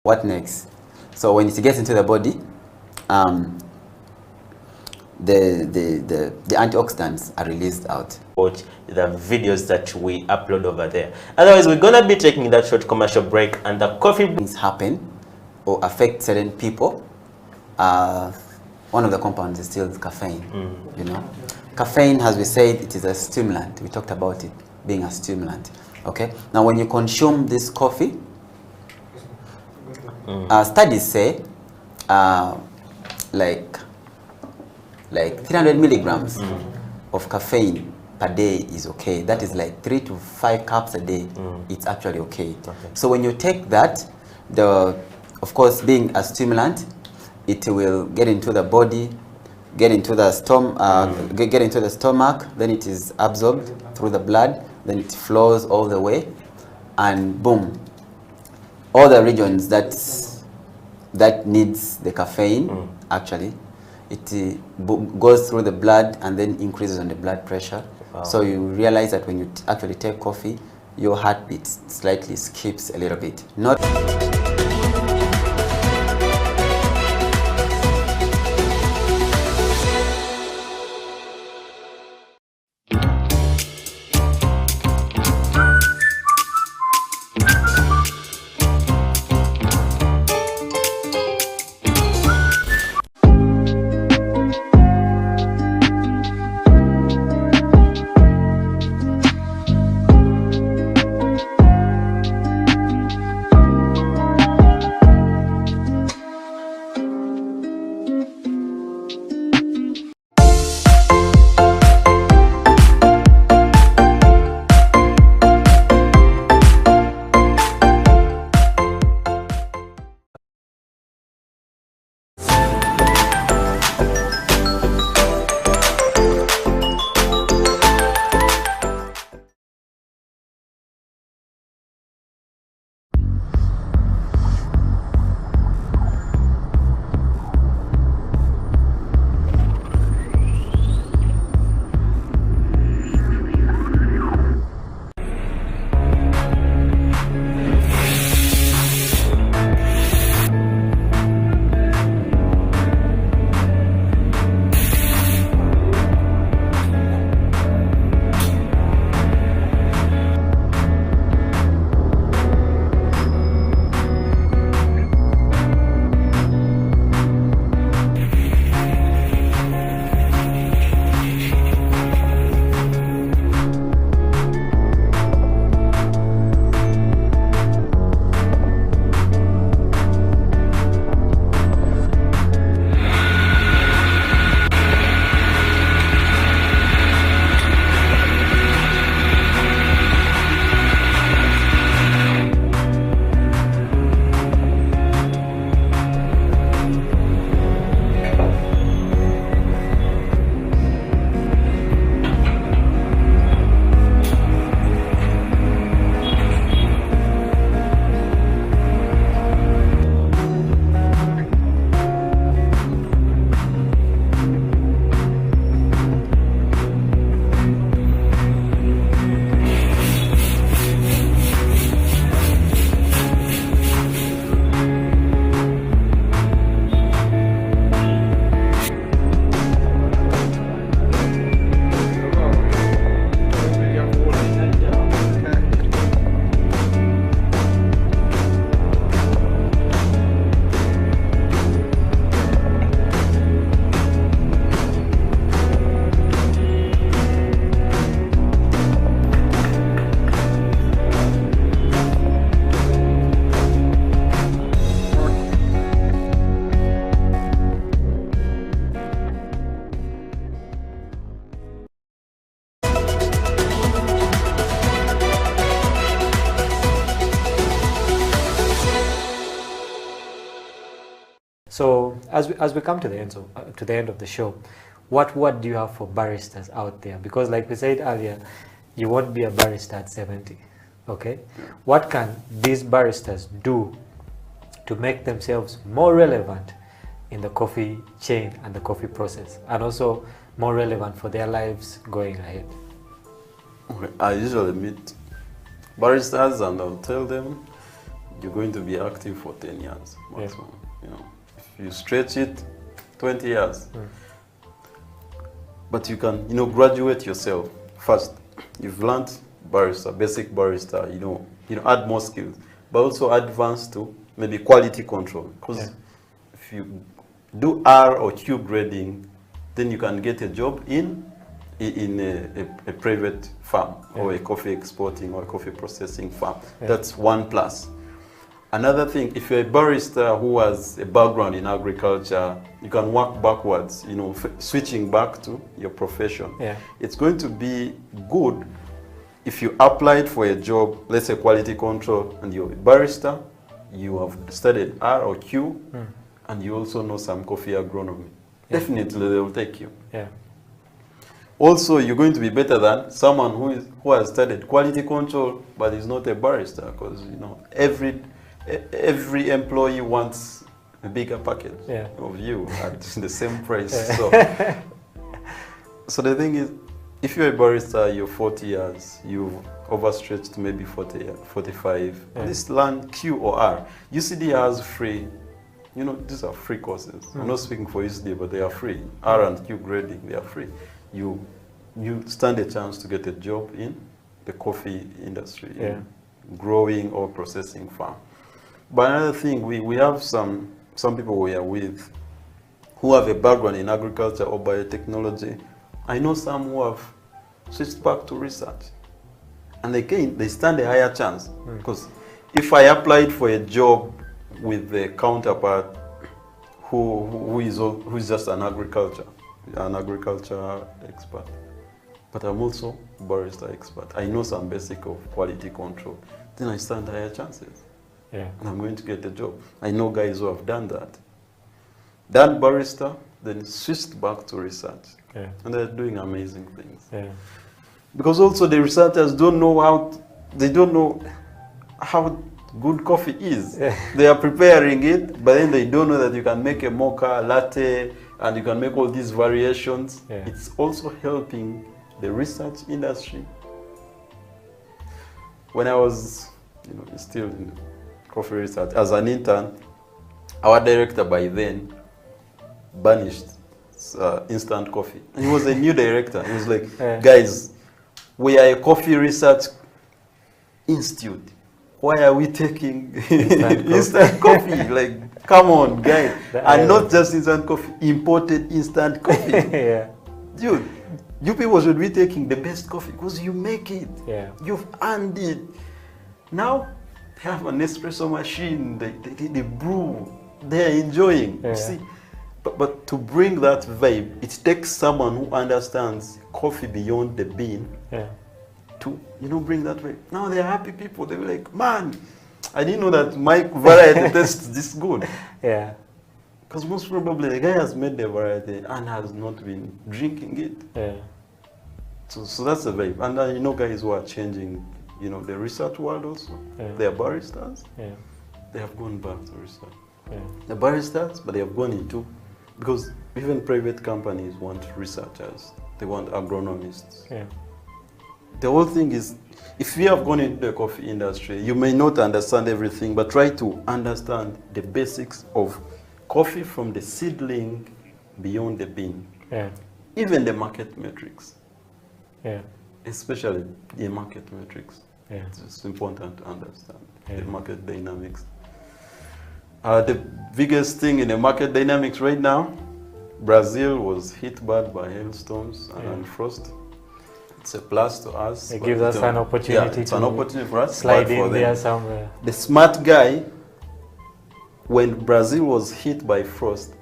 What next? So when it gets into the body, the antioxidants are released out. Watch the videos that we upload over there. Otherwise, we're gonna be taking that short commercial break, and the coffee things happen or affect certain people. One of the compounds is still caffeine. You know, caffeine, as we said, it is a stimulant. We talked about it being a stimulant. Okay. Now, when you consume this coffee, studies say like 300 milligrams of caffeine per day is okay. That is like 3 to 5 cups a day. It's actually okay. So when you take that, of course, being a stimulant, it will get into the body, get into the get into the stomach. Then it is absorbed through the blood. Then it flows all the way, and boom, all the regions that needs the caffeine actually. It goes through the blood and then increases on the blood pressure. Wow. So you realize that when you actually take coffee, your heartbeat slightly skips a little bit. Not So as we come to the end of the show, what word do you have for baristas out there? Because like we said earlier, you won't be a barista at 70. Okay, what can these baristas do to make themselves more relevant in the coffee chain and the coffee process, and also more relevant for their lives going ahead? Okay. I usually meet baristas and I'll tell them, you're going to be active for 10 years maximum. You know, if you stretch it, 20 years. But you can, you know, graduate yourself. First, you've learned barista, basic barista, you know, add more skills, but also advance to maybe quality control. Because if you do R or Q grading, then you can get a job in a private farm or a coffee exporting or a coffee processing farm. That's one plus. Another thing, if you're a barista who has a background in agriculture, you can work backwards, you know, switching back to your profession. It's going to be good if you applied for a job, let's say quality control, and you're a barista, you have studied R or Q, and you also know some coffee agronomy. Definitely they will take you. Also, you're going to be better than someone who has studied quality control but is not a barista, because you know every employee wants a bigger package of you at the same price. So the thing is, if you're a barista, you're 40 years, you've overstretched to maybe 40, 45, at least learn Q or R. UCD has free, you know, these are free courses. I'm not speaking for UCD, but they are free. R and Q grading, they are free. You stand a chance to get a job in the coffee industry, in growing or processing farm. But another thing, we have some people we are with who have a background in agriculture or biotechnology. I know some who have switched back to research, and again they stand a higher chance, because if I applied for a job with a counterpart who is just an agriculture expert, but I'm also a barista expert, I know some basic of quality control, then I stand higher chances. And I'm going to get a job. I know guys who have done that. Done barista, then switched back to research. And they're doing amazing things. Because also the researchers don't know how good coffee is. They are preparing it, but then they don't know that you can make a mocha, latte, and you can make all these variations. It's also helping the research industry. When I was, you know, still in coffee research as an intern, our director by then banished instant coffee. And he was a new director. He was like, guys, we are a coffee research institute. Why are we taking instant coffee? Like, come on, guys. And not just instant coffee, imported instant coffee. Dude, you people should be taking the best coffee because you make it. You've earned it. Now, they have an espresso machine, they brew, they're enjoying. You see? But to bring that vibe, it takes someone who understands coffee beyond the bean to, you know, bring that vibe. Now they're happy people. They're like, man, I didn't know that my variety tastes this good. Because most probably the guy has made the variety and has not been drinking it. So that's the vibe. And you know, guys who are changing, you know, the research world also. They are baristas. They have gone back to research. The baristas, but they have gone into, because even private companies want researchers. They want agronomists. The whole thing is, if you have gone into the coffee industry, you may not understand everything, but try to understand the basics of coffee from the seedling beyond the bean. Even the market metrics. Especially the market metrics. It's important to understand the market dynamics. The biggest thing in the market dynamics right now, Brazil was hit bad by hailstorms and frost. It's a plus to us. It gives us an opportunity it's an opportunity for us. Slide in there somewhere. The smart guy, when Brazil was hit by frost,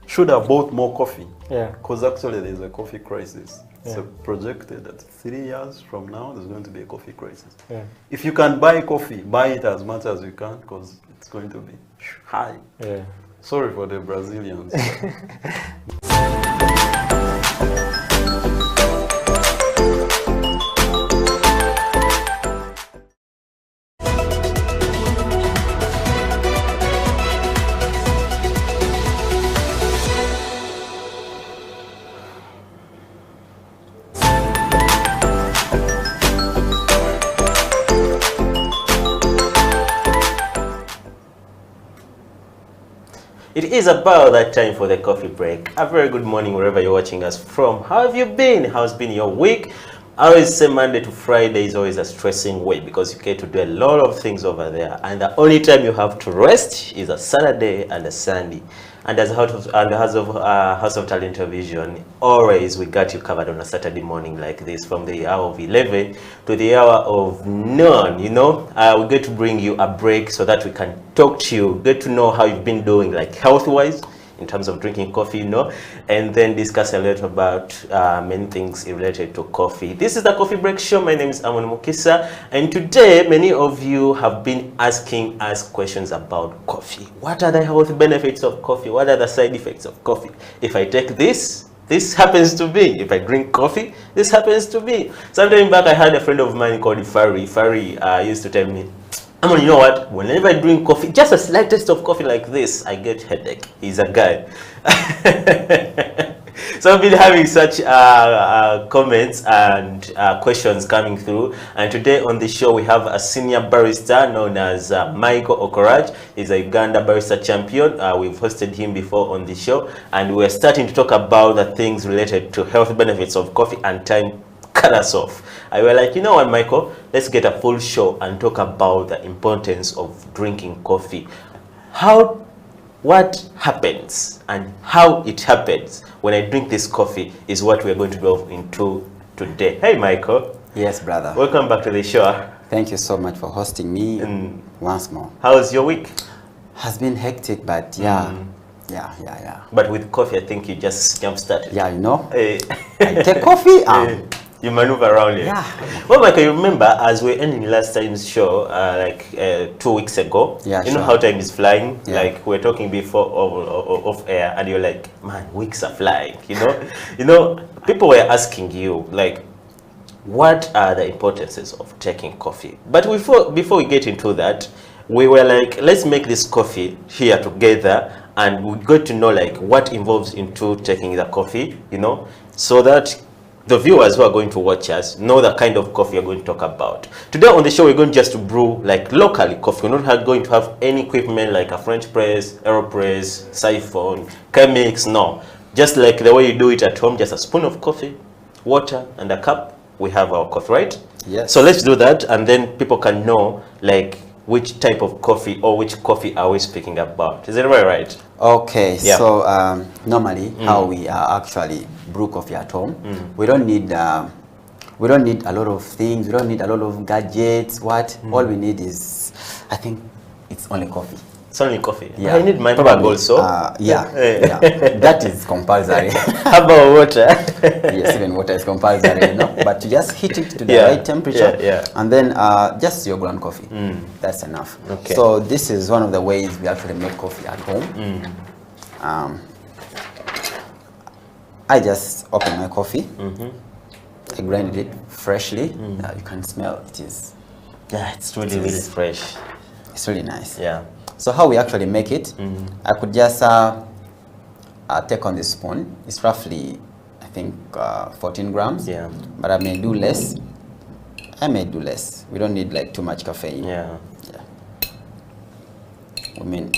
should have bought more coffee. Because actually there's a coffee crisis. It's projected that 3 years from now, there's going to be a coffee crisis. If you can buy coffee, buy it as much as you can, because it's going to be high. Sorry for the Brazilians. It is about that time for the coffee break. A very good morning wherever you're watching us from. How have you been? How's been your week? I always say Monday to Friday is always a stressing week because you get to do a lot of things over there. And the only time you have to rest is a Saturday and a Sunday. And as House of Talent Television, always we got you covered on a Saturday morning like this from the hour of 11 to the hour of noon, you know. We get to bring you a break so that we can talk to you, get to know how you've been doing, like health-wise, in terms of drinking coffee, you know, and then discuss a lot about many things related to coffee. This is the Coffee Break Show. My name is Amon Mukisa, and today many of you have been asking us questions about coffee. What are the health benefits of coffee? What are the side effects of coffee? If I take this happens to be. If I drink coffee, this happens to be. Sometime back, I had a friend of mine called Fari. Fari used to tell me, I mean, you know what? Whenever I drink coffee, just a slight taste of coffee like this, I get headache. He's a guy. So I've been having such comments and questions coming through. And today on the show, we have a senior barista known as Michael Okoraj. He's a Uganda barista champion. We've hosted him before on the show. And we're starting to talk about the things related to health benefits of coffee, and time cut us off. I was like, you know what, Michael, let's get a full show and talk about the importance of drinking coffee. What happens and how it happens when I drink this coffee is what we're going to delve into today. Hey, Michael. Yes, brother. Welcome back to the show. Thank you so much for hosting me once more. How's your week? Has been hectic, but yeah. But with coffee, I think you just jump-started. Yeah, you know. Hey. I take coffee. You maneuver around it. Yeah. Well, Michael, you remember as we're ending last time's show, 2 weeks ago, yeah, you know how time is flying? Yeah. Like we're talking before off air, and you're like, man, weeks are flying, you know? You know, people were asking you, like, what are the importances of taking coffee? But before we get into that, we were like, let's make this coffee here together, and we got to know like what involves into taking the coffee, you know, so that the viewers who are going to watch us know the kind of coffee we're going to talk about. Today on the show, we're going just to brew like locally coffee. We're not going to have any equipment like a French press, AeroPress, siphon, chemics, no. Just like the way you do it at home, just a spoon of coffee, water, and a cup. We have our coffee, right? Yes. So let's do that, and then people can know like which type of coffee or which coffee are we speaking about. Is everybody right? Okay, yeah. So normally how we actually brew coffee at home, we don't need a lot of things. We don't need a lot of gadgets. All we need is, I think, it's only coffee. It's only coffee. Yeah. I need my bag also. Yeah. That is compulsory. How about water? Yes, even water is compulsory, you know. But you just heat it to the right temperature, and then just your ground coffee. That's enough. Okay. So this is one of the ways we actually make coffee at home. I just open my coffee. I grinded it freshly. You can smell it is. Yeah, it's really fresh. It's really nice. Yeah. So how we actually make it, I could just take on this spoon. It's roughly, I think, 14 grams. Yeah. But I may do less. We don't need like too much caffeine. Yeah. I mean,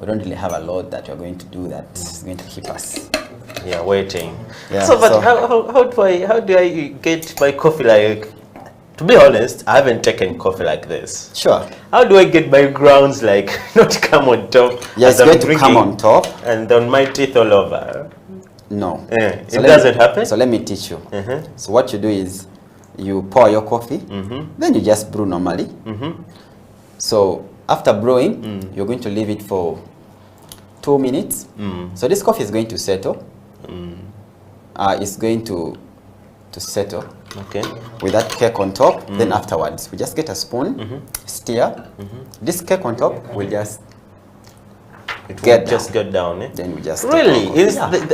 we don't really have a lot that we're going to do that is going to keep us. Yeah, waiting. Yeah, so, but how do I get my coffee like? To be honest, I haven't taken coffee like this. Sure. How do I get my grounds like not come on top? Yeah, it's going to come on top. And on my teeth all over. No. It doesn't happen? So let me teach you. So what you do is you pour your coffee, then you just brew normally. So after brewing, you're going to leave it for 2 minutes. So this coffee is going to settle. It's going to settle. Okay. With that cake on top. Then afterwards, we just get a spoon, stir. This cake on top will just get down. Eh? Then we just really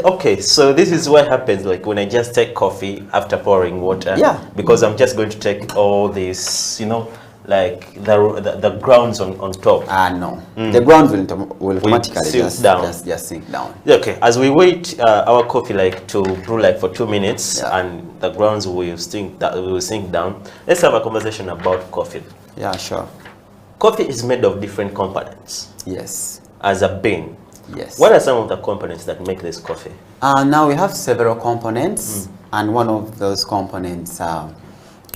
okay. So this is what happens like when I just take coffee after pouring water. Yeah. Because I'm just going to take all this, you know, like the grounds on top. No. The grounds will automatically just sink down. Okay, as we wait our coffee like to brew like for 2 minutes and the grounds will sink down. Let's have a conversation about coffee. Yeah, sure. Coffee is made of different components. Yes. as a bean. Yes. What are some of the components that make this coffee? Now we have several components, and one of those components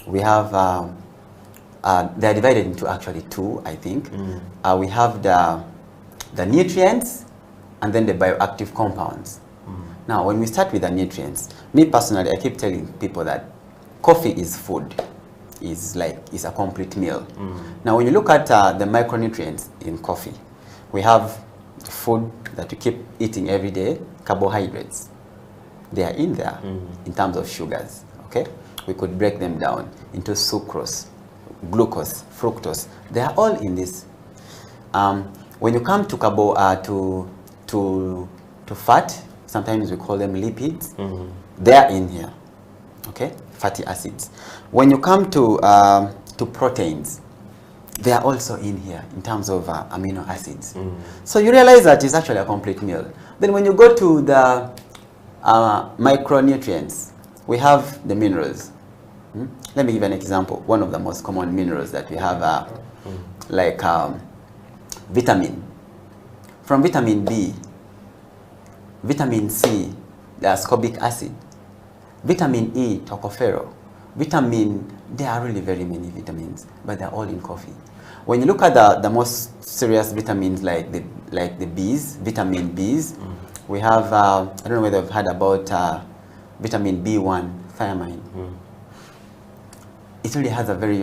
we have. They are divided into actually two, I think. We have the nutrients, and then the bioactive compounds. Now, when we start with the nutrients, me personally, I keep telling people that coffee is food, is a complete meal. Now, when you look at the micronutrients in coffee, we have food that we keep eating every day, carbohydrates. They are in there in terms of sugars. Okay, we could break them down into sucrose, glucose, fructose. They are all in this. When you come to to fat, sometimes we call them lipids. They are in here. Okay, fatty acids. When you come to proteins, they are also in here in terms of amino acids. So you realize that it's actually a complete meal. Then when you go to the micronutrients, we have the minerals. Let me give an example. One of the most common minerals that we have like vitamin. From vitamin B, vitamin C, the ascorbic acid, vitamin E, tocopherol, there are really very many vitamins, but they're all in coffee. When you look at the most serious vitamins like the Bs, vitamin Bs, we have, I don't know whether you've heard about vitamin B1, thiamine. It really has a very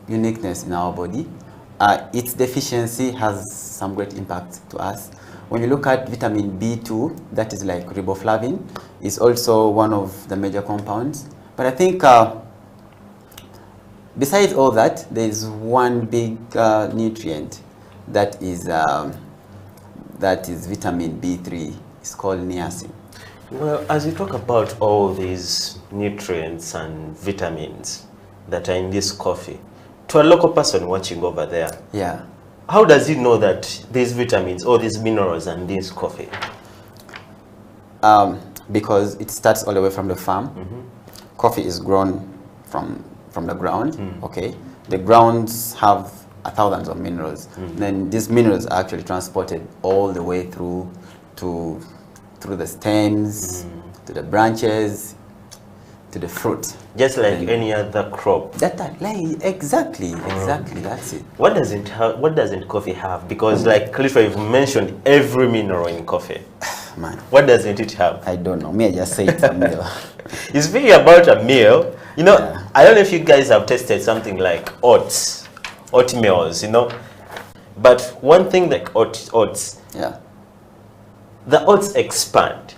uniqueness in our body. Its deficiency has some great impact to us. When you look at vitamin B2, that is like riboflavin, is also one of the major compounds. But I think besides all that, there is one big nutrient that is vitamin B3. It's called niacin. Well, as you talk about all these nutrients and vitamins that are in this coffee, to a local person watching over there, yeah, how does he know that these vitamins or these minerals are in this coffee? Because it starts all the way from the farm. Coffee is grown from the ground. Okay, the grounds have thousands of minerals. Then these minerals are actually transported all the way through the stems, to the branches, to the fruit. Just like any other crop. Exactly, that's it. What doesn't coffee have? Because like Khalifa, you've mentioned every mineral in coffee. Man, what doesn't it have? I don't know. Me, I just say it's a meal. You're speaking about a meal. You know, yeah. I don't know if you guys have tasted something like oatmeals, you know. But one thing like oats, yeah, the oats expand.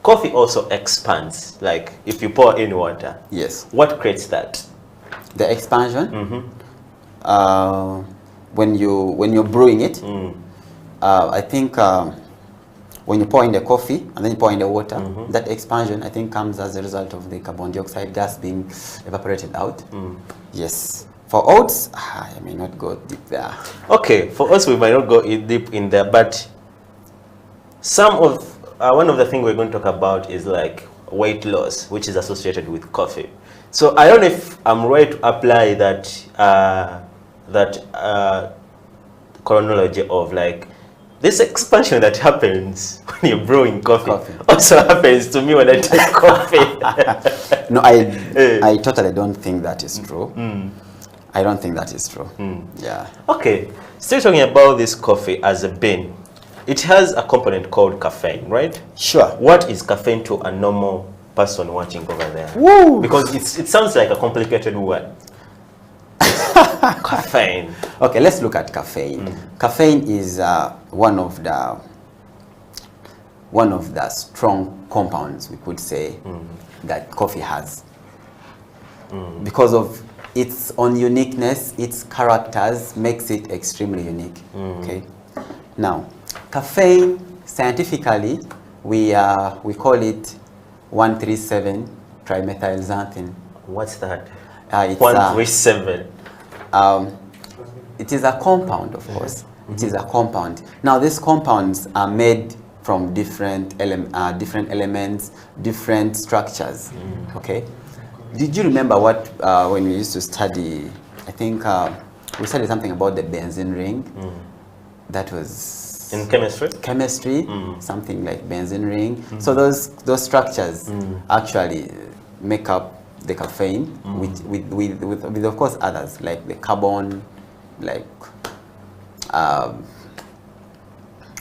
Coffee also expands, like if you pour in water. Yes. What creates that? The expansion. When you're brewing it, I think when you pour in the coffee and then you pour in the water, that expansion I think comes as a result of the carbon dioxide gas being evaporated out. Yes. For oats, I may not go deep there. Okay, for us we might not go deep in there, but one of the things we're going to talk about is like weight loss, which is associated with coffee. So I don't know if I'm right to apply that chronology of like this expansion that happens when you're brewing coffee. Also happens to me when I take coffee. No, I totally don't think that is true. I don't think that is true. Yeah. Okay, still talking about this coffee as a bean. It has a component called caffeine, right? Sure. What is caffeine to a normal person watching over there? Woo! Because it sounds like a complicated word. Caffeine. Okay, let's look at caffeine. Caffeine is one of the strong compounds, we could say, that coffee has. Because of its own uniqueness, its characters makes it extremely unique. Okay. Now, caffeine, scientifically, we call it 137 trimethylxanthine. What's that? It's 137. It is a compound, of course. It is a compound. Now, these compounds are made from different elements, different structures. Okay. Did you remember what when we used to study? I think we studied something about the benzene ring. That was In chemistry? Chemistry, something like benzene ring. So those structures actually make up the caffeine with of course others like the carbon, like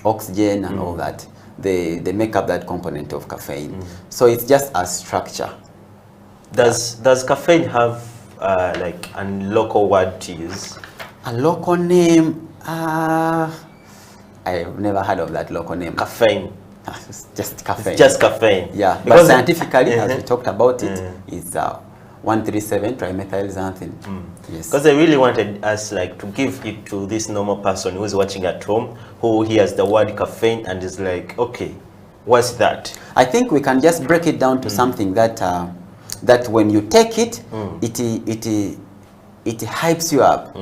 oxygen and all that. They make up that component of caffeine. So it's just a structure. Does caffeine have like a local word to use? A local name? I've never heard of that local name. Caffeine. It's just caffeine. It's just caffeine. Yeah, Because but scientifically, as we talked about it, it's 137 trimethylxanthine. Yes. Because I really wanted us like to give it to this normal person who's watching at home, who hears the word caffeine and is like, okay, what's that? I think we can just break it down to something that that when you take it, it hypes you up.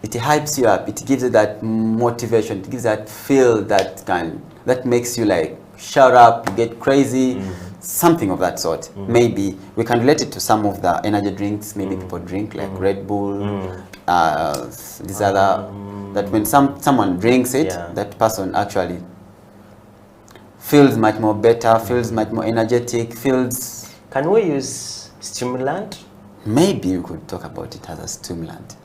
It hypes you up. It gives you that motivation. It gives that feel that makes you like shout up, you get crazy, something of that sort. Maybe we can relate it to some of the energy drinks. Maybe people drink like Red Bull, these other. That when someone drinks it, that person actually feels much more better, feels much more energetic, feels. Can we use stimulant? Maybe you could talk about it as a stimulant.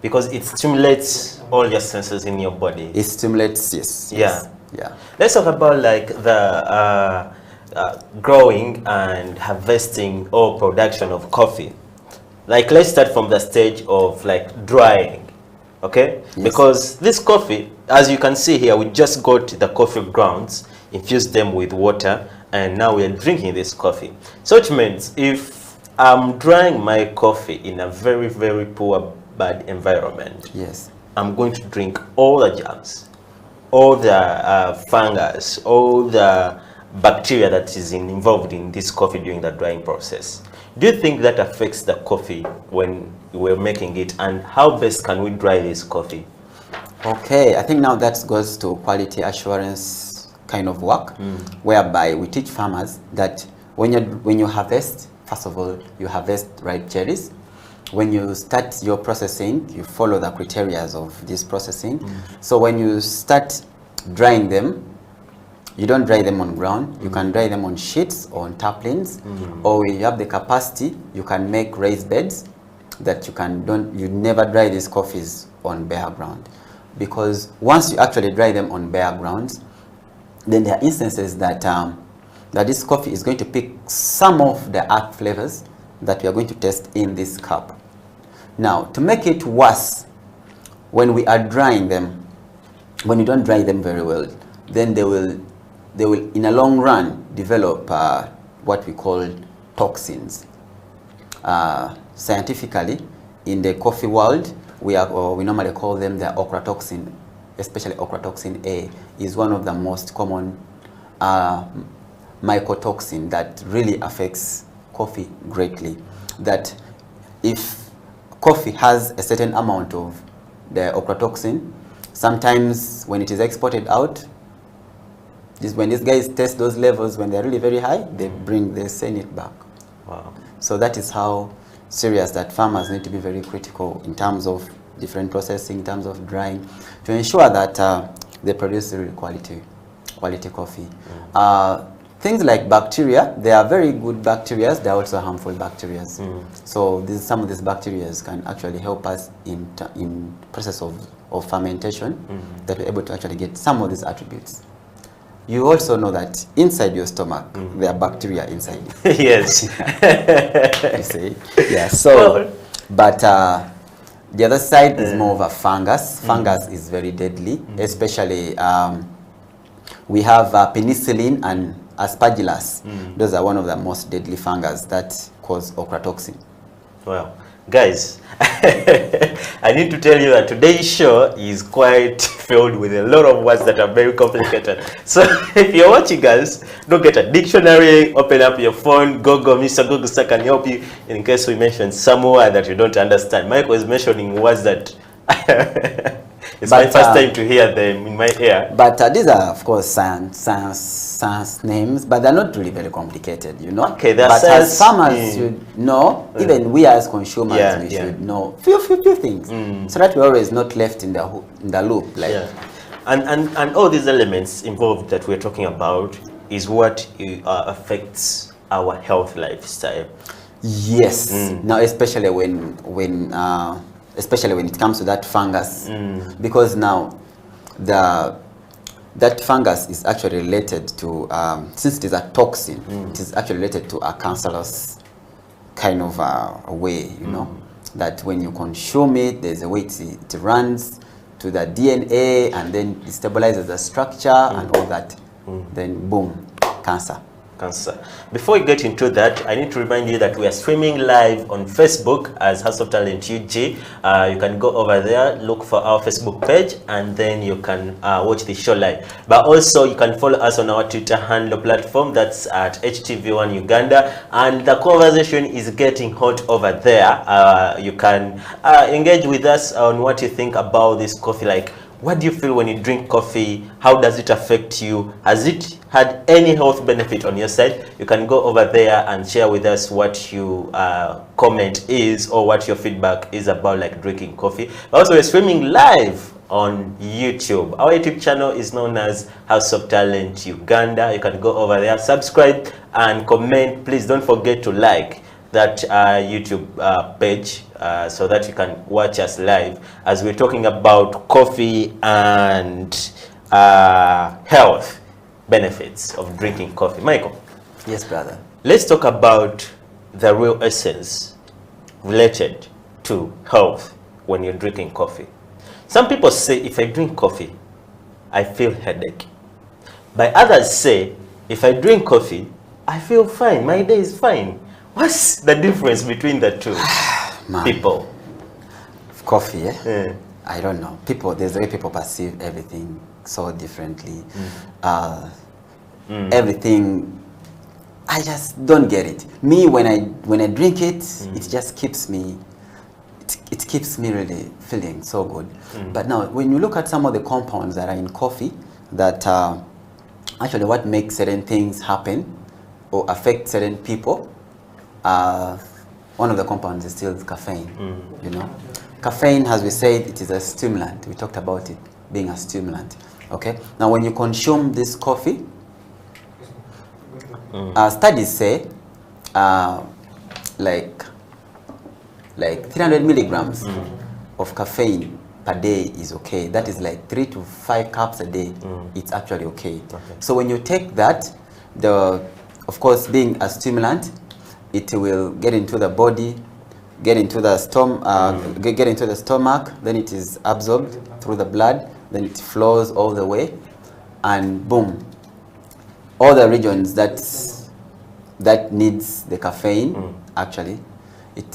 Because it stimulates all your senses in your body. It stimulates, yes. Yeah. Yeah. Let's talk about like the growing and harvesting or production of coffee. Like let's start from the stage of like drying, okay? Yes. Because this coffee, as you can see here, we just got the coffee grounds, infused them with water, and now we are drinking this coffee. So it means if I'm drying my coffee in a very, very poor, bad environment, Yes. I'm going to drink all the germs, all the fungus, all the bacteria that is involved in this coffee during the drying process. Do you think that affects the coffee when we're making it, and how best can we dry this coffee? Okay, I think now that goes to quality assurance kind of work, whereby we teach farmers that when you harvest, first of all, you harvest ripe cherries. When you start your processing, you follow the criteria of this processing. So when you start drying them, you don't dry them on ground. You can dry them on sheets or on tarpaulins, or when you have the capacity, you can make raised beds that you never dry these coffees on bare ground, because once you actually dry them on bare grounds, then there are instances that that this coffee is going to pick some of the earth flavors that we are going to test in this cup. Now, to make it worse, when we are drying them, when you don't dry them very well, then they will in a long run develop what we call toxins. Scientifically, in the coffee world, we normally call them the ochratoxin, especially ochratoxin A is one of the most common mycotoxin that really affects coffee greatly. That if coffee has a certain amount of the ochratoxin, sometimes when it is exported out, when these guys test those levels, when they're really very high, they send it back. Wow. So that is how serious that farmers need to be very critical in terms of different processing, in terms of drying, to ensure that they produce really quality coffee. Things like bacteria, they are very good bacteria, they are also harmful bacteria. So some of these bacteria can actually help us in process of fermentation, that we're able to actually get some of these attributes. You also know that inside your stomach, there are bacteria inside. Yes. You see? Yeah, so, but the other side is more of a fungus. Fungus is very deadly, especially we have penicillin and aspergillus. Those are one of the most deadly fungus that cause ochratoxin. Well, guys, I need to tell you that today's show is quite filled with a lot of words that are very complicated. So if you're watching us, don't get a dictionary, open up your phone, Mr. Google Star can help you in case we mention some word that you don't understand. Mike was mentioning words that it's my first time to hear them in my ear. But these are, of course, science names, but they're not really very complicated, you know. Okay, but as farmers should know, even we as consumers, we should know few things, so that we're always not left in the loop. Like, And all these elements involved that we're talking about is what affects our health lifestyle. Yes. Now, especially when it comes to that fungus, because now that fungus is actually related to, since it is a toxin, it is actually related to a cancerous kind of a way, you know, that when you consume it, there's a way it runs to the DNA and then it stabilizes the structure and all that. Then boom, cancer. Before we get into that, I need to remind you that we are streaming live on Facebook as House of Talent UG. You can go over there, look for our Facebook page, and then you can watch the show live. But also, you can follow us on our Twitter handle platform, that's at HTV1 Uganda, and the conversation is getting hot over there. You can engage with us on what you think about this coffee. Like, what do you feel when you drink coffee? How does it affect you? Has it had any health benefit on your side? You can go over there and share with us what you comment is, or what your feedback is about, like drinking coffee. Also, we're streaming live on YouTube. Our YouTube channel is known as House of Talent Uganda. You can go over there, subscribe and comment. Please don't forget to like that YouTube page so that you can watch us live as we're talking about coffee and health benefits of drinking coffee. Michael. Yes, brother. Let's talk about the real essence related to health when you're drinking coffee. Some people say, if I drink coffee, I feel headache. But others say, if I drink coffee, I feel fine. My day is fine. What's the difference between the two? People. Coffee, eh? I don't know. There's the way people perceive everything so differently. Everything, I just don't get it. Me, when I drink it, it just keeps me, it keeps me really feeling so good. But now, when you look at some of the compounds that are in coffee, that actually what makes certain things happen or affect certain people, one of the compounds is still caffeine. You know, caffeine, as we said, it is a stimulant. We talked about it being a stimulant. Okay. Now, when you consume this coffee, studies say like 300 milligrams of caffeine per day is okay. That is like 3 to 5 cups a day. It's actually okay. So when you take that, of course, being a stimulant, it will get into the body, get into the stomach, then it is absorbed through the blood, then it flows all the way, and boom, all the regions that needs the caffeine, actually, it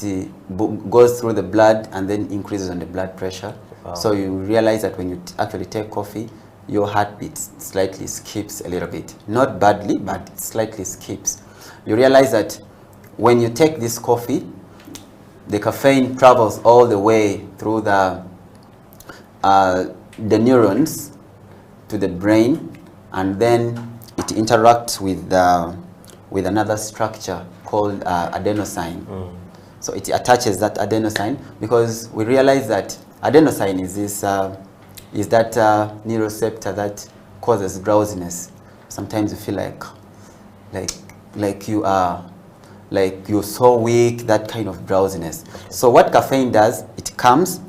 goes through the blood and then increases on the blood pressure. So you realize that when you actually take coffee, your heartbeat slightly skips a little bit. Not badly, but it slightly skips. You realize that when you take this coffee, the caffeine travels all the way through the neurons to the brain, and then it interacts with another structure called adenosine. So it attaches that adenosine, because we realize that adenosine is that neuroreceptor that causes drowsiness. Sometimes you feel like you're so weak, that kind of drowsiness. So what caffeine does, it comes.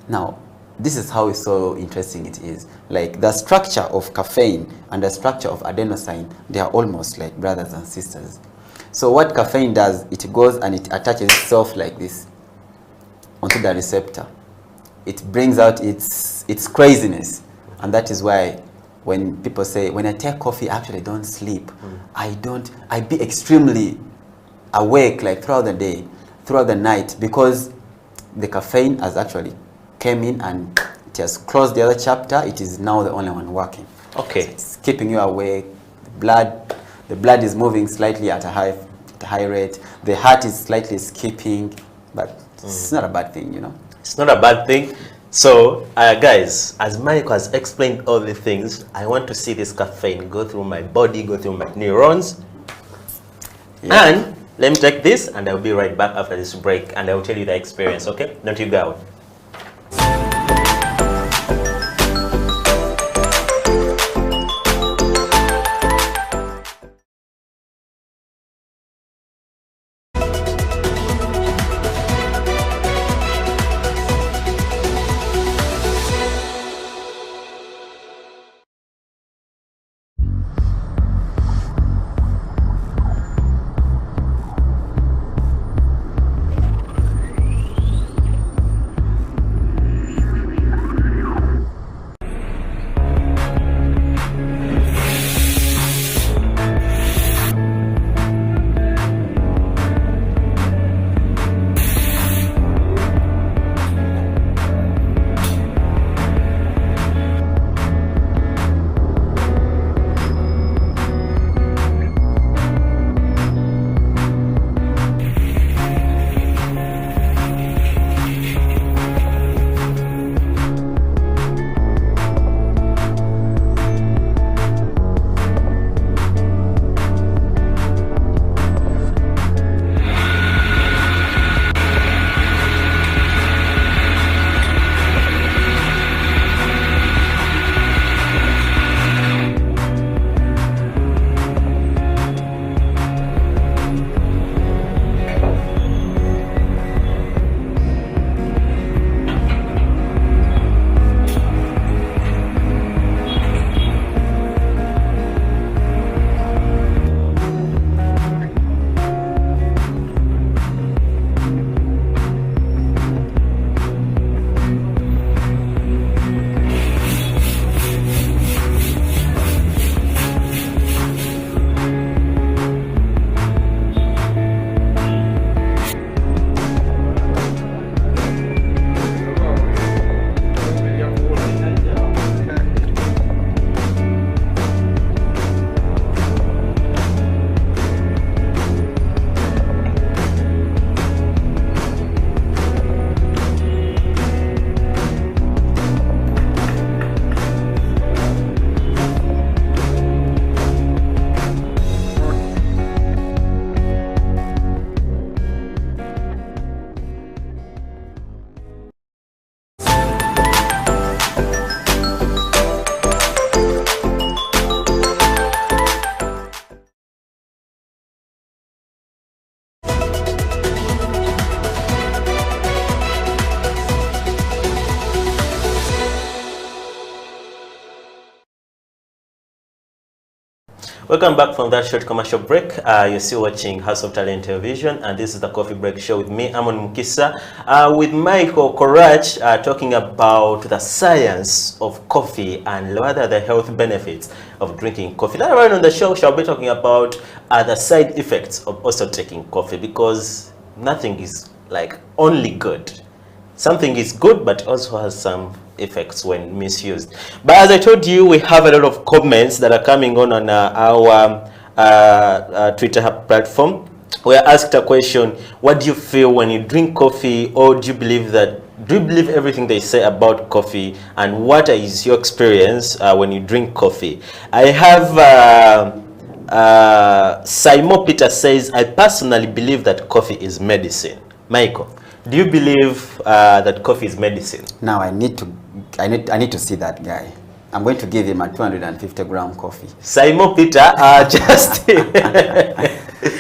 Now, this is how it's so interesting it is. Like the structure of caffeine and the structure of adenosine, they are almost like brothers and sisters. So what caffeine does, it goes and it attaches itself like this onto the receptor. It brings out its craziness. And that is why when people say, when I take coffee, actually I don't sleep. I be extremely awake like throughout the day, throughout the night, because the caffeine has actually came in and it has closed the other chapter. It is now the only one working. Okay. So it's keeping you awake. The blood is moving slightly at a high rate. The heart is slightly skipping, but it's not a bad thing, you know. It's not a bad thing. So, guys, as Mike has explained all the things, I want to see this caffeine go through my body, go through my neurons. Yeah. And let me take this, and I'll be right back after this break, and I'll tell you the experience, okay? Don't you go. Welcome back from that short commercial break. You're still watching House of Talent Television, and this is the Coffee Break Show with me, Amon Mukisa, with Michael Korach, talking about the science of coffee and what are the health benefits of drinking coffee. Later on the show, shall be talking about the side effects of also taking coffee, because nothing is like only good. Something is good, but also has some effects when misused. But as I told you, we have a lot of comments that are coming on our Twitter platform. We are asked a question: what do you feel when you drink coffee, or do you believe everything they say about coffee, and what is your experience when you drink coffee? I have Simon Peter says, I personally believe that coffee is medicine. Michael, do you believe that coffee is medicine? Now I need to see that guy. I'm going to give him a 250-gram coffee. Simon Peter, just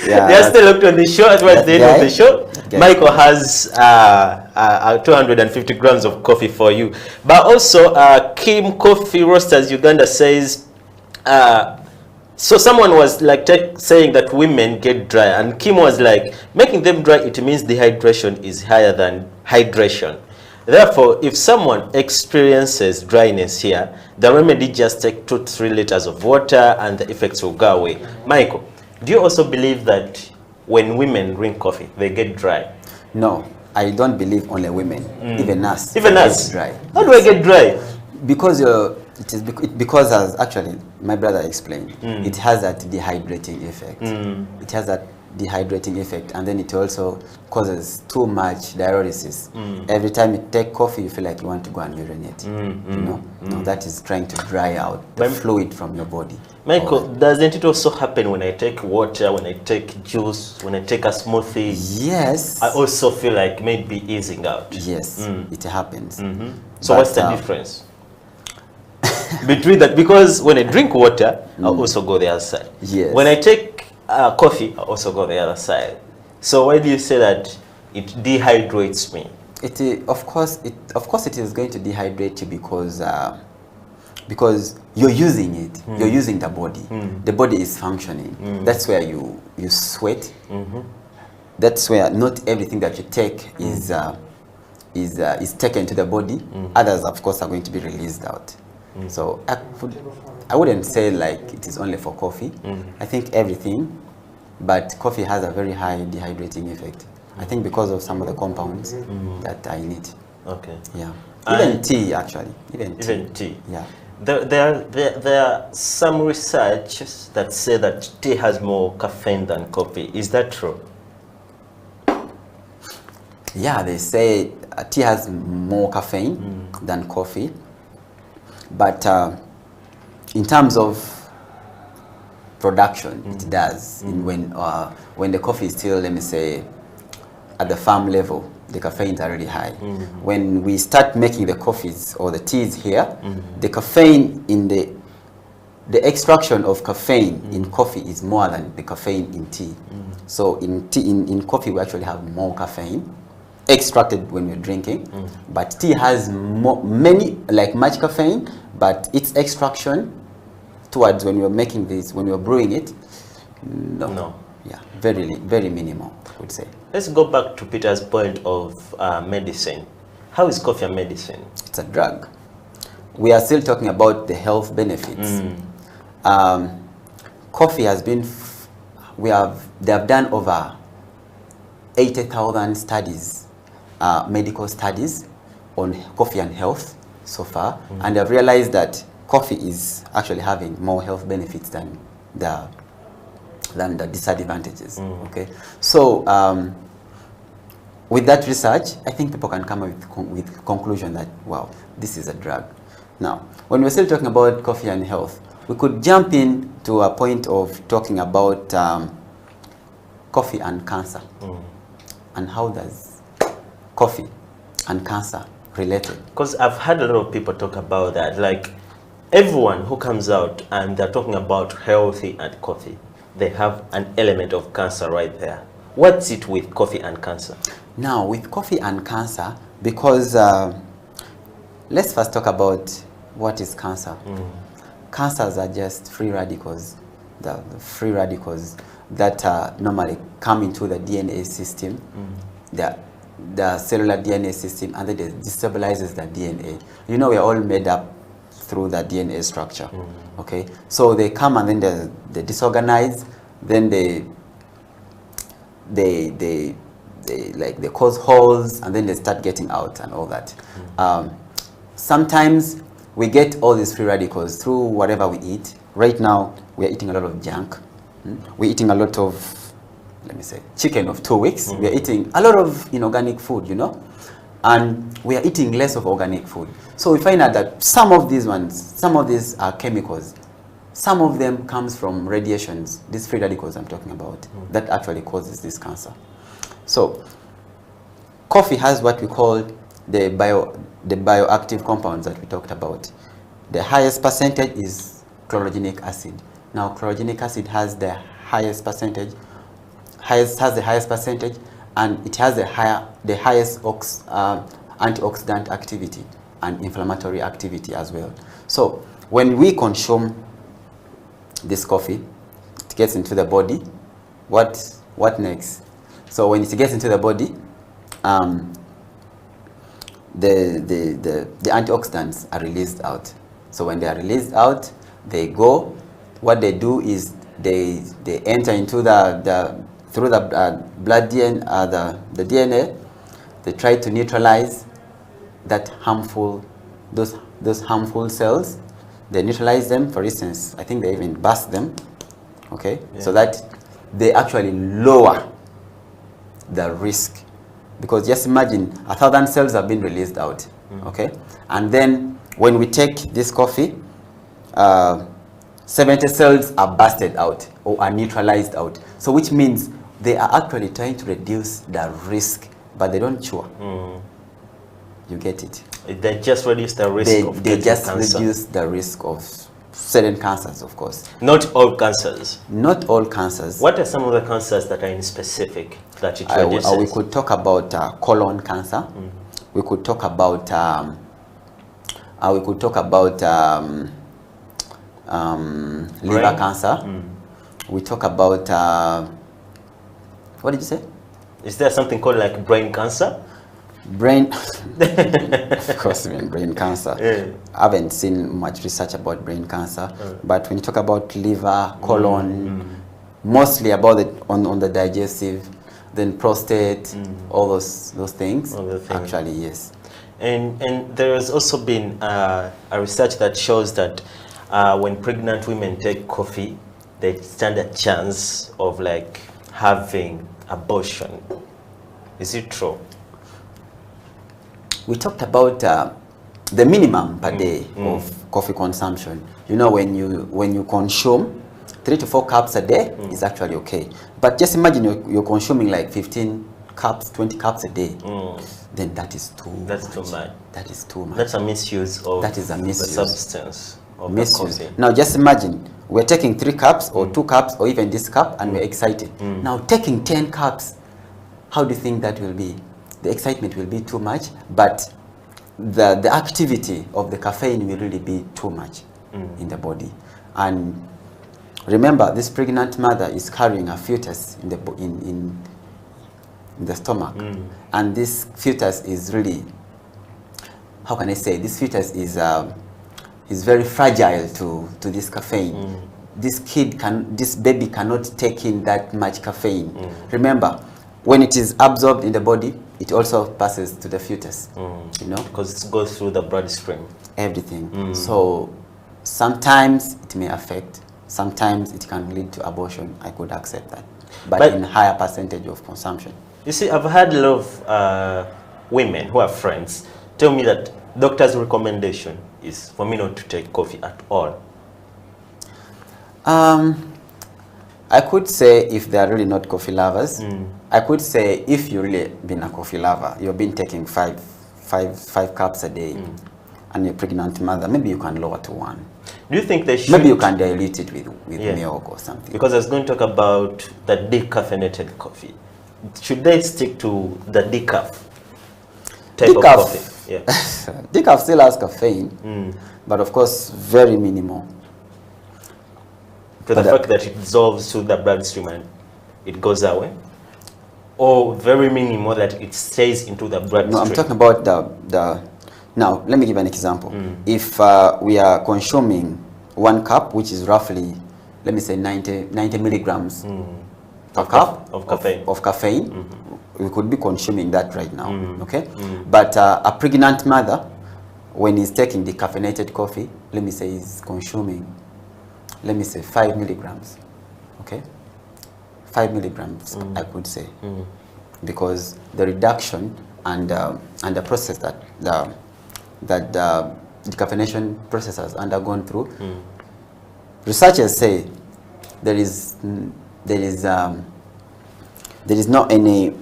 just looked on the show towards the end of the show. Michael has 250 grams of coffee for you. But also, Kim Coffee Roasters Uganda says, so someone was like saying that women get dry, and Kim was like, making them dry, it means dehydration is higher than hydration. Therefore, if someone experiences dryness here, the remedy just take 2-3 liters of water and the effects will go away. Michael, do you also believe that when women drink coffee, they get dry? No, I don't believe only women, even us. Even us? Dry. How do I get dry? Because because as actually my brother explained, it has that dehydrating effect. It has that dehydrating effect, and then it also causes too much diuresis. Every time you take coffee, you feel like you want to go and urinate. No, that is trying to dry out the fluid from your body. Michael, doesn't it also happen when I take water, when I take juice, when I take a smoothie? Yes. I also feel like maybe easing out. Yes, it happens. So what's the difference between that? Because when I drink water, I also go the other side. Yes. When I take coffee, I also go the other side. So why do you say that it dehydrates me? Of course it is going to dehydrate you because you're using it. You're using the body. The body is functioning. That's where you sweat. That's where not everything that you take is taken to the body. Others, of course, are going to be released out. So I wouldn't say like it is only for coffee. I think everything, but coffee has a very high dehydrating effect. I think because of some of the compounds that are in it. Okay. Yeah. Even tea, actually. Even tea. Yeah. There are some research that say that tea has more caffeine than coffee. Is that true? Yeah, they say tea has more caffeine than coffee. But in terms of production, it does. When the coffee is still, let me say, at the farm level, the caffeine is already high. When we start making the coffees or the teas here, the caffeine in the extraction of caffeine in coffee is more than the caffeine in tea. So in coffee, we actually have more caffeine extracted when we're drinking, but tea has much caffeine, but its extraction towards when you're making this, when you're brewing it, no. Yeah, very minimal, I would say. Let's go back to Peter's point of medicine. How is coffee a medicine? It's a drug. We are still talking about the health benefits. Coffee has been, they have done over 80,000 studies, medical studies on coffee and health so far, and they've realized that coffee is actually having more health benefits than the disadvantages. Okay, so with that research, I think people can come up with conclusion that wow, this is a drug. Now, when we're still talking about coffee and health, we could jump in to a point of talking about coffee and cancer, and how does coffee and cancer related? Because I've had a lot of people talk about that, like everyone who comes out and they're talking about healthy and coffee, they have an element of cancer right there. What's it with coffee and cancer? Now, with coffee and cancer, because let's first talk about what is cancer. Cancers are just free radicals the free radicals that normally come into the DNA system, the cellular DNA system, and then it destabilizes the DNA. You know, we're all made up through the DNA structure. Okay, so they come and then they disorganize, then they cause holes, and then they start getting out and all that. Sometimes we get all these free radicals through whatever we eat. Right now, we are eating a lot of junk. We're eating a lot of, let me say, chicken of 2 weeks. We are eating a lot of inorganic food, you know, and we are eating less of organic food. So we find out that some of these are chemicals. Some of them comes from radiations, these free radicals I'm talking about, that actually causes this cancer. So coffee has what we call the bioactive compounds that we talked about. The highest percentage is chlorogenic acid. Now chlorogenic acid has the highest percentage, and it has the highest antioxidant activity and inflammatory activity as well. So when we consume this coffee, it gets into the body. What next? So when it gets into the body, the antioxidants are released out. So when they are released out, they go. What they do is they enter into through the blood DNA, the DNA. They try to neutralize those harmful cells. They neutralize them. For instance, I think they even burst them. Okay, so that they actually lower the risk, because just imagine 1,000 cells have been released out. Okay, and then when we take this coffee, 70 cells are busted out or are neutralized out. So which means they are actually trying to reduce the risk, but they don't cure. You get it? They just reduce the risk of they getting just cancer. reduce the risk of certain cancers, of course. Not all cancers. Not all cancers. What are some of the cancers that are in specific that it reduces? We could talk about colon cancer. We could talk about liver cancer. We talk about what did you say? Is there something called like brain cancer? Brain, of course, brain cancer. I haven't seen much research about brain cancer, but when you talk about liver, colon, mostly about it on the digestive, then prostate, all those things. Actually, yes. And there has also been a research that shows that when pregnant women take coffee, they stand a chance of like having abortion. Is it true? We talked about the minimum per day of coffee consumption. You know, when you consume 3 to 4 cups a day is actually okay. But just imagine you're consuming like 15 cups, 20 cups a day. Then that is too much. That's too much. That is too much. That's a misuse of that is a misuse. the substance of the coffee. Now just imagine we're taking 3 cups or 2 cups or even this cup and we're excited. Now taking 10 cups, how do you think that will be? The excitement will be too much, but the activity of the caffeine will really be too much in the body. And remember, this pregnant mother is carrying a fetus in the stomach, and this fetus is really, how can I say, this fetus is very fragile to this caffeine. This baby cannot take in that much caffeine. Remember, when it is absorbed in the body, it also passes to the fetus, you know? Because it goes through the bloodstream. Everything. So sometimes it may affect, sometimes it can lead to abortion. I could accept that. But in higher percentage of consumption. You see, I've had a lot of women who are friends tell me that doctor's recommendation is for me not to take coffee at all. I could say if they are really not coffee lovers, I could say if you've really been a coffee lover, you've been taking five cups a day, and you're a pregnant mother, maybe you can lower to 1. Do you think they should? Maybe you can dilute it with milk or something. Because I was going to talk about the decaffeinated coffee. Should they stick to the decaf type of coffee? Yeah. Decaf still has caffeine, but of course very minimal. to the fact that it dissolves to the bloodstream and it goes away? Or very minimal that it stays into the bloodstream? No, I'm talking about the now, let me give an example. If we are consuming 1 cup, which is roughly, let me say 90 milligrams per cup of caffeine, we could be consuming that right now, okay? But a pregnant mother, when he's taking decaffeinated coffee, let me say he's consuming, let me say 5 milligrams, okay? 5 milligrams, I could say, because the reduction and the process that the decaffeination process has undergone through, researchers say there is not any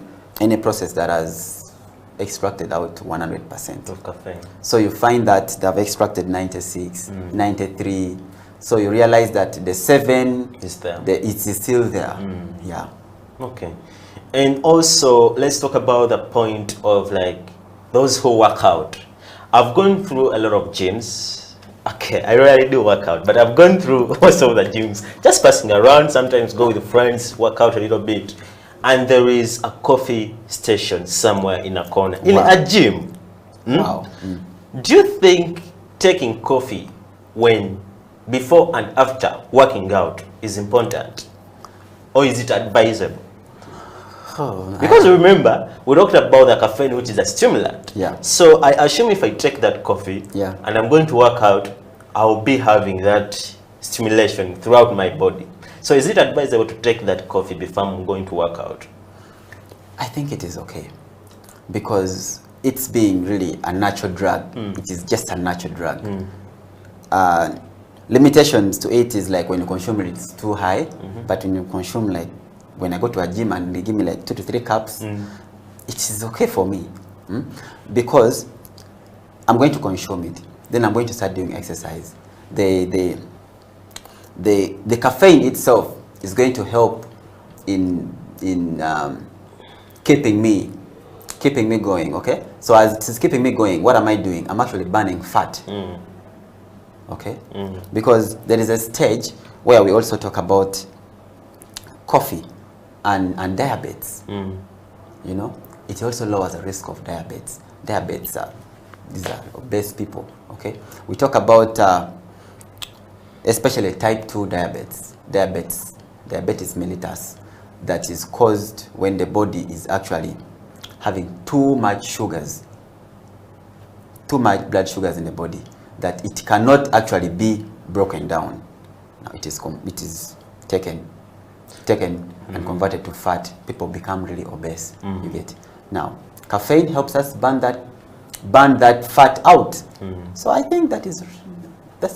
process that has extracted out 100% of caffeine. So you find that they have extracted 96, 93. So you realize that the 7 is there. It is still there. Yeah. Okay. And also, let's talk about the point of like those who work out. I've gone through a lot of gyms. Okay, I rarely do work out, but I've gone through most of the gyms, just passing around, sometimes go with friends, work out a little bit. And there is a coffee station somewhere in a corner, in a gym. Wow. Do you think taking coffee before and after working out is important? Or is it advisable? Because remember, we talked about the caffeine, which is a stimulant. Yeah. So I assume if I take that coffee and I'm going to work out, I'll be having that stimulation throughout my body. So is it advisable to take that coffee before I'm going to work out? I think it is okay, because it's being really a natural drug. It is just a natural drug. Limitations to it is like when you consume it, it's too high. But when you consume, like when I go to a gym and they give me like 2 to 3 cups, it is okay for me, because I'm going to consume it. Then I'm going to start doing exercise. The caffeine itself is going to help in keeping me going. Okay, so as it is keeping me going, what am I doing? I'm actually burning fat. Okay, because there is a stage where we also talk about coffee and diabetes. You know, it also lowers the risk of diabetes. These are obese people. Okay, we talk about especially type 2 diabetes mellitus, that is caused when the body is actually having too much blood sugars in the body, that it cannot actually be broken down. Now it is taken and converted to fat. People become really obese. You get. Now caffeine helps us burn that fat out. So I think that's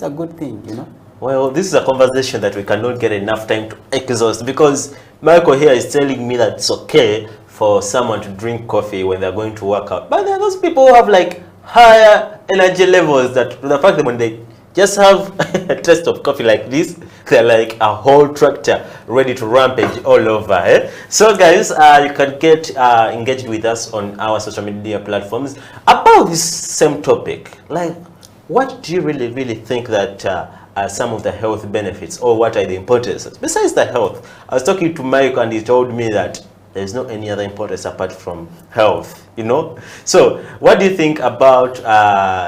a good thing, you know. Well, this is a conversation that we cannot get enough time to exhaust, because Michael here is telling me that it's okay for someone to drink coffee when they're going to work out. But there are those people who have like higher energy levels, that the fact that when they just have a taste of coffee like this, they're like a whole tractor ready to rampage all over. So guys, you can get engaged with us on our social media platforms about this same topic. Like, what do you really think that are some of the health benefits, or what are the importances besides the health? I was talking to Mike and he told me that there's no any other importance apart from health, you know. So what do you think about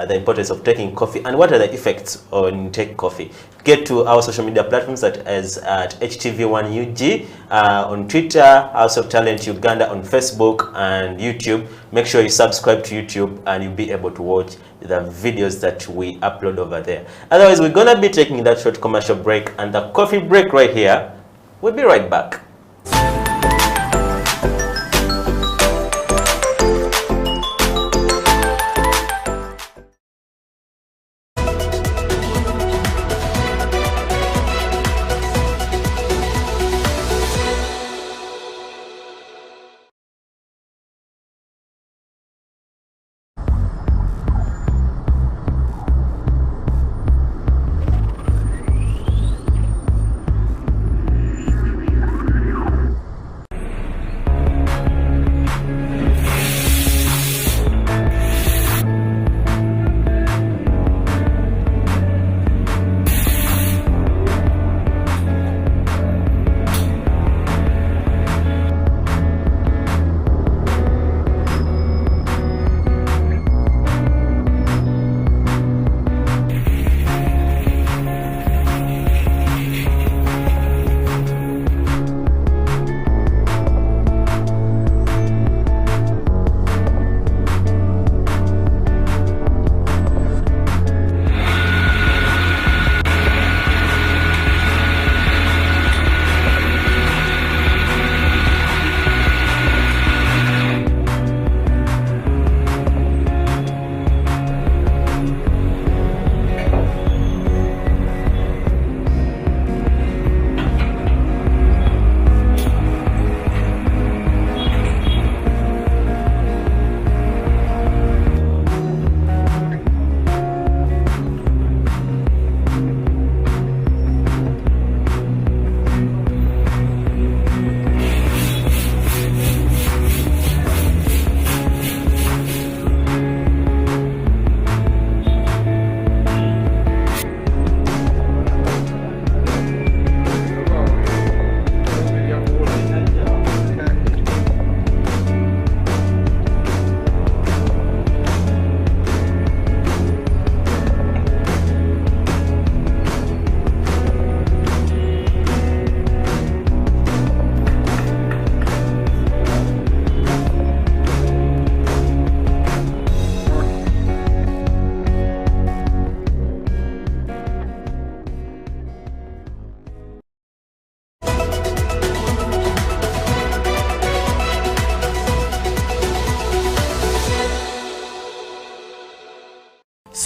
the importance of taking coffee, and what are the effects on take coffee? Get to our social media platforms at HTV1UG on Twitter, House of Talent Uganda on Facebook and YouTube. Make sure you subscribe to YouTube and you'll be able to watch the videos that we upload over there. Otherwise, we're gonna be taking that short commercial break and the coffee break right here. We'll be right back.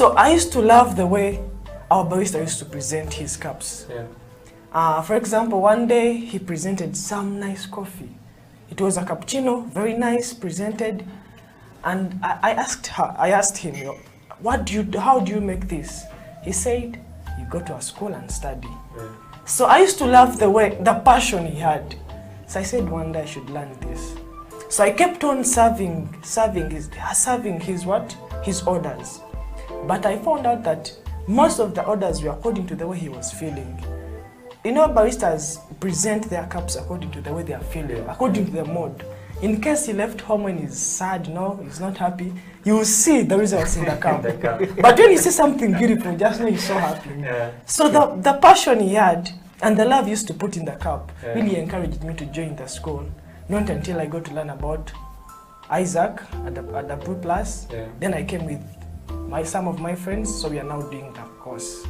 So I used to love the way our barista used to present his cups. Yeah. For example, one day he presented some nice coffee. It was a cappuccino, very nice, presented. And I asked him, how do you make this? He said, you go to a school and study. Yeah. So I used to love the passion he had. So I said one day I should learn this. So I kept on serving his orders. But I found out that most of the orders were according to the way he was feeling. You know, baristas present their cups according to the way they are feeling, according to the mood. In case he left home when he's sad, he's not happy, you will see the results in the cup. But when you see something beautiful, just know he's so happy. Yeah. So the passion he had and the love he used to put in the cup really encouraged me to join the school. Not until I got to learn about Isaac at the Pro Plus. Yeah. Then I came with some of my friends, so we are now doing the course.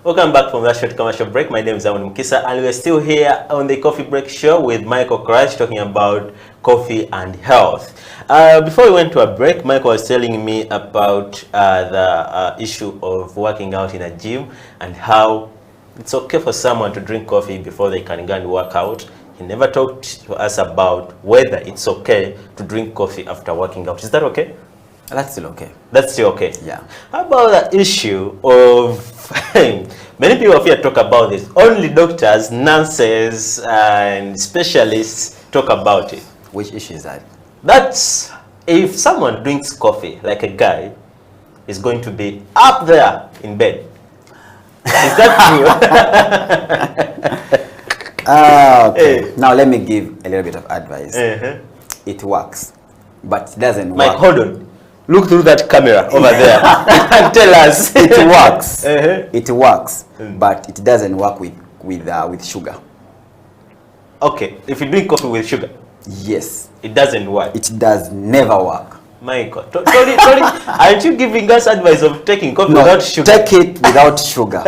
Welcome back from that short commercial break. My name is Amon Mukisa, and we're still here on the Coffee Break Show with Michael Crash talking about coffee and health. Before we went to a break, Michael was telling me about the issue of working out in a gym and how it's okay for someone to drink coffee before they can go and work out. He never talked to us about whether it's okay to drink coffee after working out. Is that okay? That's still okay. That's still okay. Yeah. How about the issue of many people here talk about this. Only doctors, nurses, and specialists talk about it. Which issue is that? That's if someone drinks coffee, like a guy, is going to be up there in bed. Is that true? Okay. Now let me give a little bit of advice. It works, but it doesn't work. Mike, hold on. Look through that camera over there and tell us. It works. It works, but it doesn't work with sugar. Okay, if you drink coffee with sugar, yes, it doesn't work. It does never work. My God, Tony, aren't you giving us advice of taking coffee without sugar? Take it without sugar,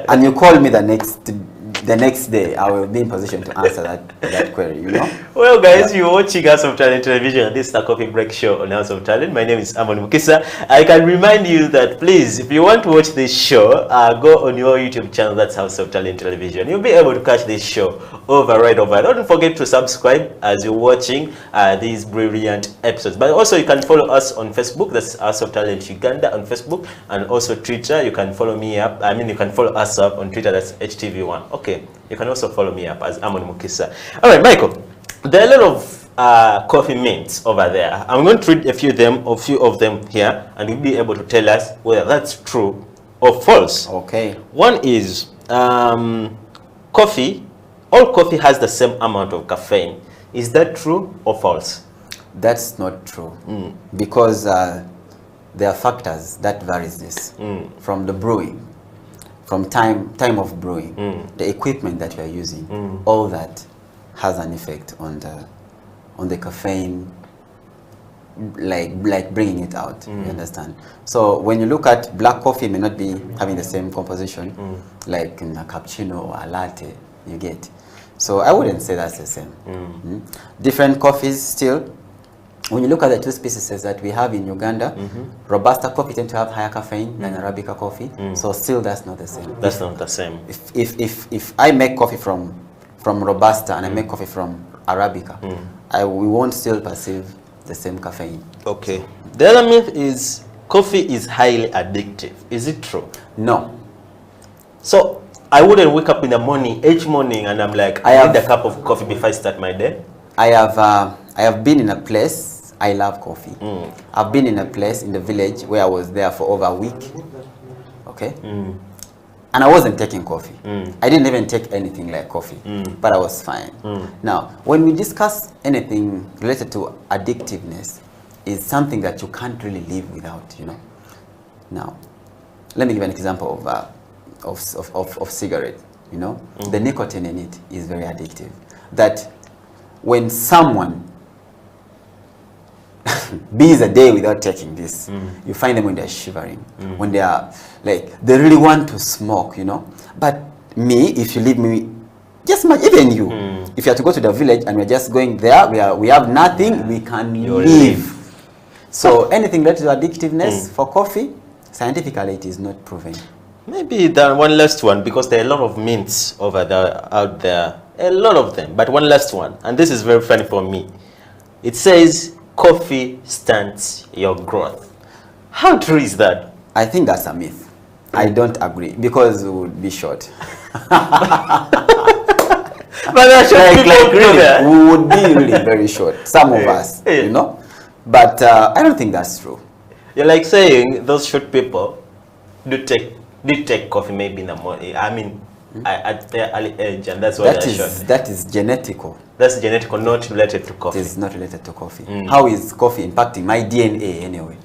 and you call me the next day. I will be in position to answer that query. You know. Well, guys, you're watching House of Talent Television. This is the Coffee Break Show on House of Talent. My name is Amon Mukisa. I can remind you that, please, if you want to watch this show, go on your YouTube channel. That's House of Talent Television. You'll be able to catch this show right over. Don't forget to subscribe as you're watching these brilliant episodes. But also, you can follow us on Facebook. That's House of Talent Uganda on Facebook, and also Twitter. You can follow me up. You can follow us up on Twitter. That's HTV1. Okay. You can also follow me up as Amon Mukisa. All right, Michael. There are a lot of coffee mints over there. I'm going to read a few of them here, and you'll be able to tell us whether that's true or false. Okay. One is coffee. All coffee has the same amount of caffeine. Is that true or false? That's not true, because there are factors that varies this from the brewing, from time of brewing, the equipment that you are using, all that has an effect on the caffeine, like bringing it out. You understand? So when you look at black coffee, may not be having the same composition like in a cappuccino or a latte. You get. So I wouldn't say that's the same. Different coffees still. When you look at the two species that we have in Uganda, Robusta coffee tend to have higher caffeine than Arabica coffee. So still that's not the same. That's not the same. If I make coffee from Robusta and I make coffee from Arabica, we won't still perceive the same caffeine. Okay. The other myth is coffee is highly addictive. Is it true? No. So I wouldn't wake up in the morning, each morning, and I'm like, I need a cup of coffee before I start my day. I have been in a place. I love coffee. I've been in a place in the village where I was there for over a week. Okay. And I wasn't taking coffee. I didn't even take anything like coffee, but I was fine. Now, when we discuss anything related to addictiveness, is something that you can't really live without, you know. Now, let me give an example of of cigarette, you know, the nicotine in it is very addictive. That when someone bees a day without taking this, you find them when they're shivering, when they are like, they really want to smoke, you know. But me, if you leave me, just even you, if you have to go to the village and we're just going there, we have nothing, we can leave. So anything that is addictiveness for coffee, scientifically it is not proven. Maybe the one last one, because there are a lot of mints over there, out there, a lot of them. But one last one, and this is very funny for me. It says coffee stunts your growth. How true is that? I think that's a myth. I don't agree, because it would be short. But like really, we would be really very short. Some of us, you know. But I don't think that's true. You're like saying those short people do take coffee maybe in the morning. I mean, at their early age, and that's why they're short. That is genetical. That's genetical, not related to coffee. It is not related to coffee. How is coffee impacting my DNA anyway?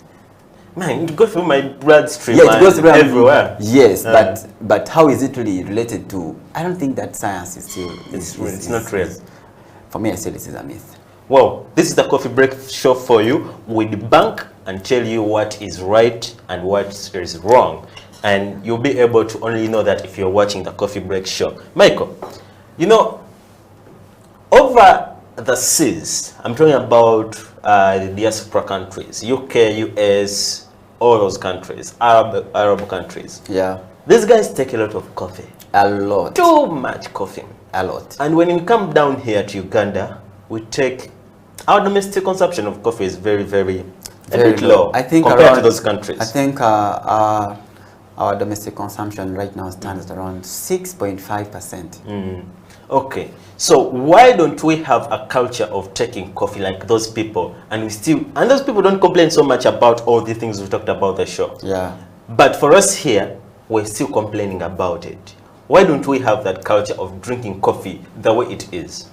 Man, it goes through my bloodstream. Yeah, it goes through everywhere. Yes, but how is it really related to? I don't think that science is still. It's not real. For me, I say this is a myth. Well, this is the Coffee Break Show for you. We debunk and tell you what is right and what is wrong. And you'll be able to only know that if you're watching the Coffee Break Show. Michael, you know, over the seas, I'm talking about the diaspora countries, UK, US, all those countries, Arab countries. Yeah. These guys take a lot of coffee. A lot. Too much coffee. A lot. And when we come down here to Uganda, we take, our domestic consumption of coffee is very, very a bit low, I think compared to those countries. I think our domestic consumption right now stands at around 6.5%. Okay, so why don't we have a culture of taking coffee like those people, and those people don't complain so much about all the things we talked about the show. Yeah. But for us here, we're still complaining about it. Why don't we have that culture of drinking coffee the way it is?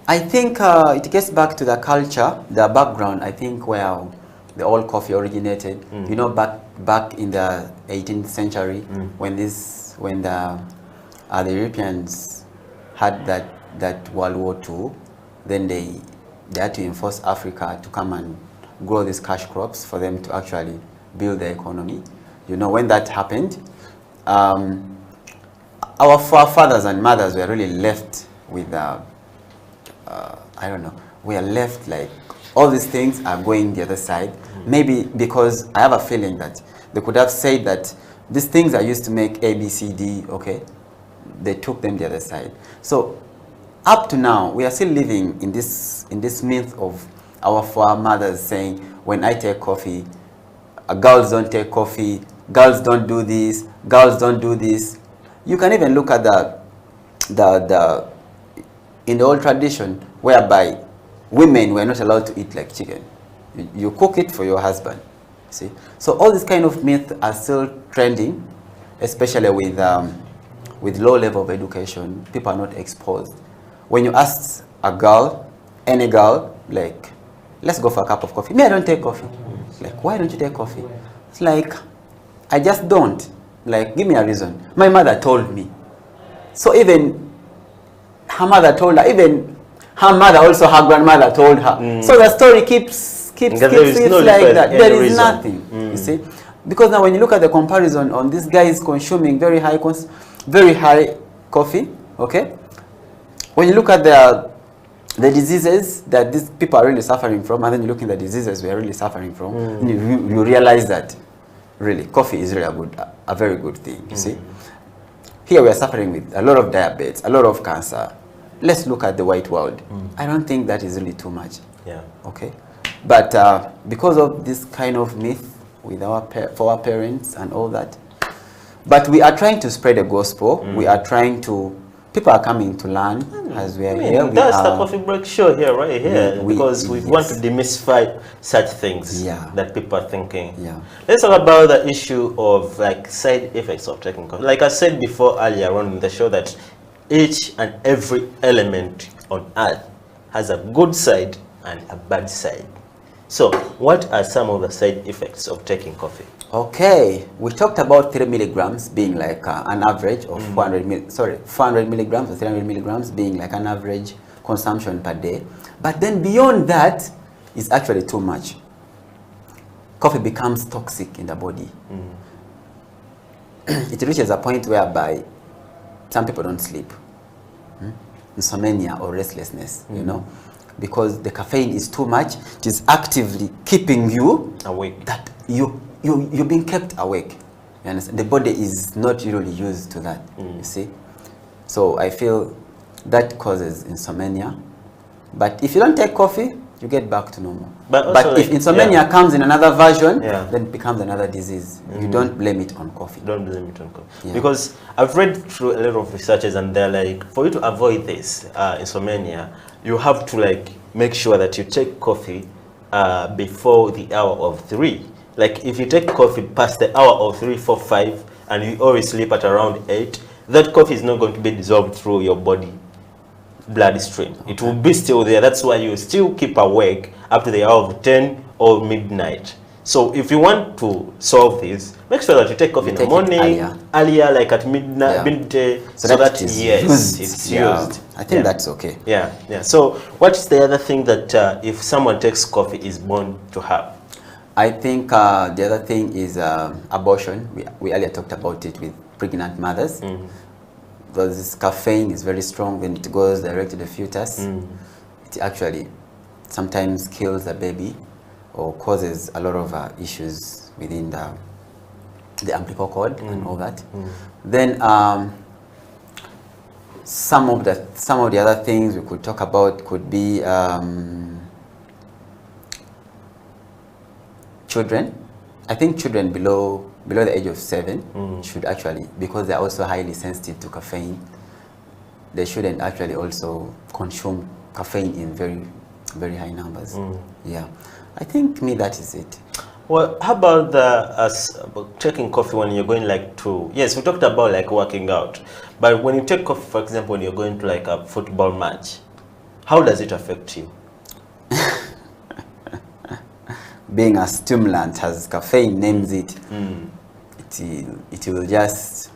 I think it gets back to the culture, the background, I think, where the old coffee originated. You know, back in the 18th century, when the Europeans had that World War II, then they had to enforce Africa to come and grow these cash crops for them to actually build the economy. You know, when that happened, our forefathers and mothers were really left with, I don't know, we are left like, all these things are going the other side. Maybe because I have a feeling that they could have said that these things are used to make A, B, C, D, okay? They took them the other side. So up to now, we are still living in this myth of our foremothers saying, when I take coffee, girls don't take coffee, girls don't do this, girls don't do this. You can even look at in the old tradition, whereby women were not allowed to eat like chicken. You cook it for your husband. See? So all these kind of myths are still trending, especially with low level of education. People are not exposed. When you ask a girl, any girl, like, let's go for a cup of coffee. Me, I don't take coffee. Like, why don't you take coffee? It's like, I just don't. Like, give me a reason. My mother told me. So even her mother told her, even her mother also, her grandmother told her. So the story keeps like that. There is nothing, you see. Because now when you look at the comparison on these guys consuming very high coffee, okay? When you look at the diseases that these people are really suffering from, and then you look at the diseases we are really suffering from, and you realize that really coffee is really a very good thing, you see. Here we are suffering with a lot of diabetes, a lot of cancer. Let's look at the white world. I don't think that is really too much. Yeah. Okay. But because of this kind of myth with for our parents and all that, but we are trying to spread the gospel. We are trying to. People are coming to learn as we are here. That's the Coffee Break Show here, right here, because we want to demystify such things that people are thinking. Yeah. Let's talk about the issue of like side effects of taking coffee. Like I said before earlier on in the show, that each and every element on earth has a good side and a bad side. So what are some of the side effects of taking coffee? Okay, we talked about 3 milligrams being like an average of 400 milligrams or 300 milligrams being like an average consumption per day. But then beyond that is actually too much. Coffee becomes toxic in the body. It reaches a point whereby some people don't sleep. Insomnia or restlessness, you know, because the caffeine is too much. It is actively keeping you awake. That you're being kept awake. You understand? The body is not really used to that. You see, so I feel that causes insomnia. But if you don't take coffee, you get back to normal. But if insomnia comes in another version, then it becomes another disease. You don't blame it on coffee. Don't blame it on coffee. Because I've read through a lot of researches, and they're like, for you to avoid this insomnia, you have to like make sure that you take coffee before the hour of 3. Like if you take coffee past the hour of 3, 4, 5, and you always sleep at around 8, that coffee is not going to be dissolved through your body bloodstream. It will be still there. That's why you still keep awake up to the hour of 10 or midnight. So if you want to solve this, make sure that you take coffee in the morning, earlier like at midnight, midday, so that it's used. I think that's okay. So what's the other thing that if someone takes coffee is born to have? I think the other thing is abortion. We earlier talked about it with pregnant mothers. Because this caffeine is very strong when it goes direct to the fetus. It actually sometimes kills the baby or causes a lot of issues within the umbilical cord and all that. Then some of the other things we could talk about could be children. I think children below the age of 7 should actually, because they're also highly sensitive to caffeine, they shouldn't actually also consume caffeine in very, very high numbers. I think that is it. Well, how about about taking coffee when you're going like to, yes, we talked about like working out, but when you take coffee, for example, when you're going to like a football match, how does it affect you? Being a stimulant, as caffeine names it, it will just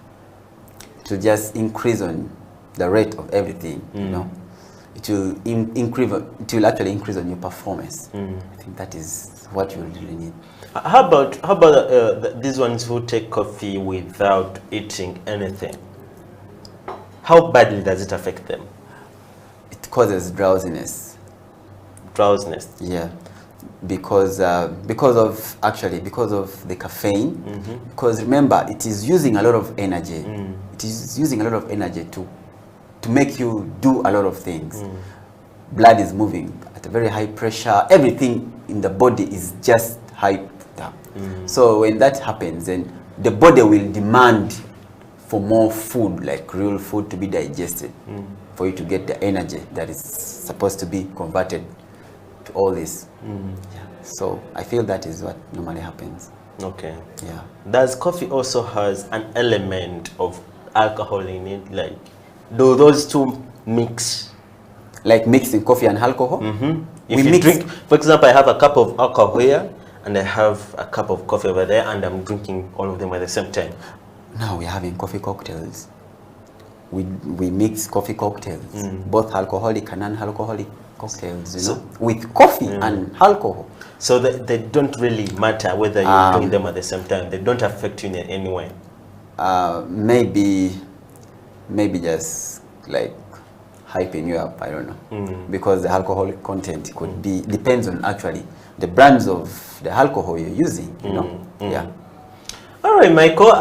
increase on the rate of everything. You know, it will actually increase on your performance. I think that is what you really need. How about these ones who take coffee without eating anything? How badly does it affect them? It causes drowsiness. Drowsiness. Yeah. Because of the caffeine, because remember it is using a lot of energy. It is using a lot of energy to make you do a lot of things. Blood is moving at a very high pressure. Everything in the body is just hyped up. So when that happens, then the body will demand for more food, like real food, to be digested, for you to get the energy that is supposed to be converted to all this. So I feel that is what normally happens. Okay. Yeah. Does coffee also has an element of alcohol in it? Like, do those two mix? Like mixing coffee and alcohol? If you drink, for example, I have a cup of alcohol here and I have a cup of coffee over there, and I'm drinking all of them at the same time. Now we're having coffee cocktails. We mix coffee cocktails, both alcoholic and non-alcoholic cocktails, you know, with coffee and alcohol. So they don't really matter whether you're doing them at the same time. They don't affect you in any way. Maybe just like hyping you up, I don't know. Because the alcoholic content could be, depends on actually the brands of the alcohol you're using, you know. Yeah. All right, Michael.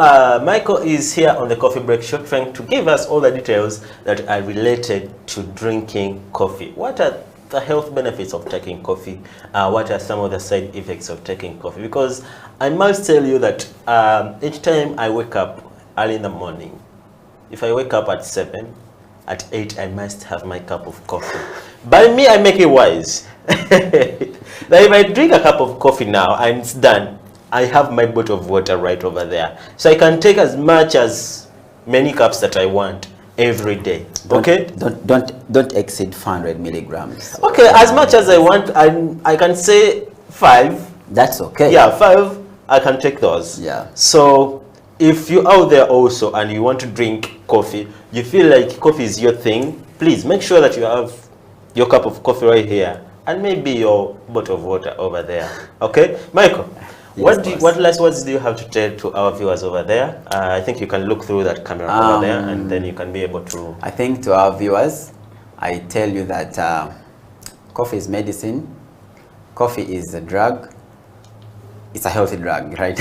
Michael is here on the Coffee Break Show trying to give us all the details that are related to drinking coffee. What are the health benefits of taking coffee? What are some of the side effects of taking coffee? Because I must tell you that each time I wake up early in the morning, if I wake up at 7, at 8, I must have my cup of coffee. By me, I make it wise. That if I drink a cup of coffee now and it's done, I have my bottle of water right over there. So I can take as many cups that I want every day. Don't exceed 400 milligrams. Okay, as much as I want, I can say 5. That's okay. Yeah, 5. I can take those. Yeah. So if you're out there also and you want to drink coffee, you feel like coffee is your thing, please make sure that you have your cup of coffee right here and maybe your bottle of water over there. Okay, Michael. Yes, what last words do you have to tell to our viewers over there? I think you can look through that camera over there, and then you can be able to. I think to our viewers, I tell you that coffee is medicine. Coffee is a drug. It's a healthy drug, right?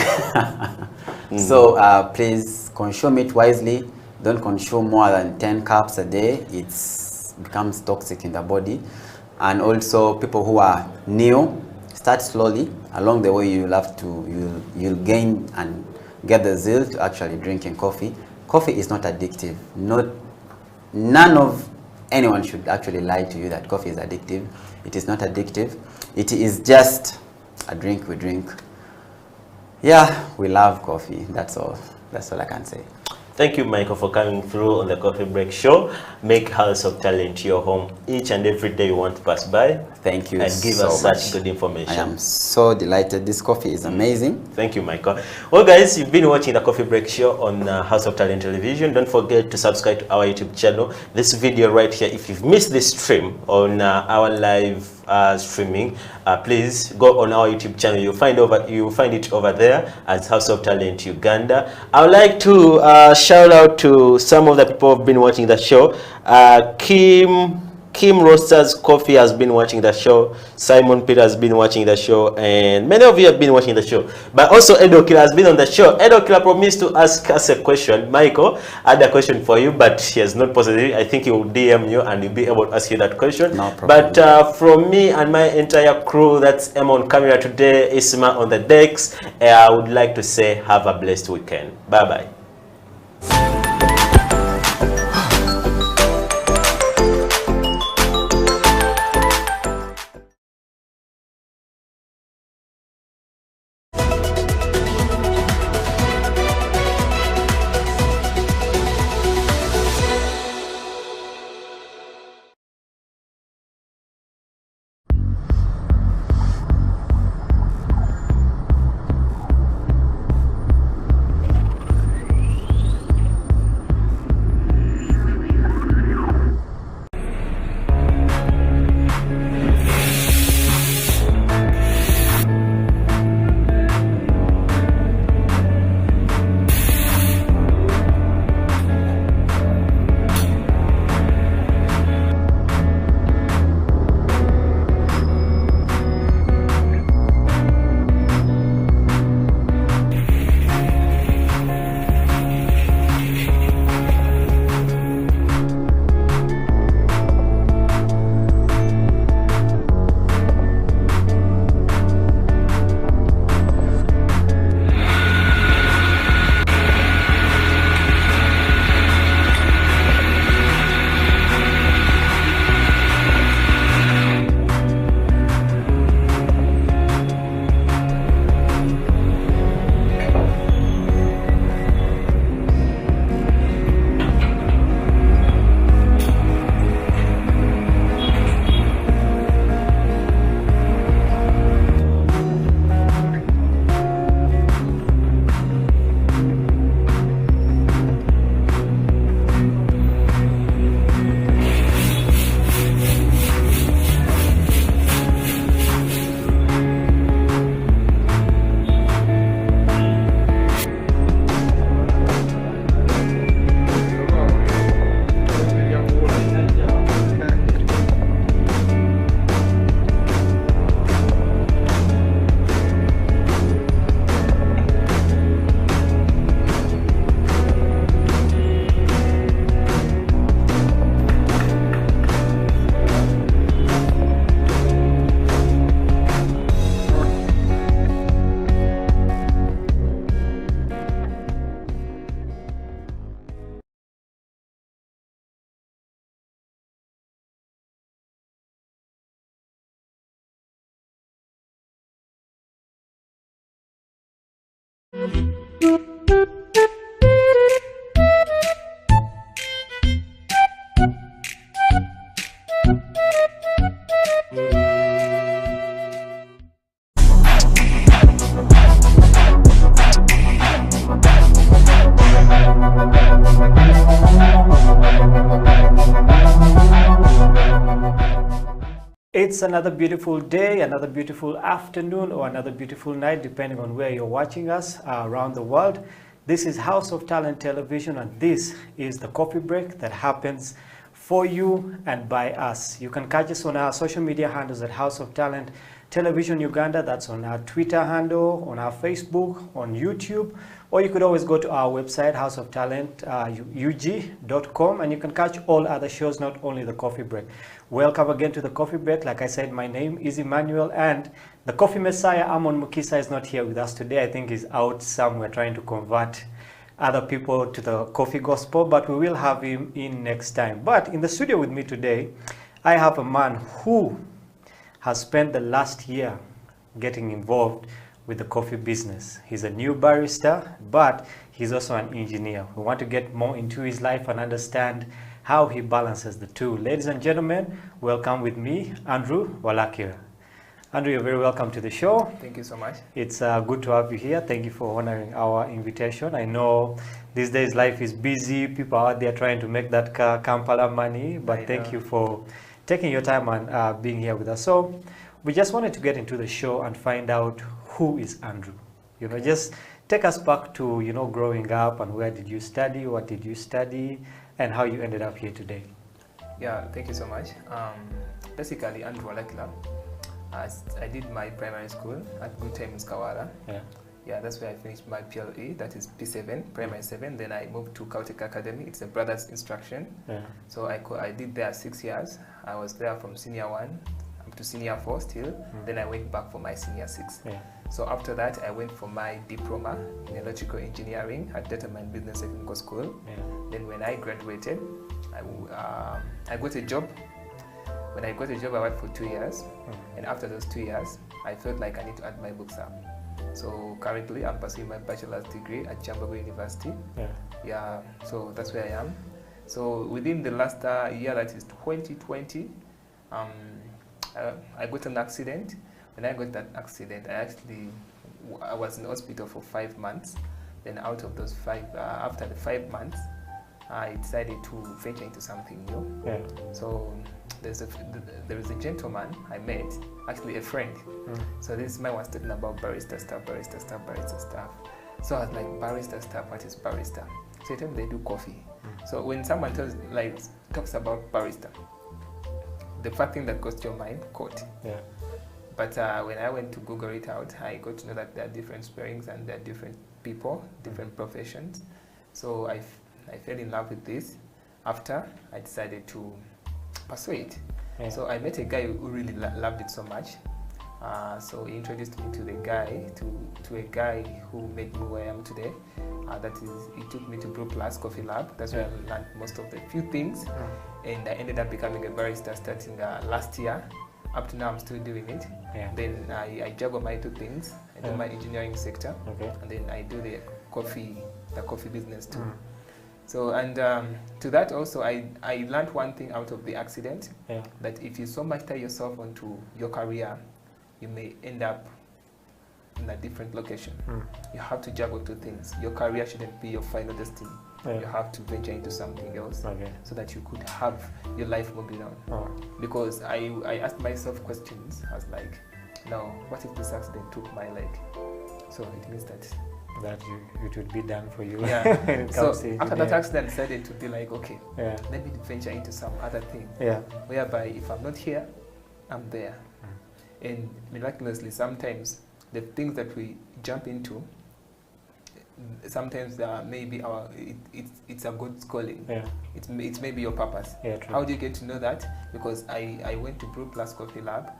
So please consume it wisely. Don't consume more than 10 cups a day. It becomes toxic in the body. And also people who are new, start slowly. Along the way, you'll gain and get the zeal to actually drinking coffee. Coffee is not addictive. None of anyone should actually lie to you that coffee is addictive. It is not addictive. It is just a drink we drink. Yeah, we love coffee. That's all I can say. Thank you, Michael, for coming through on the Coffee Break Show. Make House of Talent your home each and every day you want to pass by. Thank you and give so us much. such good information. I am so delighted. This coffee is amazing. Thank you, Michael. Well, guys, you've been watching the Coffee Break Show on House of Talent Television. Don't forget to subscribe to our YouTube channel. This video right here, if you've missed this stream on our live streaming, please go on our YouTube channel. You'll find it over there as House of Talent Uganda. I would like to shout out to some of the people who've been watching the show. Kim Roasters Coffee has been watching the show. Simon Peter has been watching the show, and many of you have been watching the show. But also Edo Killer has been on the show. Edo Killer promised to ask us a question. Michael, I had a question for you, but he has not posted it. I think he will DM you and he'll be able to ask you that question. No problem. But from me and my entire crew, that's Emma on camera today, Isma on the decks, I would like to say have a blessed weekend. Bye-bye. It's another beautiful day, another beautiful afternoon, or another beautiful night, depending on where you're watching us around the world. This is House of Talent Television, and this is the coffee break that happens for you and by us. You can catch us on our social media handles at House of Talent Television Uganda. That's on our Twitter handle, on our Facebook, on YouTube, or you could always go to our website, houseoftalent.ug.com, and you can catch all other shows, not only the coffee break. Welcome again to the coffee break. Like I said, my name is Emmanuel, and the coffee messiah, Amon Mukisa, is not here with us today. I think he's out somewhere trying to convert other people to the coffee gospel, but we will have him in next time. But in the studio with me today, I have a man who has spent the last year getting involved with the coffee business. He's a new barista, but he's also an engineer. We want to get more into his life and understand how he balances the two. Ladies and gentlemen, welcome with me, Andrew Walakira. Andrew, you're very welcome to the show. Thank you so much. It's good to have you here. Thank you for honoring our invitation. I know these days life is busy. People are out there trying to make that Kampala money, but thank you for taking your time and being here with us. So we just wanted to get into the show and find out who is Andrew. You know, just take us back to, you know, growing up and where did you study, what did you study, and how you ended up here today. Yeah, thank you so much. Basically, Andrew Walakila. I did my primary school at Good Time in Skawara. Yeah, that's where I finished my PLE, that is P7, primary 7. Then I moved to Kautek Academy. It's a brother's instruction. So I did there 6 years. I was there from senior 1 up to senior 4 still. Then I went back for my senior 6. So after that, I went for my diploma in electrical engineering at Determined Business Technical School. Then when I graduated, I got a job. When I got a job, I worked for 2 years. And after those 2 years, I felt like I need to add my books up. So currently, I'm pursuing my bachelor's degree at Chambago University. Yeah, so that's where I am. So within the last year, that is 2020, I got an accident. When I got that accident, I was in hospital for 5 months. Then out of those after the 5 months, I decided to venture into something new. So there is a gentleman I met, actually a friend. So this man was talking about barista stuff. So I was like, barista stuff, what is barista? So he told me they do coffee. So when someone talks about barista, the first thing that goes to your mind, coffee. But when I went to Google it out, I got to know that there are different spellings and there are different people, different professions. So I fell in love with this after I decided to pursue it. So I met a guy who really loved it so much. So he introduced me to a guy who made me where I am today. That is, he took me to Brew Plus Coffee Lab. That's where I learned most of the few things. And I ended up becoming a barista starting last year. Up to now, I'm still doing it. Then I juggle my 2 things. I do my engineering sector, and then I do the coffee business too. So, and to that also, I learned one thing out of the accident, that if you so much tie yourself onto your career, you may end up in a different location. You have to juggle 2 things. Your career shouldn't be your final destiny. You have to venture into something else so that you could have your life moving on. Because I asked myself questions. I was like, no, what if this accident took my leg? So it means that it would be done for you. So after that accident, I decided to be like, okay, let me venture into some other thing. Whereby if I'm not here, I'm there. And miraculously, sometimes the things that we jump into, sometimes maybe it's a good calling. It's maybe your purpose. How do you get to know that? Because I went to Brew Plus Coffee Lab.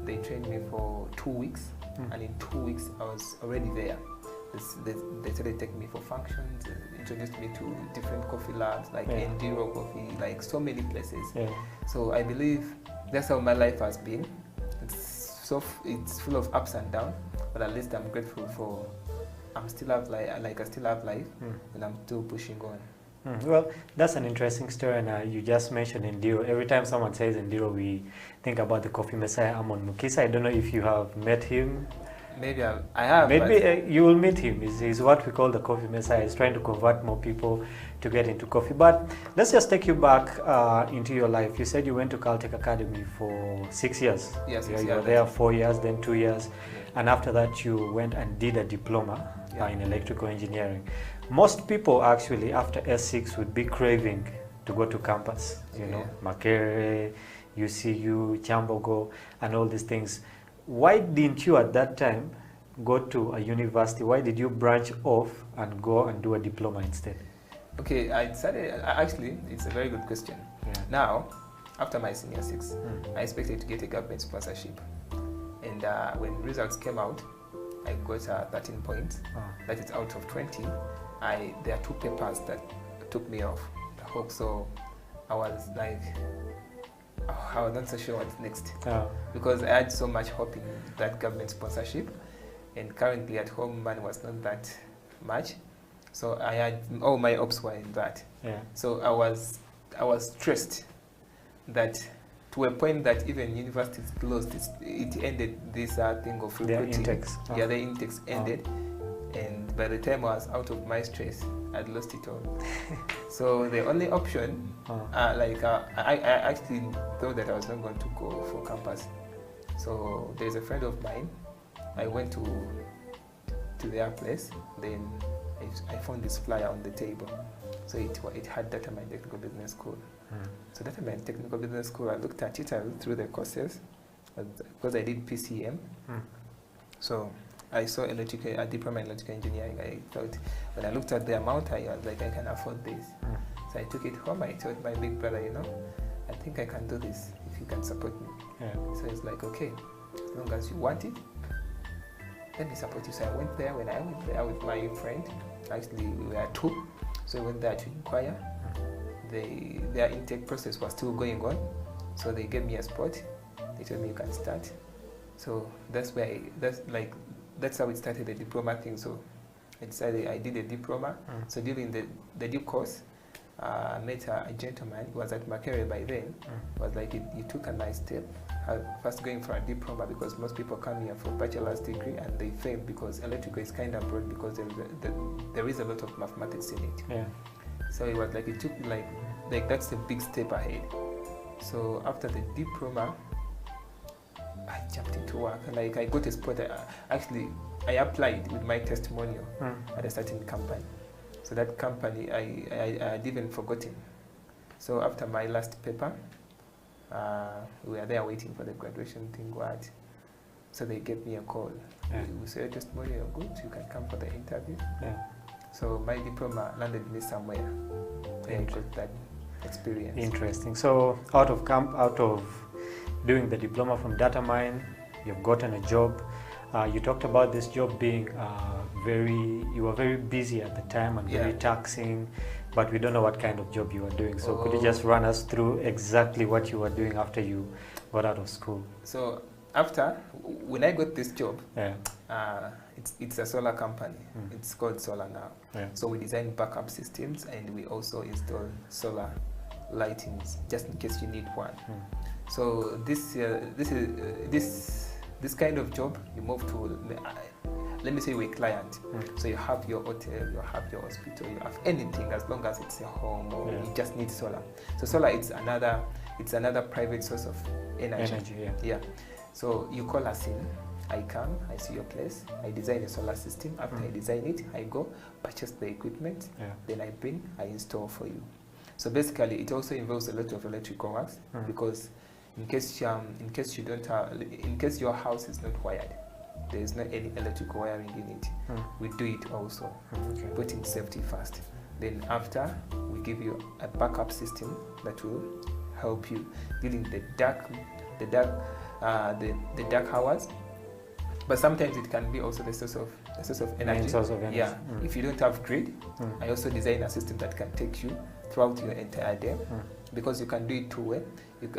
They trained me for 2 weeks, and in 2 weeks I was already there. They started taking me for functions, introduced me to different coffee labs like Enduro Coffee, like so many places. So I believe that's how my life has been. It's full of ups and downs, but at least I'm grateful for I still have life, and I'm still pushing on. Well, that's an interesting story, and you just mentioned Enduro. Every time someone says Enduro, we think about the coffee messiah, Amon Mukisa. I don't know if you have met him. Maybe I have. Maybe you will meet him. He's what we call the coffee messiah. He's trying to convert more people to get into coffee. But let's just take you back into your life. You said you went to Caltech Academy for 6 years. Yes, you were there 4 years, then 2 years. And after that, you went and did a diploma in electrical engineering. Most people actually, after S6, would be craving to go to campus. You know, Makerere, UCU, Chambogo, and all these things. Why didn't you at that time go to a university? Why did you branch off and go and do a diploma instead? Okay, I decided, actually, it's a very good question. Now, after my senior 6, I expected to get a government sponsorship. And when results came out, I got 13 points. That is out of 20. There are 2 papers that took me off the hook. So I was like, I was not so sure what's next. Because I had so much hope in that government sponsorship. And currently at home, money was not that much. So I had, all my hopes were in that. So I was stressed that to a point that even universities closed, it ended this thing of recruiting. Their intakes. Yeah, the intakes ended. And by the time I was out of my stress, I'd lost it all. So the only option, I actually thought that I was not going to go for campus. So there's a friend of mine. I went to their place. Then I found this flyer on the table. So it had Data Mine Technical Business School. So Data Mine Technical Business School, I looked at it, I looked through the courses, because I did PCM. So I saw a diploma in electrical engineering. I thought, when I looked at the amount, I was like, I can afford this. So I took it home. I told my big brother, I think I can do this if you can support me. So it's like, okay, as long as you want it, let me support you. So I went there. When I went there with my friend, actually we were 2, so I went there to inquire. Their intake process was still going on, so they gave me a spot. They told me you can start. So that's how it started, the diploma thing. So I decided I did a diploma. So during the dip course, I met a gentleman. He was at Makerere by then. It was like he took a nice step. First going for a diploma, because most people come here for bachelor's degree and they fail because electrical is kind of broad, because there is a lot of mathematics in it. So it was like it took like that's a big step ahead. So after the diploma, I jumped into work. Like I got a spot. I applied with my testimonial at a certain company. So that company I had even forgotten. So after my last paper, we were there waiting for the graduation thing. So they gave me a call. We said, testimony, you're good, you can come for the interview. So my diploma landed me somewhere. I got that experience. Interesting. So out of doing the diploma from Data Mine, you've gotten a job. You talked about this job being you were very busy at the time and very taxing, but we don't know what kind of job you were doing. So could you just run us through exactly what you were doing after you got out of school? So when I got this job, it's a solar company. It's called Solar now. So we design backup systems and we also install solar lightings just in case you need one. So this kind of job, you move to, let me say we're a client. So you have your hotel, you have your hospital, you have anything as long as it's a home or you just need solar. So solar, it's another private source of energy. So you call us in, I come, I see your place, I design a solar system. After I design it, I go purchase the equipment, then I install for you. So basically, it also involves a lot of electrical works because in case your house is not wired, there is not any electrical wiring in it. We do it also, putting safety first. Then after, we give you a backup system that will help you during the dark hours. But sometimes it can be also the source of energy. If you don't have grid, I also design a system that can take you throughout your entire day, because you can do it two ways.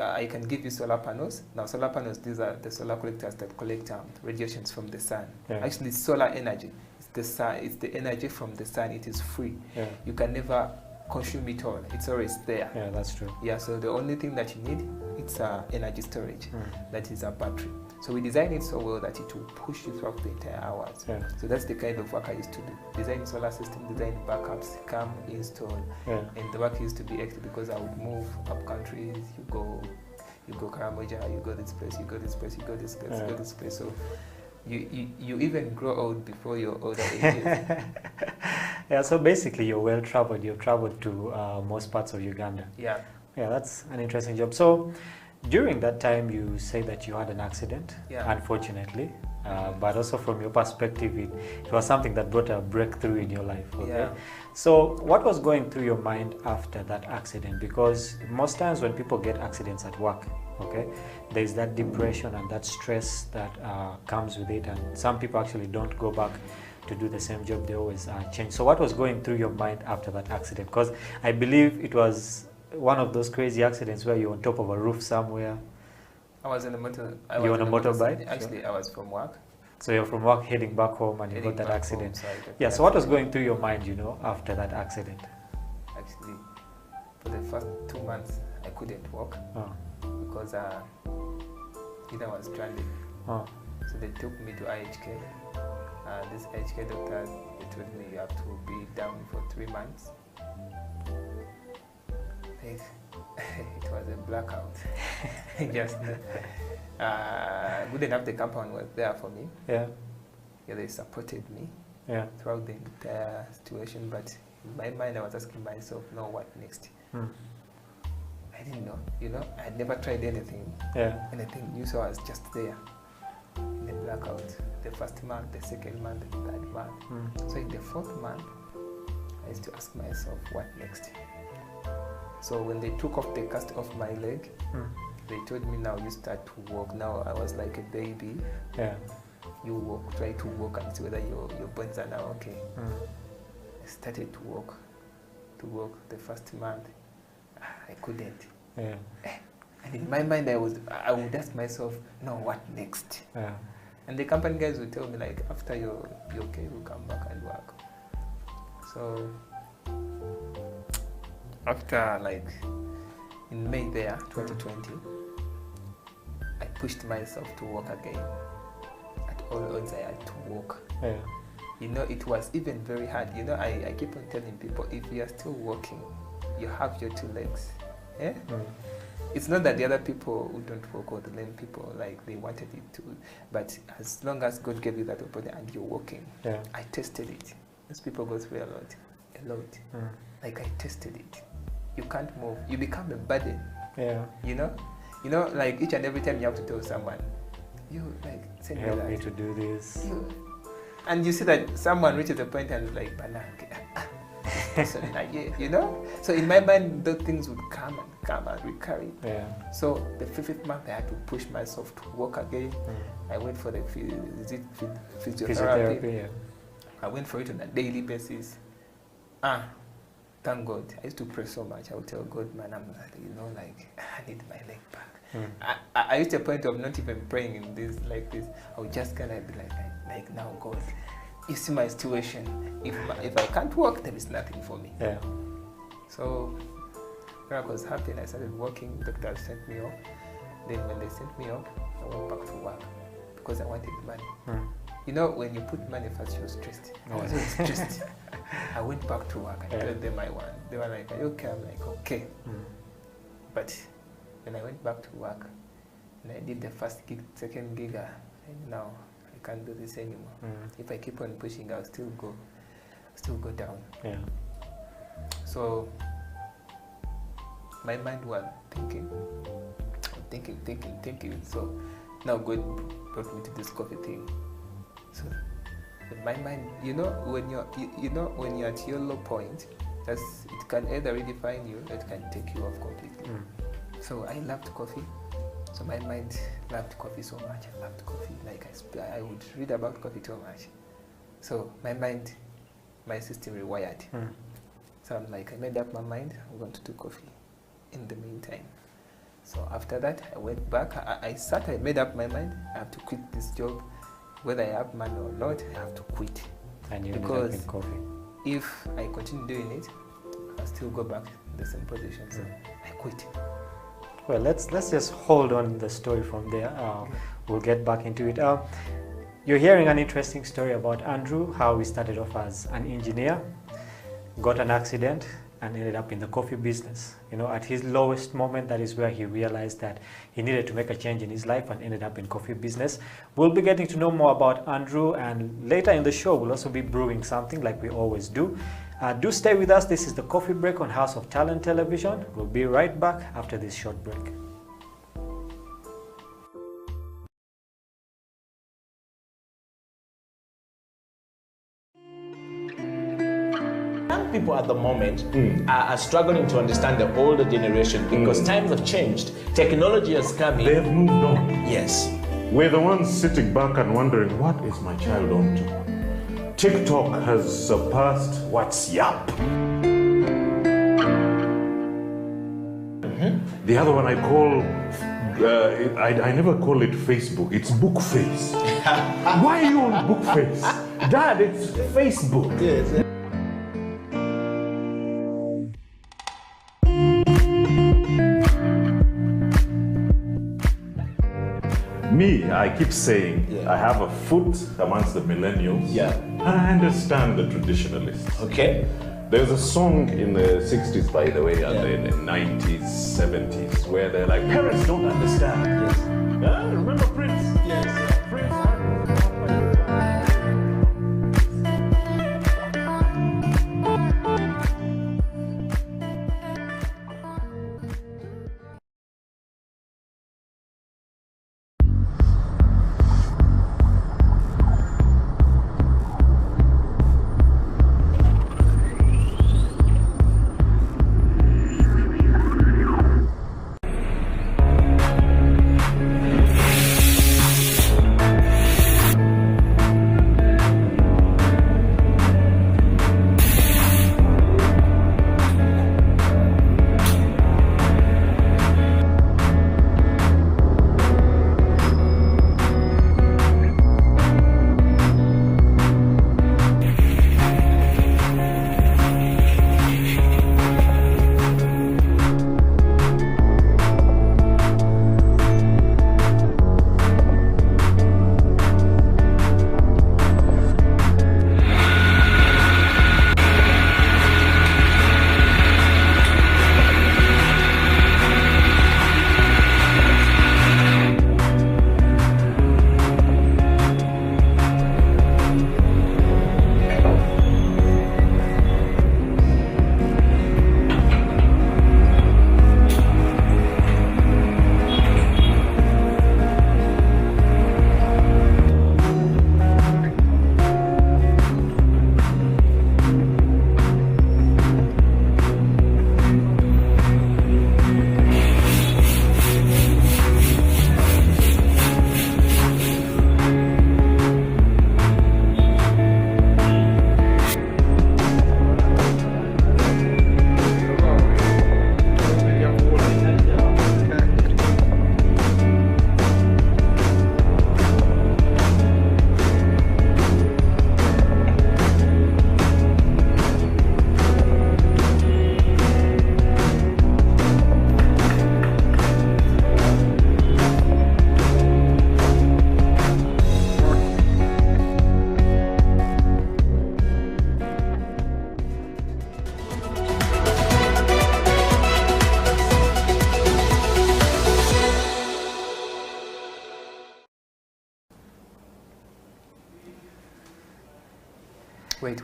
I can give you solar panels. Now, solar panels, these are the solar collectors that collect radiations from the sun. Actually, solar energy, it's the energy from the sun. It is free. You can never consume it all. It's always there. That's true. So the only thing that you need, its energy storage, that is a battery. So we designed it so well that it will push you throughout the entire hours. Yeah. So that's the kind of work I used to do. Design solar system, design backups, come, install. Yeah. And the work used to be hectic because I would move up countries, you go Karamoja, you go this place, you go this place, you go this place, you go this place. So you even grow old before your older ages. Yeah, so basically you're well traveled. You've traveled to most parts of Uganda. Yeah. Yeah, that's an interesting job. So during that time, you say that you had an accident, unfortunately, but also from your perspective, it was something that brought a breakthrough in your life. Okay. Yeah. So what was going through your mind after that accident? Because most times when people get accidents at work, okay, there's that depression and that stress that comes with it, and some people actually don't go back to do the same job. They always change. So what was going through your mind after that accident? Because I believe it was one of those crazy accidents where you're on top of a roof somewhere. I was in a motor. You on a motorbike? Actually, I was from work. So you're from work heading back home and you got that accident. Home, so yeah, so what was going through your mind, after that accident? Actually, for the first 2 months, I couldn't walk because I was stranded. So they took me to IHK. This IHK doctor, they told me you have to be down for 3 months. It was a blackout. Just good enough the compound was there for me. Yeah, they supported me throughout the entire situation, but in my mind I was asking myself, no, what next? I didn't know, I'd never tried anything new, so I was just there in the blackout. The first month, the second month, the third month. So in the fourth month, I used to ask myself, what next? So when they took off the cast off my leg, they told me, now you start to walk. Now I was like a baby. Yeah. You walk, try to walk and see whether your bones are now okay. I started to walk the first month. I couldn't. Yeah. And in my mind, I would ask myself, no, what next? Yeah. And the company guys would tell me, like, after you're okay, we'll come back and work. So after, like, in May there, 2020, I pushed myself to walk again. At all odds, I had to walk. Yeah. It was even very hard. I keep on telling people, if you are still walking, you have your 2 legs. Yeah? It's not that the other people who don't walk, or the lame people, like, they wanted it to, but as long as God gave you that opportunity and you're walking, I tested it. Those people go through a lot. Like, I tested it. You can't move. You become a burden. Yeah. Like, each and every time you have to tell someone, you, like, send help me to do this. And you see that someone reaches a point and is like, So in my mind, those things would come and recur. Yeah. So the 5th month, I had to push myself to walk again. I went for the physiotherapy. Yeah. I went for it on a daily basis. Thank God. I used to pray so much. I would tell God, man, I'm like, I need my leg back. I reached a point of not even praying in this like this. I would just kind of be like, now, God, you see my situation. If I can't walk, there is nothing for me. Yeah. So miracles happened. I started working. Doctor sent me off. Then when they sent me off, I went back to work because I wanted money. When you put money first, you're stressed. I was so stressed. I went back to work. I told them I won. They were like, are you okay? I'm like, okay. But when I went back to work, and I did the first gig, second gig, and now I can't do this anymore. If I keep on pushing, I'll still go down. Yeah. So my mind was thinking. So now God brought me to this coffee thing. So in my mind, when you're at your low point, it can either redefine you or it can take you off completely. So I loved coffee. So my mind loved coffee so much. I loved coffee. Like I would read about coffee too much. So my mind, my system rewired. So I'm like, I made up my mind. I'm going to do coffee in the meantime. So after that, I went back. I made up my mind. I have to quit this job. Whether I have money or not, I have to quit. And you ended up in coffee. If I continue doing it, I'll still go back in the same position. So I quit. Well, let's just hold on the story from there. We'll get back into it. You're hearing an interesting story about Andrew, how he started off as an engineer, got an accident, and ended up in the coffee business. You know, at his lowest moment, that is where he realized that he needed to make a change in his life and ended up in coffee business. We'll be getting to know more about Andrew, and later in the show, we'll also be brewing something like we always do. Do stay with us. This is the Coffee Break on House of Talent Television. We'll be right back after this short break. Young people at the moment are struggling to understand the older generation because times have changed. Technology has come in. They've moved on. Yes. We're the ones sitting back and wondering, what is my child on to? TikTok has surpassed WhatsApp. The other one I call, I never call it Facebook, it's Bookface. Why are you on Bookface? Dad, it's Facebook. Yes. Me, I keep saying, I have a foot amongst the millennials. Yeah. And I understand the traditionalists. Okay. There's a song in the 60s, by the way, and the 90s, 70s, where they're like, parents don't understand. Yes. Remember Prince? Yes. Prince.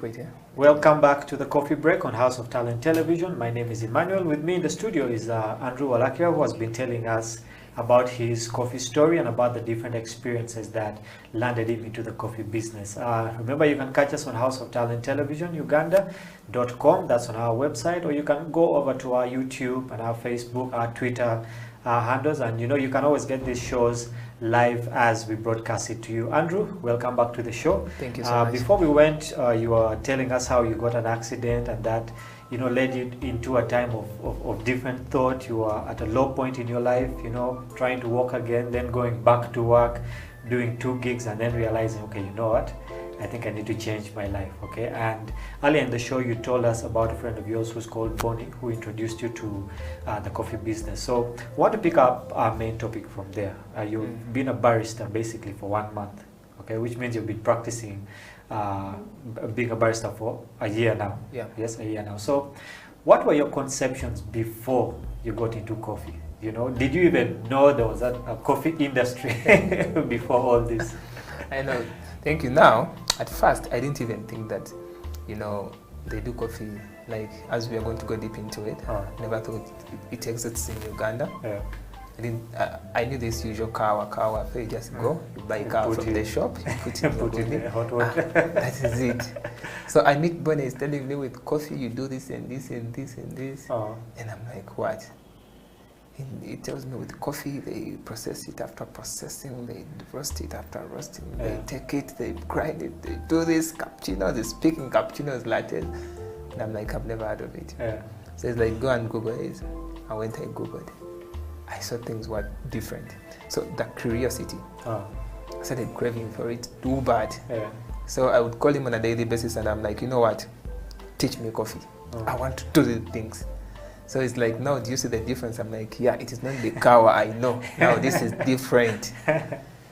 Wait, yeah. Welcome back to the Coffee Break on House of Talent Television. My name is Emmanuel. With me in the studio is Andrew Walakira, who has been telling us about his coffee story and about the different experiences that landed him into the coffee business. Remember, you can catch us on House of Talent Television, Uganda.com. That's on our website, or you can go over to our YouTube and our Facebook, our Twitter handles, and you can always get these shows live as we broadcast it to you. Andrew, welcome back to the show. Thank you so much. Before we went, you were telling us how you got an accident and that led you into a time of different thought. You were at a low point in your life, trying to walk again, then going back to work, doing 2 gigs, and then realizing, okay, you know what, I think I need to change my life, okay? And earlier in the show, you told us about a friend of yours who's called Bonnie, who introduced you to the coffee business. So I want to pick up our main topic from there. You've been a barista basically for 1 month, okay? Which means you've been practicing being a barista for a year now. Yeah. Yes, a year now. So what were your conceptions before you got into coffee? You know, did you even know there was a coffee industry before all this? I know. Thank you. Now, at first, I didn't even think that, you know, they do coffee, like, as we are going to go deep into it. Never thought it exists in Uganda. Yeah. I knew this usual kawa, so you just go, you buy kawa from the shop, you put it in your body. Hot water. That is it. So I meet Bonnie is telling me with coffee, you do this and this and this and this. And I'm like, what? And it tells me with coffee, they process it after processing, they roast it after roasting, they take it, they grind it, they do this cappuccino, they speak in cappuccinos, lattes. And I'm like, I've never heard of it. So it's like, go and Google it. I went and Googled. I saw things were different. So the curiosity, I started craving for it too bad. So I would call him on a daily basis and I'm like, you know what, teach me coffee. I want to do the things. So it's like, now do you see the difference? I'm like, yeah, it is not the kawa I know. Now this is different.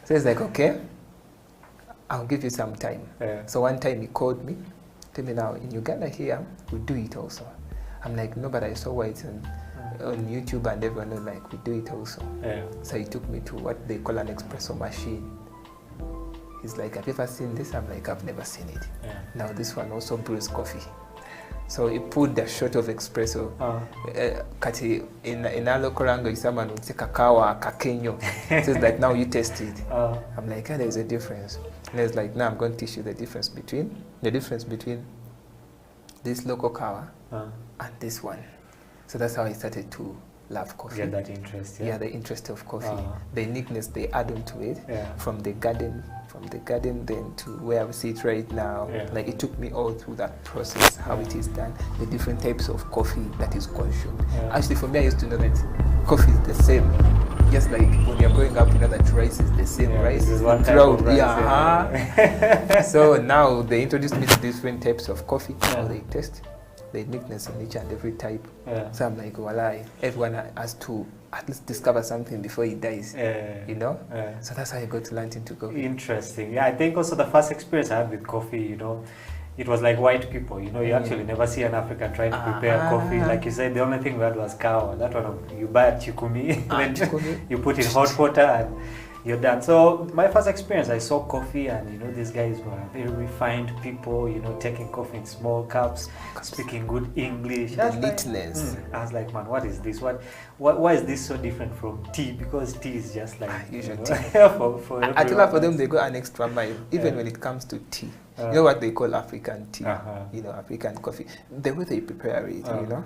So it's like, okay, I'll give you some time. So one time he called me, told me now in Uganda here, we do it also. I'm like, no, but I saw why it's on YouTube and everyone was like, we do it also. So he took me to what they call an espresso machine. He's like, have you ever seen this? I'm like, I've never seen it. Now this one also brews coffee. So he put the shot of espresso. Kati in our local language, someone would say kakawa, kakenyo. So it's like, now you taste it. I'm like, yeah, there's a difference. And it's like, now I'm going to teach you the difference between this local kawa and this one. So that's how I started to love coffee. Get that interest. Yeah, the interest of coffee. The uniqueness they add onto it from the garden then to where we see it right now. Like it took me all through that process, how it is done, the different types of coffee that is consumed. Actually, for me, I used to know that coffee is the same. Just like when you're growing up, you know that rice is the same rice throughout. So now they introduced me to different types of coffee, how they taste, the uniqueness in each and every type. So I'm like, walai, everyone has to at least discover something before he dies, you know? So that's how I got to learn into coffee. Interesting. Yeah, I think also the first experience I had with coffee, you know, it was like white people, you know, you actually never see an African trying to prepare coffee. Like you said, the only thing we had was kawa. That one, you buy a chikumi, then you put in hot water and you're done. So my first experience, I saw coffee and, you know, these guys were very refined people, you know, taking coffee in small cups, speaking good English. The neatness. I was like, man, what is this? Why is this so different from tea? Because tea is just like, usual you tea. know, for I tell for them, they go an extra mile, even when it comes to tea. You know what they call African tea, you know, African coffee. The way they prepare it, you know,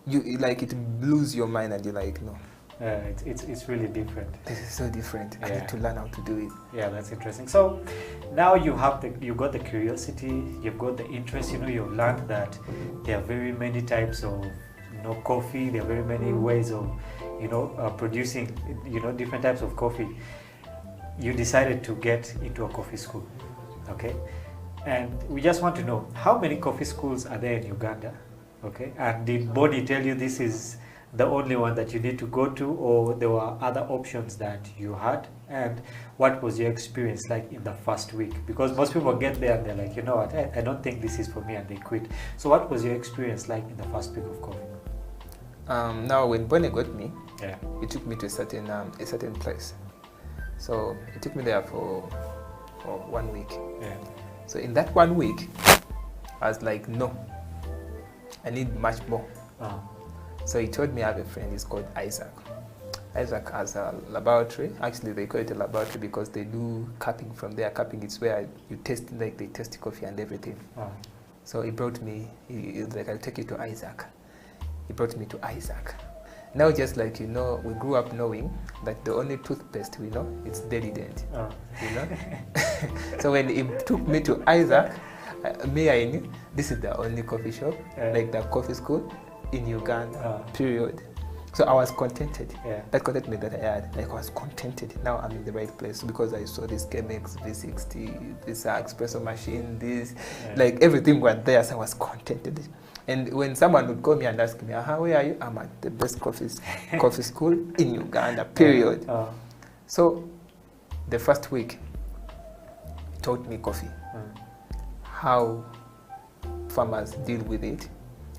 you like it blows your mind and you're like, no. It's really different. This is so different. I need to learn how to do it. Yeah, that's interesting. So now you got the curiosity, you've got the interest. You know, you've learned that there are very many types of, you know, coffee. There are very many ways of, you know, producing, you know, different types of coffee. You decided to get into a coffee school, okay? And we just want to know, how many coffee schools are there in Uganda, okay? And did Bonnie tell you this is the only one that you need to go to, or there were other options that you had? And what was your experience like in the first week? Because most people get there and they're like, you know what, I don't think this is for me, and they quit. So what was your experience like in the first week of coffee? Now when Bonnie got me, he took me to a certain place. So he took me there for 1 week. So in that 1 week, I was like, no, I need much more. So he told me I have a friend, he's called Isaac. Isaac has a laboratory. Actually, they call it a laboratory because they do cupping from there. Cupping is where you taste, like they taste coffee and everything. So he brought me, he's like, I'll take you to Isaac. He brought me to Isaac. Now, just like, you know, we grew up knowing that the only toothpaste we know, it's Delident, you know? So when he took me to Isaac, I knew this is the only coffee shop, like the coffee school in Uganda, period. So I was contented. Yeah. That contentment that I had, like I was contented. Now I'm in the right place because I saw this Chemex V60, this espresso machine, this, like everything was there. So I was contented. And when someone would call me and ask me, where are you? I'm at the best coffee school in Uganda, period. So the first week taught me coffee, how farmers deal with it,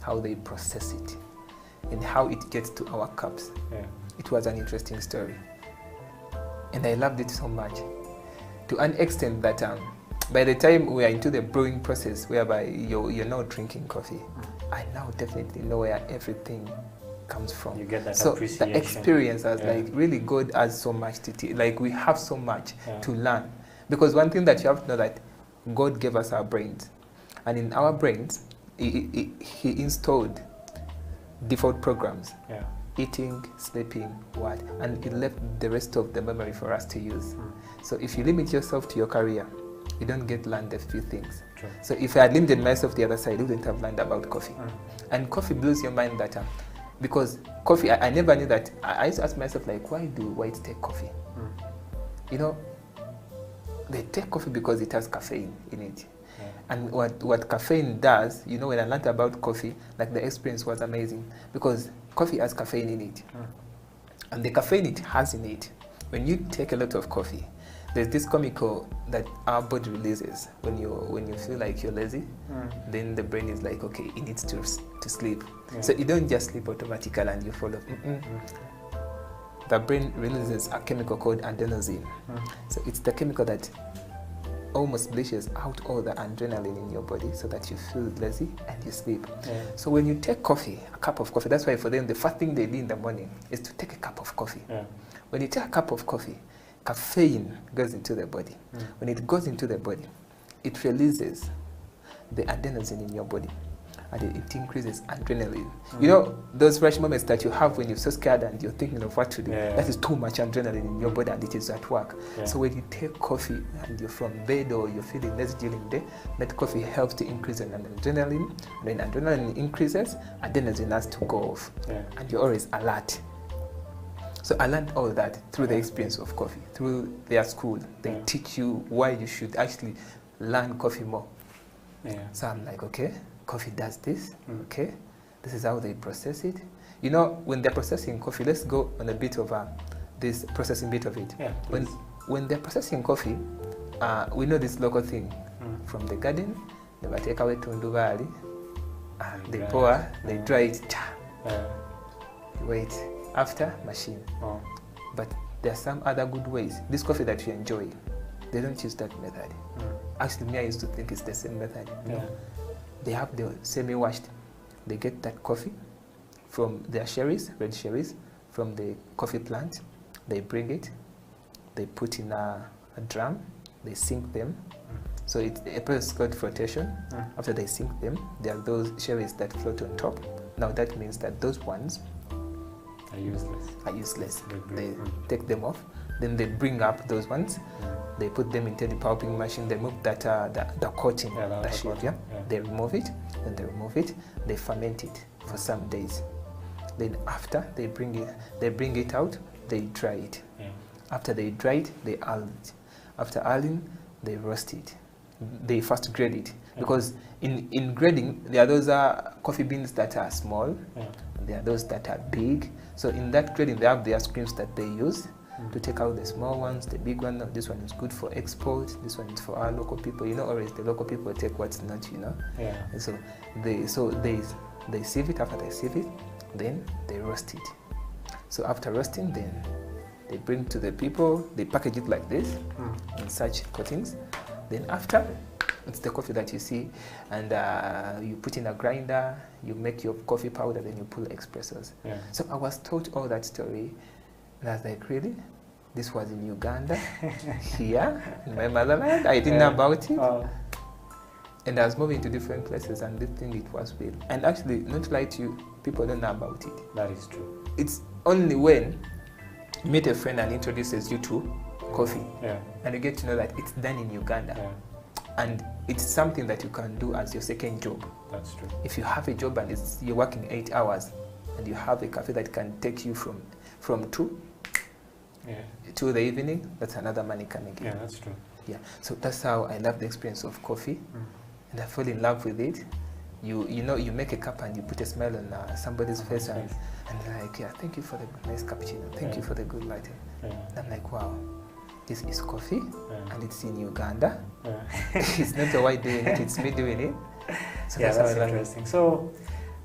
how they process it, and how it gets to our cups. It was an interesting story. And I loved it so much, to an extent that by the time we are into the brewing process, whereby you're now drinking coffee, I now definitely know where everything comes from. You get that so appreciation. The experience was like, really God has so much to teach. Like we have so much to learn. Because one thing that you have to know that God gave us our brains. And in our brains, he installed default programs. Eating, sleeping, what? And it left the rest of the memory for us to use. So if you limit yourself to your career, you don't get learned a few things. True. So if I had limited myself the other side, I wouldn't have learned about coffee. And coffee blows your mind that because coffee, I never knew that. I used to ask myself, like, why do whites take coffee? You know, they take coffee because it has caffeine in it. And what caffeine does, you know, when I learned about coffee, like the experience was amazing because coffee has caffeine in it. And the caffeine it has in it, when you take a lot of coffee, there's this chemical that our body releases when you feel like you're lazy. Then the brain is like, okay, it needs to sleep. So you don't just sleep automatically and you fall off. The brain releases a chemical called adenosine. So it's the chemical that almost bleaches out all the adrenaline in your body so that you feel lazy and you sleep. So when you take coffee, a cup of coffee, that's why for them the first thing they do in the morning is to take a cup of coffee. When you take a cup of coffee, caffeine goes into the body. When it goes into the body, it releases the adenosine in your body and it increases adrenaline. You know, those rush moments that you have when you're so scared and you're thinking of what to do, that is too much adrenaline in your body and it is at work. So when you take coffee and you're from bed or you're feeling lazy during the day, that coffee helps to increase an adrenaline. When adrenaline increases, adenosine has to go off and you're always alert. So I learned all that through the experience of coffee, through their school. They teach you why you should actually learn coffee more. So I'm like, okay, coffee does this, okay, this is how they process it. You know, when they're processing coffee, let's go on a bit of this processing bit of it. When they're processing coffee, we know this local thing from the garden. They take away tundubali, they pour, they dry it, wait. After machine. But there are some other good ways. This coffee that you enjoy, they don't use that method. Actually, me, I used to think it's the same method. They have the semi-washed. They get that coffee from their cherries, red cherries, from the coffee plant. They bring it, they put in a drum, they sink them. So it's a process called flotation. After they sink them, there are those cherries that float on top. Now that means that those ones are useless. They take them off, then they bring up those ones, they put them into the pulping machine, they remove that the coating, the sheet, they remove it, then they remove it, they ferment it for some days. Then after they bring it out, they dry it. After they dry it, they oil it. After oiling, they roast it. They first grade it, because in grading there are those coffee beans that are small, there are those that are big. So in that grading, they have their screens that they use to take out the small ones, the big one. This one is good for export. This one is for our local people. You know, always the local people take what's not, you know. And so they sieve it. After they sieve it, then they roast it. So after roasting, then they bring to the people. They package it like this in such coatings. Then after, it's the coffee that you see, and you put in a grinder, you make your coffee powder, then you pull espressos. So I was taught all that story, and I was like, really? This was in Uganda, here, in my motherland? I didn't know about it. And I was moving to different places, and this thing, it was real. And actually, not to lie to you, people don't know about it. That is true. It's only when you meet a friend and introduces you to coffee, and you get to know that it's done in Uganda. And it's something that you can do as your second job. That's true. If you have a job and you're working 8 hours, and you have a cafe that can take you from 2 to the evening, that's another money coming in. Yeah, that's true. Yeah, so that's how I love the experience of coffee, and I fell in love with it. You know, you make a cup and you put a smile on somebody's face, and like, yeah, thank you for the nice cappuccino, thank you for the good latte. And I'm like, wow, this is coffee, and it's in Uganda. It's not the white doing it, it's me doing it. So Yeah, that's how I interesting. So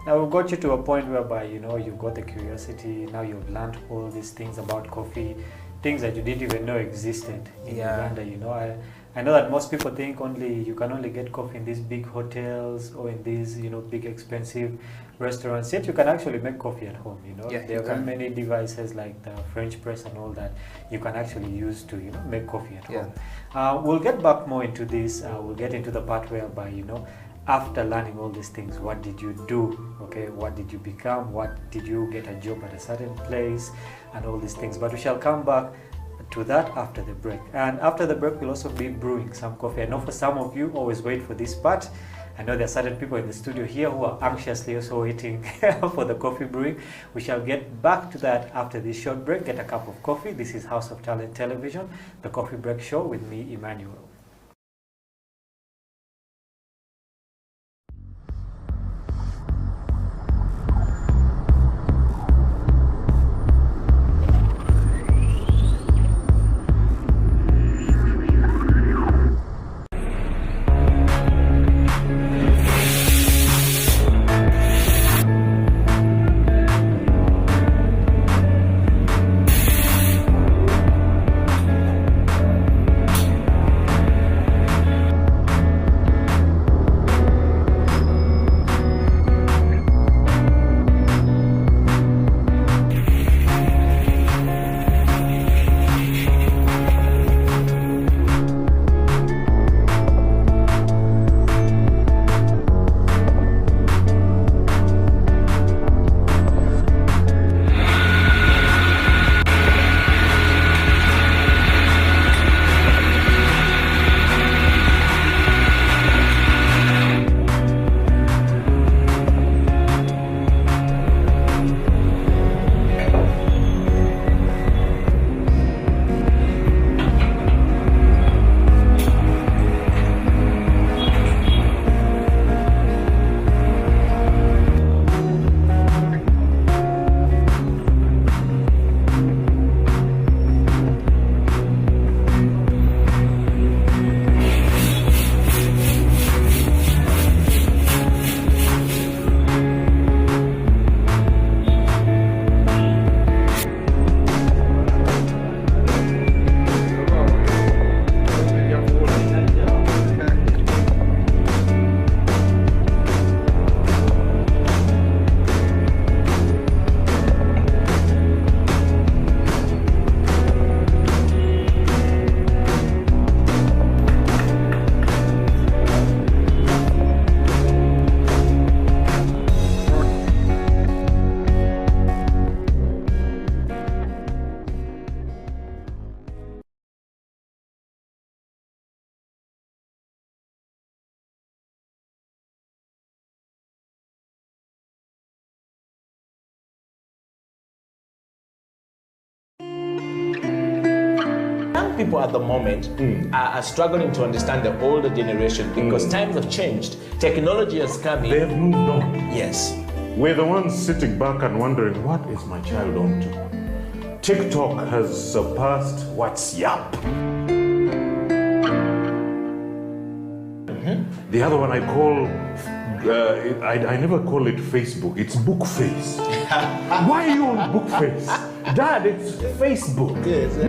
now we've got you to a point whereby, you know, you've got the curiosity, now you've learned all these things about coffee, things that you didn't even know existed in Uganda, you know. I know that most people think you can only get coffee in these big hotels or in these, you know, big expensive restaurants, yet you can actually make coffee at home, you know. Yeah, there are many devices like the French press and all that you can actually use to, you know, make coffee at home. We'll get back more into this. We'll get into the part whereby, you know, after learning all these things, what did you do? Okay, what did you become? What did you get a job at a certain place and all these things? But we shall come back to that after the break. And after the break, we'll also be brewing some coffee. I know for some of you always wait for this part. I know there are certain people in the studio here who are anxiously also waiting for the coffee brewing. We shall get back to that after this short break. Get a cup of coffee. This is House of Talent Television, the Coffee Break Show with me, Emmanuel. People at the moment are struggling to understand the older generation because times have changed. Technology has come in. They've moved on. Yes. We're the ones sitting back and wondering, what is my child on to? TikTok has surpassed WhatsApp. The other one I call, I never call it Facebook, it's Bookface. Why are you on Bookface? Dad, it's Facebook. Yes.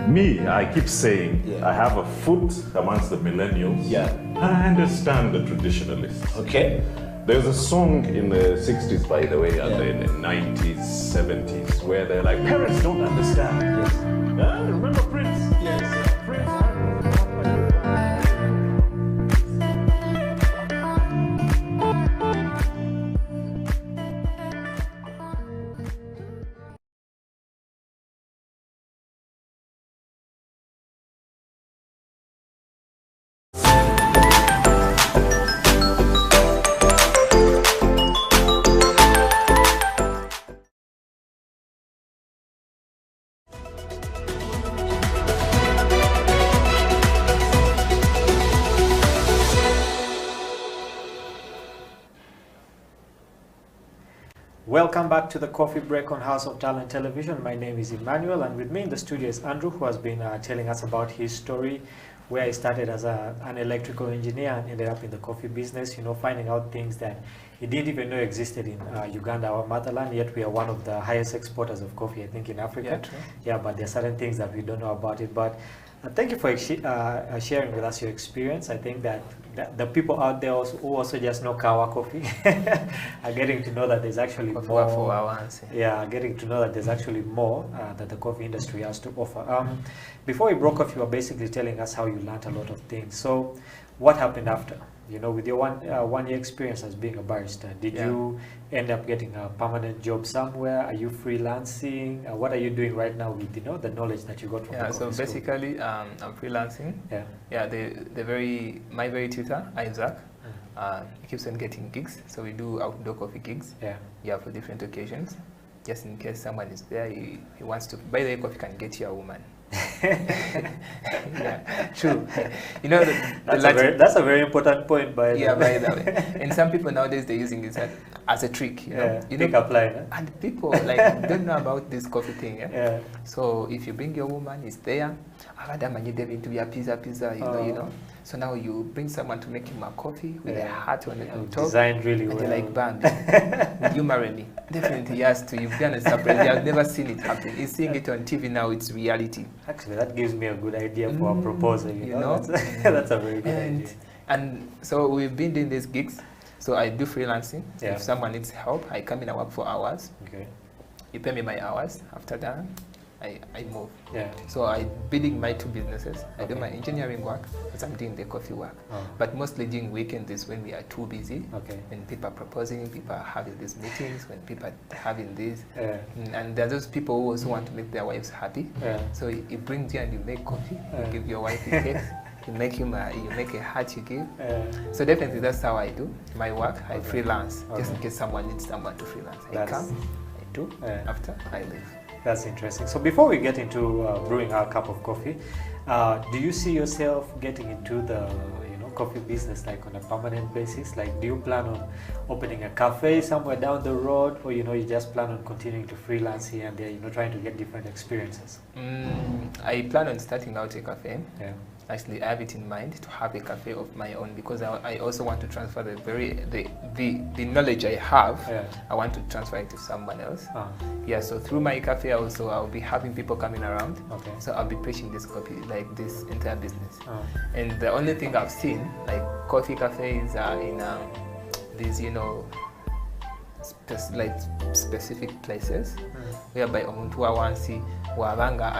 Me, I keep saying, I have a foot amongst the millennials. Yeah. And I understand the traditionalists. Okay. There's a song in the 60s, by the way, and in the 90s, 70s, where they're like, parents don't understand. Yes. Remember Prince? Yes. Welcome back to the Coffee Break on House of Talent Television. My name is Emmanuel, and with me in the studio is Andrew, who has been telling us about his story, where he started as an electrical engineer and ended up in the coffee business, you know, finding out things that he didn't even know existed in Uganda, our motherland, yet we are one of the highest exporters of coffee, I think, in Africa. Yeah, true. Yeah, but there are certain things that we don't know about it. But thank you for sharing with us your experience. I think that the people out there also, who also just know Kawa coffee are getting to know that there's actually more. Yeah, getting to know that there's actually more that the coffee industry has to offer. Before we broke off, you were basically telling us how you learned a lot of things. So what happened after? You know, with your one year experience as being a barista, did you end up getting a permanent job somewhere? Are you freelancing? What are you doing right now with, you know, the knowledge that you got from the coffee so school? basically, I'm freelancing. My very tutor, Isaac, he keeps on getting gigs. So we do outdoor coffee gigs. For different occasions, just in case someone is there, he wants to. By the way, coffee can get you a woman. True. You know, that's a very important point, by the way. By the way. And some people nowadays, they're using this as a trick. You know, and people like don't know about this coffee thing. So if you bring your woman, it's there. Pizza. You know. So now you bring someone to make him a coffee with a hat on top. Designed really well. And you're like, bam, would you marry me? Definitely yes to. You've done a surprise. I've never seen it happen. He's seeing it on TV now. It's reality. Actually, that gives me a good idea for a proposal. You know? That's a very good idea. And so we've been doing these gigs. So I do freelancing. If someone needs help, I come in and work for hours. Okay. You pay me my hours. After that, I move. Yeah. So I building my two businesses. I do my engineering work because I'm doing the coffee work. But mostly during weekends is when we are too busy. Okay. When people are proposing, people are having these meetings, when people are having this. And there are those people who also want to make their wives happy. So you bring you and you make coffee, you give your wife a cake, you make a hat you give. So definitely that's how I do my work. I freelance just in case someone needs someone to freelance. I come, I do, after I leave. That's interesting. So before we get into brewing our cup of coffee, do you see yourself getting into the coffee business like on a permanent basis? Like, do you plan on opening a cafe somewhere down the road, or you just plan on continuing to freelance here and there, trying to get different experiences? I plan on starting out a cafe. Actually, I have it in mind to have a cafe of my own because I also want to transfer the knowledge I have. I want to transfer it to someone else. So through my cafe also I'll be having people coming around. So I'll be preaching this coffee, like this entire business. And the only thing I've seen, like coffee cafes are in these, specific places whereby omuntu wansi wabanga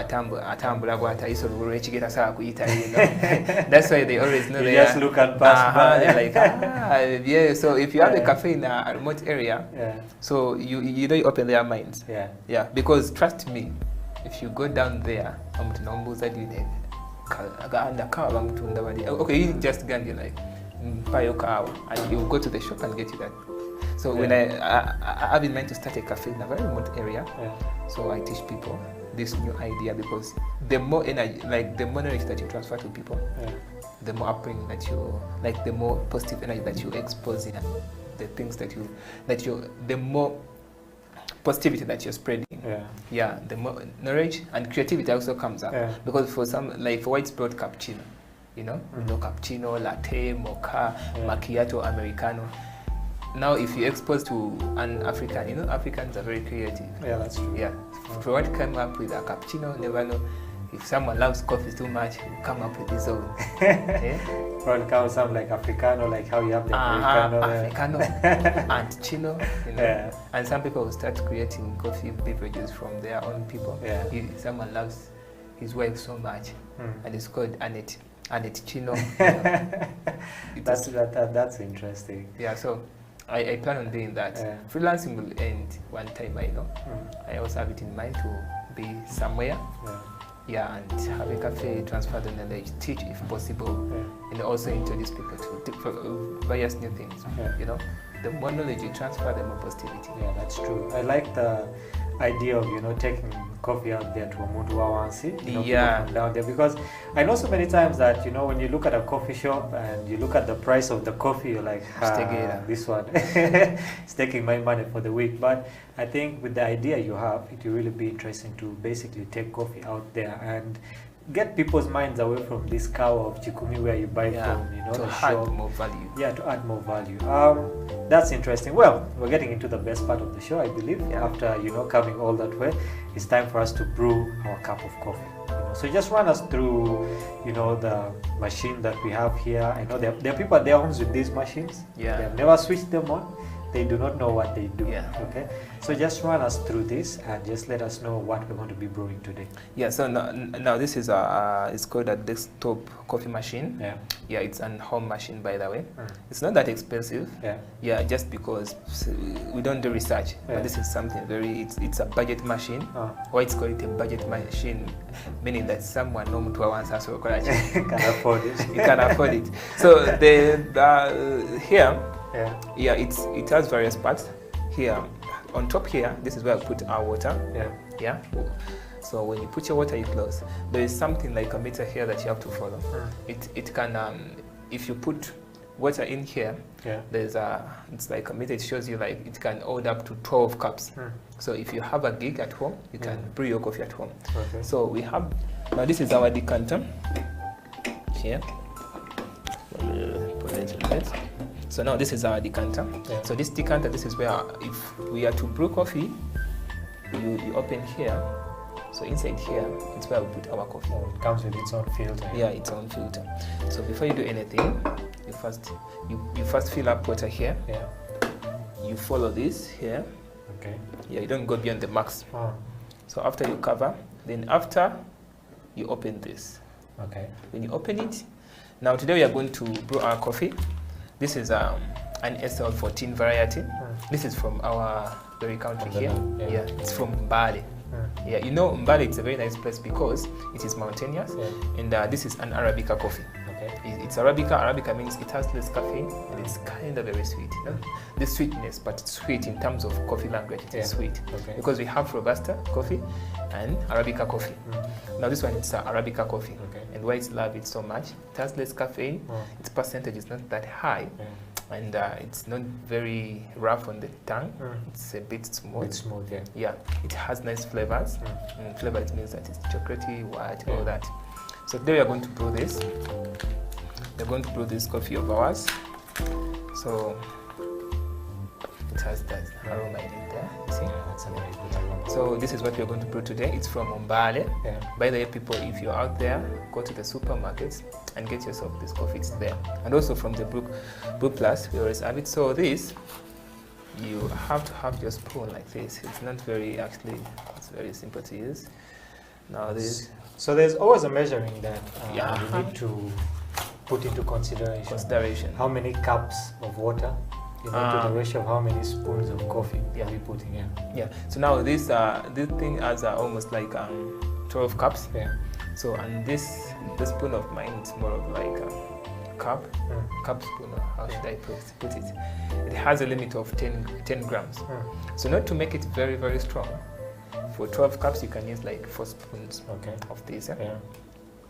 atambula bwatayisa olugulu ekigeta sala kuyita that's why they always know they just look and pass by. They're like so if you have a cafe in a remote area, so you don't open their minds, because trust me, if you go down there omuntu nombuuza dine okay, you just go and you're like mpayo kawa, and you go to the shop and get you that. So when I have in mind to start a cafe in a very remote area, so I teach people this new idea, because the more energy, like the more knowledge that you transfer to people, the more upbringing that you, like the more positive energy that you expose in, the things that the more positivity that you're spreading. The more knowledge and creativity also comes up. Because for some, like for widespread cappuccino, cappuccino, latte, mocha, macchiato, americano. Now, if you expose to an African, Africans are very creative. Yeah, that's true. For what come up with a cappuccino, never know. If someone loves coffee too much, he'll come up with his own. Or it comes something like Africano, like how you have the Africano and Chino, And some people will start creating coffee beverages from their own people. Someone loves his wife so much, and it's called Annette Chino. That's interesting. So I plan on doing that. Freelancing will end one time, I know. I also have it in mind to be somewhere. And have a cafe, transfer the knowledge, teach if possible, and also introduce people to various new things. The more knowledge you transfer, the more positivity. That's true. I like the idea of, you know, taking coffee out there to Omuntu Wawansi, you know, Yeah. people from down there, because I know so many times that, you know, when you look at a coffee shop and you look at the price of the coffee, you're like, this one is taking my money for the week. But I think with the idea you have, it will really be interesting to basically take coffee out there and get people's minds away from this cow of Chikumi where you buy from, you know, to the add shop. more value. Yeah, to add more value. That's interesting. Well, we're getting into the best part of the show, I believe. Yeah. After, you know, coming all that way, it's time for us to brew our cup of coffee. You know, so just run us through, you know, the machine that we have here. I know there are people at their homes with these machines. Yeah. They have never switched them on. They do not know what they do. Yeah. Okay. So just run us through this and just let us know what we're going to be brewing today. Yeah, so now this is it's called a desktop coffee machine. Yeah. Yeah, it's an home machine, by the way. It's not that expensive. Yeah. Yeah, just because we don't do research. Yeah. But this is something it's a budget machine. Why it's called a budget machine, meaning that someone no mtu wants us can afford it. You can afford it. So here, yeah, it has various parts. Here, on top here, this is where I put our water. Yeah. Yeah. So when you put your water, you close. There is something like a meter here that you have to follow. It can if you put water in here, there's it's like a meter. It shows you like it can hold up to 12 cups. So if you have a gig at home, you can brew your coffee at home. Okay. So we have now this is our decanter here. Put it in it. So now this is our decanter. Yeah. So this decanter, this is where if we are to brew coffee, you open here. So inside here, it's where we put our coffee. Oh, it comes with its own filter. Yeah, its own filter. So before you do anything, you first fill up water here. Yeah. You follow this here. Okay. Yeah, you don't go beyond the max. Oh. So after you cover, then after you open this. Okay. When you open it, now today we are going to brew our coffee. This is an SL14 variety. This is from our very country here. Yeah, it's from Mbale. Yeah, you know Mbale, it's a very nice place because it is mountainous, and this is an Arabica coffee. Okay. It's Arabica. Arabica means it has less caffeine and it's kind of very sweet. You know? The sweetness, but it's sweet in terms of coffee language. It is sweet because we have Robusta coffee and Arabica coffee. Now this one it's Arabica coffee, and why it's loved it so much. It has less caffeine. Its percentage is not that high. And it's not very rough on the tongue. It's a bit smooth. It's smooth, yeah. Yeah, it has nice flavors. Flavor, it means that it's chocolatey, white, all that. So today we are going to brew this. We're going to brew this coffee of ours. So it has that aroma in it there. You see? Yeah, that's a very good aroma. So this is what we're going to brew today. It's from Mbale. Yeah. By the way, people, if you're out there, go to the supermarkets and get yourself this coffee. It's there. And also from the Brew Plus, we always have it. So this, you have to have your spoon like this. It's not very, actually, it's very simple to use. Now this. So there's always a measuring that you need to put into consideration. How many cups of water, you know, to the ratio of how many spoons of coffee are we putting in. Yeah. So now this thing has almost like 12 cups. Yeah. So and this spoon of mine, it's more of like a cup spoon. Or how should I put it? It has a limit of 10 grams. So not to make it very, very strong. For 12 cups, you can use like 4 spoons of this. Yeah?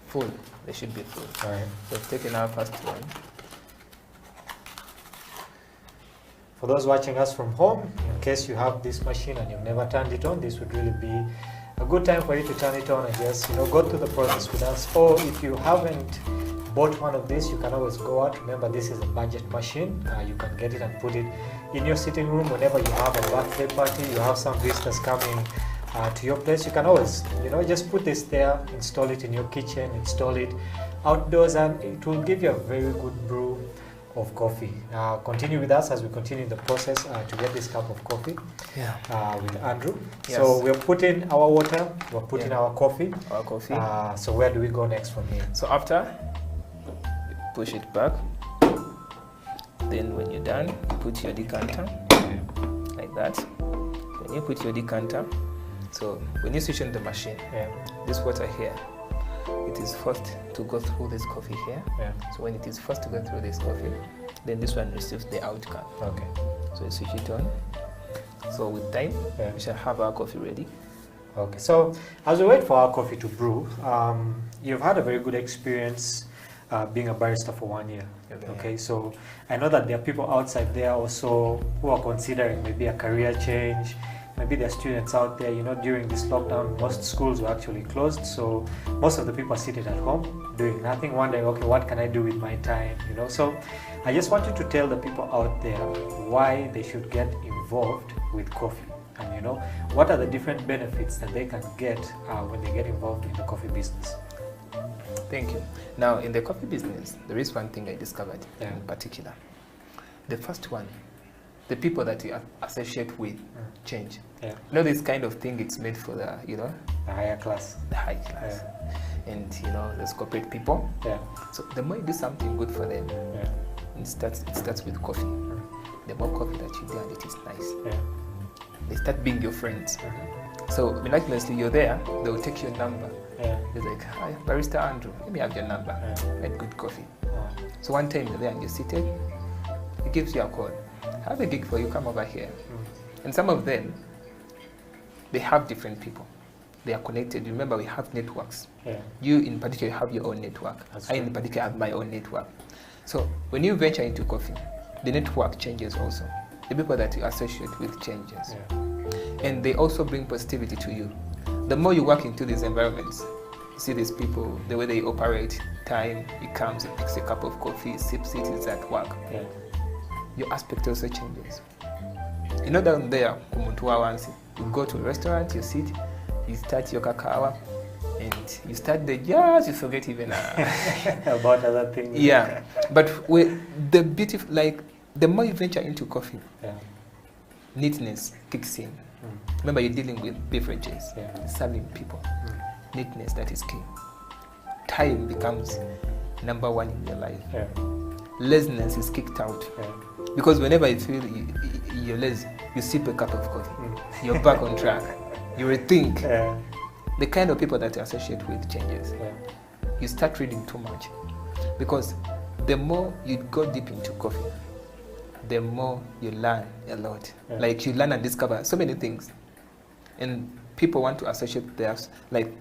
Full. They should be full. All right. So we've taken our first one. For those watching us from home, in case you have this machine and you've never turned it on, this would really be a good time for you to turn it on and just, you know, go through the process with us. Or if you haven't bought one of these, you can always go out. Remember, this is a budget machine. You can get it and put it in your sitting room whenever you have a birthday party, you have some visitors coming to your place. You can always, you know, just put this there, install it in your kitchen, install it outdoors, and it will give you a very good brew of coffee. Continue with us as we continue the process to get this cup of coffee with Andrew. Yes. So we're putting our water, we're putting our coffee. Our coffee. So where do we go next from here? So after, push it back. Then when you're done, put your decanter like that. When you put your decanter, so when you switch on the machine, this water here, it is first to go through this coffee here. So when it is first to go through this coffee, then this one receives the outcome. Okay. So you switch it on. So with time, we shall have our coffee ready. Okay, so as we wait for our coffee to brew, you've had a very good experience being a barista for 1 year. Okay, so I know that there are people outside there also who are considering maybe a career change. Maybe there are students out there, you know, during this lockdown, most schools were actually closed. So most of the people are sitting at home doing nothing, wondering, okay, what can I do with my time, you know? So I just want you to tell the people out there why they should get involved with coffee. And, you know, what are the different benefits that they can get when they get involved in the coffee business? Thank you. Now, in the coffee business, there is one thing I discovered in particular. The first one, the people that you associate with change. You know, this kind of thing, it's made for the, you know, the higher class. The high class. And, you know, there's corporate people. So the more you do something good for them, it starts with coffee. The more coffee that you do, and it is nice. They start being your friends. So miraculously, you're there, they'll take your number. It's like, hi, Barista Andrew, let me have your number. Made good coffee. So one time you're there and you're seated, he gives you a call. I have a gig for you, come over here. And some of them, they have different people. They are connected. Remember, we have networks. You in particular have your own network. I in particular have my own network. So when you venture into coffee, the network changes also. The people that you associate with changes. And they also bring positivity to you. The more you work into these environments, you see these people, the way they operate, time, he comes, he picks a cup of coffee, sips it, it's at work. Your aspect also changes. You know, down there, you go to a restaurant, you sit, you start your cacao, and you start the jazz, you forget even about other things. But with the beautiful, like, the more you venture into coffee, neatness kicks in. Remember, you're dealing with beverages, serving people. Neatness, that is key. Time becomes number one in your life. Laziness is kicked out. Because whenever you feel you're lazy, you sip a cup of coffee. You're back on track. You rethink. The kind of people that you associate with changes. You start reading too much. Because the more you go deep into coffee, the more you learn a lot. Like, you learn and discover so many things. And people want to associate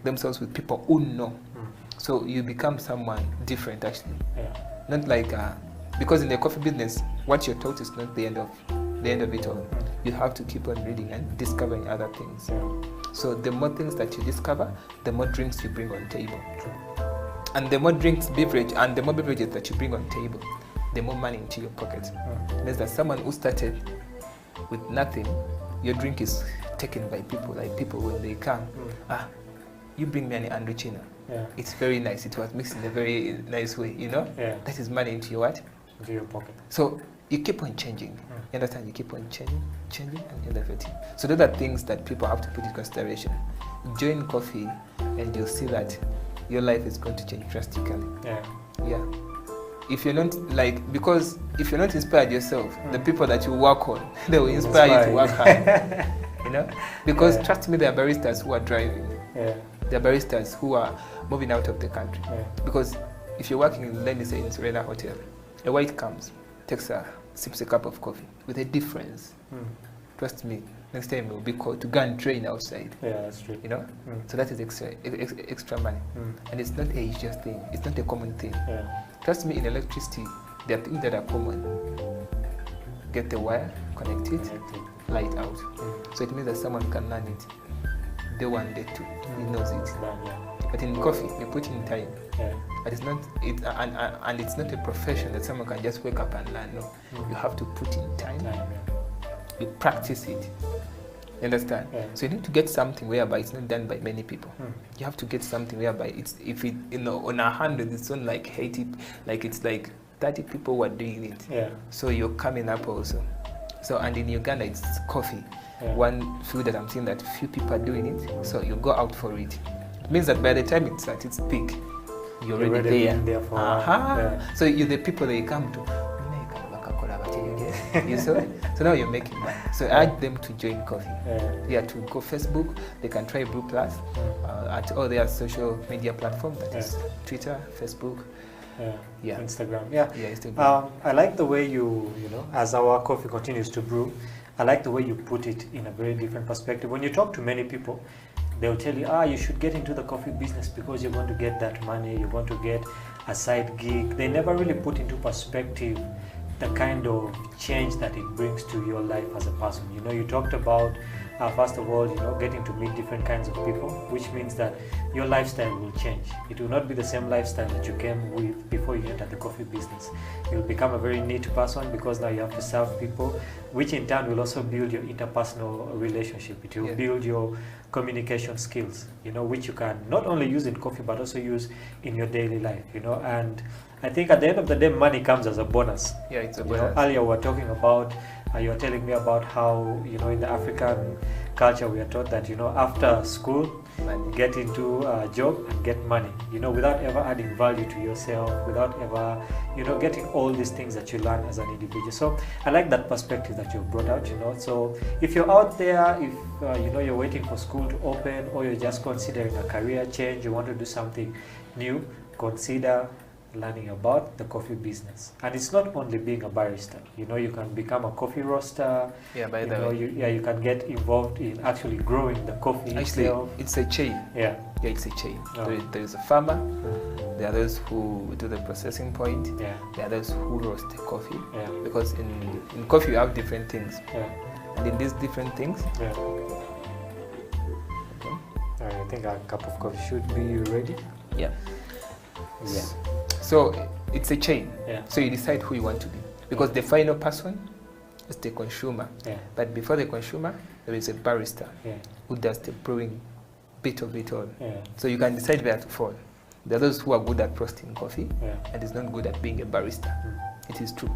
themselves with people who know. So you become someone different, actually. Not like, because in the coffee business, what you're taught is not the end of it all. You have to keep on reading and discovering other things. So the more things that you discover, the more drinks you bring on table. And the more beverages that you bring on table, the more money into your pocket. Means that someone who started with nothing, your drink is taken by people. Like, people, when they come, you bring me an Andruchina. It's very nice. It was mixed in a very nice way, you know? That is money into your what? Into your pocket. So you keep on changing. You understand? You keep on changing and elevating. So those are things that people have to put in consideration. Join coffee and you'll see that your life is going to change drastically. If you're not, because if you're not inspired yourself, the people that you work on, they will inspire you to work hard. You know? Because trust me, there are baristas who are driving. There are baristas who are moving out of the country. Because if you're working in, let me say, in Serena Hotel, a white comes, sips a cup of coffee with a difference. Trust me, next time it will be called to go and train outside. That's true. You know? So that is extra money. And it's not a usual thing. It's not a common thing. Trust me, in electricity, there are things that are common. Get the wire, connect it, light out. So it means that someone can learn it. Day one, day two, he knows it. But in coffee, you put in time. But it's not, and it's not a profession that someone can just wake up and learn. No, you have to put in time. You practice it. You understand? So you need to get something whereby it's not done by many people. You have to get something whereby it's, if it, you know, on 100, it's on like 80, like it's like 30 people who are doing it. So you're coming up also. So, and in Uganda, it's coffee. One field that I'm seeing that few people are doing it. So you go out for it. It means that by the time it's at its peak, you're already there. So you're the people they come to. You saw it? So now you're making money. So I urge them to join coffee. To go Facebook. They can try Brew Plus at all their social media platforms. That is Twitter, Facebook, Instagram. Instagram. I like the way you know, as our coffee continues to brew, I like the way you put it in a very different perspective. When you talk to many people, they'll tell you, you should get into the coffee business because you're going to get that money, you're going to get a side gig. They never really put into perspective the kind of change that it brings to your life as a person. You know, you talked about, first of all, you know, getting to meet different kinds of people, which means that your lifestyle will change. It will not be the same lifestyle that you came with before you entered the coffee business. You'll become a very neat person because now you have to serve people, which in turn will also build your interpersonal relationship. It will build your communication skills, you know, which you can not only use in coffee but also use in your daily life, you know. And I think at the end of the day, money comes as a bonus. Yeah, it's a bonus. You know, earlier we were talking about, you were telling me about how, you know, in the African culture we are taught that, you know, after school, get into a job and get money, you know, without ever adding value to yourself, without ever, you know, getting all these things that you learn as an individual. So I like that perspective that you brought out, you know. So if you're out there, if you know, you're waiting for school to open, or you're just considering a career change, you want to do something new, consider learning about the coffee business. And it's not only being a barista, you know, you can become a coffee roaster. Yeah, by the way. You can get involved in actually growing the coffee itself. It's a chain. Yeah, it's a chain. Oh. There is a farmer, there are those who do the processing point, yeah, there are those who roast the coffee. Yeah. Because in coffee you have different things. Yeah. And in these different things, Yeah. Okay. I think our cup of coffee should be ready. Yeah. Yeah. So it's a chain. Yeah. So you decide who you want to be. Because the final person is the consumer. Yeah. But before the consumer, there is a barista Yeah. who does the brewing bit of it all. Yeah. So you can decide where to fall. There are those who are good at roasting coffee Yeah. and is not good at being a barista. It is true.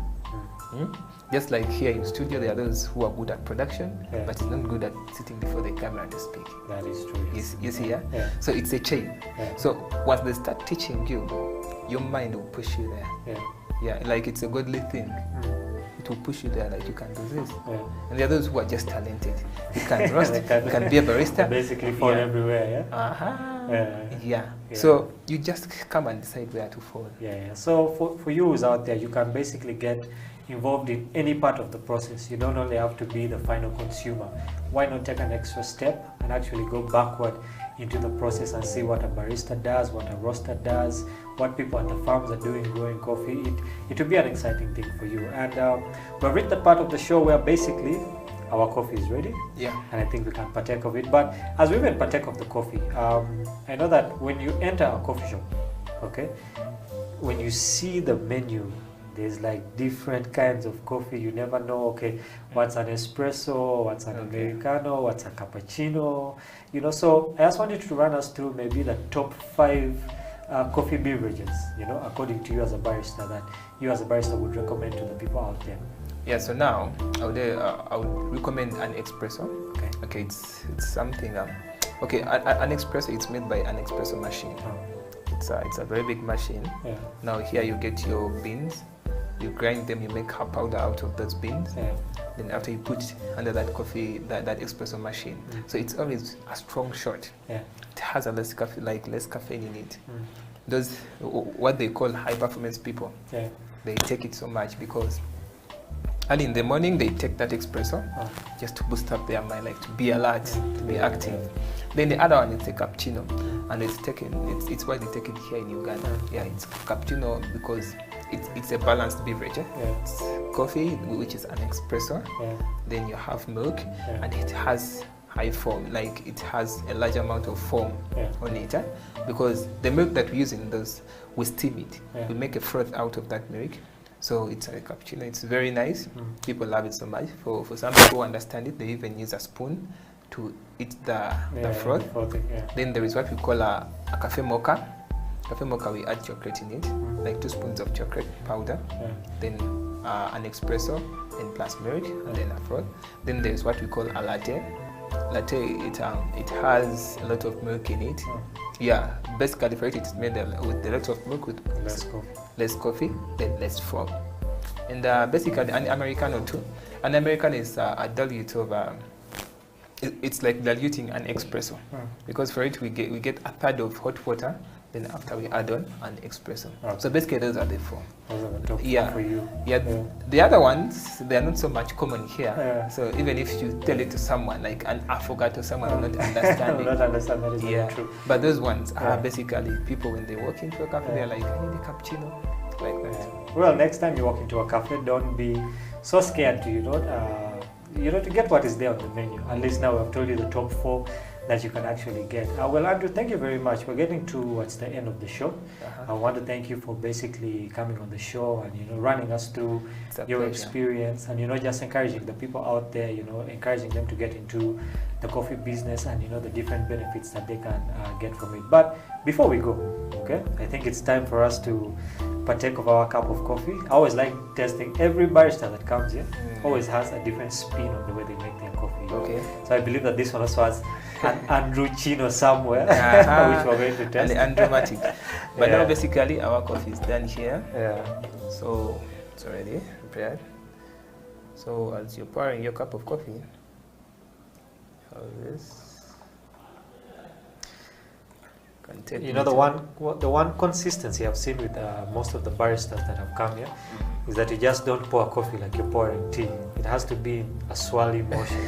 Mm. Just like here in studio, there are those who are good at production, Yeah. but is not good at sitting before the camera to speak. That is true. Yes. You see, yeah? Yeah. So it's a chain. Yeah. So once they start teaching you, your mind will push you there. Yeah. Yeah, like it's a godly thing. Mm. It will push you there, like you can do this. Yeah. And there are those who are just talented. You can roast, you can be a barista. Basically fall Yeah. everywhere, yeah? Uh-huh. Yeah. Yeah. Yeah. So you just come and decide where to fall. Yeah. So for you who's out there, you can basically get involved in any part of the process. You don't only have to be the final consumer. Why not take an extra step and actually go backward into the process and see what a barista does, what a roaster does, what people at the farms are doing growing coffee. It will be an exciting thing for you. And we've reached the part of the show where basically our coffee is ready. Yeah. And I think we can partake of it. But as we even partake of the coffee, I know that when you enter a coffee shop, okay, when you see the menu, there's like different kinds of coffee. You never know, okay, what's an espresso, what's an Americano, what's a cappuccino, you know. So I just wanted to run us through maybe the top 5 coffee beverages, you know, according to you as a barista, that you as a barista would recommend to the people out there. Yeah, so now I would recommend an espresso. Okay. Okay, it's something. Okay, an espresso, it's made by an espresso machine. Oh. It's a very big machine. Yeah. Now here you get your beans, you grind them, you make a powder out of those beans. Yeah. Then after you put under that coffee, that espresso machine. So it's always a strong shot. Yeah. It has a less caffeine in it. Mm. Those what they call high performance people. Yeah. They take it so much because early in the morning they take that espresso just to boost up their mind, like to be alert, to be active. Then the other one is the cappuccino, and it's widely taken here in Uganda. Yeah, it's cappuccino because it's a balanced beverage. It's coffee, which is an espresso. Then you have milk, and it has high foam, like it has a large amount of foam on it. Because the milk that we use in those, we steam it. We make a froth out of that milk. So it's a cappuccino. It's very nice. People love it so much. For some people who understand it, they even use a spoon to eat the froth. Then there is what we call a cafe mocha. Cafe mocha, we add chocolate in it, like 2 spoons of chocolate powder. Then an espresso, and plus milk, and then a froth. Then there is what we call a latte. Latte, it has a lot of milk in it. Yeah, basically for it, it's made with a lot of milk with less coffee, then less foam. And basically an Americano too. An Americano is a dilute of it's like diluting an espresso, because for it we get a third of hot water, Then after we add on an espresso. Okay. So basically those are the 4. Those are the top Yeah. 4 for you. Yeah, the other ones, they are not so much common here. Yeah. So even if you tell it to someone, like an Affogato, someone will not understand will it. not understand that is Yeah, true. but those ones Yeah. are basically people when they walk into a cafe, they're like, I need a cappuccino, like that. Well, next time you walk into a cafe, don't be so scared to to get what is there on the menu. At least now I've told you the top 4 that you can actually get. Well, Andrew, thank you very much. We're getting towards the end of the show. I want to thank you for basically coming on the show and running us through your pleasure. experience and just encouraging the people out there, encouraging them to get into the coffee business and the different benefits that they can get from it. But before we go, okay, I think it's time for us to partake of our cup of coffee. I always like testing. Every barista that comes here always has a different spin on the way they make their coffee. Okay. So I believe that this one also has an Andrew Chino somewhere, which we're going to test. And dramatic. But Yeah. now basically our coffee is done here. Yeah. So it's already prepared. So as you're pouring your cup of coffee, how this? Can take the one consistency I've seen with most of the baristas that have come here is that you just don't pour coffee like you're pouring tea. It has to be a swirling motion.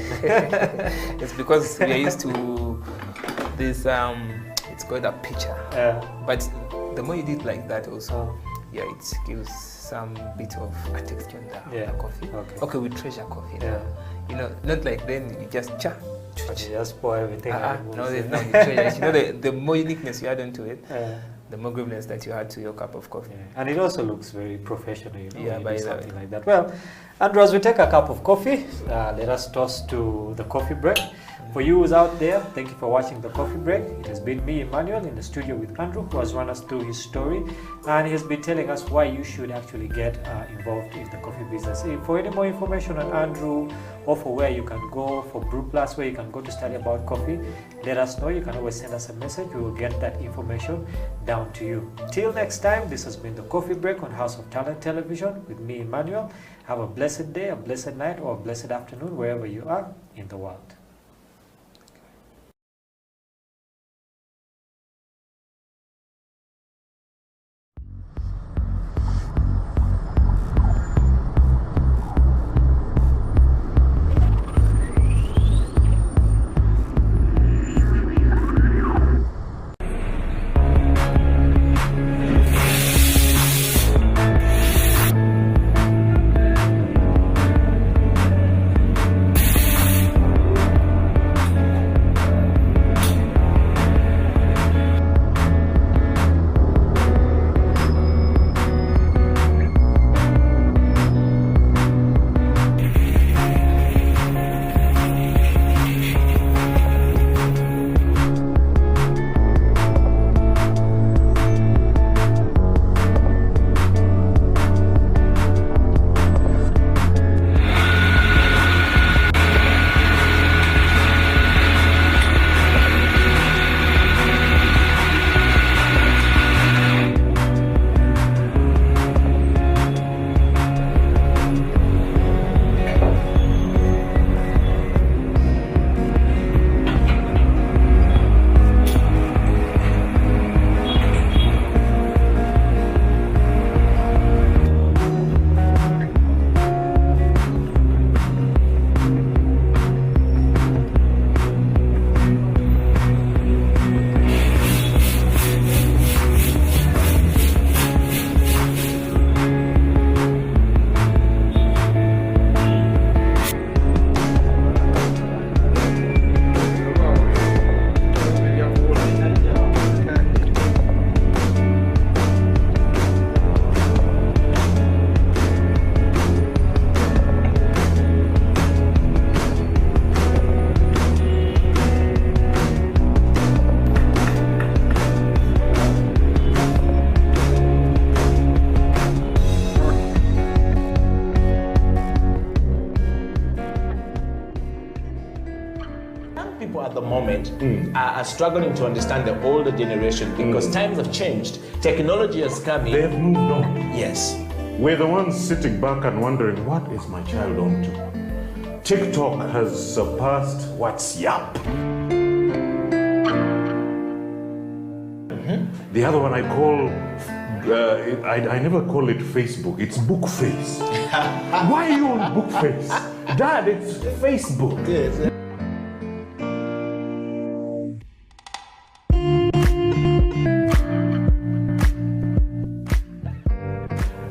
It's because we are used to this. It's called a pitcher. But the more you do it like that, also, yeah, it gives some bit of a texture in the coffee. Okay, we treasure coffee. Now. Not like then you just cha. You just pour everything. No, there's no treasure. The more uniqueness you add onto it, the more greenness that you add to your cup of coffee. And it also looks very professional, when you by do something like that. Well, Andrew, as we take a cup of coffee, let us toast to the coffee break. For you who's out there, thank you for watching the coffee break. It has been me, Emmanuel, in the studio with Andrew, who has run us through his story, and he has been telling us why you should actually get involved in the coffee business. For any more information on Andrew, or for where you can go, for Brew Plus, where you can go to study about coffee, let us know. You can always send us a message. We will get that information down to you. Till next time, this has been the Coffee Break on House of Talent Television with me, Emmanuel. Have a blessed day, a blessed night, or a blessed afternoon, wherever you are in the world. People at the moment are struggling to understand the older generation because times have changed. Technology has come in. They've moved on. Yes. We're the ones sitting back and wondering, what is my child on to? TikTok has surpassed WhatsApp. The other one I call, I never call it Facebook, it's book face. Why are you on book face? Dad, it's Facebook. Yes.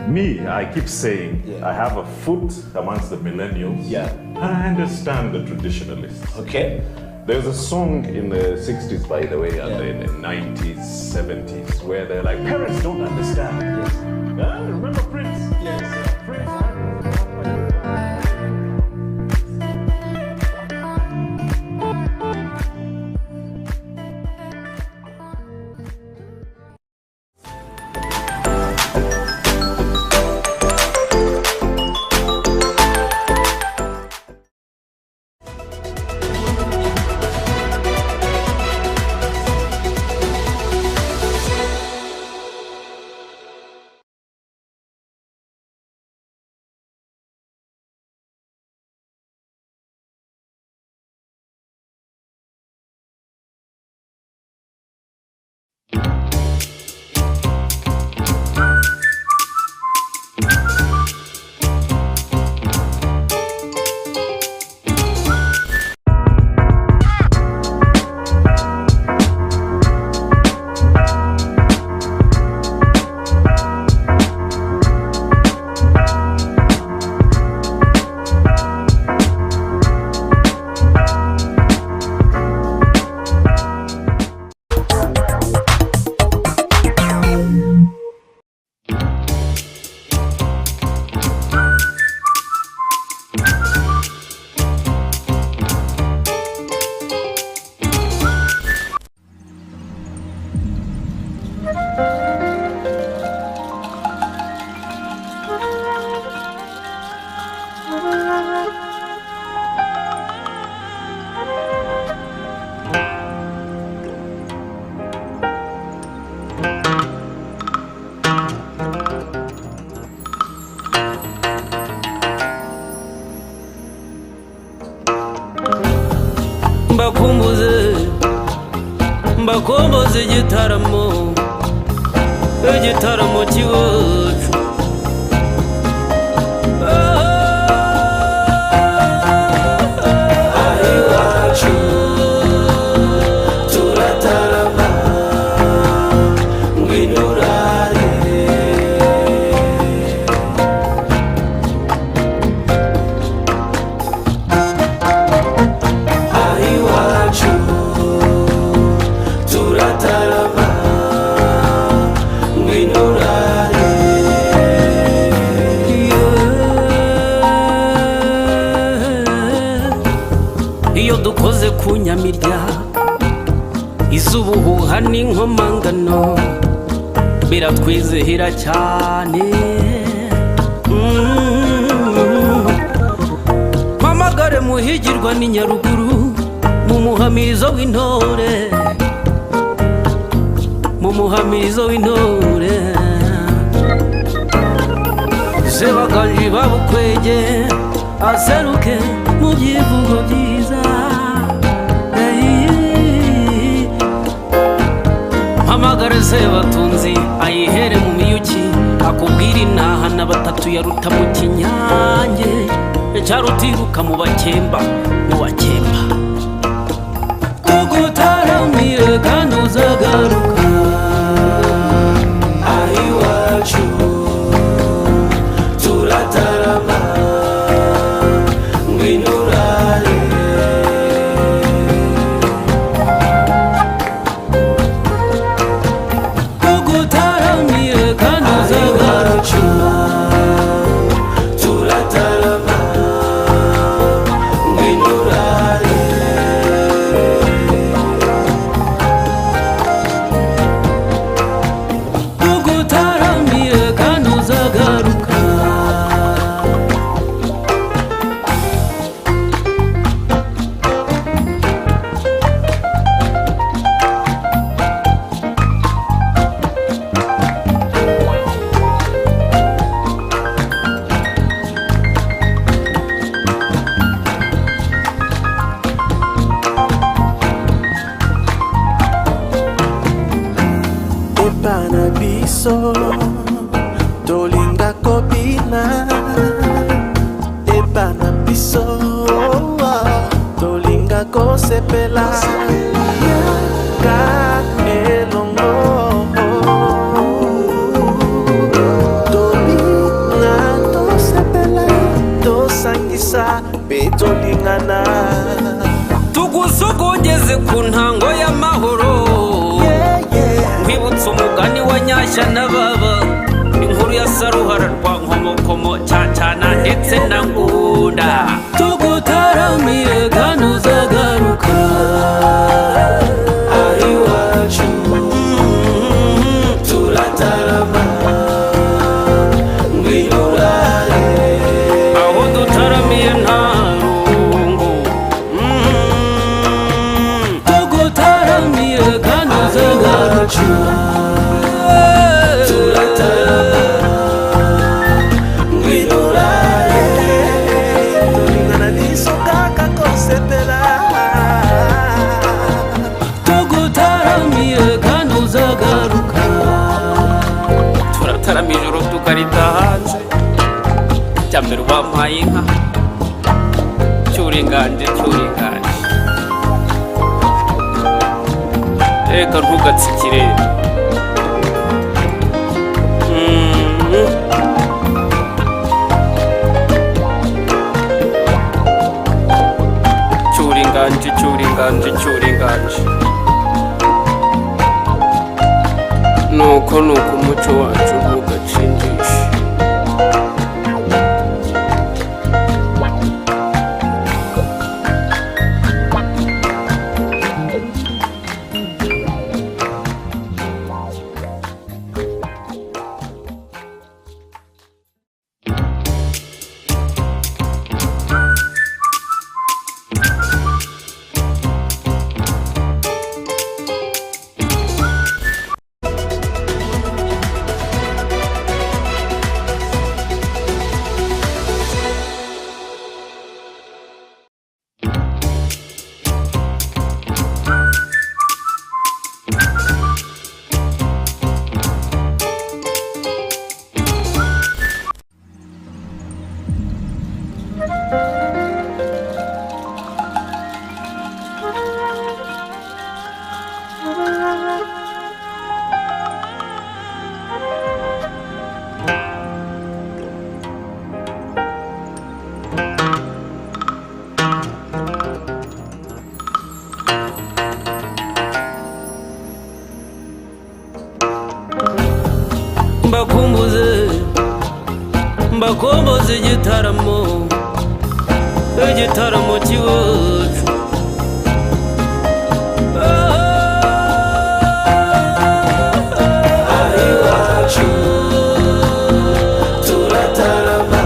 Me, I keep saying, I have a foot amongst the millennials. Yeah. I understand the traditionalists. Okay. There's a song in the 60s, by the way, and in the 90s, 70s, where they're like, parents don't understand. Yes. Remember Prince? Yes. Prince. mbakomboze igitaramo cy'iwacu iwacu turatarama ngwino urare iwacu turatarama ngwino urare iyo dukoze ku nyamirya iz'ubuhuha n'inkomangano biratwizihira cyane mpamagare muhigirwa ni Nyaruguru mu muhamirizo w'intore Sebaganji babukwege aseruke mu byivugo byiza mpamagare Sebatunzi ayihere mu miyuki akubwira intaha na batatu ya ruta mu kinyange cyarutiruka mu bakemba tugutaramire kandi uzagaruka iwacu turatarama ngwino urare tugutaramire kandi uzagaruka turatarama ngwino urare biso tolinga kobina ebana biso tolinga kosepela ka elongo tolinga tosepela tosangisa betolingana tugusogogeze ku ntango y'amahoro kwibutsa umugani wa nyashya na baba inkuru ya saruhara rwa nkomokomo cyacana ndetse na ngunda tugutaramiye kanuzagaruka ari wacu turatarama ngwirurare aho dutaramiye nta rungu tugutaramiye kanuzagaruka turataramiye ijoro tukarita hanze cyambere wampaye inka cyuringanje reka ntugatsikire cyuringanje nuko umuco wacu ugacindisha mbakumbuze igitaramo cy'iwacu ari wacu turatarama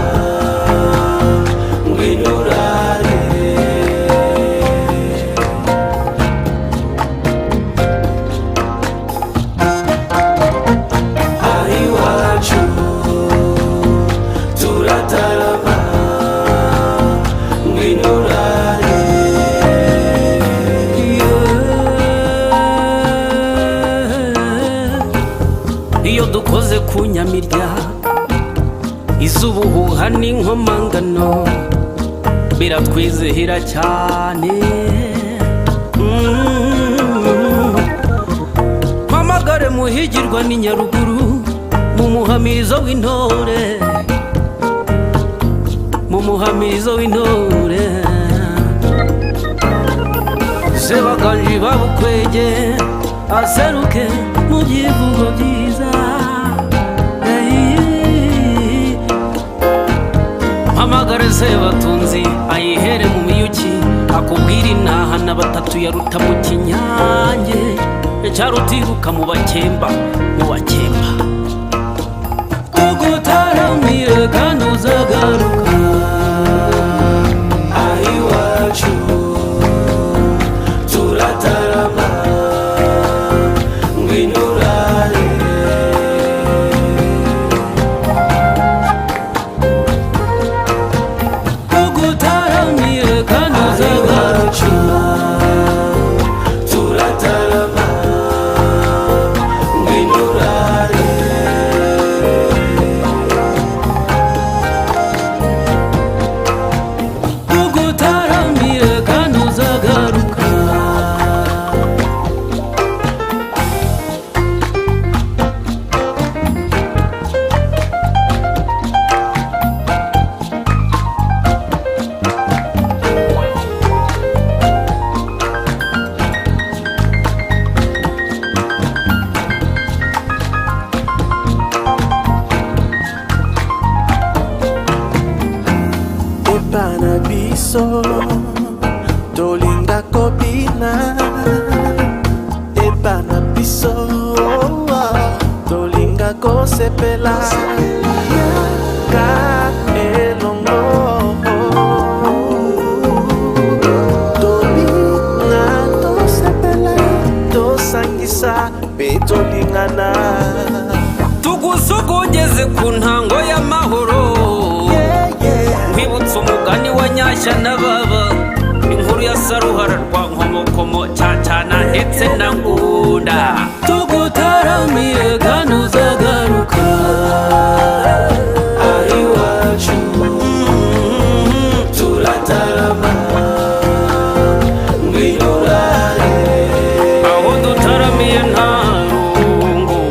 ngwinurare ari wacu turatarama ngwinurare iyo dukoze ku nyamirya iz'ubuhuha n'inkomangano biratwizihira cyane mpamagare muhigirwa ni Nyaruguru mu muhamirizo w'intore Sebaganji babukwege aseruke mu byivugo byiza mpamagare Sebatunzi ayihere mu miyuki akubwira inaha na batatu yaruta mu kinyange cyarutiruka mu bakemba tugutaramiye kandi uzagaruka ari wacu turatarama ngwinurare tugutaramiye kandi uzagaruka turatarama ngwinurare biso tolinga kobina ebana biso tolinga kosepela ka elongo tolinga tosepela tosangisa pe tolingana tugusogogeze ku ntango y'amahoro nkwibutsa umugani wa nyashya na baba inkuru ya saruhara rwa nkomokomo cyacana ndetse na ngunda tugutaramiye ganuzagaruka ari wacu turatarama ngwirurare aho dutaramiye nta rungu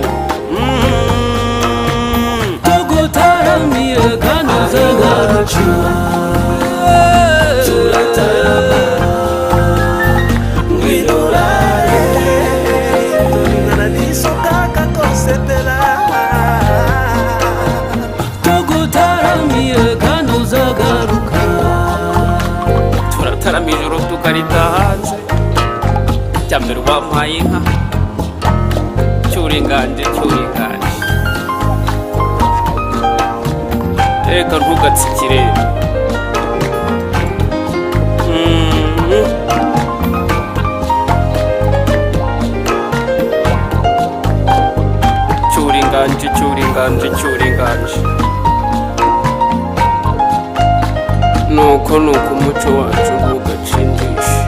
tugutaramiye ganuzagaruka turatarama ngwirurare tolingana nisokaka kosepela tugutaramiye ganuzagaruka turataramije ijoro tukarita hanze jya mbere wampaye inka cyuringanje cyuringanje reka ntugatsikire cyuringanje cyuringanje cyuringanje nuko umuco wacu ugacindisha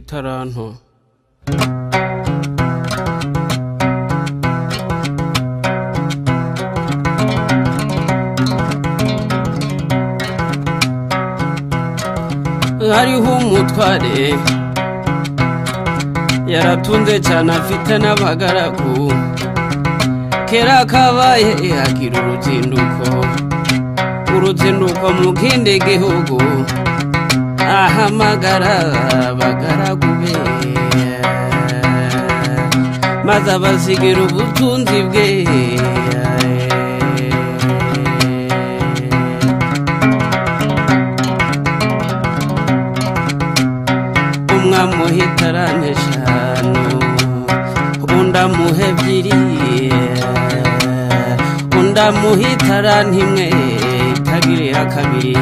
itaranto hariho umutware yaratunze cyane afite n'abagaragu kera kabaye agira uruzinduko mu kindi gihugu ahamagara abagaragu be maze abasigira ubutunzi bwe umwamuhe itarane eshanu undamuhe ebyiri undamuhe itarane imwe itagirira kabiri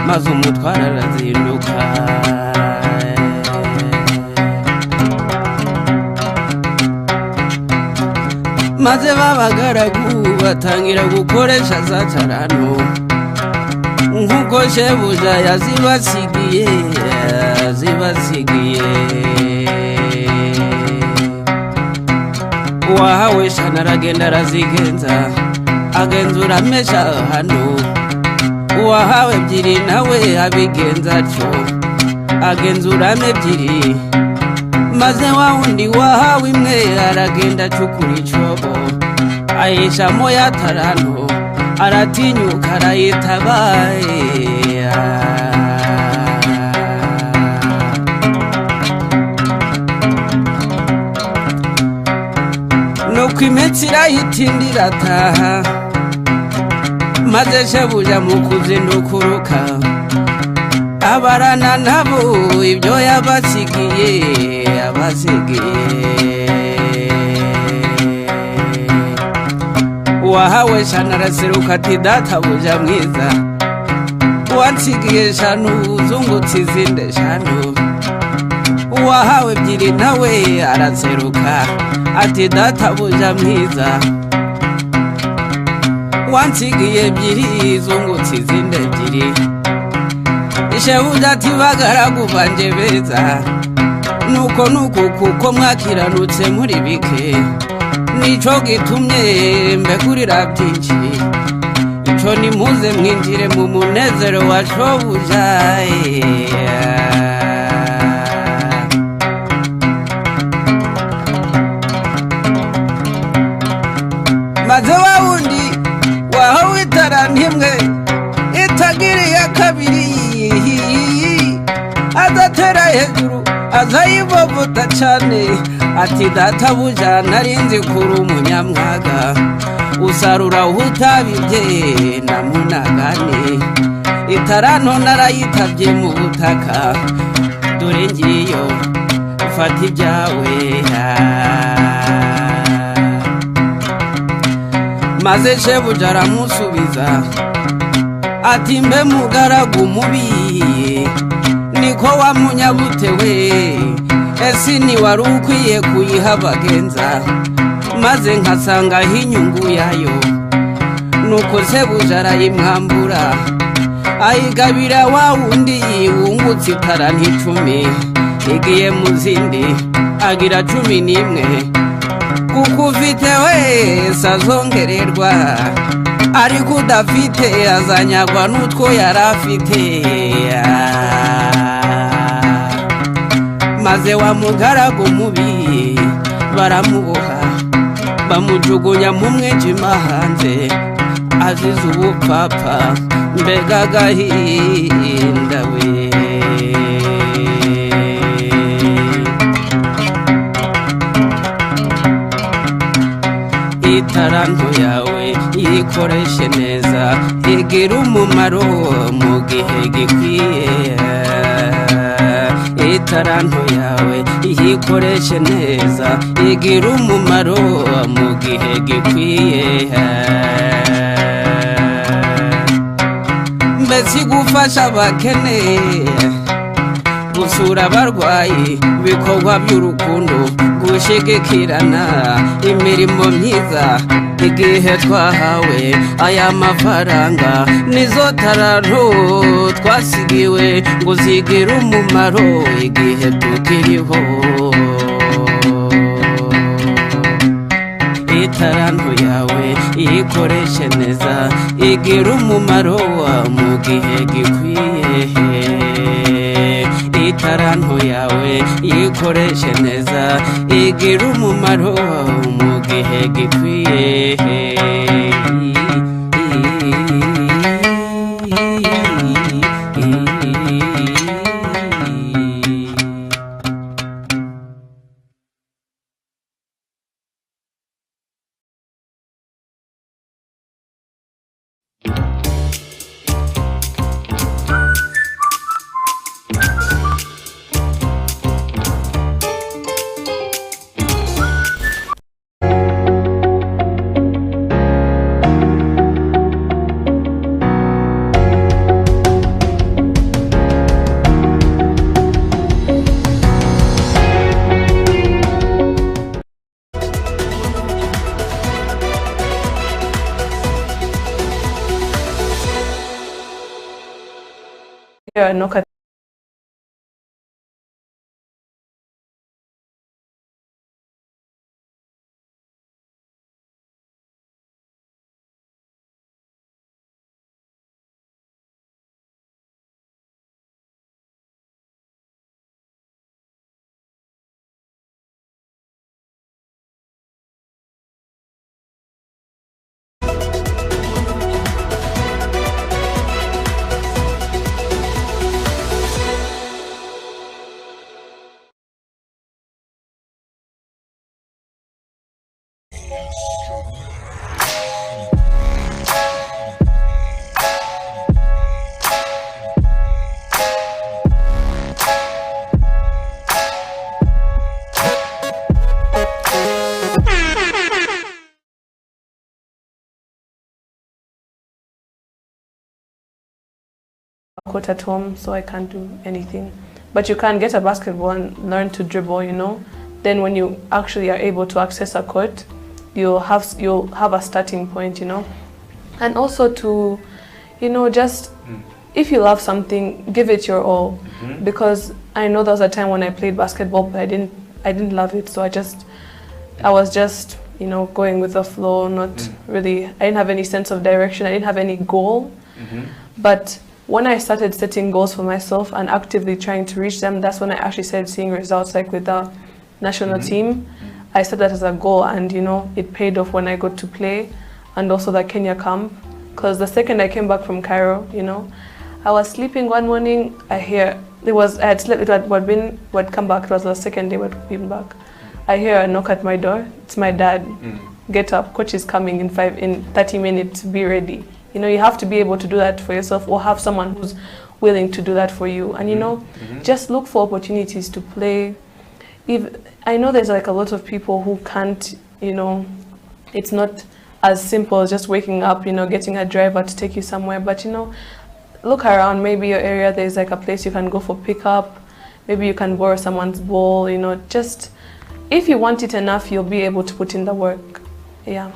maze umutwara arazinduka maze babagaragu batangira gukoresha za tarano nk'uko shebuja yazibasigiye uwahawe shana aragenda arazigenza agenzura amesha hano uwahawe ebyiri nawe abigenza atyo agenzuramo ebyiri maze wa wundi wahawe imwe aragenda acukura icobo ayishamo ya tarano aratinyuka arayitabaye nuko imitsi irayitindira ataha maze shebuja mu kuzindukuruka abarana nabo ibyo yabasigiye uwahawe shana araseruka ati databuja mwiza wansigiye shanu uzungutse izindi eshanu uwahawe ebyiri nawe araseruka ati databuja mwiza wansigiye ebyiri zungutse izindi ebyiri shebuja ati bagaragu banje beza nuko kuko mwakiranutse muri bike nico gitumye mbegurira byinshi ico nimuze mwinjire mu munezero wa shobuja maze wa wundi wahawe itarane imwe itagiriye kabiri adatera hejuru azayivovota cane ati databuja narinzi kuri umunyamwaga usarura utabibye na munagane itaranto narayitabye mu butaka dore ngiyo ufata ibyawe maze shebuja aramusubiza ati mbe mugaragu mubi niko wamunyabutewe esi ni wari ukwiye kuyiha abagenza maze nkasanga inyungu yayo nuko shebuja arayimwambura ayigabira wa wundi wungutse itarane 10 igiye mu zindi agira 11 kuko ufite wese azongererwa ariko udafite azanyagwa n'utwo yari afite maze wa mugaragu mubi baramuboha bamujugunya mu mwijima hanze azize ubupapa mbega agahinda we itaranto yawe yikoreshe neza igira umumaro mu gihe gikwiye itaranto yawe yikoreshe neza igira umumaro mu gihe gikwiye mbese gufasha abakene gusura abarwayi bikorwa by'urukundo gushigikirana imirimo myiza igihe twahawe aya mafaranga nizo tarantu twasigiwe ngo zigire umumaro igihe tukiriho itarantu yawe iyikoreshe neza igira umumaro mu gihe gikwiye itarantu yawe iyikoreshe neza igira umumaro mu gihe gikwiye knock at court at home, so I can't do anything. But you can get a basketball and learn to dribble, you know. Then when you actually are able to access a court, you'll have a starting point, you know. And also to, you know, just if you love something, give it your all. Because I know there was a time when I played basketball, but I didn't love it, so I was just, you know, going with the flow, not really. I didn't have any sense of direction. I didn't have any goal. But when I started setting goals for myself and actively trying to reach them, that's when I actually started seeing results, like with the national team. I set that as a goal, and you know, it paid off when I got to play, and also the Kenya camp. Because the second I came back from Cairo, you know, I was sleeping one morning. I had slept. I'd come back. It was the second day we'd been back. I hear a knock at my door. It's my dad. Get up, coach is coming in 30 minutes. Be ready. You know, you have to be able to do that for yourself, or have someone who's willing to do that for you. And you know, just look for opportunities to play. I know there's like a lot of people who can't, you know, it's not as simple as just waking up, you know, getting a driver to take you somewhere. But you know, look around, maybe your area, there's like a place you can go for pickup. Maybe you can borrow someone's ball, you know, just if you want it enough, you'll be able to put in the work. Yeah.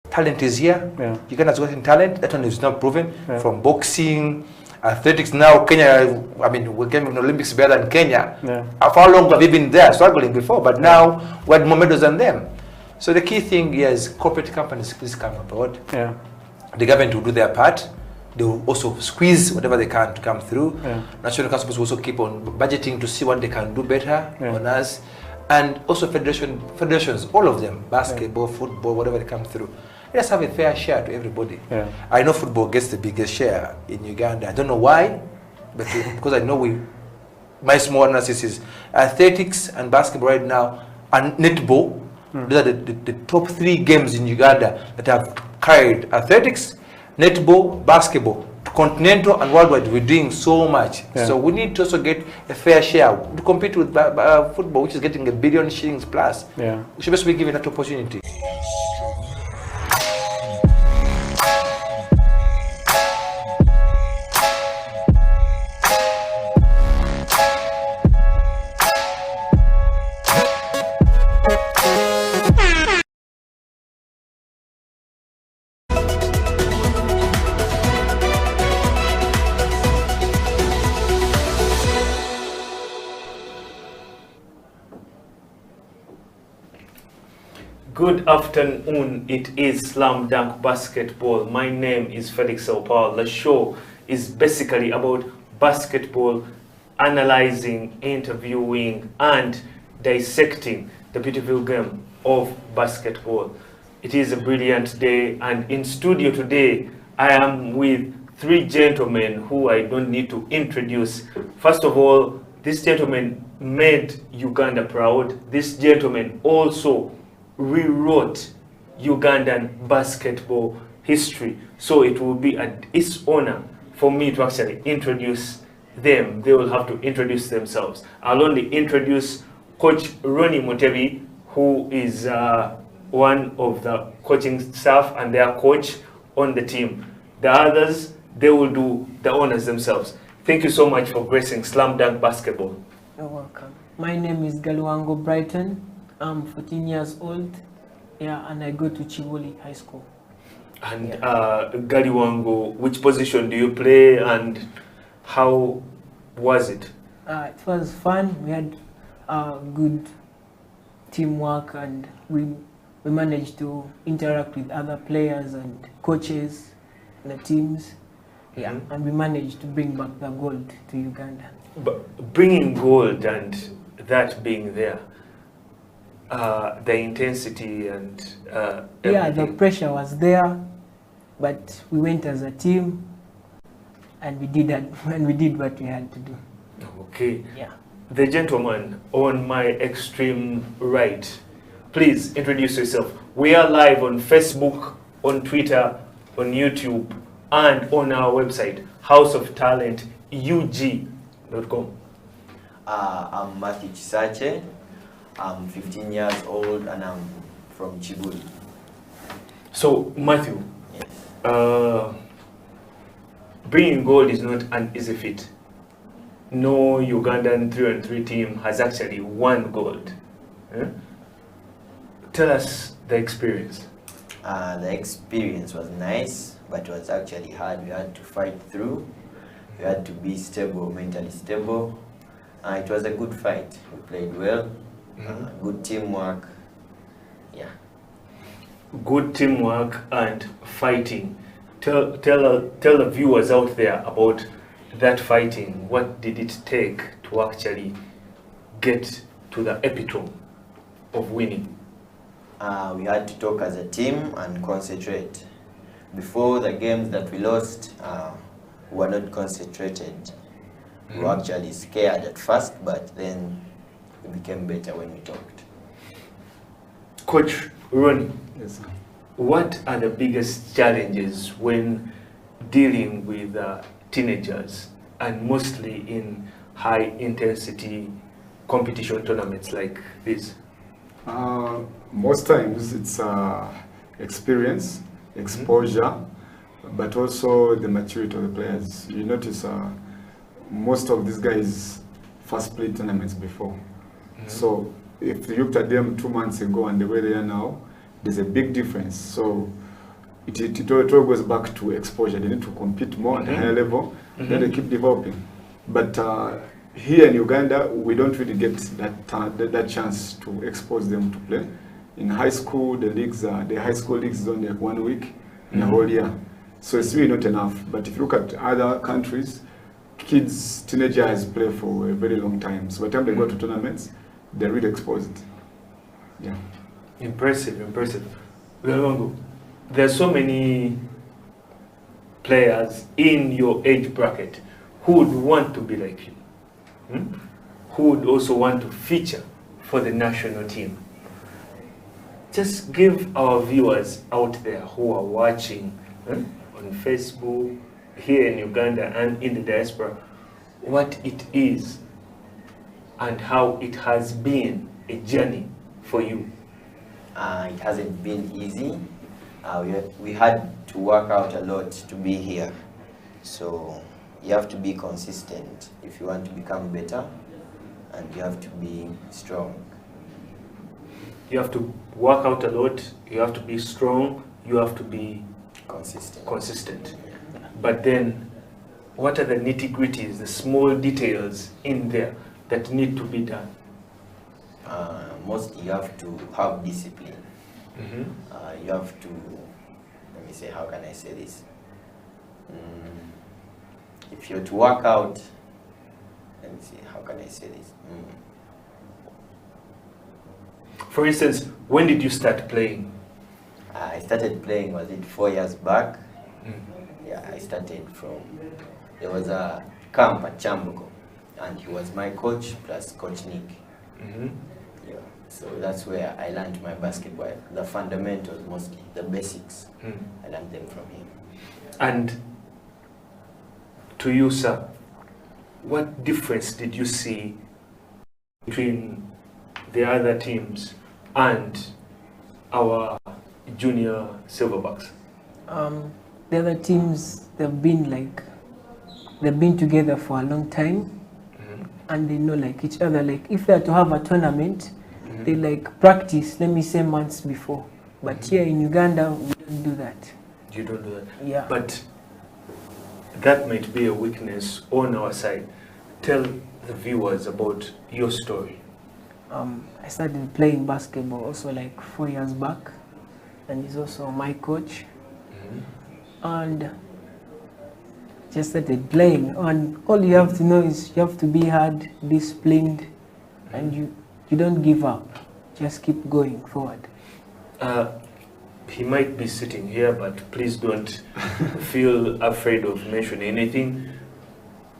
Talent is here. Uganda's got talent. That one is not proven. From boxing, athletics. Now Kenya, I mean, we came in the Olympics better than Kenya. For how long have we been there struggling before? But now we had more medals than them. So the key thing here is corporate companies please come aboard. The government will do their part. They will also squeeze whatever they can to come through. National councils will also keep on budgeting to see what they can do better on us. And also federations, all of them, basketball, football, whatever they come through. Let us have a fair share to everybody. I know football gets the biggest share in Uganda. I don't know why, but because I know my small analysis is athletics and basketball right now, and netball. These are the top 3 games in Uganda that have carried athletics, netball, basketball. Continental and worldwide, we're doing so much. So we need to also get a fair share to compete with football, which is getting $1 billion shillings plus. We should best be given that opportunity. Good afternoon, it is Slam Dunk Basketball. My name is Felix Opal. The show is basically about basketball, analyzing, interviewing, and dissecting the beautiful game of basketball. It is a brilliant day, and in studio today, I am with 3 gentlemen who I don't need to introduce. First of all, this gentleman made Uganda proud. This gentleman also rewrote Ugandan basketball history. So it will be its honor for me to actually introduce them. They will have to introduce themselves. I'll only introduce Coach Ronnie Mutebi, who is one of the coaching staff and their coach on the team. The others, they will do the honors themselves. Thank you so much for gracing Slam Dunk Basketball. You're welcome. My name is Galuango Brighton. I'm 14 years old, and I go to Chivoli High School. And Galiwango, which position do you play and how was it? It was fun. We had good teamwork, and we managed to interact with other players and coaches and the teams. And we managed to bring back the gold to Uganda. But bringing gold and that being there, the intensity and the pressure was there, but we went as a team and we did what we had to do. Okay. The gentleman on my extreme right, please introduce yourself. We are live on Facebook, on Twitter, on YouTube, and on our website, houseoftalentug.com. I'm Matthew Chisache. I'm 15 years old and I'm from Chibuli. So, Matthew, bringing gold is not an easy feat. No Ugandan 3-on-3 team has actually won gold. Tell us the experience. The experience was nice, but it was actually hard. We had to fight through. We had to be stable, mentally stable. It was a good fight. We played well. Good teamwork. Good teamwork and fighting. Tell the viewers out there about that fighting. What did it take to actually get to the epitome of winning? We had to talk as a team and concentrate. Before the games that we lost, we were not concentrated. We were actually scared at first, but then we became better when we talked. Coach Ronnie, yes, what are the biggest challenges when dealing with teenagers, and mostly in high intensity competition tournaments like this? Most times it's experience, exposure, but also the maturity of the players. You notice most of these guys first played tournaments before. So if you looked at them 2 months ago and the way they are now, there's a big difference. So it all goes back to exposure. They need to compete more at a higher level, then they keep developing. But here in Uganda, we don't really get that chance to expose them to play. In high school, the high school leagues is only like 1 week in a whole year. So it's really not enough. But if you look at other countries, teenagers play for a very long time. So by the time they go to tournaments, they're really exposed. Yeah. Impressive, impressive. There are so many players in your age bracket who would want to be like you. who would also want to feature for the national team. Just give our viewers out there who are watching on Facebook, here in Uganda and in the diaspora, what it is and how it has been a journey for you. It hasn't been easy. We had to work out a lot to be here. So you have to be consistent if you want to become better, and you have to be strong. You have to work out a lot, you have to be strong, you have to be consistent. But then, what are the nitty-gritties, the small details in there that need to be done? Mostly you have to have discipline. You have to, let me say, how can I say this? If you're to work out, let me see, how can I say this? For instance, when did you start playing? I started playing, was it 4 years back? Yeah, I started from, there was a camp at Chambuko, and he was my coach plus Coach Nick. Yeah, so that's where I learned my basketball, the fundamentals mostly, the basics. I learned them from him. And to you, sir, what difference did you see between the other teams and our junior Silverbacks? The other teams, they've been together for a long time, and they know like each other. Like if they're to have a tournament, they like practice, let me say, months before. But here in Uganda, we don't do that. You don't do that? Yeah. But that might be a weakness on our side. Tell the viewers about your story. I started playing basketball also like 4 years back, and he's also my coach. And just started playing, and all you have to know is you have to be hard, disciplined, and you don't give up. Just keep going forward. He might be sitting here, but please don't feel afraid of mentioning anything.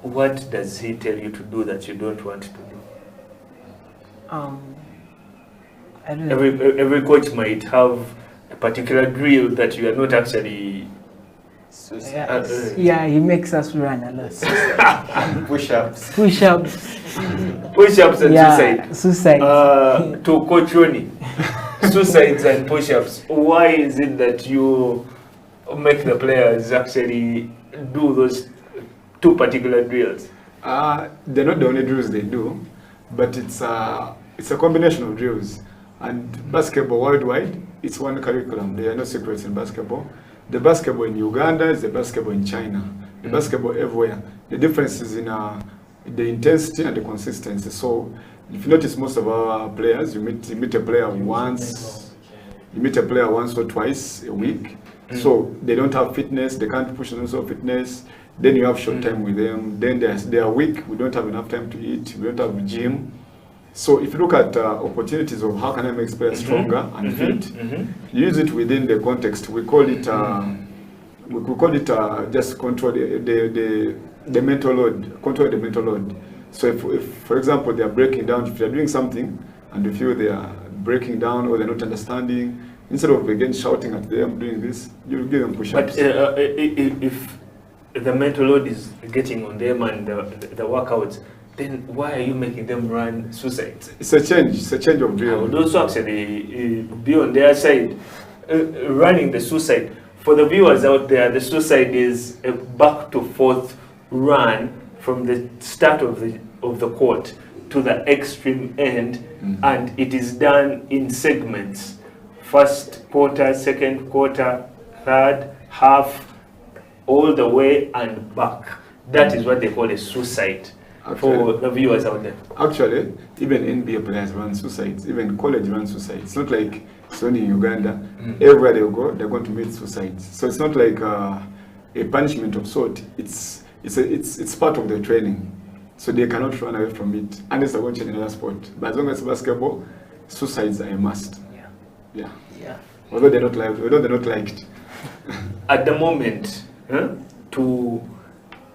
What does he tell you to do that you don't want to do? I don't know. Every coach might have a particular drill that you are not actually. Yeah, he makes us run a lot. Push-ups. Push-ups. Push-ups and Yeah, suicide. To Coach Ronnie, suicides and push-ups. Why is it that you make the players actually do those two particular drills? They're not the only drills they do, but it's a combination of drills. And basketball worldwide, it's one curriculum. There are no secrets in basketball. The basketball in Uganda is the basketball in China. The basketball everywhere. The difference is in the intensity and the consistency. So if you notice, most of our players, you meet a player once or twice a week. So they don't have fitness, they can't push themselves fitness. Then you have short time with them. Then they are weak, we don't have enough time to eat, we don't have a gym. So if you look at opportunities of how can I make players stronger and fit, you use it within the context. We call it just control the mental load. Control the mental load. So if for example they are breaking down, if they are doing something and you feel they are breaking down or they're not understanding, instead of again shouting at them doing this, you give them push-ups. But if the mental load is getting on them and the workouts, then why are you making them run suicides? It's a change of drill. I would also actually be on their side, running the suicide. For the viewers out there, the suicide is a back to forth run from the start of the court to the extreme end, and it is done in segments. First quarter, second quarter, third, half, all the way and back. That is what they call a suicide. For the viewers out there. Actually, even NBA players run suicides, even college run suicides. It's not like it's only in Uganda. Everywhere they go, they're going to meet suicides. So it's not like a punishment of sort. It's part of their training. So they cannot run away from it unless they're going to change another sport. But as long as basketball, suicides are a must. Yeah. Although they're not liked. At the moment, to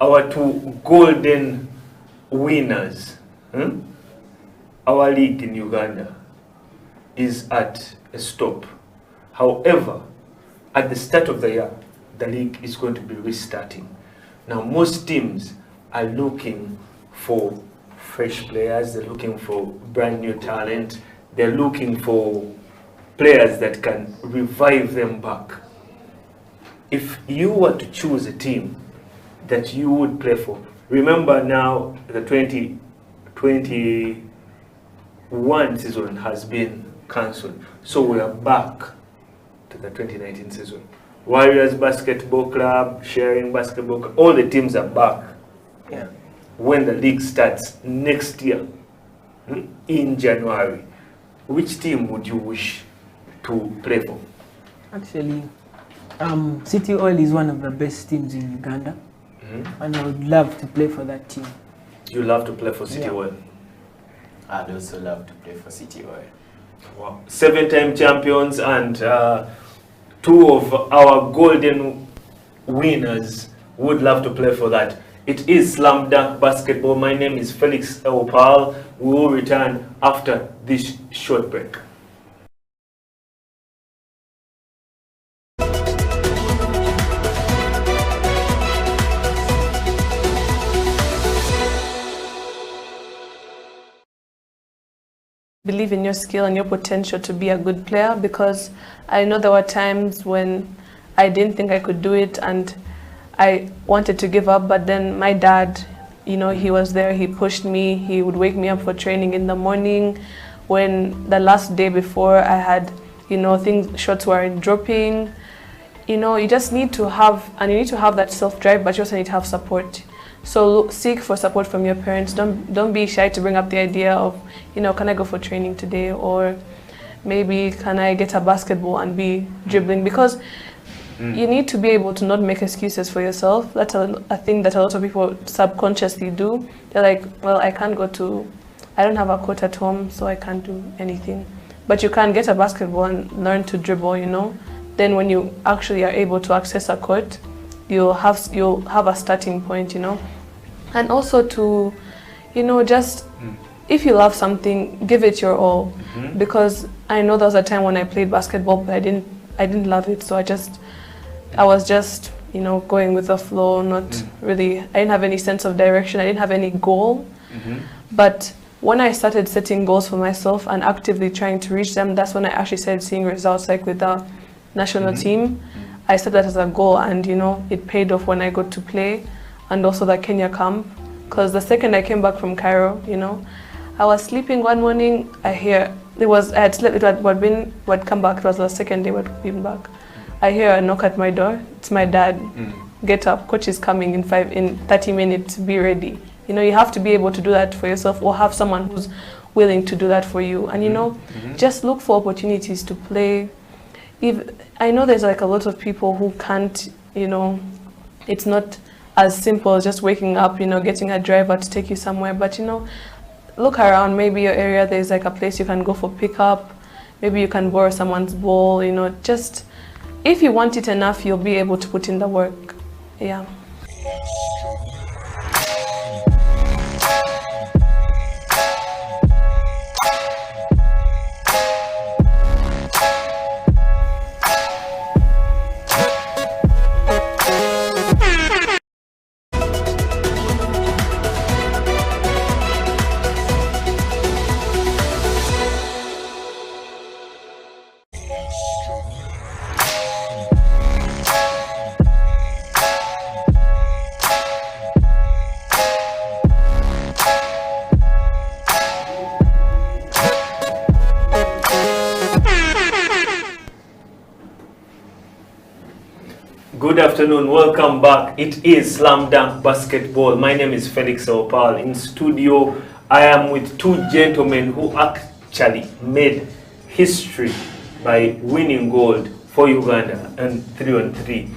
our two golden winners, our league in Uganda is at a stop. However, at the start of the year, the league is going to be restarting. Now, most teams are looking for fresh players, they're looking for brand new talent, they're looking for players that can revive them back. If you were to choose a team that you would play for, remember now the 2021 season has been cancelled, so we are back to the 2019 season. Warriors Basketball Club, Sharing Basketball Club, all the teams are back. Yeah. When the league starts next year, in January, which team would you wish to play for? Actually, City Oil is one of the best teams in Uganda, and I would love to play for that team. You love to play for City Oil? I'd also love to play for City Oil. Wow. 7-time champions and 2 of our golden winners would love to play for that. It is Slam Dunk Basketball. My name is Felix Opal. We will return after this short break. Believe in your skill and your potential to be a good player, because I know there were times when I didn't think I could do it and I wanted to give up, but then my dad, you know, he was there, he pushed me, he would wake me up for training in the morning. When the last day before I had, you know, shots weren't dropping, you know, you just need to have, and you need to have that self-drive, but you also need to have support. So seek for support from your parents. Don't be shy to bring up the idea of, you know, can I go for training today, or maybe can I get a basketball and be dribbling, because you need to be able to not make excuses for yourself. That's a thing that a lot of people subconsciously do. They're like, well, I don't have a court at home, so I can't do anything. But you can get a basketball and learn to dribble, you know. Then when you actually are able to access a court, you'll have a starting point, you know. And also to, you know, just if you love something, give it your all. Because I know there was a time when I played basketball, but I didn't love it, so I was just, you know, going with the flow, not really, I didn't have any sense of direction, I didn't have any goal. But when I started setting goals for myself and actively trying to reach them, that's when I actually started seeing results, like with the national team. I set that as a goal, and you know, it paid off when I got to play, and also the Kenya camp. Because the second I came back from Cairo, you know, I was sleeping one morning, I had slept, I'd come back, it was the second day I'd been back. I hear a knock at my door, it's my dad. Get up, coach is coming in 30 minutes, be ready. You know, you have to be able to do that for yourself, or have someone who's willing to do that for you. And you know, just look for opportunities to play. I know there's like a lot of people who can't, you know, it's not as simple as just waking up, you know, getting a driver to take you somewhere, but you know, look around, maybe your area, there's like a place you can go for pickup, maybe you can borrow someone's ball, you know, just, if you want it enough, you'll be able to put in the work, yeah. Good afternoon, welcome back. It is Slam Dunk Basketball. My name is Felix Opal. In studio, I am with 2 gentlemen who actually made history by winning gold for Uganda and 3-on-3.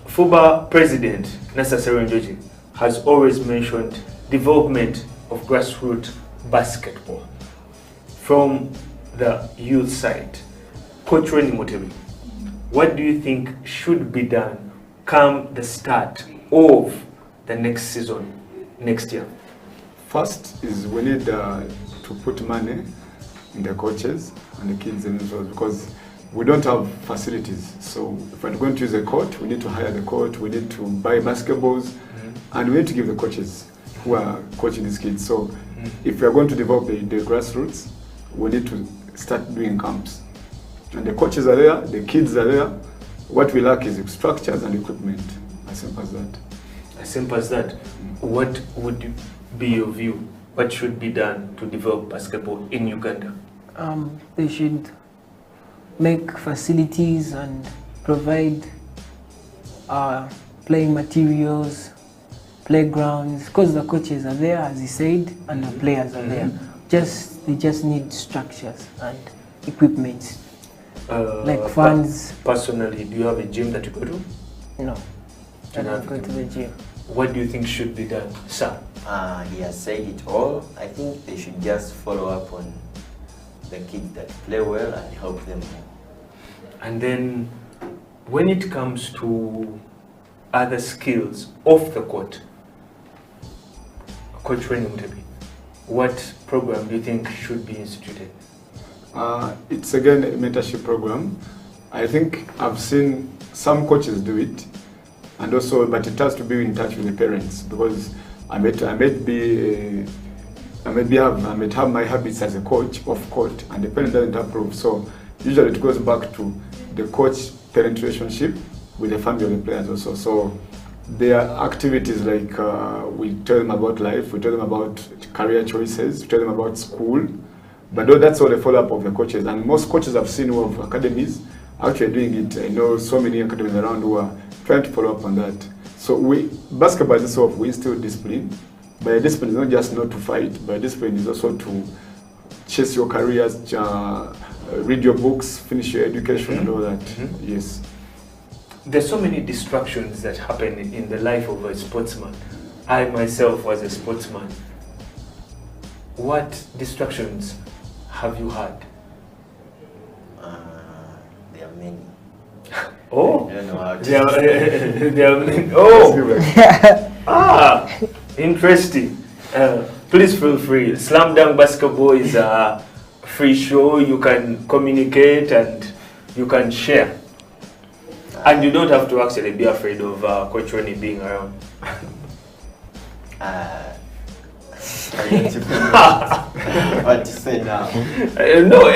FUBA President Nasasero Njoji has always mentioned development of grassroots basketball from the youth side. Coach Randy Mutebi, what do you think should be done come the start of the next season, next year? First is we need to put money in the coaches and the kids themselves, because we don't have facilities. So if we're going to use a court, we need to hire the court, we need to buy basketballs, and we need to give the coaches who are coaching these kids. So if we are going to develop the grassroots, we need to start doing camps. And the coaches are there, the kids are there. What we lack is structures and equipment. As simple as that. As simple as that. What would be your view? What should be done to develop basketball in Uganda? They should make facilities and provide playing materials, playgrounds, because the coaches are there, as he said, and the players are there. They just need structures and equipment, like funds. Personally, do you have a gym that you go to? No, I don't go to the gym. What do you think should be done, sir? He has said it all. I think they should just follow up on the kids that play well and help them. And then, when it comes to other skills off the court, Coach Rennie Mutebi, what program do you think should be instituted? It's again a mentorship program. I think I've seen some coaches do it, and also, but it has to be in touch with the parents, because I might have my habits as a coach off court, and the parent doesn't approve. So usually it goes back to the coach-parent relationship with the family of the players also. So there are activities like we tell them about life, we tell them about career choices, we tell them about school. But that's all the follow-up of the coaches. And most coaches I've seen who have academies actually doing it. I know so many academies around who are trying to follow up on that. So basketball itself, we instill discipline. But discipline is not just not to fight, but discipline is also to chase your careers, read your books, finish your education and all that. Yes. There's so many distractions that happen in the life of a sportsman. I myself was a sportsman. What distractions have you had? There are many. Oh, I don't know how to there are many. Oh, interesting. Please feel free. Slam Dunk Basketball is a free show. You can communicate and you can share. And you don't have to actually be afraid of Coach Rennie being around. What to say now? No,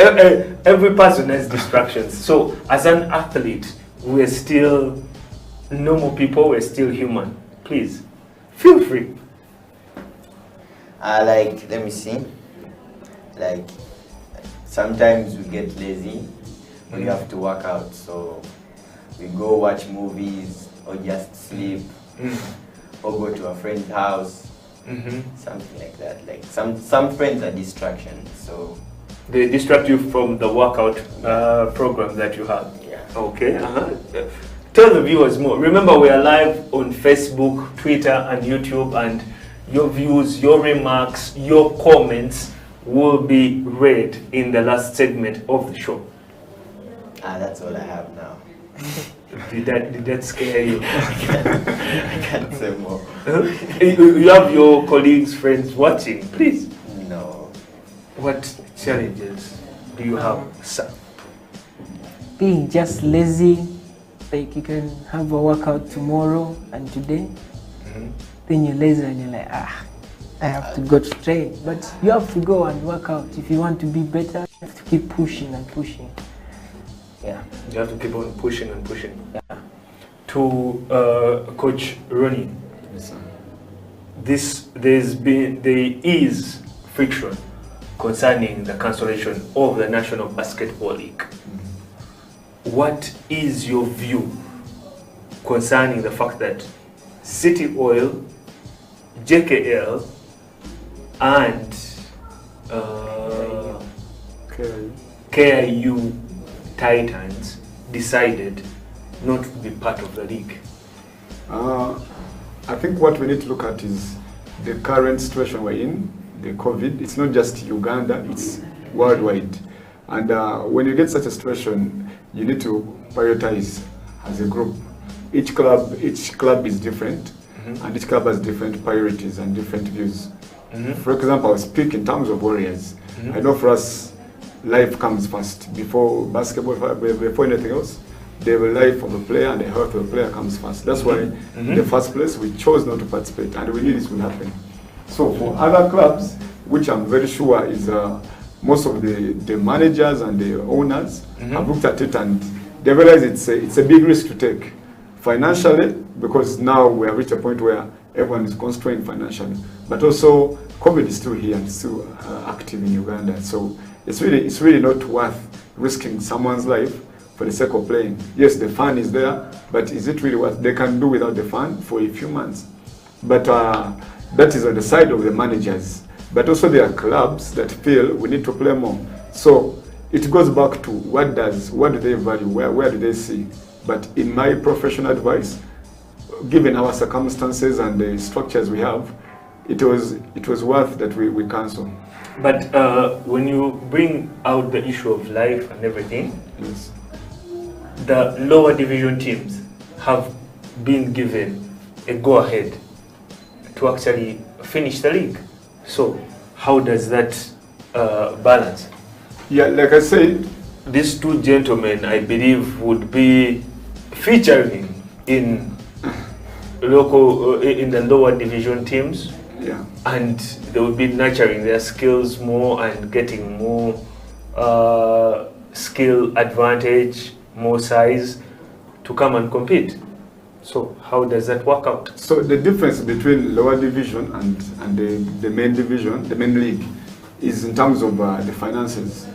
every person has distractions. So as an athlete, we're still normal people, we're still human. Please, feel free. Let me see. Like, sometimes we get lazy when we have to work out. So we go watch movies or just sleep or go to a friend's house. Something like that. Like some friends are distractions, so they distract you from the workout program that you have. Yeah. Okay. Tell the viewers more. Remember, we are live on Facebook, Twitter, and YouTube, and your views, your remarks, your comments will be read in the last segment of the show. That's all I have now. Did that scare you? I can't say more. You have your colleagues, friends watching, please. No. What challenges do you have, sir? Being just lazy, like you can have a workout tomorrow and today, then you're lazy and you're like, I have to go to train. But you have to go and work out. If you want to be better, you have to keep pushing and pushing. Yeah. You have to keep on pushing and pushing. Yeah. To Coach Rennie, yes, there is friction concerning the cancellation of the National Basketball League. What is your view concerning the fact that City Oil, JKL, and KIU Titans decided not to be part of the league? I think what we need to look at is the current situation we're in, the COVID. It's not just Uganda, it's worldwide. And when you get such a situation, you need to prioritize as a group. Each club is different, and each club has different priorities and different views. For example, I speak in terms of Warriors. I know for us, life comes first. Before basketball, before anything else, the life of the player and the health of the player comes first. That's why, in the first place, we chose not to participate, and we knew this would happen. So for other clubs, which I'm very sure is most of the managers and the owners have looked at it and they realize it's a big risk to take financially, because now we have reached a point where everyone is constrained financially, but also COVID is still here and still active in Uganda. So it's really not worth risking someone's life for the sake of playing. Yes, the fun is there, but is it really worth? They can do without the fun for a few months. But that is on the side of the managers. But also there are clubs that feel we need to play more. So it goes back to what do they value, where do they see? But in my professional advice, given our circumstances and the structures we have, it was worth that we cancel. But when you bring out the issue of life and everything, yes, the lower division teams have been given a go-ahead to actually finish the league. So how does that balance? Yeah, like I said, these two gentlemen, I believe, would be featuring in local in the lower division teams. Yeah. And they will be nurturing their skills more and getting more skill advantage, more size to come and compete. So how does that work out? So the difference between lower division and the main division, the main league, is in terms of the finances,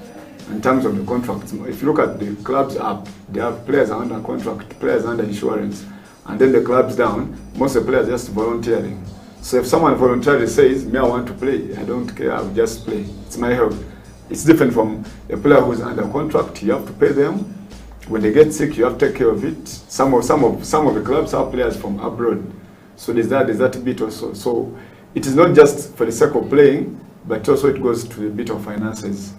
in terms of the contracts. If you look at the clubs up, they have players under contract, players under insurance, and then the clubs down, most of the players just volunteering. So if someone voluntarily says, me, I want to play, I don't care, I'll just play, it's my health. It's different from a player who's under contract. You have to pay them. When they get sick, you have to take care of it. Some of the clubs have players from abroad. So there's that bit also. So it is not just for the sake of playing, but also it goes to a bit of finances.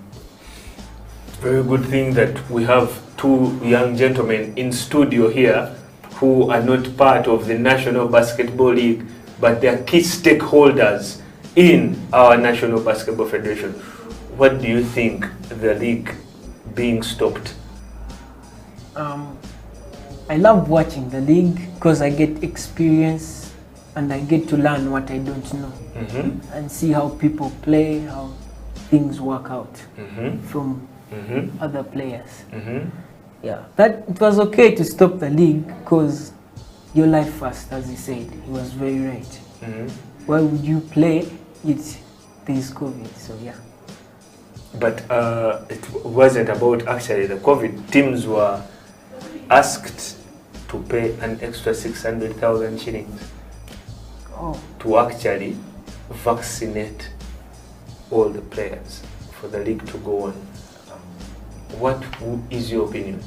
Very good thing that we have two young gentlemen in studio here who are not part of the National Basketball League, but they are key stakeholders in our National Basketball Federation. What do you think the league being stopped? I love watching the league because I get experience and I get to learn what I don't know and see how people play, how things work out from other players. Yeah, that it was okay to stop the league because your life first, as he said. He was very right. Why would you play it? There's COVID, so yeah. But it wasn't about actually the COVID. Teams were asked to pay an extra 600,000 shillings to actually vaccinate all the players for the league to go on. What is your opinion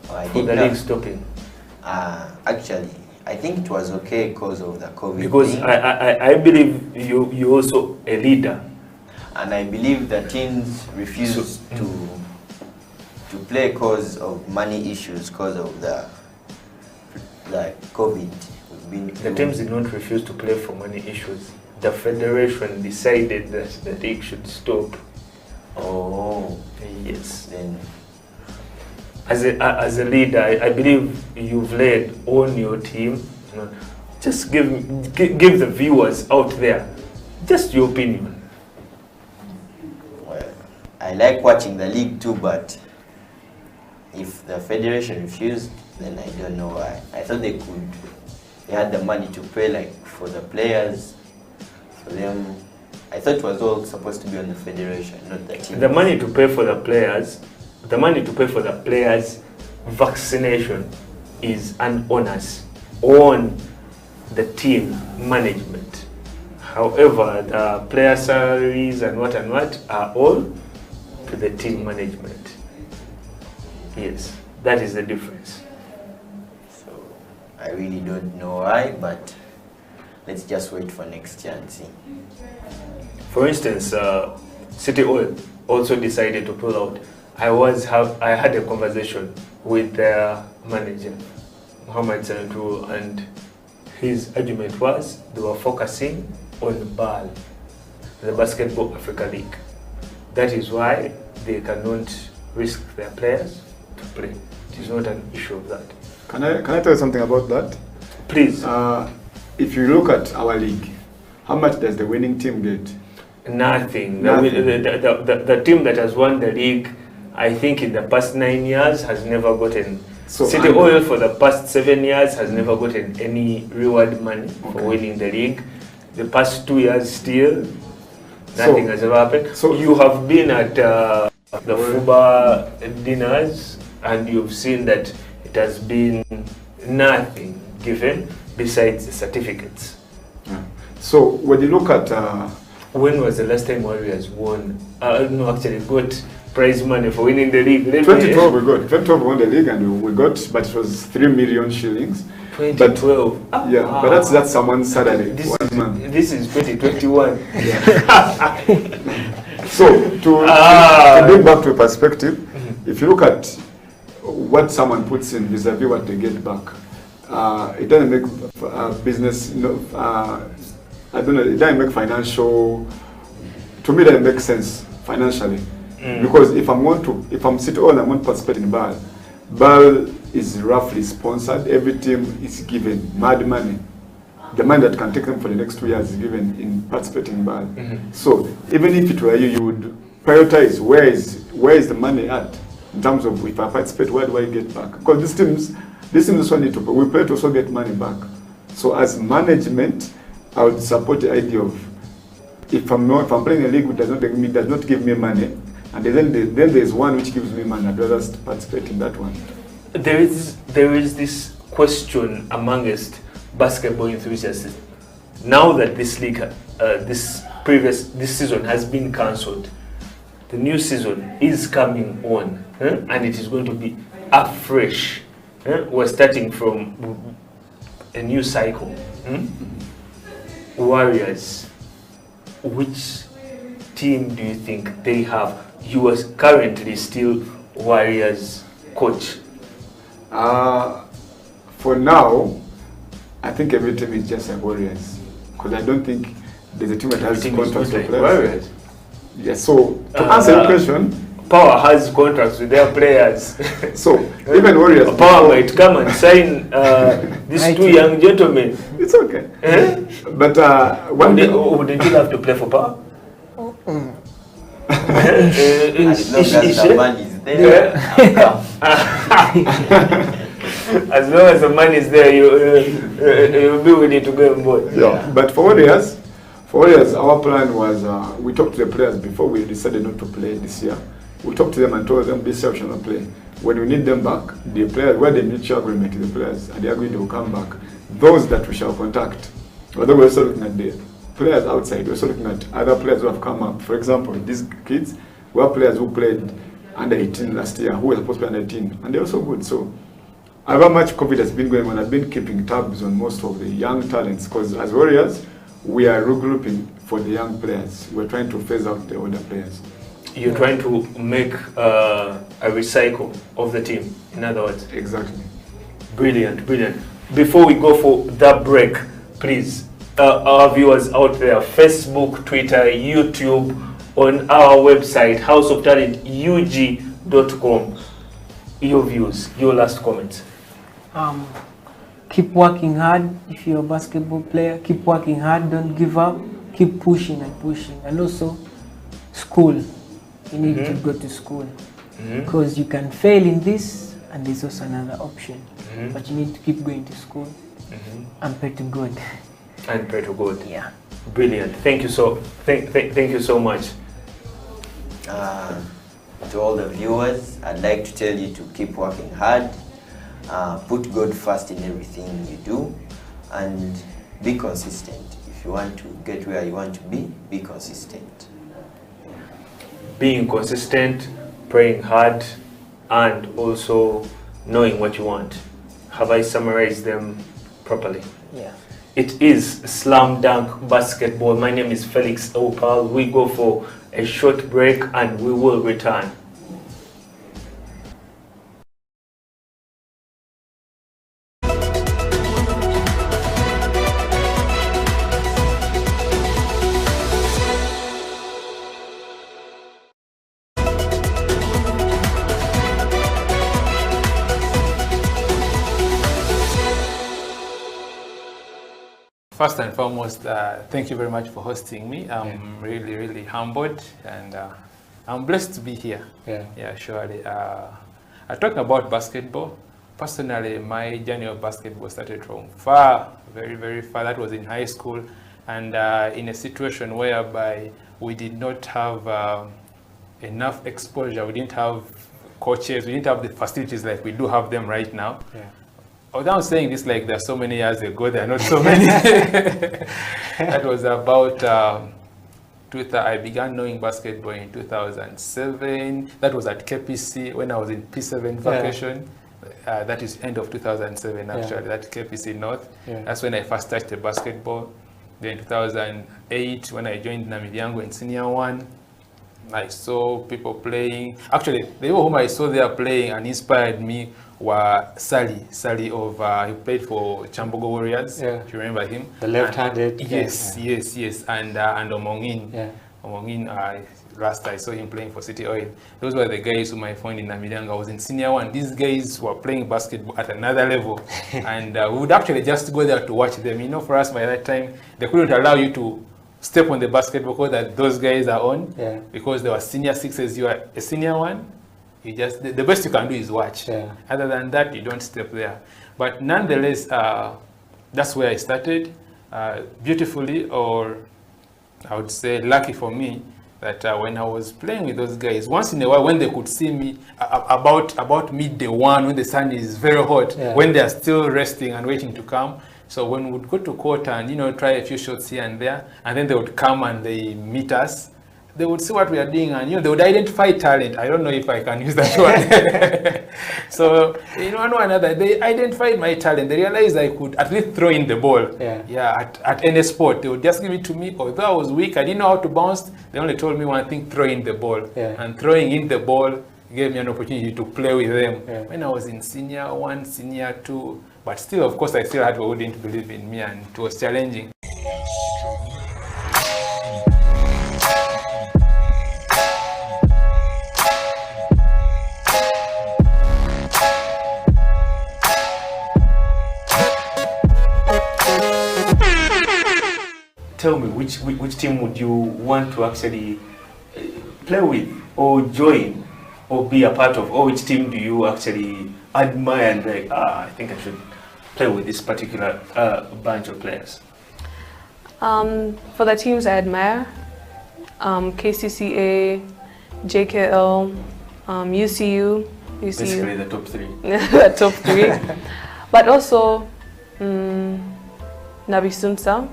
for the league stopping? Actually, I think it was okay because of the COVID because thing. I believe you're also a leader. And I believe the teams refused to play because of money issues, because of the COVID. The teams did not refuse to play for money issues. The federation decided that the league should stop. Oh, yes. Then, as a leader, I believe you've led on your team. Just give the viewers out there just your opinion. Well, I like watching the league too, but if the federation refused, then I don't know why. I thought they could. They had the money to pay, like for the players, for them. I thought it was all supposed to be on the federation, not the team. The money to pay for the players, vaccination is an onus on the team management. However, the player salaries and what are all to the team management. Yes, that is the difference. So I really don't know why, but let's just wait for next year and see. For instance, City Oil also decided to pull out. I had a conversation with their manager, Mohamed Sandru, and his argument was they were focusing on BAL. the Basketball Africa League. That is why they cannot risk their players to play. It is not an issue of that. Can I tell you something about that? Please. If you look at our league, how much does the winning team get? Nothing. Nothing. The team that has won the league, I think in the past 9 years, has never gotten. City Oil for the past 7 years has never gotten any reward money for winning the league. The past 2 years still, nothing has ever happened. So you have been at the FUBA dinners and you've seen that it has been nothing given besides the certificates. Yeah. So when you look at... when was the last time Warriors won? No, actually got prize money for winning the league. 2012 we got. 2012 we won the league and we got, but it was 3 million shillings. 2012. But, yeah, wow. But that's someone's salary. This is 2021. So to bring back to perspective, if you look at what someone puts in vis-a-vis what they get back, it doesn't make business. I don't know. It doesn't make financial. To me, that makes sense financially, because if I'm City Oil, I'm going to participate in BAL. BAL is roughly sponsored. Every team is given mad money. The money that can take them for the next 2 years is given in participating in BAL. So even if it were you, you would prioritize where is the money at in terms of if I participate, where do I get back? Because these teams also need to. We play to also get money back. So as management, I would support the idea of if I'm playing a league which does not give me money, and then there's one which gives me money, I'd rather participate in that one. There is this question amongst basketball enthusiasts. Now that this league, this season has been cancelled, the new season is coming on, and it is going to be afresh. We're starting from a new cycle. Warriors, which team do you think they have? You are currently still Warriors coach. For now, I think every team is just a Warriors, because I don't think there's a team that has contracts with players. Warriors. Yes. So to answer your question, Power has contracts with their players. So even Warriors, Power might come and sign these two young gentlemen. It's okay. But wouldn't you have to play for Power? As long as the money is there, you'll be willing to go on board. Yeah. But for Warriors, our plan was we talked to the players before we decided not to play this year. We talked to them and told them this year we shall not play. When we need them back, the players, where the mutual agreement with the players, and they agreed they will come back. Those that we shall contact, although we're also looking at the players outside, we're also looking at other players who have come up. For example, these kids were players who played under 18 last year, who were supposed to be under 18, and they're also good. So, however much COVID has been going on, I've been keeping tabs on most of the young talents, because as Warriors, we are regrouping for the young players. We're trying to phase out the older players. You're trying to make a recycle of the team, in other words. Exactly. Brilliant, brilliant. Before we go for that break, please, our viewers out there, Facebook, Twitter, YouTube, on our website, houseoftalentug.com, your views, your last comments. Keep working hard. If you're a basketball player, keep working hard, don't give up, keep pushing and pushing. And also, school. You need to go to school, because you can fail in this, and there's also another option. But you need to keep going to school and pray to God. And pray to God. Yeah. Brilliant. Thank you so. Thank you so much. To all the viewers, I'd like to tell you to keep working hard. Put God first in everything you do, and be consistent. If you want to get where you want to be consistent. Being consistent, praying hard, and also knowing what you want. Have I summarized them properly? Yeah. It is Slam Dunk Basketball. My name is Felix Opal. We go for a short break and we will return. first and foremost, thank you very much for hosting me. I'm really, really humbled, and I'm blessed to be here. Yeah, surely. Talking about basketball, personally, my journey of basketball started from far, very, very far. That was in high school, and in a situation whereby we did not have enough exposure. We didn't have coaches. We didn't have the facilities like we do have them right now. I'm saying this like there's so many years ago. There are not so many. That was about. I began knowing basketball in 2007. That was at KPC when I was in P7 vacation. That is end of 2007 actually. That KPC North. That's when I first touched basketball. Then 2008 when I joined Namibia in Senior 1. I saw people playing. Actually, the people whom I saw there playing and inspired me were Sally of, he played for Chambogo Warriors, if you remember him. The left-handed. Yes. And Omongin, last I saw him playing for City Oil. Those were the guys whom I found in Namibia. I was in Senior 1. These guys were playing basketball at another level. And we would actually just go there to watch them. You know, for us by that time, they couldn't allow you to step on the basketball court that those guys are on, because they were senior 6s, you are a senior 1. You just the best you can do is watch. Other than that, you don't step there. But nonetheless, that's where I started. Beautifully, or I would say lucky for me, that when I was playing with those guys, once in a while when they could see me about midday 1, when the sun is very hot, when they are still resting and waiting to come. So when we would go to court and, you know, try a few shots here and there, and then they would come and they meet us, they would see what we are doing, and, you know, they would identify talent. I don't know if I can use that word. So, you know, one or another, they identified my talent. They realized I could at least throw in the ball. At any sport. They would just give it to me. Although I was weak, I didn't know how to bounce. They only told me one thing: throw in the ball. And throwing in the ball gave me an opportunity to play with them. When I was in Senior 1, Senior 2, but still, of course, I still had people who didn't believe in me, and it was challenging. Tell me, which team would you want to actually play with, or join, or be a part of, or which team do you actually admire and be like, I think I should play with this particular bunch of players? For the teams I admire, KCCA, JKL, UCU. Basically the top 3. The top 3. But also Nabisunsa,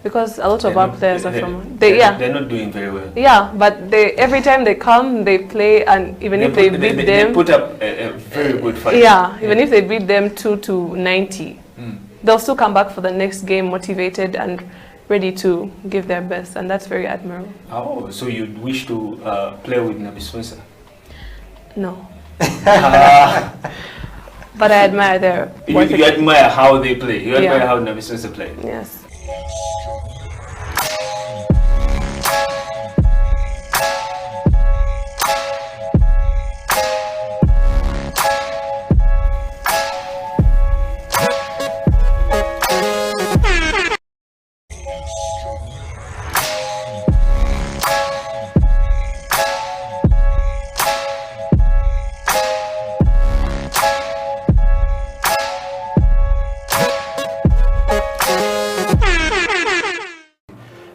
because a lot of our players are from... They're not doing very well. Yeah, but every time they come, they play, and even if they beat them... They put up a very good fight. Yeah, even if they beat them 2-90, they'll still come back for the next game motivated and ready to give their best, and that's very admirable. Oh, so you'd wish to play with Nabisunsa? No. But I admire their... You admire how they play. You admire how Nabisunsa play. Yes.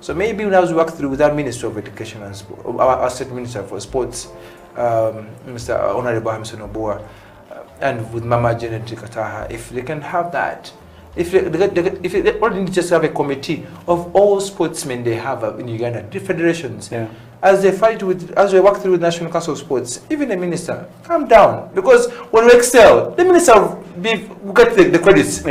So maybe when I was working through with our Minister of Education and Sport, our State Minister for Sports, Mr. Honorable Hamson Obua, and with Mama Janet Kataha, if they can have that, if they already just have a committee of all sportsmen they have in Uganda, the federations, as they work through with National Council of Sports, even the minister, calm down, because when we excel, the minister will get the credits.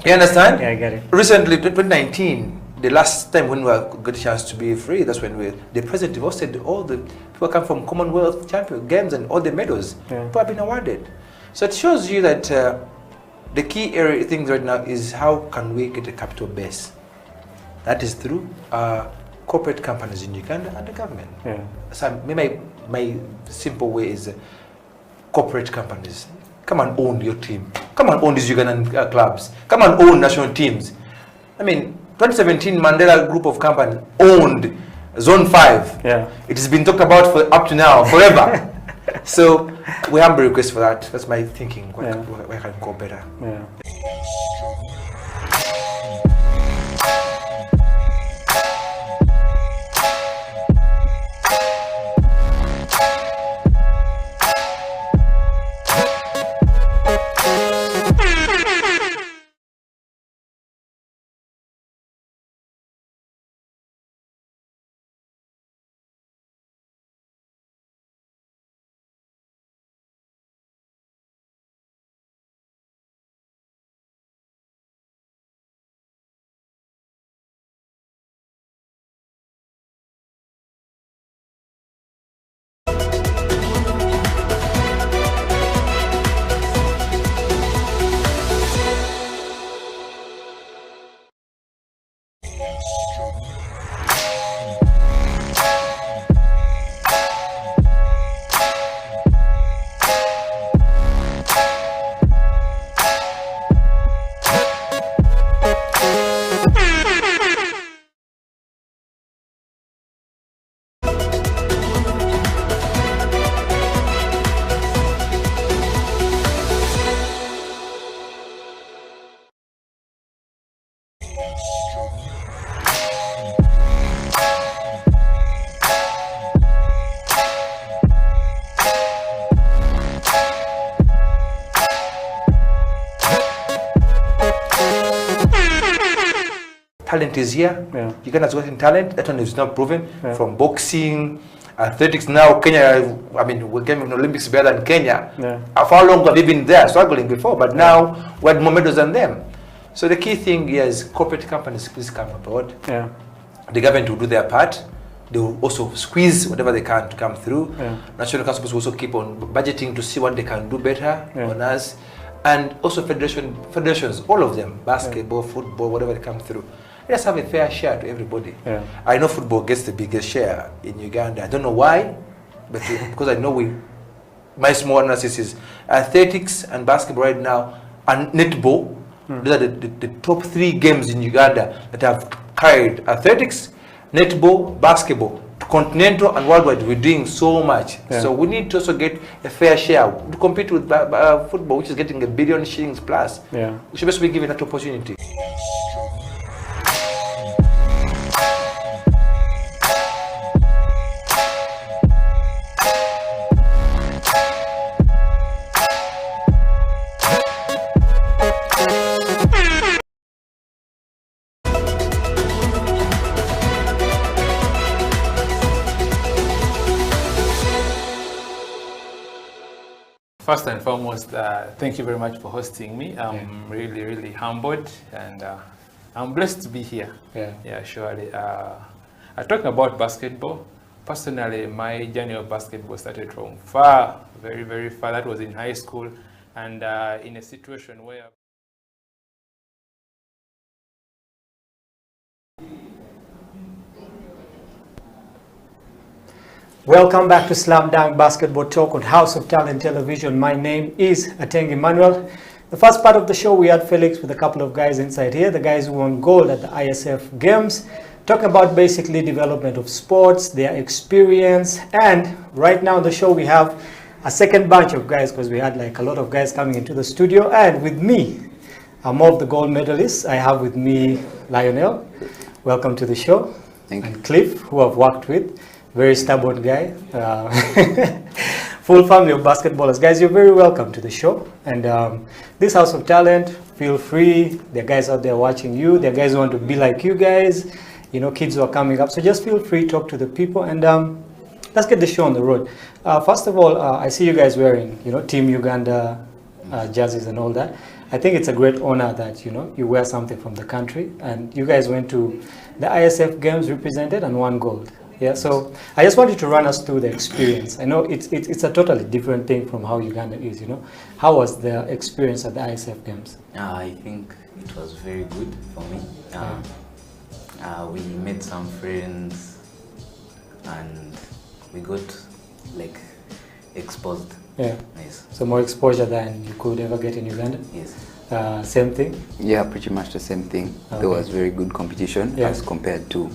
You understand? Yeah, I get it. Recently, 2019. The last time when we got a chance to be free, that's when the president hosted all the people come from Commonwealth Champion Games and all the medals people have been awarded. So it shows you that the key area things right now is how can we get a capital base. That is through corporate companies in Uganda and the government. So my simple way is corporate companies. Come and own your team. Come and own these Ugandan clubs. Come and own national teams. I mean, 2017 Mandela Group of Company owned Zone 5. Yeah. It has been talked about for up to now, forever. So we have a request for that. That's my thinking. Where can go better? Yeah. Talent is here. Uganda's got talent. That one is not proven. From boxing, athletics. Now Kenya, I mean, we came in Olympics better than Kenya. For how long have they been there struggling before? But now we had more medals than them. So the key thing here is corporate companies please come aboard. The government will do their part. They will also squeeze whatever they can to come through. National councils will also keep on budgeting to see what they can do better on us. And also federations, all of them, basketball, football, whatever they come through. Let us have a fair share to everybody. I know football gets the biggest share in Uganda. I don't know why, but because I know my small analysis is athletics and basketball right now and netball. Those are the top 3 games in Uganda that have carried athletics, netball, basketball. Continental and worldwide, we're doing so much. So we need to also get a fair share to compete with football, which is getting $1 billion shillings plus. We should just be given that opportunity. First and foremost, thank you very much for hosting me. I'm really humbled, and I'm blessed to be here. Surely. Talking about basketball, personally, my journey of basketball started from far, very far. That was in high school, and in a situation where Welcome back to Slam Dunk Basketball Talk on House of Talent Television. My name is Ateng Emmanuel. The first part of the show, we had Felix with a couple of guys inside here, the guys who won gold at the ISF Games, talking about basically development of sports, their experience. And right now on the show, we have a second bunch of guys, because we had like a lot of guys coming into the studio. And with me, more of the gold medalists. I have with me Lionel. Welcome to the show. Thank you. And Cliff, who I've worked with. Very stubborn guy. Full family of basketballers. Guys, you're very welcome to the show. And this House of Talent, feel free. There are guys out there watching you. There are guys who want to be like you guys. You know, kids who are coming up. So just feel free, talk to the people. And let's get the show on the road. First of all, I see you guys wearing, you know, Team Uganda jerseys and all that. I think it's a great honor that, you know, you wear something from the country. And you guys went to the ISF Games represented and won gold. Yeah, so I just wanted to run us through the experience. I know it's a totally different thing from how Uganda is, you know. How was the experience at the ISF Games? I think it was very good for me. We made some friends and we got like exposed. Yeah. Nice. So more exposure than you could ever get in Uganda? Yes. Same thing? Yeah, pretty much the same thing. Okay. There was very good competition Yeah. as compared to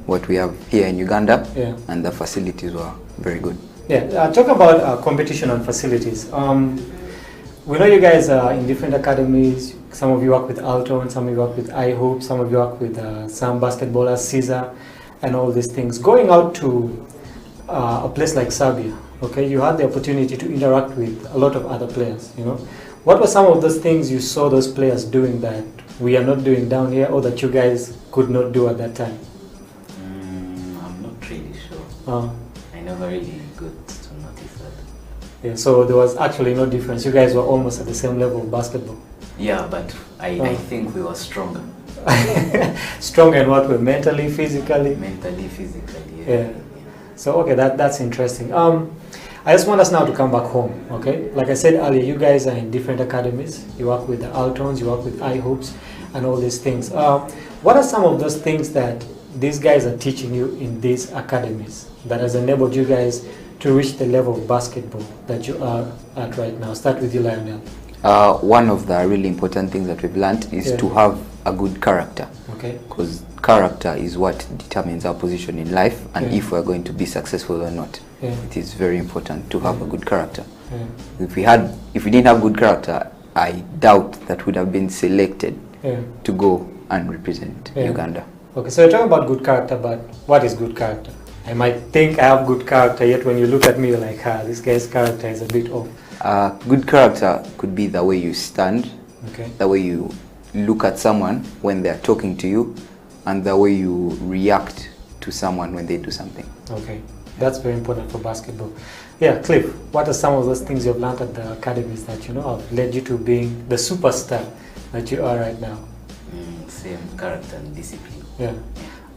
what we have here in Uganda, Yeah. and the facilities were very good. Yeah, talk about competition and facilities. We know you guys are in different academies. Some of you work with Alton, some of you work with iHope, some of you work with some basketballers, Caesar, and all these things. Going out to a place like Serbia, okay, you had the opportunity to interact with a lot of other players, you know. What were some of those things you saw those players doing that we are not doing down here, or that you guys could not do at that time? I'm not really sure. I never really got to notice that. Yeah, so there was actually no difference. You guys were almost at the same level of basketball. Yeah, but I think we were stronger. Stronger in what way? Mentally, physically? Mentally, physically, Yeah. So, okay, that's interesting. I just want us now to come back home, okay? Like I said earlier, you guys are in different academies. You work with the Altons, you work with iHopes, and all these things. What are some of those things that these guys are teaching you in these academies that has enabled you guys to reach the level of basketball that you are at right now? Start with you, Lionel. One of the really important things that we've learned is to have a good character. Okay. Because character is what determines our position in life, and Yeah. if we're going to be successful or not. Yeah. It is very important to have a good character. Yeah. If we didn't have good character, I doubt that would have been selected Yeah. to go and represent Yeah. Uganda. Okay, so you're talking about good character, but what is good character? I might think I have good character, yet when you look at me, you're like, this guy's character is a bit off. Good character could be the way you stand, Okay. the way you look at someone when they're talking to you, and the way you react to someone when they do something. Okay, that's very important for basketball. Yeah, Cliff, what are some of those things you've learned at the academies that you know have led you to being the superstar that you are right now? Same character and discipline. Yeah.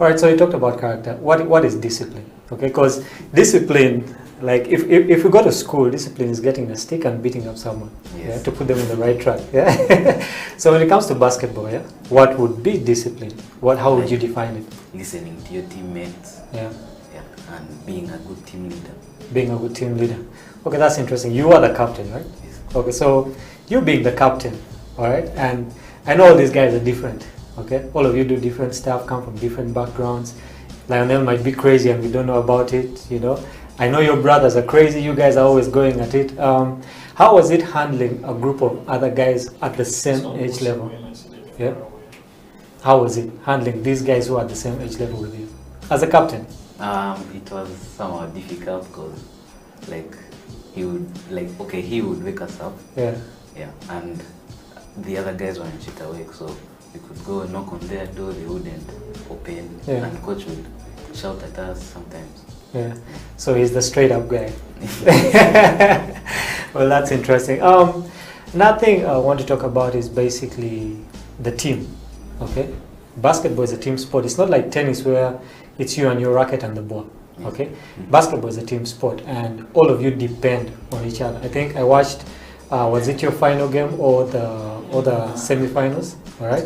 All right, so you talked about character. What is discipline? Okay, because discipline, like if you go to school, discipline is getting a stick and beating up someone, yeah, to put them on the right track. Yeah. So when it comes to basketball, yeah, what would be discipline? How would you define it? Listening to your teammates. Yeah. Yeah, and being a good team leader. Being a good team leader. Okay, that's interesting. You are the captain, right? Yes. Okay, so you being the captain, all right, and I know all these guys are different. Okay, all of you do different stuff, come from different backgrounds. Lionel might be crazy and we don't know about it, you know. I know your brothers are crazy, you guys are always going at it. How was it handling a group of other guys at the same age level? Yeah. How was it handling these guys who are at the same age level with you? As a captain? It was somewhat difficult because, like, he would wake us up. Yeah. Yeah, and the other guys weren't yet awake, so we could go knock on their door, they wouldn't open, Yeah. and coach would shout at us sometimes. Yeah. So he's the straight up guy. Well, that's interesting. Another thing I want to talk about is basically the team. Okay. Basketball is a team sport. It's not like tennis where it's you and your racket and the ball. Okay. Basketball is a team sport, and all of you depend on each other. I think I watched. Was it your final game or the semi-finals? All right.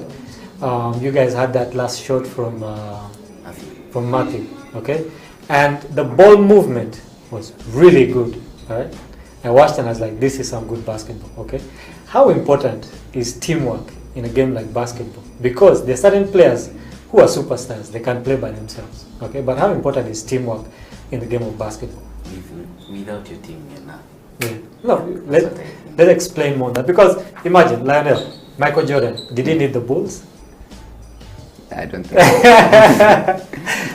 You guys had that last shot from Matthew. Okay. And the ball movement was really good. All right. I watched and I was like, this is some good basketball. Okay. How important is teamwork in a game like basketball? Because there are certain players who are superstars. They can play by themselves. Okay. But how important is teamwork in the game of basketball? Without your team, you're nothing. Yeah. No, let's explain more on that. Because imagine, Lionel, Michael Jordan, did he need the Bulls? I don't think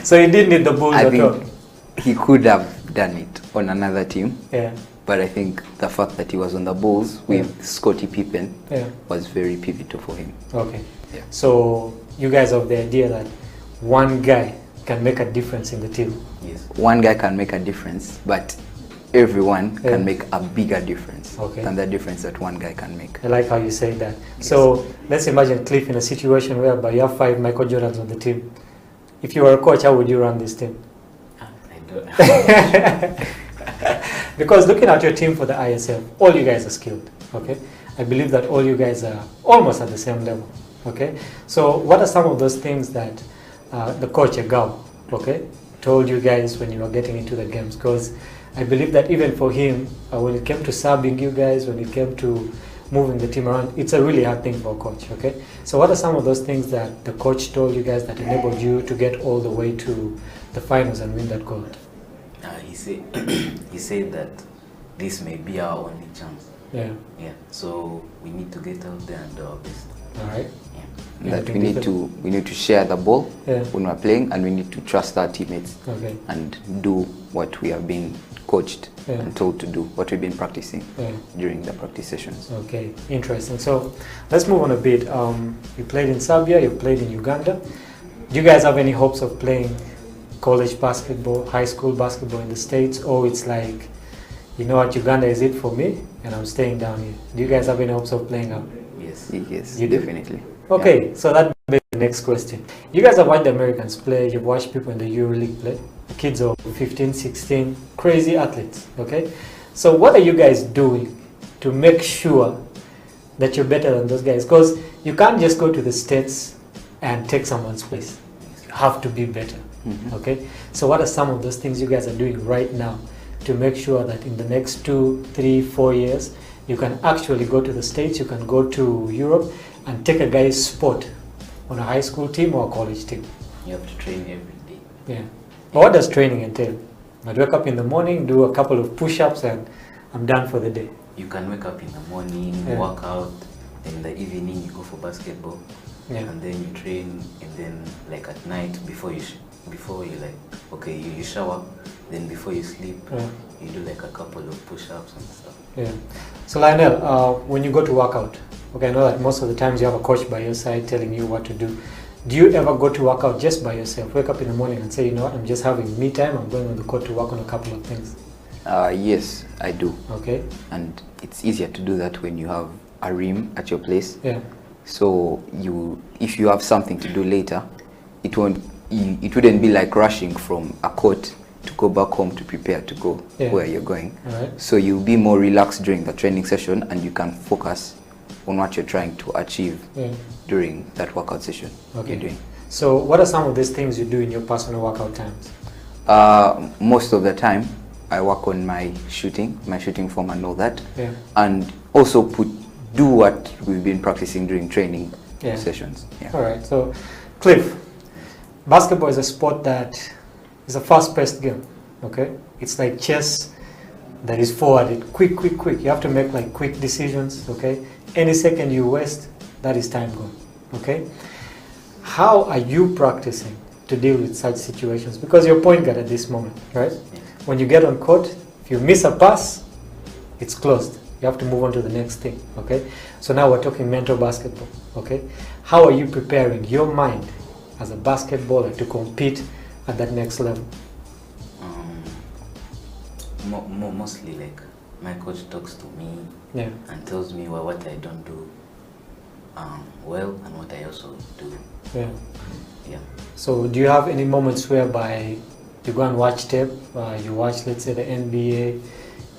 so. He didn't need the Bulls I at all. think he could have done it on another team. Yeah. But I think the fact that he was on the Bulls with Scottie Pippen Yeah. was very pivotal for him. Okay. Yeah. So you guys have the idea that one guy can make a difference in the team. Yes. One guy can make a difference, but everyone Yeah. can make a bigger difference Okay. than the difference that one guy can make. I like how you say that. So let's imagine Cliff in a situation whereby you have 5 Michael Jordans on the team. If you were a coach, how would you run this team? Because looking at your team for the ISL, all you guys are skilled. Okay, I believe that all you guys are almost at the same level. Okay, so what are some of those things that the coach Egao, okay, told you guys when you were getting into the games? Because I believe that even for him, when it came to subbing you guys, when it came to moving the team around, it's a really hard thing for a coach, okay? So what are some of those things that the coach told you guys that enabled you to get all the way to the finals and win that gold? He said that this may be our only chance. Yeah. Yeah. So we need to get out there and do our best. All right. Yeah. That we need to share the ball Yeah. when we're playing, and we need to trust our teammates Okay. and do what we have been coached Yeah. and told to do, what we've been practicing Yeah. during the practice sessions. Okay, interesting. So let's move on a bit. You played in Serbia, you played in Uganda. Do you guys have any hopes of playing college basketball, high school basketball in the States, or it's like, you know what, Uganda is it for me and I'm staying down here? Do you guys have any hopes of playing up? Yes. Yes, You do? definitely. Okay, Yeah. so that begs the next question. You guys have watched the Americans play, you've watched people in the EuroLeague play, kids of 15, 16, crazy athletes, okay? So what are you guys doing to make sure that you're better than those guys? Because you can't just go to the States and take someone's place. You have to be better, okay? So what are some of those things you guys are doing right now to make sure that in the next 2, 3, 4 years, you can actually go to the States, you can go to Europe and take a guy's spot on a high school team or a college team? You have to train every day. Yeah. What does training entail? I'd wake up in the morning, do a couple of push-ups, and I'm done for the day. You can wake up in the morning, Yeah. work out, in the evening you go for basketball, Yeah. and then you train, and then like at night before you like, okay, you shower, then before you sleep, Yeah. you do like a couple of push-ups and stuff. Yeah. So Lionel, when you go to work out, okay, I know that most of the times you have a coach by your side telling you what to do. Do you ever go to work out just by yourself? Wake up in the morning and say, you know what, I'm just having me time, I'm going on the court to work on a couple of things. Yes, I do. Okay. And it's easier to do that when you have a rim at your place. Yeah. So if you have something to do later, it wouldn't be like rushing from a court to go back home to prepare to go Yeah. where you're going. All right. So you'll be more relaxed during the training session, and you can focus on what you're trying to achieve Yeah. during that workout session Okay. you're doing. So what are some of these things you do in your personal workout times? Most of the time, I work on my shooting form and all that, Yeah. and also do what we've been practicing during training Yeah. sessions. Yeah. All right. So, Cliff, basketball is a sport that is a fast-paced game. Okay, it's like chess that is forwarded, quick. You have to make like quick decisions. Okay, any second you waste, that is time gone. Okay, how are you practicing to deal with such situations? Because you're point guard at this moment, right? When you get on court, if you miss a pass, it's closed. You have to move on to the next thing, okay? So now we're talking mental basketball, okay? How are you preparing your mind as a basketballer to compete at that next level? Mostly like my coach talks to me Yeah. and tells me what I don't do well and what I also do. Yeah. Yeah. So do you have any moments whereby you go and watch tape, you watch, let's say, the NBA,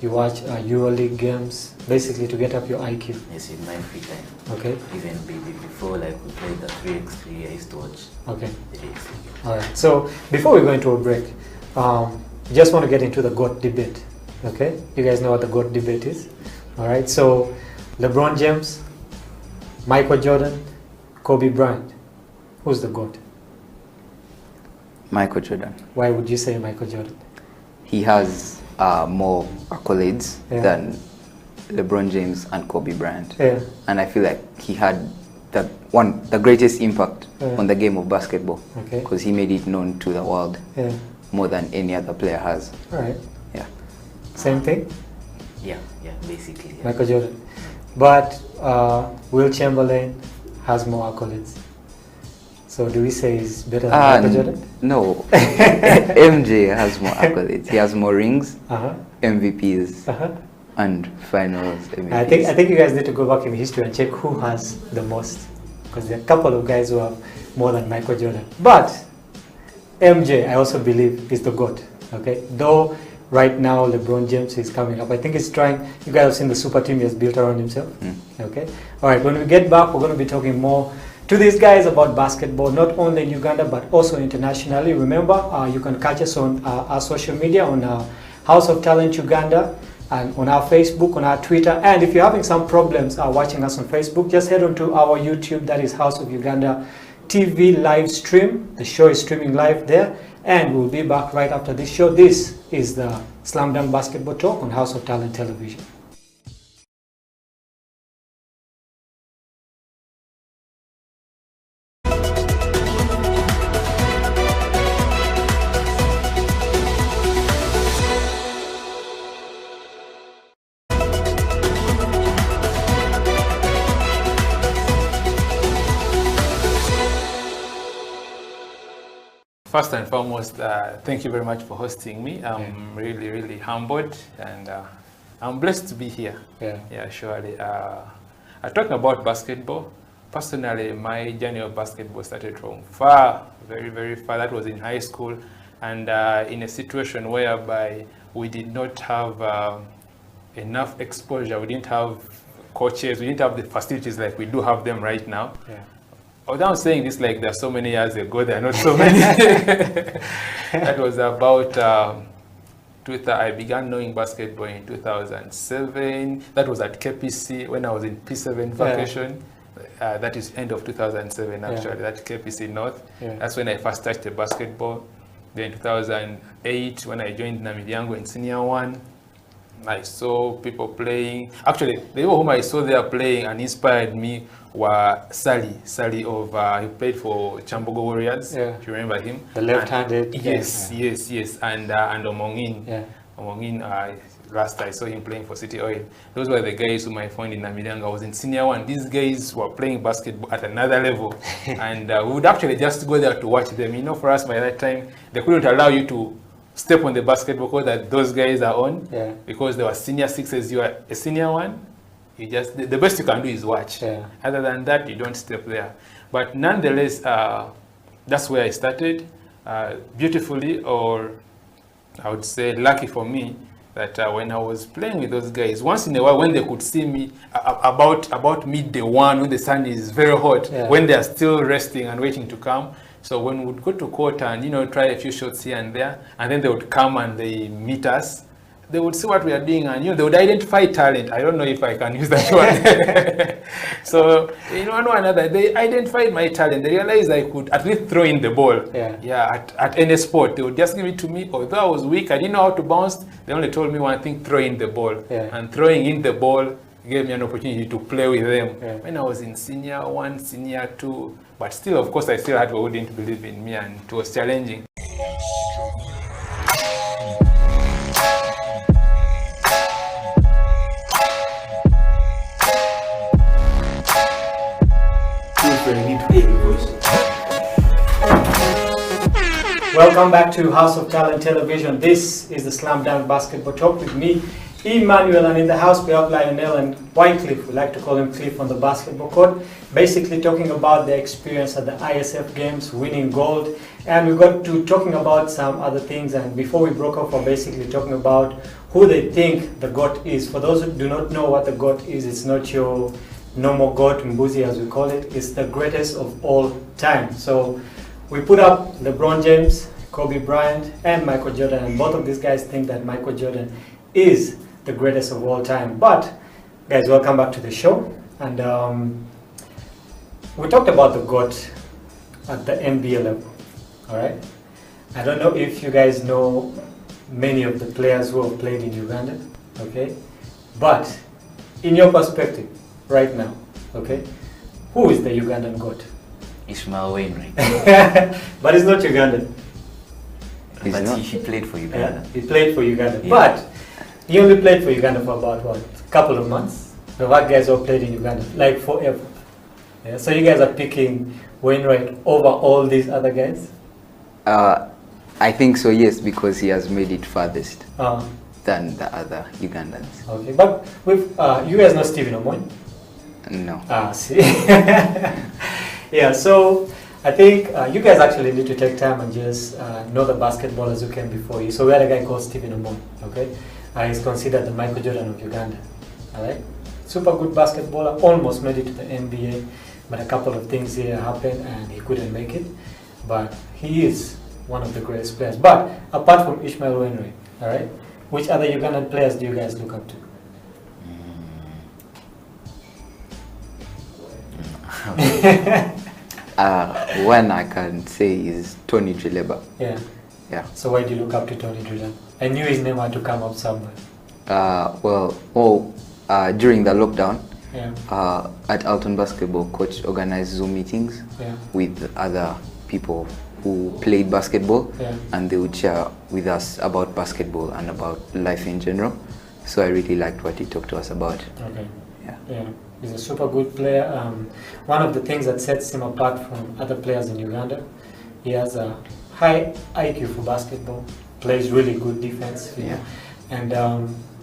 you watch EuroLeague games, basically to get up your IQ? Yes, in my free time. Okay. Even before like we played the 3x3, I used to watch Okay. the 3x3. All right. So before we go into a break, just want to get into the GOAT debate. Okay. You guys know what the GOAT debate is. All right. So LeBron James, Michael Jordan, Kobe Bryant. Who's the GOAT? Michael Jordan. Why would you say Michael Jordan? He has more accolades Yeah. than LeBron James and Kobe Bryant. Yeah. And I feel like he had the greatest impact Yeah. on the game of basketball, Okay. because he made it known to the world Yeah. more than any other player has. All right. Yeah. Same thing? Yeah, basically. Yeah. Michael Jordan. But Will Chamberlain has more accolades. So do we say he's better than Michael Jordan? No. MJ has more accolades. He has more rings, MVPs, and finals MVPs. I think you guys need to go back in history and check who has the most, because there are a couple of guys who have more than Michael Jordan. But MJ, I also believe, is the GOAT. Okay, though right now LeBron James is coming up. I think he's trying. You guys have seen the super team he has built around himself. Okay, all right. When we get back, we're going to be talking more to these guys about basketball, not only in Uganda but also internationally. Remember, you can catch us on our social media on House of Talent Uganda and on our Facebook, on our Twitter. And if you're having some problems watching us on Facebook, just head on to our YouTube, that is House of Uganda TV live stream. The show is streaming live there, and we'll be back right after this show. This is the Slam Dunk Basketball Talk on House of Talent Television. First and foremost, thank you very much for hosting me. I'm really, really humbled, and I'm blessed to be here. Yeah, surely. Talking about basketball, personally, my journey of basketball started from far, very, very far. That was in high school, and in a situation whereby we did not have enough exposure. We didn't have coaches. We didn't have the facilities like we do have them right now. Although I'm saying this like there are so many years ago, there are not so many. That was about, I began knowing basketball in 2007. That was at KPC when I was in P7 vacation. That is end of 2007 actually, that KPC North. That's when I first touched the basketball. Then 2008 when I joined Namidyango in Senior 1. I saw people playing. Actually, the people whom I saw there playing and inspired me were Sally of, he played for Chambogo Warriors, if you remember him. The left-handed. Yes. And Omongin. Omongin, last I saw him playing for City Oil. Those were the guys whom I found in Namidanga. I was in Senior 1. These guys were playing basketball at another level. And we would actually just go there to watch them. You know, for us by that time, they couldn't allow you to step on the basketball court that those guys are on, because they were senior 6s, you are a senior 1. You just, the best you can do is watch. Other than that, you don't step there. But nonetheless, that's where I started. Beautifully, or I would say lucky for me, that when I was playing with those guys, once in a while when they could see me about midday 1, when the sun is very hot, when they are still resting and waiting to come. So when we would go to court and, you know, try a few shots here and there, and then they would come and they meet us, they would see what we are doing, and, you know, they would identify talent. I don't know if I can use that one. So, you know, one or another, they identified my talent. They realized I could at least throw in the ball. At any sport. They would just give it to me. Although I was weak, I didn't know how to bounce. They only told me one thing: throw in the ball. And throwing in the ball gave me an opportunity to play with them. When I was in Senior 1, Senior 2, but still, of course, I still had people who didn't believe in me, and it was challenging. Welcome back to House of Talent Television. This is the Slam Dunk Basketball Talk with me, Emmanuel, and in the house we have Lionel and Wycliffe. We like to call him Cliff on the basketball court. Basically talking about their experience at the ISF games, winning gold, and we got to talking about some other things. And before we broke up, we're basically talking about who they think the GOAT is. For those who do not know what the GOAT is, it's not your normal GOAT, Mbuzi as we call it. It's the greatest of all time. So we put up LeBron James, Kobe Bryant, and Michael Jordan, and both of these guys think that Michael Jordan is the greatest of all time. But guys, welcome back to the show. And we talked about the GOAT at the NBA level. All right. I don't know if you guys know many of the players who have played in Uganda. Okay. But in your perspective, right now, okay, who is the Ugandan GOAT? Ishmael Wainwright. But he's not Ugandan. But he played for Uganda. He played for Uganda. But he only played for Uganda for about, what, a couple of months? The white guys all played in Uganda, like forever. So you guys are picking Wainwright over all these other guys? I think so, yes, because he has made it farthest than the other Ugandans. Okay, but with you guys know Stephen Omoy? No. See. Yeah, so I think you guys actually need to take time and just know the basketballers who came before you. So we had a guy called Stephen Omoy, okay? He's considered the Michael Jordan of Uganda, all right? Super good basketballer, almost made it to the NBA, but a couple of things here happened and he couldn't make it. But he is one of the greatest players. But apart from Ishmael Wainwright, all right, Which other Ugandan players do you guys look up to? One I can say is Tony Drileba. Yeah. Yeah. So why do you look up to Tony Drileba? I knew his name had to come up somewhere. During the lockdown, Yeah. at Alton Basketball, coach organized Zoom meetings Yeah. with other people who played basketball, Yeah. and they would share with us about basketball and about life in general. So I really liked what he talked to us about. Okay. Yeah. He's a super good player. One of the things that sets him apart from other players in Uganda, he has a high IQ for basketball, plays really good defense. You know? And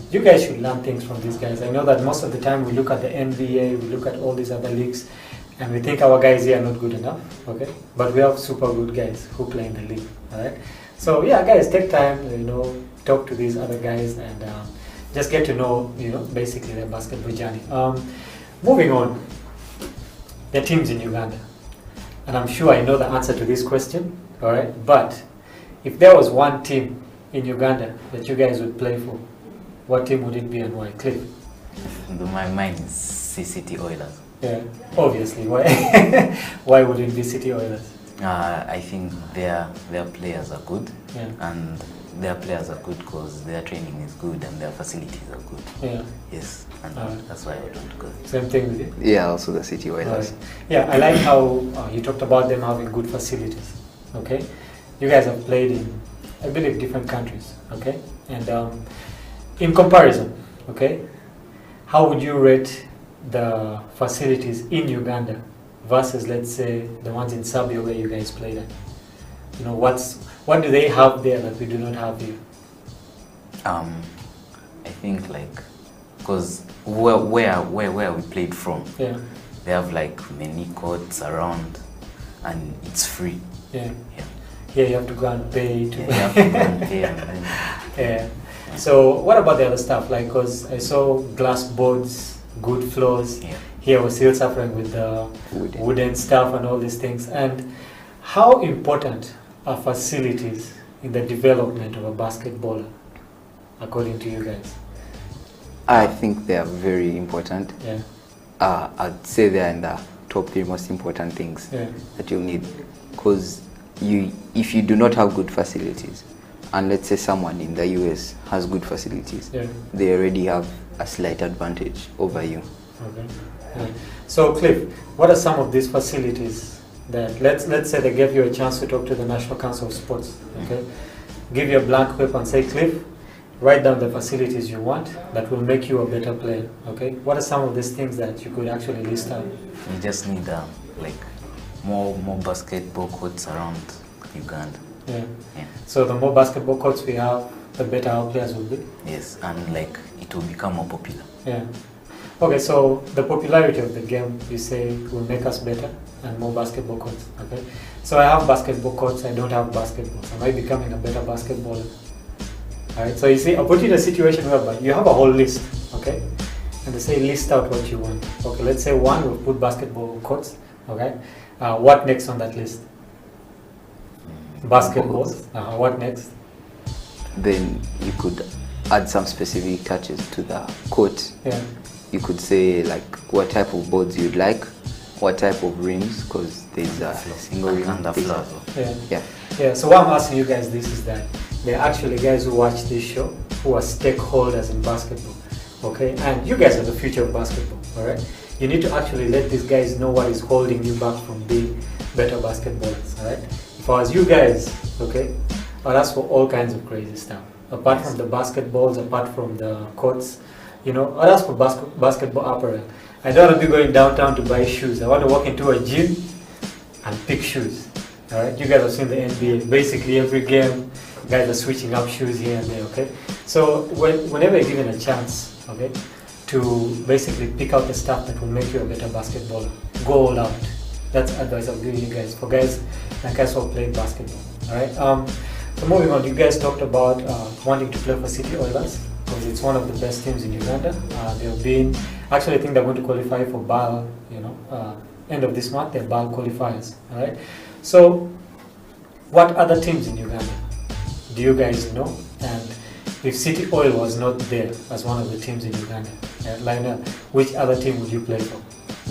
you guys should learn things from these guys. I know that most of the time we look at the NBA, we look at all these other leagues, and we think our guys here are not good enough, okay? But we have super good guys who play in the league, all right? So yeah, guys, take time, talk to these other guys and just get to know, basically their basketball journey. Moving on, the teams in Uganda. And I'm sure I know the answer to this question, all right? But if there was one team in Uganda that you guys would play for, what team would it be and why? Cliff? My mind is City Oilers. Yeah, obviously. Why? Why would it be City Oilers? I think their players are good, Yeah. and their players are good because their training is good and their facilities are good. Yeah. Yes, and that's why I would want to go. Same thing with you? Yeah, also the City Oilers. Right. Yeah, I like how you talked about them having good facilities. Okay, you guys have played in, I believe, different countries. Okay, and in comparison, okay, how would you rate the facilities in Uganda versus, let's say, the ones in Serbia where you guys played at? What do they have there that we do not have here? I think because where we played from, Yeah. they have many courts around, and it's free. Yeah. Yeah, you have to go and pay to. Yeah, you have to go and pay and then. Yeah. So what about the other stuff? Because I saw glass boards, good floors. Yeah. Here we're still suffering with the wooden stuff and all these things. And how important are facilities in the development of a basketballer, according to you guys? I think they are very important. Yeah. I'd say they are in the top 3 most important things Yeah. that you'll need. Because if you do not have good facilities, and let's say someone in the US has good facilities, Yeah. they already have a slight advantage over you. Okay. Yeah. So Cliff, what are some of these facilities that, let's say they gave you a chance to talk to the National Council of Sports, okay? Give you a blank paper and say, Cliff, write down the facilities you want that will make you a better player, okay? What are some of these things that you could actually list out? You just need more basketball courts around Uganda. Yeah. Yeah. So the more basketball courts we have, the better our players will be? Yes, and it will become more popular. Yeah. Okay, so the popularity of the game, you say, will make us better and more basketball courts, okay? So I have basketball courts, I don't have basketballs. Am I becoming a better basketballer? Alright, so you see, I'll put you in a situation where you have a whole list, okay? And they say list out what you want. Okay, let's say 1, we'll put basketball courts, okay? What next on that list? Basketballs. What next? Then you could add some specific touches to the court. Yeah. You could say what type of boards you'd like, what type of rims, because there's a single rim and the floor. Yeah. So what I'm asking you guys this is that there are actually guys who watch this show who are stakeholders in basketball, okay? And you guys are the future of basketball, all right? You need to actually let these guys know what is holding you back from being better basketballers, all right? If I was you guys, okay, I'd ask for all kinds of crazy stuff. Apart from the basketballs, apart from the courts, I'd ask for basketball apparel. I don't want to be going downtown to buy shoes. I want to walk into a gym and pick shoes. All right, you guys have seen the NBA. Basically, every game, guys are switching up shoes here and there. Okay, so whenever you're given a chance, okay, to basically pick out the stuff that will make you a better basketballer, go all out. That's advice I'll give you guys for guys like us who are playing basketball. All right. So moving on, you guys talked about wanting to play for City Oilers because it's one of the best teams in Uganda. They've been, actually I think they're going to qualify for BAL, end of this month, they're BAL qualifiers, all right? So what other teams in Uganda do you guys know? And if City Oil was not there as one of the teams in Uganda, Lionel, which other team would you play for?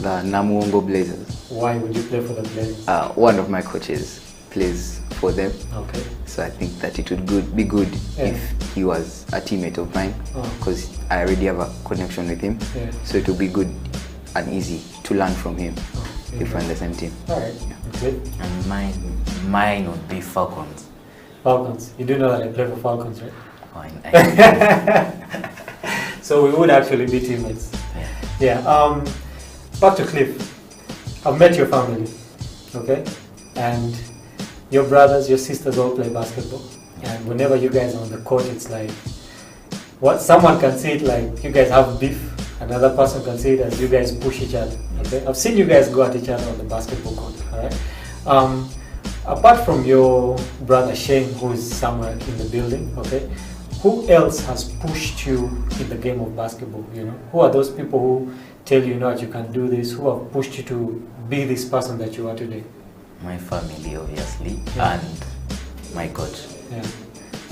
The Namuongo Blazers. Why would you play for the Blazers? One of my coaches plays for them. Okay. So I think that it would be good if he was a teammate of mine, because I already have a connection with him. Yeah. So it would be good and easy to learn from him if we're on the same team. All right. Good. And mine would be Falcons. Falcons. You do know that I play for Falcons, right? Oh, so we would actually be teammates. Yeah. Back to Cliff. I've met your family, okay? And your brothers, your sisters all play basketball. And whenever you guys are on the court, it's like, what someone can see it like you guys have beef. Another person can see it as you guys push each other. Okay, I've seen you guys go at each other on the basketball court. All right. Apart from your brother Shane, who is somewhere in the building, okay, who else has pushed you in the game of basketball? You know, who are those people who tell you, that you can do this? Who have pushed you to be this person that you are today? My family, obviously, and my coach. Yeah.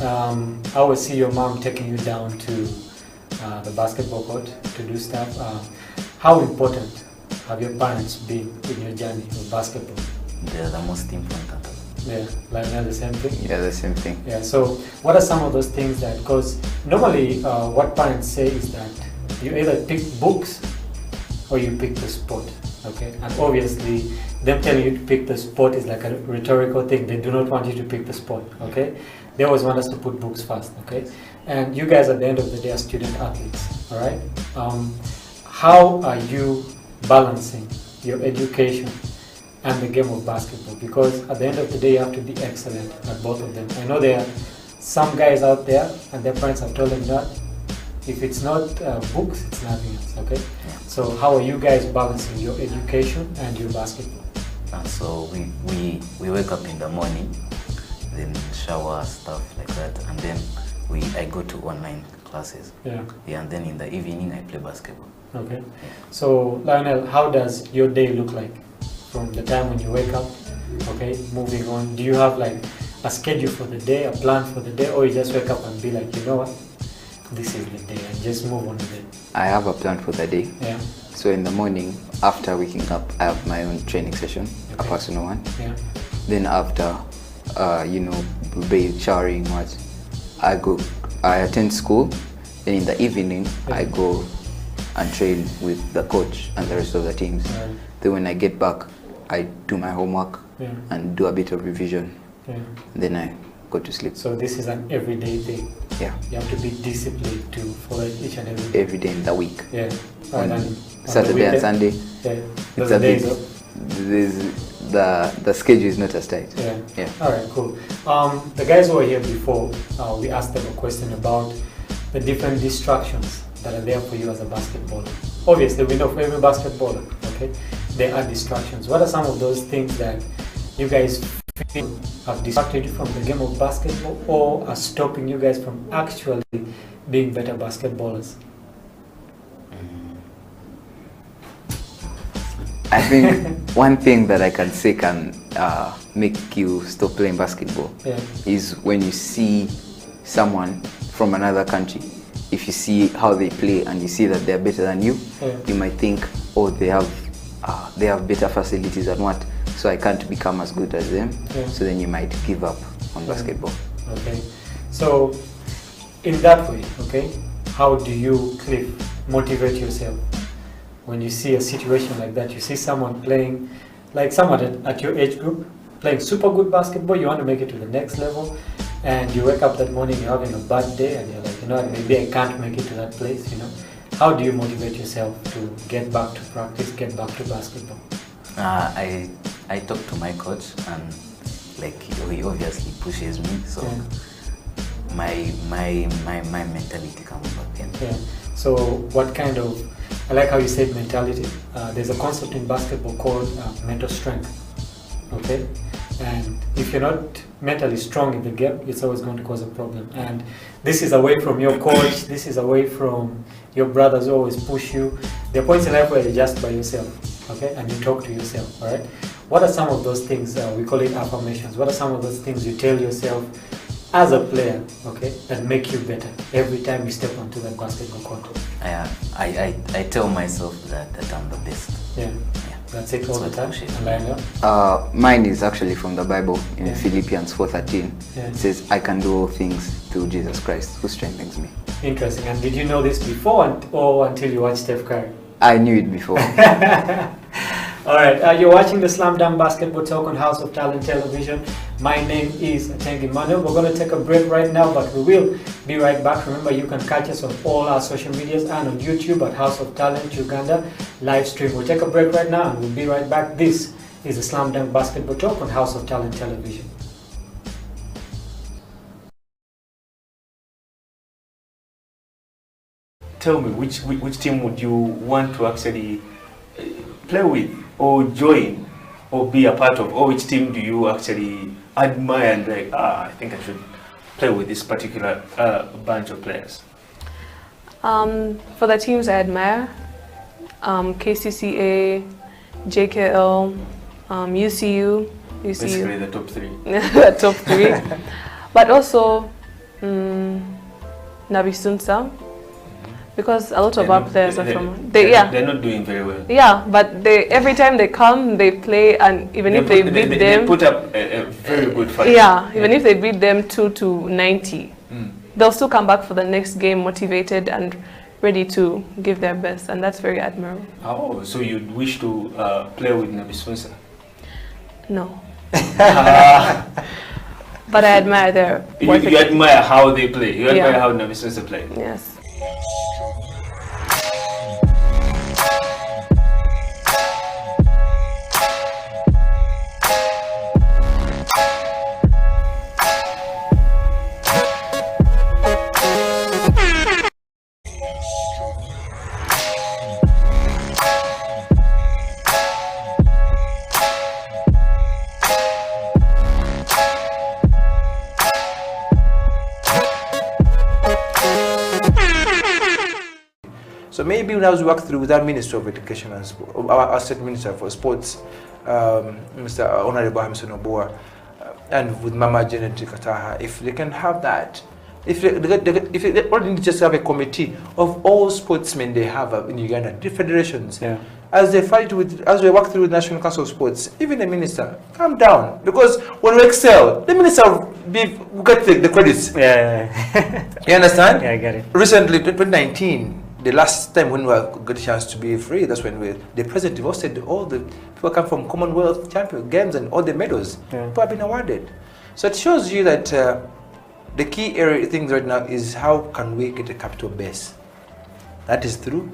I always see your mom taking you down to the basketball court to do stuff. How important have your parents been in your journey of basketball? They're the most important. Yeah, Lionel, the same thing? Yeah, the same thing. Yeah, so what are some of those things that, because normally what parents say is that you either pick books or you pick the sport, okay? And obviously, them telling you to pick the sport is like a rhetorical thing. They do not want you to pick the sport, okay? They always want us to put books first, okay? And you guys at the end of the day are student athletes, all right? How are you balancing your education and the game of basketball? Because at the end of the day, you have to be excellent at both of them. I know there are some guys out there and their parents have told them that if it's not books, it's nothing else, okay? So how are you guys balancing your education and your basketball? So we wake up in the morning, then shower, stuff like that, and then I go to online classes. Yeah, and then in the evening I play basketball. Okay. So Lionel, how does your day look like from the time when you wake up? Okay, moving on. Do you have like a schedule for the day, a plan for the day, or you just wake up and be like, you know what, this is the day, and just move on with it? I have a plan for the day. Yeah. So in the morning, after waking up, I have my own training session, a personal one. Yeah. Then after, bathe, showering, I attend school. Then in the evening, I go and train with the coach and the rest of the teams. Right. Then when I get back, I do my homework and do a bit of revision. Yeah. Then I go to sleep. So this is an everyday thing. Yeah. You have to be disciplined to follow it each and every day. Every day in the week. Yeah. On And Saturday and Sunday. Yeah. It's a bit. The schedule is not as tight. Yeah. Yeah. All right. Cool. The guys who were here before, we asked them a question about the different distractions that are there for you as a basketballer. Obviously, we know for every basketballer, okay, there are distractions. What are some of those things that you guys feel have distracted you from the game of basketball or are stopping you guys from actually being better basketballers? I think one thing that I can say can make you stop playing basketball is when you see someone from another country. If you see how they play and you see that they're better than you, you might think, oh, they have better facilities and what, so I can't become as good as them. So then you might give up on basketball. Okay. So in that way, okay, how do you, Cliff, motivate yourself? When you see a situation like that, you see someone playing, like someone at your age group, playing super good basketball, you want to make it to the next level, and you wake up that morning, you're having a bad day, and you're like, you know what, maybe I can't make it to that place, you know. How do you motivate yourself to get back to practice, get back to basketball? I talk to my coach, and like he obviously pushes me, so my mentality comes back in. Yeah. So what kind of, I like how you said mentality. There's a concept in basketball called mental strength. Okay, and if you're not mentally strong in the game, it's always going to cause a problem. And this is away from your coach. This is away from your brothers who always push you. There are points in life where you're just by yourself, okay, and you talk to yourself. All right. What are some of those things? We call it affirmations. What are some of those things you tell yourself as a player, okay, that make you better every time you step onto the basketball court? I tell myself that I'm the best. Yeah. That's it all the time. Mine is actually from the Bible in Yeah. Philippians 4:13. Yeah. It says, "I can do all things through Jesus Christ who strengthens me." Interesting. And did you know this before or until you watched Steph Curry? I knew it before. All right, you're watching the Slam Dunk Basketball Talk on House of Talent Television. My name is Atengi Manuel. We're going to take a break right now, but we will be right back. Remember, you can catch us on all our social medias and on YouTube at House of Talent Uganda live stream. We'll take a break right now and we'll be right back. This is the Slam Dunk Basketball Talk on House of Talent Television. Tell me, which team would you want to actually play with or join or be a part of, or which team do you actually admire and like, I think I should play with this particular bunch of players? For the teams I admire, KCCA, JKL, UCU. Basically the top three. The top three. But also Nabisunsa. Because a lot of our players are from they're not doing very well. Yeah, but every time they come, they play, and even if they beat them, they put up a very good fight. Yeah, even if they beat them 2-90, they'll still come back for the next game motivated and ready to give their best, and that's very admirable. Oh, so you'd wish to play with Nabisunsa? No. But I admire their work. You admire how they play. You admire Yeah. how Nabisunsa play. Yes. So maybe when I was working through with our Minister of Education and our State Minister for Sports, Mr. Honorable Hamson Oboa, and with Mama Janet Kataha, if they can have that, if they already just have a committee of all sportsmen they have in Uganda, the federations, as they fight with, as we work through the National Council of Sports, even the minister, calm down, because when we excel, the minister will get the credits. You understand? Yeah, I get it. Recently, 2019. The last time when we got a chance to be free, that's when the president hosted all the people come from Commonwealth Champion Games and all the medals. People have been awarded. So it shows you that the key area things right now is how can we get a capital base. That is through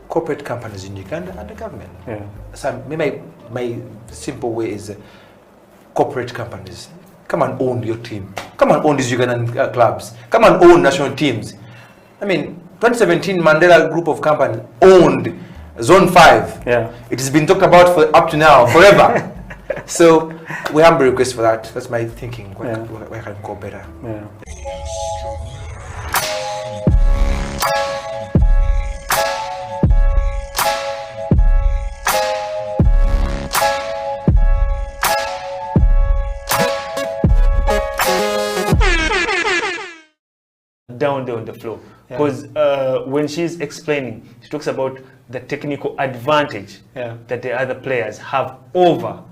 corporate companies in Uganda and the government. So my simple way is corporate companies. Come and own your team. Come and own these Ugandan clubs. Come and own national teams. I mean, 2017 Mandela Group of Companies owned Zone 5. It has been talked about for up to now, forever. So we have a request for that. That's my thinking. Where can go better? Down there on the floor, because when she's explaining, she talks about the technical advantage that the other players have over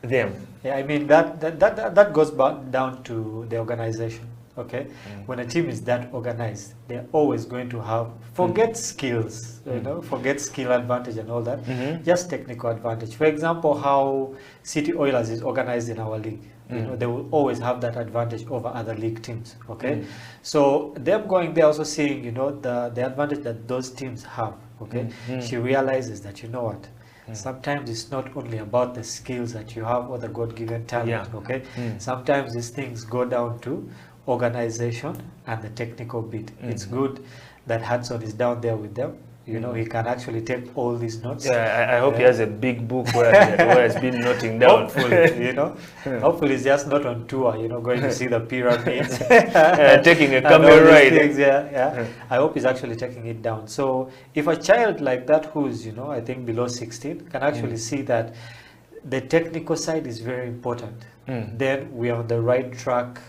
them. Yeah, I mean that goes back down to the organization. Okay, when a team is that organized, they're always going to have forget skills, you know, forget skill advantage and all that, just technical advantage. For example, how City Oilers is organized in our league. You know, they will always have that advantage over other league teams. Okay, so them going there also seeing, you know, the advantage that those teams have. Okay, she realizes that, you know what, sometimes it's not only about the skills that you have or the God-given talent. Okay, sometimes these things go down to organization and the technical bit. It's good that Hudson is down there with them. You know, he can actually take all these notes. Yeah, I hope he has a big book where he's been noting down. Hopefully, you know, hopefully he's just not on tour, you know, going to see the pyramids. Taking a camel ride. Things, I hope he's actually taking it down. So if a child like that who's, you know, I think below 16 can actually see that the technical side is very important, then we are on the right track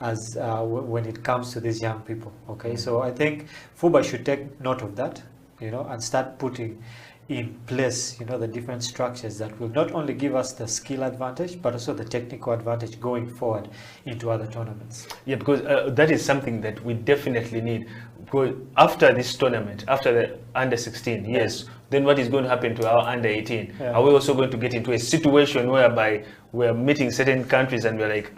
as when it comes to these young people. Okay, so I think FUBA should take note of that, and start putting in place, the different structures that will not only give us the skill advantage, but also the technical advantage going forward into other tournaments. Yeah, because that is something that we definitely need. Because after this tournament, after the under 16, yes, then what is going to happen to our under 18? Yeah. Are we also going to get into a situation whereby we're meeting certain countries and we're like,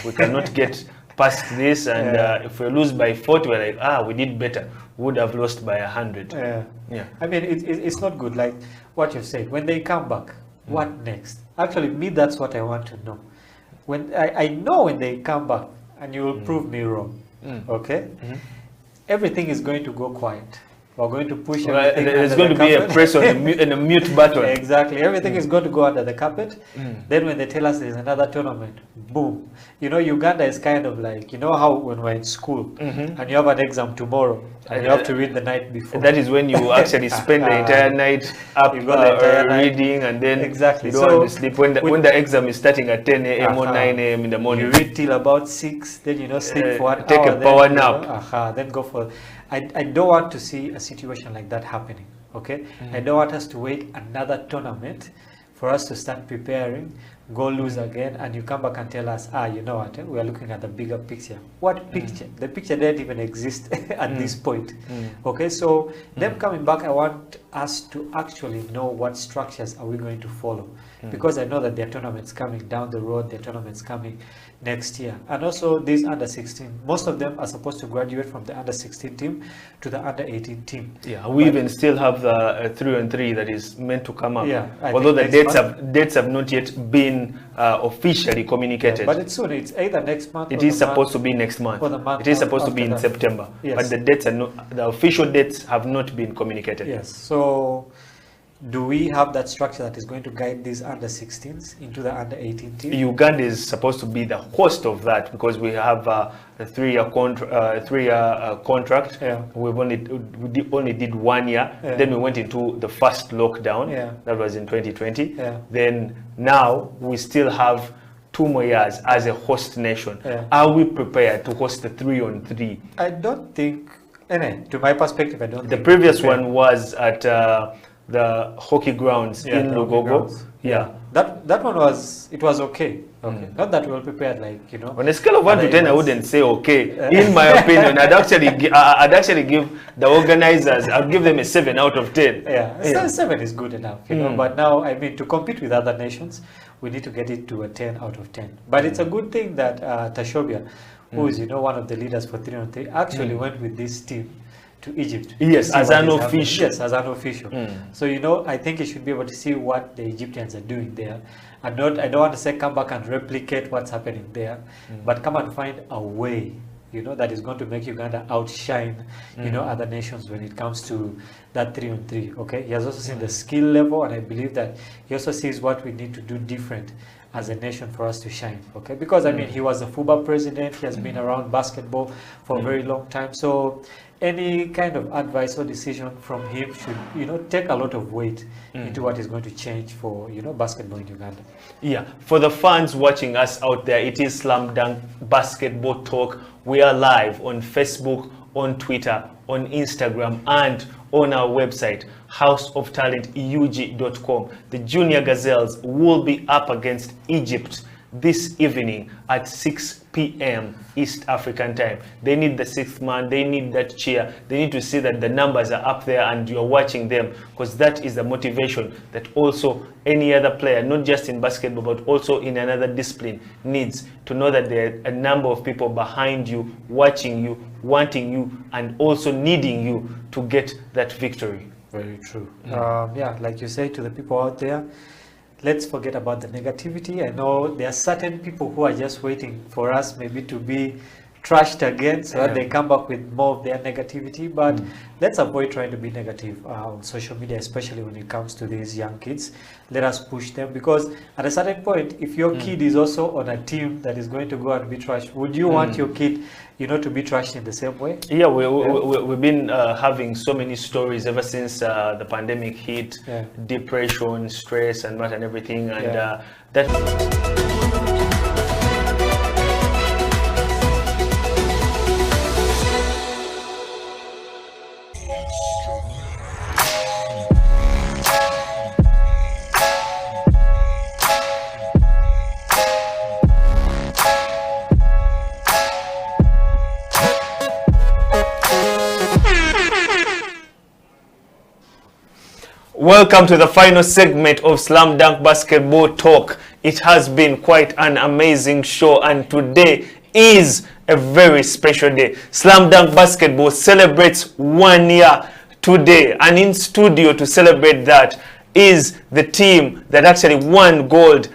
we cannot get past this, and if we lose by 40, we're like, we did better. We would have lost by 100. Yeah. I mean, it's not good. Like what you've said, when they come back, what next? Actually, me, that's what I want to know. When I know when they come back, and you will prove me wrong, okay? Everything is going to go quiet. We're going to push everything. There's going to be a press on a mute button. Exactly. Everything is going to go under the carpet. Then when they tell us there's another tournament, boom. Uganda is kind of like, how when we're in school and you have an exam tomorrow and you have to read the night before. That is when you actually spend the entire night up reading, and then you don't want to sleep. When the exam is starting at 10 a.m. or 9 a.m. in the morning. You read till about 6, then sleep for 1 hour. Take a power nap. Then go for... I don't want to see a situation like that happening, okay? I don't want us to wait another tournament for us to start preparing, go lose again, and you come back and tell us, you know what, we are looking at the bigger picture. What picture? The picture didn't even exist at this point, okay? So them coming back, I want us to actually know what structures are we going to follow, because I know that there are tournaments coming down the road, there are tournaments coming next year. And also these under 16, most of them are supposed to graduate from the under 16 team to the under 18 team. Yeah, we even still have the 3-on-3 that is meant to come up. Yeah, although the dates have not yet been officially communicated. But it's soon. It's either next month. It is supposed to be next month. Or the month. It is supposed to be in that. September. Yes. But the dates are not, the official dates have not been communicated. Yes. So do we have that structure that is going to guide these under 16s into the under 18 team? Uganda is supposed to be the host of that, because we have a 3-year contract. Yeah. We only did 1 year. Yeah. Then we went into the first lockdown. Yeah. That was in 2020. Yeah. Then now we still have 2 more years as a host nation. Yeah. Are we prepared to host the 3-on-3? I don't think, to my perspective, I don't think. The previous one was at the hockey grounds in Lugogo. Yeah. That one was okay. Not that well prepared, On a scale of 1 to 10, I wouldn't say okay. In my opinion, I'd actually give the organizers, I'd give them a 7 out of 10. Yeah, 7 is good enough, But now, I mean, to compete with other nations, we need to get it to a 10 out of 10. But it's a good thing that Tashobia, who is, one of the leaders for 3-on-3, actually went with this team to Egypt. Yes, as an official. Yes, as an official. So, I think you should be able to see what the Egyptians are doing there. I don't want to say come back and replicate what's happening there, but come and find a way, that is going to make Uganda outshine, other nations when it comes to that 3-on-3, okay? He has also seen the skill level, and I believe that he also sees what we need to do different as a nation for us to shine, okay? Because, I mean, he was a FUBA president, he has been around basketball for a very long time, so any kind of advice or decision from him should, take a lot of weight into what is going to change for, basketball in Uganda. Yeah, for the fans watching us out there, it is Slam Dunk Basketball Talk. We are live on Facebook, on Twitter, on Instagram, and on our website, houseoftalentug.com. The Junior Gazelles will be up against Egypt this evening at 6 p.m. East African time. They need the 6th man, they need that cheer, they need to see that the numbers are up there and you're watching them, because that is the motivation that also any other player, not just in basketball but also in another discipline, needs to know that there are a number of people behind you, watching you, wanting you, and also needing you to get that victory. Very true. Yeah, like you say, to the people out there, let's forget about the negativity. I know there are certain people who are just waiting for us maybe to be trashed again so that they come back with more of their negativity, but let's avoid trying to be negative on social media, especially when it comes to these young kids. Let us push them, because at a certain point, if your kid is also on a team that is going to go and be trashed, would you want your kid, to be trashed in the same way? Yeah, we've been having so many stories ever since the pandemic hit, depression, stress, and what and everything, and that. Welcome to the final segment of Slam Dunk Basketball Talk. It has been quite an amazing show, and today is a very special day. Slam Dunk Basketball celebrates 1 year today, and in studio to celebrate that is the team that actually won gold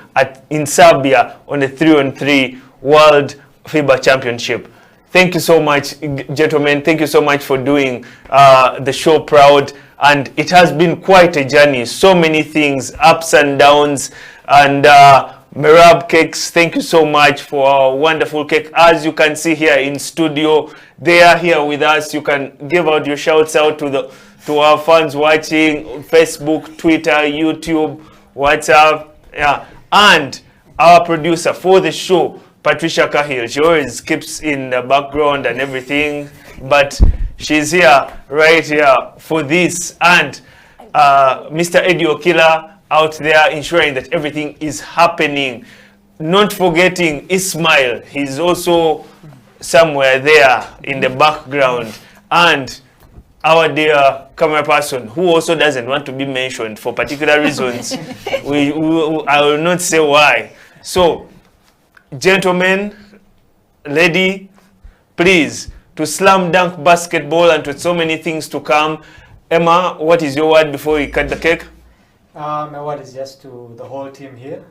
in Serbia on the 3-on-3 World FIBA Championship. Thank you so much, gentlemen. Thank you so much for doing the show proud. And it has been quite a journey. So many things, ups and downs. And Merab Cakes, thank you so much for our wonderful cake. As you can see here in studio, they are here with us. You can give out your shouts out to our fans watching Facebook, Twitter, YouTube, WhatsApp. Yeah. And our producer for the show, Patricia Cahill. She always keeps in the background and everything, but she's here, right here for this. And Mr. Eddie Okila out there ensuring that everything is happening. Not forgetting Ismail. He's also somewhere there in the background. And our dear camera person, who also doesn't want to be mentioned for particular reasons. I will not say why. So, gentlemen, lady, please, to Slam Dunk Basketball and to so many things to come. Emma, what is your word before we cut the cake? My word is just to the whole team here.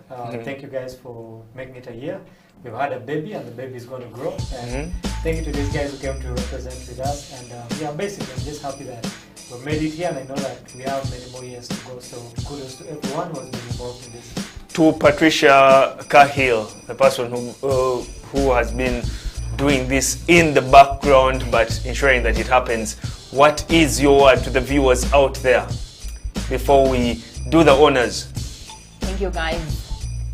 Thank you guys for making it a year. We've had a baby and the baby is going to grow. And thank you to these guys who came to represent with us. And yeah, basically, I'm just happy that we made it here, and I know that we have many more years to go. So kudos to everyone who has been involved in this. To Patricia Cahill, the person who has been doing this in the background but ensuring that it happens. What is your word to the viewers out there before we do the honors? Thank you, guys.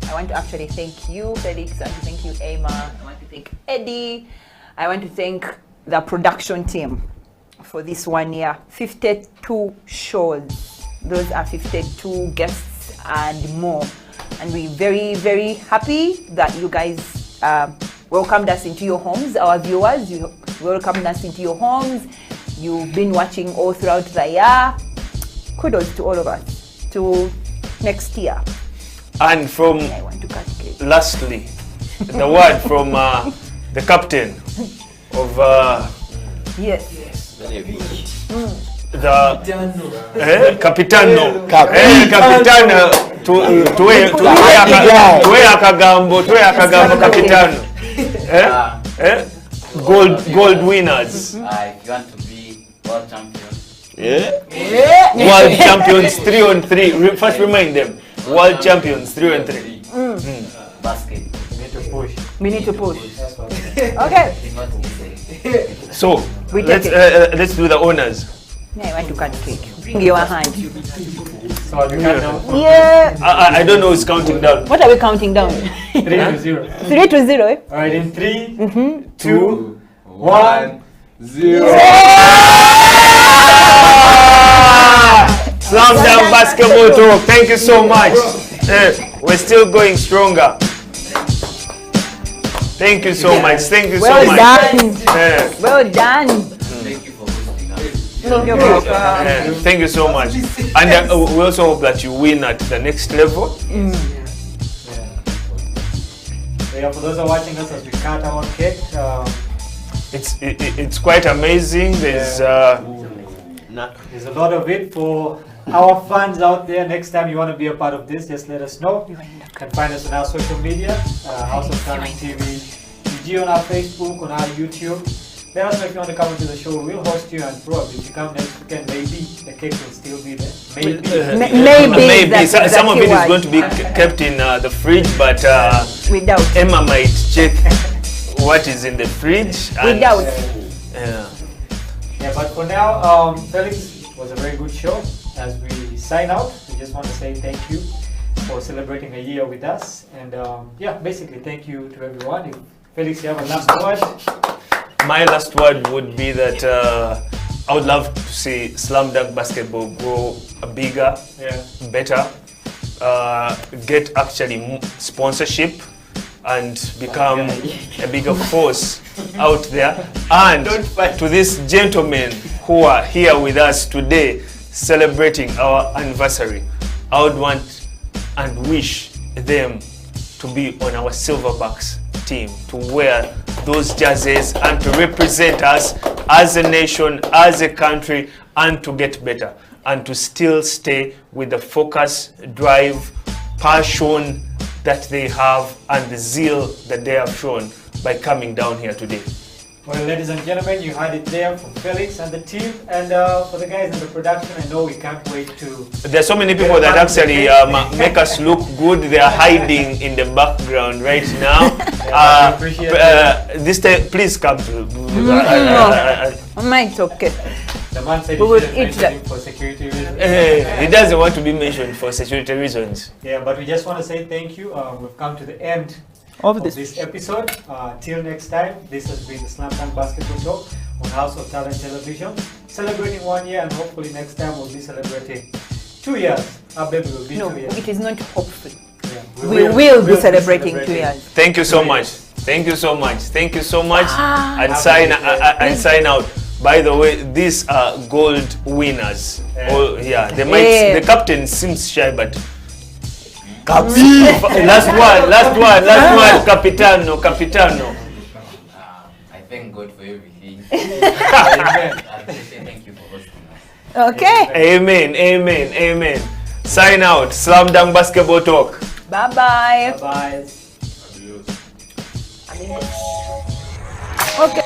I want to actually thank you, Felix. I want to thank you, Emma. I want to thank Eddie. I want to thank the production team for this 1 year. 52 shows. Those are 52 guests and more. And we're very, very happy that you guys welcomed us into your homes. Our viewers, you welcomed us into your homes. You've been watching all throughout the year. Kudos to all of us. To next year. And from, lastly, the word from the captain of yes. The Capitano. Capitano. Tuwe akagambo Capitano. Gold winners. If you want to be world champions. World champions 3-on-3. First remind them. World champions 3-on-3. Basket. We need to push. Okay. So let's do the honors. Yeah, I want to cut cake. Bring your hand. So we count down? Yeah. I don't know who's counting down. What are we counting down? 3 to 0. 3 to 0, eh? Alright, in 3, 2, 1, 0. Slam Dunk Basketball Talk. Thank you so much. We're still going stronger. Thank you so much. Thank you so much. Well done. Thank you for hosting us. Thank you so much. And we also hope that you win at the next level. Yeah, for those who are watching us as we cut our cake, it's quite amazing. There's a lot of it for our fans out there. Next time you want to be a part of this, just let us know. You can find us on our social media, House of Talent TV, UG on our Facebook, on our YouTube. Let us know if you want to come into the show. We'll host you, and probably if you come next weekend, maybe the cake will still be there. Maybe. Some of it is going to be kept in the fridge, but Emma might check what is in the fridge. Without. Yeah, but for now, Felix, it was a very good show. As we sign out, we just want to say thank you for celebrating a year with us. And yeah, basically, thank you to everyone. If Felix, you have a last word? My last word would be that I would love to see Slam Dunk Basketball grow bigger, better, get actually sponsorship and become a bigger force out there. And to these gentlemen who are here with us today, celebrating our anniversary, I would want and wish them to be on our Silverbacks team, to wear those jerseys and to represent us as a nation, as a country, and to get better, and to still stay with the focus, drive, passion that they have and the zeal that they have shown by coming down here today. Well, ladies and gentlemen, you heard it there from Felix and the team, and for the guys in the production, I know we can't wait to... There's so many people that actually make us look good. They are hiding in the background right now. This time, please come to... It's okay. The man said we he will shouldn't eat mention that. him for security reasons. He doesn't want to be mentioned for security reasons. Yeah, but we just want to say thank you. We've come to the end of this episode. Till next time, this has been the Slam Dunk Basketball Talk on House of Talent Television. Celebrating 1 year, and hopefully next time we'll be celebrating 2 years. Our baby will be 2 years. It is not hopeful. Yeah, we will be celebrating 2 years. Thank you so much. Thank you so much. Thank you so much. And sign out. By the way, these are gold winners. Oh, yeah, they might. The captain seems shy, but last one, Capitano. I thank God for everything. Thank you for hosting us. Okay. Amen. Sign out. Slam Dunk Basketball Talk. Bye-bye. Bye-bye. Okay.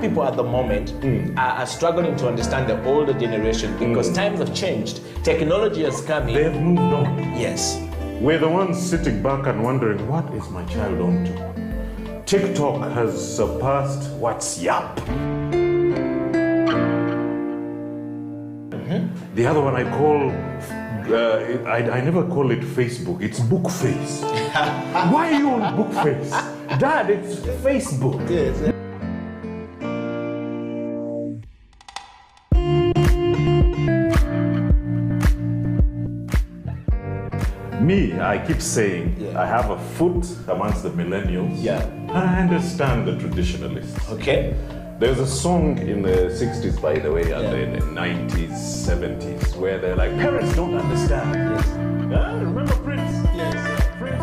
People at the moment are struggling to understand the older generation because times have changed. Technology has come in. They've moved on. Yes. We're the ones sitting back and wondering, what is my child on to? TikTok has surpassed WhatsApp. The other one I call, I never call it Facebook, it's Bookface. Why are you on Bookface? Dad, it's Facebook. Yes. Me, I keep saying, I have a foot amongst the millennials. Yeah. And I understand the traditionalists. Okay. There's a song in the 60s, by the way, and the 90s, 70s, where they're like, parents don't understand. Yes. Remember Prince? Yes. Prince.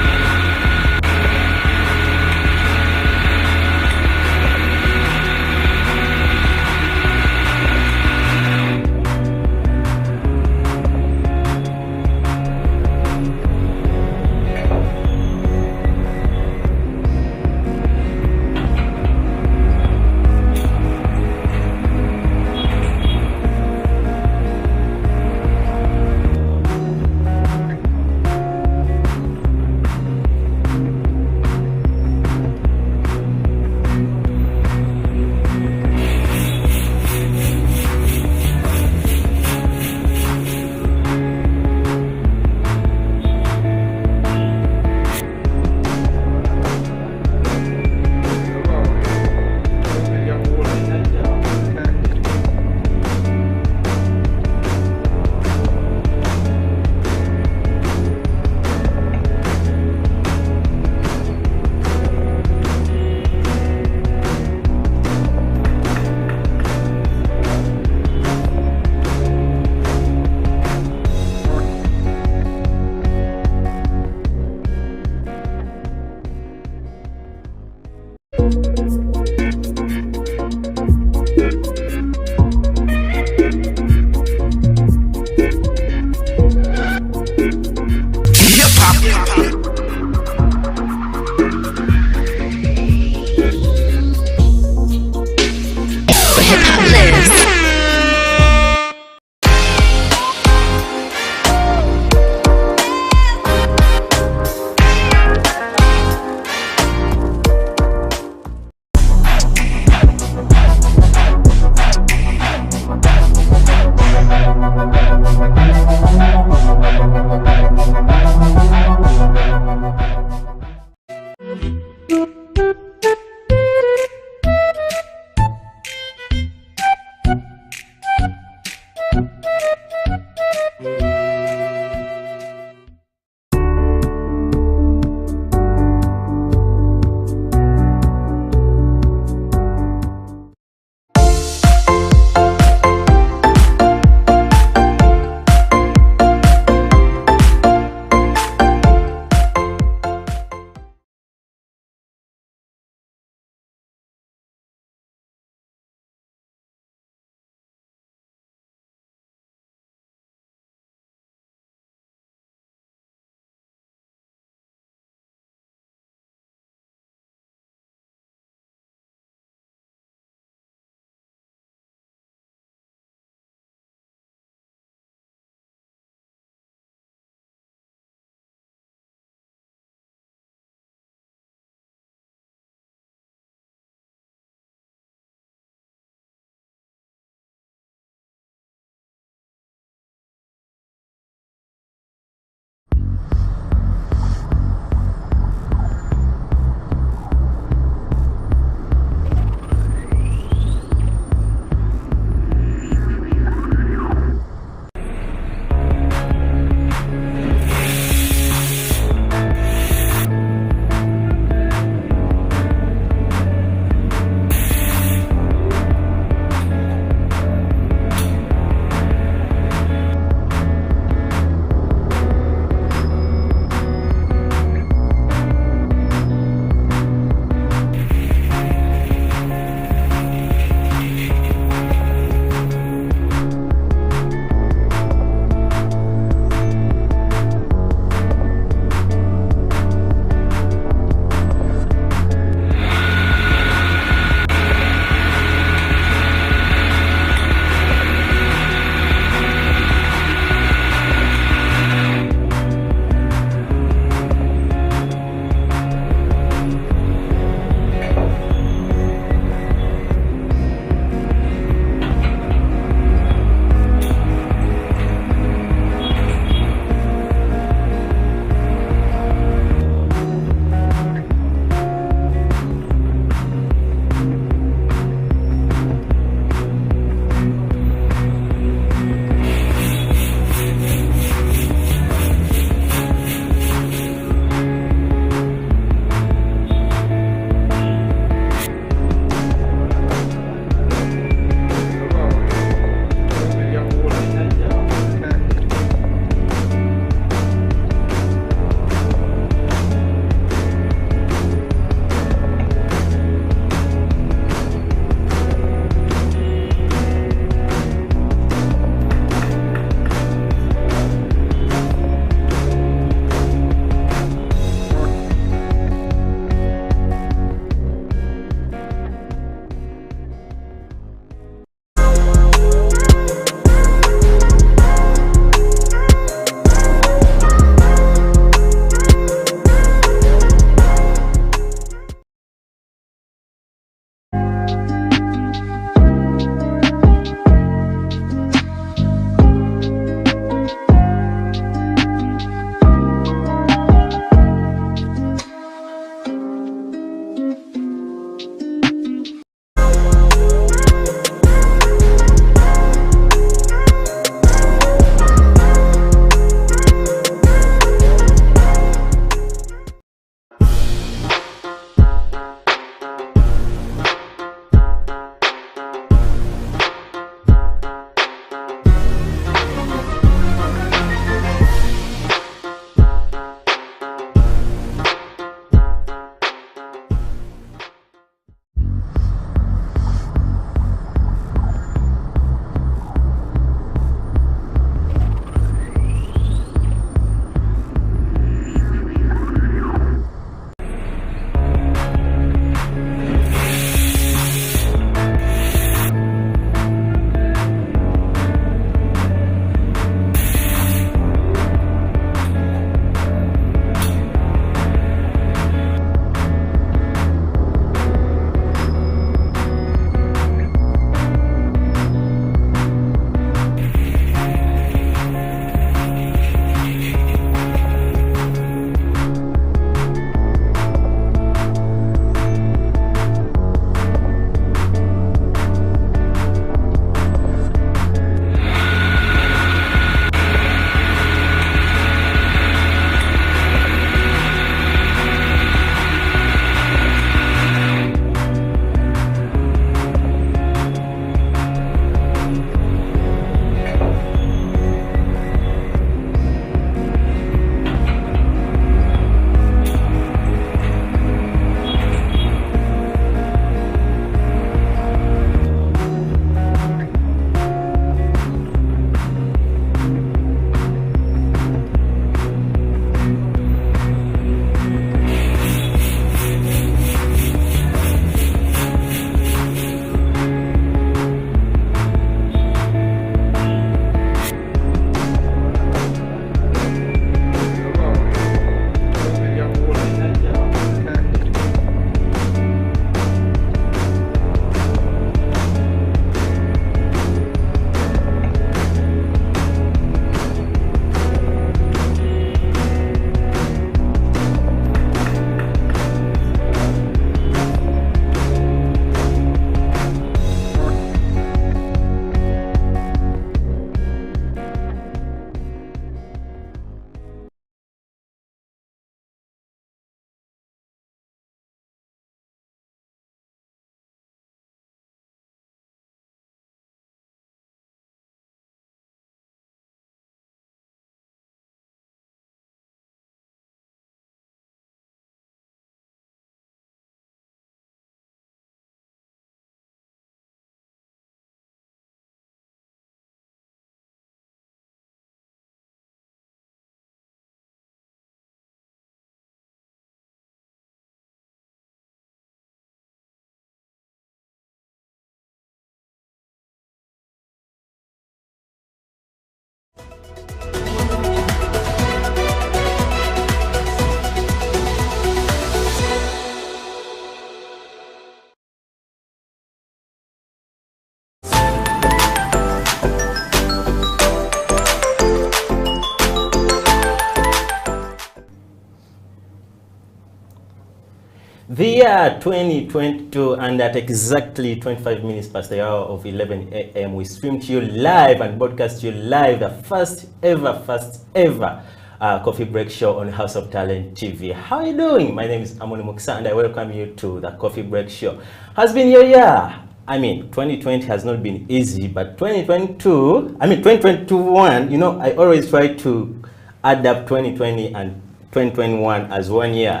The year 2022, and at exactly 25 minutes past the hour of 11 a.m. we stream to you live and broadcast to you live the first ever coffee break show on House of Talent TV. How are you doing? My name is Amoni Muksa and I welcome you to the coffee break show. Has been your year. I mean, 2020 has not been easy, but 2021, you know, I always try to add up 2020 and 2021 as 1 year.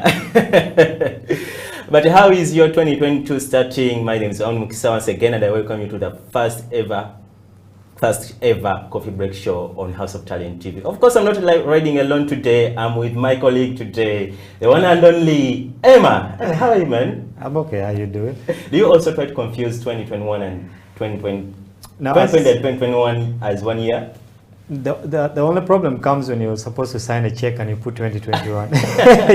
But how is your 2022 starting? My name is Amoni Muksa once again, and I welcome you to the first ever coffee break show on House of Talent TV. Of course, I'm not riding alone today. I'm with my colleague today, the one and only Emma. How are you, man? I'm okay. How you doing? Do you also try to confuse 2021 and 2020? No, 2020 and 2021 as 1 year? The only problem comes when you're supposed to sign a check and you put 2021.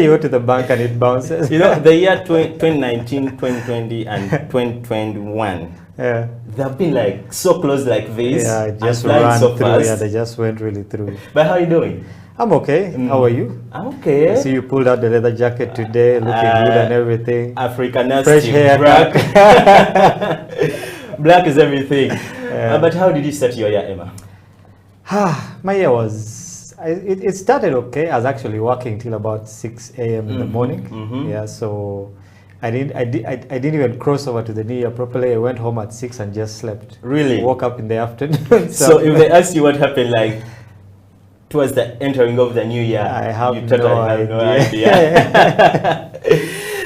You go to the bank and it bounces. You know, the year 2019, 2020, and 2021. Yeah. They've been like so close like this. Yeah, it just and ran so through. fast. Yeah, they just went really through. But how are you doing? I'm okay. How are you? I'm okay. I see you pulled out the leather jacket today, looking good and everything. African fresh hair, black. Black is everything. But how did you start your year, Emma? My year was, it started okay. I was actually working till about 6 a.m. in the morning. Yeah, so I didn't even cross over to the new year properly. I went home at 6 and just slept. Really? Woke up in the afternoon. So if they ask you what happened, like towards the entering of the new year, I have you totally no have no idea. idea.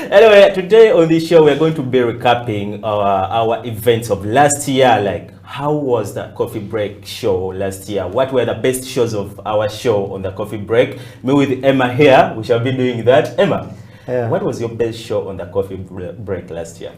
Anyway, today on this show, we're going to be recapping our events of last year. Like, how was the coffee break show last year? What were the best shows of our show on the coffee break? Me with Emma here, we shall be doing that. Emma, what was your best show on the coffee break last year?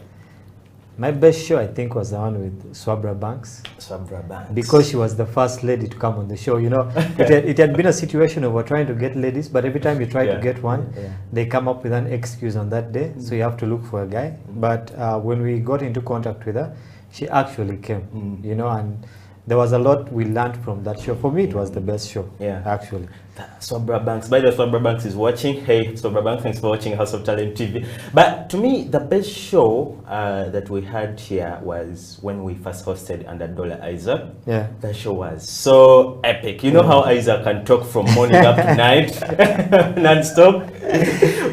My best show, I think, was the one with Swabra Banks. Swabra Banks. Because she was the first lady to come on the show. You know, it had been a situation of we're trying to get ladies, but every time you try to get one, they come up with an excuse on that day. So you have to look for a guy. But when we got into contact with her, she actually came, you know, and there was a lot we learned from that show. For me, it was the best show, actually. Swabra Banks. By the way, Swabra Banks is watching. Hey, Swabra Banks, thanks for watching House of Talent TV. But to me, the best show that we had here was when we first hosted under Dollar Isaac. Yeah. That show was so epic. You know how Isaac can talk from morning up to night, non-stop?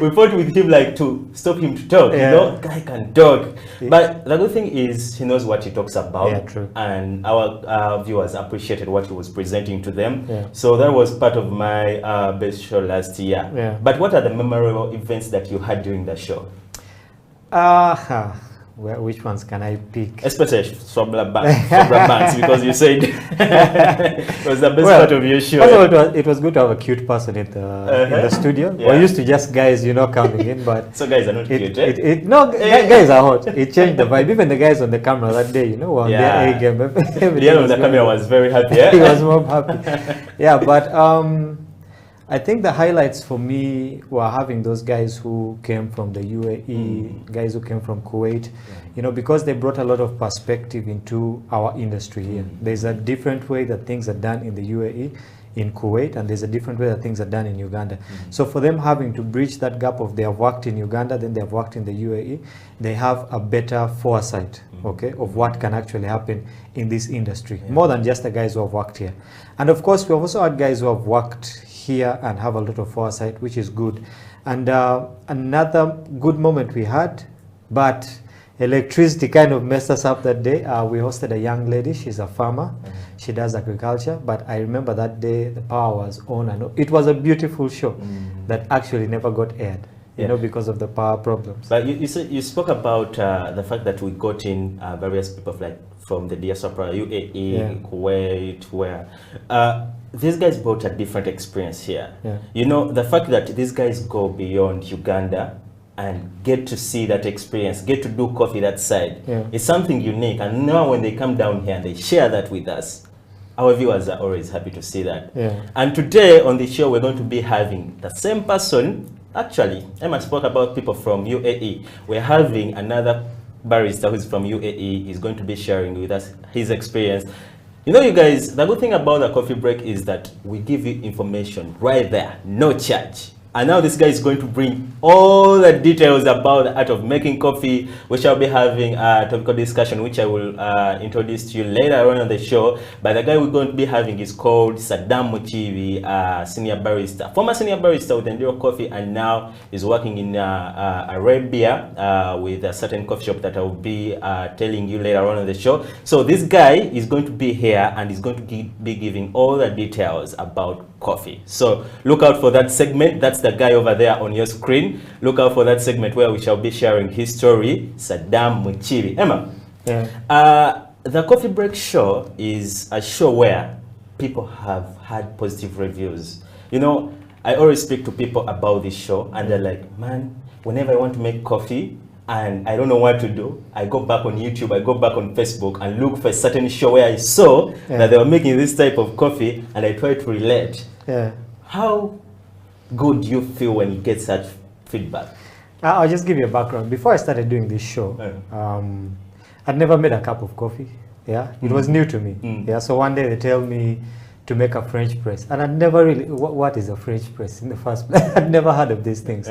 We fought with him like to stop him to talk. You know, guy can talk. But the good thing is he knows what he talks about. Yeah, true. And our viewers appreciated what he was presenting to them. So that was part of my best show last year. But what are the memorable events that you had during the show? Well, which ones can I pick? Especially Swabra Banks, because you said it was the best part of your show. First of all, it was good to have a cute person in the studio. We're used to just guys, you know, coming in, but so guys are not cute. No, guys are hot. It changed the vibe. Even the guys on the camera that day, you know, were on their A game. The on the camera was very happy. He was more happy. Yeah, but I think the highlights for me were having those guys who came from the UAE, guys who came from Kuwait, you know, because they brought a lot of perspective into our industry here. There's a different way that things are done in the UAE, in Kuwait, and there's a different way that things are done in Uganda. So for them having to bridge that gap of they have worked in Uganda, then they have worked in the UAE, they have a better foresight, okay, of what can actually happen in this industry, more than just the guys who have worked here. And of course, we've also had guys who have worked here and have a lot of foresight, which is good. And another good moment we had, but electricity kind of messed us up that day. We hosted a young lady. She's a farmer. She does agriculture. But I remember that day the power was on, and it was a beautiful show that actually never got aired, you know, because of the power problems. But you spoke about the fact that we got in various people like from the diaspora, UAE, Kuwait, where these guys brought a different experience here. You know, the fact that these guys go beyond Uganda and get to see that experience, get to do coffee that side, it's something unique. And now when they come down here and they share that with us, our viewers are always happy to see that. And today on the show, we're going to be having the same person. Actually, Emma spoke about people from UAE. We're having another barista who's from UAE. He's going to be sharing with us his experience. You know, you guys, the good thing about the coffee break is that we give you information right there, no charge. And now this guy is going to bring all the details about the art of making coffee. We shall be having a topical discussion, which I will introduce to you later on the show. But the guy we're going to be having is called Saddam Muchivi, senior barista, former senior barista with Enduro Coffee, and now is working in Arabia with a certain coffee shop that I will be telling you later on the show. So this guy is going to be here and is going to be giving all the details about coffee. So look out for that segment. That's the guy over there on your screen. Look out for that segment where we shall be sharing his story, Saddam Muchivi. Emma, the Coffee Break Show is a show where people have had positive reviews. You know, I always speak to people about this show and they're like, man, whenever I want to make coffee and I don't know what to do, I go back on YouTube, I go back on Facebook and look for a certain show where I saw that they were making this type of coffee and I try to relate. How good do you feel when you get such feedback? I'll just give you a background. Before I started doing this show, I'd never made a cup of coffee. It was new to me. So one day they tell me to make a French press, and I'd never really, what is a French press in the first place? I'd never heard of these things.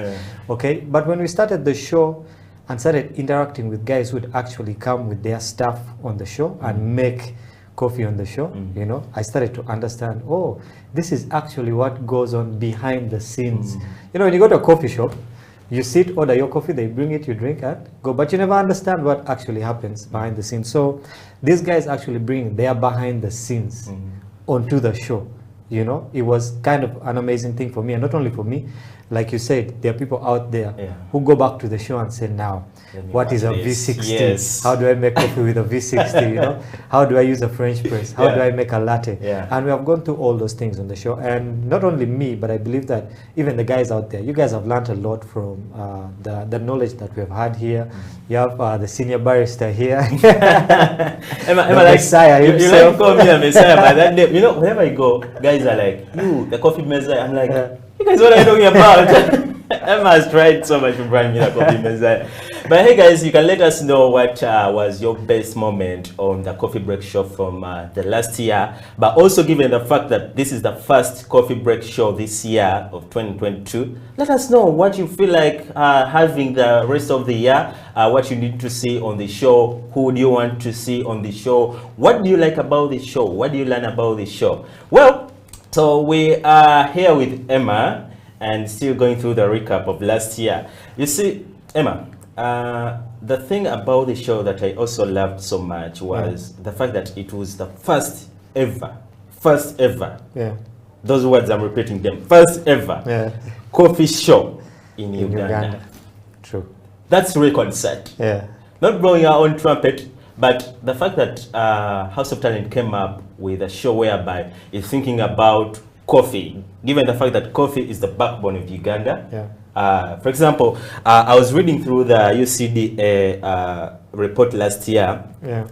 Okay, but when we started the show and started interacting with guys who would actually come with their stuff on the show and make coffee on the show, you know, I started to understand, oh, this is actually what goes on behind the scenes. You know, when you go to a coffee shop, you sit, order your coffee, they bring it, you drink it, go, but you never understand what actually happens behind the scenes. So these guys actually bring their behind the scenes onto the show. You know, it was kind of an amazing thing for me, and not only for me, like you said, there are people out there who go back to the show and say, now, what is a V60? How do I make coffee with a V60? You know, how do I use a French press? How do I make a latte? And we have gone through all those things on the show. And not only me, but I believe that even the guys out there, you guys have learned a lot from the knowledge that we have had here. You have the senior barista here. Emma, like, Messiah himself. You like call me a Messiah by that name. You know, wherever I go, guys are like, you, the coffee Messiah. I'm like, you guys, what are you talking about? Emma has tried so much to bring me the coffee Messiah. But hey guys, you can let us know what was your best moment on the Coffee Break Show from the last year. But also, given the fact that this is the first Coffee Break Show this year of 2022, let us know what you feel like having the rest of the year, what you need to see on the show, who do you want to see on the show, what do you like about the show, what do you learn about the show. Well, so we are here with Emma and still going through the recap of last year. You see, Emma, the thing about the show that I also loved so much was the fact that it was the first ever, those words I'm repeating them, first ever coffee show in Uganda. True. That's record set. Not blowing our own trumpet, but the fact that House of Talent came up with a show whereby it's thinking about coffee, given the fact that coffee is the backbone of Uganda. For example, I was reading through the UCDA report last year,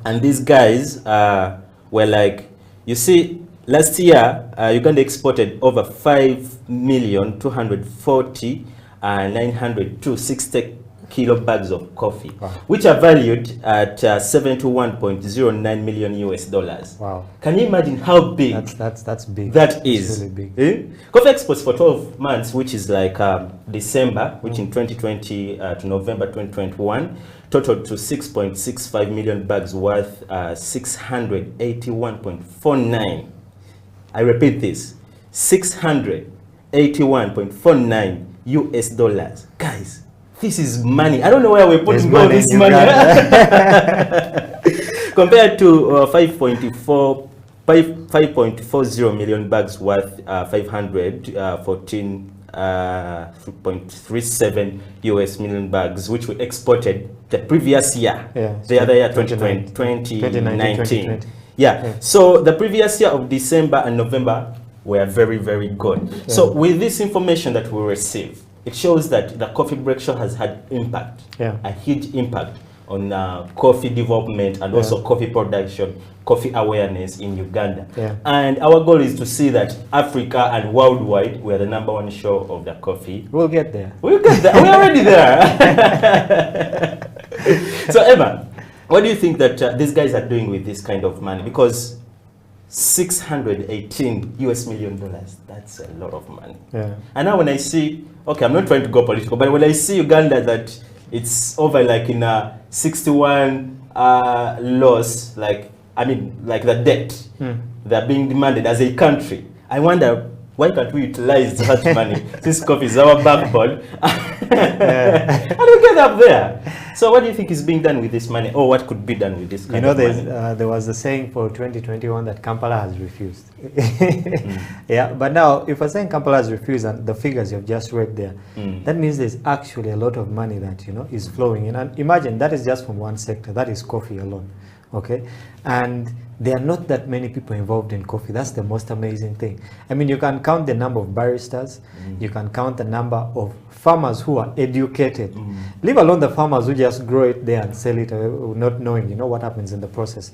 and these guys were like, you see, last year, Uganda exported over 5,240,960 kilo bags of coffee, which are valued at $71.09 million US. Wow. Can you imagine how big that's big. That is. It's really big. Coffee exports for 12 months, which is like December, which in 2020 to November 2021, totaled to 6.65 million bags worth 681.49. I repeat this, 681.49 US dollars. Guys, this is money. I don't know where we're putting all this money. Compared to 5.40 million bags worth 514.37 US million bags, which we exported the previous year, the other year, 2019. So the previous year of December and November were very, very good. So with this information that we receive, it shows that the Coffee Break Show has had impact, a huge impact on coffee development and also coffee production, coffee awareness in Uganda. And our goal is to see that Africa and worldwide, we are the #1 show of the coffee. We'll get there. We'll get there. We're already there. So Emma, what do you think that these guys are doing with this kind of money? Because $618 million. That's a lot of money. Yeah. And now when I see, okay, I'm not trying to go political, but when I see Uganda that it's over like in a 61 loss, like, I mean, like the debt they're being demanded as a country, I wonder, why can't we utilize that money? This coffee is our backbone. And we get up there. So what do you think is being done with this money, or what could be done with this kind of money? There was a saying for 2021 that Kampala has refused. Yeah, but now if we're saying Kampala has refused and the figures you've just read there, that means there's actually a lot of money that, you know, is flowing in. And imagine that is just from one sector, that is coffee alone. Okay, and there are not that many people involved in coffee. That's the most amazing thing. I mean, you can count the number of baristas, you can count the number of farmers who are educated, leave alone the farmers who just grow it there and sell it not knowing, you know, what happens in the process.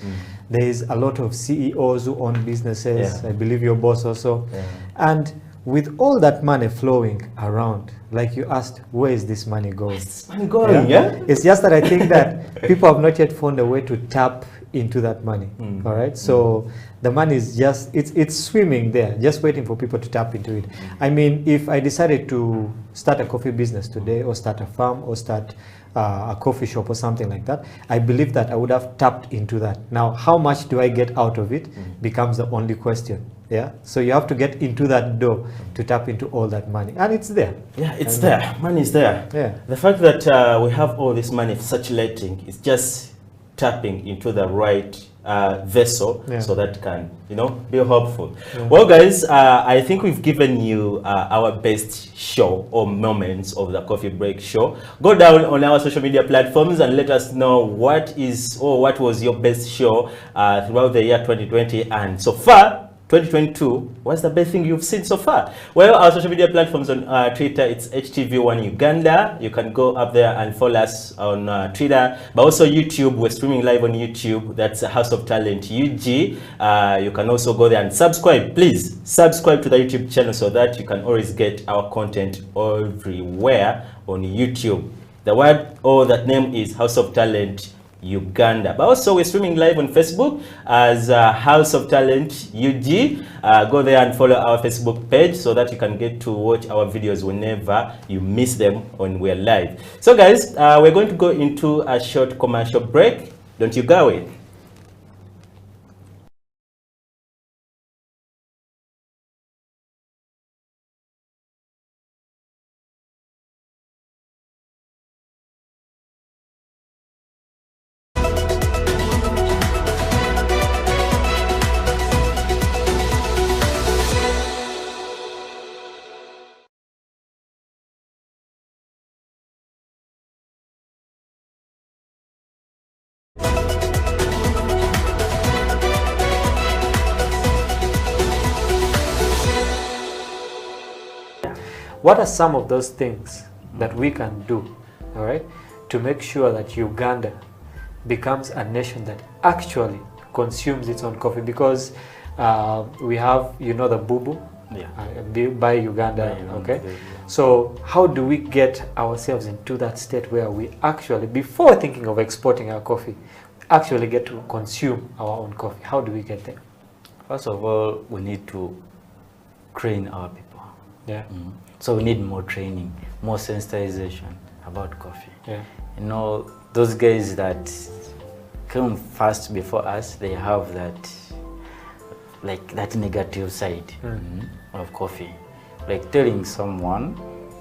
There is a lot of CEOs who own businesses. I believe your boss also. And with all that money flowing around, like you asked, where is this money going? Where's money going, yeah? It's just that I think that people have not yet found a way to tap into that money. All right, so the money is just, it's swimming there, just waiting for people to tap into it. I mean, if I decided to start a coffee business today, or start a farm, or start a coffee shop or something like that, I believe that I would have tapped into that. Now, how much do I get out of it becomes the only question. Yeah, so you have to get into that door to tap into all that money, and it's there. Yeah, it's there. Money is there. Yeah. The fact that we have all this money circulating is just tapping into the right vessel, so that can, you know, be helpful. Well, guys, I think we've given you our best show or moments of the Coffee Break show. Go down on our social media platforms and let us know what is, or what was your best show throughout the year 2020, and so far 2022, what's the best thing you've seen so far? Well, our social media platforms on Twitter, it's HTV1 Uganda. You can go up there and follow us on Twitter, but also YouTube. We're streaming live on YouTube. That's House of Talent UG. You can also go there and subscribe. Please subscribe to the YouTube channel so that you can always get our content everywhere on YouTube. The word or that name is House of Talent Uganda. But also we're streaming live on Facebook as House of Talent UG. Go there and follow our Facebook page so that you can get to watch our videos whenever you miss them when we're live. So guys, we're going to go into a short commercial break. Don't you go away. What are some of those things that we can do, all right, to make sure that Uganda becomes a nation that actually consumes its own coffee? Because we have, you know, the Bubu, by Uganda, okay? So how do we get ourselves into that state where we actually, before thinking of exporting our coffee, actually get to consume our own coffee? How do we get there? First of all, we need to train our people. Yeah. So we need more training, more sensitization about coffee. Yeah. You know, those guys that came first before us, they have that, like, that negative side of coffee. Like telling someone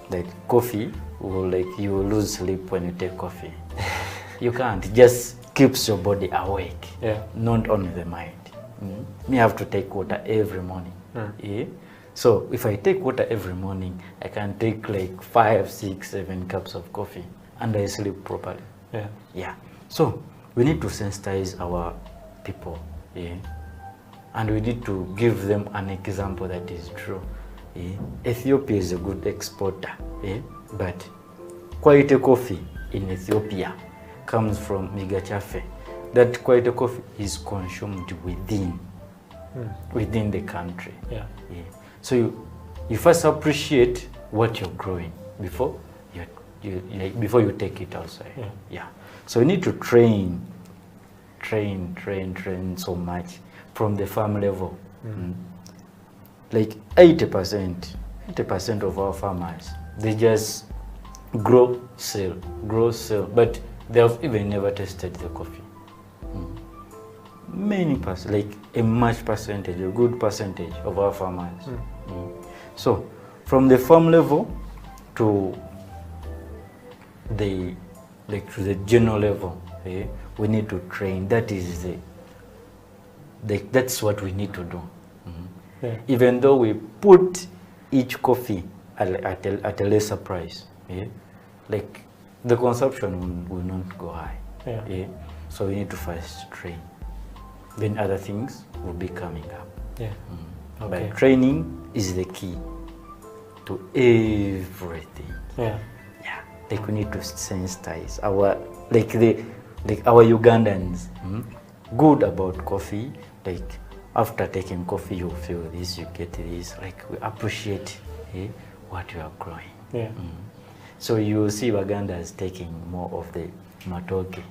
that coffee will, like, you will lose sleep when you take coffee. You can't. It just keeps your body awake, not only the mind. Me have to take water every morning. So if I take water every morning, I can take like 5, 6, 7 cups of coffee and I sleep properly. So we need to sensitize our people, and we need to give them an example that is true. Ethiopia is a good exporter, but quality coffee in Ethiopia comes from Migachafe. That quality coffee is consumed within the country. So you first appreciate what you're growing before you take it outside. So you need to train so much. from the farm level. Like 80% of our farmers, they just grow, sell, but they have even never tasted the coffee. Many like a much percentage, a good percentage of our farmers. So from the farm level to the general level, we need to train. That is that's what we need to do. Even though we put each coffee at a lesser price, like the consumption will not go high. So we need to first train. Then other things will be coming up. But training is the key to everything. Like we need to sensitize our our Ugandans good about coffee. Like after taking coffee, you feel this, you get this. Like we appreciate what you are growing. So you see Ugandans taking more of the matoke.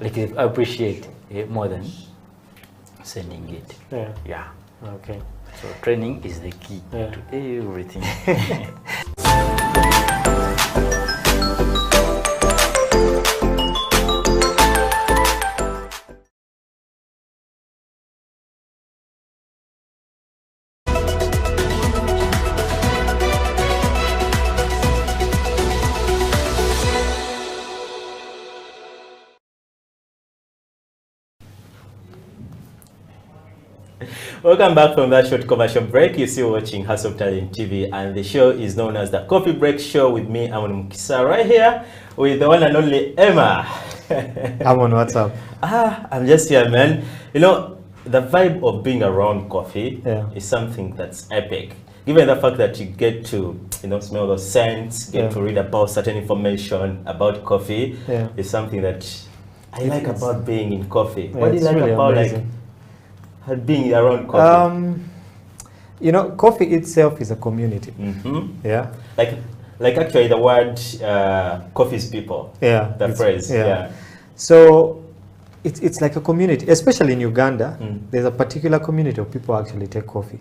Like they appreciate more than sending it. Okay. So training is the key to everything. Welcome back from that short commercial break. You're still watching House of Talent TV, and the show is known as the Coffee Break Show with me, Amon Mukisa, right here with the one and only Emma. Amon, what's up? I'm just here, man. You know, the vibe of being around coffee is something that's epic. Given the fact that you get to, smell those scents, get to read about certain information about coffee, is something that I like about being in coffee. What do you like really about amazing. being around coffee? Coffee itself is a community. Like actually the word coffee is people. The phrase. So it's like a community, especially in Uganda. There's a particular community of people who actually take coffee.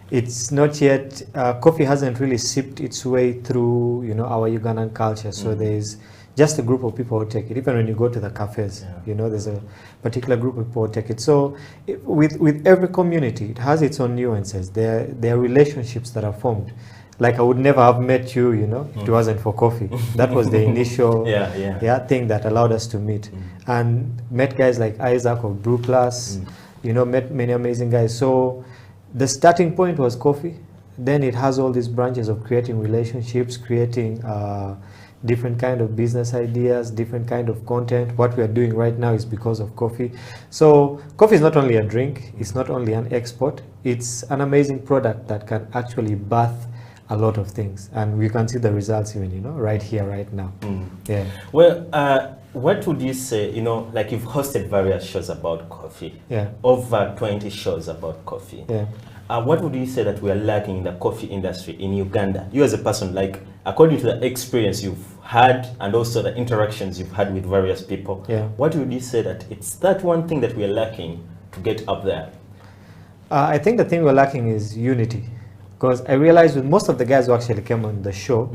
It's not yet, coffee hasn't really seeped its way through, our Ugandan culture. So there's just a group of people who take it. Even when you go to the cafes, there's a particular group of people who take it. So with every community, it has its own nuances. There are relationships that are formed. Like I would never have met you, if it wasn't for coffee. That was the initial thing that allowed us to meet. And met guys like Isaac of Brew Plus, met many amazing guys. So the starting point was coffee. Then it has all these branches of creating relationships, creating different kind of business ideas, different kind of content. What we are doing right now is because of coffee. So coffee is not only a drink, it's not only an export, it's an amazing product that can actually birth a lot of things. And we can see the results even, right here, right now. Well, what would you say, like you've hosted various shows about coffee, over 20 shows about coffee. What would you say that we are lacking in the coffee industry in Uganda? You as a person, like according to the experience you've had and also the interactions you've had with various people, what would you say that it's that one thing that we are lacking to get up there? I think the thing we're lacking is unity. Because I realized with most of the guys who actually came on the show,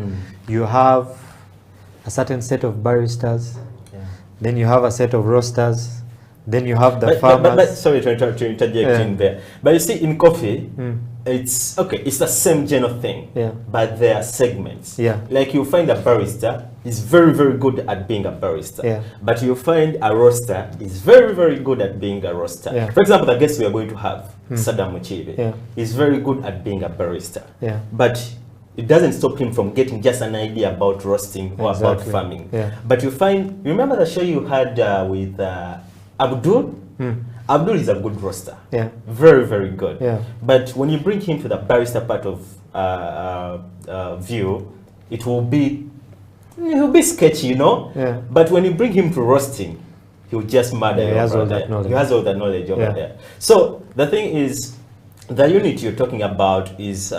you have a certain set of baristas, then you have a set of roasters, then you have the farmers. But sorry to interject in there. But you see, in coffee, it's okay. It's the same general thing, but there are segments. Like you find a barista is very, very good at being a barista, but you find a roaster is very, very good at being a roaster. For example, the guest we are going to have, Saddam Muchibe, is very good at being a barista, but it doesn't stop him from getting just an idea about roasting or about farming. But you find, remember the show you had with Abdul? Abdul is a good roaster. Very, very good. But when you bring him to the barista part of view, he'll be sketchy, But when you bring him to roasting, he'll just murder you. He has all that knowledge. He has all that knowledge over there. So the thing is, the unit you're talking about is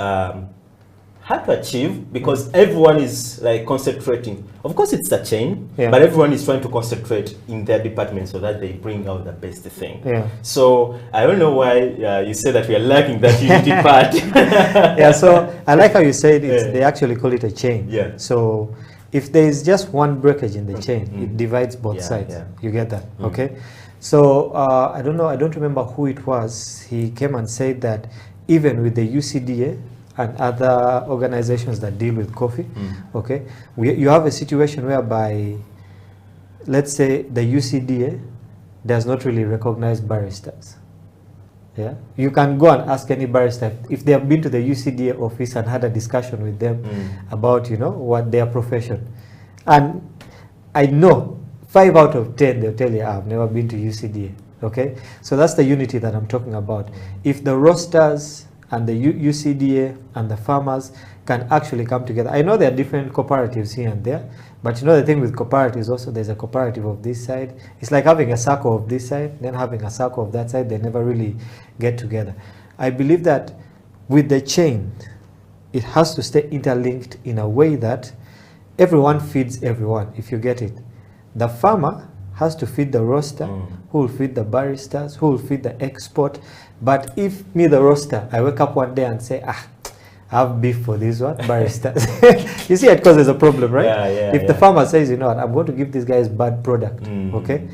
hard to achieve because everyone is like concentrating. Of course, it's a chain, Yeah. but everyone is trying to concentrate in their department so that they bring out the best thing. Yeah. So I don't know why you say that we are lacking that unity part. Yeah, so I like how you said it. They actually call it a chain. Yeah. So if there is just one breakage in the chain, it divides both sides. Yeah. You get that? Okay. So I don't know. I don't remember who it was. He came and said that even with the UCDA and other organizations that deal with coffee, okay, you have a situation whereby, let's say, the UCDA does not really recognize baristas. Yeah, you can go and ask any barista if they have been to the UCDA office and had a discussion with them about, you know, what their profession. And I know 5 out of 10 they'll tell you, I've never been to UCDA. Okay, so that's the unity that I'm talking about. If the roasters and the UCDA and the farmers can actually come together. I know there are different cooperatives here and there, but you know the thing with cooperatives also, there's a cooperative of this side. It's like having a circle of this side, then having a circle of that side. They never really get together. I believe that with the chain, it has to stay interlinked in a way that everyone feeds everyone, if you get it. The farmer has to feed the roaster, who will feed the baristas, who will feed the export. But if me, the roaster, I wake up one day and say, I have beef for this one, baristas. You see, it causes a problem, right? If the farmer says, you know what, I'm going to give these guys bad product, okay?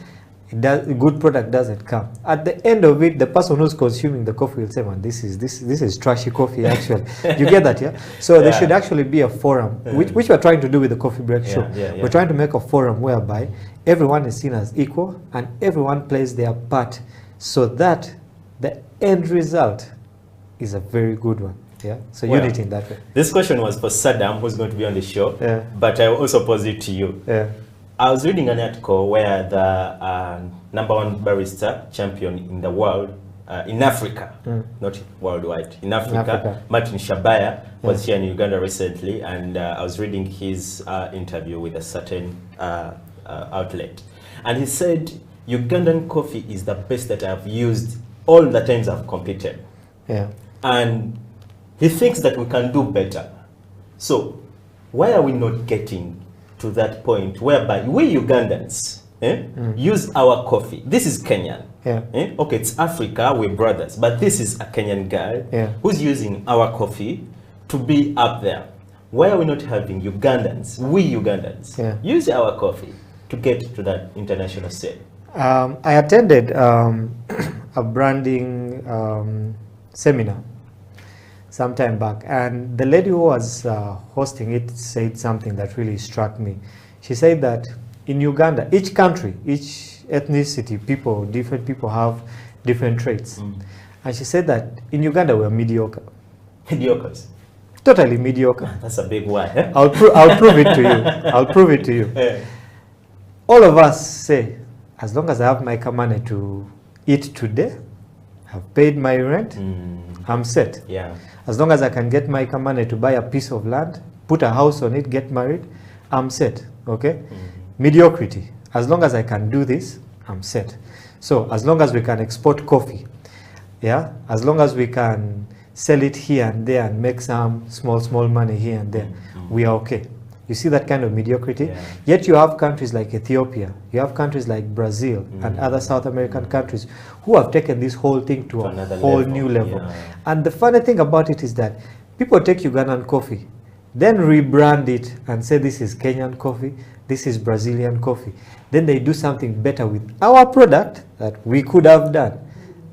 Good product doesn't come. At the end of it, the person who's consuming the coffee will say, man, this is trashy coffee, actually. You get that, yeah? So there should actually be a forum, which we're trying to do with the Coffee Break Show. We're trying to make a forum whereby everyone is seen as equal and everyone plays their part so that the end result is a very good one. Yeah, so Well, unity in that way. This question was for Saddam, who's going to be on the show, but I will also pose it to you. I was reading an article where the #1 barista champion in the world, in Africa, not worldwide, in Africa, Martin Shabaya, was here in Uganda recently, and I was reading his interview with a certain outlet. And he said, Ugandan coffee is the best that I've used all the times I've competed. Yeah. And he thinks that we can do better. So why are we not getting to that point whereby we Ugandans use our coffee? This is Kenyan. Okay, it's Africa, we're brothers, but this is a Kenyan guy who's using our coffee to be up there. Why are we not having Ugandans, we Ugandans, use our coffee to get to that international scale? I attended a branding seminar some time back, and the lady who was hosting it said something that really struck me. She said that in Uganda, each country, each ethnicity, different people have different traits. And she said that in Uganda we're mediocre. Mediocres? Totally mediocre. That's a big one. Eh? I'll prove it to you. I'll prove it to you. All of us say, as long as I have my money to eat today, I've paid my rent, I'm set. Yeah. As long as I can get my money to buy a piece of land, put a house on it, get married, I'm set. Okay? Mediocrity. As long as I can do this, I'm set. So as long as we can export coffee, yeah, as long as we can sell it here and there and make some small money here and there, we are okay. You see that kind of mediocrity? Yet you have countries like Ethiopia, you have countries like Brazil and other South American countries who have taken this whole thing to a whole new level. And the funny thing about it is that people take Ugandan coffee, then rebrand it and say this is Kenyan coffee, this is Brazilian coffee. Then they do something better with our product that we could have done.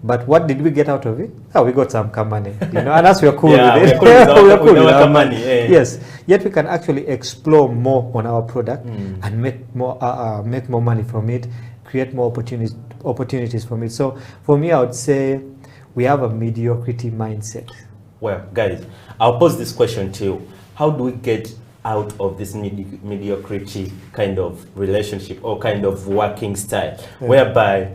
But what did we get out of it? Oh, we got some money, you know, and as we're cool with it. We're cool with our money. Yes, yet we can actually explore more on our product and make more money from it, create more opportunities from it. So for me, I would say we have a mediocrity mindset. Well, guys, I'll pose this question to you. How do we get out of this mediocrity kind of relationship or kind of working style, whereby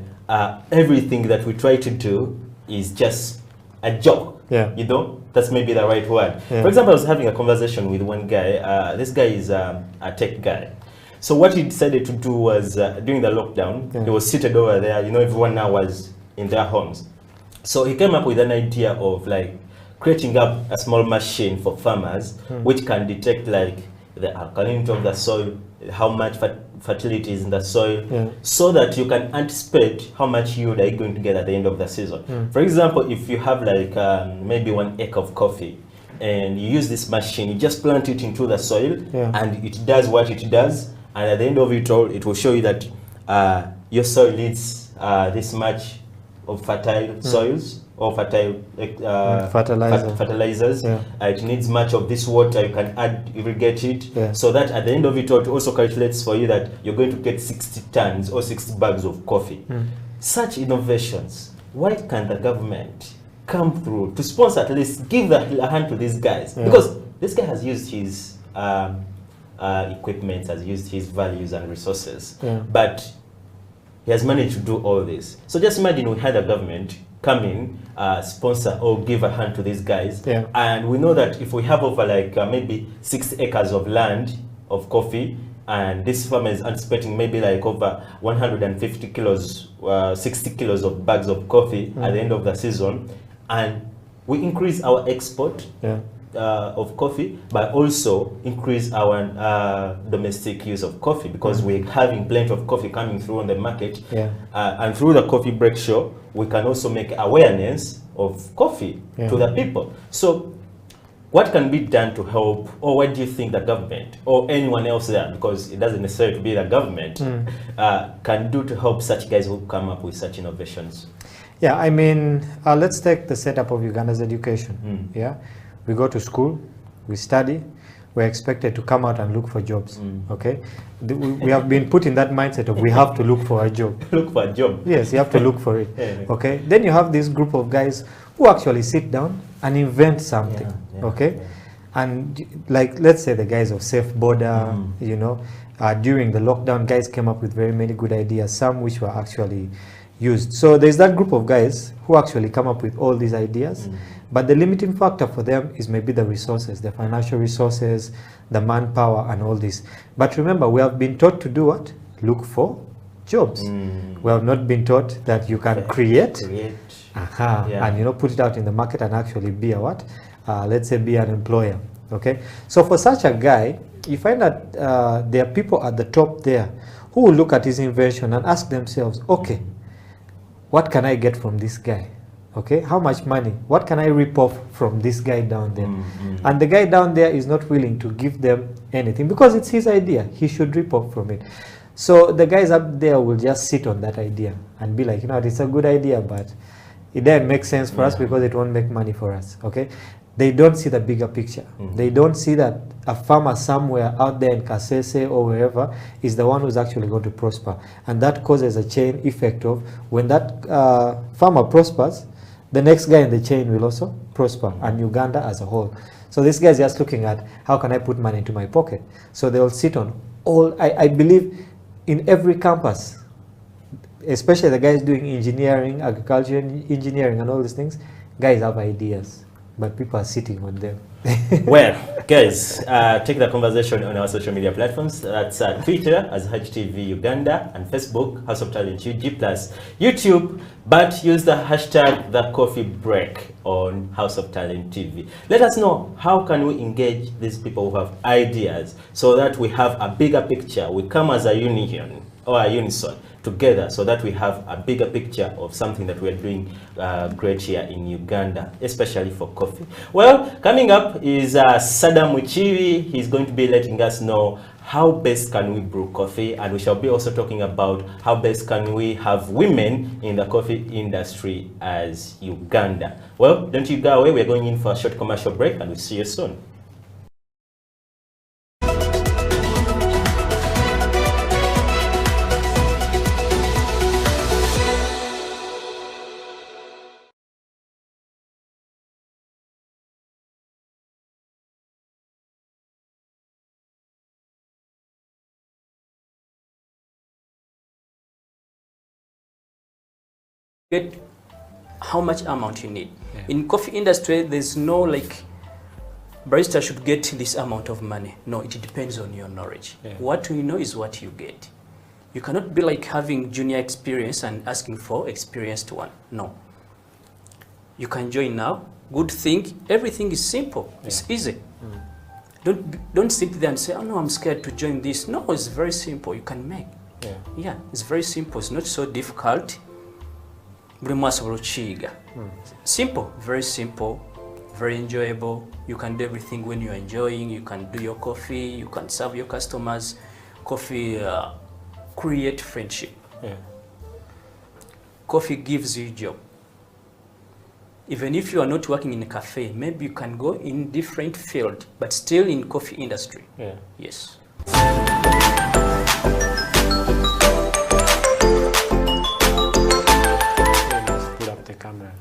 everything that we try to do is just a joke? You know, that's maybe the right word. For example, I was having a conversation with one guy. This guy is a tech guy. So what he decided to do was, during the lockdown, he was seated over there. You know, everyone now was in their homes. So he came up with an idea of like creating up a small machine for farmers which can detect like the alkalinity of the soil, how much fertility is in the soil, so that you can anticipate how much yield are you going to get at the end of the season. For example, if you have like maybe 1 acre of coffee and you use this machine, you just plant it into the soil and it does what it does, and at the end of it all, it will show you that your soil needs this much of fertile soils or fertile fertilizers. It needs much of this water, you can add, irrigate it, so that at the end of it all, it also calculates for you that you're going to get 60 tons or 60 bags of coffee. Such innovations, why can't the government come through to sponsor, at least give a hand to these guys? Because this guy has used his equipment, has used his values and resources, but he has managed to do all this. So just imagine we had a government come in, sponsor or give a hand to these guys. And we know that if we have over like maybe 6 acres of land of coffee, and this farmer is anticipating maybe like over 150 kilos, 60 kilos of bags of coffee at the end of the season, and we increase our export of coffee, but also increase our domestic use of coffee, because we're having plenty of coffee coming through on the market. And through the coffee break show, we can also make awareness of coffee to the people. So what can be done to help, or what do you think the government or anyone else there, because it doesn't necessarily be the government, can do to help such guys who come up with such innovations? Yeah, I mean, let's take the setup of Uganda's education. We go to school, we study, we're expected to come out and look for jobs. Okay, we have been put in that mindset of we have to look for a job. Look for a job. Yes, you have to look for it. Okay, then you have this group of guys who actually sit down and invent something. Okay, and like let's say the guys of Safe Border, you know, during the lockdown, guys came up with very many good ideas, some which were actually used. So there's that group of guys who actually come up with all these ideas. But the limiting factor for them is maybe the resources, the financial resources, the manpower and all this. But remember, we have been taught to do what? Look for jobs. We have not been taught that you can create. And you know, put it out in the market and actually be a what? Let's say be an employer. Okay. So for such a guy, you find that there are people at the top there who will look at his invention and ask themselves, okay, what can I get from this guy? Okay, how much money? What can I rip off from this guy down there? And the guy down there is not willing to give them anything because it's his idea. He should rip off from it. So the guys up there will just sit on that idea and be like, you know, it's a good idea, but it doesn't make sense for us because it won't make money for us. Okay, they don't see the bigger picture. They don't see that a farmer somewhere out there in Kasese or wherever is the one who's actually going to prosper. And that causes a chain effect of when that farmer prospers, the next guy in the chain will also prosper, and Uganda as a whole. So this guy is just looking at how can I put money into my pocket. So they will sit on all, I believe in every campus, especially the guys doing engineering, agriculture engineering and all these things, guys have ideas, but people are sitting on them. Well, guys, take the conversation on our social media platforms. That's Twitter as HTV Uganda and Facebook, House of Talent UG+, YouTube, but use the hashtag #TheCoffeeBreak on House of Talent TV. Let us know how can we engage these people who have ideas so that we have a bigger picture. We come as a union or a unison together so that we have a bigger picture of something that we're doing great here in Uganda, especially for coffee. Well, coming up is Saddam Muchiwi. He's going to be letting us know how best can we brew coffee, and we shall be also talking about how best can we have women in the coffee industry as Uganda. Well, don't you go away. We're going in for a short commercial break and we'll see you soon. Get how much amount you need. In coffee industry, there's no like barista should get this amount of money. No, it depends on your knowledge. What you know is what you get. You cannot be like having junior experience and asking for experienced one. No. You can join now good thing. Everything is simple. It's easy. Don't sit there and say, oh no, I'm scared to join this. No, it's very simple. You can make. Yeah, it's very simple. It's not so difficult. Simple, very simple, very enjoyable. You can do everything when you're enjoying. You can do your coffee. You can serve your customers. Coffee create friendship. Coffee gives you a job. Even if you are not working in a cafe, maybe you can go in different field, but still in coffee industry. Yes. Let's put up the camera.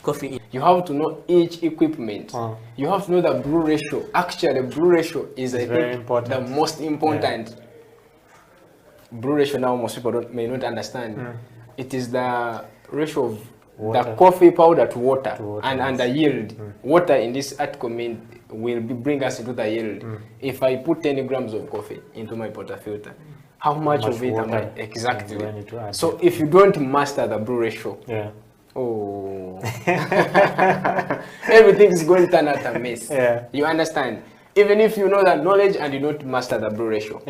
Coffee. You have to know each equipment. You have to know the brew ratio. Actually, brew ratio is I very think important. the most important. Brew ratio now most people may not understand. It is the ratio of the coffee powder to water, and the yield. Water in this article will bring us into the yield. If I put 10 grams of coffee into my portafilter, how much of it am I exactly? So if you don't master the brew ratio, oh, everything is going to turn out a mess. You understand? Even if you know that knowledge and you don't master the brew ratio.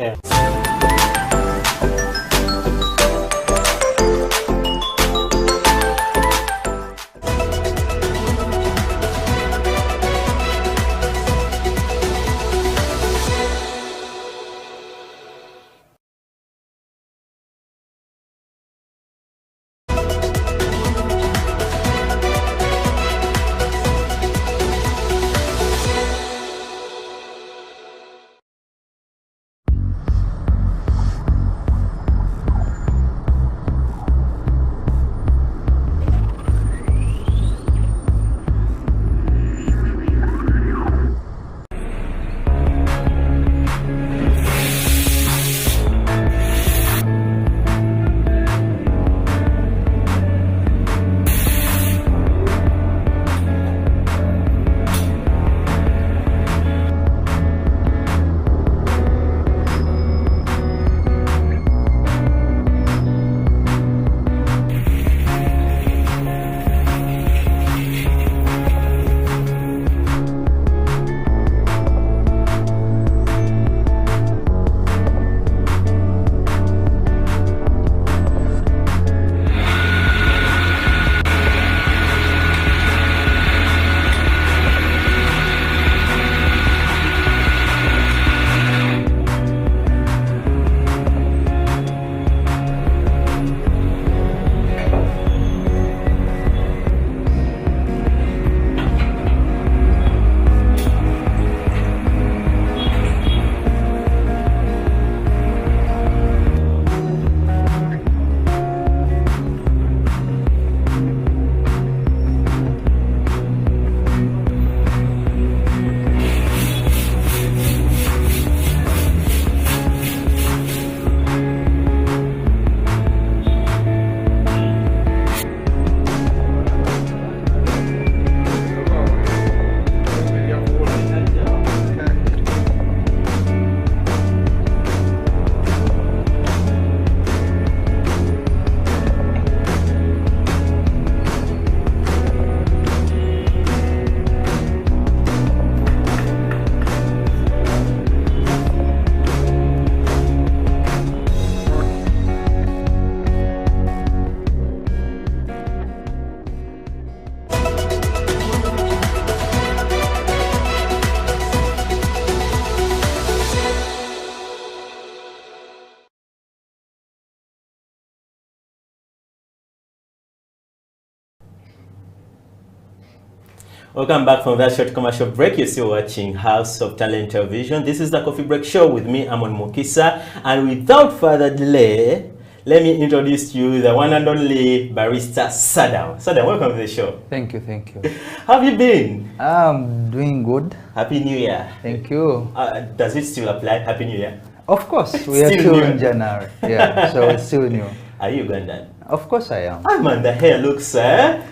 Welcome back from that short commercial break. You're still watching House of Talent Television. This is the Coffee Break Show with me, Amon Mukisa. And without further delay, let me introduce you the one and only barista Sadam. Sadam, welcome to the show. Thank you, thank you. How have you been? I'm doing good. Happy New Year. Thank you. Does it still apply? Happy New Year? Of course, we are still in January. Yeah, so it's still new. Are you Ugandan? Of course I am. Ah man, the hair looks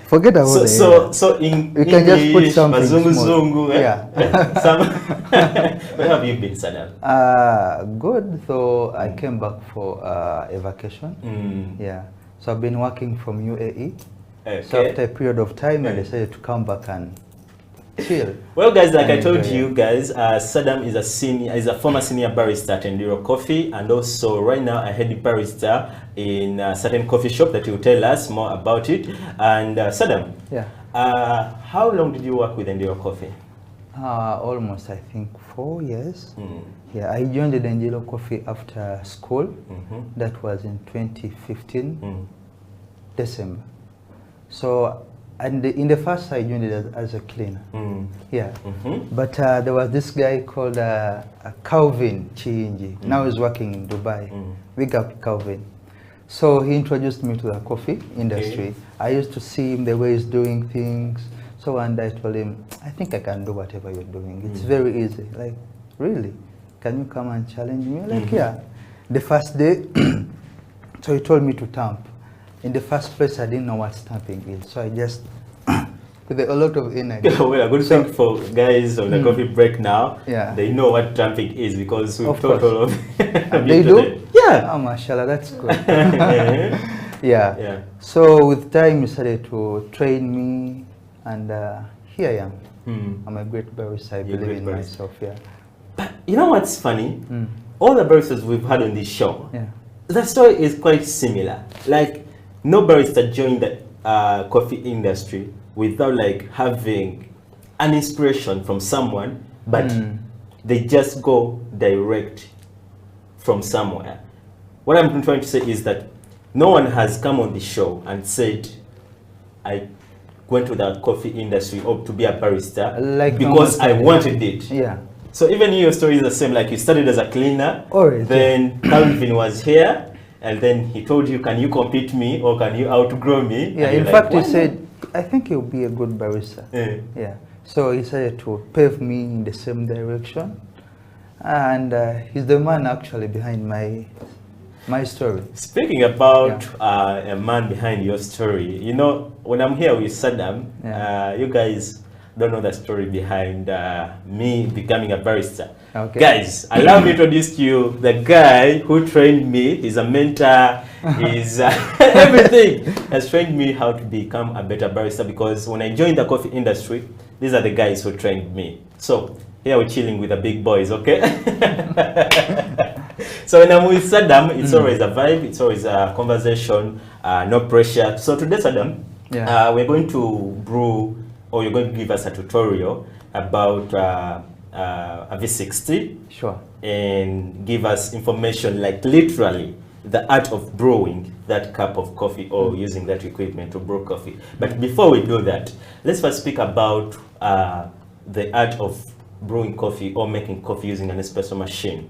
Forget about the hair. So in you can just put something Bazungu small. Zungu, Yeah. Where have you been, Sadam? Good. So I came back for a vacation. Yeah. So I've been working from UAE. Okay. So after a period of time, I decided to come back and chill. Well, guys, like I told you guys, Sadam is a former senior barista at Enduro Coffee, and also right now a head barista in a certain coffee shop that will tell us more about it. And Sadam, yeah, how long did you work with Enduro Coffee? Almost, I think, 4 years. Yeah, I joined the Enduro Coffee after school. That was in 2015, December. So, and in the first I joined it as a cleaner. Yeah. But there was this guy called Calvin Chiinji. Now he's working in Dubai. Big up Calvin. So he introduced me to the coffee industry. I used to see him the way he's doing things. So one day I told him, I think I can do whatever you're doing. It's very easy. Like, really? Can you come and challenge me? Like, yeah. The first day, so he told me to tamp. In the first place, I didn't know what stamping is, so I just, with a lot of energy. Well, a good thing for guys on the coffee break now, yeah, they know what stamping is because we've taught all of They do? Yeah. Oh, mashallah, that's good. Yeah. So with time, he started to train me, and here I am. I'm a great barista. I believe in myself, yeah. But you know what's funny? All the baristas we've had on this show, yeah, the story is quite similar. Like, no barista joined the coffee industry without like having an inspiration from someone, but they just go direct from somewhere. What I'm trying to say is that no one has come on the show and said, I went to the coffee industry or to be a barista like because I wanted it. Yeah. So even your story is the same, like you started as a cleaner, then Calvin was here, and then he told you, can you compete me or can you outgrow me? Yeah, in fact, he said, I think you'll be a good barista. Yeah. So he decided to pave me in the same direction. And he's the man actually behind my story. Speaking about a man behind your story, you know, when I'm here with Sadam, you guys don't know the story behind me becoming a barista. Okay. Guys, allow me to introduce to you the guy who trained me. He's a mentor, he's everything. Has trained me how to become a better barista, because when I joined the coffee industry, these are the guys who trained me. So here we're chilling with the big boys, okay? So when I'm with Sadam, it's always a vibe, it's always a conversation, no pressure. So today, Sadam, we're going to brew, or you're going to give us a tutorial about a V60. Sure. And give us information, like literally the art of brewing that cup of coffee or using that equipment to brew coffee. But before we do that, let's first speak about the art of brewing coffee or making coffee using an espresso machine.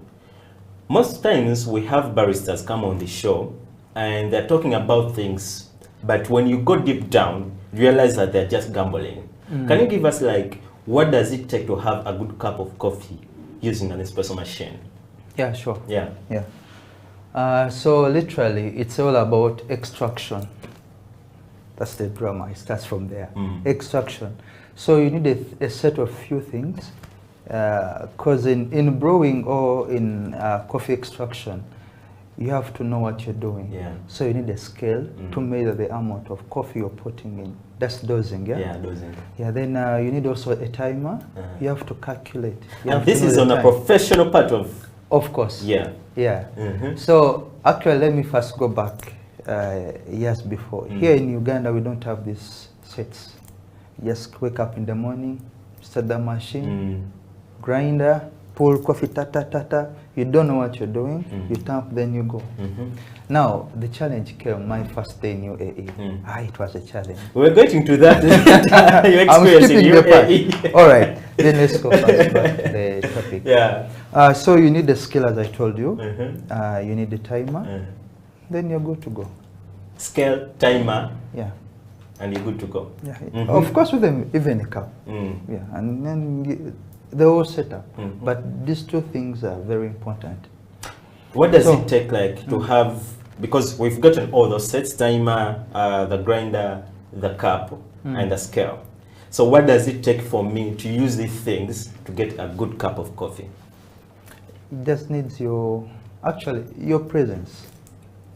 Most times we have baristas come on the show and they're talking about things, but when you go deep down, you realize that they're just gambling. Can you give us like, what does it take to have a good cup of coffee using an espresso machine? Yeah, sure. Yeah. Yeah. So literally, it's all about extraction. That's the drama. It starts from there. Extraction. So you need a set of few things, because in brewing or in coffee extraction, you have to know what you're doing. Yeah. So you need a scale to measure the amount of coffee you're putting in. That's dosing, yeah? Yeah, dosing. Yeah, then you need also a timer. You have to calculate. And this is on a professional part of... Of course. Yeah. Yeah. So actually, let me first go back years before. Here in Uganda, we don't have these sets. You just wake up in the morning, start the machine, grinder, pull coffee, ta-ta-ta-ta. You don't know what you're doing. You tamp, then you go. Now, the challenge came my first day in UAE. It was a challenge. We're getting to that. Your experience in UAE. All right, then let's go first back to the topic. Yeah. So you need the scale, as I told you. You need the timer. Then you're good to go. Scale, timer. Yeah. And you're good to go. Yeah. Of course, with even a cup. Yeah. And then the whole setup. But these two things are very important. What does it take like to have because we've gotten all those sets, timer, the grinder, the cup, and the scale. So what does it take for me to use these things to get a good cup of coffee? It just needs your presence.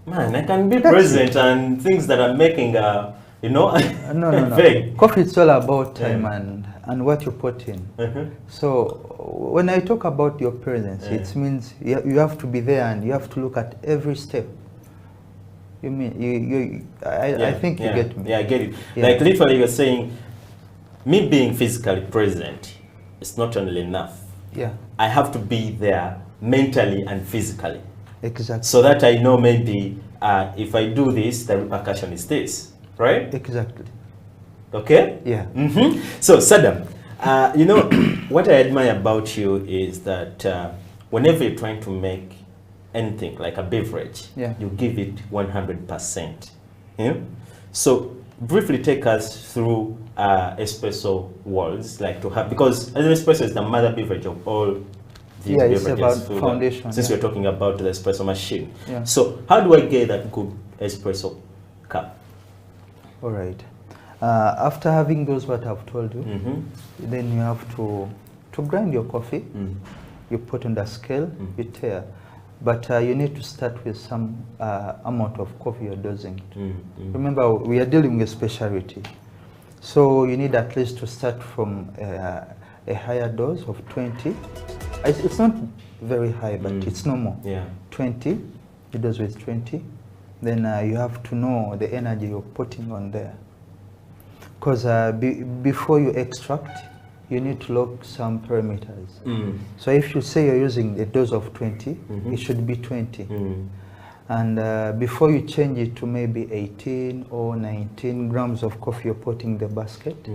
Man, I can be present and things that I'm making, you know, no. Coffee is all about time and what you put in. So when I talk about your presence, it means you have to be there and you have to look at every step. You mean I think you get me. Yeah, I get it. Like literally, you're saying, me being physically present is not only enough. Yeah. I have to be there mentally and physically. Exactly. So that I know maybe if I do this, the repercussion is this, right? Exactly. Okay? Yeah. So Saddam, you know, what I admire about you is that whenever you're trying to make anything like a beverage, you give it 100%. Yeah? So briefly take us through espresso worlds, like to have, because espresso is the mother beverage of all these beverages. It's about foundation. Since we're talking about the espresso machine. Yeah. So how do I get that good espresso cup? All right. After having those what I've told you, then you have to grind your coffee. You put on the scale, you tear. But you need to start with some amount of coffee you're dosing. Remember, we are dealing with specialty. So you need at least to start from a higher dose of 20. It's not very high, but it's normal. 20, you dose with 20. Then you have to know the energy you're putting on there. Because before you extract, you need to lock some parameters. So if you say you're using a dose of 20, it should be 20. And before you change it to maybe 18 or 19 grams of coffee you're putting in the basket,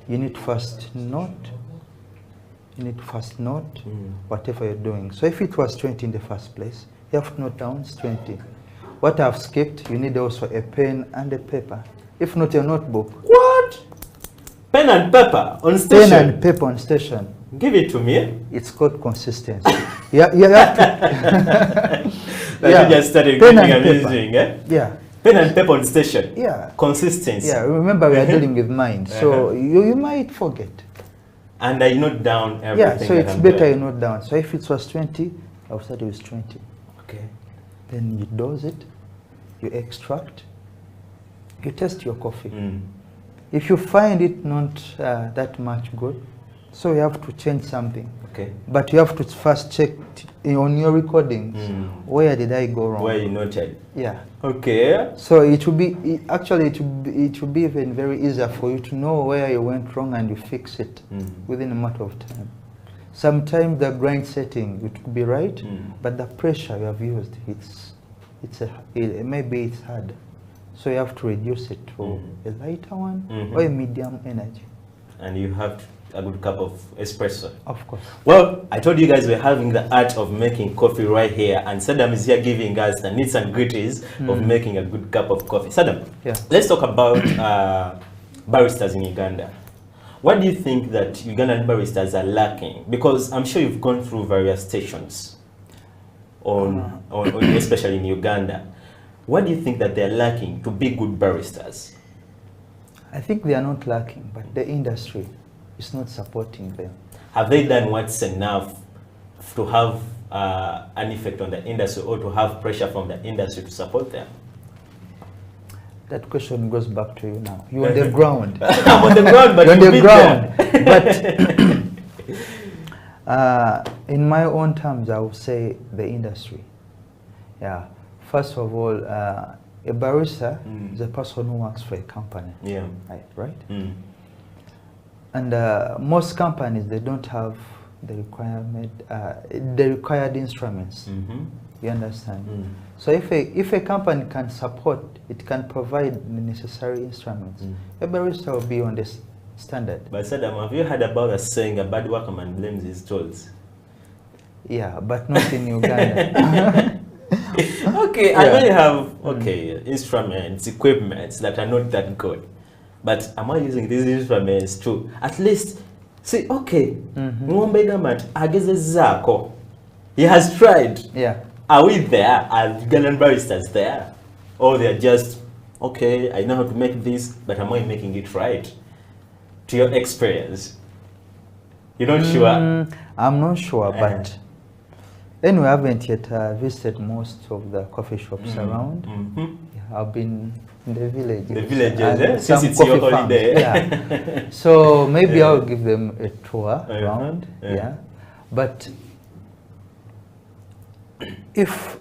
you need to first note. Whatever you're doing. So if it was 20 in the first place, you have to note down it's 20. What I've skipped, you need also a pen and a paper. If not, a notebook. What? Pen and paper on station? Pen and paper on station. Give it to me. It's called consistency. You have to. You just started getting amazing, eh? Yeah. Pen and paper on station. Yeah. Consistency. Yeah, remember we are dealing with mind, so you might forget. And I note down everything. Yeah, so it's better you note down. So if it was 20, I'll start with 20. Okay. Then you dose it, you extract, you test your coffee. If you find it not that much good, so you have to change something. Okay. But you have to first check on your recordings, where did I go wrong? Where you noted. Yeah. Okay. So it will be, actually it will be even very easier for you to know where you went wrong and you fix it within a matter of time. Sometimes the grind setting, it could be right, but the pressure you have used, maybe it's hard. So you have to reduce it to a lighter one or a medium energy. And you have a good cup of espresso. Of course. Well, I told you guys we're having the art of making coffee right here, and Saddam is here giving us the nits and gritties of making a good cup of coffee. Saddam, let's talk about baristas in Uganda. What do you think that Ugandan baristas are lacking? Because I'm sure you've gone through various stations, especially in Uganda. What do you think that they're lacking to be good baristas? I think they are not lacking, but the industry is not supporting them. Have they done what's enough to have an effect on the industry, or to have pressure from the industry to support them? That question goes back to you now. You're on the ground. I'm on the ground, but you're on the ground. But in my own terms, I would say the industry. Yeah. First of all, a barista is a person who works for a company. Yeah. Right? And most companies, they don't have the required instruments. You understand? So if a company can support, it can provide the necessary instruments, a barista will be on this standard. But Saddam, have you heard about the saying, a bad workman blames his tools? Yeah, but not in Uganda. Okay, I may have instruments, equipments that are not that good, but am I using these instruments to at least see? Okay, he has tried. Yeah. Are we there? Are Ugandan baristas there? Or they're just, okay, I know how to make this, but am I making it right? To your experience? You're not sure? I'm not sure, but anyway, I haven't yet visited most of the coffee shops around. Yeah, I've been in the villages. The villages, and since some it's your coffee holiday. farms, yeah. So maybe I'll give them a tour around. Yeah. But if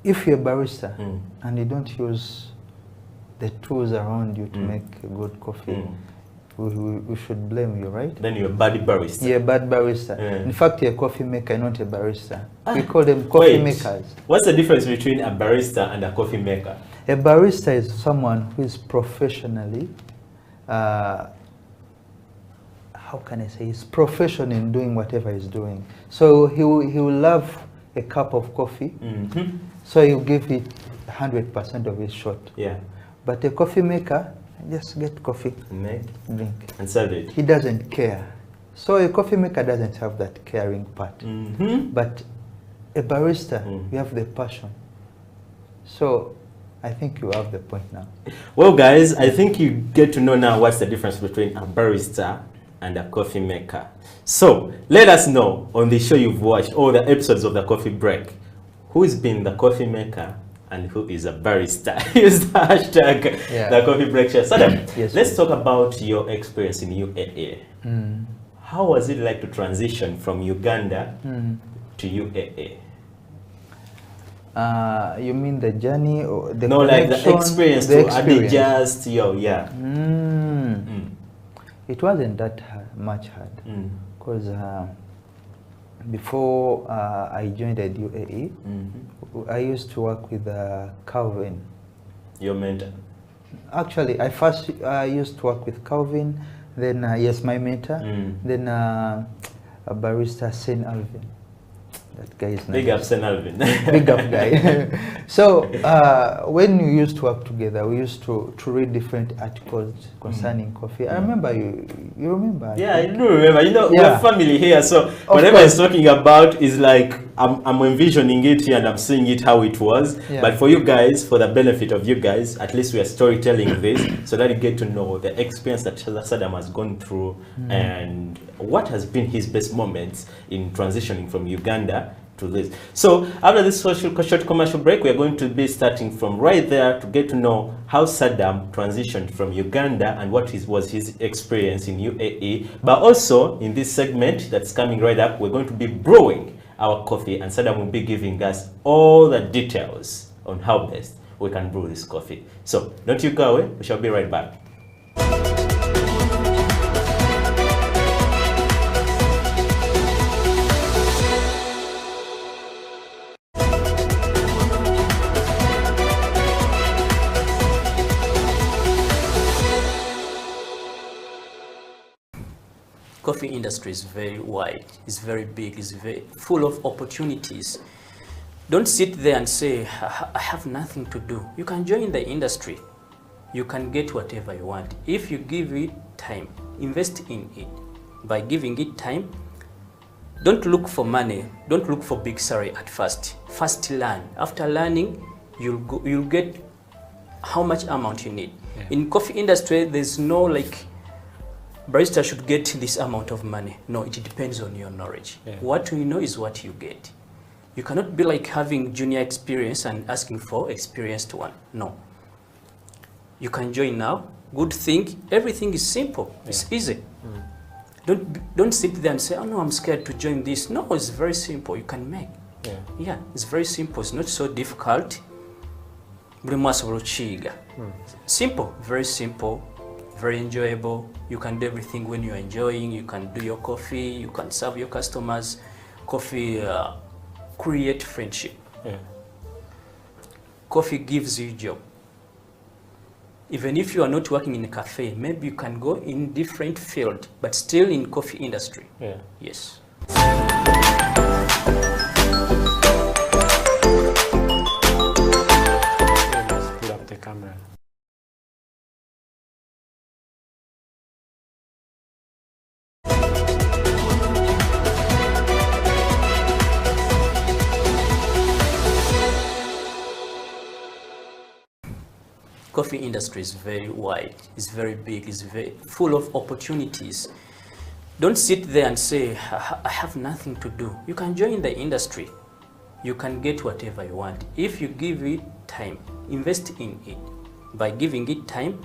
you're a barista and you don't use the tools around you to make a good coffee, we should blame you, right? Then you're a bad barista. You're a bad barista. In fact, you're a coffee maker, not a barista. We call them coffee makers. What's the difference between a barista and a coffee maker? A barista is someone who is professionally, how can I say, he's professional in doing whatever he's doing. So he will love a cup of coffee, so he'll give it 100% of his shot. Yeah. But a coffee maker, just get coffee, drink, and serve it. He doesn't care. So a coffee maker doesn't have that caring part. But a barista, you have the passion. So I think you have the point now. Well, guys, I think you get to know now what's the difference between a barista and a coffee maker. So let us know on the show you've watched, all the episodes of the coffee break, who's been the coffee maker and who is a barista. Use the hashtag the coffee break share. Sadam, let's talk about your experience in UAE. How was it like to transition from Uganda to UAE? You mean the journey or the like the experience the to adjust, It wasn't that much hard because before I joined the UAE, I used to work with Calvin. Your mentor? Actually, I first used to work with Calvin, then yes, my mentor, then a barista, Saint Alvin. That guy is nice. Big up, Saint Alvin. Big up guy. So when we used to work together, we used to read different articles concerning coffee. I remember you remember? Yeah, I do remember. You know, we're family here, so whatever he's talking about is like I'm envisioning it here and I'm seeing it how it was. But for you guys, for the benefit of you guys, at least we are storytelling this so that you get to know the experience that Sadam has gone through and what has been his best moments in transitioning from Uganda to this. So after this short commercial break, we are going to be starting from right there to get to know how Sadam transitioned from Uganda and what was his experience in UAE. But also in this segment that's coming right up, we're going to be brewing our coffee and Sadam will be giving us all the details on how best we can brew this coffee. So don't you go away, we shall be right back. Coffee industry is very wide, it's very big, it's very full of opportunities. Don't sit there and say, I have nothing to do. You can join the industry. You can get whatever you want. If you give it time, invest in it. By giving it time, don't look for money, don't look for big salary at first. First learn. After learning, you'll get how much amount you need. In coffee industry, there's no like, barista should get this amount of money. No, it depends on your knowledge. What you know is what you get. You cannot be like having junior experience and asking for experienced one. No. You can join now. Good thing, everything is simple. It's easy. Don't sit there and say, oh no, I'm scared to join this. No, it's very simple. You can make. Yeah, it's very simple. It's not so difficult. Simple, very simple. Very enjoyable. You can do everything when you're enjoying. You can do your coffee. You can serve your customers. Coffee create friendship. Coffee gives you a job. Even if you are not working in a cafe, maybe you can go in different field, but still in coffee industry. Yes. Let's pull up the camera. Coffee industry is very wide, it's very big, it's very full of opportunities. Don't sit there and say, I have nothing to do. You can join the industry. You can get whatever you want. If you give it time, invest in it. By giving it time,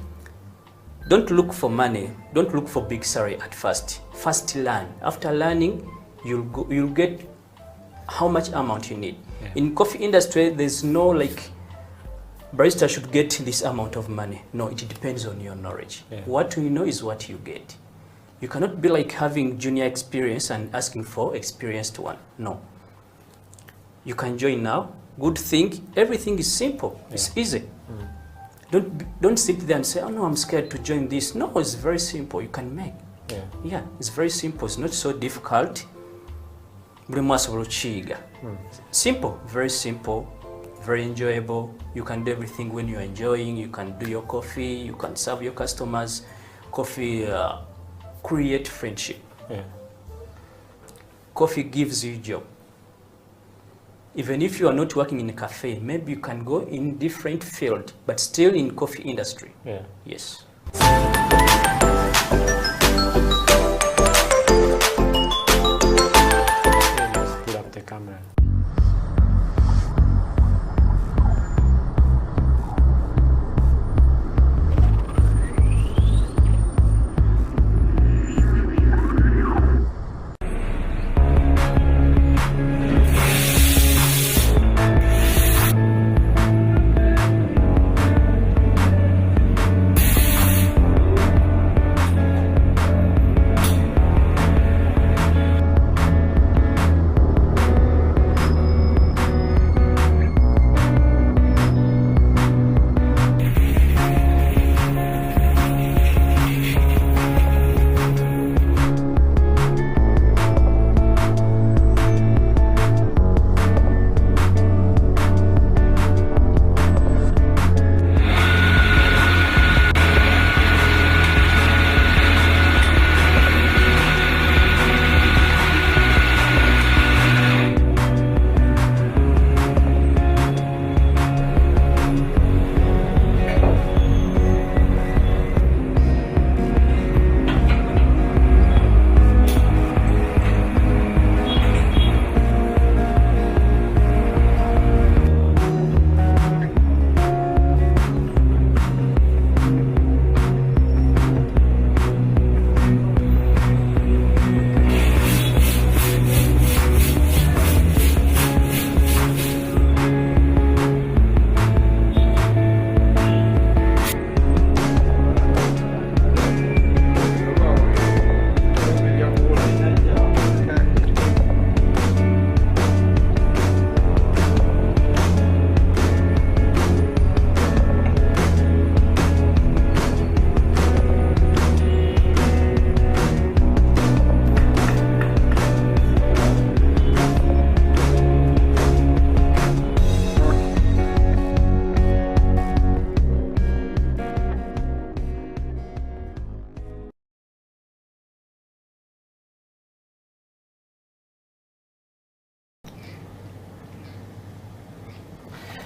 don't look for money, don't look for big salary at first. First learn. After learning, you'll get how much amount you need. Yeah. In coffee industry, there's no like, barista should get this amount of money. No, it depends on your knowledge. Yeah. What you know is what you get. You cannot be like having junior experience and asking for experienced one. No. You can join now. Good thing, everything is simple. Yeah. It's easy. Don't sit there and say, oh no, I'm scared to join this. No, it's very simple. You can make. Yeah, it's very simple. It's not so difficult. Simple, very simple, very enjoyable. You can do everything when you're enjoying. You can do your coffee. You can serve your customers. Coffee create friendship. Yeah. Coffee gives you a job. Even if you are not working in a cafe, maybe you can go in different field, but still in coffee industry. Yeah. Yes. Pull up the camera.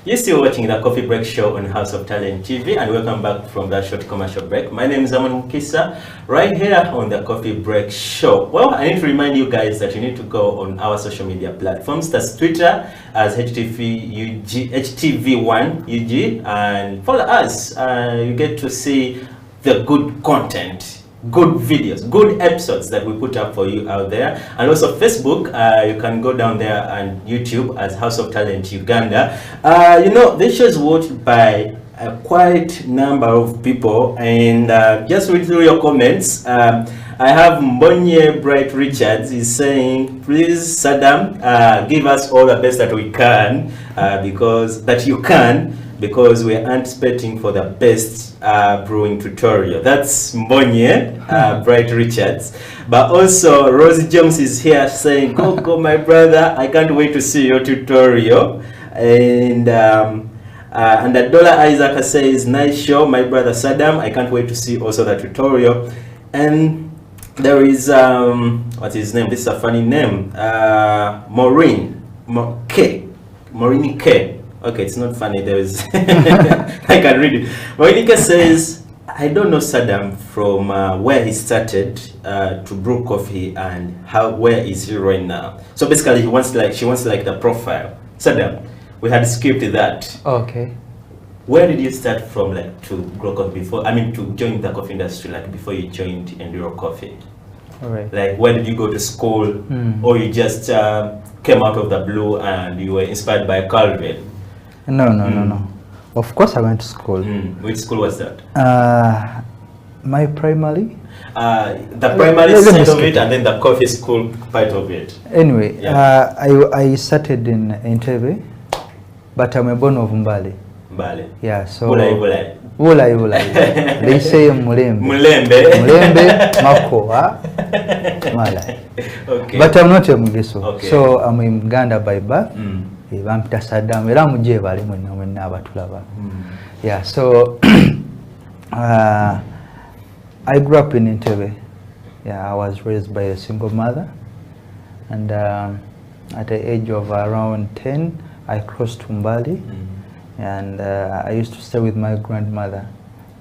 You're still watching the Coffee Break Show on House of Talent TV, and welcome back from that short commercial break. My name is Aman Mukisa, right here on the Coffee Break Show. Well, I need to remind you guys that you need to go on our social media platforms. That's Twitter as HTV1UG, and follow us. You get to see the good content, good videos, good episodes that we put up for you out there. And also Facebook, you can go down there, and YouTube as House of Talent Uganda. You know, this show is watched by a quite number of people, and just read through your comments. I have Mbonye Bright Richards is saying, please Saddam, give us all the best that we can, because we are anticipating for the best brewing tutorial. That's Mbonye Bright Richards. But also Rosie James is here saying, Coco, my brother, I can't wait to see your tutorial. And Adola Isaac says, nice show, my brother Saddam, I can't wait to see also the tutorial. And there is what's his name? This is a funny name. Maureen K. Okay, it's not funny. There is. I can read it. Moinika says, I don't know Saddam from where he started to brew coffee and where is he right now. So basically, she wants like the profile. Saddam, we had scripted that. Okay. Where did you start from, like, to grow coffee before? I mean, to join the coffee industry, like before you joined Enduro Coffee. All right. Like, where did you go to school, or you just came out of the blue and you were inspired by Calvin? No. Of course, I went to school. Which school was that? My primary. The primary side of it, and then the coffee school part of it. Anyway, yeah. I started in Entebbe, but I'm a born of Mbale. Mbale. Yeah, so. Bulai. They say Mulembe. Mulembe. Makoa, Malai. Okay. But I'm not a Mugeso. Okay. So I'm in Uganda by birth. Bampita Saddam. Era muje bali mwenna abatulaba. Yeah, so I grew up in Entebbe. Yeah, I was raised by a single mother, and at the age of around 10, I crossed to Mbali, and I used to stay with my grandmother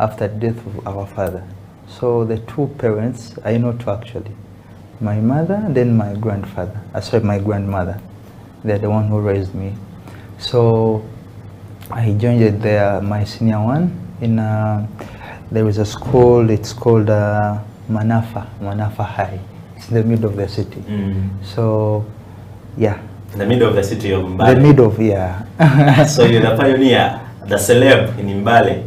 after the death of our father. So the two parents, I know two actually, my mother, then my grandfather. Sorry, my grandmother. They're the one who raised me. So I joined there, my senior one, in there is a school, it's called Manafa High. It's in the middle of the city. So, yeah. In the middle of the city of Mbale? The middle of, yeah. So you're the pioneer, the celeb in Mbale?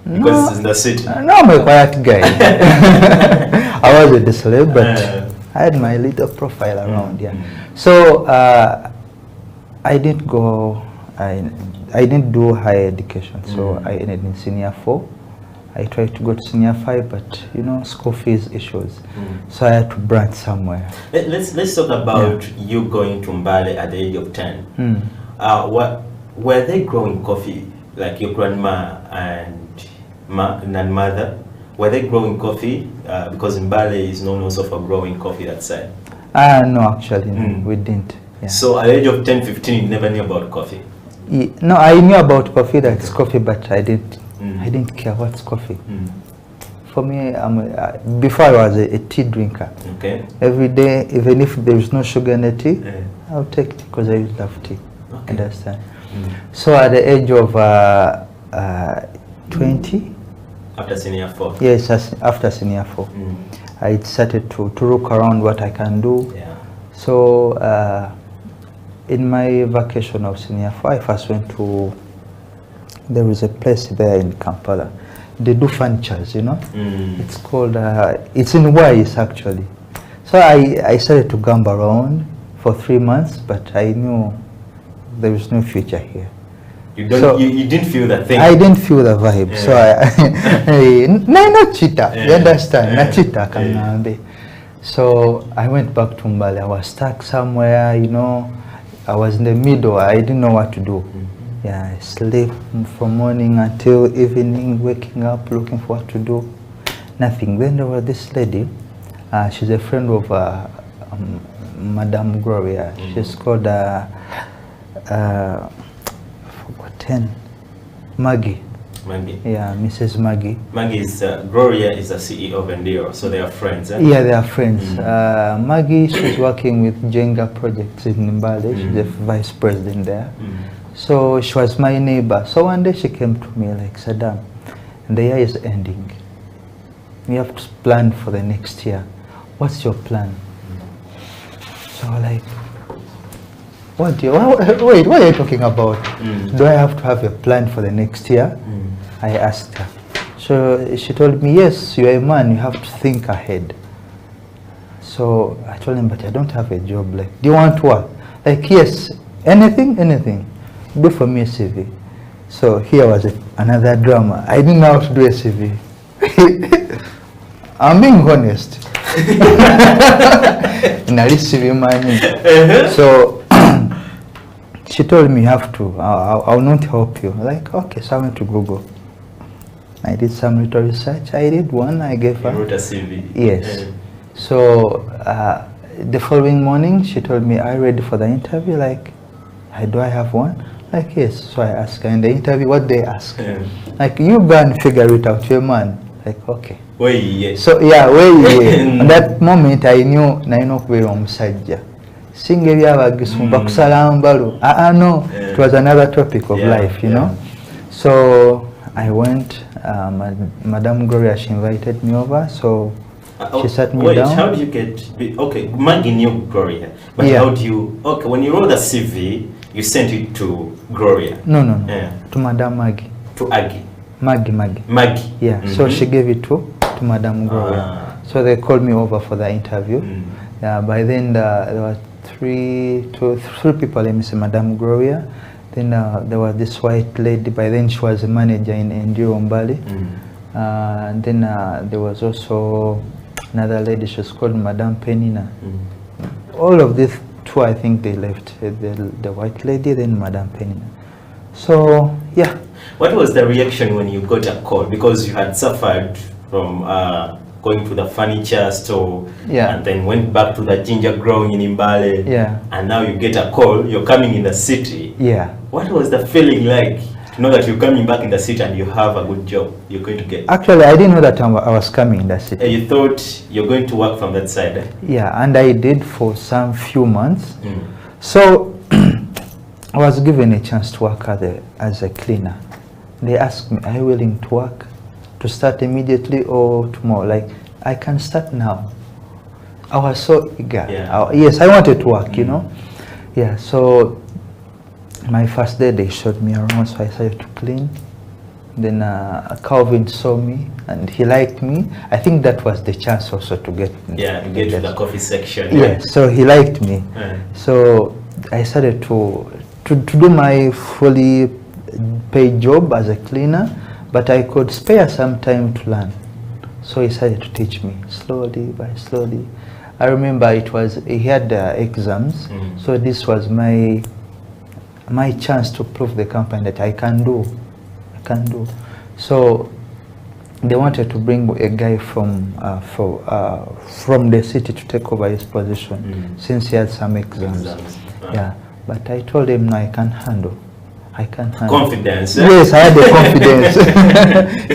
Because it's in the city? No, I'm a quiet guy. I wasn't the celeb, but I had my little profile around, yeah. So, I didn't go, I didn't do higher education, so I ended in senior 4. I tried to go to senior 5, but you know, school fees issues, so I had to branch somewhere. Let's talk about you going to Mbale at the age of 10. Were they growing coffee, like your grandma and mother? Were they growing coffee? Because Mbale is known also for growing coffee that side. No, actually, no, we didn't. Yeah. So at the age of 10, 15, you never knew about coffee? No, I knew about coffee, that's coffee, but I didn't care what's coffee. For me, before I was a tea drinker. Okay. Every day, even if there is no sugar in the tea, I'll take tea because I love tea. Okay. Understand? So at the age of 20. After senior 4? Yes, after senior 4. I started to look around what I can do. Yeah. So in my vacation of senior 4, I first went to, there is a place there in Kampala. They do furnitures, you know. It's called, it's in Wise actually. So I started to gamble around for 3 months, but I knew there was no future here. You didn't feel that thing? I didn't feel the vibe. Yeah. So not cheetah, you understand, not cheetah kangambe. So I went back to Mbale. I was stuck somewhere, you know. I was in the middle. I didn't know what to do. Yeah, I sleep from morning until evening, waking up, looking for what to do. Nothing. Then there was this lady. She's a friend of Madame Gloria. She's called forgotten. Maggie. Maggie. Yeah, Mrs. Maggie. Maggie is Gloria is the CEO of Enduro, so they are friends. Eh? Yeah, they are friends. Maggie, she's working with Jenga projects in Mbale. She's the vice president there. So she was my neighbor. So one day she came to me like, Saddam, the year is ending. We have to plan for the next year. What's your plan? So like, what are you talking about? Do I have to have a plan for the next year? I asked her. So she told me, yes, you're a man, you have to think ahead. So I told him, but I don't have a job. Like, do you want work? Like, yes, anything. Do for me a CV. So here was another drama. I didn't know how to do a CV. I'm being honest. So she told me you have to, I'll not help you. Like, okay, so I went to Google. I did some little research. I did one, I gave her. You wrote a CV? Yes. So the following morning, she told me, are you ready for the interview? Like, do I have one? Like, yes. So I asked her in the interview what they ask. Like, you go and figure it out, your man. Like, okay. So yeah, at that moment I knew naino kubeera omusajja. Singa ebyabagisumba kusala mbalo. No, it was another topic of life, you know. So I went, Madame Gloria, she invited me over, so she sat me down. How do you get, okay, Maggie knew Gloria, but how do you, okay, when you wrote the CV, you sent it to Gloria? No, to Madame Maggie. To Aggie? Maggie. Yeah, so she gave it to Madame Gloria. So they called me over for the interview. Yeah, by then there were three people, let me say, Madame Gloria. Then there was this white lady, by then she was a manager in Enduro Mbali. And then there was also another lady, she was called Madame Penina. All of these two, I think they left, the white lady, then Madame Penina. So, yeah. What was the reaction when you got a call? Because you had suffered from going to the furniture store, and then went back to the ginger growing in Mbale, and now you get a call, you're coming in the city. What was the feeling like to know that you're coming back in the city and you have a good job you're going to get? Actually, I didn't know that I was coming in the city. You thought you're going to work from that side? Yeah, and I did for some few months. So I was given a chance to work as a cleaner. They asked me, are you willing to work? To start immediately or tomorrow? Like, I can start now. I was so eager. Yes, I wanted to work, you know. Yeah, so my first day they showed me around, so I started to clean. Then Calvin saw me and he liked me. I think that was the chance also to get to the coffee section. Yes, so he liked me. So I started to do my fully paid job as a cleaner, but I could spare some time to learn. So he started to teach me slowly by slowly. I remember he had exams, so this was my chance to prove the company that I can do. So they wanted to bring a guy from the city to take over his position since he had some exams. Yeah, but I told him, no, I can handle. Confidence. Yes, I had the confidence.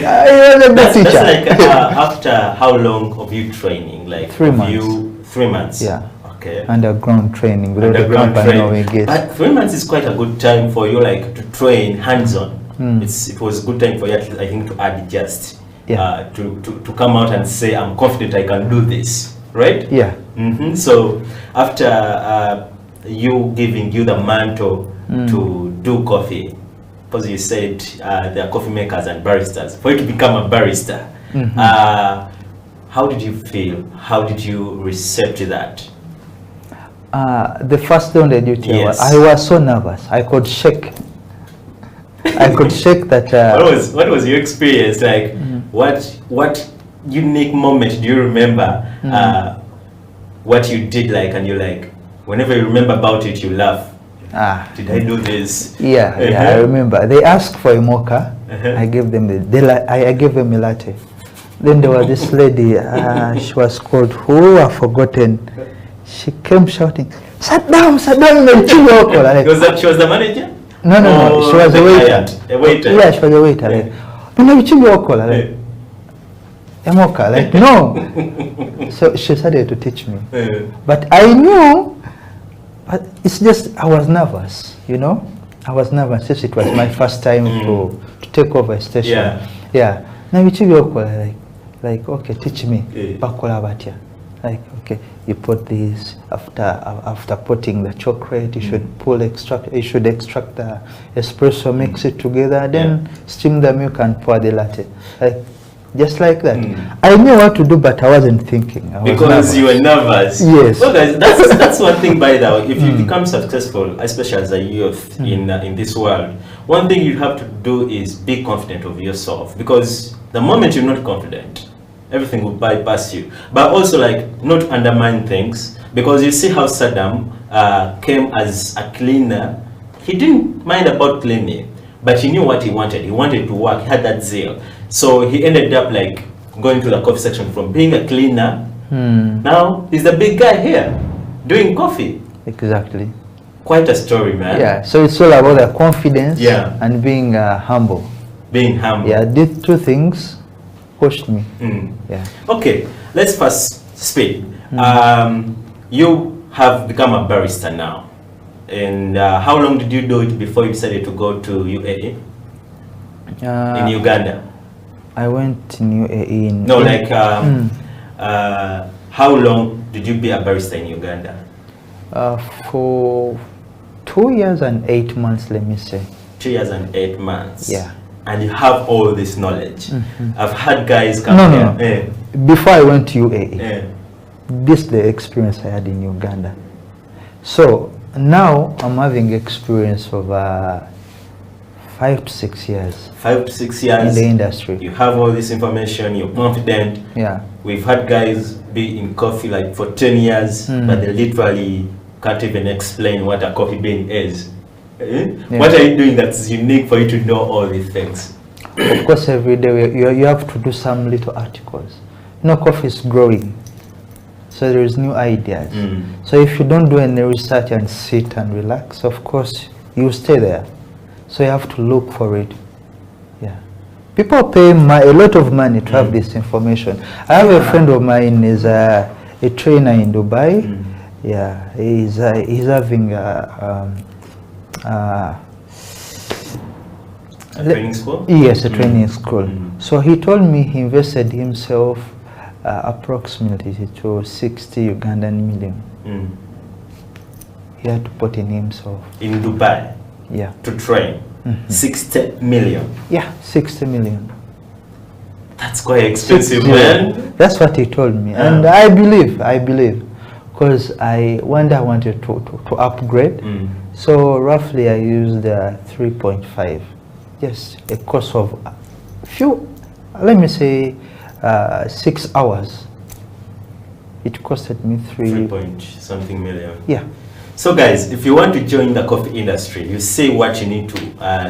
I was a good teacher. That's like after how long of you training? Like 3 months. 3 months. Yeah. Okay. Underground training. Underground training. But 3 months is quite a good time for you, like, to train hands-on. It was a good time for you, I think, to adjust. To come out and say, I'm confident I can do this, right? Yeah. So after you giving you the mantle to do coffee, because you said there are coffee makers and baristas, for you to become a barista, how did you feel? How did you receive that? The first day on the duty, I was so nervous. I could shake. I could shake that. What was your experience like? What unique moment do you remember? What you did, like, and you like, whenever you remember about it, you laugh. Did I do this? Yeah, I remember. They asked for a mocha. I gave them I gave them a latte. Then there was this lady. She was called, I've forgotten. She came shouting, "Sit down, sit down!" She was the manager? No, she was a waiter. A waiter. Yeah, she was a waiter. Like, no. So she started to teach me. But I knew, but it's just, I was nervous, you know. I was nervous since it was my first time to take over a station. Yeah. Now like, okay, teach me. Like, okay, you put this after putting the chocolate, you should extract the espresso, mix it together, then steam the milk and pour the latte. Like, just like that. I knew what to do, but I wasn't thinking. Because you were nervous. Yes. Well, guys, that's one thing, by the way. If you become successful, especially as a youth in this world, one thing you have to do is be confident of yourself. Because the moment you're not confident, everything will bypass you. But also, like, not undermine things. Because you see how Saddam came as a cleaner. He didn't mind about cleaning, but he knew what he wanted. He wanted to work. He had that zeal. So he ended up, like, going to the coffee section from being a cleaner. Now he's the big guy here doing coffee. Exactly. Quite a story, man. Yeah, so it's all about the confidence Yeah. and being humble. Being humble. Yeah, these two things pushed me. Yeah. Okay, let's first speak. You have become a barrister now. And how long did you do it before you decided to go to UAE? In Uganda? I went in UAE in... No, like, how long did you be a barrister in Uganda? For 2 years and 8 months, let me say. 2 years and 8 months. Yeah. And you have all this knowledge. I've had guys come No. here. Before I went to UAE, this is the experience I had in Uganda. So now I'm having experience of 5 to 6 years. 5 to 6 years in the industry. You have all this information, you're confident. Yeah. We've had guys be in coffee like for 10 years, but they literally can't even explain what a coffee bean is. What are you doing that's unique for you to know all these things? Of course, every day you have to do some little articles. You know, coffee is growing, so there is new ideas. So if you don't do any research and sit and relax, of course you stay there. So you have to look for it. Yeah, people pay a lot of money to have this information. I have a friend of mine is a trainer in Dubai. Yeah, he's having a training school? Yes, a training school. So he told me he invested himself approximately to 60 Ugandan million. He had to put in himself. In Dubai? Yeah. To train? 60 million? Yeah, 60 million. That's quite expensive, man. That's what he told me. And I believe. Because one day I wanted to upgrade. So roughly I used 3.5. Yes, a course of let me say 6 hours. It costed me 3 point something million. Yeah. So guys, if you want to join the coffee industry, you say what you need to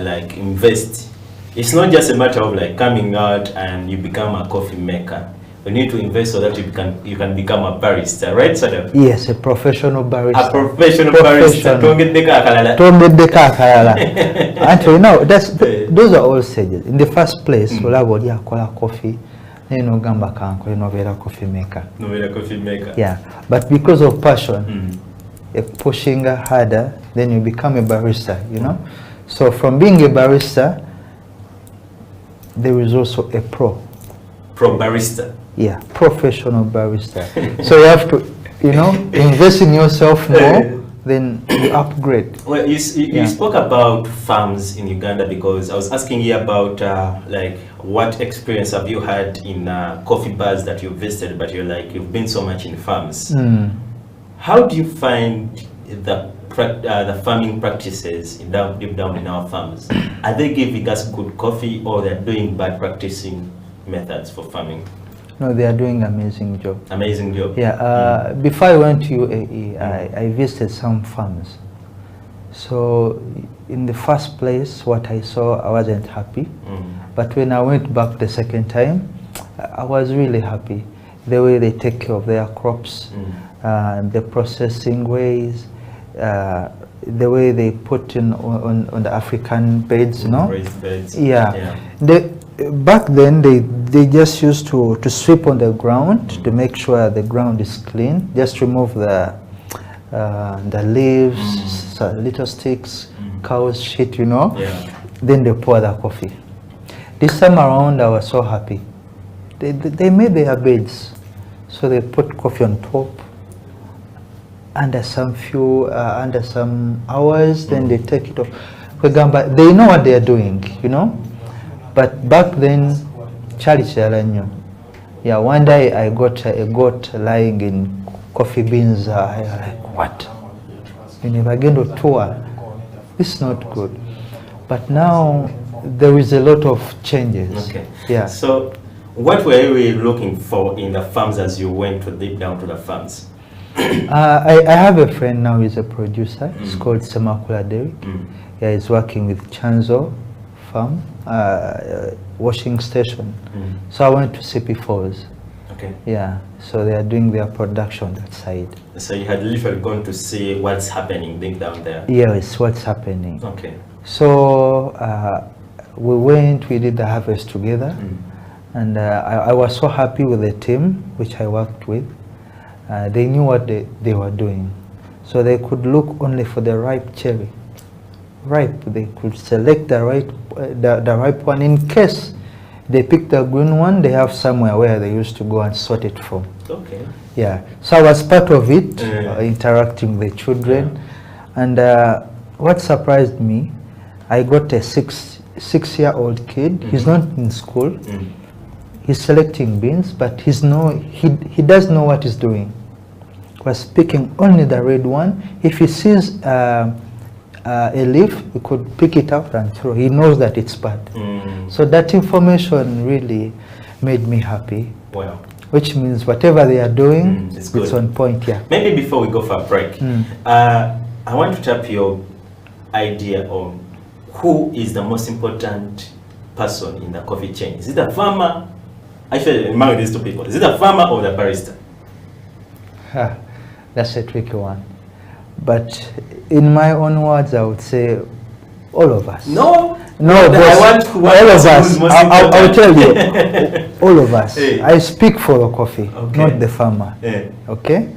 like invest. It's not just a matter of like coming out and you become a coffee maker. You need to invest so that you can become a barista, right, Sadaf? Yes, a professional barista. A professional barista. Actually, no, those are all stages. In the first place, we'll have coffee. Then you gamba kanko, coffee maker. Coffee maker. Yeah, but because of passion, pushing harder, then you become a barista. You know, so from being a barista, there is also a pro barista. Yeah, professional barista. So you have to, invest in yourself more, then you upgrade. Well, you spoke about farms in Uganda because I was asking you about like what experience have you had in coffee bars that you visited, but you've been so much in farms. How do you find the farming practices deep down in our farms? Are they giving us good coffee or they're doing bad practicing methods for farming? No, they are doing amazing job. Amazing job. Yeah. Before I went to UAE, I visited some farms. So in the first place, what I saw, I wasn't happy. But when I went back the second time, I was really happy. The way they take care of their crops, the processing ways, the way they put in on the African beds, raised beds. Yeah. Back then they just used to sweep on the ground to make sure the ground is clean. Just remove the leaves, little sticks, cow's shit, Then they pour the coffee. This time around I was so happy. They made their beds, so they put coffee on top. Under some hours, then they take it off. They know what they are doing, But back then, yeah, one day I got a goat lying in coffee beans. I was like, what? You never get to tour. It's not good. But now there is a lot of changes. Okay. Yeah. So, what were you really looking for in the farms as you went deep down to the farms? I have a friend now. He's a producer. It's called Semakula Derek. Yeah, he's working with Chanzo Farm, washing station. So I went to CP Falls. Okay. Yeah, so they are doing their production that side. So you had literally gone to see what's happening down there. Yes, what's happening. Okay. So we went, we did the harvest together, and I was so happy with the team which I worked with. They knew what they were doing, so they could look only for the ripe cherry. Ripe, they could select the ripe one. In case they pick the green one, they have somewhere where they used to go and sort it from. Okay. Yeah, so I was part of it, interacting with the children, and what surprised me, I got a six-year-old kid. He's not in school. He's selecting beans, but he does know what he's doing. He was picking only the red one. If he sees a leaf, he could pick it out and throw. He knows that it's bad. So that information really made me happy. Wow. Which means whatever they are doing, it's on point. Yeah. Maybe before we go for a break, I want to tap your idea on who is the most important person in the coffee chain. Is it the farmer? Actually, among these two people, is it the farmer or the barista? That's a tricky one. But in my own words, I would say all of us. No, boss, all of us. I'll tell you, all of us. Hey. I speak for the coffee, not the farmer. Yeah. Okay?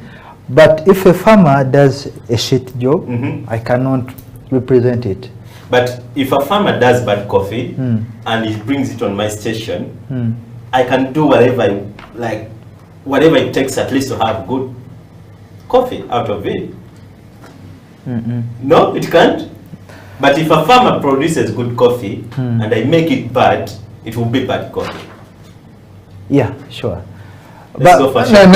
But if a farmer does a shit job, I cannot represent it. But if a farmer does bad coffee and he brings it on my station, I can do whatever whatever it takes at least to have good coffee out of it. No, it can't. But if a farmer produces good coffee and I make it bad, it will be bad coffee. Yeah, sure. Let's go for no.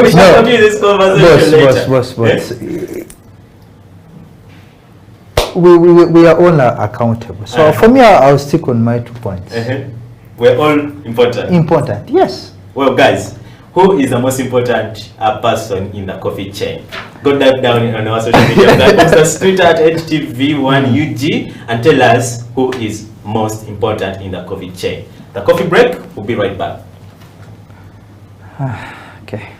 We shall continue this conversation later. Boss. We are all accountable. So for me, I'll stick on my 2 points. We're all important. Important, yes. Well, guys, who is the most important person in the coffee chain? Go dive down on our social media platforms, Twitter at HTV1UG, and tell us who is most important in the coffee chain. The coffee break, we'll be right back. Okay.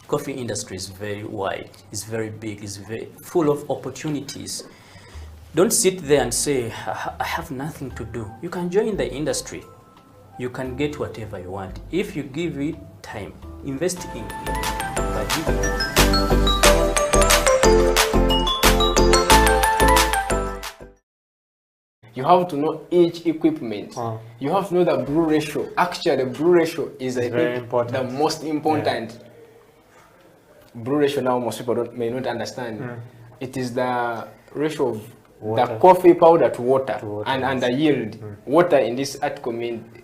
Coffee industry is very wide, it's very big, it's very full of opportunities. Don't sit there and say, I have nothing to do. You can join the industry. You can get whatever you want. If you give it time, invest in it. You have to know each equipment. You have to know the brew ratio. Actually, the brew ratio is, I think, the most important. Brew ratio now most people may not understand. It is the ratio of the coffee powder to water, and the yield. Water in this article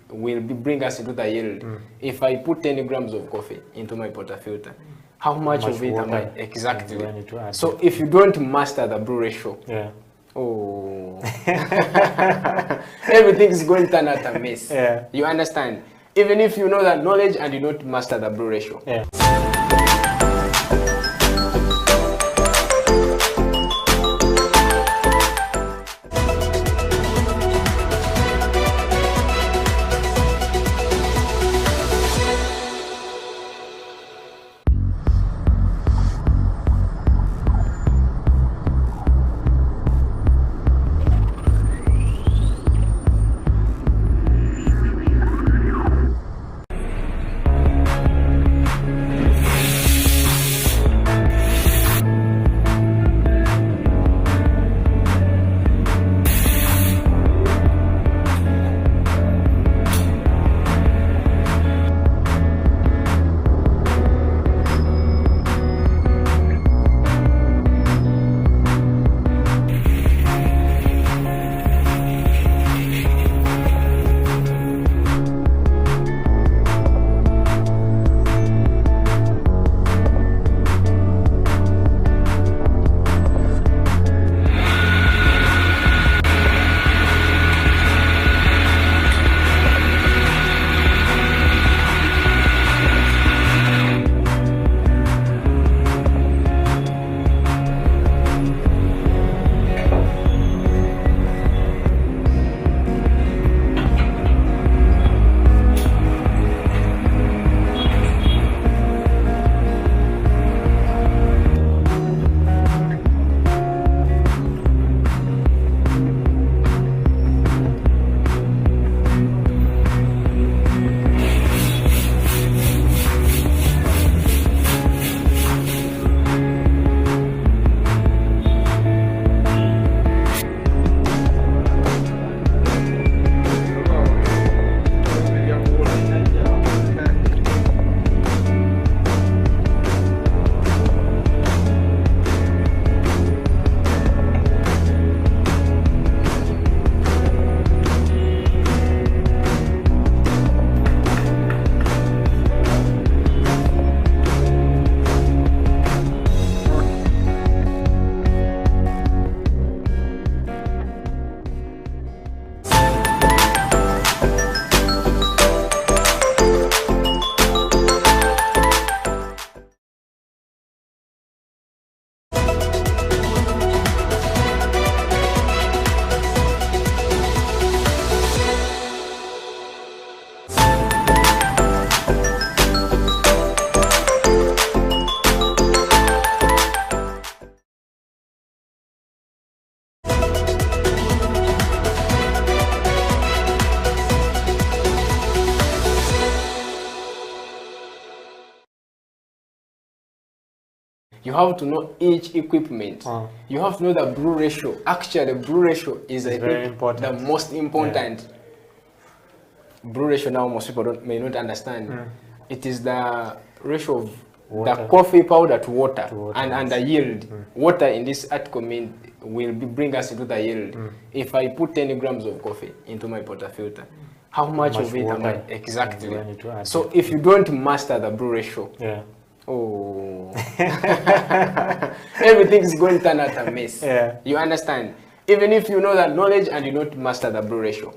will bring us into the yield. If I put 10 grams of coffee into my portafilter, how much of it am I exactly? So if you don't master the brew ratio, everything is going to turn out a mess. You understand? Even if you know that knowledge and you don't master the brew ratio. You have to know each equipment. You have to know the brew ratio. Actually, brew ratio is I very think important. the most important. Brew ratio now most people may not understand. It is the ratio of the coffee powder to water, and the yield. Water in this article will bring us into the yield. If I put 10 grams of coffee into my portafilter, how much of it am I exactly? So if you don't master the brew ratio, oh, everything is going to turn out a mess. You understand? Even if you know that knowledge and you don't master the brew ratio.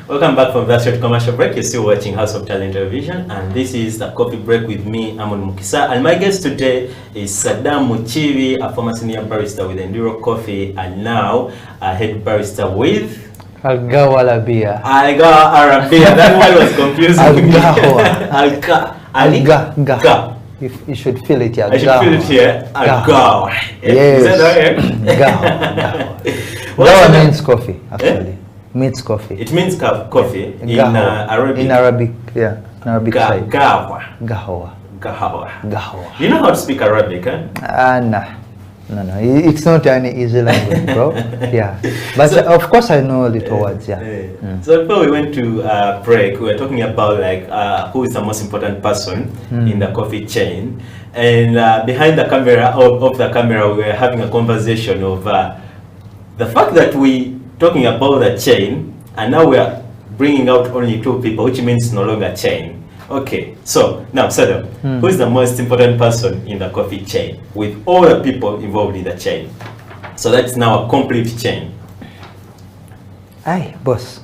Welcome back from that short commercial break. You're still watching House of Talent Television, and this is the coffee break with me, Amon Mukisa. And my guest today is Saddam Muchibi, a former senior barista with Enduro Coffee, and now a head barista with Algawa Arabia. Algawa Arabia. That one was confusing. Algawa. You should feel it here. I should feel it here. Algawa. Yes. Is that right? Gawa means coffee, actually. Means coffee. It means coffee in Arabic. In Arabic, yeah. In Arabic side. Gawa. Gahawa. Gahawa. Gahawa. You know how to speak Arabic, huh? Nah. No. It's not an easy language, bro. Yeah. But so, of course I know little words, yeah. So before we went to break, we were talking about like who is the most important person in the coffee chain. And behind the camera, of the camera, we were having a conversation of the fact that we talking about the chain, and now we are bringing out only 2 people, which means no longer chain. Okay, so now Saddam, who is the most important person in the coffee chain with all the people involved in the chain? So that's now a complete chain. Aye, boss.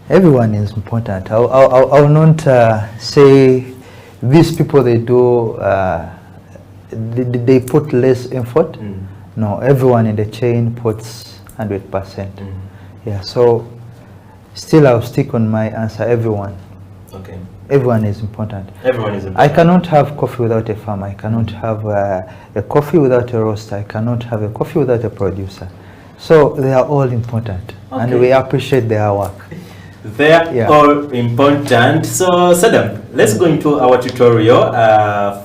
Everyone is important. I will not say these people they do they put less effort. No, everyone in the chain puts 100%. Yeah, so still I'll stick on my answer, everyone. Okay. Everyone is important. Everyone is important. I cannot have coffee without a farmer. I cannot have a coffee without a roaster. I cannot have a coffee without a producer. So they are all important, and we appreciate their work. They are all important. So Saddam, let's go into our tutorial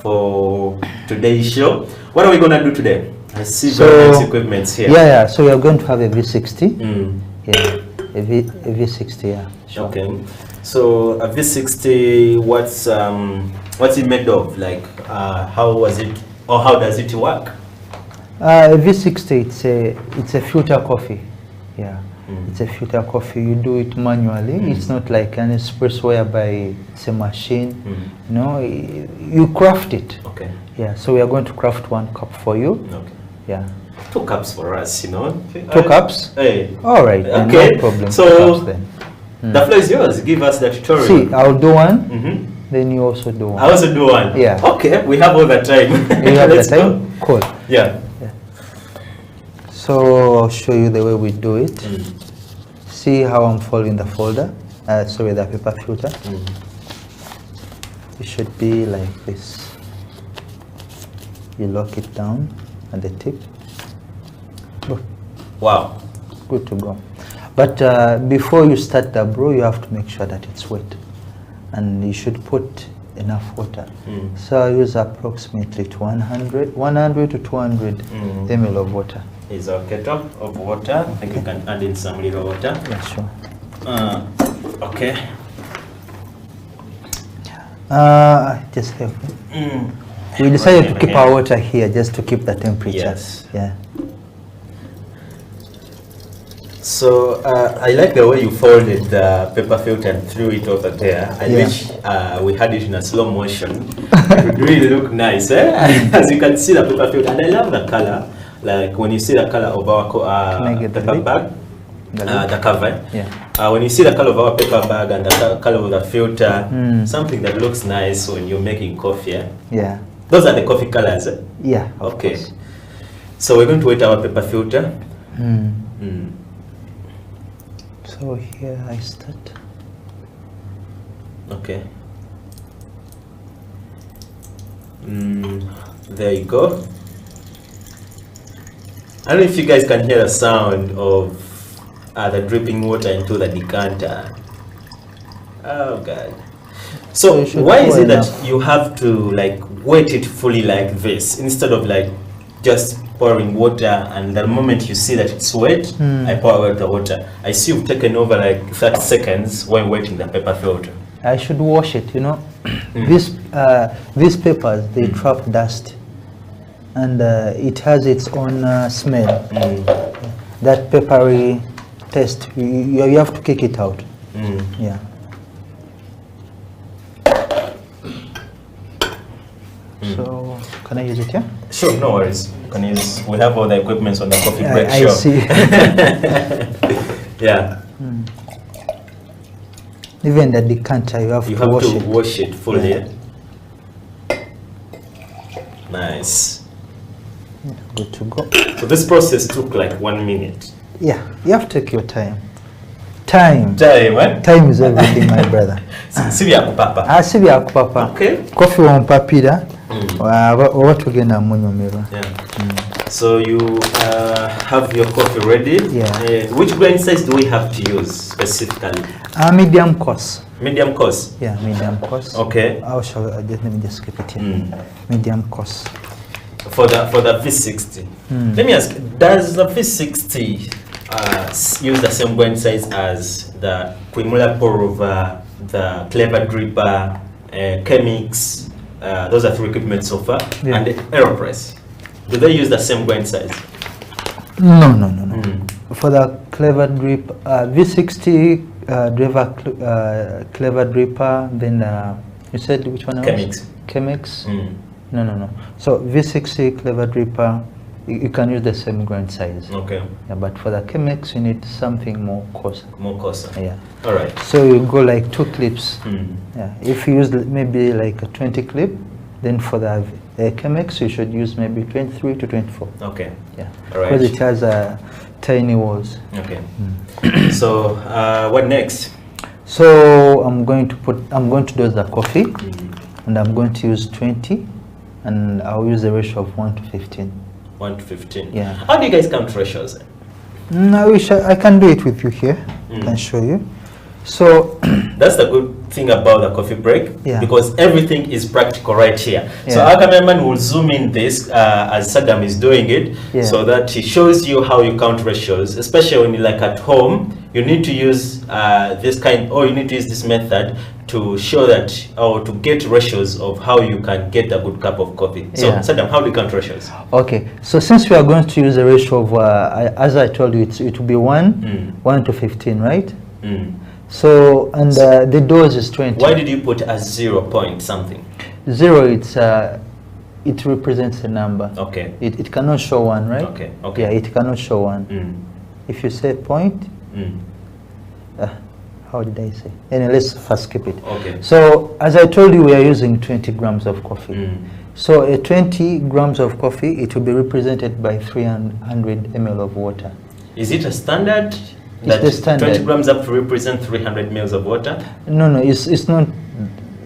for today's show. What are we going to do today? I see very nice equipment here. Yeah. So we are going to have a V60. Yeah, a V60. Yeah. Sure. Okay. So a V60, what's it made of? Like, how was it, or how does it work? A V60, it's a filter coffee. Yeah. It's a filter coffee. You do it manually. It's not like an espresso whereby it's a machine. You know, you craft it. Okay. Yeah. So we are going to craft 1 cup for you. Okay. Yeah. 2 cups for us, you know. 2 cups? Hey. All right. Okay. No problem. So 2 cups then. The floor is yours. Give us the tutorial. See, I'll do one. Then you also do one. I also do one. Yeah. Okay. We have all the time. You have Let's the time? go. Cool. Yeah. So I'll show you the way we do it. See how I'm folding the folder. Sorry, the paper filter. It should be like this. You lock it down at the tip. Look. Wow. Good to go. But before you start the brew, you have to make sure that it's wet. And you should put enough water. So I use approximately 100 to 200 ml of water. Is our kettle of water. I think you can add in some little water. Yeah, sure. Okay. Just help me. We decided to keep our water here just to keep the temperature. Yes. Yeah. So I like the way you folded the paper filter and threw it over there. I wish we had it in a slow motion. It would really look nice, eh? As you can see the paper filter, and I love the color. Like when you see the color of our paper bag, the cover. Yeah. When you see the color of our paper bag and the color of the filter, something that looks nice when you're making coffee. Eh? Yeah. Those are the coffee colors. Eh? Yeah. Okay. So we're going to wet our paper filter. So here I start. Okay. There you go. I don't know if you guys can hear the sound of the dripping water into the decanter. Oh God. So why is it that you have to like wet it fully like this instead of like just pouring water and the moment you see that it's wet, I pour out the water? I see you've taken over like 30 seconds when wetting the paper filter. I should wash it, you know. These papers, they trap dust and it has its own smell. That peppery taste, you have to kick it out. Yeah. So, can I use it here? Sure, no worries. You can use, we have all the equipment on the coffee break I show. see. Yeah. Even the decanter, you have to wash it fully. Yeah. Nice. Good to go. So this process took like 1 minute. Yeah, you have to take your time. Time. Time is everything, my brother. Sibya kupapa. Sibya kupapa. Okay. Coffee on papira. What we gonna munyumira. Yeah. So you have your coffee ready. Yeah. Which grind size do we have to use specifically? Medium coarse. Medium coarse. Yeah, medium coarse. Okay. Let me just keep it here. Medium coarse. For the V60. Let me ask, does the V60 use the same grind size as the Quimula pour over, the Clever Dripper, Chemix? Those are 3 equipment so far. Yeah. And the AeroPress. Do they use the same grind size? No. For the Clever Drip, V60 Clever Dripper, then you said which one else? Chemix. Chemix? No. So V60 Clever Dripper, you can use the same grind size. Okay. Yeah, but for the Chemix, you need something more coarser. More coarser. Yeah. All right. So you go like 2 clips. Yeah. If you use maybe like a 20 clip, then for the Chemex you should use maybe 23 to 24. Okay. Yeah. All right. Because it has tiny walls. Okay. So what next? So I'm going to dose the coffee, and I'm going to use 20, and I'll use the ratio of 1 to 15. 1 to 15. Yeah. How do you guys count ratios? I wish I can do it with you here. I can show you. So that's the good thing about the coffee break, because everything is practical right here. So our cameraman will zoom in this as Saddam is doing it, so that he shows you how you count ratios, especially when you're like at home. You need to use you need to use this method to show that, or to get ratios of how you can get a good cup of coffee. So Saddam, how do you count ratios? Okay, so since we are going to use a ratio of, as I told you, it will be 1 to 15, right? So, and the dose is 20. Why did you put a 0 point something? 0, it represents a number. Okay. It cannot show 1, right? Okay. Yeah, it cannot show 1. If you say point, how did I say? Anyway, let's first keep it. Okay. So, as I told you, we are using 20 grams of coffee. So, a 20 grams of coffee, it will be represented by 300 ml of water. Is it a standard? It's the standard. 20 grams have to represent 300 ml of water? No, it's not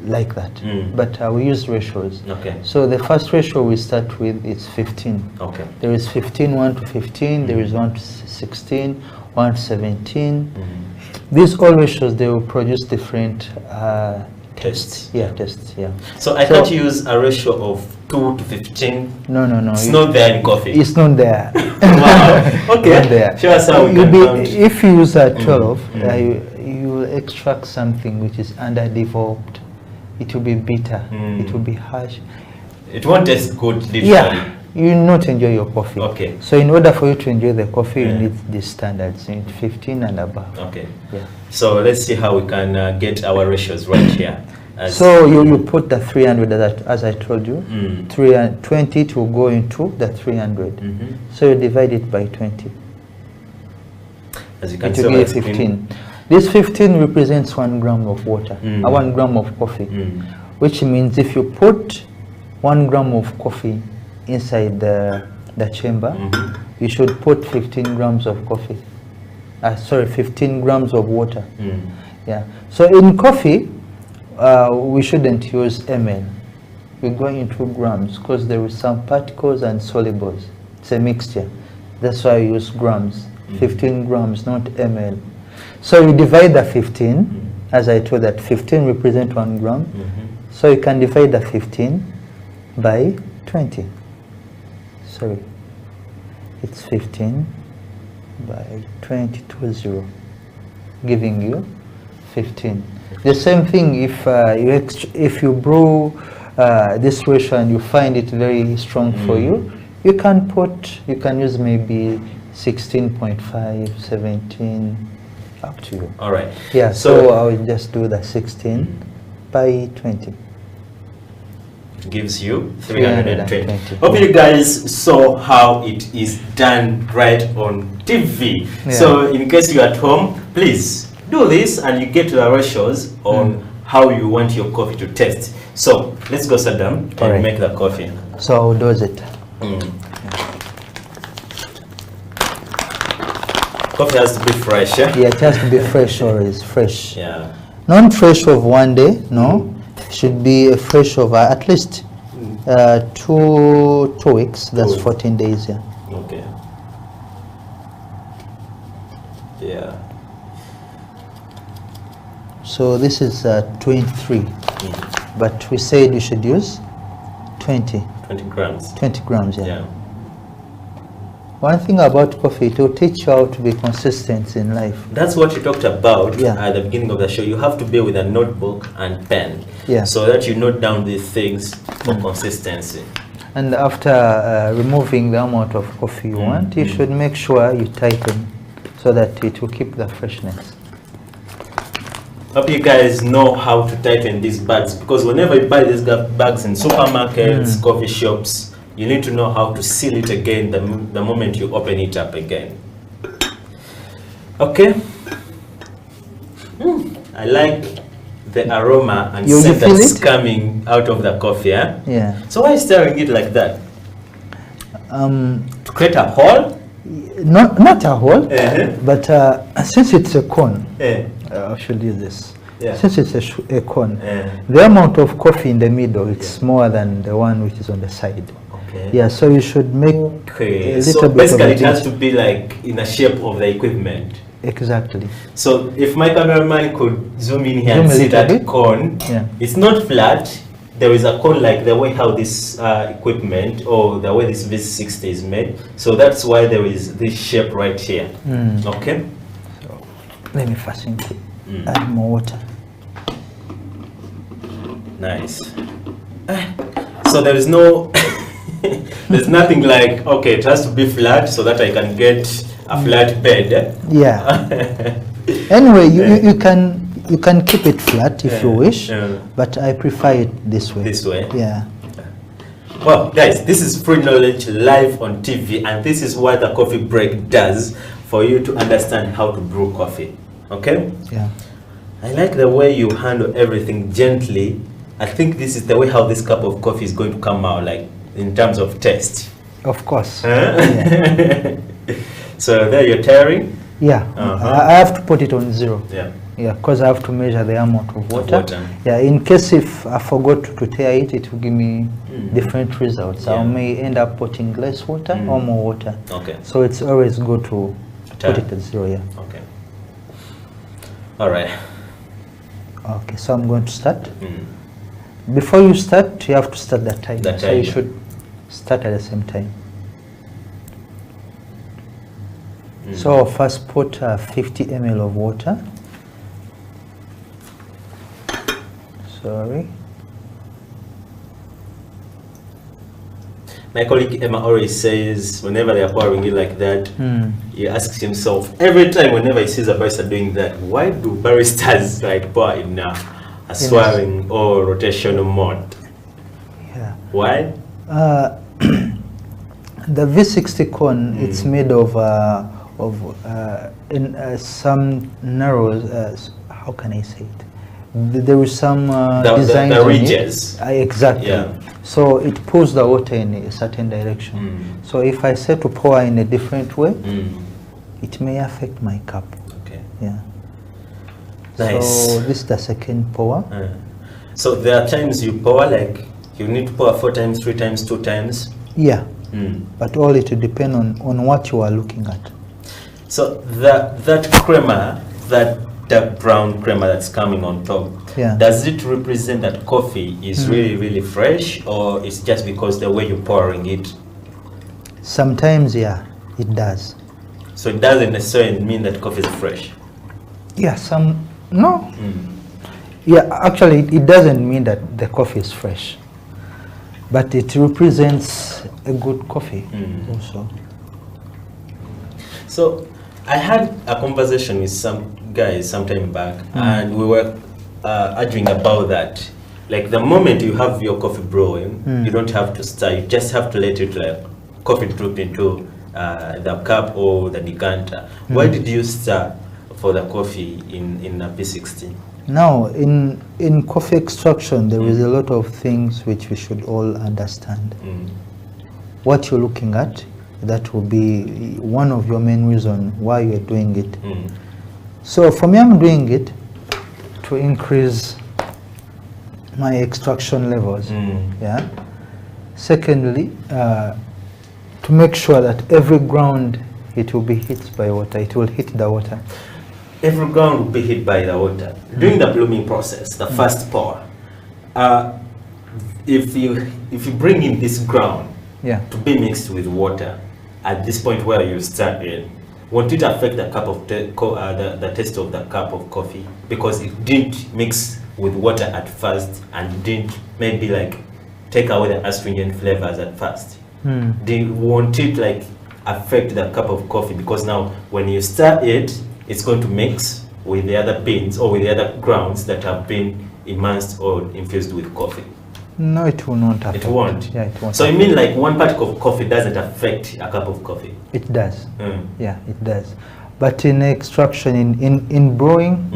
like that. But we use ratios. Okay. So the first ratio we start with is 15. Okay. There is 15, 1 to 15. There is 1 to 16, 1 to 17. These all ratios, they will produce different tests. Tests. So I can't use a ratio of 2 to 15? No. It's not there in coffee? It's not there. Wow. Okay. Not there. Show us how we can count. If you use 12, you will extract something which is underdeveloped. It will be bitter. It will be harsh. It won't taste good, literally. Yeah. You will not enjoy your coffee. Okay. So in order for you to enjoy the coffee, you need these standards. You need 15 and above. Okay. Yeah. So let's see how we can get our ratios right here. So you put the 300 as I told you. 20 to go into the 300. So you divide it by 20. As you can it see, will give 15. This 15 represents 1 gram of water, 1 gram of coffee, which means if you put 1 gram of coffee inside the chamber, you should put 15 grams of coffee. 15 grams of water. Yeah. So in coffee, we shouldn't use ml. we go into grams because there is some particles and solubles. It's a mixture. That's why I use grams. 15 grams, not ml. So you divide the 15, as I told that 15 represent 1 gram. So you can divide the 15 by 20. Sorry, it's 15 by 20, giving you 15. The same thing if you brew this ratio and you find it very strong for you, you can use maybe 16.5, 17, up to you. All right. Yeah, so I will just do the 16 by 20. Gives you 320. Hope you guys saw how it is done right on TV. Yeah. So in case you're at home, please do this and you get the ratios on how you want your coffee to taste. So let's go sit down and make the coffee. So I'll dose it. Coffee has to be fresh, yeah? Yeah, it has to be fresh, always fresh. Yeah. Not fresh of one day, no. Should be a fresh of at least 2 weeks. That's 14 days, yeah. Okay. Yeah. So this is 23, but we said you should use 20. 20 grams. 20 grams, yeah. One thing about coffee, it will teach you how to be consistent in life. That's what you talked about at the beginning of the show. You have to be with a notebook and pen, so that you note down these things for consistency. And after removing the amount of coffee you want, you should make sure you tighten so that it will keep the freshness. Hope you guys know how to tighten these bags, because whenever you buy these bags in supermarkets, coffee shops, you need to know how to seal it again the moment you open it up again. Okay. I like the aroma and scent that's coming out of the coffee. Yeah. So why stirring it like that? To create a hole? Not a hole, but since it's a cone, I should use this. Yeah. Since it's a cone, the amount of coffee in the middle is more than the one which is on the side. Yeah, so you should make a little so bit basically of it has to be like in the shape of the equipment. Exactly. So if my cameraman could zoom in here and see that cone, it's not flat. There is a cone like the way how this equipment or the way this V60 is made. So that's why there is this shape right here. Okay. So let me first add more water. Nice. So there is no there's nothing like, okay, it has to be flat so that I can get a flat bed. Yeah. Anyway, you can keep it flat if you wish, but I prefer it this way. This way? Yeah. Well, guys, this is Free Knowledge live on TV, and this is what the coffee break does for you to understand how to brew coffee. Okay? Yeah. I like the way you handle everything gently. I think this is the way how this cup of coffee is going to come out, like in terms of taste. Of course. Yeah. So there you're tearing? Yeah. I have to put it on 0. Yeah. Yeah, because I have to measure the amount of water. Yeah, in case if I forgot to tear it, it will give me different results. I may end up putting less water or more water. Okay. So it's always good to put it at 0, yeah. Okay. All right. Okay, so I'm going to start. Before you start, you have to start that time. So you should start at the same time. So I'll first put 50 ml of water. Sorry. My colleague Emma always says whenever they are pouring it like that, he asks himself every time whenever he sees a barista doing that, why do baristas like pour in a swirling or rotational mode? Yeah. Why? The V60 cone, it's made of some narrow, how can I say it? There is some design the ridges. Exactly. Yeah. So it pulls the water in a certain direction. So if I say to pour in a different way, it may affect my cup. Okay. Yeah. Nice. So this is the second pour. So there are times you pour like You need to pour 4 times, 3 times, 2 times. Yeah, but all it will depend on what you are looking at. So that crema, that dark brown crema that's coming on top, does it represent that coffee is really, really fresh, or it's just because the way you're pouring it? Sometimes, yeah, it does. So it doesn't necessarily mean that coffee is fresh? Yeah, no. Yeah, actually, it doesn't mean that the coffee is fresh, but it represents a good coffee also. So I had a conversation with some guys some time back, and we were arguing about that. Like the moment you have your coffee brewing, you don't have to stir, you just have to let it like coffee drip into the cup or the decanter. Why did you stir for the coffee in a P60? Now, in coffee extraction, there is a lot of things which we should all understand. What you're looking at, that will be one of your main reasons why you're doing it. So for me, I'm doing it to increase my extraction levels. Yeah. Secondly, to make sure that every ground it will be hit by water, it will hit the water. Every ground will be hit by the water. During the blooming process, the first pour, if you bring in this ground to be mixed with water at this point where you start in, won't it affect the cup of the taste of the cup of coffee, because it didn't mix with water at first and didn't maybe like take away the astringent flavors at first? Won't it like affect the cup of coffee, because now when you stir it, it's going to mix with the other beans or with the other grounds that have been immersed or infused with coffee? No, it will not affect. It won't? Yeah, it won't. So you mean like one particle of coffee doesn't affect a cup of coffee? It does. Yeah, it does. But in extraction, in brewing,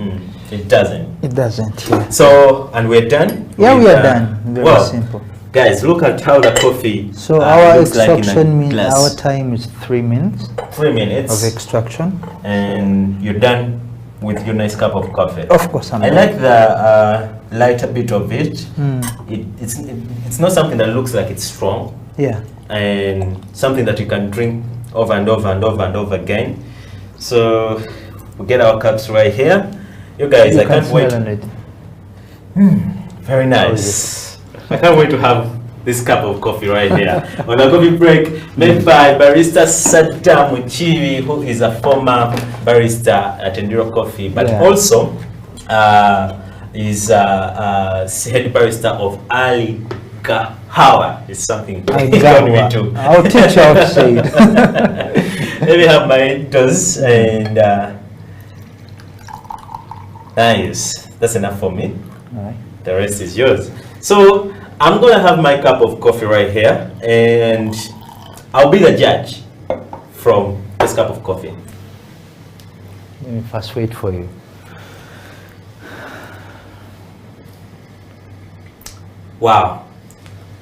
it doesn't. It doesn't. Yeah. So, and we're done? Yeah, we are done. Very simple. Guys, look at how the coffee So our looks like in a extraction means glass. our time is 3 minutes. 3 minutes of extraction, and you're done with your nice cup of coffee. Of course, I like the lighter bit of it. It's not something that looks like it's strong. Yeah. And something that you can drink over and over and over and over again. So we get our cups right here. You guys, I can't wait. Very nice. I can't wait to have this cup of coffee right here. On a coffee break made by barista Saddam Muchivi, who is a former barista at Enduro Coffee, but also is head barista of Ali Kahawa. It's something he got me to. I'll teach you how to say it. Let me have my dose, and nice. That's enough for me. All right. The rest is yours. So I'm gonna have my cup of coffee right here, and I'll be the judge from this cup of coffee. Let me first wait for you. Wow.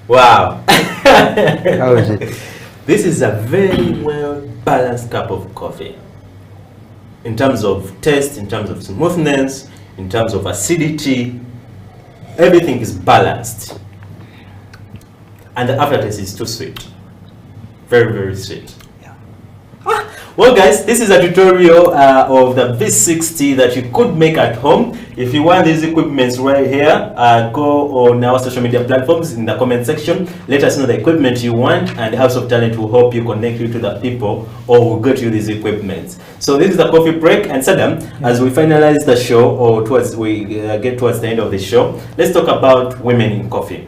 Wow. How is it? This is a very well balanced cup of coffee. In terms of taste, in terms of smoothness, in terms of acidity, everything is balanced. And the aftertaste is too sweet. Very, very sweet. Well guys, this is a tutorial of the V60 that you could make at home. If you want these equipments right here, go on our social media platforms in the comment section. Let us know the equipment you want, and the House of Talent will help you connect you to the people or will get you these equipments. So this is the coffee break, and Saddam, as we finalize the show, or we get towards the end of the show, let's talk about women in coffee.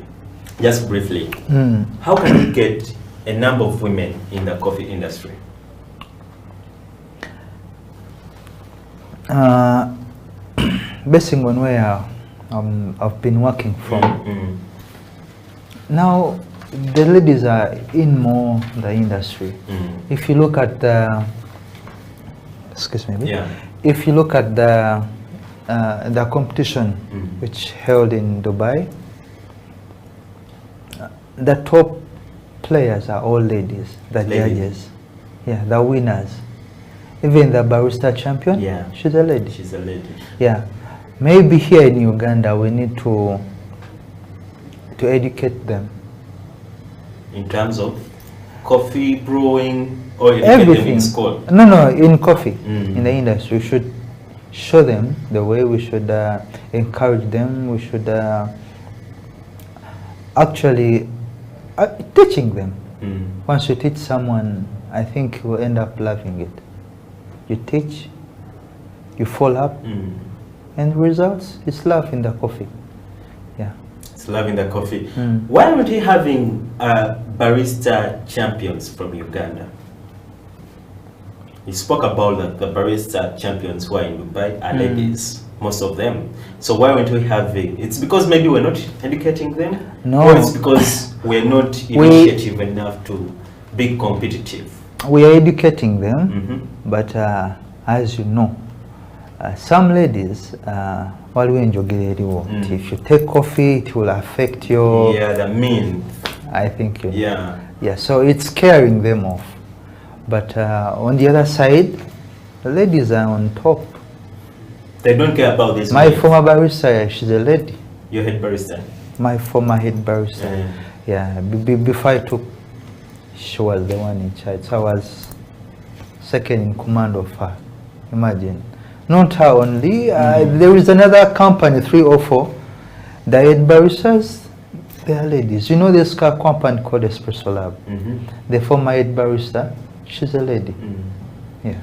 Just briefly. How can we get a number of women in the coffee industry? Basing on where I've been working from, now the ladies are in more the industry. If you look at the, excuse me, if you look at the competition which held in Dubai, the top players are all ladies, the judges, the winners. Even the barista champion, she's a lady. She's a lady. Yeah. Maybe here in Uganda we need to to educate them. In terms of coffee brewing, or educate them in school? No, in coffee, in the industry. We should show them the way. We should encourage them. We should actually teaching them. Once you teach someone, I think he will end up loving it. You teach, you follow up, and results, it's love in the coffee. Yeah. It's love in the coffee. Why aren't we having barista champions from Uganda? You spoke about the barista champions who are in Dubai are ladies, most of them. So why aren't we having? It's because maybe we're not educating them? No. Or it's because we're not initiative enough to be competitive? We are educating them, but as you know, some ladies, if you take coffee, it will affect your... Yeah, the mean. I think. Yeah. Yeah, so it's scaring them off. But on the other side, the ladies are on top. They don't care about this. My former barista, she's a lady. Your head barista? My former head barista. Yeah, before I took, she was the one in charge. So I was second in command of her. Imagine. Not her only. There is another company, 3 or 4. The head baristas, they are ladies. You know this company called Espresso Lab. The former head barista, she's a lady. Yeah.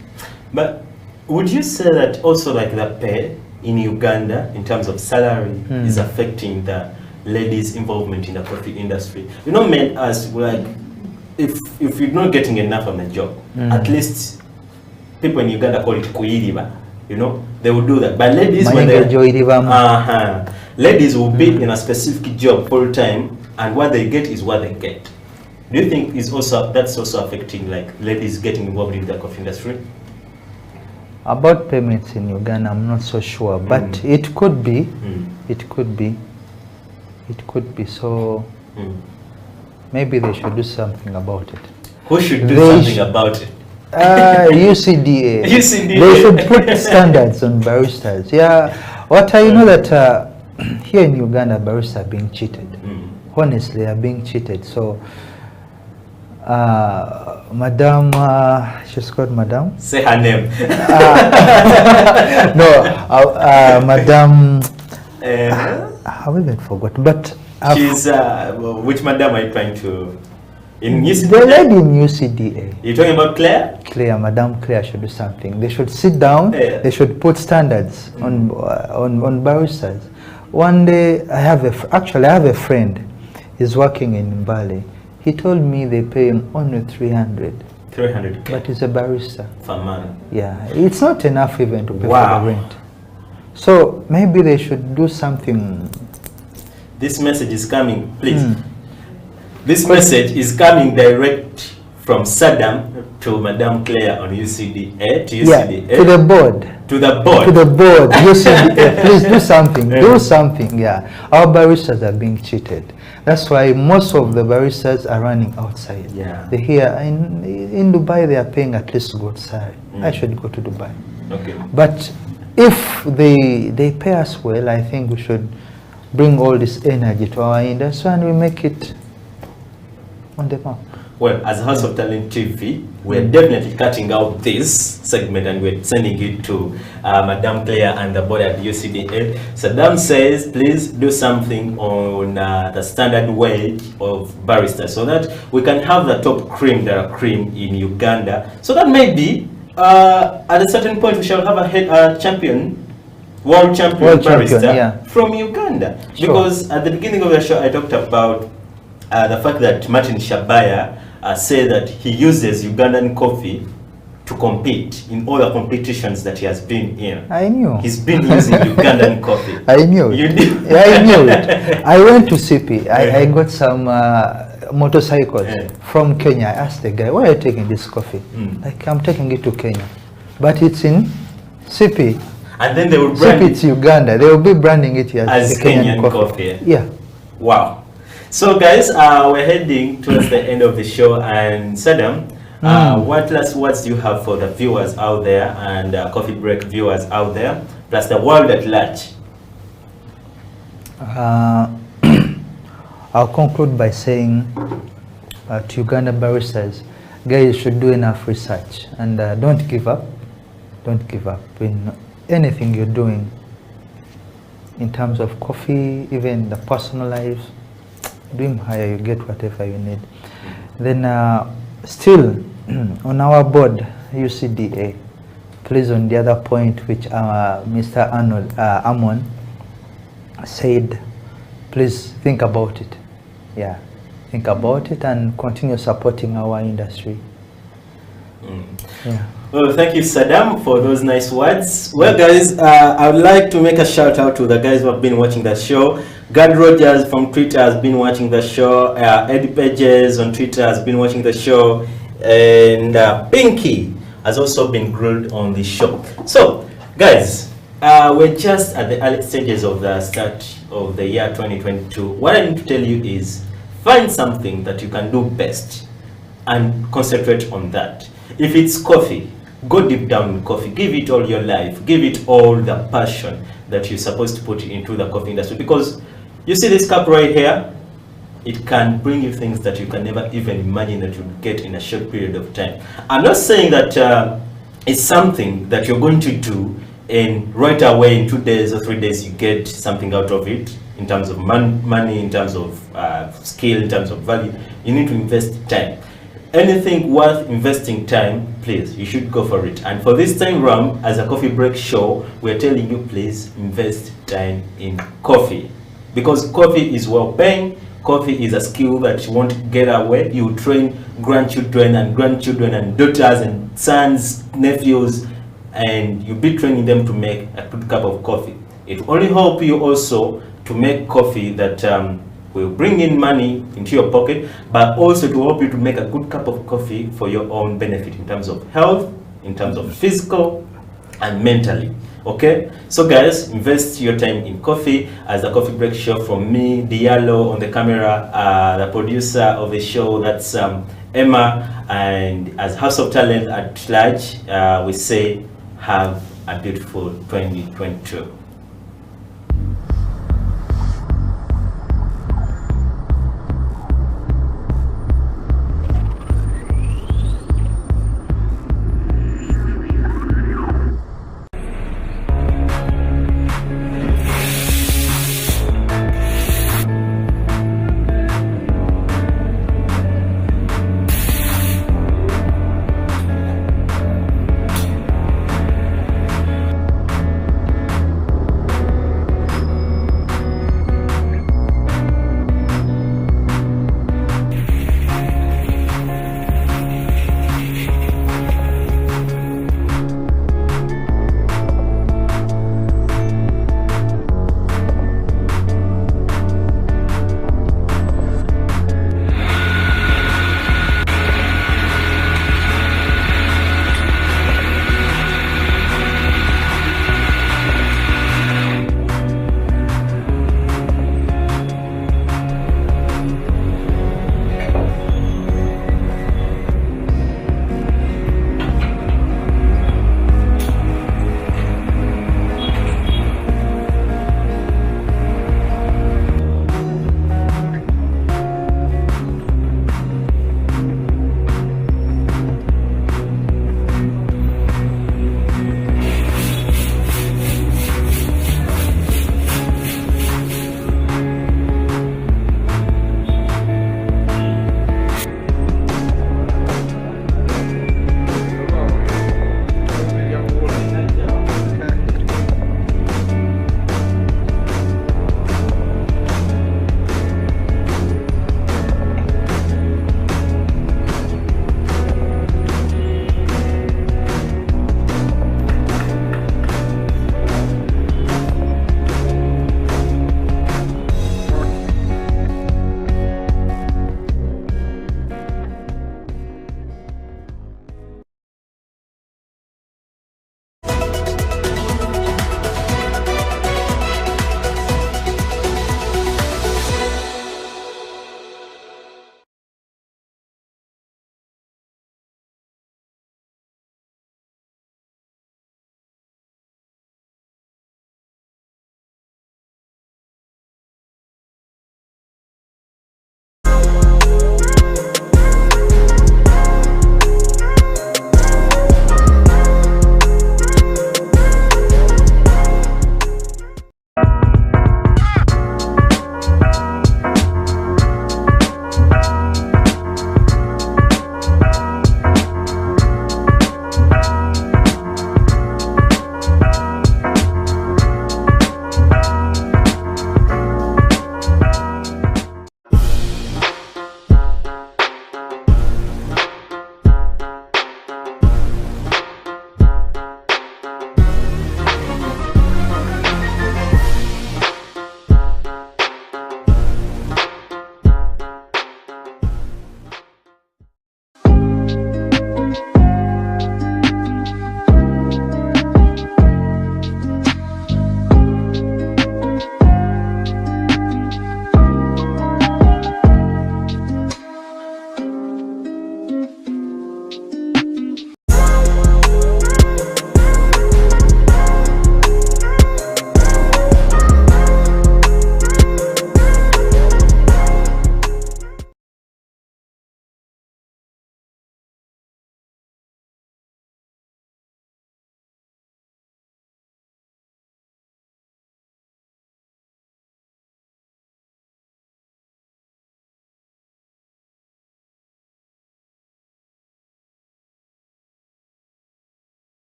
But would you say that also like the pay in Uganda in terms of salary is affecting the ladies' involvement in the coffee industry? You know, men as like, if you're not getting enough on the job, at least people in Uganda call it kuiriba. You know, they will do that. But ladies, when they ladies will be in a specific job full time, and what they get is what they get. Do you think that's also affecting like ladies getting involved in the coffee industry? About payments in Uganda, I'm not so sure, but it could be. It could be. It could be. So maybe they should do something about it. Who should do something about it? UCDA. UCDA. They should put standards on baristas. Yeah. What I know that here in Uganda, baristas are being cheated. Honestly, are being cheated. So, Madam, she's called Madam. Say her name. Madam. I even forgot. But she's which Madam are you trying to? In UCDA? The lady in UCDA. You're talking about Claire? Claire, Madam Claire should do something. They should sit down. They should put standards on baristas. One day, I have a friend. He's working in Mbale. He told me they pay him only 300. 300. But he's a barista. For man. Yeah, it's not enough even to pay for the rent. So maybe they should do something. This message is coming, please. This message is coming direct from Saddam to Madame Claire on UCDA, to UCDA. Yeah, to the board. To the board. To the board. UCDA, please do something. Do something, yeah. Our baristas are being cheated. That's why most of the baristas are running outside. Yeah. They here in Dubai, they are paying at least good salary. I should go to Dubai. Okay. But if they pay us well, I think we should bring all this energy to our industry and we make it on the map. Well, as House of Talent TV, we're definitely cutting out this segment and we're sending it to Madame Claire and the board at UCDA. Saddam says, please do something on the standard wage of baristas so that we can have the top cream, the cream in Uganda. So that maybe at a certain point we shall have a champion, world champion barista from Uganda. Sure. Because at the beginning of the show, I talked about the fact that Martin Shabaya said that he uses Ugandan coffee to compete in all the competitions that he has been in. I knew. He's been using Ugandan coffee. I knew it. You did? Yeah, I knew it. I went to CP. I got some motorcycles from Kenya. I asked the guy, why are you taking this coffee? Like, I'm taking it to Kenya. But it's in CP. And then they will brand CP, it's Uganda. They will be branding it as Kenyan coffee. Yeah. Wow. So guys, we're heading towards the end of the show, and Saddam, what last words do you have for the viewers out there and Coffee Break viewers out there, plus the world at large? I'll conclude by saying to Uganda baristas, guys, you should do enough research and don't give up. Don't give up in anything you're doing in terms of coffee, even the personal lives. Dream higher, you get whatever you need. Then still on our board, UCDA, please, on the other point which Mr. Amon said, please think about it. Yeah, think about it and continue supporting our industry. Yeah. Well, thank you, Saddam, for those nice words. Well, guys, I would like to make a shout out to the guys who have been watching the show. Gad Rogers from Twitter has been watching the show. Eddie Pages on Twitter has been watching the show. And Pinky has also been grilled on the show. So, guys, we're just at the early stages of the start of the year 2022. What I need to tell you is find something that you can do best and concentrate on that. If it's coffee, go deep down in coffee. Give it all your life. Give it all the passion that you're supposed to put into the coffee industry. Because you see this cup right here, it can bring you things that you can never even imagine that you'll get in a short period of time. I'm not saying that it's something that you're going to do and right away in 2 days or 3 days you get something out of it in terms of money, in terms of skill, in terms of value. You need to invest time. Anything worth investing time, please, you should go for it. And for this time round, as a coffee break show, we're telling you, please invest time in coffee. Because coffee is well paying. Coffee is a skill that you won't get away. You train grandchildren and daughters and sons, nephews, and you'll be training them to make a good cup of coffee. It will only help you also to make coffee that will bring in money into your pocket, but also to help you to make a good cup of coffee for your own benefit in terms of health, in terms of physical and mentally. Okay, so guys, invest your time in coffee. As the coffee break show, from me, Diallo on the camera, the producer of the show, that's Emma, and as House of Talent at large, we say have a beautiful 2022.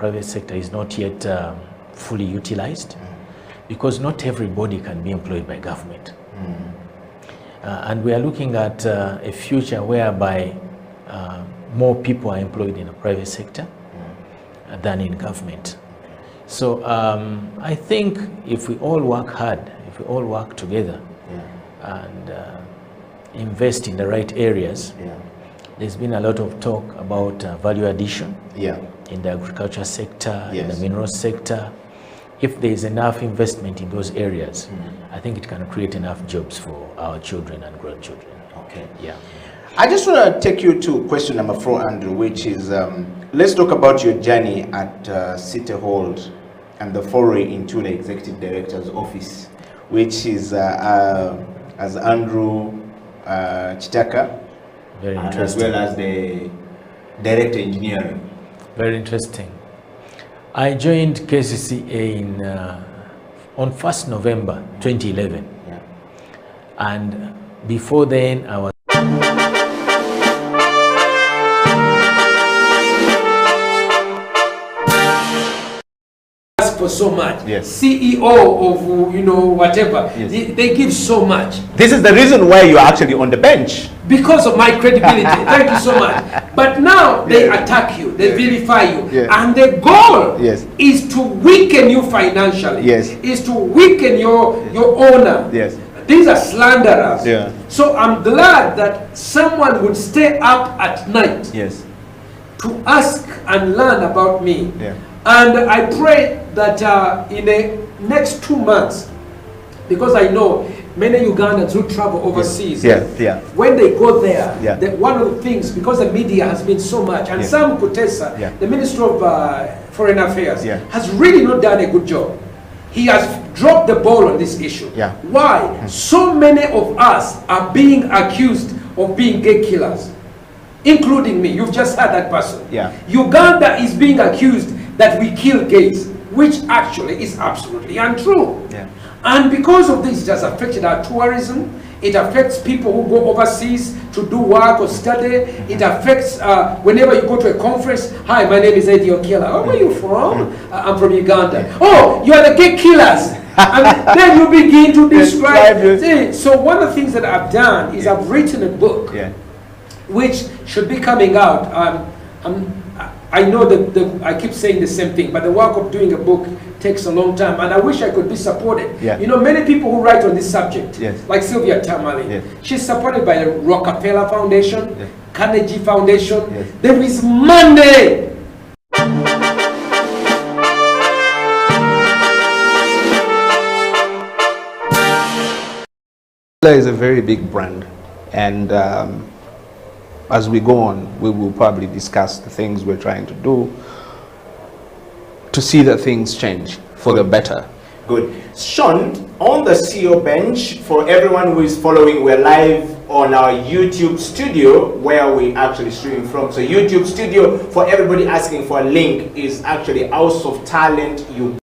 private sector is not yet fully utilized, because not everybody can be employed by government. And we are looking at a future whereby more people are employed in the private sector than in government. So I think if we all work hard, if we all work together and invest in the right areas, there's been a lot of talk about value addition in the agriculture sector, in the mineral sector. If there is enough investment in those areas, I think it can create enough jobs for our children and grandchildren. Okay. Yeah. I just want to take you to question number 4, Andrew, which is, let's talk about your journey at City Hall and the foray into the Executive Director's office, which is as Andrew Chitaka, Very and as interesting. well as the Director Engineering. Very interesting. I joined KCCA on 1st November 2011. And before then, I was for so much. CEO of whatever. They give so much. This is the reason why you're actually on the bench. Because of my credibility. Thank you so much. But now they attack you, they vilify you. And the goal is to weaken you financially. Is to weaken your owner. These are slanderers. So I'm glad that someone would stay up at night to ask and learn about me. And I pray that in the next 2 months, because I know many Ugandans who travel overseas, when they go there, one of the things, because the media has been so much, and Sam Kutesa, the Minister of Foreign Affairs, has really not done a good job. He has dropped the ball on this issue. Why? So many of us are being accused of being gay killers, including me. You've just heard that person. Uganda is being accused that we kill gays, which actually is absolutely untrue. And because of this, it has affected our tourism. It affects people who go overseas to do work or study. It affects whenever you go to a conference. Hi, my name is Eddie Okiela. Where are you from? I'm from Uganda. Oh, you are the gay killers. And then you begin to describe. So one of the things that I've done is I've written a book, which should be coming out. I know that I keep saying the same thing, but the work of doing a book takes a long time, and I wish I could be supported. You know, many people who write on this subject, like Sylvia Tamale, she's supported by the Rockefeller Foundation, Carnegie Foundation. There is money. Is a very big brand, and as we go on, we will probably discuss the things we're trying to do to see that things change for the better. Good. Sean, on the CEO bench, for everyone who is following, we're live on our YouTube studio where we actually stream from. So YouTube studio, for everybody asking for a link, is actually House of Talent Uganda.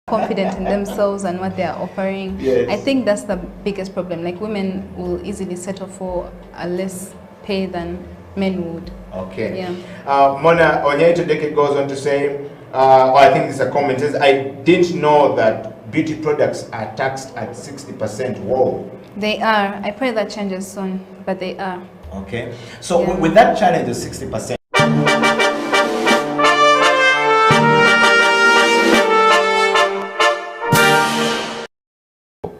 Confident in themselves and what they are offering. I think that's the biggest problem. Like, women will easily settle for a less pay than men would. Okay. Mona Onyeto Deke goes on to say, I think this is a comment, says, I didn't know that beauty products are taxed at 60%. Whoa. They are. I pray that changes soon, but they are. Okay. So with that challenge of 60%,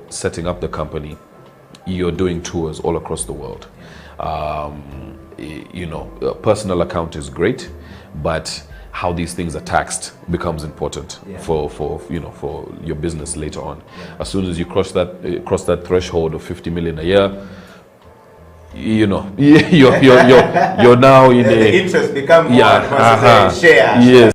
setting up the company, you're doing tours all across the world. You know, a personal account is great, but how these things are taxed becomes important for your business later on. As soon as you cross that threshold of 50 million a year, you know, you're now in the interest become more shares. Yes.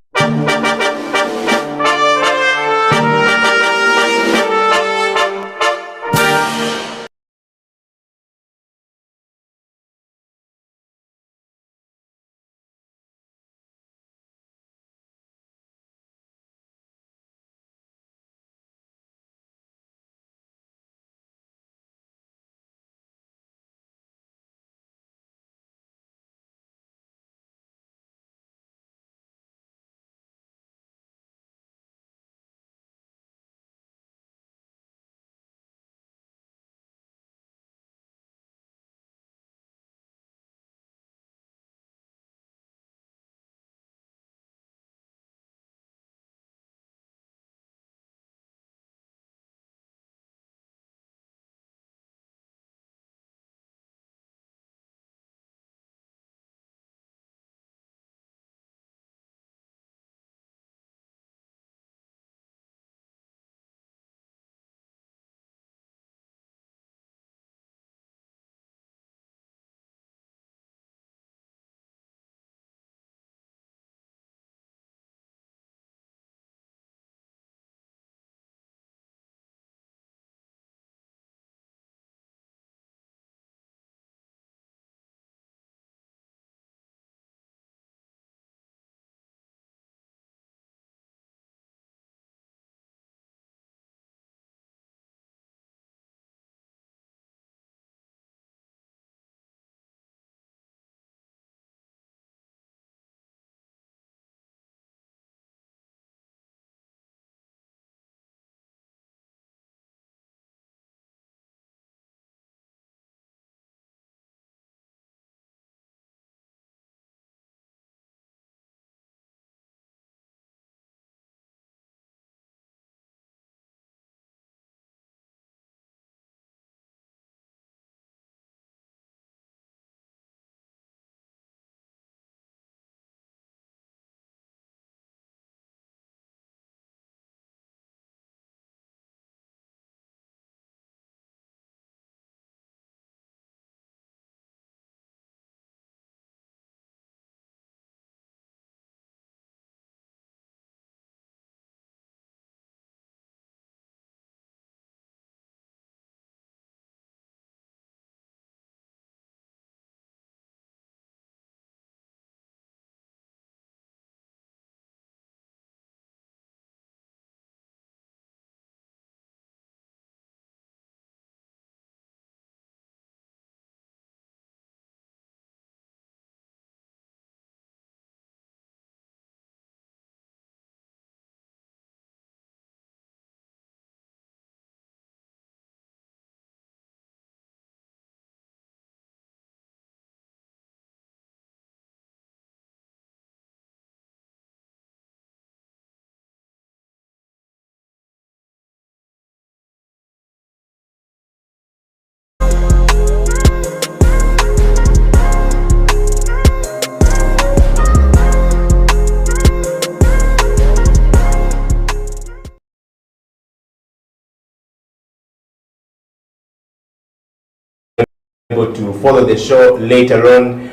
able to follow the show later on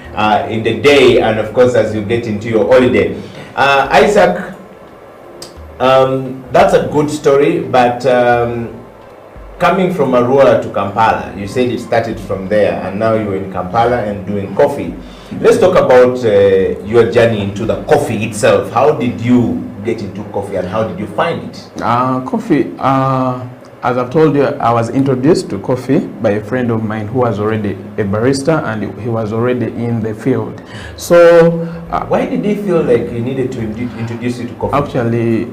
in the day, and of course as you get into your holiday. Isaac, that's a good story, but coming from Arua to Kampala, you said it started from there, and now you're in Kampala and doing coffee. Let's talk about your journey into the coffee itself. How did you get into coffee, and how did you find it? Coffee, as I've told you, I was introduced to coffee by a friend of mine who was already a barista, and he was already in the field. So why did he feel like he needed to introduce you to coffee? Actually,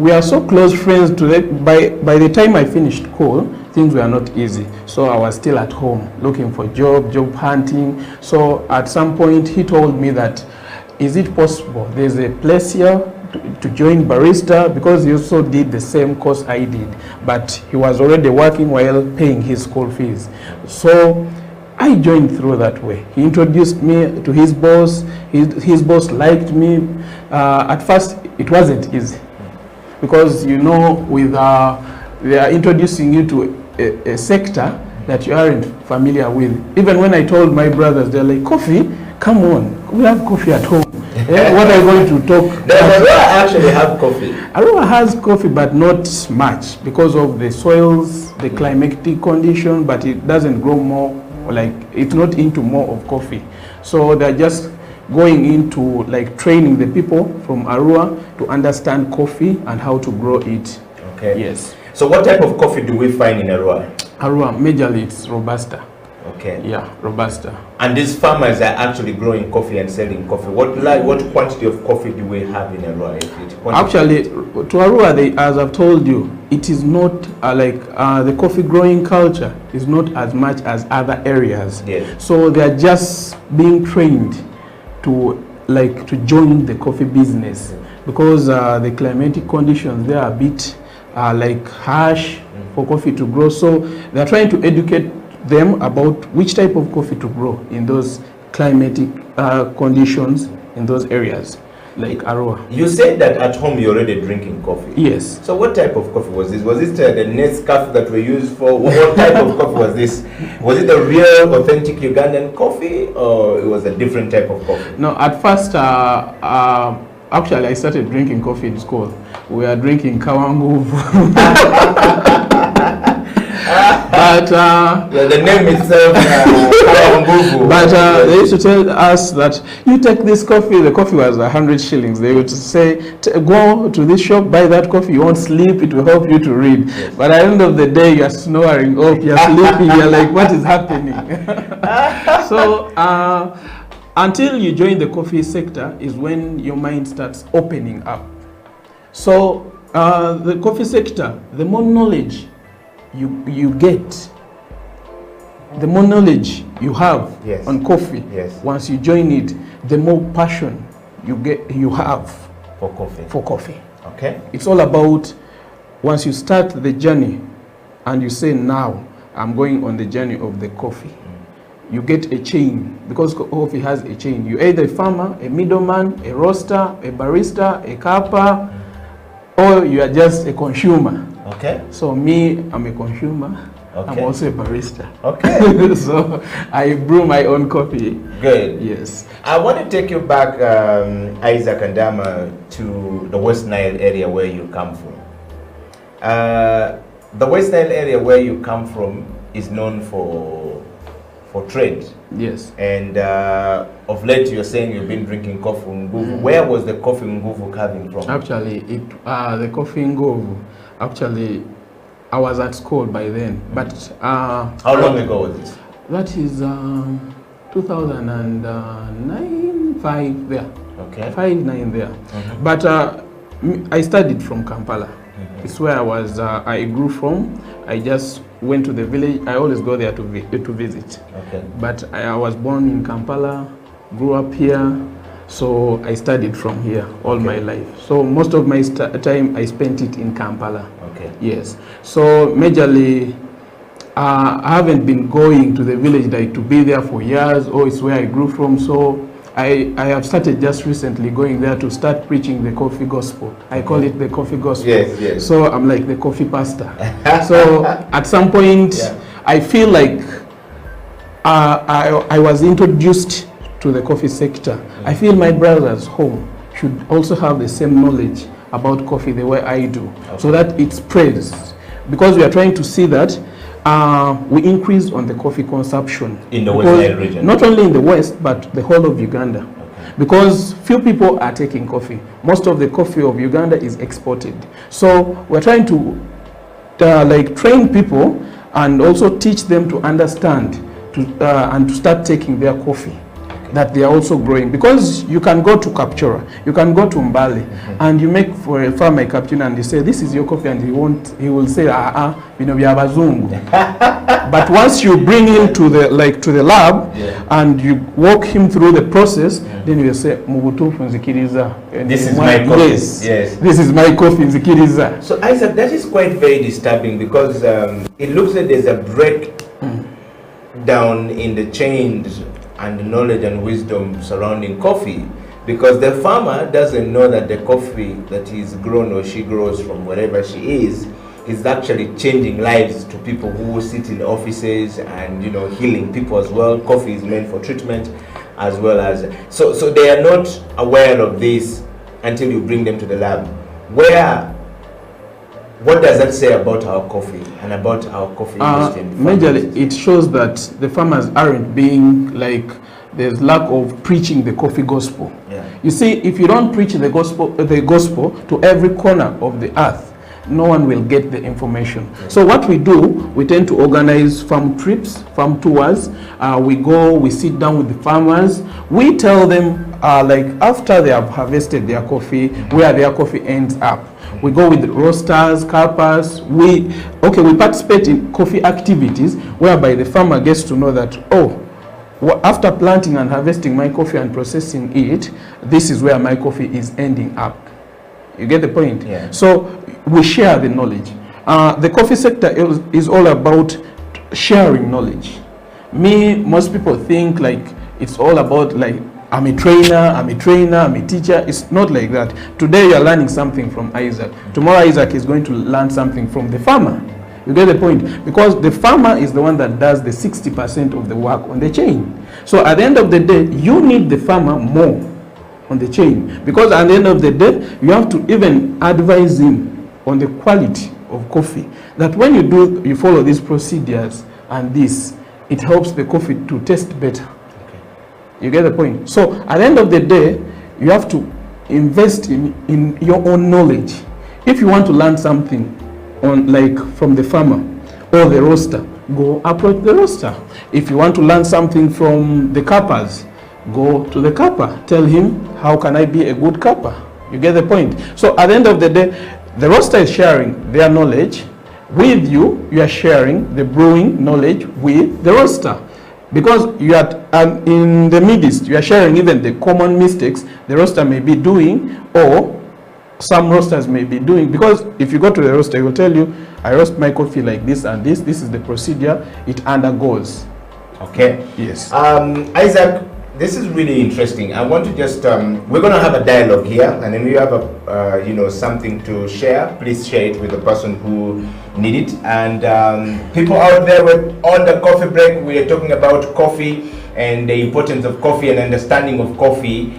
we are so close friends today. By the time I finished school, things were not easy. So I was still at home looking for job hunting. So at some point he told me that, is it possible there's a place here to join barista, because he also did the same course I did, but he was already working while paying his school fees. So I joined through that way. He introduced me to his boss. His boss liked me. At first it wasn't easy, because you know, with they are introducing you to a sector that you aren't familiar with. Even when I told my brothers, they're like, coffee? Come on, we have coffee at home. What are you going to talk? Does Arua actually have coffee? Arua has coffee, but not much, because of the soils, the climatic condition, but it doesn't grow more, like it's not into more of coffee. So they're just going into like training the people from Arua to understand coffee and how to grow it. Okay. Yes. So what type of coffee do we find in Arua? Arua, majorly it's Robusta. Okay. Yeah, Robusta. And these farmers are actually growing coffee and selling coffee. What quantity of coffee do we have in Arua? Actually, to Arua, as I've told you, it is not the coffee growing culture is not as much as other areas. Yes. So they are just being trained to join the coffee business, because the climatic conditions there are a bit harsh for coffee to grow. So they are trying to educate them about which type of coffee to grow in those climatic conditions in those areas, like Arua. You said that at home you're already drinking coffee. Yes. So what type of coffee was this? Was it the Nescafe that we use for? What type of coffee was this? Was it a real, authentic Ugandan coffee, or it was a different type of coffee? No, at first, actually, I started drinking coffee in school. We are drinking Kawanguvu. But the name itself, but they used to tell us that you take this coffee. The coffee was 100 shillings. They would say, go to this shop, buy that coffee. You won't sleep. It will help you to read. Yes. But at the end of the day, you're snoring off. You're sleeping. You're like, what is happening? So until you join the coffee sector is when your mind starts opening up. So the coffee sector, the more knowledge you get, the more knowledge you have on coffee. Yes. Once you join it, the more passion you have for coffee. Okay. It's all about, once you start the journey and you say, now I'm going on the journey of the coffee, you get a chain, because coffee has a chain. You're either a farmer, a middleman, a roaster, a barista, a kappa, or you are just a consumer. Okay. So me, I'm a consumer. Okay. I'm also a barista. Okay. So I brew my own coffee. Good. Yes. I want to take you back, Isaac and Dama, to the West Nile area where you come from. The West Nile area where you come from is known for trade. Yes. And of late you're saying you've been drinking coffee nguvu. Where was the coffee nguvu coming from? Actually, the coffee nguvu, actually, I was at school by then. But how long ago was this? That is 2009, 5 there. Okay. 5-9 there. Mm-hmm. But I studied from Kampala. Mm-hmm. It's where I grew from. I just went to the village. I always go there to visit. Okay. But I was born in Kampala, grew up here, so I studied from here all my life. So most of my time I spent it in Kampala. Okay. Yes. So majorly, I haven't been going to the village like to be there for years. Or it's where I grew from. So I have started just recently going there to start preaching the coffee gospel. I call it the coffee gospel. Yes, yes. So I'm like the coffee pastor. So at some point, I feel like I was introduced to the coffee sector. I feel my brothers home should also have the same knowledge about coffee the way I do, so that it spreads. Because we are trying to see that we increase on the coffee consumption. In the West Nile region? Not only in the West, but the whole of Uganda. Because few people are taking coffee. Most of the coffee of Uganda is exported. So we're trying to like train people and also teach them to understand and to start taking their coffee, that they are also growing. Because you can go to Kapchora, you can go to Mbale, and you make for a farmer a cappuccino and you say, this is your coffee, and he will say, you know, we are bazungu. But once you bring him to the lab, and you walk him through the process, then you say, Mubutu Nzikiriza. This is my coffee. Yes, this is my coffee, Nzikiriza. So Isaac, that is quite very disturbing, because it looks like there's a breakdown in the chains and the knowledge and wisdom surrounding coffee, because the farmer doesn't know that the coffee that is grown or she grows from wherever she is actually changing lives to people who sit in offices and, you know, healing people as well. Coffee is meant for treatment as well as, so they are not aware of this until you bring them to the lab. What does that say about our coffee and about our coffee industry? Majorly, it shows that the farmers aren't being like, there's lack of preaching the coffee gospel. You see, if you don't preach the gospel to every corner of the earth, no one will get the information. So what we do, we tend to organize farm trips, farm tours. We go, we sit down with the farmers. We tell them, like after they have harvested their coffee, where their coffee ends up. We go with roasters, carpers. We participate in coffee activities whereby the farmer gets to know that, after planting and harvesting my coffee and processing it, this is where my coffee is ending up. You get the point? So we share the knowledge. The coffee sector is all about sharing knowledge. Most people think like it's all about like, I'm a trainer, I'm a teacher. It's not like that. Today you're learning something from Isaac. Tomorrow Isaac is going to learn something from the farmer. You get the point? Because the farmer is the one that does the 60% of the work on the chain. So at the end of the day, you need the farmer more on the chain. Because at the end of the day, you have to even advise him on the quality of coffee. That when you follow these procedures and this, it helps the coffee to taste better. You get the point? So at the end of the day, you have to invest in your own knowledge. If you want to learn something from the farmer or the roaster, go approach the roaster. If you want to learn something from the carpers, go to the carper. Tell him, how can I be a good carper? You get the point? So at the end of the day, the roaster is sharing their knowledge with you. You are sharing the brewing knowledge with the roaster. Because you are in the midst, you are sharing even the common mistakes the roaster may be doing, or some roasters may be doing. Because if you go to the roaster, he will tell you, I roast my coffee like this and this. This is the procedure it undergoes. Okay. Yes. Isaac, this is really interesting. I want to just, we're going to have a dialogue here, and then we have something to share. Please share it with the person who need it. And people out there, on the coffee break, we are talking about coffee and the importance of coffee and understanding of coffee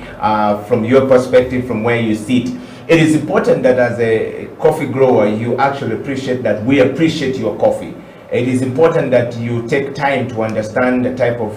from your perspective, from where you sit. It is important that as a coffee grower, you actually appreciate that we appreciate your coffee. It is important that you take time to understand the type of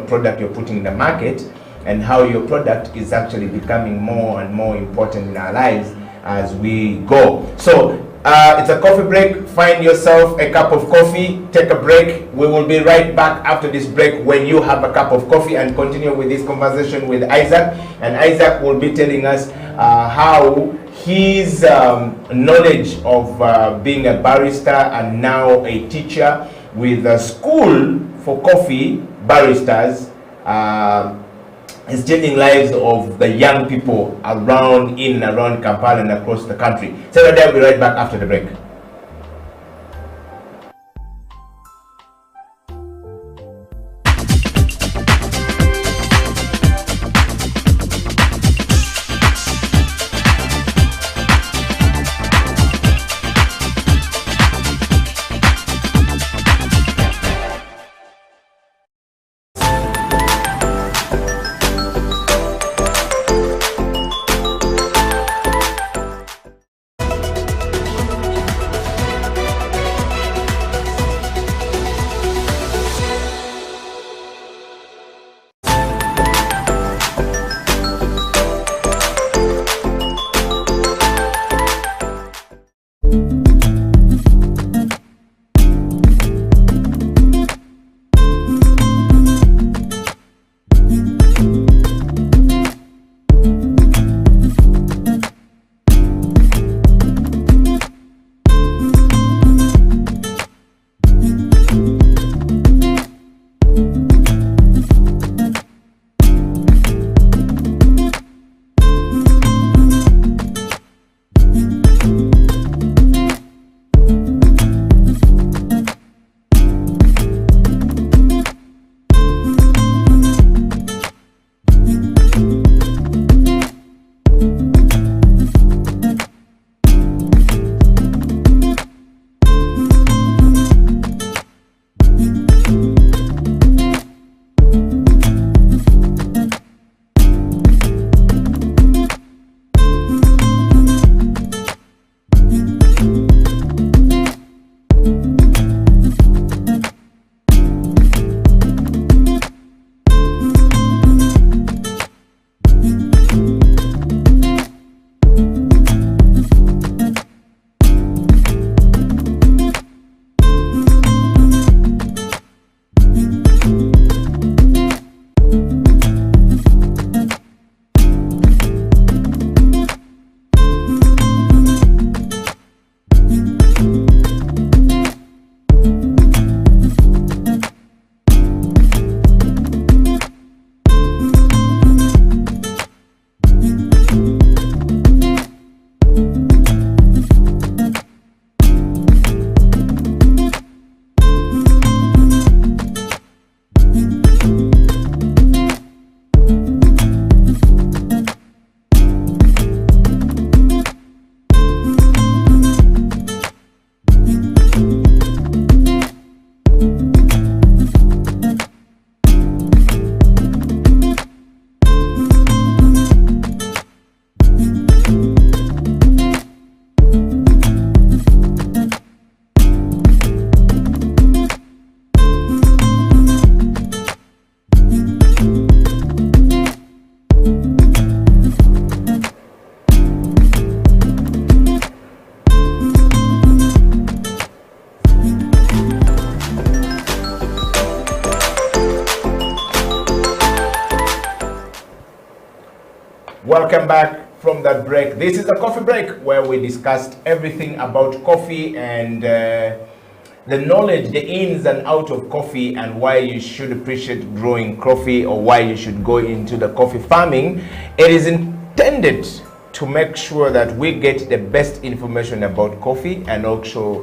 product you're putting in the market, and how your product is actually becoming more and more important in our lives as we go. So it's a coffee break. Find yourself a cup of coffee, take a break. We will be right back after this break when you have a cup of coffee, and continue with this conversation with Isaac. And Isaac will be telling us how his knowledge of being a barista and now a teacher with a school for coffee baristas is changing lives of the young people in and around Kampala and across the country. So we'll be right back after the break. Welcome back from that break. This is the coffee break where we discussed everything about coffee and the knowledge, the ins and outs of coffee, and why you should appreciate growing coffee or why you should go into the coffee farming. It is intended to make sure that we get the best information about coffee and also,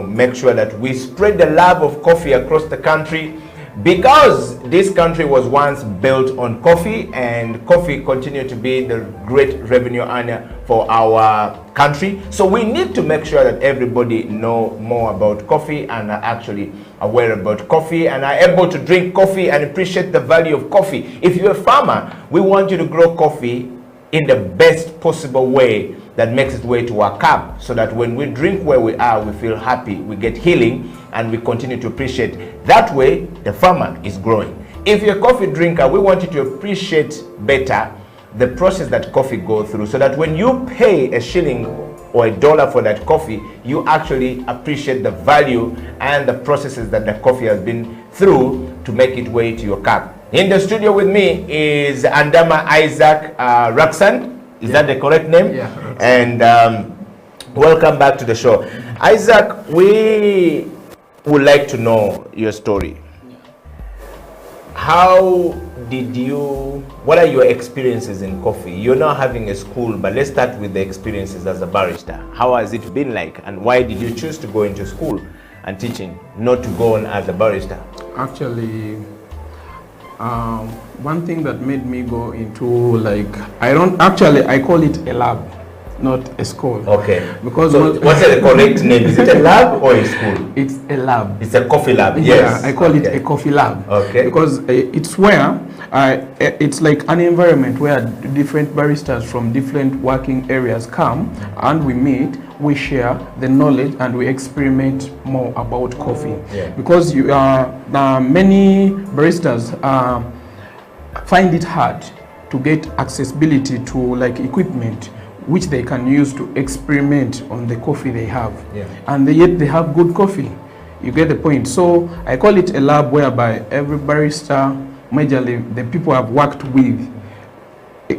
make sure that we spread the love of coffee across the country, because this country was once built on coffee, and coffee continued to be the great revenue earner for our country. So we need to make sure that everybody know more about coffee and are actually aware about coffee and are able to drink coffee and appreciate the value of coffee. If you're a farmer, we want you to grow coffee in the best possible way that makes its way to our cup, so that when we drink where we are, we feel happy, we get healing, and we continue to appreciate. That way, the farmer is growing. If you're a coffee drinker, we want you to appreciate better the process that coffee goes through, so that when you pay a shilling or $1 for that coffee, you actually appreciate the value and the processes that the coffee has been through to make its way to your cup. In the studio with me is Andama Isaac Raksan. Is that the correct name? Yeah. And welcome back to the show. Isaac, we would like to know your story. What are your experiences in coffee? You're not having a school, but let's start with the experiences as a barista. How has it been like, and why did you choose to go into school and teaching, not to go on as a barista? Actually, one thing that made me go into, I call it a lab, not a school. Okay. Because so what's the correct name? Is it a lab or a school? It's a lab. It's a coffee lab. Yeah, Yes. I call it a coffee lab. Okay. Because it's where it's like an environment where different baristas from different working areas come and we meet, we share the knowledge, and we experiment more about coffee. Yeah. Because many baristas find it hard to get accessibility to equipment which they can use to experiment on the coffee they have. Yeah. And yet they have good coffee. You get the point. So I call it a lab whereby every barista, majorly the people I've worked with,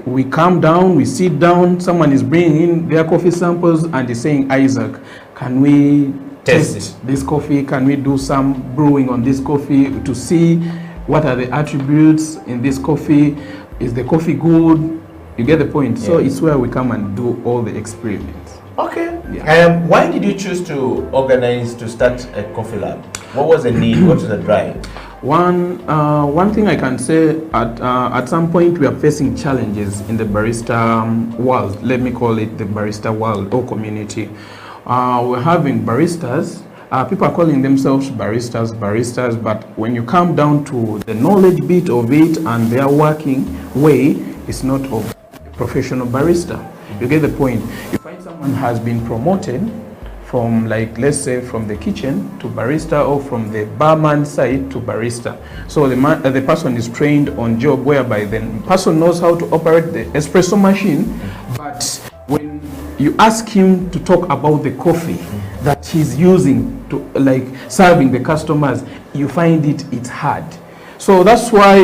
we come down, we sit down, someone is bringing in their coffee samples and is saying, Isaac, can we test this coffee? Can we do some brewing on this coffee to see what are the attributes in this coffee? Is the coffee good? You get the point. Yeah. So it's where we come and do all the experiments. Okay. Yeah. Why did you choose to organize to start a coffee lab? What was the need? What was the drive? One thing I can say, at some point we are facing challenges in the barista world. Let me call it the barista world or community. We're having baristas. People are calling themselves baristas, but when you come down to the knowledge bit of it and their working way, it's not of professional barista. You get the point. You find someone has been promoted from, let's say, from the kitchen to barista, or from the barman side to barista. So the person is trained on job, whereby the person knows how to operate the espresso machine, but when you ask him to talk about the coffee that he's using to serving the customers, you find it's hard. So that's why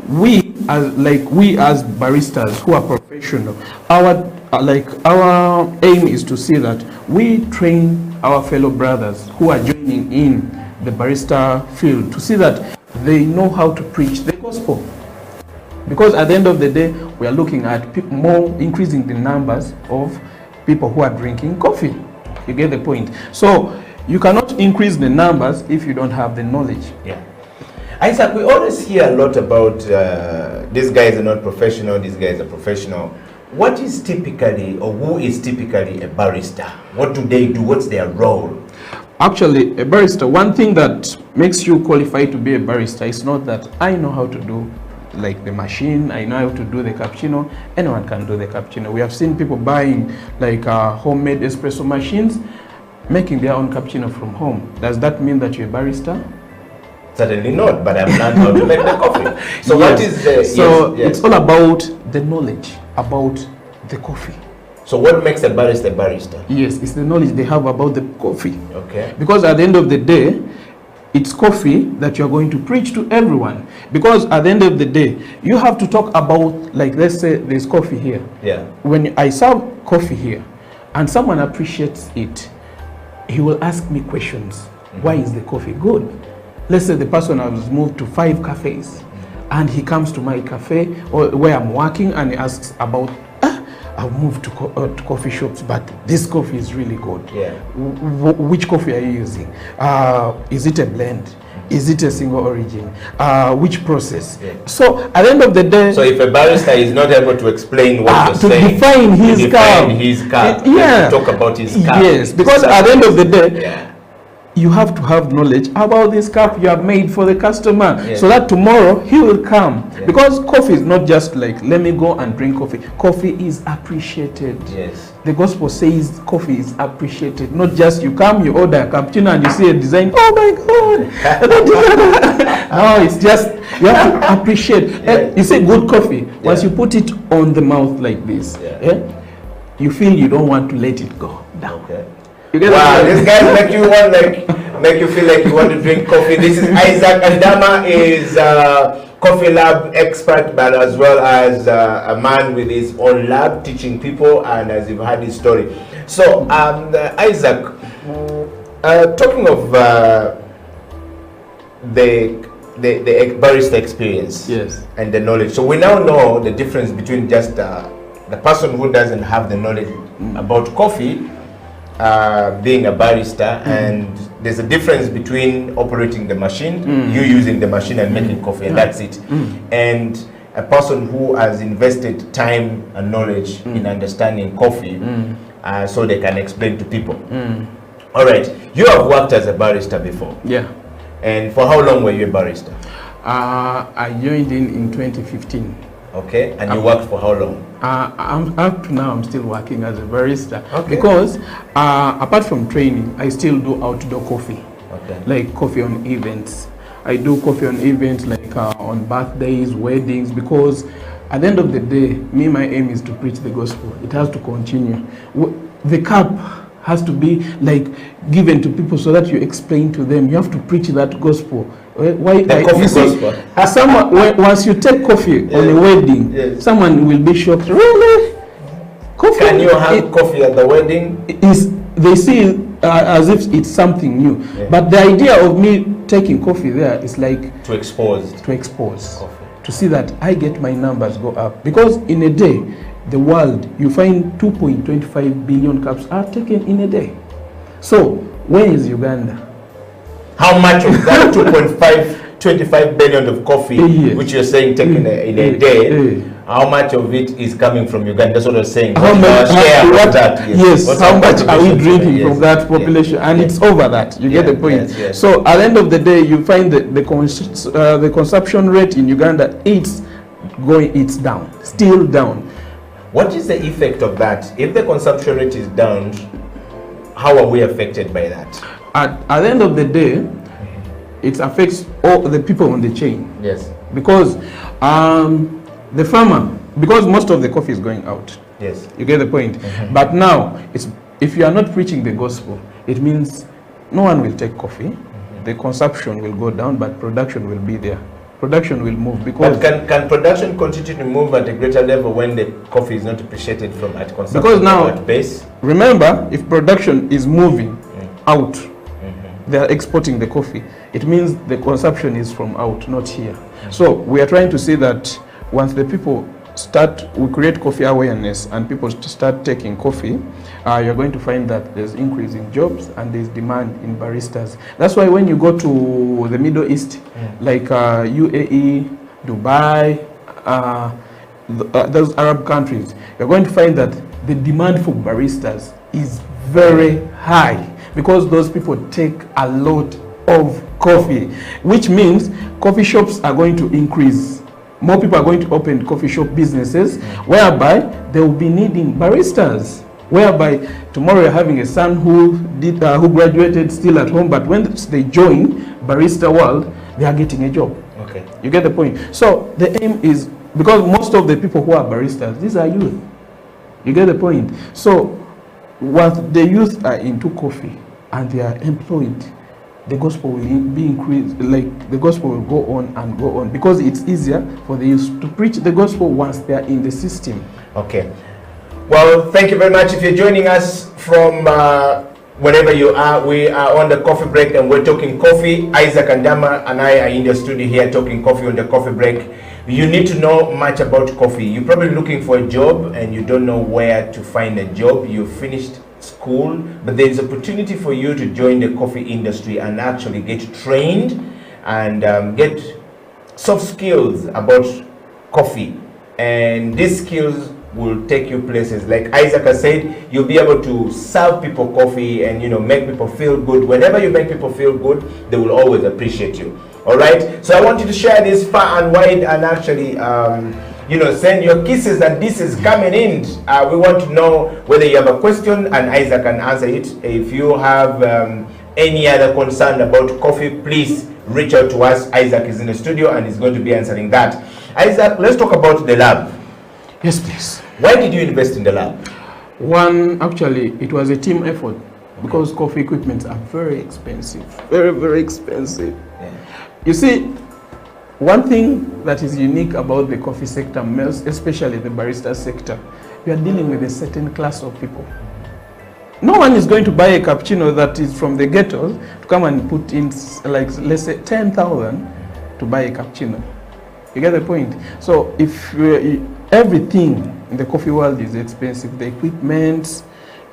we as baristas who are professional, our aim is to see that we train our fellow brothers who are joining in the barista field to see that they know how to preach the gospel. Because at the end of the day, we are looking at increasing the numbers of people who are drinking coffee. You get the point. So you cannot increase the numbers if you don't have the knowledge. Yeah. Isaac, we always hear a lot about these guys are not professional, these guys are professional. What is typically, or who is typically a barista? What do they do? What's their role? Actually, a barista, one thing that makes you qualified to be a barista is not that I know how to do the machine, I know how to do the cappuccino. Anyone can do the cappuccino. We have seen people buying homemade espresso machines, making their own cappuccino from home. Does that mean that you're a barista? Certainly not, but I've learned how to make the coffee. So yes. What is the... So it's all about the knowledge about the coffee. So what makes a barista a barista? Yes, it's the knowledge they have about the coffee. Okay. Because at the end of the day, it's coffee that you're going to preach to everyone. Because at the end of the day, you have to talk about, like, let's say there's coffee here. Yeah. When I serve coffee here and someone appreciates it, he will ask me questions. Why is the coffee good? Let's say the person has moved to 5 cafes and he comes to my cafe or where I'm working and he asks about, I've moved to coffee shops, but this coffee is really good. Yeah. Which coffee are you using? Is it a blend? Is it a single origin? Which process? Yeah. So at the end of the day, so if a barista is not able to explain what you're to saying, define his cup, yeah, talk about his cup. Yes, because at the end of the day, you have to have knowledge about this cup you have made for the customer, so that tomorrow he will come. Because coffee is not just like, let me go and drink coffee. Coffee is appreciated. Yes. The gospel says coffee is appreciated. Not just you come, you order a cappuccino and you see a design, oh my God. No, it's just, you have to appreciate. You say good coffee, once you put it on the mouth like this, you feel you don't want to let it go down. Okay. Wow, these guys make you want make you feel like you want to drink coffee. This is Isaac Andama, is Coffee Lab expert, but as well as a man with his own lab teaching people, and as you've heard his story. So Isaac, talking of the barista experience, and the knowledge. So we now know the difference between just the person who doesn't have the knowledge about coffee, being a barista, and there's a difference between operating the machine, you using the machine and making coffee, and that's it, and a person who has invested time and knowledge in understanding coffee, so they can explain to people. All right, you have worked as a barista before. Yeah. And for how long were you a barista? I joined in 2015. Okay, and you worked for how long? I'm up to now, I'm still working as a barista. Okay. Because apart from training, I still do outdoor coffee. Okay. Like coffee on events. I do coffee on events like on birthdays, weddings, because at the end of the day, my aim is to preach the gospel. It has to continue. The cup has to be like given to people so that you explain to them. You have to preach that gospel. Why? The coffee gospel. Someone, once you take coffee on a wedding, someone will be shocked. Really? Coffee? Can you have coffee at the wedding? They see it as if it's something new. Yeah. But the idea of me taking coffee there is like to expose. Coffee. To see that I get my numbers go up. Because in a day, the world, you find 2.25 billion cups are taken in a day. So, where is Uganda? How much of that 2.25 billion of coffee, which you're saying taken in a day, how much of it is coming from Uganda? That's what I'm saying. How much how much are we drinking from that population? And it's over that. You get the point. So, at the end of the day, you find the consumption rate in Uganda, it's down, still down. What is the effect of that? If the consumption rate is down, how are we affected by that? At the end of the day, it affects all the people on the chain. Yes. Because the farmer, because most of the coffee is going out. Yes. You get the point. But now, if you are not preaching the gospel, it means no one will take coffee. The consumption will go down, but production will be there. Production will move because. But can production continue to move at a greater level when the coffee is not appreciated from at consumption? Because now, at base? Remember, if production is moving out, they are exporting the coffee. It means the consumption is from out, not here. So we are trying to say that once the people we create coffee awareness and people start taking coffee, you're going to find that there's increase in jobs and there's demand in baristas. That's why when you go to the Middle East, like UAE, Dubai, those Arab countries, you're going to find that the demand for baristas is very high because those people take a lot of coffee, which means coffee shops are going to increase. More people are going to open coffee shop businesses, whereby they will be needing baristas. Whereby tomorrow you're having a son who graduated still at home, but when they join barista world, they are getting a job. Okay. You get the point. So the aim is, because most of the people who are baristas, these are youth. You get the point. So what the youth are into coffee and they are employed, the gospel will be increased, like the gospel will go on and go on, because it's easier for the youth to preach the gospel once they are in the system. Okay. Well, thank you very much. If you're joining us from wherever you are, we are on the coffee break and we're talking coffee. Isaac and Dama and I are in the studio here talking coffee on the coffee break. You need to know much about coffee. You're probably looking for a job and you don't know where to find a job. You finished school, but there is opportunity for you to join the coffee industry and actually get trained and get soft skills about coffee. And these skills will take you places. Like Isaac has said, you'll be able to serve people coffee and, you know, make people feel good. Whenever you make people feel good, they will always appreciate you. All right. So I want you to share this far and wide and actually, you know, send your kisses and disses coming in. We want to know whether you have a question and Isaac can answer it. If you have any other concern about coffee, please reach out to us. Isaac is in the studio and he's going to be answering that. Isaac, let's talk about the lab. Yes, please. Why did you invest in the lab? One, actually, it was a team effort, because coffee equipments are very expensive. Very, very expensive. Yeah. You see, one thing that is unique about the coffee sector, especially the barista sector, you are dealing with a certain class of people. No one is going to buy a cappuccino that is from the ghettos to come and put in, like, let's say 10,000 to buy a cappuccino. You get the point? So if everything in the coffee world is expensive, the equipment,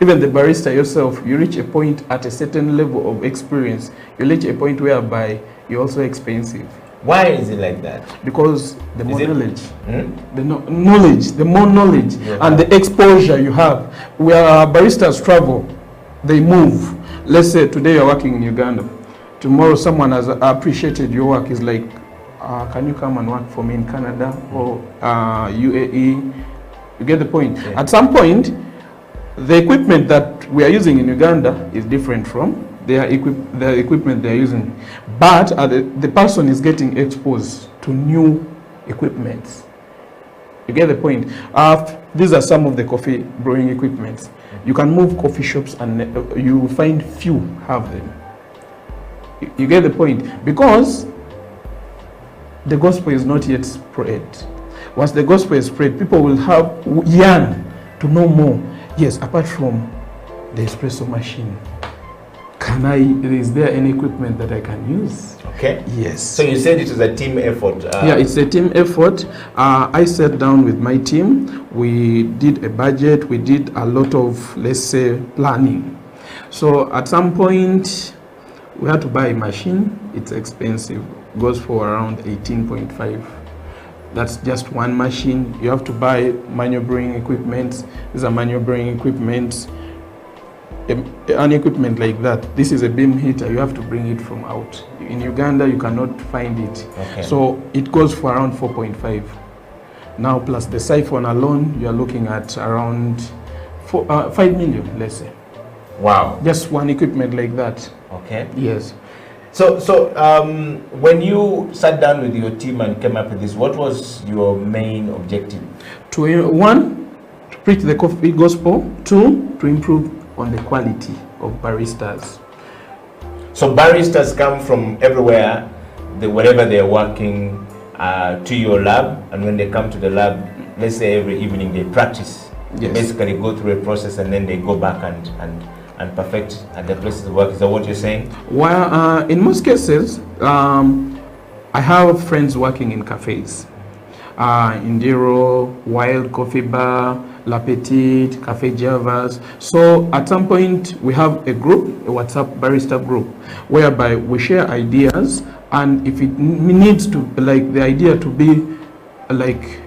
even the barista yourself, you reach a point at a certain level of experience, you reach a point whereby you're also expensive. Why is it like that? Because the more knowledge, the more knowledge and the exposure you have. Where baristas travel, they move. Let's say today you're working in Uganda. Tomorrow someone has appreciated your work, is like, can you come and work for me in Canada or UAE? You get the point. Yeah. At some point, the equipment that we are using in Uganda is different from the equipment they are using. But the person is getting exposed to new equipment. You get the point. These are some of the coffee brewing equipments. You can move coffee shops and you will find few have them. You get the point. Because the gospel is not yet spread. Once the gospel is spread, people will have yearn to know more. Yes, apart from the espresso machine, is there any equipment that I can use? Okay. Yes. So you said it is a team effort. Yeah, it's a team effort. I sat down with my team. We did a budget. We did a lot of, let's say, planning. So at some point, we had to buy a machine. It's expensive. Goes for around 18.5. That's just one machine. You have to buy manual brewing equipment. These are manual brewing equipment. An equipment like that. This is a beam heater. You have to bring it from out. In Uganda, you cannot find it. Okay. So it goes for around 4.5. Now plus the siphon alone, you are looking at around 5 million, let's say. Wow. Just one equipment like that. Okay. Yes. So when you sat down with your team and came up with this, what was your main objective? One, to preach the coffee gospel. Two, to improve on the quality of baristas. So baristas come from everywhere, wherever they're working, to your lab, and when they come to the lab, let's say every evening they practice. Yes. They basically go through a process and then they go back and perfect at the places of work. Is that what you're saying? Well, in most cases, I have friends working in cafes. Indiro, Wild Coffee Bar, La Petite, Cafe Javas. So at some point we have a group, a WhatsApp barista group, whereby we share ideas, and if it needs to, like the idea to be like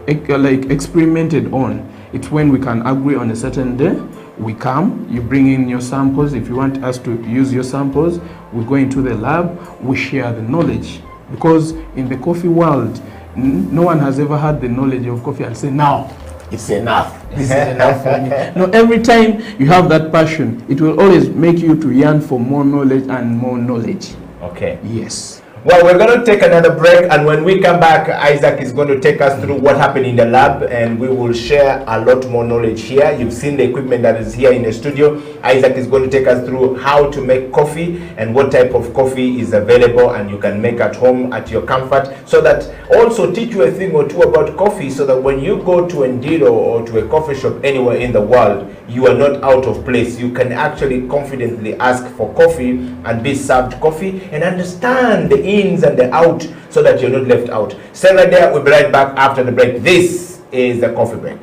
experimented on, it's when we can agree on a certain day. We come, you bring in your samples. If you want us to use your samples, we go into the lab, we share the knowledge. Because in the coffee world, no one has ever had the knowledge of coffee and say, now, it's enough. This is enough for me. No, every time you have that passion, it will always make you to yearn for more knowledge and more knowledge. Okay. Yes. Well, we're going to take another break, and when we come back, Isaac is going to take us through what happened in the lab, and we will share a lot more knowledge here. You've seen the equipment that is here in the studio. Isaac is going to take us through how to make coffee and what type of coffee is available and you can make at home at your comfort, so that also teach you a thing or two about coffee, so that when you go to Ndiro or to a coffee shop anywhere in the world, you are not out of place. You can actually confidently ask for coffee and be served coffee and understand the ins and the out, so that you're not left out. Stay right there. We'll be right back after the break. This is the coffee break.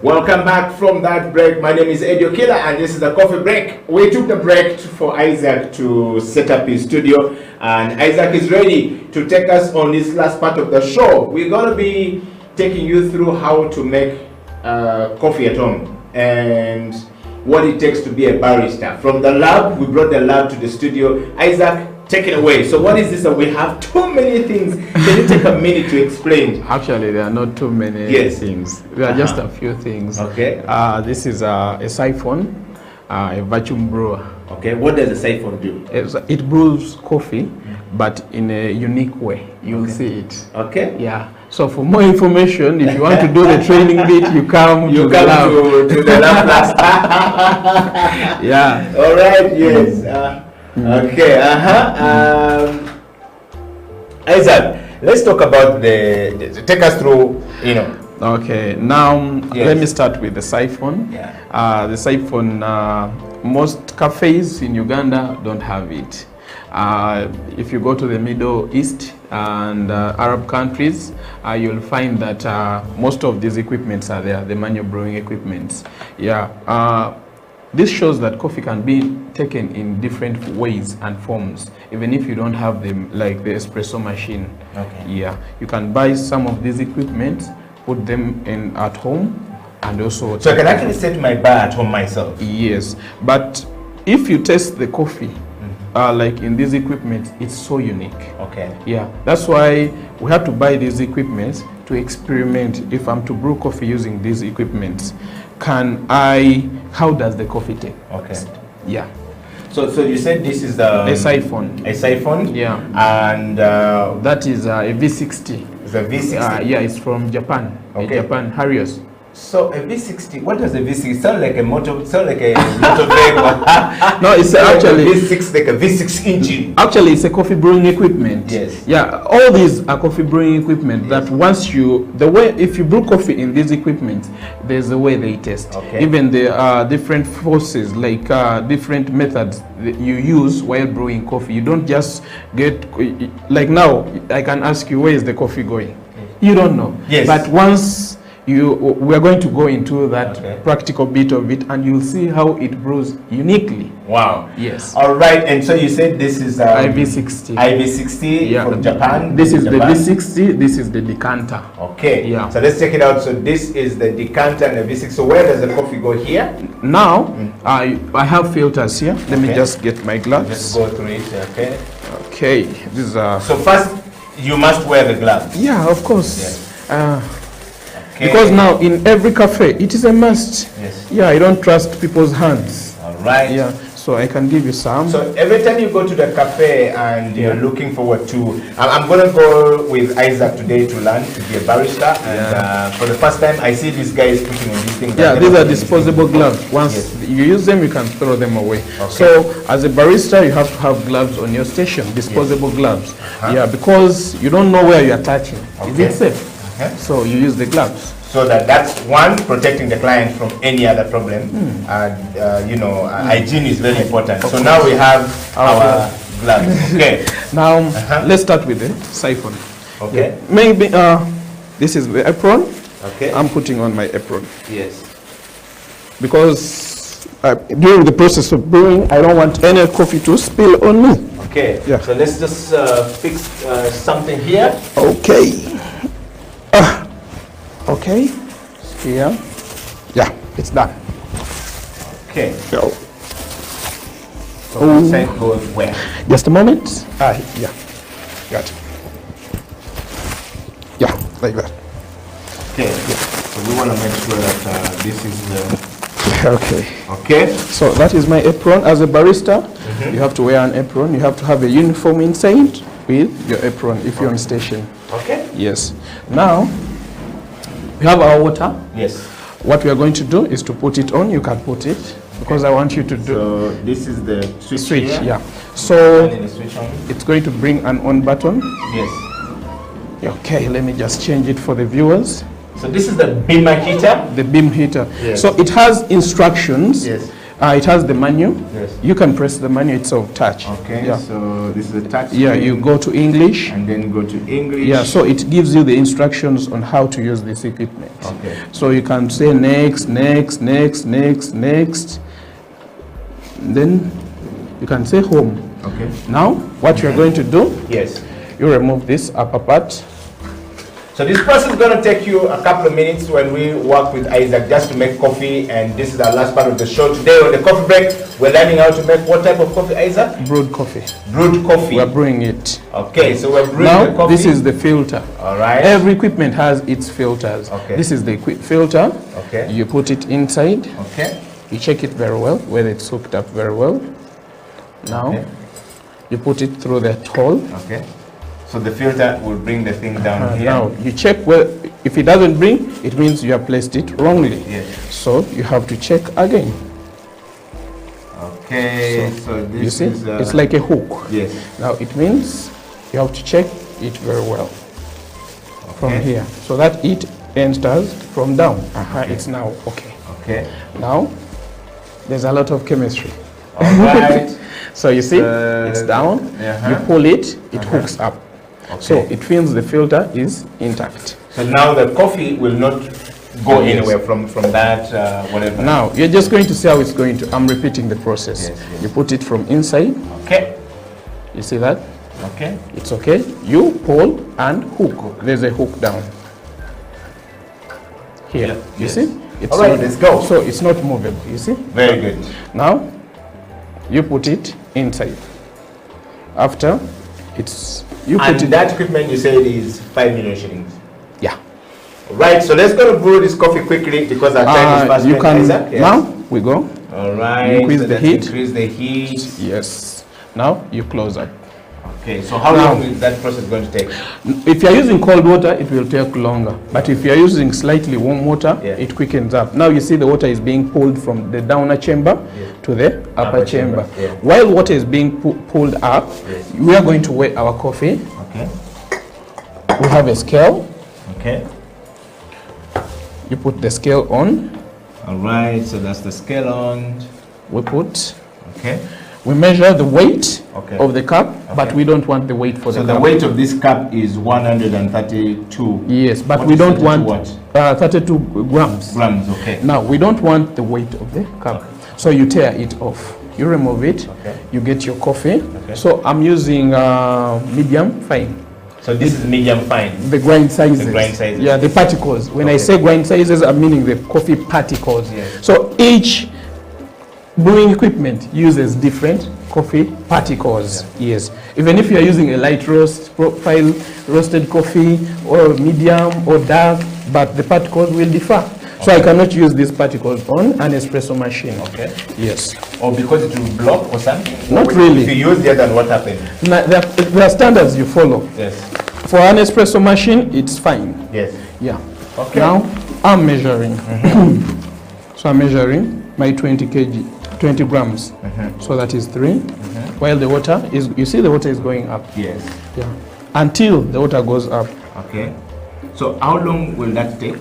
Welcome back from that break. My name is Eddie Okila and this is the coffee break. We took the break for Isaac to set up his studio, and Isaac is ready to take us on this last part of the show. We're going to be taking you through how to make coffee at home and what it takes to be a barista. From the lab, we brought the lab to the studio. Isaac, take it away. So what is this? We have too many things. Can you take a minute to explain? Actually, there are not too many things. There are just a few things. Okay. This is a siphon, a vacuum brewer. Okay. What does a siphon do? It brews coffee, but in a unique way. You'll see it. Okay. Yeah. So for more information, if you want to do the training bit, you come to the lab. to the lab class. Yeah. All right. Yes. Okay. Isaac, let's talk about take us through, Okay, now let me start with the siphon. The siphon, most cafes in Uganda don't have it. If you go to the Middle East and Arab countries, you'll find that most of these equipments are there, the manual brewing equipments. This shows that coffee can be taken in different ways and forms, even if you don't have them, like the espresso machine. Okay. Yeah, you can buy some of these equipment, put them in at home, and also. So I can actually set my bar at home myself. Yes, but if you taste the coffee, like in these equipment, it's so unique. Okay. Yeah, that's why we have to buy these equipments to experiment. If I'm to brew coffee using these equipments, how does the coffee taste? Okay. Yeah. So you said this is a siphon. A siphon? Yeah. And that is a V60. It's a V60? Yeah, it's from Japan. Okay. Japan, Harriers. So a V60, what does a V60 sound like? A motor, sound like a motor vehicle? No, it's actually like a V6, like a V6 engine. Actually, it's a coffee brewing equipment. Yes. Yeah, all these are coffee brewing equipment. That once if you brew coffee in these equipment, there's a way they taste. Okay. Even there are different forces, like different methods that you use while brewing coffee. You don't just get, like now, I can ask you, where is the coffee going? You don't know. Yes. But once we are going to go into that practical bit of it, and you'll see how it brews uniquely. Wow. Yes. All right. And so you said this is IV60. IV60 from Japan. This is the V60. This is the decanter. Okay. Yeah. So let's check it out. So this is the decanter and the V6. So where does the coffee go here? Now, I have filters here. Let me just get my gloves. Just go through it. Okay. Okay. These are. So first, you must wear the gloves. Yeah, of course. Yes. Because now in every cafe it is a must. Yes. Yeah, I don't trust people's hands. All right. Yeah. So I can give you some. So every time you go to the cafe and you're looking forward to, I'm going to go with Isaac today to learn to be a barista. And for the first time, I see these guys putting on these things. Yeah, these are disposable gloves. Once you use them, you can throw them away. Okay. So as a barista, you have to have gloves on your station, disposable gloves. Yeah, because you don't know where you are touching. Is it safe? So you use the gloves. So that's one, protecting the client from any other problem. Hygiene is very important. So now we have our gloves. Okay. Now let's start with the siphon. Okay. Yeah. Maybe this is the apron. Okay. I'm putting on my apron. Yes. Because during the process of brewing, I don't want any coffee to spill on me. Okay. Yeah. So let's just fix something here. Okay. Okay. Here. Yeah, it's done. Okay. So this side goes where? Just a moment. Yeah. Got it. Yeah, like that. Okay. Yeah. So we want to make sure that this is the... Okay. Okay. So that is my apron. As a barista, you have to wear an apron. You have to have a uniform inside with your apron if you're on station. Okay. Yes. Now, we have our water. Yes. What we are going to do is to put it on. You can put it because I want you to do. So this is the switch here. Yeah. So the switch on. it's going to bring an on button. Yes. Okay. Let me just change it for the viewers. So this is the beamer heater. The beam heater. Yes. So it has instructions. Yes. It has the menu. Yes. You can press the menu itself, touch. Okay, yeah. so this is a touch. Yeah, screen. you go to English. And then go to English. Yeah, so it gives you the instructions on how to use this equipment. Okay. So you can say next, next, next, next, next. Then you can say home. Okay. Now, what you're going to do? Yes. You remove this upper part. So this process is going to take you a couple of minutes when we work with Isaac just to make coffee, and this is our last part of the show. Today on the coffee break, we're learning how to make what type of coffee, Isaac? Brewed coffee. Brewed coffee. We're brewing it. Okay, so we're brewing now, the coffee. this is the filter. All right. Every equipment has its filters. Okay. This is the filter. Okay. You put it inside. Okay. You check it very well, whether it's hooked up very well. Now, okay. You put it through that hole. Okay. So the filter will bring the thing down here. Now, you check where, if it doesn't bring, it means you have placed it wrongly. Yes. So you have to check again. Okay, so this you see, is it's like a hook. Yes. Now it means you have to check it very well from Okay. here, so that it enters from down. Okay. It's now okay. Okay. Now there's a lot of chemistry. All right. So you see, it's down. You pull it, it hooks up. So it feels the filter is intact. So now the coffee will not go Yes. anywhere from that whatever. Now you're just going to see how it's going to. I'm repeating the process. Yes, yes. You put it from inside. Okay. You see that? Okay. It's okay. You pull and hook. There's a hook down here. Yeah, You yes. see? It's All right, not- let's go. So it's not movable. You see? Very good. Now you put it inside. After it's you And put it. that equipment you said is 5 million shillings. Yeah. Right, so let's go to brew this coffee quickly because our time is fast. You can Isaac, yes. now we go. All right. Increase so the let's heat. Increase the heat. Yes. Now you close up. Okay, so how Now- long is that process going to take? If you're using cold water, it will take longer. But if you're using slightly warm water, it quickens up. Now you see the water is being pulled from the downer chamber to the upper chamber. Yeah. While water is being pulled up, we are going to weigh our coffee. Okay. We have a scale. Okay. You put the scale on. All right, so that's the scale on. We put. Okay. We measure the weight Okay. of the cup, but we don't want the weight for So the the cup. weight of this cup is 132. Yes, but What we is don't 32 want what? 32 grams. Grams, okay. Now, we don't want the weight of the cup. So you tear it off. You remove it. Okay. You get your coffee. Okay. So I'm using medium fine. So this is medium fine. The grind sizes. The grind sizes. Yeah, the particles. When I Okay. say grind sizes, I'm meaning the coffee particles. Yes. So each brewing equipment uses different coffee particles. Yes. Even if you're using a light roast profile roasted coffee or medium or dark, but the particles will differ. So I cannot use these particles on an espresso machine. Okay. Yes. Or because it will block or something? Not Or really. If you use the other, what happens? There are standards you follow. Yes. For an espresso machine, it's fine. Yes. Yeah. Okay. Now I'm measuring. So I'm measuring my 20 kg, 20 grams. So that is 3. While the water is, you see the water is going up. Yes. Yeah. Until the water goes up. Okay. So how long will that take?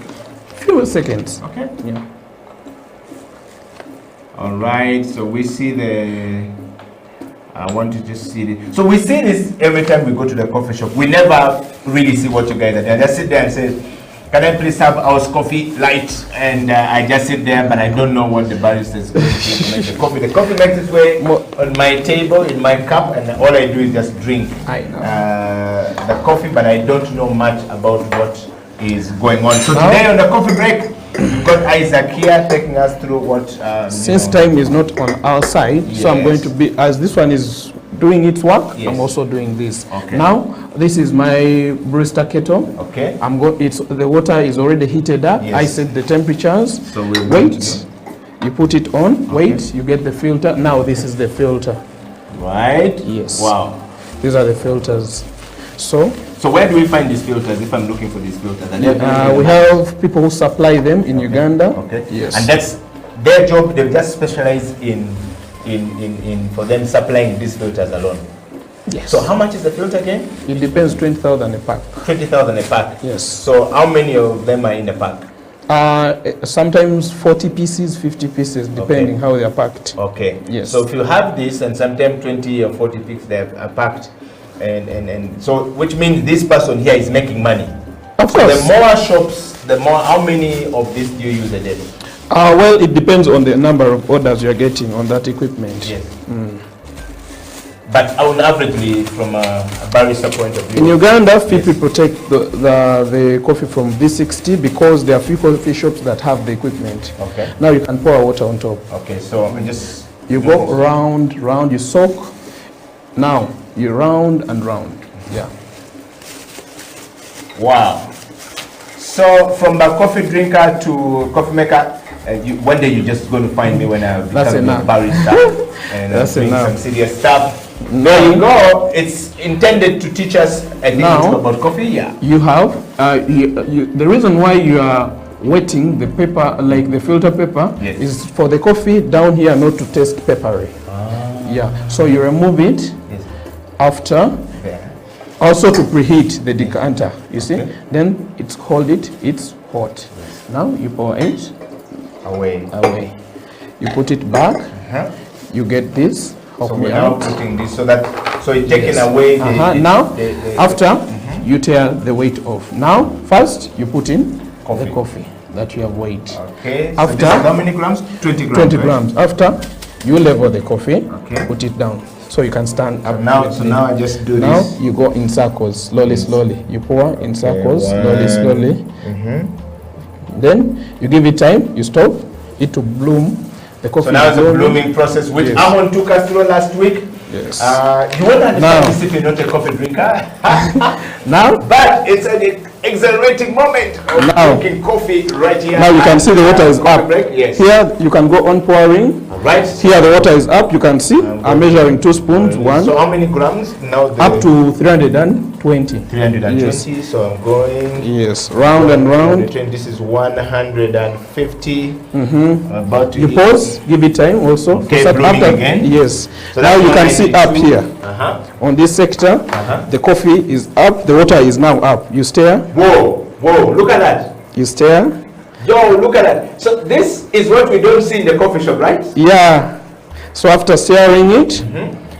Few seconds. Okay. Yeah. All right. So we see the. I want to just see it. So we see this every time we go to the coffee shop. We never really see what you guys are doing. I just sit there and say, "Can I please have our coffee light?" And I just sit there, but I don't know what the barista is going to do to make the coffee. The coffee makes its way on my table in my cup, and all I do is just drink the coffee, but I don't know much about what is going on. So today on the coffee break, we've got Isaac here taking us through what. Since time is not on our side, so I'm going to be, as this one is doing its work, I'm also doing this. Okay. Now, this is my barista kettle. Okay. The water is already heated up. Yes. I set the temperatures. So we're going to wait. You put it on. Wait. You get the filter. Now this is the filter. Right. Yes. Wow. These are the filters. So where do we find these filters if I'm looking for these filters? we have people who supply them in Uganda. Okay. Yes. And that's their job. They just specialize in for them supplying these filters alone. Yes. So how much is the filter again? It depends. 20,000 a pack. 20,000 a pack. Yes. So how many of them are in the pack? Sometimes 40 pieces, 50 pieces, depending how they are packed. Okay. Yes. So if you have this, and sometimes 20 or 40 pieces they are packed, and so which means this person here is making money. Of so course. the more shops, the more. How many of this do you use a day? Well, it depends on the number of orders you are getting on that equipment. Yes. But on average, from a barista point of view, in Uganda, few people take the coffee from V60 because there are few coffee shops that have the equipment. Okay. Now you can pour water on top. Okay, so I just you go round, you soak. Now you round and round. Yeah. Wow. So from a coffee drinker to coffee maker, one day you're just going to find me when I become a barista and That's doing enough. some serious stuff. There you go. It's intended to teach us a thing about coffee. Yeah. You have the reason why you are wetting the paper, like the filter paper, is for the coffee down here not to taste peppery. Yeah. So you remove it after. Also to preheat the decanter, you see. Then it's it's hot. Now you pour it away. You put it back. You get this. So we're now putting this so it's taken away the, now after you tear the weight off. Now first you put in the coffee that you have weighed. Okay. After so this is how many grams? 20 grams. 20 grams. After you level the coffee, put it down so you can stand up. So now I just do now this. you go in circles, slowly. You pour in circles, slowly. Then you give it time. You stop it to bloom. The coffee. So now it's a blooming process, which Amon took us through last week. Yes. You won't understand this if you're not a coffee drinker. Now, but it's an exhilarating moment of drinking coffee right here. Now you can see the water is up. Yes. Here you can go on pouring. Right. Here the water is up. You can see I'm measuring 2 spoons. One. So how many grams now? Up to 320. 320. Yes. So I'm going. Yes. Round and round. This is 150. About to you pause. Give it time also. Okay. Blooming again. Yes. So now you can see up 192. here. On this sector, the coffee is up. The water is now up. You stir. Whoa! Look at that. You stir. Yo, look at that. So this is what we don't see in the coffee shop, right? Yeah. So after stirring it,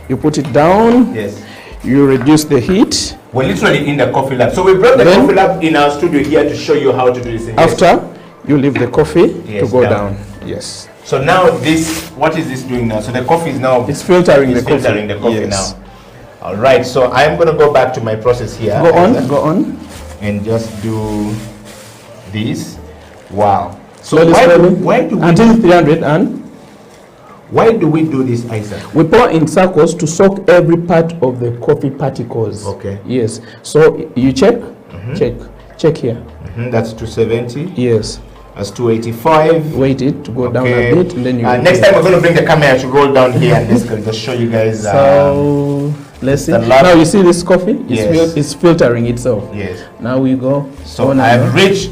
you put it down. Yes. You reduce the heat. We're literally in the coffee lab. So we brought the coffee lab in our studio here to show you how to do this. After, you leave the coffee to go down. Yes. So now this, what is this doing now? So the coffee is now... It's filtering the coffee. Filtering the coffee Yes. now. All right. So I'm going to go back to my process here. Go on. And just do this. Wow. So Slowly. why do we until 300 and why do we do this, Isaac? we pour in circles to soak every part of the coffee particles. Okay. Yes. So you check, check here. That's 270. Yes. That's 285. Wait it to go down a bit, and then you. Next time we're going to bring the camera to roll down here and just show you guys. So let's see. Now you see this coffee? It's filtering itself. Yes. Now we go. So I've reached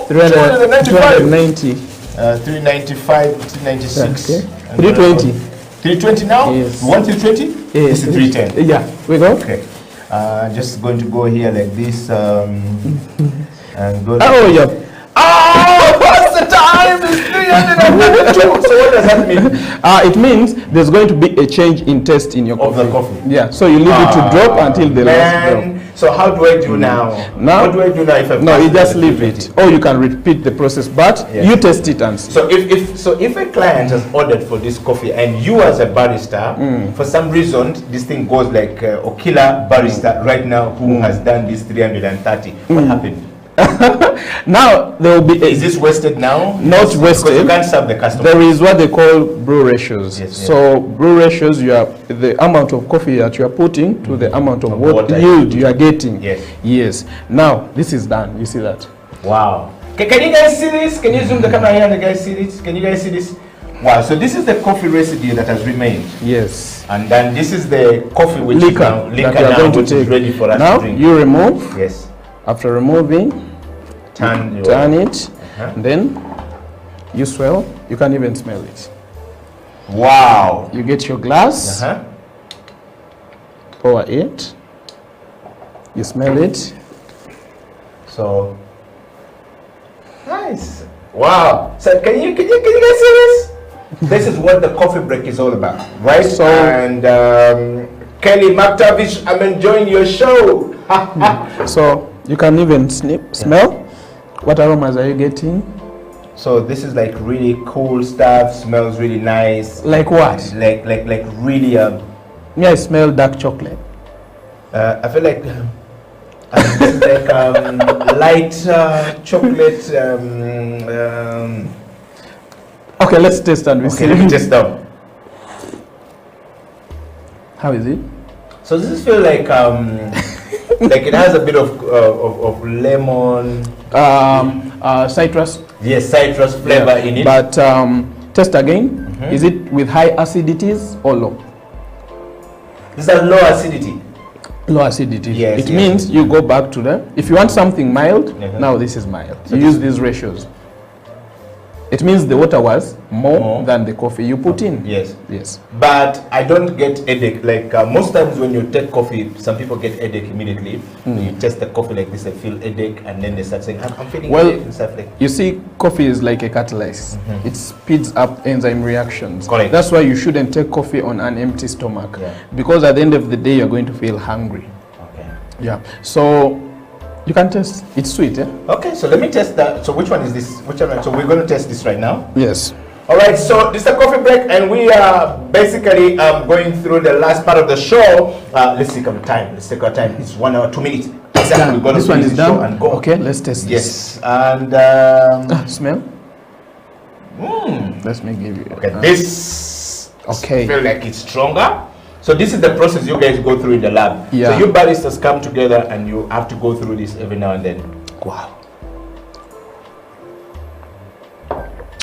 390. 395, 396. Okay. 320. 320 now? Yes. You want 320? Yes. This is 310. Yeah. We go. Okay. Just going to go here like this. And go. Oh, yeah. Oh, what's the time? It's 392. So what does that mean? It means there's going to be a change in taste in your coffee. Of the coffee. Yeah. So you leave it to drop until the last drop. So how do I do now? Now, what do I do now if I no, you just leave it, or you can repeat the process, but you test it and see. So if a client has ordered for this coffee and you as a barista, for some reason this thing goes like Okila barista right now who has done this 330, what happened? Now there will be. Is this wasted now? Not wasted. Because you can't serve the customer. There is what they call brew ratios. Yes, so brew ratios, you are the amount of coffee that you are putting to the amount of water yield you are getting. Yes. Yes. Now this is done. You see that? Wow. Can you guys see this? Can you zoom the camera here and the guys see this? Can you guys see this? Wow. So this is the coffee residue that has remained. Yes. And then this is the coffee which liquor is now, that you are going to which is take. ready for us now to drink. you remove. Yes. After removing, turn it, and then you swirl. You can even smell it. Wow. You get your glass, pour it, you smell it. So, Nice. Wow. So can you guys see this? This is what the coffee break is all about, right? So, and Kelly Maktavish, I'm enjoying your show. So you can even smell. What aromas are you getting? So this is like really cool stuff. Smells really nice. Like what? Like really Yeah, I smell dark chocolate. I feel like this is like light chocolate. Okay, let's test and we see. Let me test them. How is it? So this is feel like like it has a bit of lemon. Citrus. Yes, citrus flavor in it. But test again. Is it with high acidities or low? This is low acidity. Low acidity. Yes, it means you go back to the. If you want something mild, now this is mild. So you use these ratios. It means the water was more than the coffee you put in. Yes. Yes. But I don't get headache. Like most times when you take coffee, some people get headache immediately. You taste the coffee like this, they feel headache, and then they start saying, I'm feeling headache and stuff like. You see, coffee is like a catalyst. It speeds up enzyme reactions. Correct. That's why you shouldn't take coffee on an empty stomach. Because at the end of the day, you're going to feel hungry. Okay. Yeah. So you can test. It's sweet, eh? Okay, so let me test that. So which one is this? Which one? So we're going to test this right now. Yes. All right, so this is a coffee break, and we are basically going through the last part of the show. Let's take our time. Let's take our time. It's 1 hour, 2 minutes. Exactly. We're going This to one finish is the show done. and go. Okay, let's test this. Yes, and smell. Let me give you. Okay, this. Okay. Feel like it's stronger. So this is the process you guys go through in the lab. Yeah. So you baristas come together, and you have to go through this every now and then. Wow.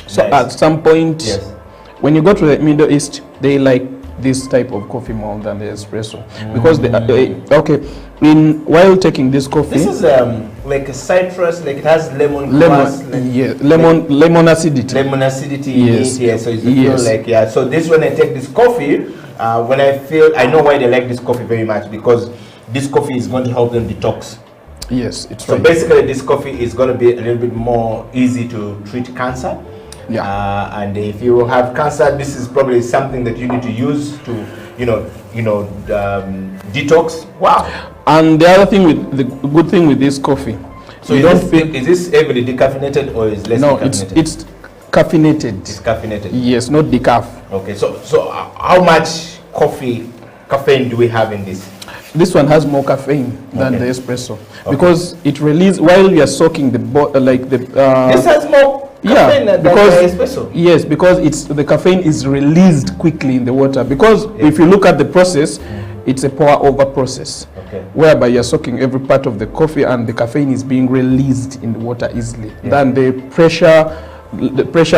So at some point, when you go to the Middle East, they like this type of coffee more than the espresso because they okay. While taking this coffee, This is like a citrus, like it has lemon grass, like lemon acidity. Lemon acidity Yes. in it, yeah. So it feels like So this when I take this coffee, when I know why they like this coffee very much, because this coffee is going to help them detox. Yes, it's so right. basically this coffee is going to be a little bit more easy to treat cancer. Yeah. And if you have cancer, this is probably something that you need to use to, detox. Wow. And the other thing with the good thing with this coffee, So you don't feel. Is this heavily decaffeinated or is less decaffeinated? it's caffeinated. It's caffeinated. Yes, not decaf. Okay, so how much caffeine do we have in this? This one has more caffeine than the espresso because it releases while you are soaking the This has more caffeine than the espresso. Yes, because the caffeine is released quickly in the water. Because if you look at the process, it's a pour over process, whereby you're soaking every part of the coffee and the caffeine is being released in the water easily. Than the pressure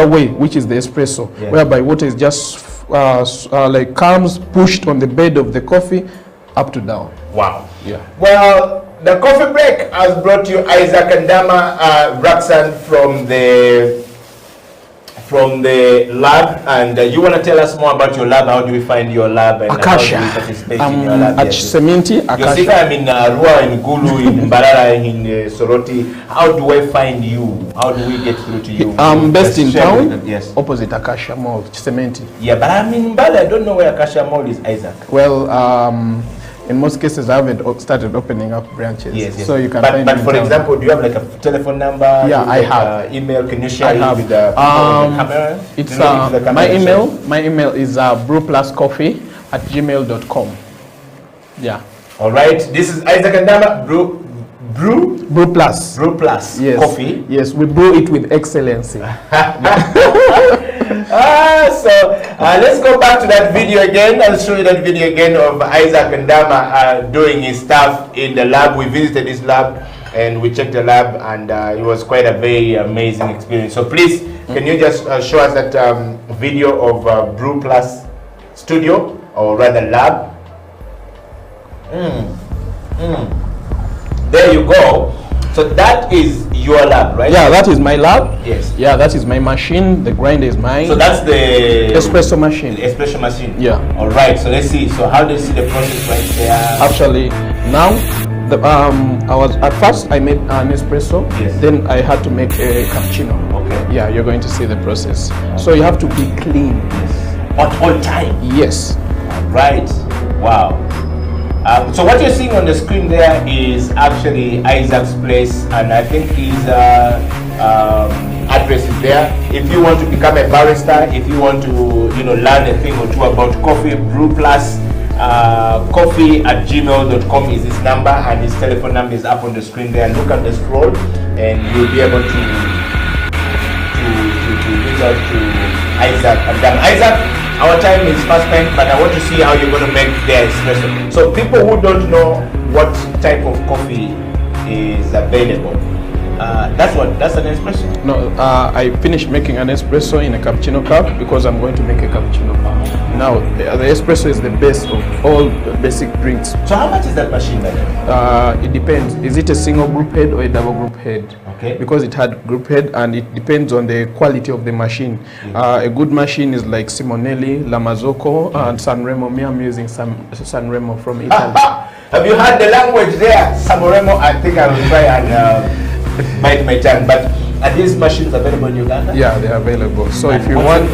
way, which is the espresso, whereby water is just like comes pushed on the bed of the coffee up to down. Wow. Yeah. Well, the coffee break has brought you Isaac and Dama Raksan from the lab, and you want to tell us more about your lab. How do we find your lab and Akasha. how do we participate in your lab? At Cementi, Akasha. You see, I'm in Rua, in Gulu, in Mbarara, in Soroti. How do I find you? How do we get through to you? I'm based in Share town, with them. Yes. opposite Akasha Mall, Cementi. Yeah, but I'm in Mbala. I don't know where Akasha Mall is, Isaac. Well, in most cases, I haven't started opening up branches. Yes, yes. So you can but, find But me in for town. example, do you have like a telephone number? Yeah, I have. Email? Can you share I it have. with the people on the camera? It's You know, if the camera my is email. My email is brewpluscoffee@gmail.com. Yeah. All right. This is Isaac and Dama. Brew Plus. Brew Plus. Yes. Coffee. Yes, we brew it with excellency. Let's go back to that video again. I'll show you that video again of Isaac and Dama doing his stuff in the lab. We visited his lab and we checked the lab, and it was quite a very amazing experience. So please, can you just show us that video of Brew Plus studio, or rather lab? There you go. So that is your lab, right? Yeah, that is my lab. Yes. Yeah, that is my machine. The grinder is mine. So that's the espresso machine. The espresso machine. Yeah. All right. So let's see. So how do you see the process right there? Actually, now At first I made an espresso, then I had to make a cappuccino. Okay. Yeah, you're going to see the process. So you have to be clean. At all time? Yes. Right. Wow. So what you're seeing on the screen there is actually Isaac's place, and I think his address is there. If you want to become a barista, if you want to learn a thing or two about coffee, Brew Plus, coffee@gmail.com is his number, and his telephone number is up on the screen there. Look at the scroll, and you'll be able to reach out to Isaac. Isaac, our time is fast spent, but I want to see how you're going to make their espresso. So people who don't know what type of coffee is available, that's an espresso? No, I finished making an espresso in a cappuccino cup because I'm going to make a cappuccino cup. Now, the espresso is the best of all the basic drinks. So how much is that machine then? It depends. Is it a single group head or a double group head? Okay. Because it had group head, and it depends on the quality of the machine. A good machine is like Simonelli, Lamazocco, and Sanremo. Me, I'm using Sanremo from Italy. Have you heard the language there? Sanremo, I think I will try and bite my tongue. But are these machines available in Uganda? Yeah, they're available. So if you want,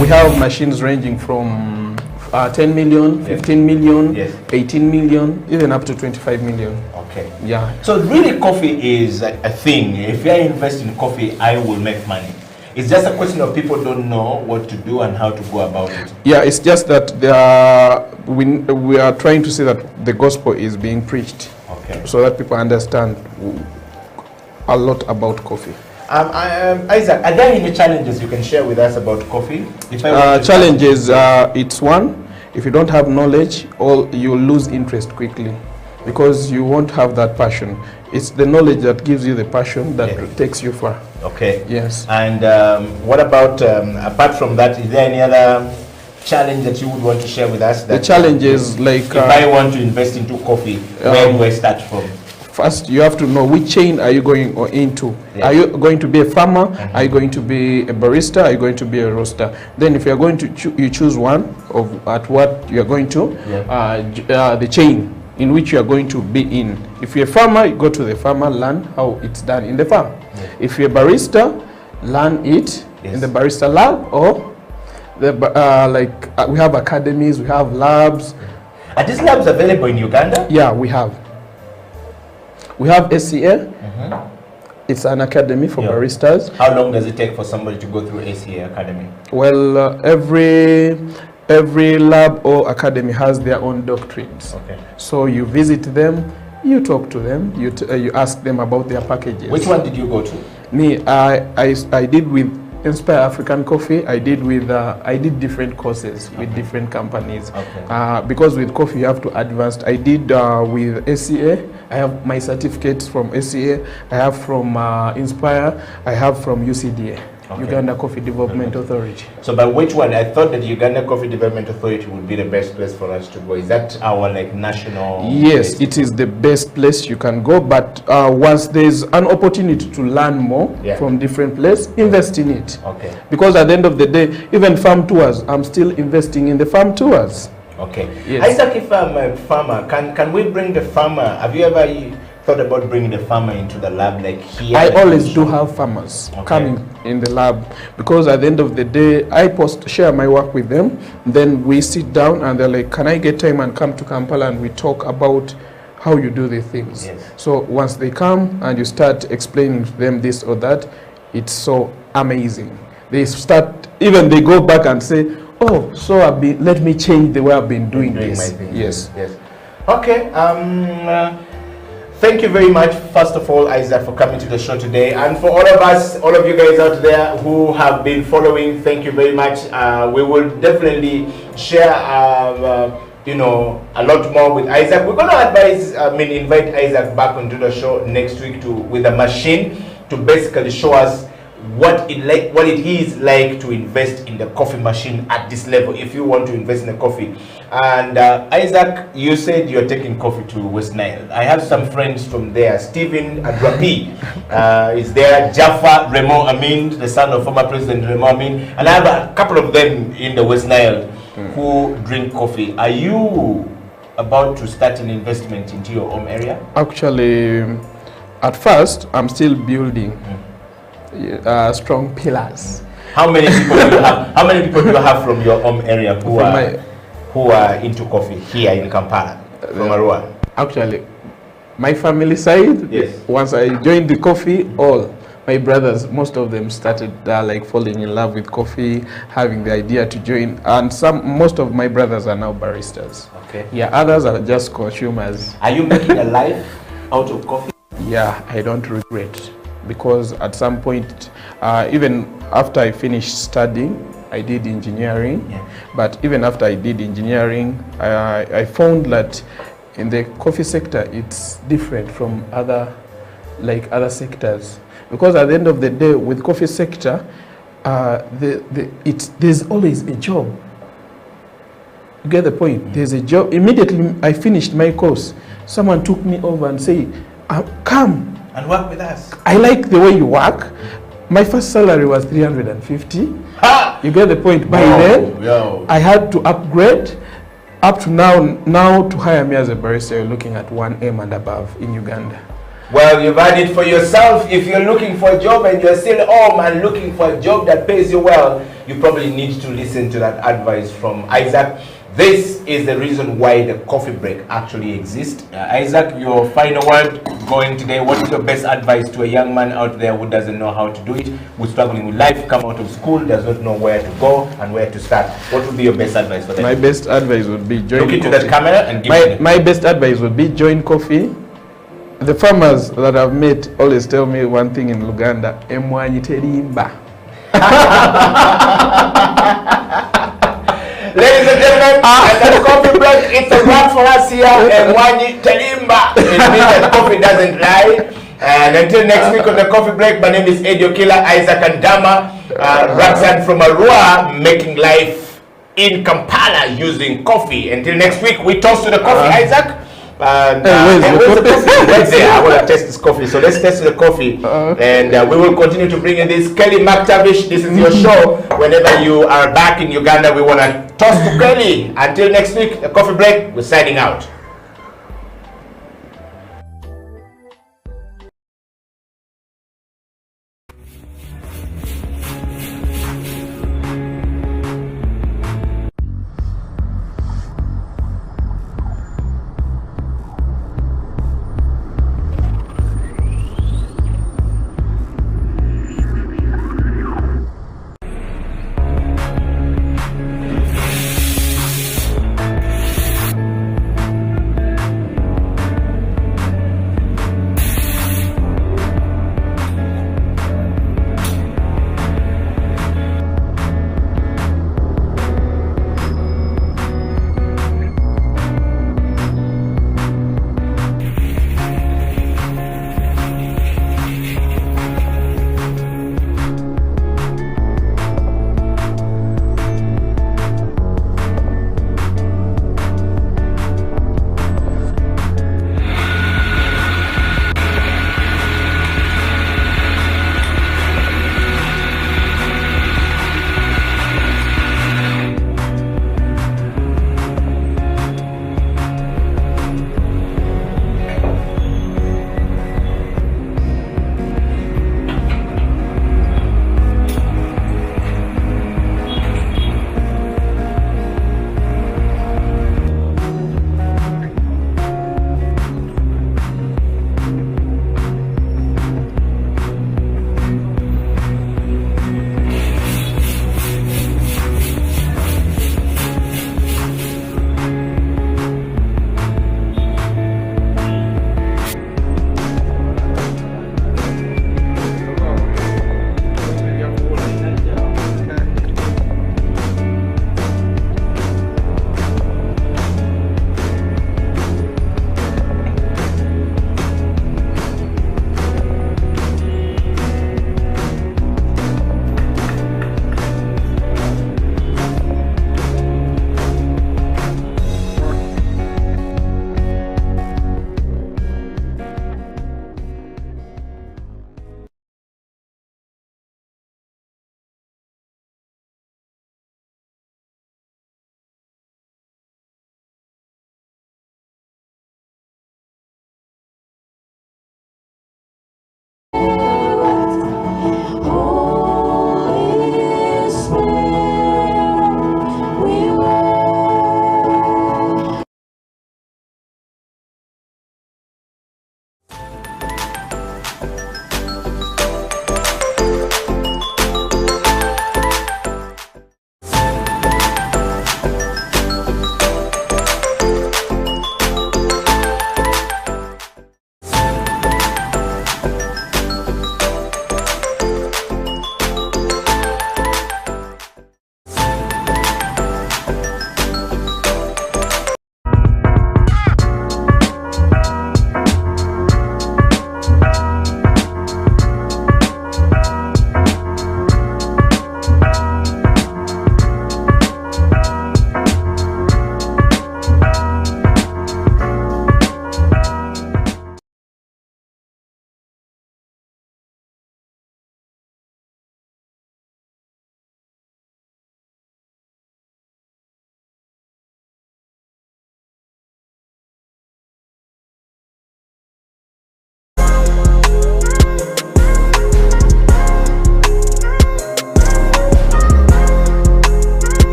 we have machines ranging from 10 million, 15 million, 18 million, even up to 25 million. Okay. Yeah. So really coffee is a thing. If I invest in coffee, I will make money. It's just a question of people don't know what to do and how to go about it. Yeah, it's just that we are trying to say that the gospel is being preached. Okay. So that people understand a lot about coffee. Isaac, are there any challenges you can share with us about coffee? Challenges, it's one, if you don't have knowledge, you'll lose interest quickly because you won't have that passion. It's the knowledge that gives you the passion that takes you far. Okay. Yes. And what about, apart from that, is there any other challenge that you would want to share with us? The challenge is like... if I want to invest into coffee, where do I start from? First, you have to know which chain are you going into. Are you going to be a farmer? Are you going to be a barista? Are you going to be a roaster? Then if you are going to you choose one at what you are going to, the chain in which you are going to be in. If you're a farmer, you go to the farmer, learn how it's done in the farm. If you're a barista, learn it in the barista lab, or we have academies, we have labs. Are these labs available in Uganda? Yeah, we have. We have ACA. It's an academy for baristas. How long does it take for somebody to go through ACA Academy? Well, every lab or academy has their own doctrines. Okay. So you visit them, you talk to them, you ask them about their packages. Which one did you go to? Me, I did with Inspire African Coffee. I did different courses with different companies. Because with coffee you have to advance. I did with ACA. I have my certificates from ACA. I have from Inspire. I have from UCDA. Uganda Coffee Development Authority. So by which one? I thought that Uganda Coffee Development Authority would be the best place for us to go. Is that our national? Yes, it is the best place you can go, but once there's an opportunity to learn more from different places, invest in it. Okay. Because at the end of the day, even farm tours, I'm still investing in the farm tours. Okay. Yes. Isaac, if I'm a farmer, can we bring the farmer? Have you ever thought about bringing the farmer into the lab like here? I always do have farmers coming in the lab, because at the end of the day I share my work with them, then we sit down and they're like, can I get time and come to Kampala and we talk about how you do the things. So once they come and you start explaining to them this or that, it's so amazing. They go back and say, oh, so let me change the way I've been doing this. Yes. Okay. Thank you very much, first of all, Isaac, for coming to the show today. And for all of us, all of you guys out there who have been following, thank you very much. We will definitely share, a lot more with Isaac. We're going to invite Isaac back onto the show next week with a machine to basically show us what it is like to invest in the coffee machine at this level, if you want to invest in the coffee. And Isaac, you said you're taking coffee to West Nile. I have some friends from there. Stephen Adrapi is there. Jaffa Remo Amin, the son of former President Remo Amin. And I have a couple of them in the West Nile who drink coffee. Are you about to start an investment into your home area? Actually, at first, I'm still building strong pillars. How many people do you have? How many people do you have from your home area who are into coffee here in Kampala, from Arua? Actually, my family side. Yes. Once I joined the coffee, all my brothers, most of them started like falling in love with coffee, having the idea to join, and most of my brothers are now baristas. Okay. Yeah, others are just consumers. Are you making a life out of coffee? Yeah, I don't regret, because at some point, even after I finished studying, I did engineering. Yeah. But even after I did engineering, I found that in the coffee sector, it's different from other sectors. Because at the end of the day, with coffee sector, there's always a job. You get the point? There's a job. Immediately I finished my course, someone took me over and said, come and work with us. I like the way you work. My first salary was 350. Ha! You get the point? By then, I had to upgrade. Up to now to hire me as a barista, you're looking at 1M and above in Uganda. Well, you've had it for yourself. If you're looking for a job and you're still home and looking for a job that pays you well, you probably need to listen to that advice from Isaac. This is the reason why the coffee break actually exists. Isaac, your final word going today. What is your best advice to a young man out there who doesn't know how to do it, who's struggling with life, come out of school, does not know where to go and where to start? What would be your best advice for them? My best advice would be join Look into coffee. that camera and give my best advice would be join coffee. The farmers that I've met always tell me one thing in Uganda, emwanyi terimba. Ladies and gentlemen, and that coffee break, it's a wrap for us here. Emwanyi terimba. It means that coffee doesn't lie. And until next week on the coffee break, my name is Edio Killer, Isaac Andama, Raksan from Arua, making life in Kampala using coffee. Until next week, we toast to the coffee, Isaac. Where's the coffee? Right there. I want to test this coffee. So let's test the coffee. And we will continue to bring in this. Kelly McTavish, this is your show. Whenever you are back in Uganda, we want to toss to Kelly. Until next week, the coffee break, we're signing out.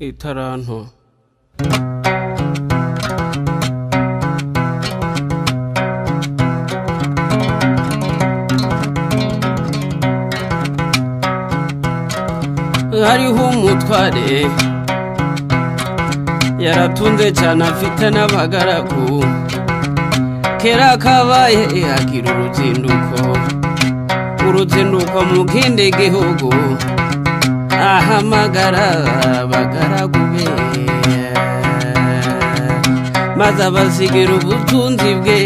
itaranto hariho umutware yaratunze cyane afite n'abagaragu kera kabaye agira uruzinduko mu kindi gihugu ahamagara abagaragu be maze abasigira ubutunzi bwe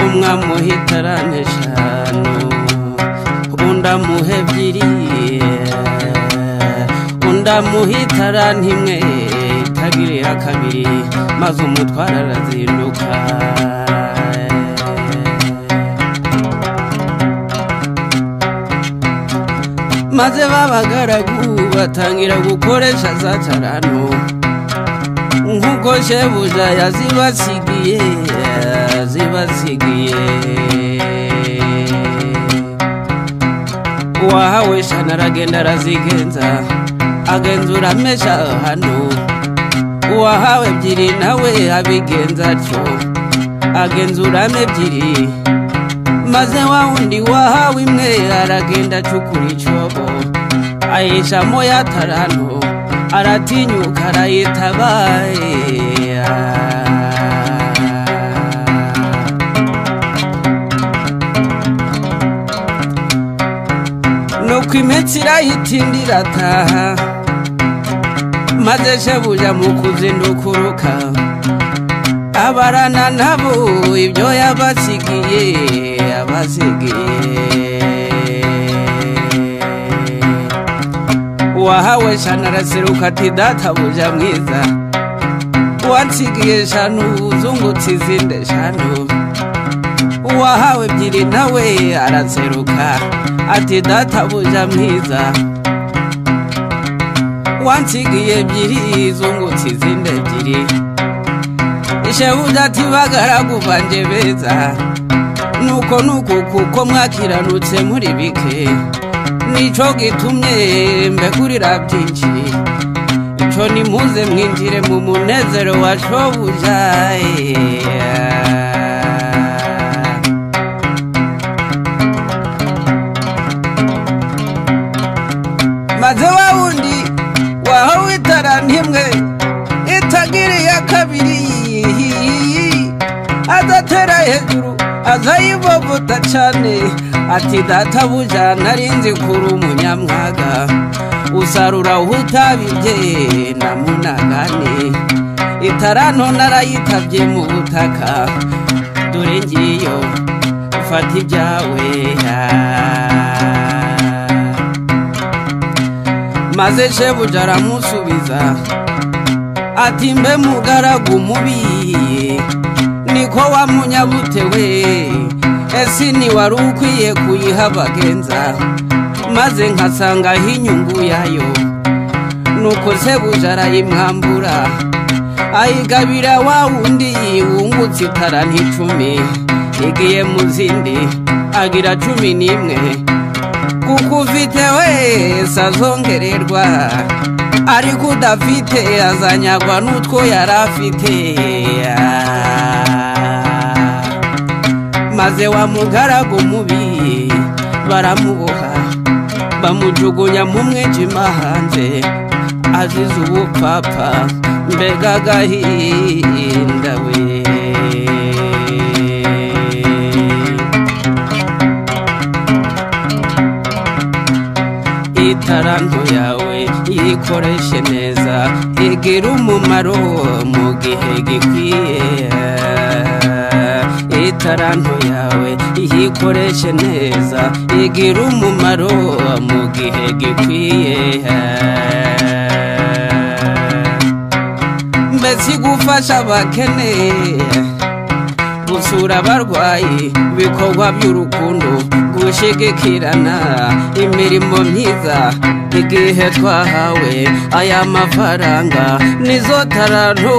umwamuha itarane eshanu undi amuha ebyiri undi amuha itarane imwe itagirira kabiri maze umutwara arazinduka maze babagaragu batangira gukoresha za carano nk'uko shebuja yazibasigiye uwahawe shana aragenda arazigenza agenzura amesha hano uwahawe ebyiri nawe abigenza atyo agenzuramo ebyiri maze wa wundi wahawe imwe aragenda acukura icyobo ayishamo ya tarano aratinyuka arayitabaye nuko iminsi irayitindira ataha maze shebuja mu kuzindukuruka abarana nabo ibyo yabasigiye uwahawe shana araseruka ati databuja mwiza wansigiye shanu uzungutse izindi eshanu uwahawe ebyiri nawe araseruka ati databuja mwiza wansigiye ebyiri zungutse izindi ebyiri shebuja ati bagaragu banje beza nuko kuko mwakiranutse muri bike nico gitumye mbekurira byinshi ico nimuze mwinjire mu munezero wa shobuja maze wa wundi wahawe itarane imwe itagiriye kabiri adatera hejuru azayivovota cyane ati databuja narinzi kuri umunyamwaga usarura utabibye na munagane itaranto narayitabye mu butaka dore ngiyo ufata ibyawe maze shebuja aramusubiza ati mbe mugaragu mubi ni niko wa munyabutewe ese ni wari ukwiye kuyiha abagenza maze nkasanga inyungu yayo nuko sebuja arayimwambura ayigabira wa wundi wungutse itara n'icumi igiye mu zindi agira 11 kuko ufite wese azongererwa ariko udafite azanyagwa n'utwo yari afite maze wa mugaragu mubi baramuboha bamujugunya mu mwijima hanze azize ubupapa mbega agahinda we itaranto yawe yikoreshe neza igira umumaro mu gihe gikwiye itaranto yawe yikoreshe neza igira umumaro mu gihe gikwiye mbese gufasha abakene gusura abarwayi bikorwa by'urukundo gushigikirana imirimo myiza igihe twahawe aya mafaranga nizo taranto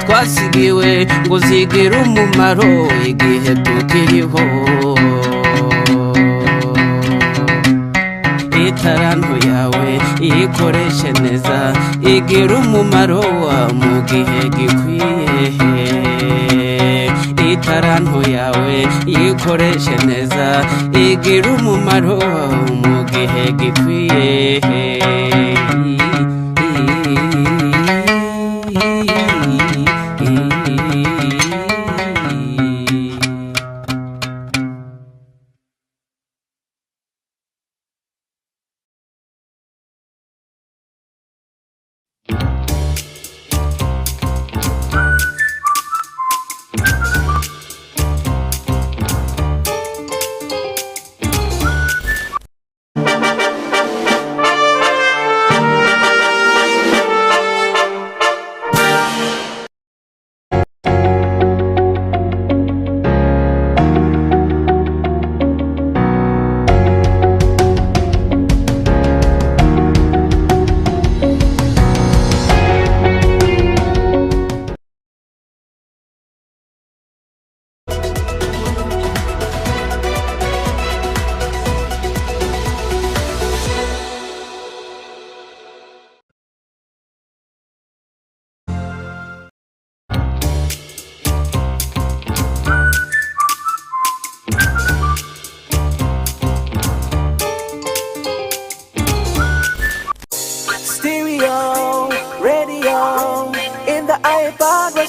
twasigiwe ngo zigire umumaro igihe tukiriho itaranto yawe ikoreshe neza igira umumaro mu gihe gikwiye itaranto yawe yikoreshe neza igira umumaro mu gihe gikwiye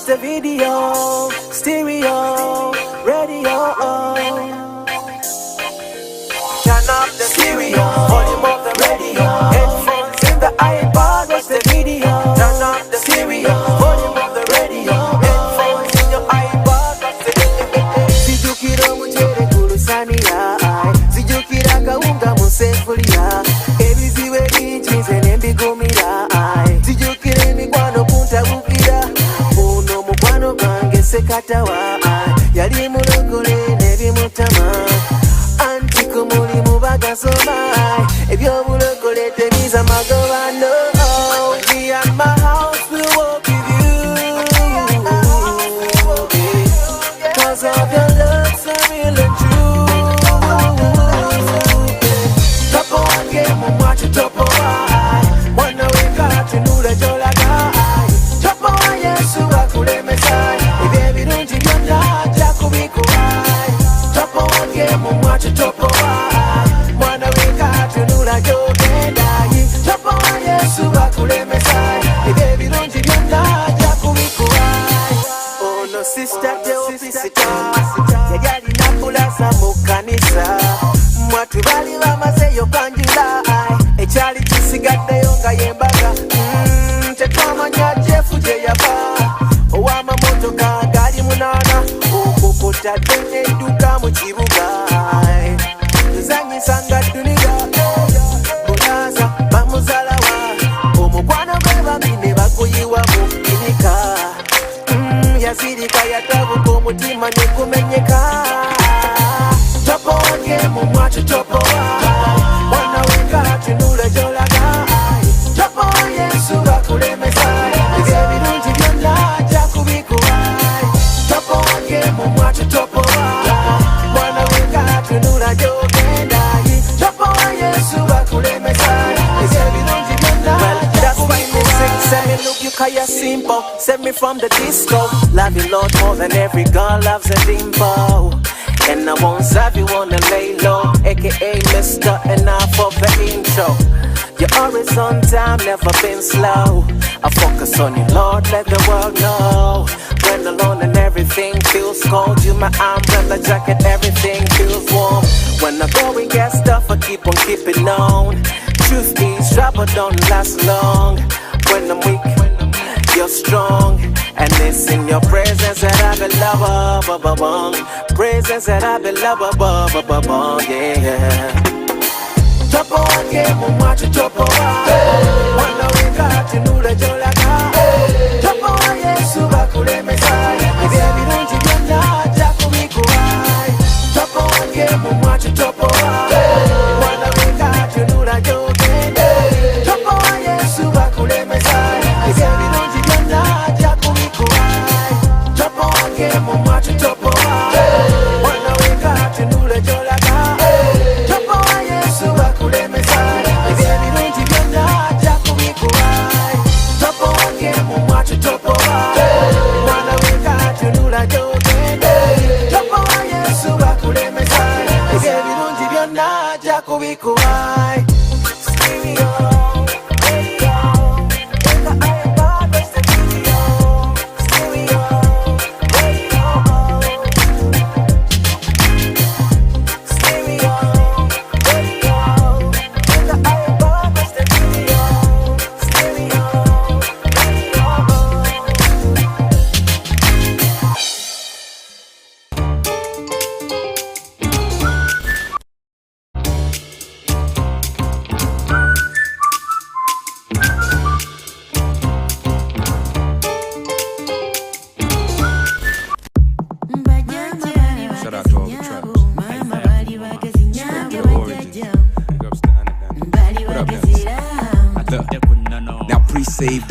the video, stereo, radio. Turn up the stereo, volume of the radio. Headphones in the iPod, watch the video. Turn up the stereo, volume of the radio. Headphones in your iPod, watch the video. Sijukira muchere kulusania, sijukira kaunga musefulia. Ebiziwe bichize nembigumira, sijukira emikwano kuntabukira. Uno mukwano kange sekatawa, yali mulokole nebimutama. Anti kumuli mubagasoma, ebyobulokole temiza magobano. Me and my house will walk with you, cause of your love so real and true. Topo wange mumwacho topo wai, mwana weka tunula jola gai. Topo wa Yesu wakulemesai, ebirungi byonna ajja kubikuwai. Topo wange mumwacho topo wai, mwana weka tunula jogedai. Topo wa Yesu wakulemesai, ebirungi byonna ajja kubikuwai. Ono sister Teofisita yali alina kulasa mu kanisa, mwatu bali bamazeyo kwanjula, ekyali kisigaddeyo nga yembaga. Tetwamanya Jeff gye yava, ow'amamotoka gali 8, okukutadde n'edduka mu kibuga. Nzanyisa nga dduniya, bunaza bamuzalawa, omukwano gwe bambi ne baguyiwa mu binika. Yazirika yatabuka omutima dimple. Save me from the disco. Love you, Lord, more than every girl loves a dimple. And I won't serve you on the lay low, aka Mr. Enough of the intro. You're always on time, never been slow. I focus on you, Lord, let the world know. When alone and everything feels cold, you my umbrella jacket, everything feels warm. When I go and get stuff, I keep on keeping on. Truth is, trouble don't last long. When I'm weak, you're strong. And it's in your presence that I be loved. Presence that I be loved. Yeah. Topo wake mumacho topo wa Wana weka tinule jolaka Topo wa Yesu bakulemesa Ibya birungi byonna jakubikuwai Topo wake mumacho topo wa Wana weka tinule jogende Topo wa Yesu bakulemesa Ibya birungi byonna jakubikuwai Topo wake mumacho topo wa Wana weka tinule jolaka Topo wa Yesu bakulemesa Ibya birungi byonna jakubikuwai Topo wake mumacho topo wa Mwana weka tunula jogende Topo wa Yesu bakulemesa Ibya birungi byonna jakubikuwai Stereo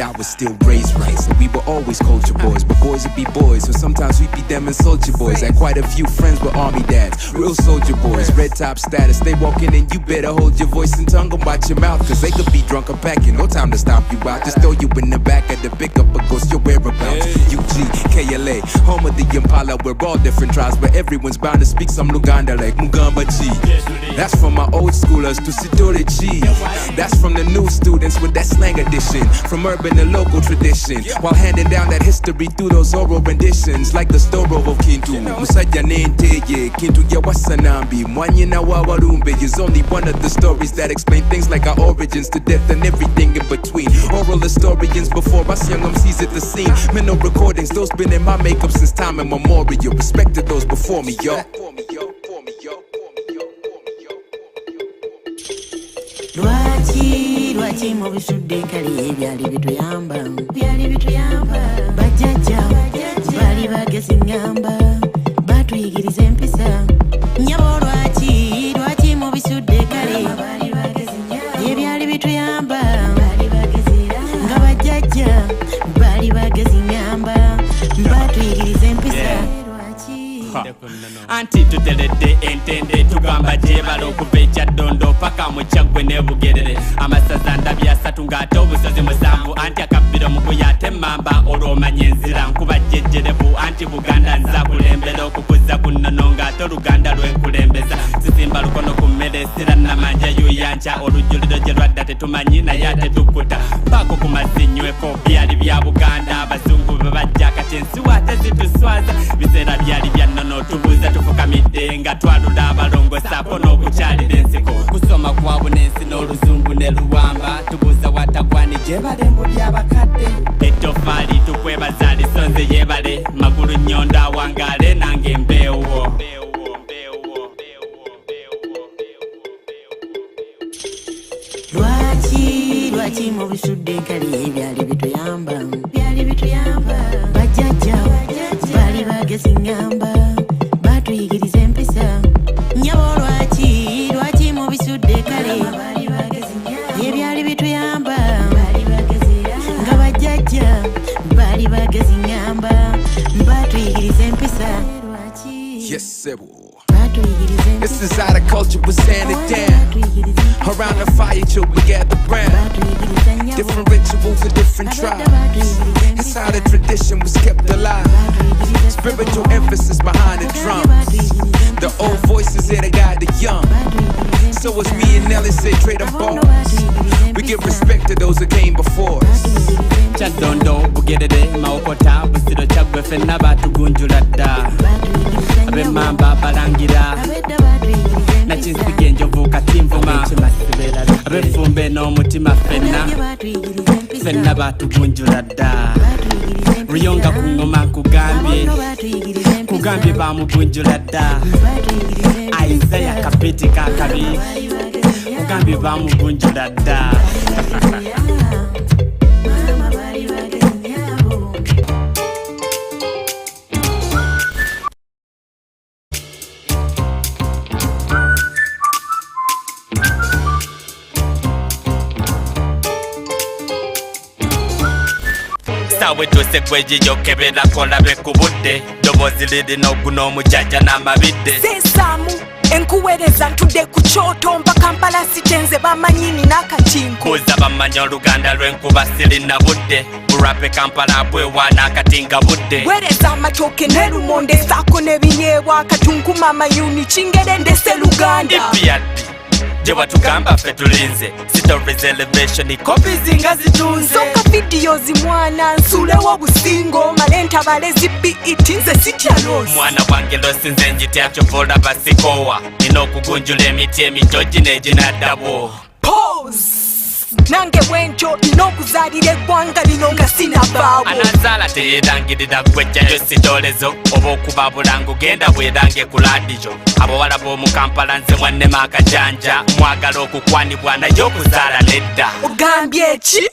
I was still raised right, so we were always culture boys, but boys would be boys, so sometimes we'd be them and soldier boys. Had quite a few friends with army dads, real soldier boys, red top status. They walk in and you better hold your voice and tongue and watch your mouth, cause they could be drunk or packing, no time to stomp you out. Just throw you in the back of the pickup or ghost your whereabouts. UG, KLA, home of the Impala, we're all different tribes, but everyone's bound to speak some Uganda like Mugamba G. That's from my old schoolers to Sidori G. That's from the new students with that slang edition, from urban to local tradition, while handing down that history through those oral renditions, like the story of Kintu. Musajja Nenteye, Kintu ya Wasanambi, Mwanyina wa Warumbe is only one of the stories that explain things like our origins to death and everything in between. Oral historians before us young MCs at the scene. Mental recordings, those been in my makeup since time immemorial. Respect to those before me, yo. Lwaki mu bisudde kali ebyali bituyamba bajjajja baali bagezi ngamba batuyigiriza empisa nyabo lwaki mu bisudde kale ebyali bituyamba nga bajjajja baali bagezi ngamba batuyigiriza empisa anti tuteredde entende tugamba gyebala okuva ekyaddondo paka mu kyaggwe ne bugerere amasaza ndabya asatu ng'ate obusozi musanvu anti akabbiro mukuya ate emmamba olw'omanya enzira nkuba jjejjerevu anti buganda nza kulembera okukuza ku nnono ng'ate oluganda lwenkulembeza sisimba lukono ku mmere esira namanja yuyanca olujjuliro gye lwadda tetumanyi naye ate tukkuta paako ku mazinyweko byali bya buganda abazungu be bajja kati ensiwa ate zituswaza biseera byali bya nnono tubuuza tufukamidde nga twalula abalongosaako n'okukyalira ensiko kusoma kwabu n'ensi n'oluzungu ne luwamba tubuuza watagwani gyebale mbu byabakadde ettofaali tukwebaza lisonze yebale magulu nnyondo awangaale nange embeewo lwaki mu bisudde nkali ebyali bituyamba bajjajja baali bagezi ngamba batuyigiriza empisa nyabo lwaki mu bisudde kale ebyali bituyamba nga bajjajja baali bagezi ngamba batuyigiriza empisa Yes, sebo. This is how the culture was handed down. Around the fire till we gather round. Different rituals for different tribes. It's how the tradition was kept alive. Spiritual emphasis behind the drums. The old voices here that guide the young. So as me and Nelly say, trade them balls. We give respect to those who came before us. Chadondo bugedede maokota busiro chagwe fenna batugunjula dda abemamba balangira nakinsige enjovu katimvuma abefumbe n'omutima fenna batugunjula dda ruyonga ku ngoma kugambye bamugunjula dda Isaiah kapeti kakabi kugambye bamugunjula dda Sawe tose kwejijo kebera kola bekubudde dobozi lidi n'oguno omujaja n'amabidde Sesamu enkuwereza ntudde ku kyoto mba Kampala sitenze bamanyini n'akatinko kuza bamanya oluganda lw'enkuba sirina budde burape Kampala bwewa n'akatinga budde wereza amatooke n'erumonde saako n'ebinyeebwa akatunkuma amayuni kingere ndese Luganda ipiyaddi je watugamba ffe tulinze stories elevation copies nga zitunze soka videos mwana nsulewo busingo malenta balezi BET nze sitya losi mwana wange losinze njitya chovola basikowa nina okugunjula emiti emitogi n'eginaddawo pause nange bwentyo nina okuzaalira eggwanga lino nga sinavaawo anazaala teyeerangirira gwejjayo sitolezo oba okubabula ng'ogenda bwerange ku laadiyo abawala b'omu Kampala nze mwannema akajanja mwagala okukwanibwa naye okuzaala nedda ogambye eki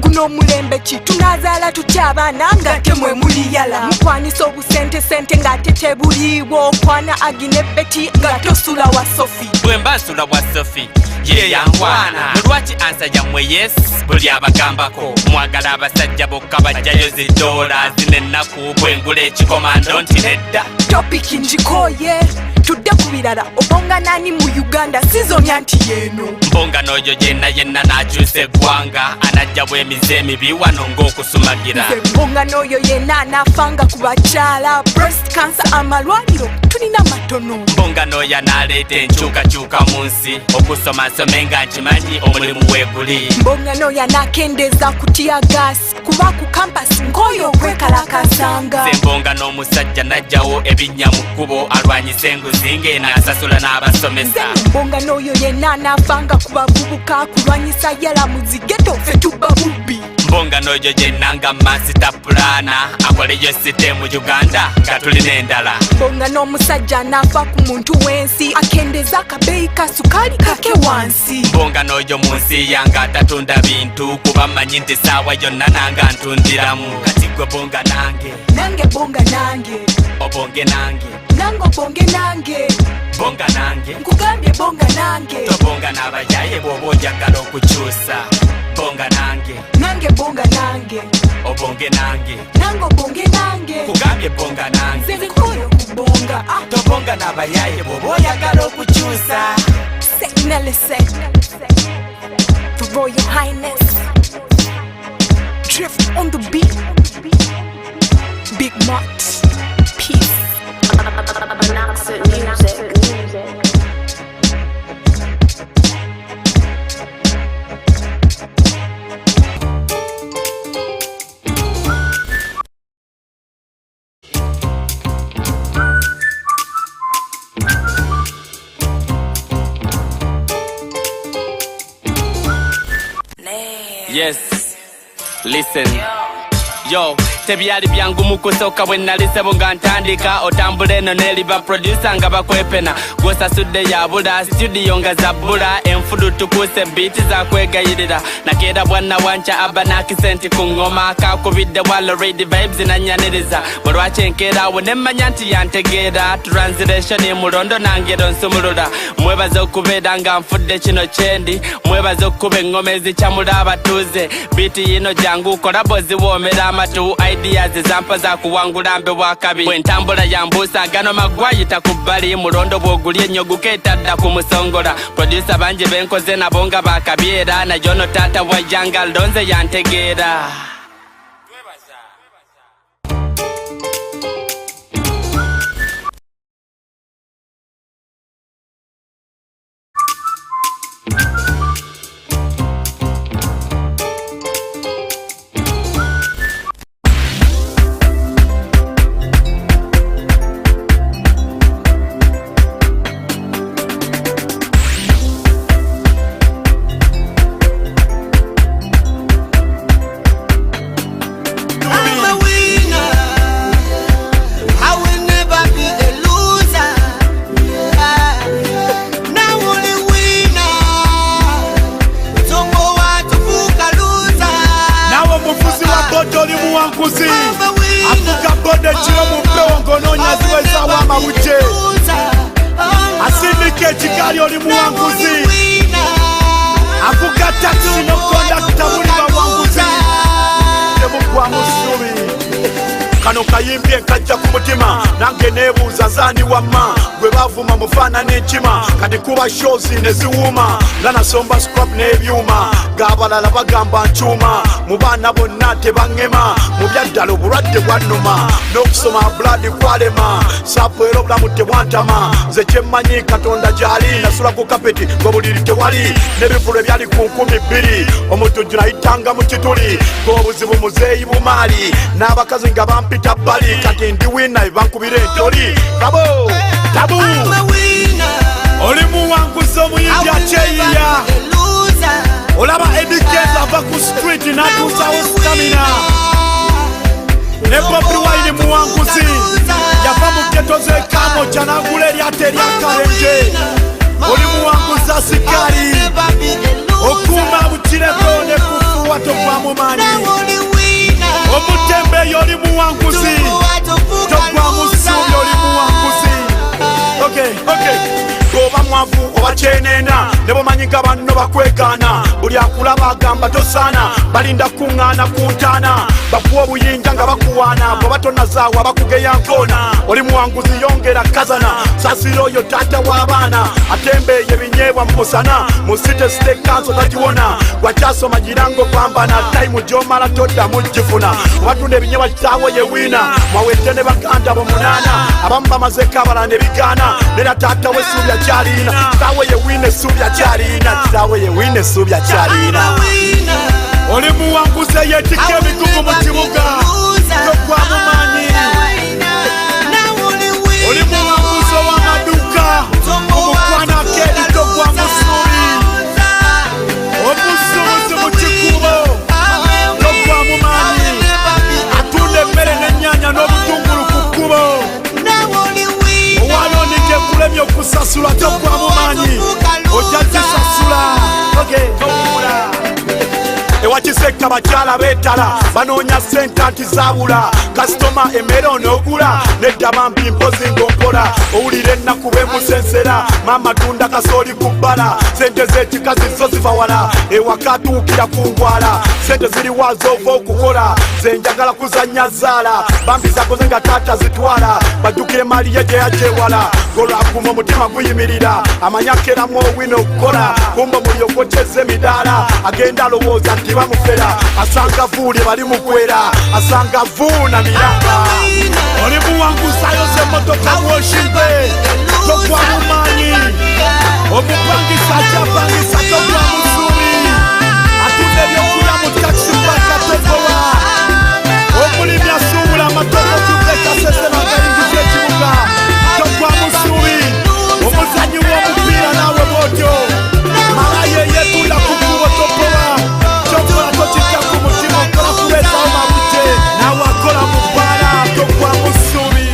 guno omulembe ki tunazaala tutya abaana nga temwe muliyala mukwanisa obusente ng'ate tebuliiwo okwana agine beti nga tosula wa Sofi bwe mba nsula wa Sofi ye yankwana lwaki ansa yammwe yes buli abagambako mwagala abasajja bokka bajjayo zidoola zino ennaku bwengula ekikomando nti nedda topiki njikoye tudde ku birala obonga nani mu Uganda sizonya nti yeeno mbonga n'oyo yenna n'akyusa eggwanga anajja bw'emize emibi wano ng'okusumagira mbonga n'oyo yenna anaafanga ku bakyala breast cancer amalwaliro tulina matono mbonga n'oyo anaaleeta enkyukakyuka mu nsi okusomasome nga nkimanyi omulimu weeguli mbonga n'oyo anaakendeeza kutya gaasi kuba ku kampasi ng'oyo okwekalakasanga ze mbonga n'omusajja najjawo ebinnya mu kkubo alwanyisa enguzi ng'eno asasula n'abasomesa mbonga n'oyo yenna anaafanga ku bavubuka kulwanyisa yala mu zigeto ffe tubba bubbi mbonga n'oyo yenna nga masita pulana akoleyo site mu Uganda nga tulina endala mbonga n'omusajja anaafa ku muntu w'ensi akendeeza akabeeyi ka sukaali kake wansi mbonga n'oyo mu nsi yange atatunda bintu kuba mmanyi nti saawa yonna nanga ntundiramu kati gwe bonga nange bonga nange obonge nange obonge nange bonga nange nkugambye bonga nange tobonga n'abayaye bw'oba oyagala okukyusa bonga nange bonga nange obonge nange obonge nange kugambye bonga nange nze nkoyo kubonga tobonga n'abayaye bw'oba oyagala okukyusa The Royal Highness Drift on the beat Big Mott Peace Music Yes, listen. Yo, tebyali byangu mukusooka bwe nalisebo nga ntandika otambula eno n'eriba producer nga bakwepena gw'osasudde yabula studio nga zabbula enfudu tukuse beat za kwegayirira nakeera bwanna wanca abba n'akisenti ku ngoma kakubidde walo ready vibes nanyaniriza bwe lwaki enkeera awo ne mmanya nti yantegeera translation mulondo nangero nsumulula mwebaza okubeera nga nfudde kino kyendi mwebaza okuba engoma ezikyamula abatuuze beat yino jangu kolabo ziwoomera amatu ideas zampa za kuwangula mbe wakabi bwe ntambula ya mbusa gano magwayita ku bbali mulondo bw'ogulya ennyo gukeetadda ku musongola producer bangi benkoze nabo nga bakabyera na jono taata wa janga lonze yantegeera. Afuka bode chiro mupeo ngononya ziweza wa mawuje Asindike chikari oli muwanguzi Afuka taxi no conductor muli bawanguzi Nebu kwa musuri Kano kayimbye nkajja ku mutima nange nebuuza zani wamma gwe bavuma mufana n'ekima kati kuba shows neziwuma nga nasomba scrap n'ebyuma ng'abalala bagamba nkyuma mu baana bonna tebaŋŋema mu byaddala obulwadde bwannuma n'okusoma blood kwalema sapu era obulamu tebwantama nze kyemmanyi katonda gy'ali nasula ku kapeti ng'obuliri tewali n'ebivulo ebyali ku 2,000 omutujju nayitanga mu kituli ng'obuzibu muzeeyi bumaali n'abakazi nga bampita bali kati ndi wina ebankubira entoli kabo tabu oli muwanguzi omuyimbi akyeyiya olaba edikeza ava ku street n'atuusawo stamina ne Bobi Wine muwanguzi yava mu geto z'ekamoja n'agula eryata eryakalenje oli muwanguzi asikali okuuma bukireko ne kufuuwa togwamu maanyi omutembe yoli muwanguzi togwamu ssuubi oli muwanguzi goba mwavu oba kyenena ne bomanyi nga banno bakwegaana buli akulaba agamba tosaana balinda kuŋŋaana ku ntaana bakuwa obuyinja nga bakuwaana bwe batonazaawa bakugeya nkoona oli muwanguzi yongera kazana saasira oyo taata w'abaana atembeeye binyeebwa mu musana mu site site kanso tagiwona gwakyasoma girango pambana tayimu gy'omala toddamu gifuna obatunda ebinyeebwa kitaawo ye wiina mwawette ne baganda bo 8 abamu bamazeko abala ne bigaana nera taata we suubya kyalina kitaawo ye wiina essuubya kyalina kitaawo ye wiina essuubya kyalina oli muwanguzi eyeetikka emigugu mu kibuga togwamu maanyi oli muwanguzi ow'amaduuka omukwana akeeri togwamu ssuubi obusuubuzi mu kikubo togwamu maanyi atunda emmere n'ennyaanya n'obutungulu ku kkubo owalonike kulemya okusasula togwamu maanyi ojja zisasula ewakiseka bakyala beetala banoonya sente anti zaabula kasitoma emmere onoogula nedda bambi mpozi ng'ompola owulira ennaku beemusensera maama tunda kasooli ku bbala sente z'ekikazi zo ziva wala ewaka atuukira ku ngwala sente ziriwa z'ova okukola ze njagala kuzannya zaala bambi zakoze nga taata zitwala baddukire maliye gye yagyewala golwakuma omutima guyimirira amanyakeramu owina okukola kumba muli okwokyeza emidaala agenda alowooza nti bamufera asanga vuuli bali mukwera asanga vuuna miranga oli muwanguzi ayoza emmotoka bwoshimbe togwamu maanyi omupangisa akyapangisa togwamu ssuubi atunda ebyokulya mu takisi paka togoba omulimi asuubula amatoko kuvekasesera ngayingiza ekibuga togwamu ssuubi omuzanyi w'omupiira naawe bwotyo mala yeyetunda ku kkubo togoba kyokola tokikka ku mutima okola kubeesawo mabuje naawe akola mu bbaala togwamu ssuubi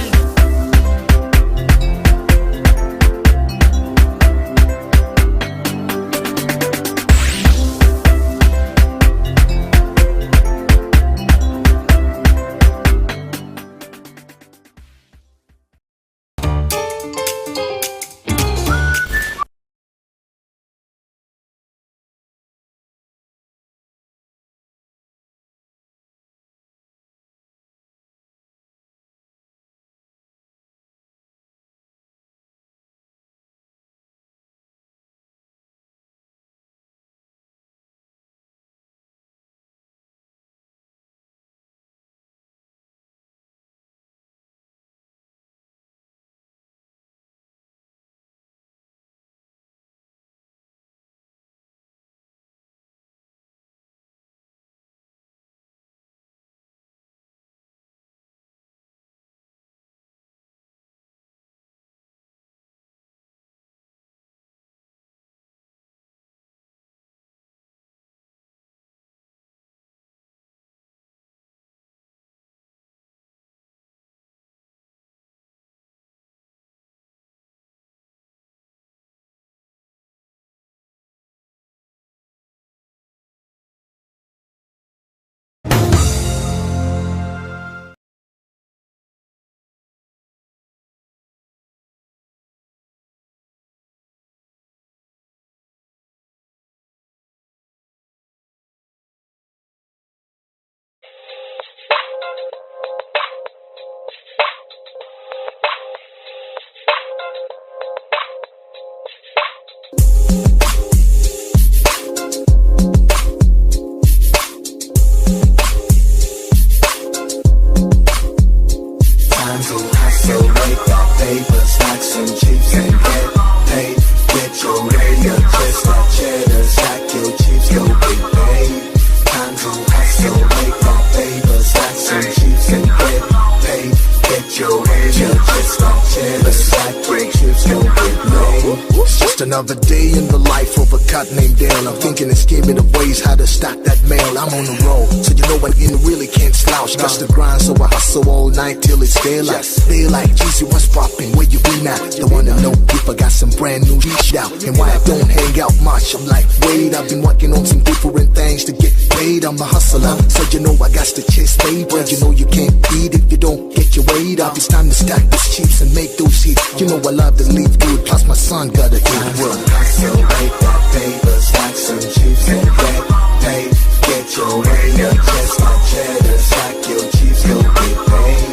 Time to hustle, make that paper, stacks and chips and get paid. Get your radio, just that cheddar, stack your chips, go get paid. Time to hustle, make that paper, stacks and chips and get paid. Get your radio, just that cheddar, stack your chips, go get paid. It's just another day in the life of a cut named Dale. I'm thinking and scheming of ways how to stack that mail. I'm on the roll, so you know when in really can't slouch. That's the grind, so I hustle all night till it's daylight. Daylight, GC, what's poppin'? Where you been at? The one to know if I got some brand new reach out. And why I don't hang out much, I'm like, wait, I've been working on some different things to get paid. I'm a hustler, so you know I got to chase paper. You know you can't eat if you don't get your weight up. It's time to stack those chips and make those hits. You know I love to live good, plus my son gotta eat well. Hustle, make that paper, stack some chips and get paid. Get your radio, just that cheddar, stack your chips, go get paid.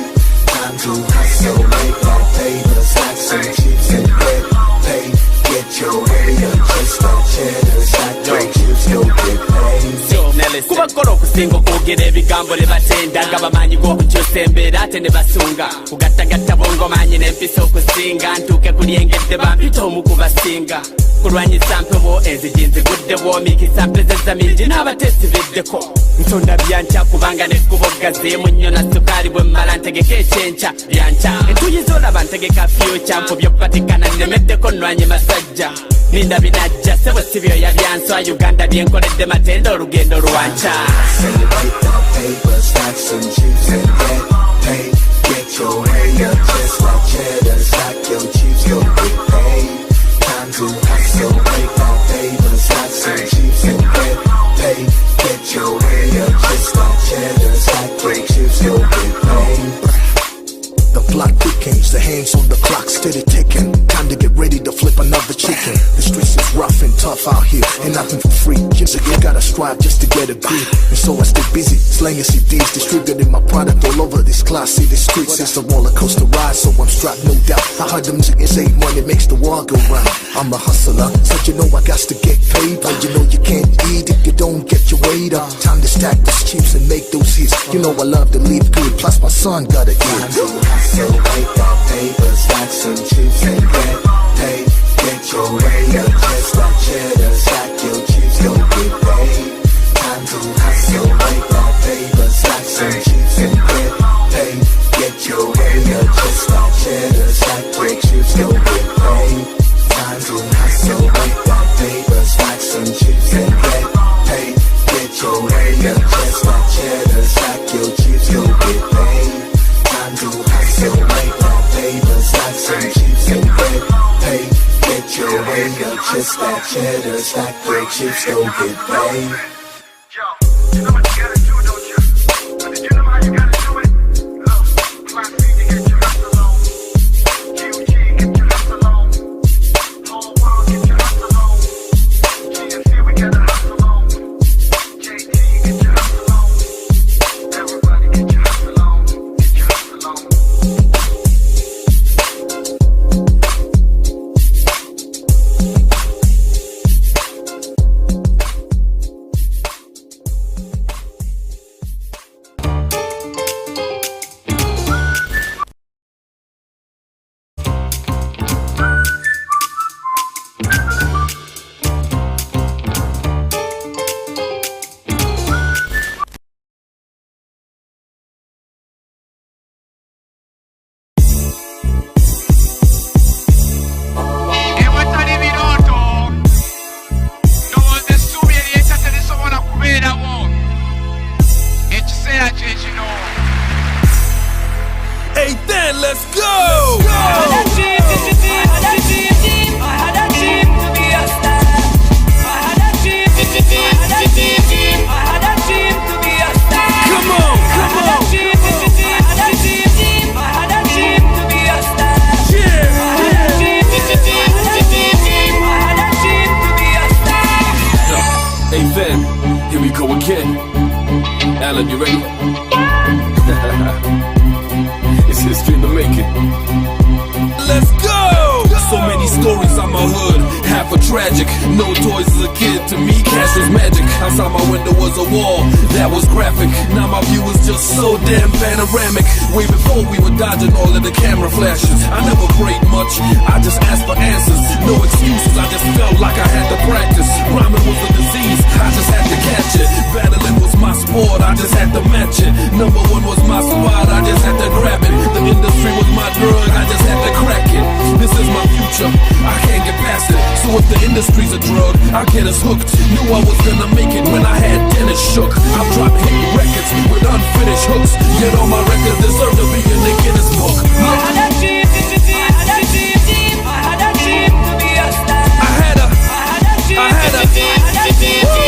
Time to hustle, make that paper, stack some chips and get paid. Get your radio, just that cheddar, stack your chips, go get paid. kuba kola okusinga okwogera ebigambo ne batenda nga bamanyi g'okukyusa embeera ate ne basunga kugattagatta bongo manyi n'empisa okusinga ntuuke kulyengedde bampita omu kubasinga kulwanyisa mpewo enzigi nziguddewo mikisa mpezezza mingi n'abatesibiddeko nsonda byankya kubanga nekkubo gazeemu nnyo na sukaali bwe mmala ntegeka ekyenkya byankya entuuyi z'olaba ntegeka fyuca nfubye okupatikana nnemeddeko nnwanye masajja ninda binajja sebo sibyo ya byanswa Uganda byenkoledde matenda olugendo lwanca. Celebrate that paper, stack some chips and get paid. Get your radio, just like cheddar, stack your chips, go get paid. Time to hustle, make that paper, stack some chips and get paid. Get your radio, just like cheddar, stack your chips, go get paid. The plot thickens, the hands on the clock steady ticking. Time to get ready to flip another chicken. The streets is rough and tough out here, and nothing for free. So you gotta strive just to get a grip. And so I stay busy, slanging CDs, distributing my product all over this class. See the streets, it's a roller coaster ride, so I'm strapped, no doubt. I heard the music is ain't money makes the world go round. I'm a hustler, so you know I got to get paid. But you know you can't eat if you don't get your weight up. Time to stack those chips and make those hits. You know I love to live good, plus my son gotta eat. So make that paper, stack some chips and get paid. Get your radio, just like cheddar, stack your chips, go get paid. Time to hustle, make that paper, stack some chips and get paid. Get your radio, just like cheddar, stack your chips, go get paid. Time to hustle, make that paper, stack some chips and get paid. Get your radio, just like cheddar, stack your chips, go get paid. Time to hustle, make that paper, stack some chips and get paid. Get your radio, just that cheddar, stack your chips, go get paid. Hey Van, here we go again. Alan, you ready? hood, half a tragic. No toys as a kid, to me cash was magic. Outside my window was a wall, that was graphic. Now my view is just so damn panoramic. Way before we were dodging all of the camera flashes. I never prayed much, I just asked for answers. No excuses, I just felt like I had to practice. Rhyming was a disease, I just had to catch it. Battling was my sport, I just had to match it. Number one was my spot, I just had to grab it. The industry was my drug, I just had to crack it. This is my future, I can't get past it. So if the industry's a drug, I get us hooked. Knew I was gonna make it when I had Dennis shook. I've dropped hit records with unfinished hooks. Yet all my records deserve to be in the Guinness book. Look. I had a dream to be a star. I had a dream to be a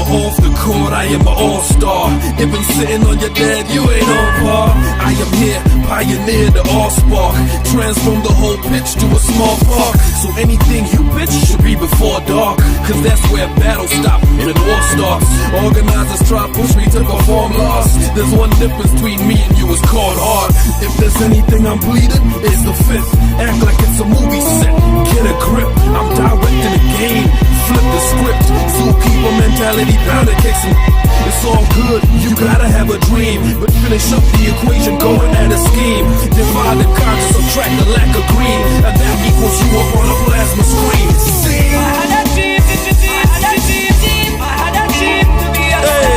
off the court, I am an all-star. If I'm sitting on your dad, you ain't on par. I am here, pioneer the all-spark. Transform the whole pitch to a small park. So anything you pitch should be before dark. Cause that's where battles stop and war starts. Organizers try push me to perform lost. There's one difference between me and you, it's called hard. If there's anything I'm bleeding, it's the fifth. Act like it's a movie set, get a grip. I'm directing the game, flip the script. Zookeeper mentality, pound it, kicks. It's all good, you gotta have a dream. But finish up the equation, going at a scheme. Divide the conscious, subtract the lack of green. And that equals you up on a plasma screen. See? I had a dream, I had a dream, I had a dream to be a star.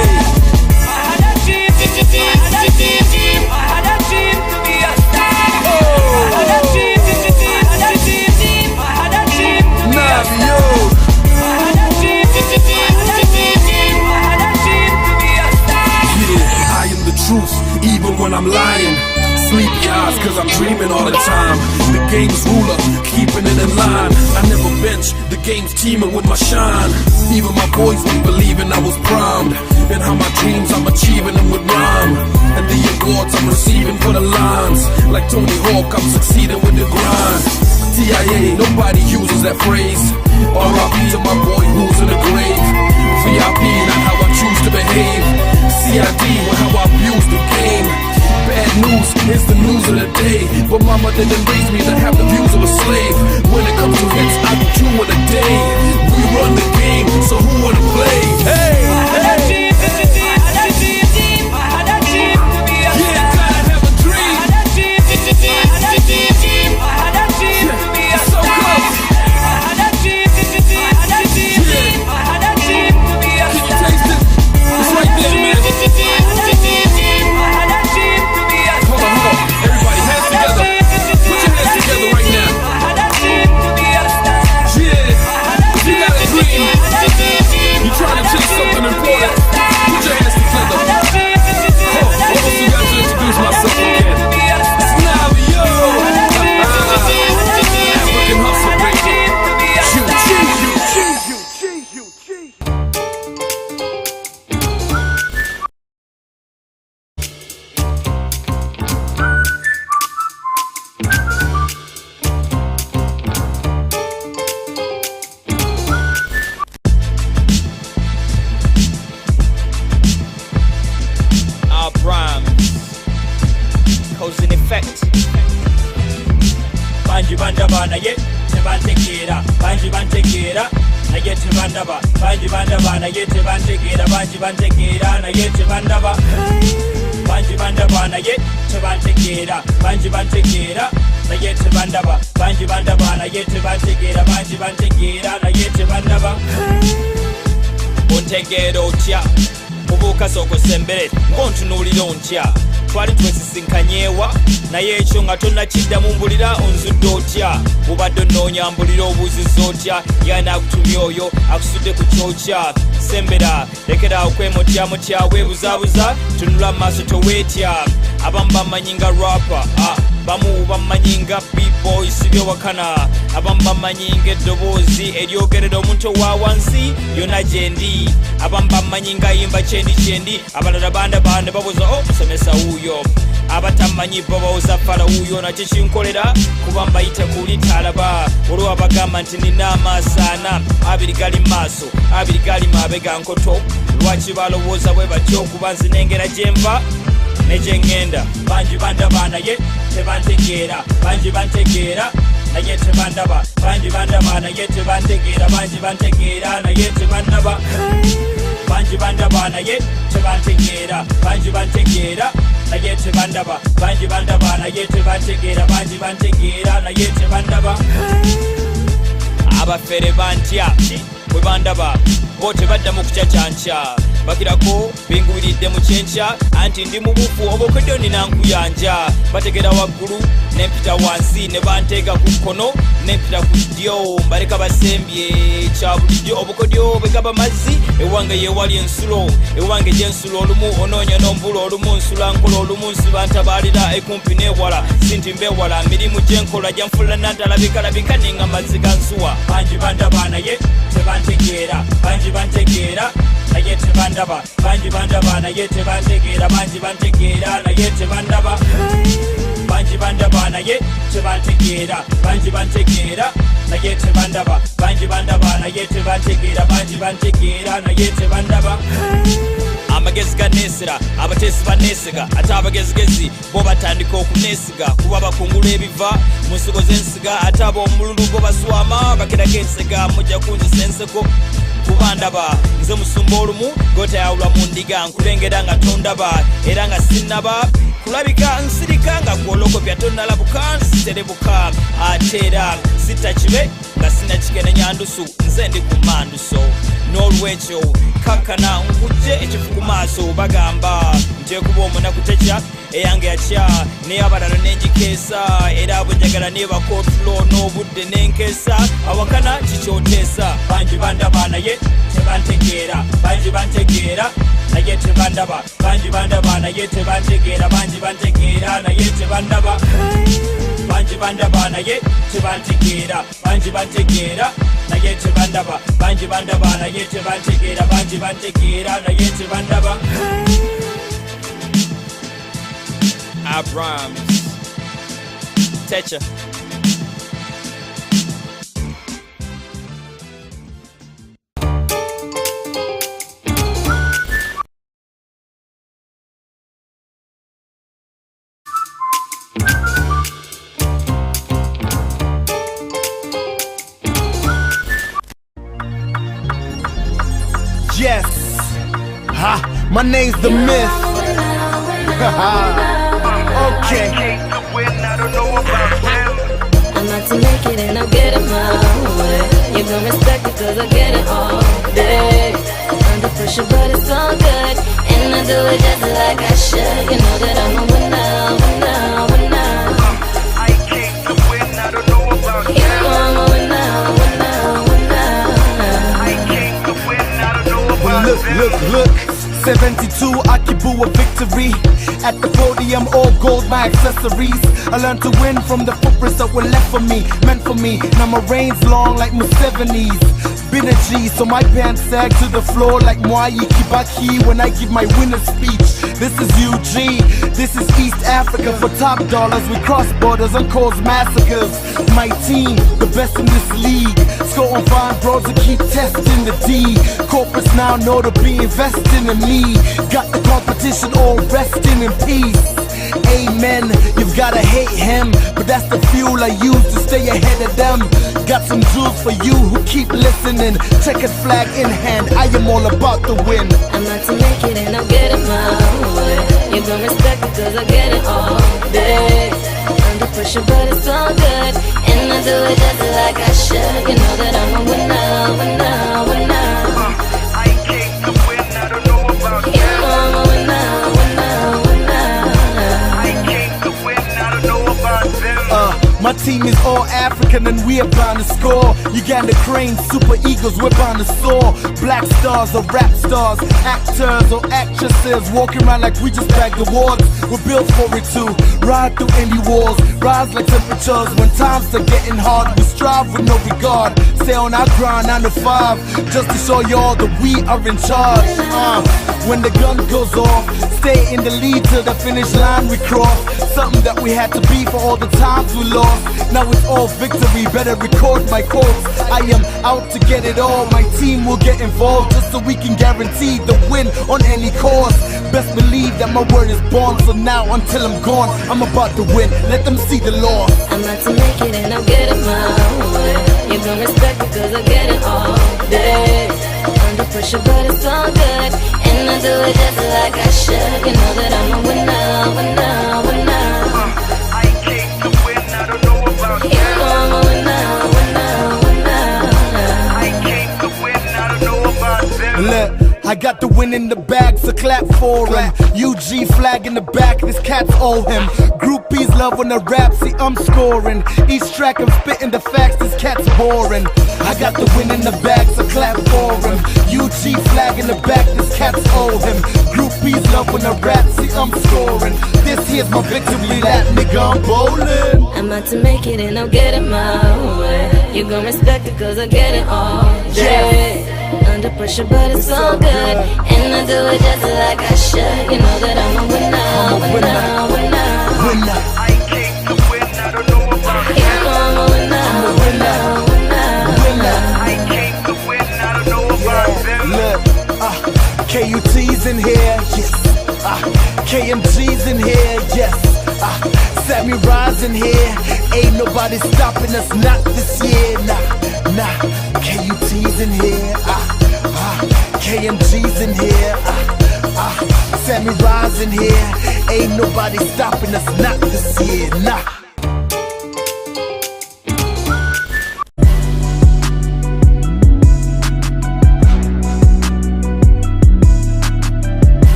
I had a dream, I had a dream, I had a dream to be a star. I had a dream, I had a dream, I had a dream to be a star. I had a dream, I had a dream to be a star. Yeah, I am the truth, even when I'm lying. Sleepy eyes, cause I'm dreaming all the time. The game's ruler, keeping it in line. I never bench, the game's teaming with my shine. Even my boys weren't believing I was primed. And how my dreams, I'm achieving them with rhyme. And the awards I'm receiving for the lines. Like Tony Hawk, I'm succeeding with the grind. TIA, nobody uses that phrase. R.I.P. to my boy who's in the grave. VIP, not how I choose to behave. CID, with how I abuse the game. Bad news is the news of the day. But mama didn't raise me to have the views of a slave. When it comes to hits, I do 2 in a day. We run the game, so who wanna play? Hey, hey. twali twesisinkanyeewa naye ekyo nga tonnakiddamu mbulira onzudde otya obadde onnoonya mbulira obuuzizza otya yanaakutumya oyo akusudde ku kyokya sembera lekera okwemutya weebuzaabuza tunula mu maaso toweetya abamu bamanyi nga rapa bamu bamanyi nga b-boy sibyowakana abamu bamanyi nga eddoboozi eryogerera omuntu owa wansi yonna gyendi abamu bamanyi nga yimba kyendi abalala banda babuuza musomesa wuuyo abatamanyi babawuza fala wuyo nakyo kinkolera kuba mbayita kuli talaba olwo abagamba nti nina amasaana abiri gali maaso abiri gali mabega nkoto lwaki balowooza bwe batyo kuba nzinengera gyenva nejengenda banji bandaba naye tebantegeera banji bantegeera naye tebandaba banji bandaba naye tebantegeera banji bantegeera naye tebandaba banji bandaba naye tebantegeera banji bantegeera naye tebandaba banji bandaba naye tebantegeera banji bantegeera naye tebandaba abafere bantya bwe bandaba bo tebaddamu kucacyanca bakirako bingubiridde mu kyenkya anti ndi mubufu obukodyo nina nkuyanja bategera waggulu nempita wansi ne banteeka ku kkono nempita ku ddyo mbaleka basembye kya bulijjo obukodyo bwe gaba mazzi ewange yeewali ensulo ewange gyensulo olumu onoonya n'ombula olumu nsula nkola olumu nsiba ntabalira ekumpi n'ewala sinti mbewala mirimu gyenkola gyanfula naddalabikalabika nenga mazzi gansuwa banji bandaba naye tebantegeera banji bantegeera naye tebandaba banji bandaba naye tebantegeera banji bantegeera naye tebandaba banji bandaba naye tebantegeera banji bantegeera naye tebandaba banji bandaba naye tebantegeera banji bantegeera naye tebandaba amagezi ganeesera abateesi baneesiga ate abagezigezi bo batandika okuneesiga kuba bakungula ebiva mu nsigo z'ensiga ate ab'omululu bo baswama bakeraga ensega mujja kunzisa enseko kubandaba nze musumba olumu gotayawulwa mu ndiga nkulengera nga tondaba era nga sinnaba kulabika nsirika nga gwolokopya tonnalabuka nsiterebuka ate era sittakibe nga sinnakikenenya ndusu nze ndi ku manduso n'olwekyo kakkana nkujje ekifu ku maaso bagamba ntyekuba omunaku tekya eyange yakya neyabalala nenjikeesa era bwenjagala nebakootulo n'obudde nenkeesa awakana kikyoteesa banji bandaba naye tebantegeera banji bantegeera naye tebandaba banji bandaba naye tebantegeera banji bantegeera naye tebandaba banji bandaba naye tebantegeera banji bantegeera naye tebandaba banji bandaba naye tebantegeera banji bantegeera naye tebandaba Abrams Techa Yes, ha, my name's the myth. Okay. I'm not to make it and I'll get it my way. You gon' respect it cause I get it all day. Under pressure but it's all good. And I do it just like I should. You know that I'm a winner, winner, winner. I came to win, I don't know about you. You know I'm a winner, winner, winner. I came to win, I don't know about you. Look 72 Akibu a victory. At the podium, all gold, my accessories. I learned to win from the footprints that were left for me, meant for me. Now my reign's long like my 70s. Been a G, so my pants sag to the floor like Mwai Kibaki when I give my winner speech. This is UG, this is East Africa. For top dollars, we cross borders and cause massacres. My team, the best in this league. Score on fine bros to keep testing the D. Corporates now know to be investing in me. Got the competition all resting in peace. Amen, you've gotta hate him, but that's the fuel I use to stay ahead of them. Got some jewels for you who keep listening. Checkered flag in hand, I am all about the win. I'm not to make it and I'll get it my way. You gon' respect it cause I get it all day. Under pressure but it's all good. And I do it just like I should. You know that I'm a winner, winner, winner. I came to win, I don't know about you. You know I'm a winner, winner, winner. I came to win, I don't know about them. My team is all African and we are bound to score. Uganda Cranes, Super Eagles, we're bound to soar. Black stars or rap stars, actors or actresses, walking around like we just bagged awards. we're built for it too. Ride through any walls, rise like temperatures. When times are getting hard, we strive with no regard. Stay on our grind 9 to 5, just to show y'all that we are in charge. When the gun goes off, stay in the lead to the finish line we cross. Something that we had to be for all the times we lost. Now it's all victory, better record my quotes. I am out to get it all, my team will get involved, just so we can guarantee the win on any course. Best believe that my word is born, so now until I'm gone, I'm about to win, let them see the loss. I'm about to make it and I'll get it my way. You gon' respect me cause I get it all day. Under pressure but it's all good, and I do it just like I should. You know that I'm a winner, winner, winner. I came to win, I don't know about you. You know I'm a winner, winner, winner. I came to win, I don't know about them. Look, I got the win in the bag, so clap for him. UG flag in the back, this cat's owe him. Groupies love when I rap, see I'm scoring. Each track I'm spitting the facts, this cat's boring. I got the win in the bag, so clap for him. UG flag in the back, this cat's owe him. Groupies love when I rap, see I'm scoring. This here's my victory lap, nigga, I'm bowling. I'm about to make it and I'll get it my way. You gon' respect it cause I get it all day. Under pressure but it's all good, and I do it just like I should. You know that I'm a winner, winner, winner. I came to win, I don't know about you. You know I'm a winner, winner. I came to win, I don't know about them. Look, KUT's in here, yes. KMG's in here, yes. Sammy Rise in here. Ain't nobody stopping us, not this year, nah. KUT's in here, KMG's in here, Sammy Rise in here. Ain't nobody stopping us, not this year, nah.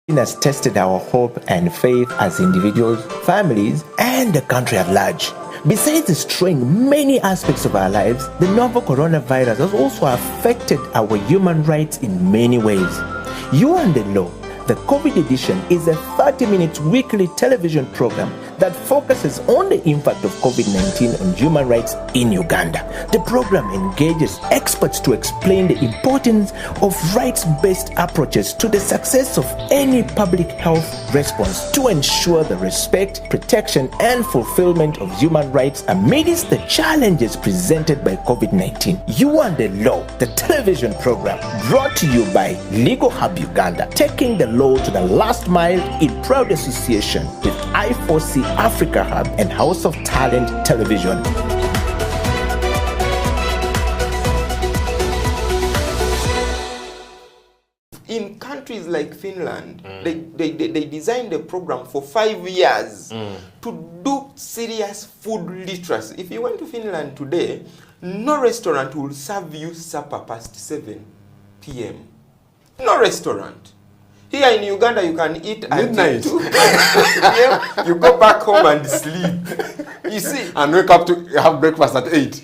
Has tested our hope and faith as individuals, families, and the country at large. Besides destroying many aspects of our lives, the novel coronavirus has also affected our human rights in many ways. You and the Law, the COVID edition, is a 30-minute weekly television program that focuses on the impact of COVID-19 on human rights in Uganda. The program engages experts to explain the importance of rights-based approaches to the success of any public health response to ensure the respect, protection, and fulfillment of human rights amidst the challenges presented by COVID-19. You and the Law, the television program, brought to you by Legal Hub Uganda, taking the law to the last mile in proud association with I4C Africa Hub and House of Talent Television. In countries like Finland, they designed a program for 5 years to do serious food literacy. If you went to Finland today, no restaurant will serve you supper past 7 p.m. No restaurant. Here in Uganda, you can eat at midnight. 2 p.m. You go back home and sleep. You see? And wake up to have breakfast at 8.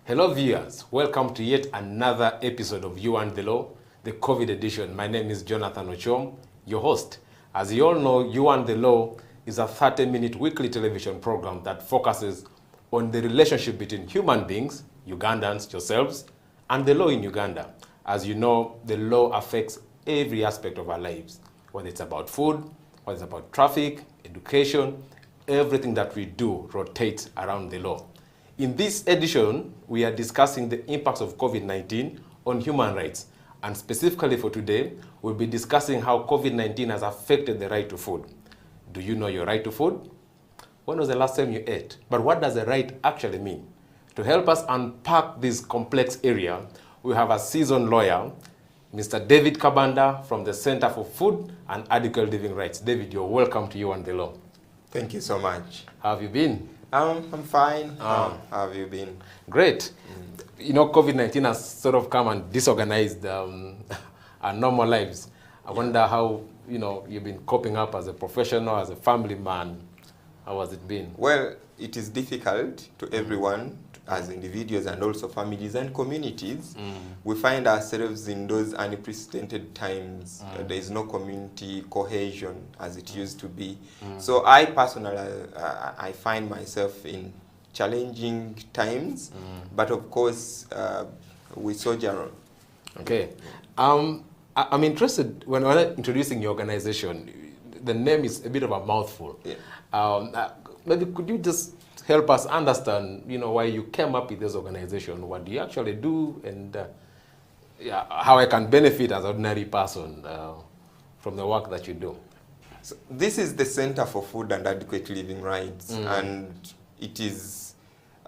Hello viewers, welcome to yet another episode of You and the Law, the COVID edition. My name is Jonathan Ochom, your host. As you all know, You and the Law is a 30-minute weekly television program that focuses on the relationship between human beings, Ugandans, yourselves, and the law in Uganda. As you know, the law affects every aspect of our lives, whether it's about food, whether it's about traffic, education, everything that we do rotates around the law. In this edition, we are discussing the impacts of COVID-19 on human rights. And specifically for today, we'll be discussing how COVID-19 has affected the right to food. Do you know your right to food? When was the last time you ate? But what does the right actually mean? To help us unpack this complex area, we have a seasoned lawyer, Mr. David Kabanda from the Center for Food and Adequate Living Rights. David, you're welcome to You and the Law. Thank you so much. How have you been? I'm fine. How have you been? Great. You know, COVID-19 has sort of come and disorganized our normal lives. I wonder how, you've been coping up as a professional, as a family man. How has it been? Well, it is difficult to everyone, as individuals and also families and communities. We find ourselves in those unprecedented times. There is no community cohesion as it used to be. So I personally, I find myself in challenging times, but of course, we soldier on. Okay. I'm interested, when we're introducing your organization, the name is a bit of a mouthful. Yeah. Maybe could you just help us understand, why you came up with this organization, what do you actually do, and how I can benefit as an ordinary person from the work that you do? So this is the Center for Food and Adequate Living Rights, and it is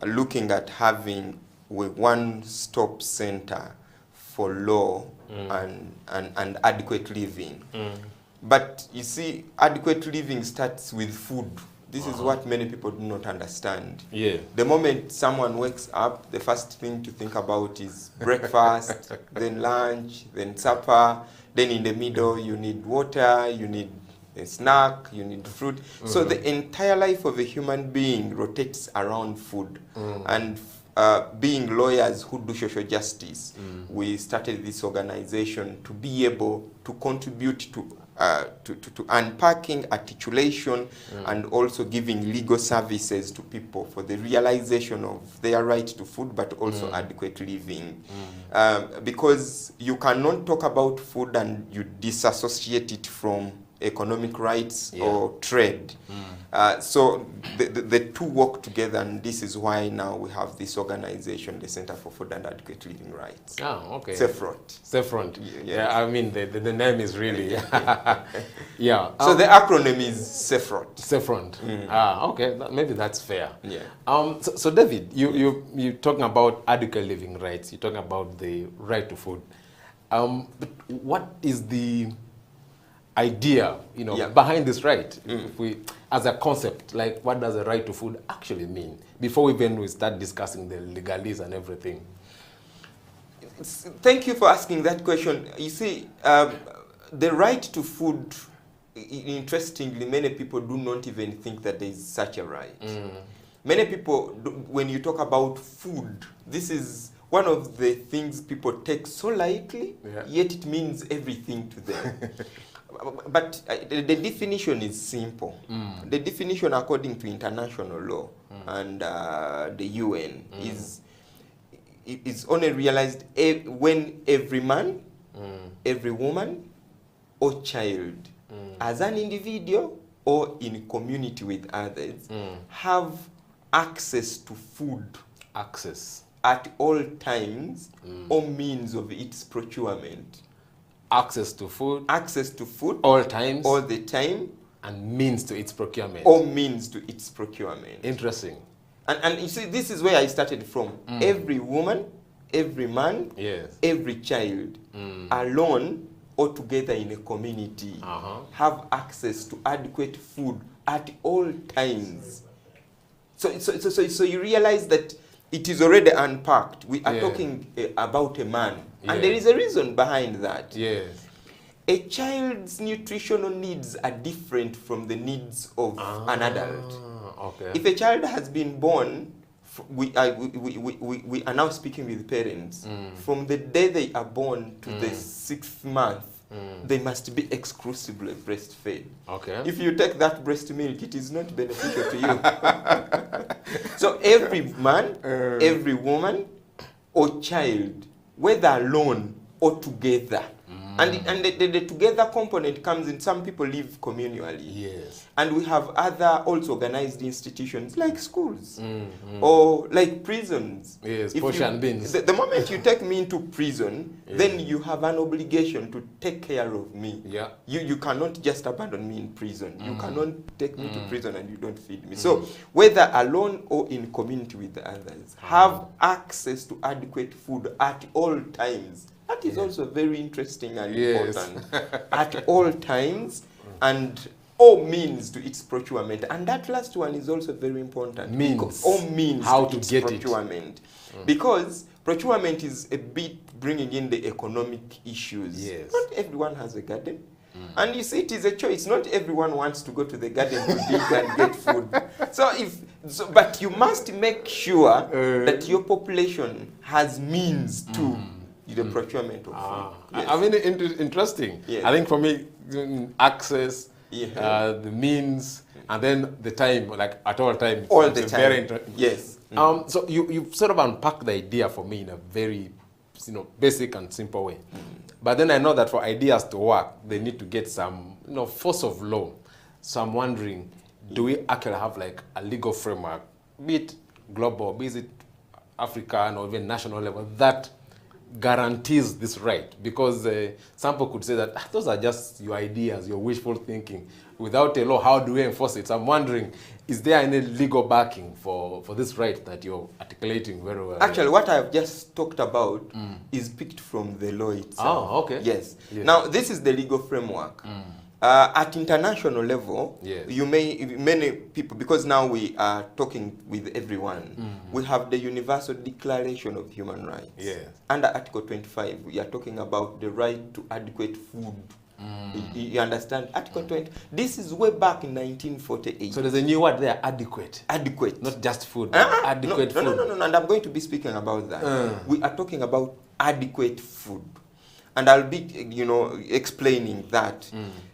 looking at having a one-stop center for law and adequate living. But you see, adequate living starts with food. This is what many people do not understand. Yeah. The moment someone wakes up, the first thing to think about is breakfast, then lunch, then supper, then in the middle you need water, you need a snack, you need fruit. So the entire life of a human being rotates around food. And being lawyers who do social justice, we started this organization to be able to contribute to unpacking, articulation, and also giving legal services to people for the realization of their right to food, but also adequate living. Because you cannot talk about food and you disassociate it from economic rights or trade. So the two work together, and this is why now we have this organization, the Center for Food and Adequate Living Rights. Oh, okay. CEFROT. CEFROT. Yeah, I mean, the name is really... yeah. So the acronym is CEFROT. CEFROT. Okay. Maybe that's fair. Yeah. So David, you're talking about adequate living rights. You're talking about the right to food. But what is the idea, behind this right? If we, as a concept, like what does a right to food actually mean? Before we start discussing the legalese and everything. Thank you for asking that question. You see, the right to food, interestingly, many people do not even think that there is such a right. Many people, when you talk about food, this is one of the things people take so lightly, yet it means everything to them. But the definition is simple. The definition according to international law and the UN is only realized when every man, every woman, or child, as an individual or in community with others, have access to food. At all times or means of its procurement. Access to food. All times. All the time. And means to its procurement. Or means to its procurement. Interesting. And you see, this is where I started from. Every woman, every man, every child, alone or together in a community, have access to adequate food at all times. So you realize that it is already unpacked. We are talking about a man. And there is a reason behind that. A child's nutritional needs are different from the needs of an adult. If a child has been born we are now speaking with parents. From the day they are born to the 6th month, they must be exclusively breastfed. Okay. If you take that breast milk, it is not beneficial to you. So every man, every woman, or child, whether alone or together, and the together component comes in, some people live communally. Yes. And we have other also organized institutions like schools or like prisons. Yes, If portion you- bins. The moment you take me into prison, then you have an obligation to take care of me. Yeah. You cannot just abandon me in prison. You cannot take me to prison and you don't feed me. So whether alone or in community with the others, have access to adequate food at all times. That is also very interesting and Yes. important. At all times and all means to its procurement. And that last one is also very important. Means. Because all means How to to its get it. procurement. Because procurement is a bit bringing in the economic issues. Yes. Not everyone has a garden. And you see, it is a choice. Not everyone wants to go to the garden to dig and get food. But you must make sure that your population has means to the procurement of food. Yes. I mean, interesting. Yes. I think for me, access, the means, and then the time, like at all times. All the it's time. Very interesting. Yes. So you've sort of unpacked the idea for me in a very, basic and simple way. But then I know that for ideas to work, they need to get some, force of law. So I'm wondering, do we actually have like a legal framework, be it global, be it African or even national level, that guarantees this right? Because some people could say that those are just your ideas, your wishful thinking. Without a law, how do we enforce it? So I'm wondering, is there any legal backing for this right that you're articulating very well? Actually, what I've just talked about is picked from the law itself. Oh, okay. Yes. Now, this is the legal framework. At international level, many people, because now we are talking with everyone, we have the Universal Declaration of Human Rights. Yes. Under Article 25, we are talking about the right to adequate food. You understand? Article 20. This is way back in 1948. So there's a new word there, adequate. Adequate. Not just food, adequate food. No, and I'm going to be speaking about that. We are talking about adequate food. And I'll be, explaining that.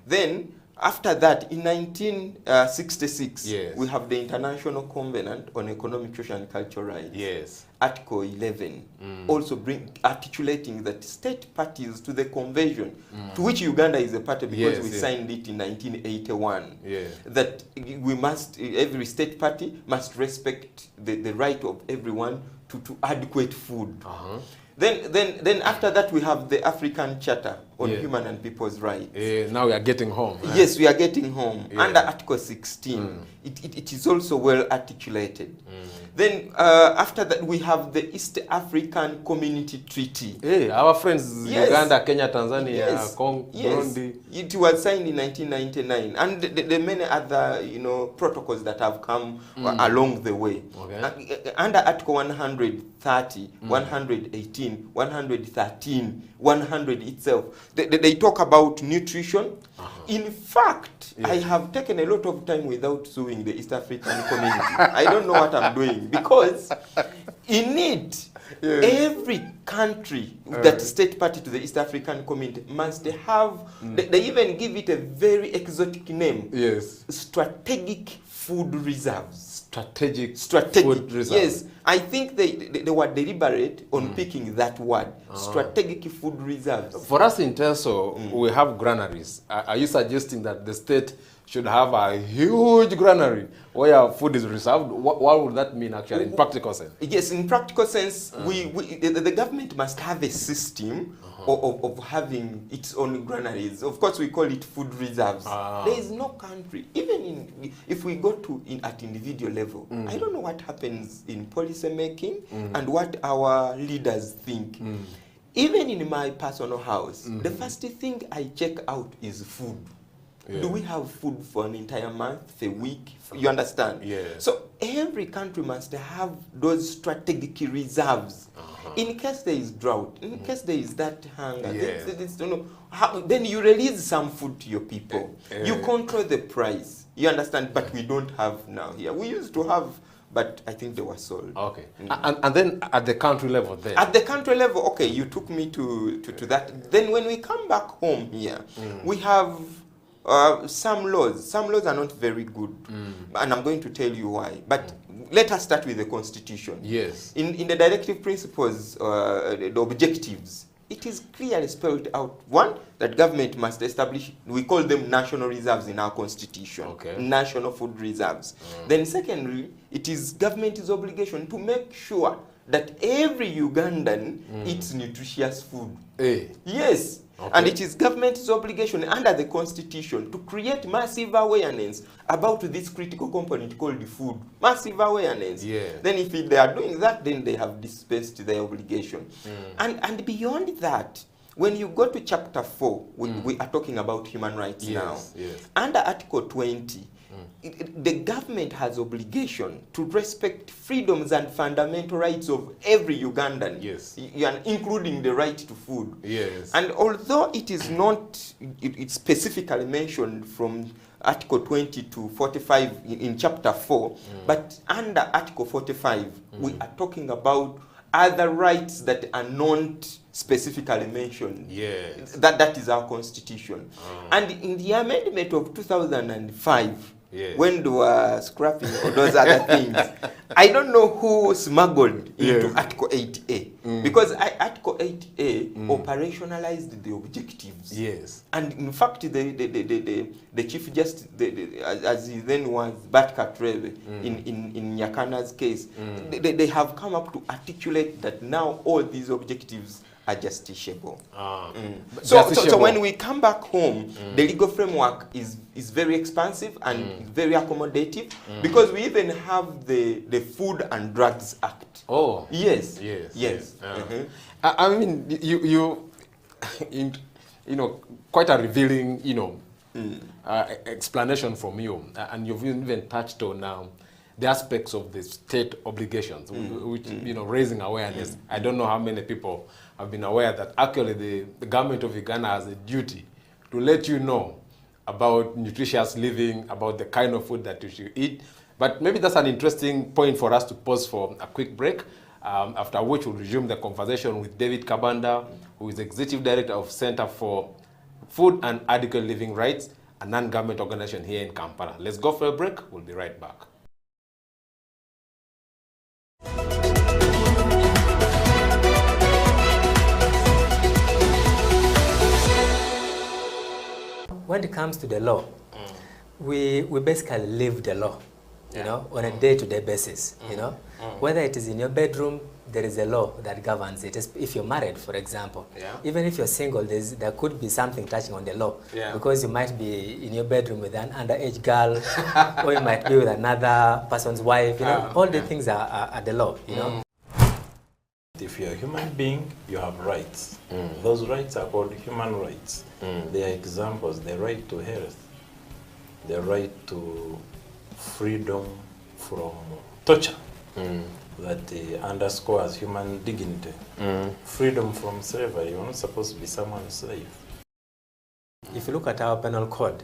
Then, after that, in 1966, we have the International Covenant on Economic, Social and Cultural Rights. Yes. Article 11, also articulating that state parties to the convention, to which Uganda is a party because we signed it in 1981, that every state party must respect the right of everyone to adequate food. Then after that, we have the African Charter on Human and People's Rights. Now we are getting home. Yes, we are getting home. Under Article 16, it is also well articulated. Then after that, we have the East African Community Treaty. Hey, our friends Uganda, Kenya, Tanzania, Congo, Burundi. It was signed in 1999, and the many other protocols that have come along the way. Okay. Under Article 130, 118, 113, 100 itself, they talk about nutrition. In fact, I have taken a lot of time without suing the East African community. I don't know what I'm doing, because in it, every country that state party to the East African community must have, they even give it a very exotic name. Yes. Strategic food reserves. Strategic food reserves. Yes. I think they were deliberate on picking that word. Strategic food reserves. For us in Teso, we have granaries. Are you suggesting that the state should have a huge granary where food is reserved? What would that mean actually in practical sense? Yes, in practical sense, the government must have a system of having its own granaries. Of course, we call it food reserves. There is no country, even if we go to at individual level, I don't know what happens in policy making and what our leaders think. Even in my personal house, the first thing I check out is food. Do we have food for an entire month, a week? You understand? So every country must have those strategic reserves. In case there is drought, in case there is that hunger, then you release some food to your people. You control the price. You understand? But we don't have now here. We used to have but I think they were sold. Okay. And then at the country level then? At the country level, okay, you took me to that. Then when we come back home here, we have some laws. Some laws are not very good, and I'm going to tell you why. But let us start with the Constitution. Yes. In the directive principles, the objectives, it is clearly spelled out. One, that government must establish, we call them national reserves in our Constitution. Okay. National food reserves. Then secondly, it is government's obligation to make sure that every Ugandan eats nutritious food. Yes. Okay. And it is government's obligation under the Constitution to create massive awareness about this critical component called the food. Massive awareness. Yeah. Then if they are doing that, then they have dispensed their obligation. And beyond that, when you go to chapter 4, we are talking about human rights now. Yes. Under Article 20, the government has obligation to respect freedoms and fundamental rights of every Ugandan, including the right to food. Yes. And although it is not, it's specifically mentioned from Article 20 to 45 in chapter 4, but under Article 45, we are talking about other rights that are not specifically mentioned. Yes. That is our Constitution. And in the amendment of 2005, when they were scrapping all those other things, I don't know who smuggled into Article 8A, because Article 8A operationalized the objectives. Yes. And in fact, the Chief Justice, as he then was, Bat Katreve, in Nyakana's case, they have come up to articulate that now all these objectives are justiciable. So when we come back home, the legal framework is very expansive and very accommodative, because we even have the Food and Drugs Act. Oh. Yes. I mean, you know, quite a revealing, explanation from you, and you've even touched on the aspects of the state obligations, which, raising awareness. I don't know how many people have been aware that actually the government of Uganda has a duty to let you know about nutritious living, about the kind of food that you should eat. But maybe that's an interesting point for us to pause for a quick break, after which we'll resume the conversation with David Kabanda, who is Executive Director of Center for Food and Adequate Living Rights, a non-government organization here in Kampala. Let's go for a break. We'll be right back. When it comes to the law, we basically live the law, on a day-to-day basis, Whether it is in your bedroom, there is a law that governs it. If you're married, for example, even if you're single, there could be something touching on the law, because you might be in your bedroom with an underage girl, or you might be with another person's wife, all the things are the law, If you're a human being, you have rights. Those rights are called human rights. They are examples: the right to health, the right to freedom from torture, that underscores human dignity, freedom from slavery. You're not supposed to be someone's slave. If you look at our penal code,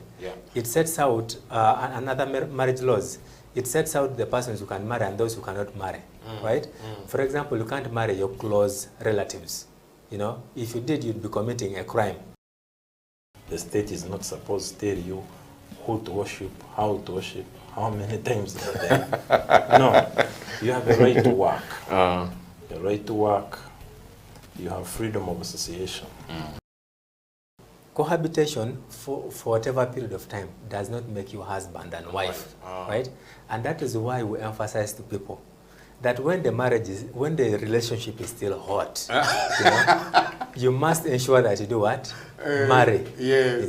it sets out another marriage laws. It sets out the persons who can marry and those who cannot marry, right? For example, you can't marry your close relatives. If you did, you'd be committing a crime. The state is not supposed to tell you who to worship, how to worship, how many times a day. No, you have a right to work. A right to work. You have freedom of association. Cohabitation for whatever period of time does not make you husband and wife, right? And that is why we emphasize to people that when the relationship is still hot, you must ensure that you do what? Marry. Yes.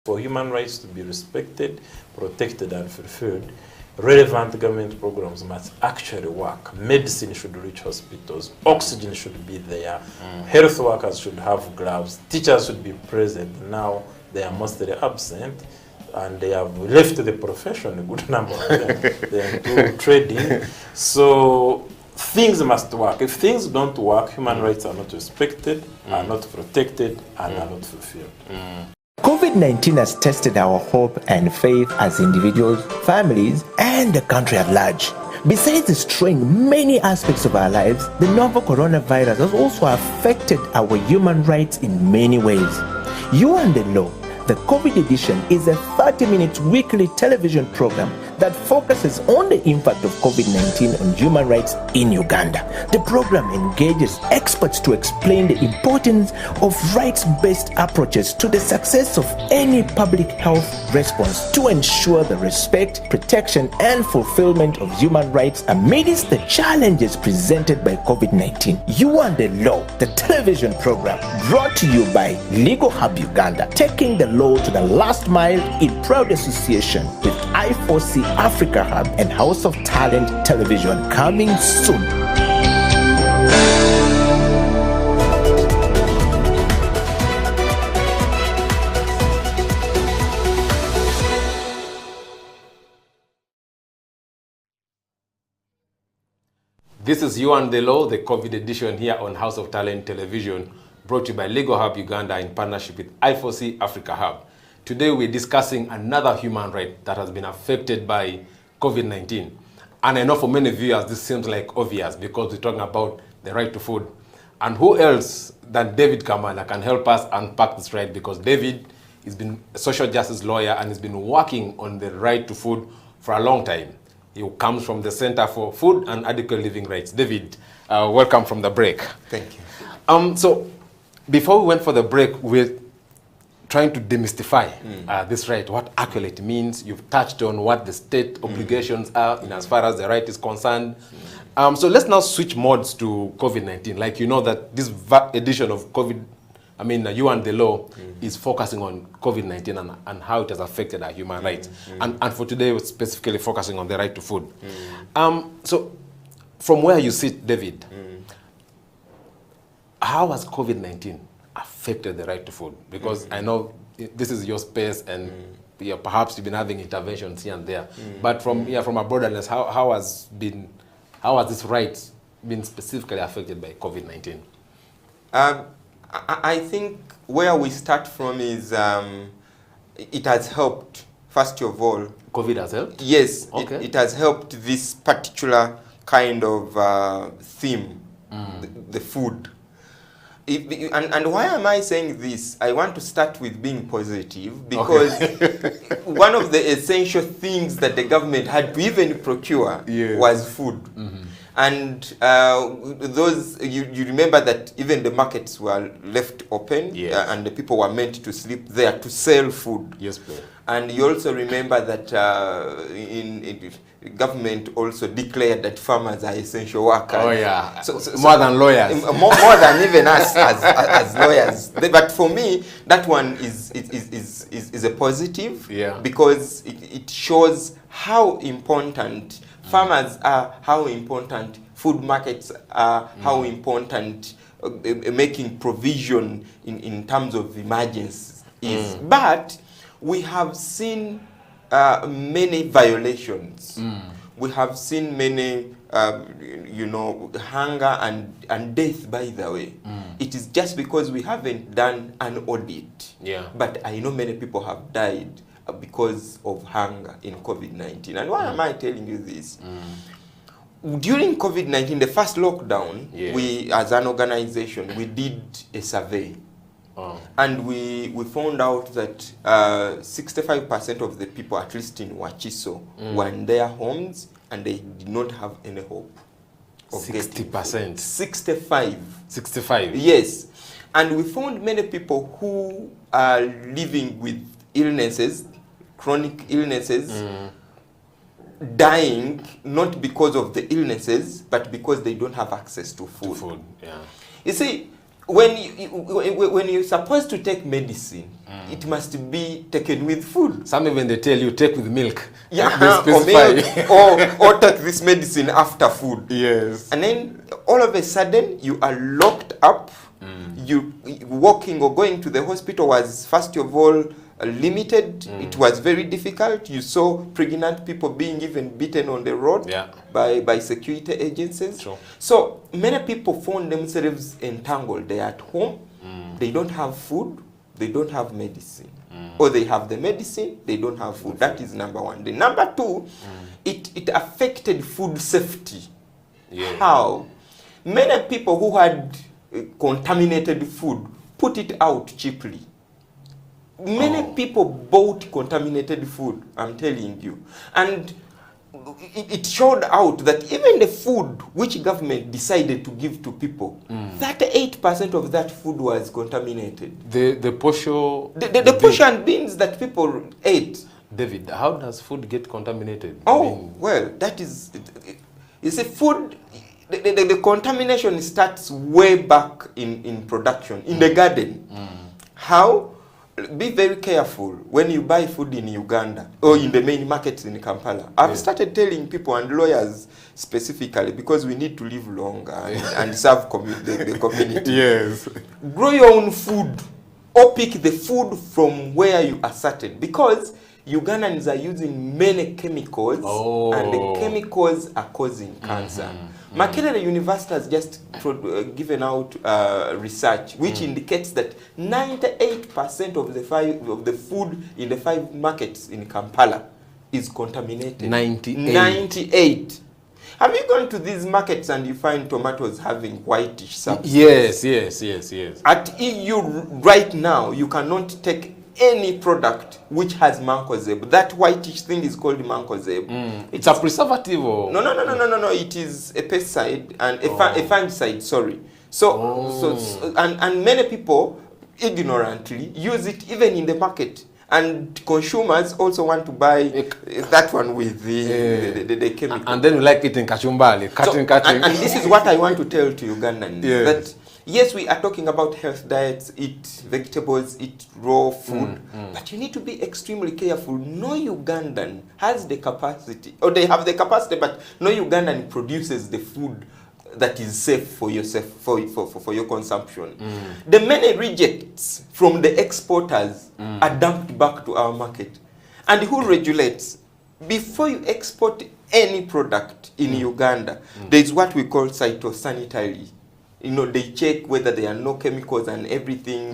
For human rights to be respected, protected, and fulfilled, relevant government programs must actually work. Medicine should reach hospitals, oxygen should be there, health workers should have gloves, teachers should be present. Now they are mostly absent, and they have left the profession, a good number of them. They are into trading. So things must work. If things don't work, human rights are not respected, are not protected, and are not fulfilled. COVID COVID-19 has tested our hope and faith as individuals, families, and the country at large. Besides destroying many aspects of our lives, the novel coronavirus has also affected our human rights in many ways. You and the Law, the COVID edition, is a 30-minute weekly television program that focuses on the impact of COVID-19 on human rights in Uganda. The program engages experts to explain the importance of rights-based approaches to the success of any public health response to ensure the respect, protection, and fulfillment of human rights amidst the challenges presented by COVID-19. You and the Law, the television program, brought to you by Legal Hub Uganda, taking the law to the last mile in proud association with I4C Africa Hub and House of Talent Television, coming soon. This is You and the Law, the COVID edition here on House of Talent Television, brought to you by Legal Hub Uganda in partnership with I4C Africa Hub. Today we're discussing another human right that has been affected by COVID-19. And I know for many viewers this seems like obvious because we're talking about the right to food. And who else than David Kampala can help us unpack this right, because David has been a social justice lawyer and has been working on the right to food for a long time. He comes from the Center for Food and Adequate Living Rights. David, welcome from the break. Thank you. So before we went for the break, we're trying to demystify this right, what actually it means. You've touched on what the state obligations are in as far as the right is concerned. So let's now switch modes to COVID-19. Like, you know that this edition of You and the Law is focusing on COVID-19 and how it has affected our human rights. And for today, we're specifically focusing on the right to food. So from where you sit, David, how has COVID-19 affected the right to food? Because I know this is your space and perhaps you've been having interventions here and there. But from a broader lens, how has this right been specifically affected by COVID-19? I think where we start from is it has helped, first of all. COVID has helped? Yes, okay. It has helped this particular kind of theme, the food. And why am I saying this? I want to start with being positive because one of the essential things that the government had to even procure was food. And you remember that even the markets were left open and the people were meant to sleep there to sell food. Yes, please. And you also remember that government also declared that farmers are essential workers. Oh yeah, so more than lawyers. More than even us as lawyers. But for me, that one is a positive because it shows how important farmers are, how important food markets are, how important making provision in terms of emergencies is. But we have seen many violations. We have seen many, hunger and death, by the way. It is just because we haven't done an audit. But I know many people have died because of hunger in COVID-19. And why am I telling you this? During COVID-19, the first lockdown, we, as an organization, we did a survey. And we found out that 65% of the people, at least in Wachiso, were in their homes and they did not have any hope of 60%? 65. Yes. And we found many people who are living with illnesses, chronic illnesses, dying not because of the illnesses, but because they don't have access to food. You see, when you're supposed to take medicine, it must be taken with food. Some even they tell you take with milk. Or take this medicine after food. Yes. And then all of a sudden you are locked up. You walking or going to the hospital was first of all limited. It was very difficult. You saw pregnant people being even beaten on the road by security agencies. So many people found themselves entangled. They are at home. They don't have food. They don't have medicine. or they have the medicine, they don't have food. That is number one. The number two, it affected food safety. Yeah. How? Many people who had contaminated food put it out cheaply. Many people bought contaminated food, I'm telling you. And it showed out that even the food which government decided to give to people, 38% of that food was contaminated. The portion... The portion beans that people ate. David, how does food get contaminated? Well, that is... You see, food... The contamination starts way back in production, in the garden. How? Be very careful when you buy food in Uganda or in the main markets in Kampala. I've started telling people and lawyers specifically, because we need to live longer and serve the community. Yes. Grow your own food or pick the food from where you are certain, because Ugandans are using many chemicals and the chemicals are causing cancer. Makerere University has just given out research which indicates that 98% of the food in the 5 markets in Kampala is contaminated. 98. Have you gone to these markets and you find tomatoes having whitish substance? Yes. At EU right now, you cannot take any product which has mancozeb. That whitish thing is called mancozeb. It's a preservative or... No. It is a pesticide and a fungicide, sorry. So many people ignorantly use it even in the market. And consumers also want to buy that one with the chemical. And then we like eating kachumbali, cutting. And this is what I want to tell to Ugandans. That yes, we are talking about health diets, eat vegetables, eat raw food, but you need to be extremely careful. No Ugandan has the capacity, or they have the capacity, but no Ugandan produces the food that is safe for yourself, for your consumption. The many rejects from the exporters are dumped back to our market. And who regulates? Before you export any product in Uganda, there is what we call phytosanitary. You know, they check whether there are no chemicals and everything.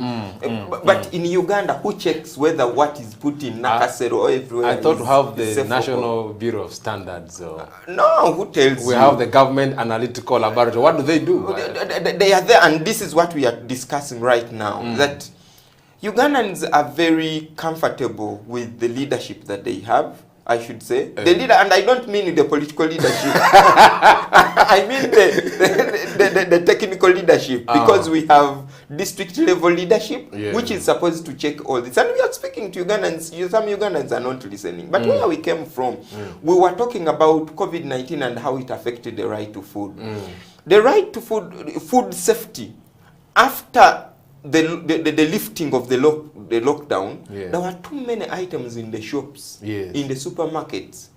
But in Uganda, who checks whether what is put in Nakasero or everywhere? I thought to have the National Bureau of Standards. No, who tells you? We have the Government Analytical Laboratory. What do they do? They are there, and this is what we are discussing right now. That Ugandans are very comfortable with the leadership that they have. I should say the leader, and I don't mean the political leadership. I mean the technical leadership, because we have district level leadership, which is supposed to check all this. And we are speaking to Ugandans. Some Ugandans are not listening. But where we came from, we were talking about COVID-19 and how it affected the right to food. The right to food safety. After the lifting of the lockdown, there were too many items in the shops, in the supermarkets,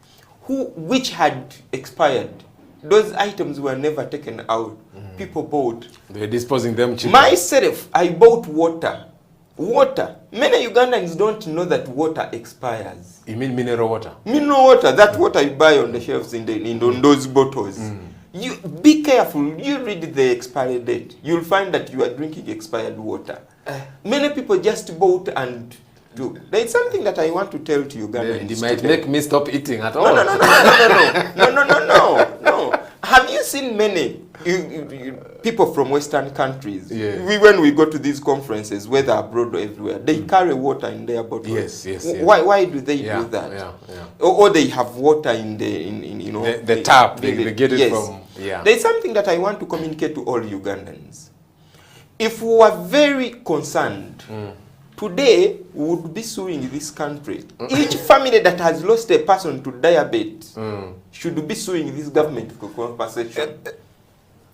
which had expired. Those items were never taken out. People bought. They're disposing them cheaply. Myself, I bought water. Many Ugandans don't know that water expires. You mean mineral water? Mineral water, that water you buy on the shelves in those bottles. You be careful. You read the expiry date. You'll find that you are drinking expired water. Many people just bought and do. There is something that I want to tell to Ugandans. They might make me stop eating at all. No. Have you seen many people from Western countries? When we go to these conferences, whether abroad or everywhere, they carry water in their bottles. Yes. Why do they do that? Or they have water in the tap. They get it from. There is something that I want to communicate to all Ugandans. If we were very concerned, today we would be suing this country. Each family that has lost a person to diabetes should be suing this government for compensation.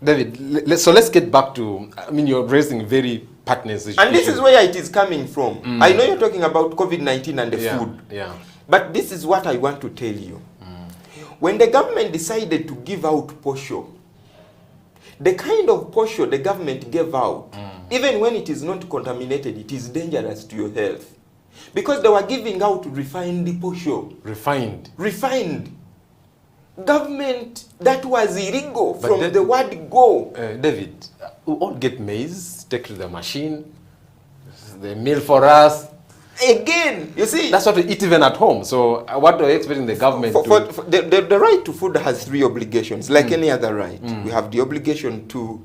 David, so let's get back to, you're raising very pertinent issues. And this is where it is coming from. I know you're talking about COVID-19 and the food. But this is what I want to tell you. When the government decided to give out posho, the kind of posho the government gave out, even when it is not contaminated, it is dangerous to your health. Because they were giving out refined posho. Refined. Government, that was illegal from the word go. David, we all get maize, take to the machine, the meal for us. Again, you see, that's what we eat even at home. So what are you expecting the government for to... the right to food has 3 obligations, like any other right. We have the obligation to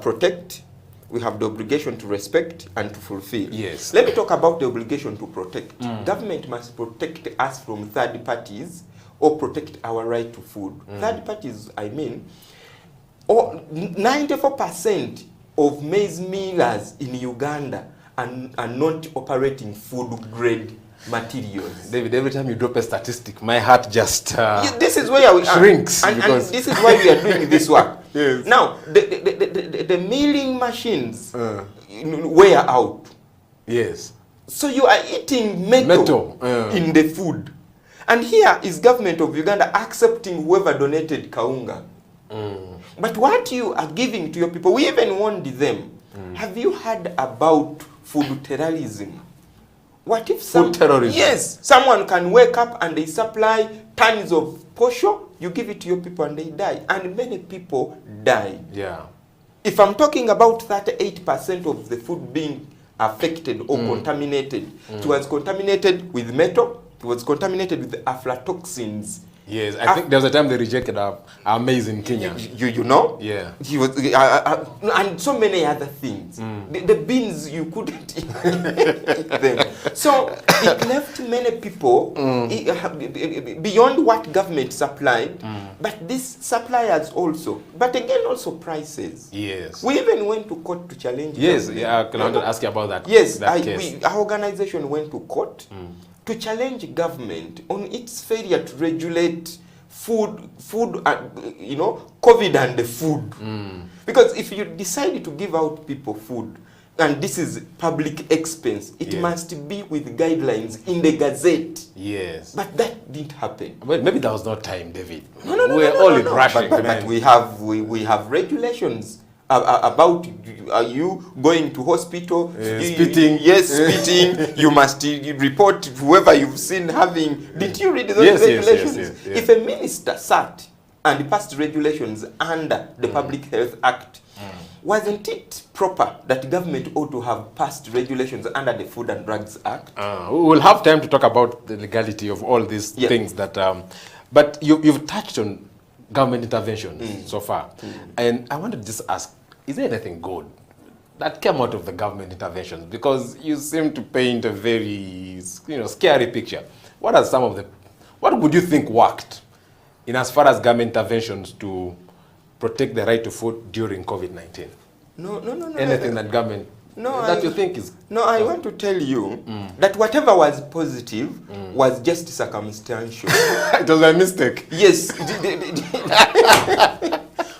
protect, we have the obligation to respect and to fulfill. Yes. Let me talk about the obligation to protect. Government must protect us from third parties or protect our right to food. Third parties, I mean, 94% of maize millers in Uganda are not operating food grade materials. David, every time you drop a statistic, my heart just this is where we shrinks. And this is why we are doing this work. Yes. Now, the milling machines wear out. Yes. So you are eating metal in the food. And here is government of Uganda accepting whoever donated kaunga. But what you are giving to your people, we even warned them. Have you heard about food terrorism? What if food terrorism? Yes, someone can wake up and they supply tons of posho, you give it to your people and they die. And many people die. Yeah. If I'm talking about 38% of the food being affected or contaminated, it was contaminated with metal, it was contaminated with aflatoxins. Yes, I think there was a time they rejected our maize in Kenya. You know? Yeah. He was, and so many other things. The beans, you couldn't eat them. So it left many people beyond what government supplied, but these suppliers also. But again, also prices. Yes. We even went to court to challenge government. Yeah, I wanted to ask you about that. Yes, case. Our organization went to court to challenge government on its failure to regulate food, COVID and the food. Because if you decide to give out people food, and this is public expense, it must be with guidelines in the Gazette. Yes. But that didn't happen. But maybe that was not time, David. No, we're all in rushing. But we have regulations about you going to hospital, spitting. Yes, spitting. You must report whoever you've seen having. Did you read those regulations? Yes. If a minister sat and passed regulations under the Public Health Act, wasn't it proper that government ought to have passed regulations under the Food and Drugs Act? We'll have time to talk about the legality of all these things that. But you've touched on government interventions so far, and I wanted to just ask: is there anything good that came out of the government interventions? Because you seem to paint a very scary picture. What are some of the? What would you think worked in as far as government interventions to protect the right to food during COVID-19? No. Anything that government that you think is... No, I want to tell you that whatever was positive was just circumstantial. It was a mistake. Yes.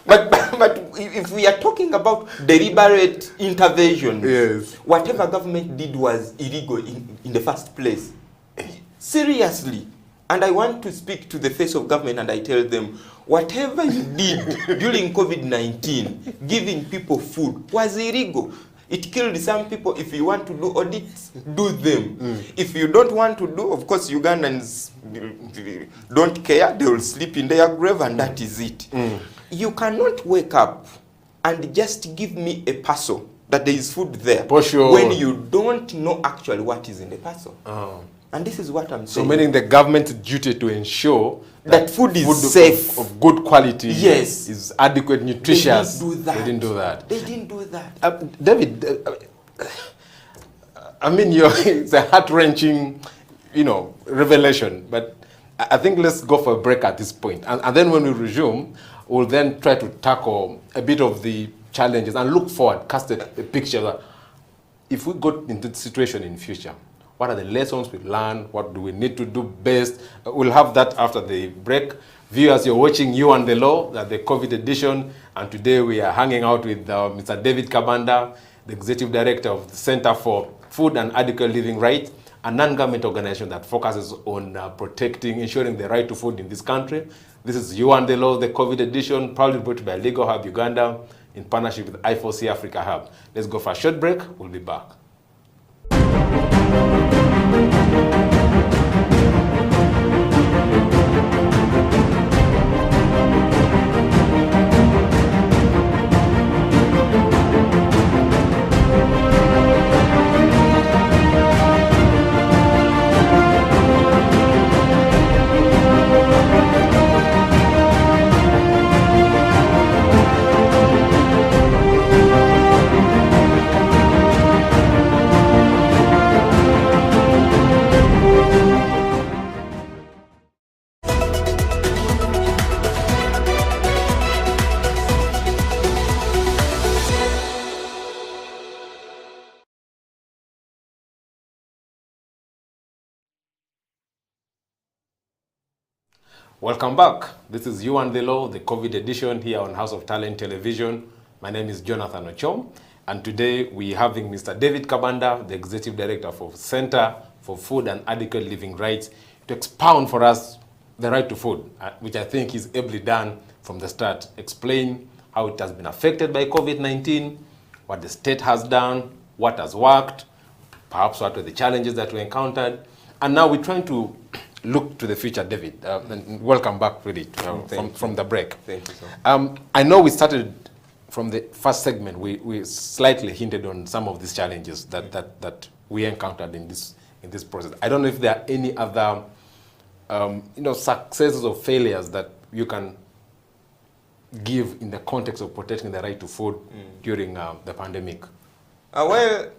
But if we are talking about deliberate interventions, whatever government did was illegal in the first place. Seriously. And I want to speak to the face of government and I tell them, whatever you did during COVID-19, giving people food, was illegal. It killed some people. If you want to do audits, do them. If you don't want to do, of course, Ugandans don't care. They will sleep in their grave and that is it. You cannot wake up and just give me a parcel that there is food there when you don't know actually what is in the parcel. And this is what I'm saying. So meaning the government's duty to ensure that food is safe, of good quality, yes, is adequate, nutritious. They didn't do that. They didn't do that. David, I mean, it's a heart-wrenching, revelation. But I think let's go for a break at this point, and then when we resume, we'll then try to tackle a bit of the challenges and look forward, cast a picture that if we got into the situation in future, what are the lessons we learn? What do we need to do best? We'll have that after the break. Viewers, you're watching You and the Law, the COVID edition, and today we are hanging out with Mr. David Kabanda, the Executive Director of the Center for Food and Adequate Living Rights, a non-government organization that focuses on ensuring the right to food in this country. This is You and the Law, the COVID edition, proudly brought by Legal Hub Uganda in partnership with I4C Africa Hub. Let's go for a short break. We'll be back. Welcome back. This is You and the Law, the COVID edition here on House of Talent Television. My name is Jonathan Ochom, and today we're having Mr. David Kabanda, the Executive Director for Center for Food and Adequate Living Rights, to expound for us the right to food, which I think is ably done from the start. Explain how it has been affected by COVID-19, what the state has done, what has worked, perhaps what were the challenges that we encountered. And now we're trying to look to the future, David. And welcome back, really, from the break. Thank you, sir. I know we started from the first segment. We slightly hinted on some of these challenges that we encountered in this process. I don't know if there are any other successes or failures that you can give in the context of protecting the right to food during the pandemic. Well,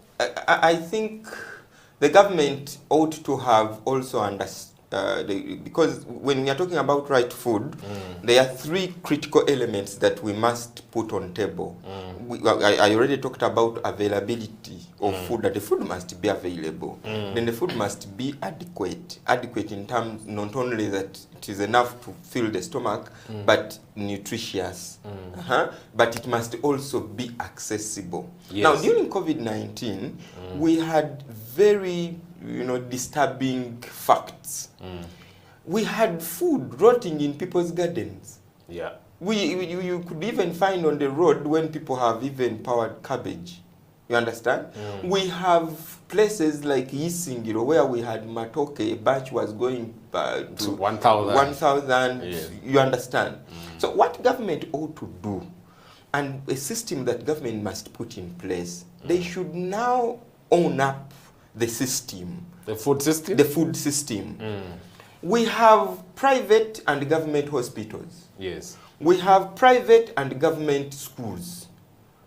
I think the government ought to have also understood, because when we are talking about right to food, there are three critical elements that we must put on table. I already talked about availability of food, that the food must be available. Then the food must be adequate. Adequate in terms not only that it is enough to fill the stomach, but nutritious. But it must also be accessible. Yes. Now, during COVID-19, we had very disturbing facts. We had food rotting in people's gardens. Yeah. You could even find on the road when people have even powered cabbage. You understand? We have places like Isingiro where we had matoke, a batch was going to 1,000. 1,000. Yes. You understand? So what government ought to do, and a system that government must put in place, they should now own up the system. The food system? The food system. We have private and government hospitals. Yes. We have private and government schools.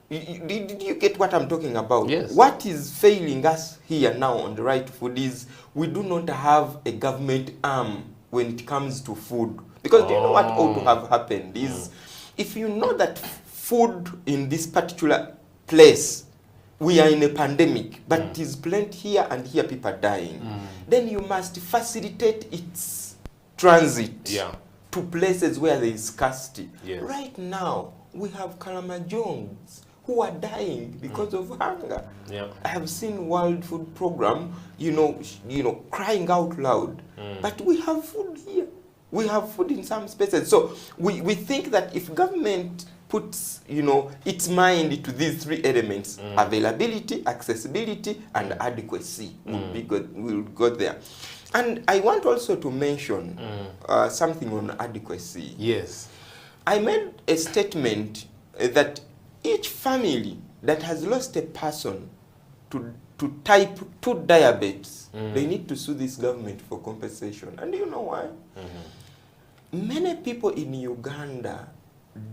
Did you get what I'm talking about? Yes. What is failing us here now on the right to food is we do not have a government arm when it comes to food. Because do you know what ought to have happened is, if you know that food in this particular place, we are in a pandemic, but it is plenty here and here people are dying, then you must facilitate its transit to places where there is scarcity. Yes. Right now, we have Kalamajongs who are dying because of hunger. Yeah. I have seen World Food Program, crying out loud. But we have food here. We have food in some spaces. So we think that if government puts its mind to these three elements, availability, accessibility, and adequacy, will go there. And I want also to mention something on adequacy. Yes. I made a statement that each family that has lost a person to type 2 diabetes, they need to sue this government for compensation. And do you know why? Many people in Uganda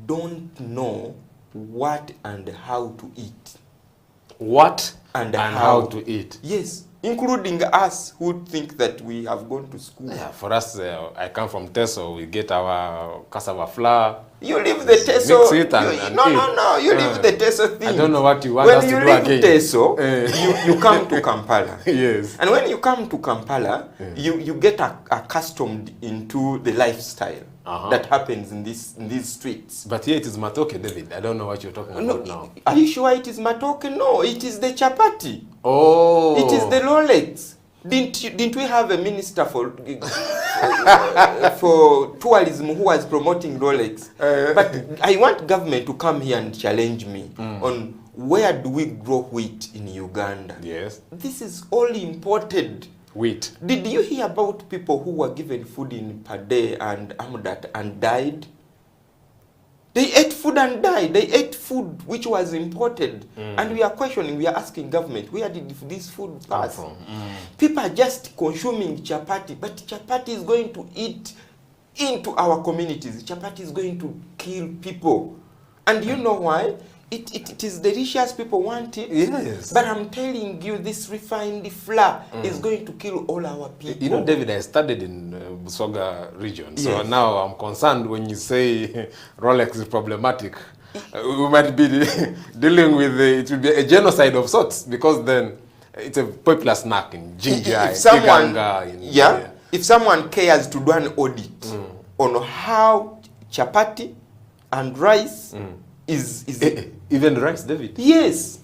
don't know what and how to eat. What and how to eat? Yes, including us who think that we have gone to school. Yeah, for us, I come from Teso, we get our cassava flour. You leave the Teso. Mix it and No, you leave the Teso thing. I don't know what you want us to do again. When you leave Teso, you come to Kampala. Yes. And when you come to Kampala, you get accustomed into the lifestyle that happens in these streets. But here it is matoke, David. I don't know what you're talking about now. Are you sure it is matoke? No, it is the chapati. Oh. It is the Rolex. Didn't we have a minister for tourism who was promoting Rolex? But I want government to come here and challenge me on where do we grow wheat in Uganda? Yes. This is all imported. Wheat. Did you hear about people who were given food in Pade and Amudat and died? They ate food and died. They ate food which was imported. And we are questioning, we are asking government, where did this food pass from? People are just consuming chapati, but chapati is going to eat into our communities. Chapati is going to kill people. And you know why? It is delicious, people want it. Yes. But I'm telling you, this refined flour is going to kill all our people. You know, David, I studied in Busoga region. So Yes. now I'm concerned when you say Rolex is problematic. We might be dealing with, it will be a genocide of sorts, because then it's a popular snack in Jinja, if someone cares to do an audit on how chapati and rice is even rice, David. Yes.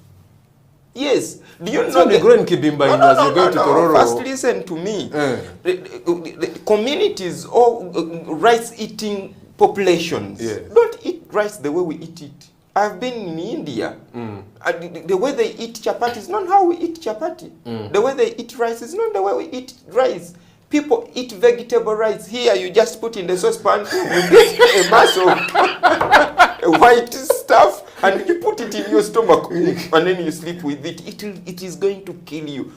Yes. Do you know the growing kibimba as you go to Tororo? First, listen to me. The communities or rice-eating populations don't eat rice the way we eat it. I've been in India. The way they eat chapati is not how we eat chapati. The way they eat rice is not the way we eat rice. People eat vegetable rice. Here, you just put in the saucepan, you get a mass of white stuff, and you put it in your stomach, and then you sleep with it. It is going to kill you.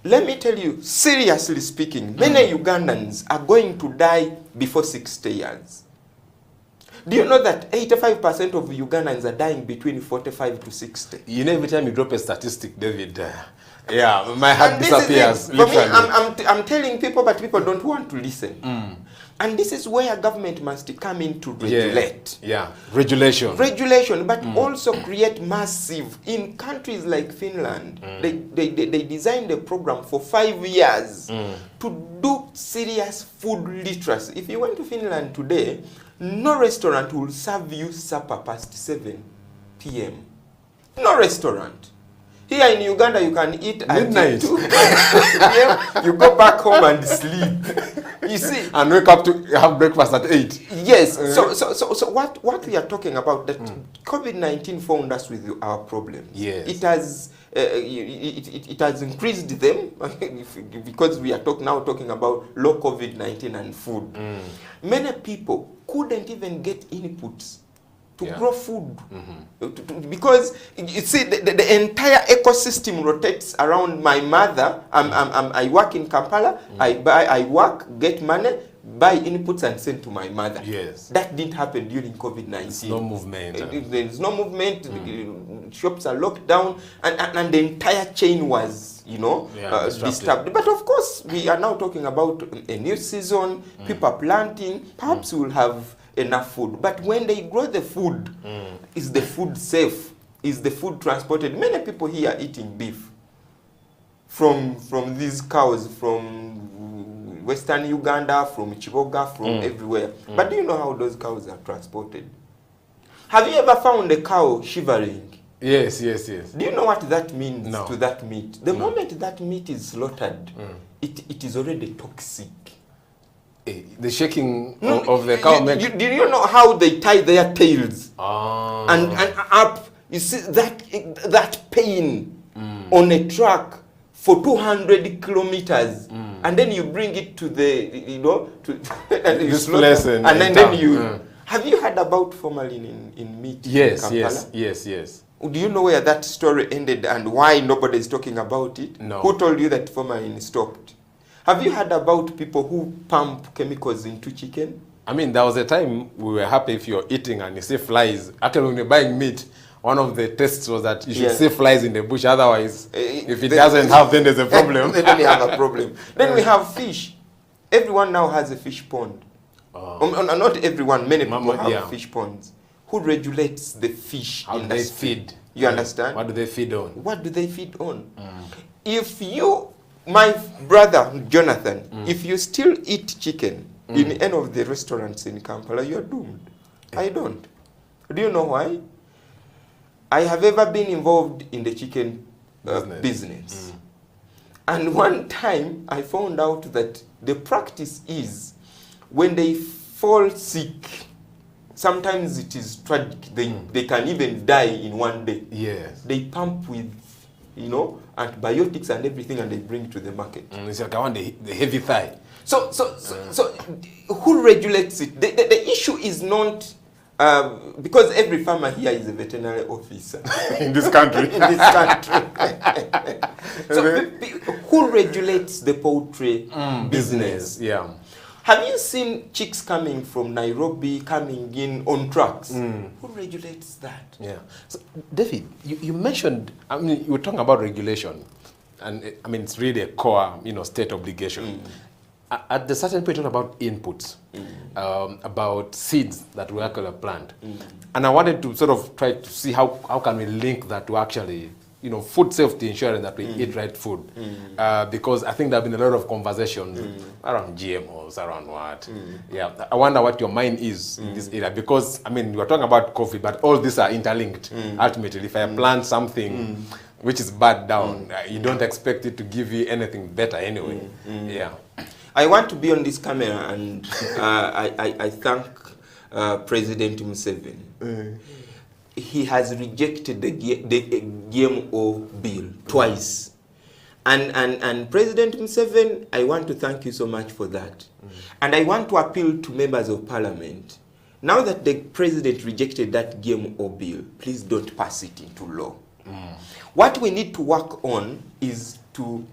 Let me tell you, seriously speaking, many Ugandans are going to die before 60 years. Do you know that 85% of Ugandans are dying between 45 to 60? You know, every time you drop a statistic, David, yeah, my heart disappears. For me, I'm telling people, but people don't want to listen. And this is where government must come in to regulate. Yeah, regulation. Regulation, but also create massive. In countries like Finland, they designed a program for 5 years to do serious food literacy. If you went to Finland today, no restaurant will serve you supper past 7 p.m. No restaurant. Here in Uganda, you can eat at midnight. 2 p.m. You go back home and sleep. You see, and wake up to have breakfast at 8. Yes. So what we are talking about, that COVID-19 found us with our problems. Yes. It has it has increased them because we are now talking about low COVID-19 and food. Many people couldn't even get inputs to grow food because you see the entire ecosystem rotates around my mother. I work in Kampala. I work, get money, buy inputs and send to my mother. Yes. That didn't happen during COVID-19. No movement. There's no movement. Shops are locked down, and the entire chain was, disturbed. But of course, we are now talking about a new season. People are planting. Perhaps we'll have enough food. But when they grow the food, is the food safe? Is the food transported? Many people here are eating beef from these cows from Western Uganda, from Chiboga, from everywhere. But do you know how those cows are transported? Have you ever found a cow shivering? Yes. Do you know what that means to that meat? The moment that meat is slaughtered, it is already toxic. The shaking of the cow. Do you know how they tie their tails? And up, you see that pain on a truck for 200 kilometers, and then you bring it to the, this place and then you. Have you heard about formalin in meat? Yes, in Kampala? yes. Do you know where that story ended and why nobody is talking about it? No. Who told you that formalin stopped? Have you heard about people who pump chemicals into chicken? I mean, there was a time we were happy if you're eating and you see flies. Actually, when you're buying meat, one of the tests was that you should see flies in the bush. Otherwise, if it doesn't have, then there's a problem. Then we have a problem. Then we have fish. Everyone now has a fish pond. Not everyone, many people have fish ponds. Who regulates the fish industry? How do they feed? You understand? What do they feed on? What do they feed on? If you, my brother Jonathan, if you still eat chicken in any of the restaurants in Kampala, you are doomed. I don't. Do you know why? I have ever been involved in the chicken business. And one time I found out that the practice is when they fall sick, sometimes it is tragic. They can even die in one day. Yes. They pump with, antibiotics and everything, and they bring it to the market. It's like I want the heavy thigh. So who regulates it? The issue is not because every farmer here is a veterinary officer in this country. So who regulates the poultry business? Yeah. Have you seen chicks coming from Nairobi coming in on trucks? Who regulates that? Yeah. So, David, you mentioned, you were talking about regulation, and it's really a core, state obligation. At the certain point, you talked about inputs, about seeds that we actually plant. And I wanted to sort of try to see how can we link that to actually food safety, ensuring that we eat right food. Because I think there have been a lot of conversations around GMOs, around what. Yeah, I wonder what your mind is in this area, because I mean, we are talking about COVID, but all these are interlinked. Ultimately, if I plant something which is bad down, you don't expect it to give you anything better anyway. Yeah. I want to be on this camera, and I thank President Museveni. He has rejected the GMO bill twice. And President Museveni, I want to thank you so much for that. And I want to appeal to members of parliament. Now that the president rejected that GMO bill, please don't pass it into law. What we need to work on is to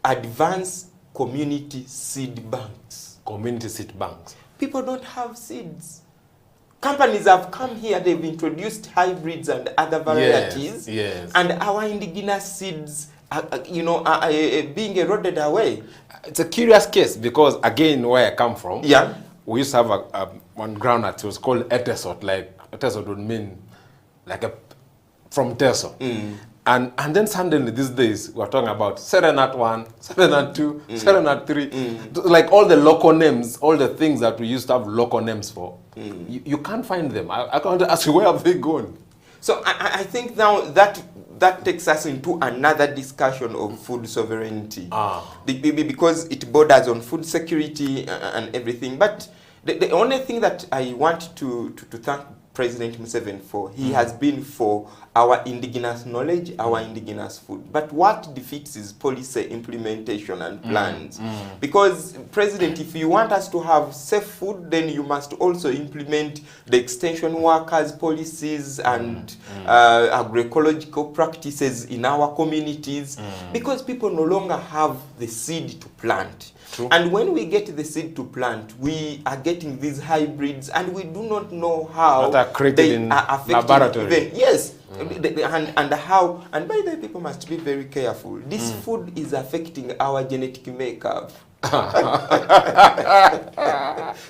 advance community seed banks. Community seed banks. People don't have seeds. Companies have come here, they've introduced hybrids and other varieties, and our indigenous seeds are being eroded away. It's a curious case, because again, where I come from, we used to have one groundnut. It was called etesot. Like etesot would mean like from teso. And then suddenly these days we're talking about Serenat 1, Serenat 2, Serenat 3, like all the local names, all the things that we used to have local names for. You can't find them. I can't ask you, where have they gone? So I think now that takes us into another discussion of food sovereignty. Because it borders on food security and everything. But the only thing that I want to thank President Museveni for, he has been for our indigenous knowledge, our indigenous food. But what defeats is policy implementation and plans. Because, President, if you want us to have safe food, then you must also implement the extension workers' policies and agroecological practices in our communities, because people no longer have the seed to plant. And when we get the seed to plant, we are getting these hybrids, and we do not know how that are created they in are affecting laboratory. them. Yes, and how. And by the way, people must be very careful. This food is affecting our genetic makeup.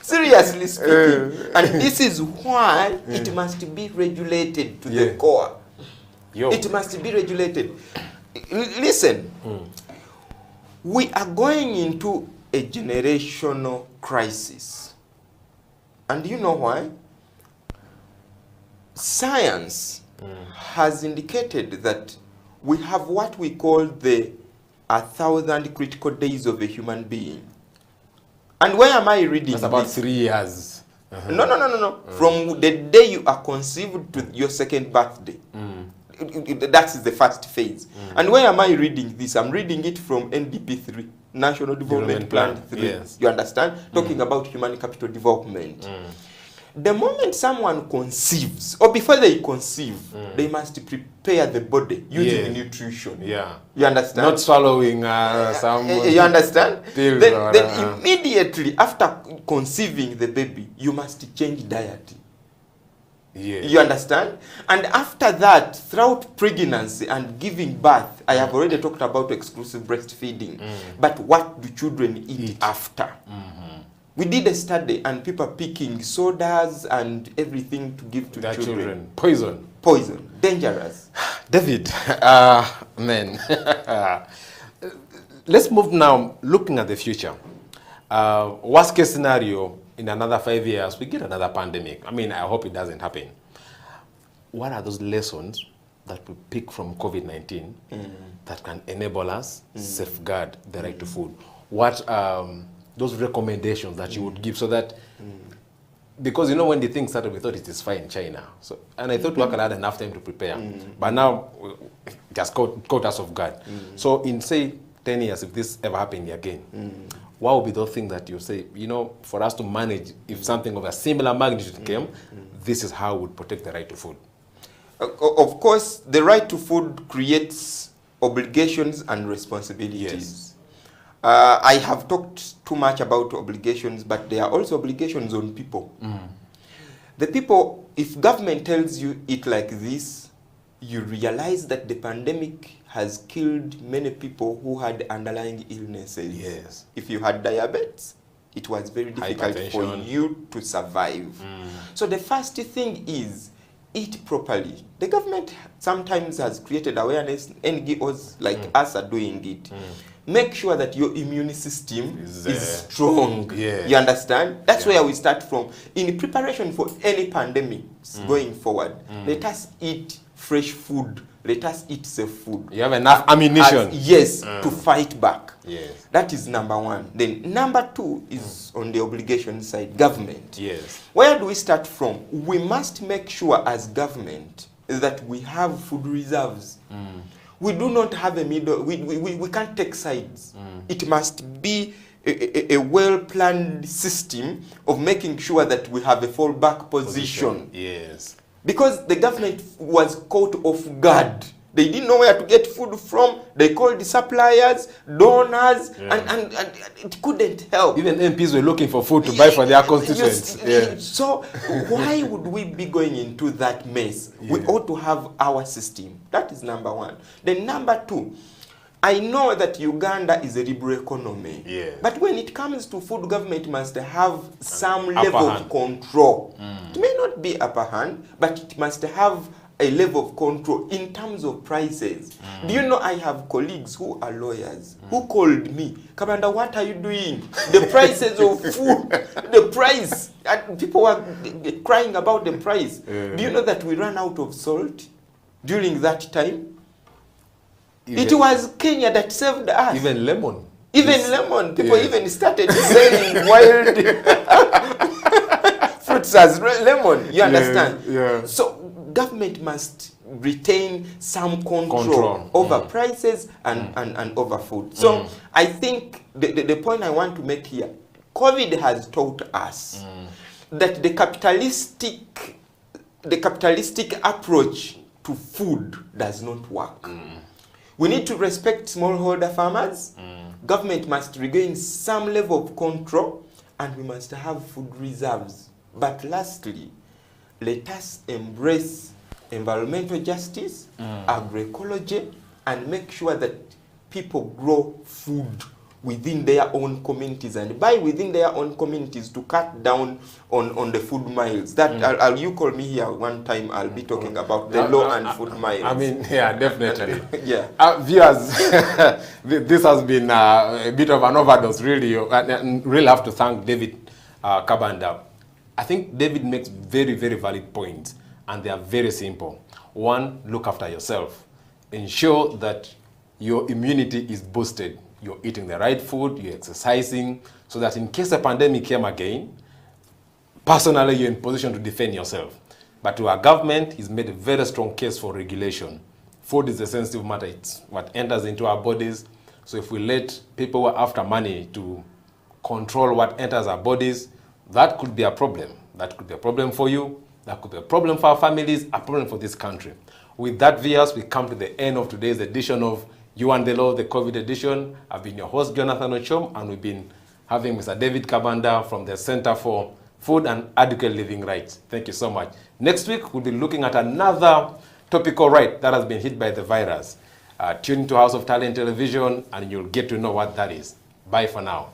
Seriously speaking, and this is why it must be regulated to the core. It must be regulated. Listen. We are going into a generational crisis. And you know why? Science has indicated that we have what we call the 1,000 critical days of a human being. And where am I reading That's about this? 3 years. No. From the day you are conceived to your second birthday. That is the first phase. And where am I reading this? I'm reading it from NDP 3, National Development Plan 3. Yes. You understand? Talking about human capital development. The moment someone conceives, or before they conceive, they must prepare the body using nutrition. You understand? Not swallowing some... You understand? Pills then immediately after conceiving the baby, you must change diet. You understand? And after that, throughout pregnancy and giving birth, I have already talked about exclusive breastfeeding. But what do children eat after? We did a study, and people are picking sodas and everything to give to children. Poison. Dangerous. David, man. Let's move now, looking at the future. Worst case scenario, in another 5 years, we get another pandemic. I mean, I hope it doesn't happen. What are those lessons that we pick from COVID-19 that can enable us safeguard the right to food? What those recommendations that you would give, so that, because when the thing started, we thought it is fine in China. So, and I thought we had enough time to prepare. But now, it just caught us off guard. So in, say, 10 years, if this ever happened again, what would be those things that you say, for us to manage, if something of a similar magnitude came, this is how we would protect the right to food? Of course, the right to food creates obligations and responsibilities. I have talked too much about obligations, but there are also obligations on people. The people, if government tells you it like this, you realize that the pandemic has killed many people who had underlying illnesses. If you had diabetes, it was very difficult for you to survive. So the first thing is, eat properly. The government sometimes has created awareness, NGOs like us are doing it. Make sure that your immune system is strong. You understand? That's where we start from. In preparation for any pandemic going forward, let us eat fresh food. Let us eat safe food. You have enough ammunition. To fight back. Yes. That is number one. Then number two is on the obligation side, government. Yes. Where do we start from? We must make sure as government that we have food reserves. We do not have a middle, we can't take sides. It must be a well-planned system of making sure that we have a fallback position. Yes. Because the government was caught off guard. They didn't know where to get food from. They called the suppliers, donors, and it couldn't help. Even MPs were looking for food to buy for their constituents. So why would we be going into that mess? We ought to have our system. That is number one. Then number two, I know that Uganda is a liberal economy. But when it comes to food, government must have some level of control. It may not be upper hand, but it must have a level of control in terms of prices. Do you know I have colleagues who are lawyers who called me, Commander, what are you doing? The prices of food, the price. And people were crying about the price. Do you know that we ran out of salt during that time? It was Kenya that saved us. Even lemon. Lemon. People even started selling wild fruits as lemon. You understand? So government must retain some control over prices and over food. So I think the point I want to make here, COVID has taught us that the capitalistic approach to food does not work. We need to respect smallholder farmers. Government must regain some level of control, and we must have food reserves. But lastly, let us embrace environmental justice, agroecology, and make sure that people grow food within their own communities, and by within their own communities to cut down on the food miles. That you call me here one time, I'll be talking about the law and food miles. I mean, yeah, definitely. Viewers, this has been a bit of an overdose, really. And really have to thank David Kabanda. I think David makes very, very valid points, and they are very simple. One, look after yourself. Ensure that your immunity is boosted. You're eating the right food, you're exercising, so that in case a pandemic came again, personally you're in position to defend yourself. But to our government, he's made a very strong case for regulation. Food is a sensitive matter. It's what enters into our bodies. So if we let people who are after money to control what enters our bodies, that could be a problem. That could be a problem for you. That could be a problem for our families, a problem for this country. With that, viewers, we come to the end of today's edition of You and the Law, the COVID edition. I've been your host, Jonathan Ochom, and we've been having Mr. David Kabanda from the Center for Food and Adequate Living Rights. Thank you so much. Next week, we'll be looking at another topical right that has been hit by the virus. Tune into House of Talent Television, and you'll get to know what that is. Bye for now.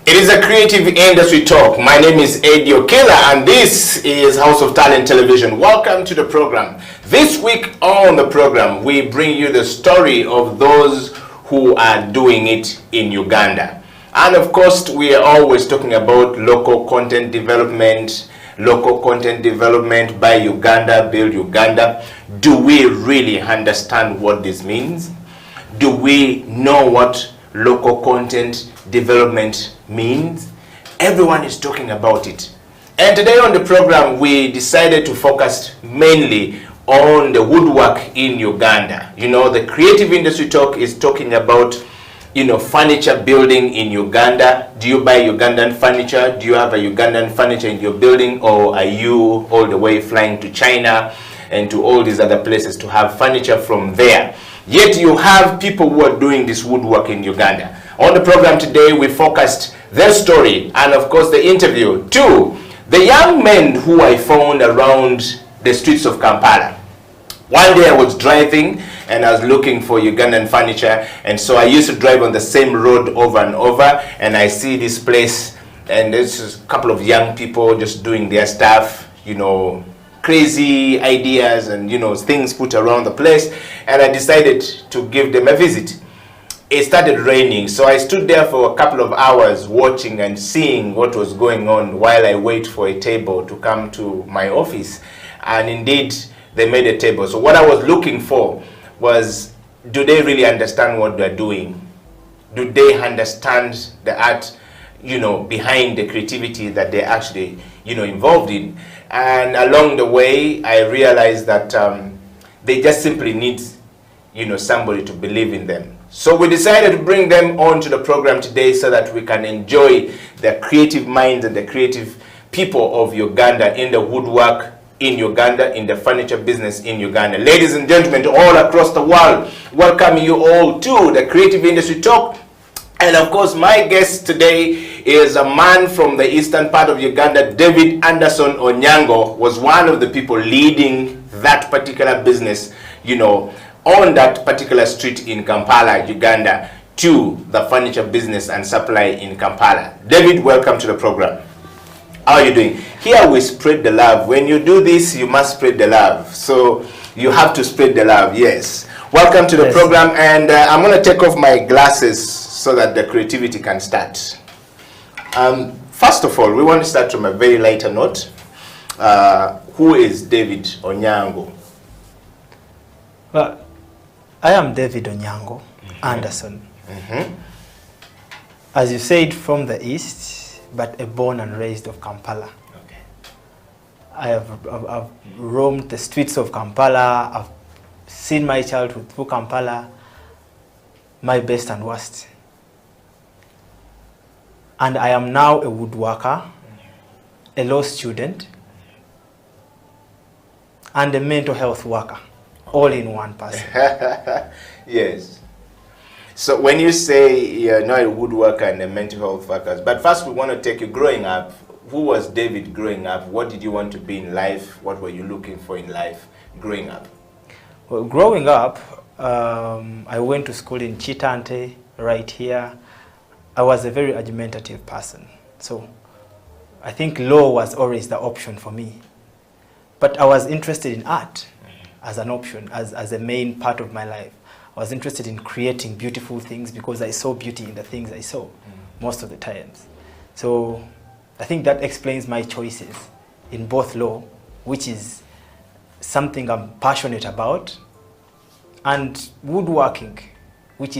It is a creative industry talk. My name is Eddie Okela and this is House of Talent Television. Welcome to the program. This week on the program, we bring you the story of those who are doing it in Uganda. And of course, we are always talking about local content development by Uganda, build Uganda. Do we really understand what this means? Do we know what local content development means? Everyone is talking about it. And today on the program, we decided to focus mainly on the woodwork in Uganda. You know, the creative industry talk is talking about, you know, furniture building in Uganda. Do you buy Ugandan furniture? Do you have a Ugandan furniture in your building? Or are you all the way flying to China and to all these other places to have furniture from there? Yet you have people who are doing this woodwork in Uganda. On the program today, we focused their story and of course the interview to the young men who I found around the streets of Kampala. One day I was driving and I was looking for Ugandan furniture, and so I used to drive on the same road over and over, and I see this place and there's just a couple of young people just doing their stuff, you know, crazy ideas and, you know, things put around the place, and I decided to give them a visit. It started raining, so I stood there for a couple of hours watching and seeing what was going on while I wait for a table to come to my office. And indeed, they made a table. So what I was looking for was, do they really understand what they're doing? Do they understand the art, you know, behind the creativity that they're actually, you know, involved in? And along the way, I realized that they just simply need, you know, somebody to believe in them. So we decided to bring them onto the program today so that we can enjoy the creative minds and the creative people of Uganda in the woodwork in Uganda, in the furniture business in Uganda. Ladies and gentlemen, all across the world, welcome you all to the Creative Industry Talk. And of course, my guest today is a man from the eastern part of Uganda. David Anderson Onyango was one of the people leading that particular business, you know, on that particular street in Kampala, Uganda, to the furniture business and supply in Kampala. David, welcome to the program. How are you doing? Here we spread the love. When you do this, you must spread the love. So you have to spread the love, yes. Welcome to the program, and I'm going to take off my glasses so that the creativity can start. First of all, we want to start from a very lighter note. Who is David Onyango? Well, I am David Onyango Anderson. As you said, from the east, but born and raised of Kampala. Okay. I've roamed the streets of Kampala. I've seen my childhood through Kampala, my best and worst. And I am now a woodworker, a law student, and a mental health worker, all in one person. Yes. So when you say you're not a woodworker and a mental health worker, but first we want to take you growing up. Who was David growing up? What did you want to be in life? What were you looking for in life growing up? Well, growing up, I went to school in Chitante, right here. I was a very argumentative person. So I think law was always the option for me. But I was interested in art as an option, as a main part of my life. I was interested in creating beautiful things because I saw beauty in the things I saw most of the times. So I think that explains my choices in both law, which is something I'm passionate about, and woodworking, which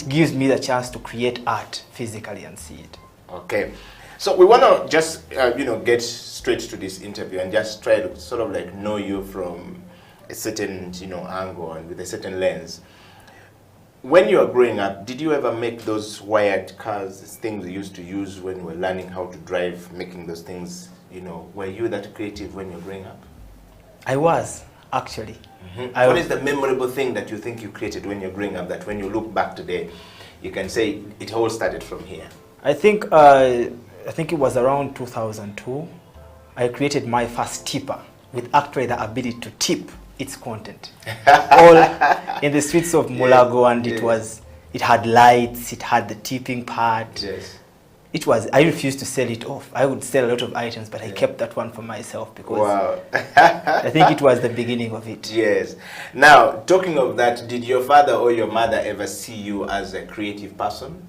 gives me the chance to create art physically and see it. Okay. So we want to just, get straight to this interview and just try to sort of like know you from a certain, angle and with a certain lens. When you were growing up, did you ever make those wired cars, things we used to use when we were learning how to drive, making those things, were you that creative when you were growing up? I was, actually. What is the memorable thing that you think you created when you're growing up that when you look back today, you can say it all started from here? I think it was around 2002. I created my first tipper with actually the ability to tip its content. All in the streets of Mulago, and it had lights, it had the tipping part. Yes. I refused to sell it off. I would sell a lot of items, but I kept that one for myself because Wow. I think it was the beginning of it. Yes. Now, talking of that, did your father or your mother ever see you as a creative person?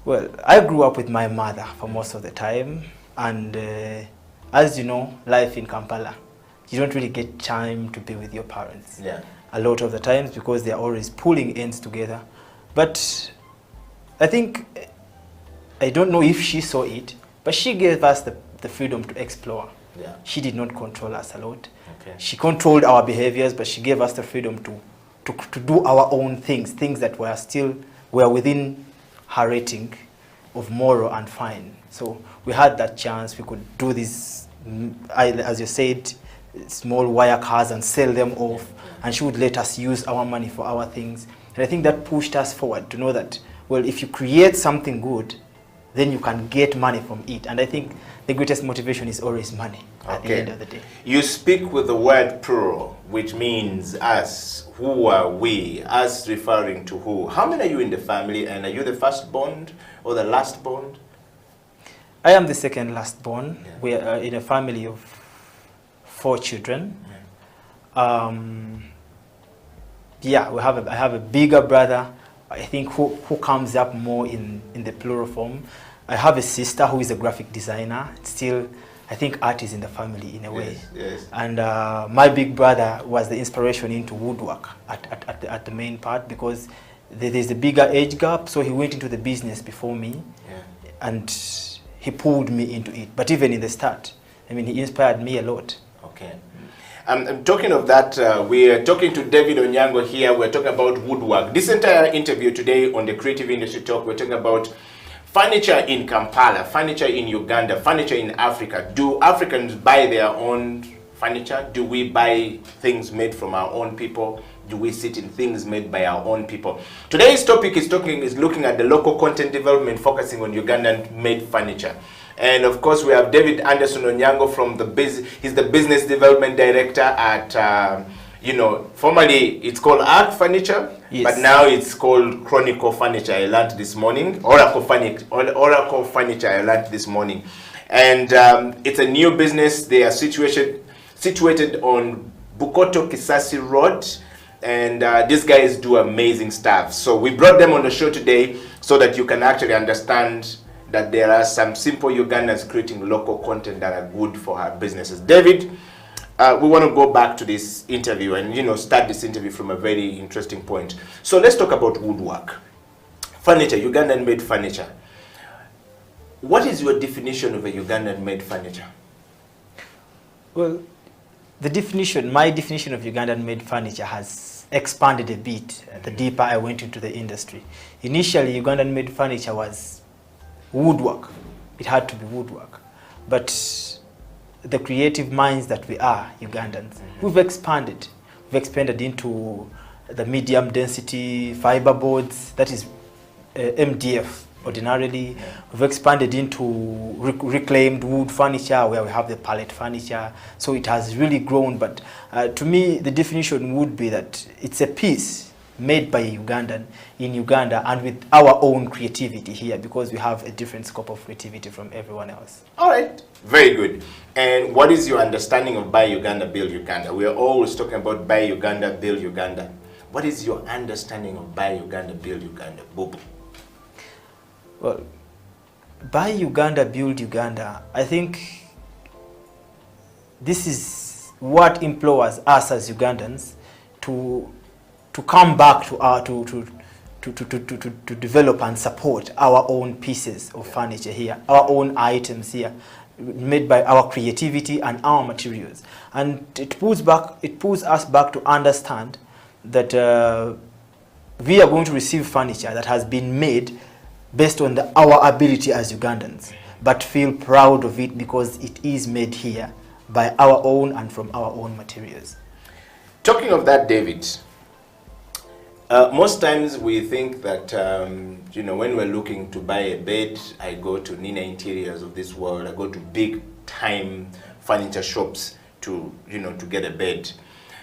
Well, I grew up with my mother for most of the time, and as you know, life in Kampala, you don't really get time to be with your parents. Yeah. A lot of the times because they're always pulling ends together. But I think, I don't know if she saw it, but she gave us the freedom to explore. Yeah. She did not control us a lot. Okay. She controlled our behaviors, but she gave us the freedom to do our own things that were within her rating of moral and fine. So we had that chance. We could do this, as you said, small wire cars and sell them off, and she would let us use our money for our things. And I think that pushed us forward to know that, well, if you create something good, then you can get money from it. And I think the greatest motivation is always money at the end of the day. You speak with the word plural, which means us. Who are we? Us referring to who? How many are you in the family, and are you the firstborn or the lastborn? I am the second lastborn. Yeah. We are in a family of 4 children. Yeah, I have a bigger brother, I think, who comes up more in the plural form. I have a sister who is a graphic designer. Still, I think art is in the family in a way. Yes. And my big brother was the inspiration into woodwork at the main part, because there's a bigger age gap, so he went into the business before me, and he pulled me into it. But even in the start, I mean, he inspired me a lot. Okay. Talking of that, we are talking to David Onyango here. We're talking about woodwork. This entire interview today on the Creative Industry Talk, we're talking about furniture in Kampala, furniture in Uganda, furniture in Africa. Do Africans buy their own furniture? Do we buy things made from our own people? Do we sit in things made by our own people? Today's topic is looking at the local content development, focusing on Ugandan made furniture. And of course, we have David Anderson Onyango from he's the business development director at, formerly it's called Arc Furniture, but now it's called Chronicle Furniture. I learned this morning, Oracle Furniture. I learned this morning, and it's a new business. They are situated on Bukoto Kisasi Road, and these guys do amazing stuff. So we brought them on the show today so that you can actually understand that there are some simple Ugandans creating local content that are good for our businesses. David, we want to go back to this interview and start this interview from a very interesting point. So let's talk about woodwork. Furniture, Ugandan made furniture. What is your definition of a Ugandan made furniture? Well, my definition of Ugandan made furniture has expanded a bit the deeper I went into the industry. Initially, Ugandan made furniture was woodwork. It had to be woodwork. But the creative minds that we are, Ugandans, we've expanded. We've expanded into the medium density fiber boards, that is MDF ordinarily. We've expanded into reclaimed wood furniture, where we have the pallet furniture. So it has really grown, but to me, the definition would be that it's a piece made by a Ugandan in Uganda, and with our own creativity here, because we have a different scope of creativity from everyone else. All right, very good. And what is your understanding of Buy Uganda, Build Uganda? We are always talking about Buy Uganda, Build Uganda. What is your understanding of Buy Uganda, Build Uganda? Bobo. Well, Buy Uganda, Build Uganda, I think this is what employs us as Ugandans to come back to develop and support our own pieces of furniture here, our own items here, made by our creativity and our materials. And it pulls us back to understand that we are going to receive furniture that has been made based on our ability as Ugandans, but feel proud of it because it is made here by our own and from our own materials. Talking of that, David, most times we think that, when we're looking to buy a bed, I go to Nina Interiors of this world, I go to big time furniture shops to get a bed.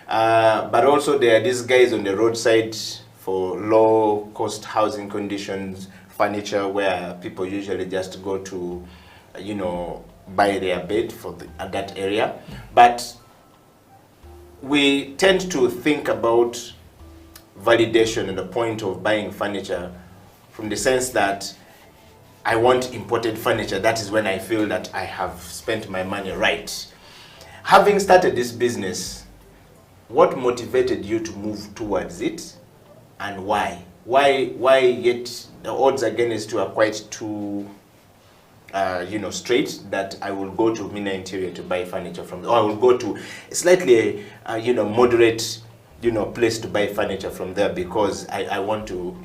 But also there are these guys on the roadside for low cost housing conditions, furniture where people usually just go to, buy their bed for at that area. But we tend to think about validation and the point of buying furniture from the sense that I want imported furniture. That is when I feel that I have spent my money right. Having started this business, what motivated you to move towards it, and why? Why yet the odds against you are quite too, straight that I will go to Mina Interior to buy furniture from, or I will go to slightly, moderate, place to buy furniture from there because I want to,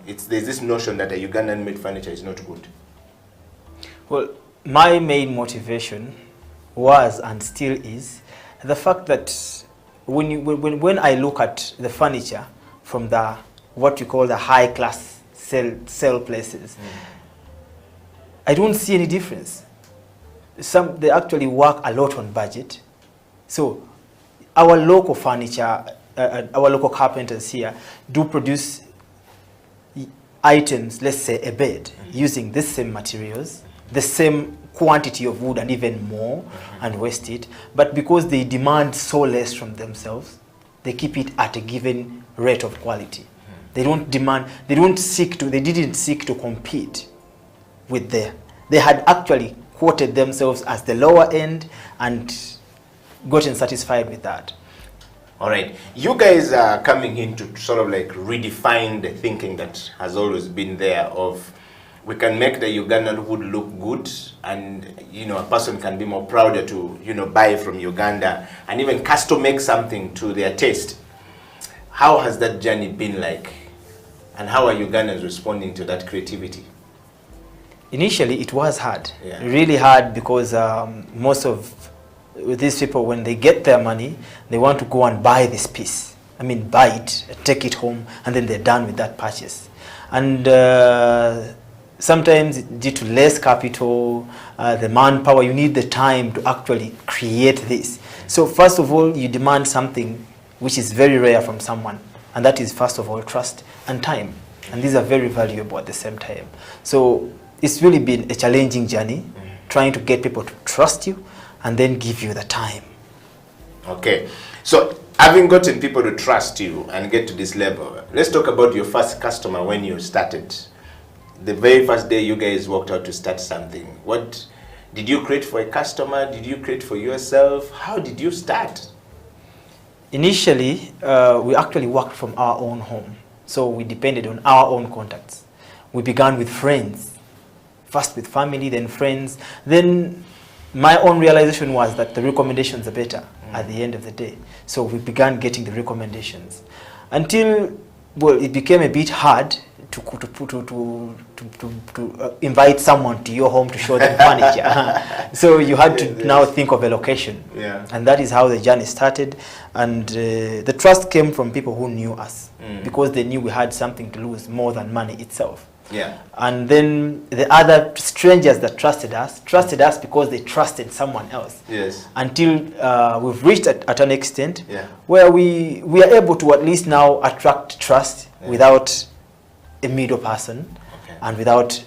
there's this notion that a Ugandan made furniture is not good. Well, my main motivation was and still is the fact that when I look at the furniture from the what you call the high class sell places, I don't see any difference. They actually work a lot on budget. So our local furniture, our local carpenters here do produce items, let's say a bed, using the same materials, the same quantity of wood and even more, and waste it. But because they demand so less from themselves, they keep it at a given rate of quality. They didn't seek to compete with they had actually quoted themselves as the lower end and gotten satisfied with that. All right, you guys are coming in to sort of like redefine the thinking that has always been there of we can make the Ugandan wood look good, and a person can be more prouder to buy from Uganda and even custom make something to their taste. How has that journey been like, and how are Ugandans responding to that creativity? Initially, it was hard, really hard, because most of these people, when they get their money, they want to go and buy this piece. I mean, buy it, take it home, and then they're done with that purchase. And sometimes, due to less capital, the manpower, you need the time to actually create this. So first of all, you demand something which is very rare from someone, and that is first of all trust and time. And these are very valuable at the same time. So it's really been a challenging journey, trying to get people to trust you and then give you the time. Okay, so having gotten people to trust you and get to this level, let's talk about your first customer when you started. The very first day you guys walked out to start something. What did you create for a customer? Did you create for yourself? How did you start? Initially, we actually worked from our own home. So we depended on our own contacts. We began with friends. First with family, then friends. Then my own realization was that the recommendations are better at the end of the day. So we began getting the recommendations. Until, it became a bit hard to invite someone to your home to show them furniture. So you had to now think of a location. And that is how the journey started. And the trust came from people who knew us, because they knew we had something to lose more than money itself. And then the other strangers that trusted us because they trusted someone else. Until we've reached at an extent where we are able to at least now attract trust without a middle person and without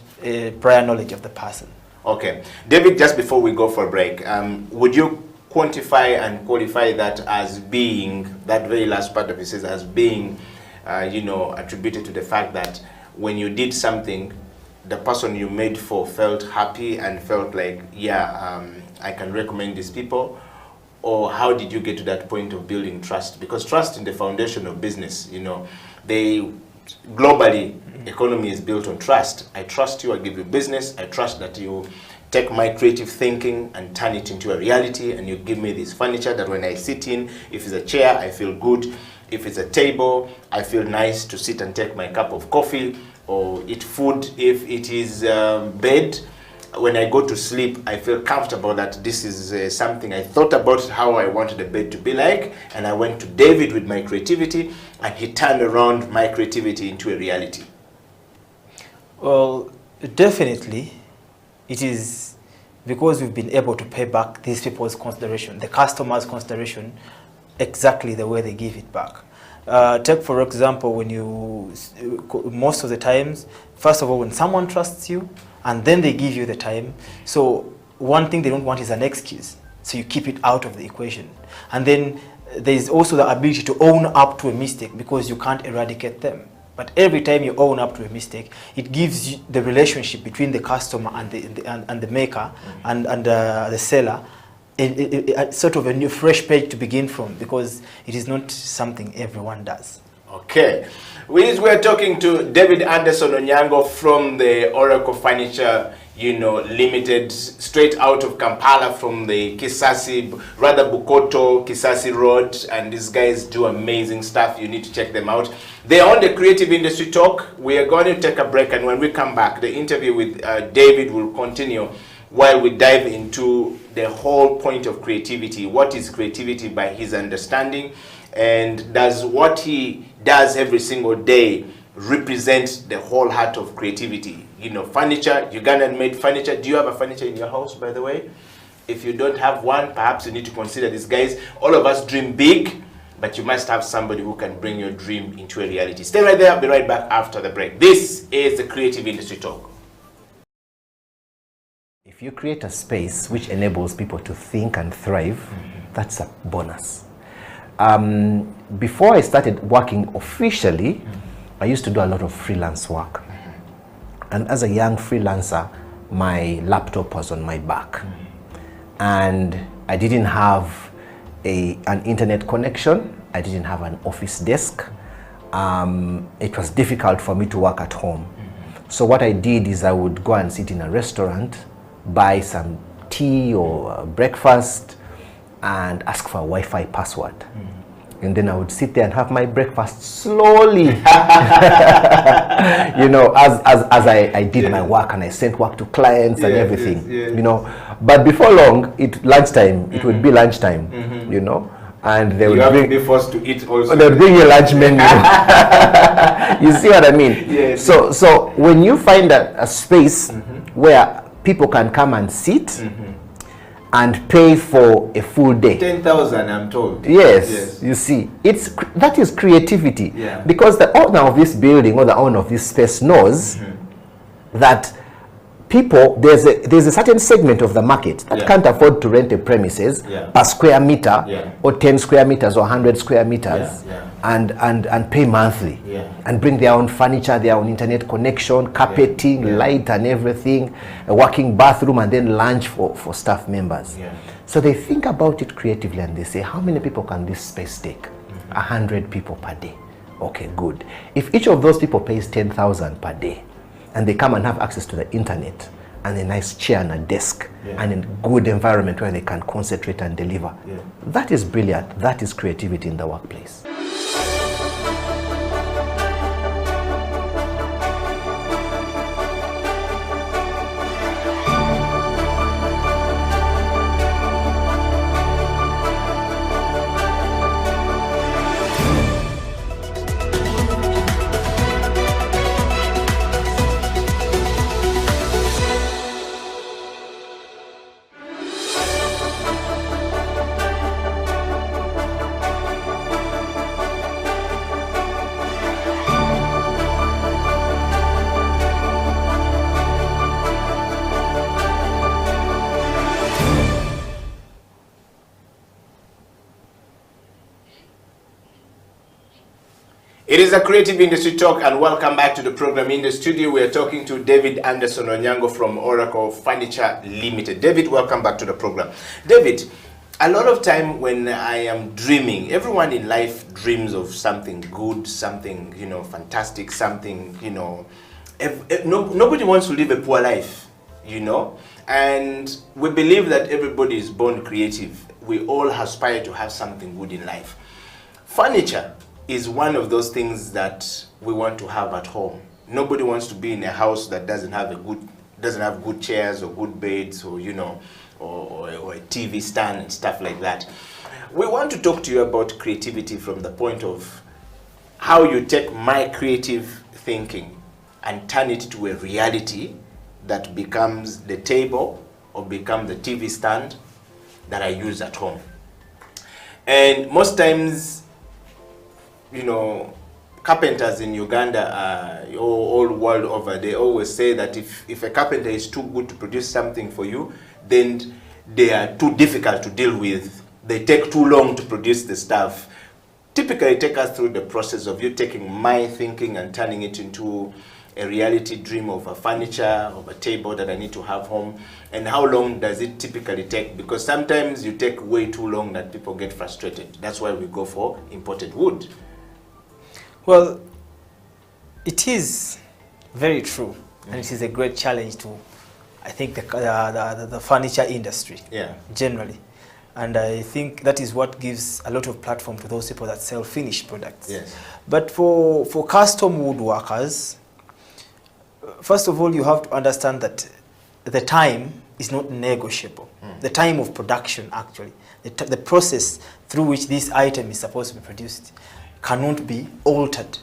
prior knowledge of the person. Okay. David, just before we go for a break, would you quantify and qualify that as being, that very last part of it says, as being, attributed to the fact that when you did something, the person you made for felt happy and felt like, I can recommend these people? Or how did you get to that point of building trust? Because trust in the foundation of business, globally, economy is built on trust. I trust you, I give you business, I trust that you take my creative thinking and turn it into a reality, and you give me this furniture that when I sit in, if it's a chair, I feel good. If it's a table, I feel nice to sit and take my cup of coffee or eat food. If it is bed, when I go to sleep, I feel comfortable that this is something I thought about how I wanted the bed to be like, and I went to David with my creativity, and he turned around my creativity into a reality. Well, definitely, it is because we've been able to pay back these people's consideration, the customers' consideration, exactly the way they give it back. Take for example, when you, most of the times, first of all, when someone trusts you and then they give you the time, so one thing they don't want is an excuse. So you keep it out of the equation. And then there's also the ability to own up to a mistake because you can't eradicate them. But every time you own up to a mistake, it gives you the relationship between the customer and the maker and the seller a sort of a new fresh page to begin from, because it is not something everyone does. Okay. We're talking to David Anderson Onyango from the Oracle Furniture, Limited, straight out of Kampala from the Bukoto, Kisasi Road, and these guys do amazing stuff. You need to check them out. They're on the Creative Industry Talk. We are going to take a break, and when we come back, the interview with David will continue while we dive into the whole point of creativity. What is creativity by his understanding, and does what he does every single day represent the whole heart of creativity? Furniture, Ugandan made furniture. Do you have a furniture in your house, by the way? If you don't have one, perhaps you need to consider these guys. All of us dream big, but you must have somebody who can bring your dream into a reality. Stay right there. I'll be right back after the break. This is the Creative Industry Talk. If you create a space which enables people to think and thrive, that's a bonus. Before I started working officially, I used to do a lot of freelance work. And as a young freelancer, my laptop was on my back. And I didn't have an internet connection. I didn't have an office desk. It was difficult for me to work at home. So what I did is I would go and sit in a restaurant, buy some tea or breakfast, and ask for a Wi-Fi password. And then I would sit there and have my breakfast slowly, as I did my work, and I sent work to clients and everything, But before long, it would be lunchtime, and they would to be forced to eat also. They would bring you lunch menu. You see what I mean? Yes. So when you find a space where people can come and sit and pay for a full day. 10,000, I'm told. Yes, you see, that is creativity. Yeah. Because the owner of this building or the owner of this space knows that people, there's a certain segment of the market that can't afford to rent a premises per square meter or 10 square meters or 100 square meters and pay monthly and bring their own furniture, their own internet connection, carpeting, light and everything, a working bathroom, and then lunch for staff members. So they think about it creatively and they say, how many people can this space take? 100 people per day. Okay, good. If each of those people pays 10,000 per day, and they come and have access to the internet and a nice chair and a desk and a good environment where they can concentrate and deliver. That is brilliant. That is creativity in the workplace. It is a Creative Industry Talk, and welcome back to the program. In the studio, we are talking to David Anderson Onyango from Oracle Furniture Limited. David, welcome back to the program. David, a lot of time when I am dreaming, everyone in life dreams of something good, something, fantastic, something, nobody wants to live a poor life, and we believe that everybody is born creative. We all aspire to have something good in life. Furniture is one of those things that we want to have at home. Nobody wants to be in a house that doesn't have good chairs or good beds or or a TV stand and stuff like that. We want to talk to you about creativity from the point of how you take my creative thinking and turn it to a reality that becomes the table or become the TV stand that I use at home. And most times you know, carpenters in Uganda, all world over, they always say that if a carpenter is too good to produce something for you, then they are too difficult to deal with. They take too long to produce the stuff. Typically, take us through the process of you taking my thinking and turning it into a reality dream of a furniture, of a table that I need to have home. And how long does it typically take? Because sometimes you take way too long that people get frustrated. That's why we go for imported wood. Well, it is very true, and it is a great challenge to, I think, the furniture industry generally. And I think that is what gives a lot of platform to those people that sell finished products. Yes. But for custom woodworkers, first of all, you have to understand that the time is not negotiable. The time of production, actually, the process through which this item is supposed to be produced cannot be altered.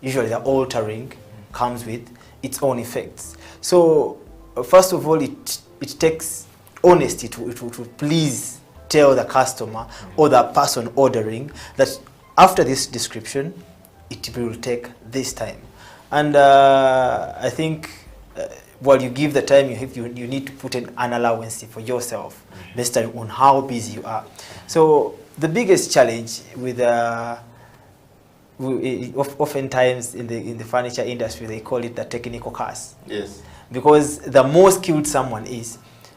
Usually the altering comes with its own effects. So first of all, it takes honesty to please tell the customer or the person ordering that after this description, it will take this time. And I think while you give the time, you need to put an allowance for yourself based on how busy you are. So the biggest challenge with oftentimes in the furniture industry, they call it the technical curse. Yes. Because the more skilled someone is,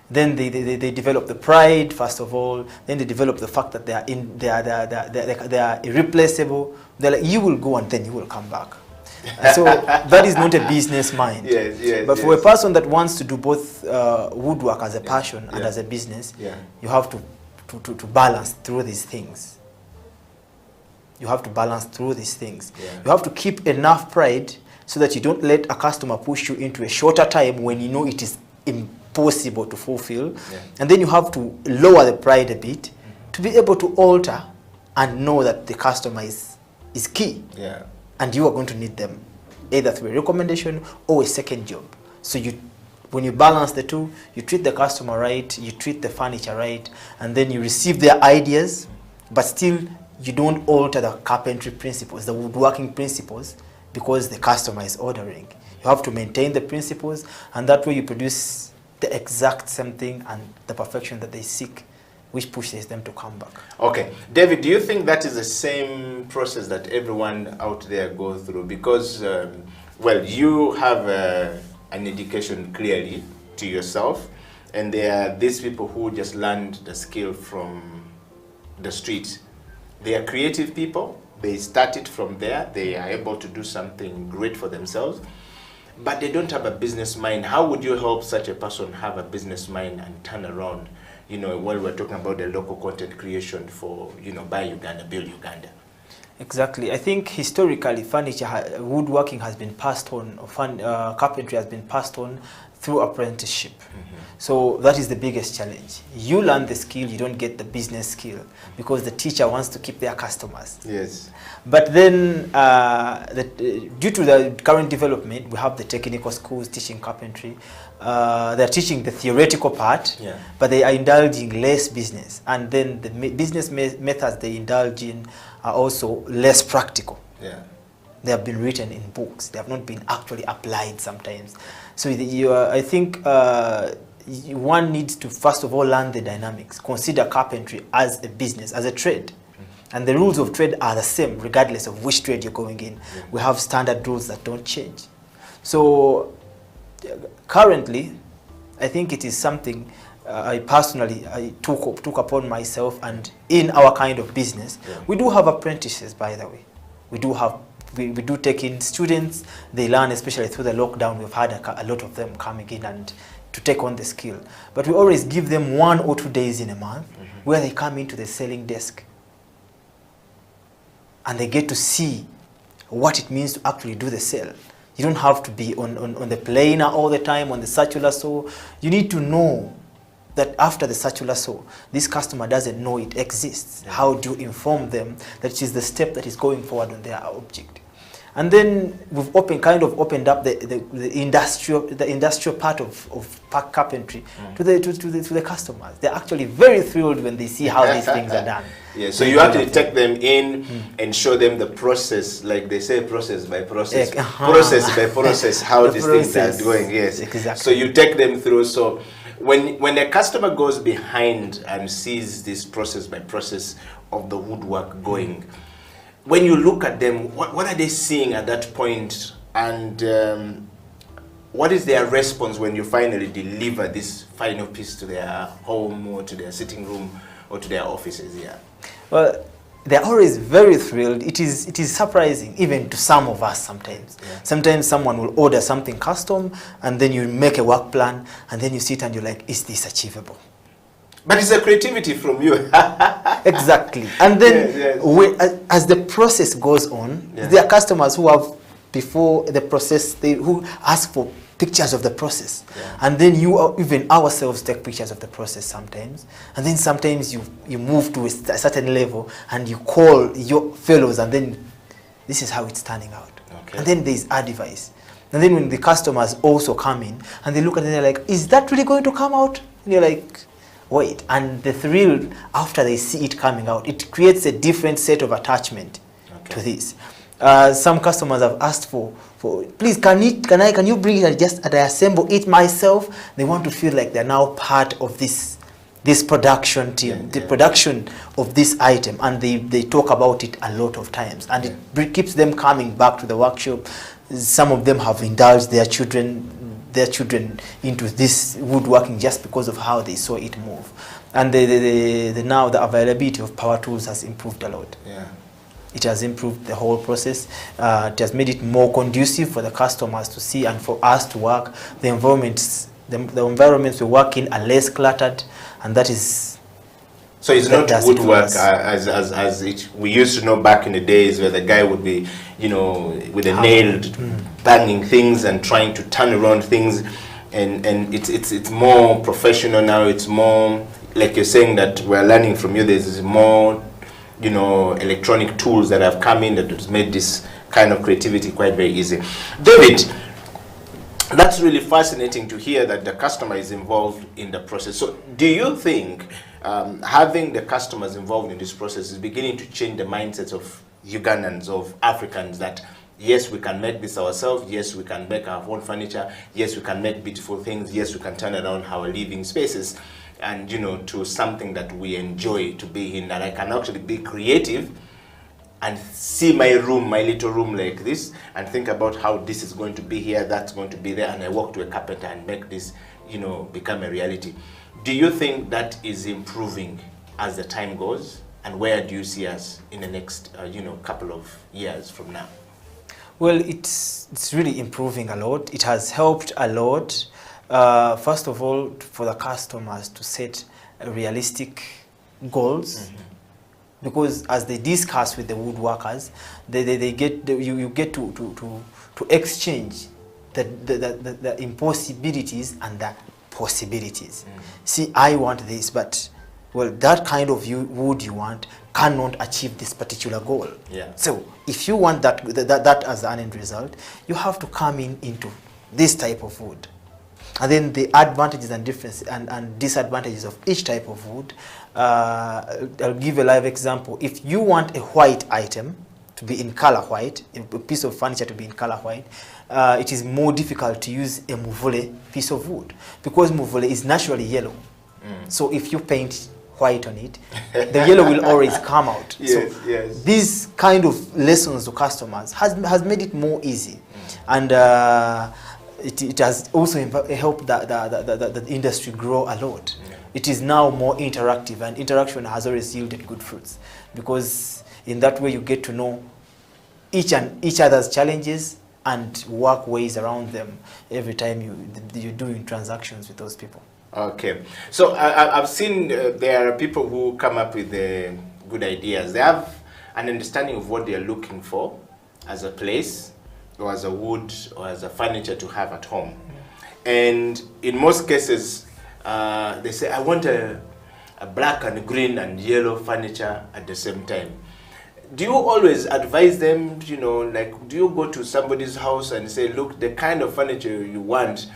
then they develop the pride first of all. Then they develop the fact that they are irreplaceable. They're like, you will go and then you will come back. So that is not a business mind. Yes, but for a person that wants to do both woodwork as a passion and as a business, you have to balance through these things. You have to balance through these things. You have to keep enough pride so that you don't let a customer push you into a shorter time when you know it is impossible to fulfill. And then you have to lower the pride a bit to be able to alter and know that the customer is key. And you are going to need them either through a recommendation or a second job. So when you balance the two, you treat the customer right, you treat the furniture right, and then you receive their ideas, but still you don't alter the carpentry principles, the woodworking principles, because the customer is ordering. You have to maintain the principles, and that way you produce the exact same thing and the perfection that they seek, which pushes them to come back. Okay. David, do you think that is the same process that everyone out there goes through? Because, well, you have an education clearly to yourself, and there are these people who just learned the skill from the street. They are creative people. They started from there. They are able to do something great for themselves, but they don't have a business mind. How would you help such a person have a business mind and turn around? You know, while we're talking about the local content creation for, you know, buy Uganda, build Uganda. Exactly. I think historically, woodworking has been passed on, carpentry has been passed on through apprenticeship. So that is the biggest challenge. You learn the skill, you don't get the business skill because the teacher wants to keep their customers. Yes. But then, due to the current development, we have the technical schools teaching carpentry. They're teaching the theoretical part, but they are indulging less business. And then the business methods they indulge in are also less practical. They have been written in books. They have not been actually applied sometimes. So I think one needs to first of all learn the dynamics. Consider carpentry as a business, as a trade. And the rules of trade are the same regardless of which trade you're going in. We have standard rules that don't change. So currently, I think it is something I personally took upon myself, and in our kind of business, we do have apprentices, by the way. We do take in students. They learn, especially through the lockdown. We've had a lot of them coming in and to take on the skill. But we always give them 1 or 2 days in a month where they come into the selling desk and they get to see what it means to actually do the sale. You don't have to be on the planer all the time, on the circular saw. You need to know that after the circular saw, this customer doesn't know it exists. How do you inform them that it is the step that is going forward on their object? And then we've opened up the industrial part of pack carpentry to the customers. They're actually very thrilled when they see how these things are done. Yeah, so you actually take them in and show them the process, like they say, process by process, process by process, how these things are doing. Yes, exactly. So you take them through. So when a customer goes behind and sees this process by process of the woodwork going, when you look at them, what are they seeing at that point, and what is their response when you finally deliver this final piece to their home or to their sitting room or to their offices? Yeah. Well, they're always very thrilled. It is surprising, even to some of us sometimes. Yeah. Sometimes someone will order something custom, and then you make a work plan, and then you sit and you're like, is this achievable? But it's a creativity from you. Exactly. And then as the process goes on, there are customers who have, before the process, who ask for pictures of the process. And then even ourselves take pictures of the process sometimes. And then sometimes you move to a certain level and you call your fellows, and then this is how it's turning out. Okay. And then there's advice. And then when the customers also come in and they look at it, they're like, is that really going to come out? And you're like, wait. And the thrill after they see it coming out, it creates a different set of attachment to this. Some customers have asked for please, can you bring it and I assemble it myself? They want to feel like they're now part of this production team, the production of this item, and they talk about it a lot of times, and it keeps them coming back to the workshop. Some of them have indulged their children into this woodworking just because of how they saw it move. And now the availability of power tools has improved a lot. Yeah. It has improved the whole process. It has made it more conducive for the customers to see and for us to work. The environments we work in are less cluttered, and that is. So it's not woodwork as we used to know back in the days, where the guy would be, with a nail banging things and trying to turn around things, and it's more professional now. It's more like you're saying that we're learning from you. There's more, electronic tools that have come in that has made this kind of creativity quite very easy. David, that's really fascinating to hear that the customer is involved in the process. So do you think having the customers involved in this process is beginning to change the mindsets of Ugandans, of Africans, that yes, we can make this ourselves, yes, we can make our own furniture, yes, we can make beautiful things, yes, we can turn around our living spaces and, to something that we enjoy to be in, that I can actually be creative and see my room, my little room like this, and think about how this is going to be here, that's going to be there, and I walk to a carpenter and make this, become a reality. Do you think that is improving as the time goes? And where do you see us in the next, couple of years from now? Well, it's really improving a lot. It has helped a lot. First of all, for the customers to set realistic goals, because as they discuss with the woodworkers, you get to exchange the impossibilities and the possibilities. See, I want this, but that kind of wood you want cannot achieve this particular goal. Yeah. So if you want that as an end result, you have to come into this type of wood. And then the advantages and differences and disadvantages of each type of wood. I'll give a live example. If you want a white item to be in color white, a piece of furniture to be in color white, it is more difficult to use a muvule piece of wood, because muvule is naturally yellow. So if you paint white on it, the yellow will always come out. Yes, so yes. These kind of lessons to customers has made it more easy. And it has also helped the industry grow a lot. It is now more interactive, and interaction has always yielded good fruits, because in that way you get to know each other's challenges and work ways around them every time you're doing transactions with those people. Okay, so I've seen there are people who come up with good ideas. They have an understanding of what they are looking for as a place, or as a wood, or as a furniture to have at home. And in most cases, they say, I want a black and green and yellow furniture at the same time. do you always advise them, you know, like, do you go to somebody's house and say, look, the kind of furniture you want,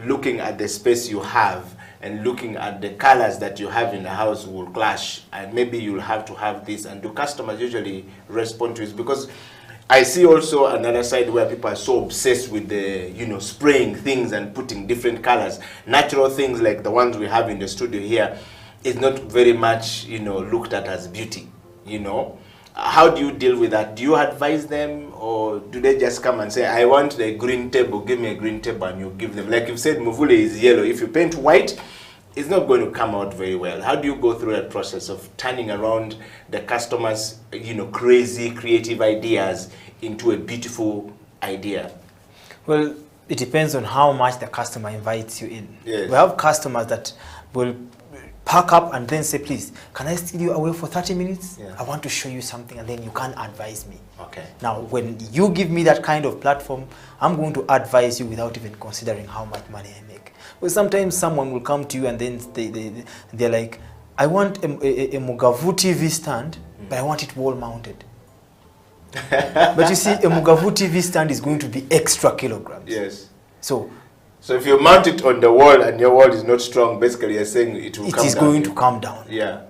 looking at the space you have and looking at the colors that you have in the house will clash, and maybe you'll have to have this, and do customers usually respond to it? Because I see also another side where people are so obsessed with the, you know, spraying things and putting different colors. Natural things like the ones we have in the studio here is not very much, you know, looked at as beauty, you know. How do you deal with that? Do you advise them, or do they just come and say, I want the green table, give me a green table, and you give them? Like you said, Muvule is yellow. If you paint white, it's not going to come out very well. How do you go through that process of turning around the customers, you know, crazy creative ideas into a beautiful idea? Well, it depends on how much the customer invites you in. Yes. We have customers that will pack up and then say, please, can I steal you away for 30 minutes? Yeah. I want to show you something, and then you can advise me. Okay. Now, when you give me that kind of platform, I'm going to advise you without even considering how much money I make. Well, sometimes someone will come to you and then they're like, I want a Mugavu TV stand, but I want it wall mounted. But you see, a Mugavu TV stand is going to be extra kilograms. Yes. So if you mount it on the wall and your wall is not strong, basically you're saying it will come down. It is going to come down. Yeah.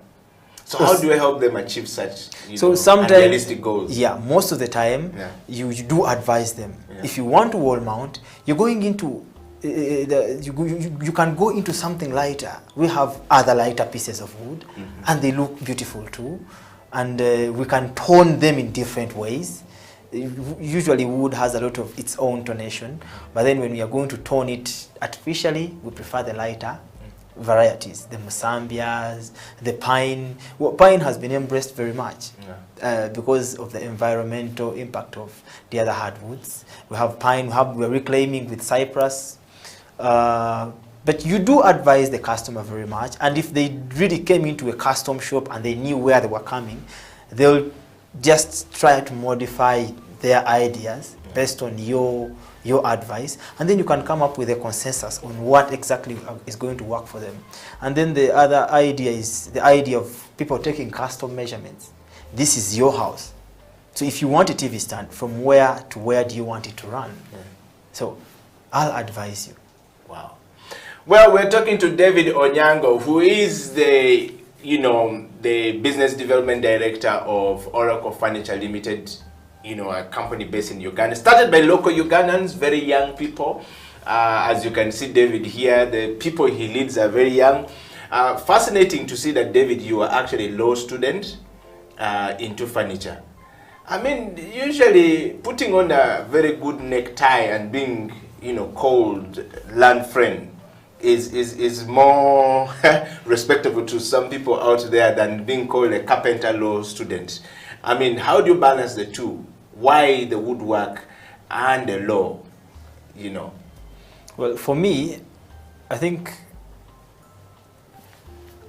So how do I help them achieve such, sometimes, unrealistic goals? Yeah, most of the time, you do advise them. Yeah. If you want to wall mount, you're going into, you can go into something lighter. We have other lighter pieces of wood, and they look beautiful too. And we can tone them in different ways. Usually wood has a lot of its own tonation, but then when we are going to tone it artificially, we prefer the lighter varieties, the musambias, the pine. Well, pine has been embraced very much because of the environmental impact of the other hardwoods. We have pine, we're reclaiming with cypress. But you do advise the customer very much, and if they really came into a custom shop and they knew where they were coming, they'll just try to modify their ideas based on your advice, and then you can come up with a consensus on what exactly is going to work for them. And then the other idea is the idea of people taking custom measurements. This is your house, so if you want a TV stand, from where to where do you want it to run? So I'll advise you. Wow. Well, we're talking to David Onyango, who is the business development director of Oracle Furniture Limited, a company based in Uganda. Started by local Ugandans, very young people. As you can see David here, the people he leads are very young. Fascinating to see that, David, you are actually a law student into furniture. I mean, usually putting on a very good necktie and being, called land friend is more respectable to some people out there than being called a carpenter law student. I mean, how do you balance the two? Why the woodwork and the law, Well, for me, I think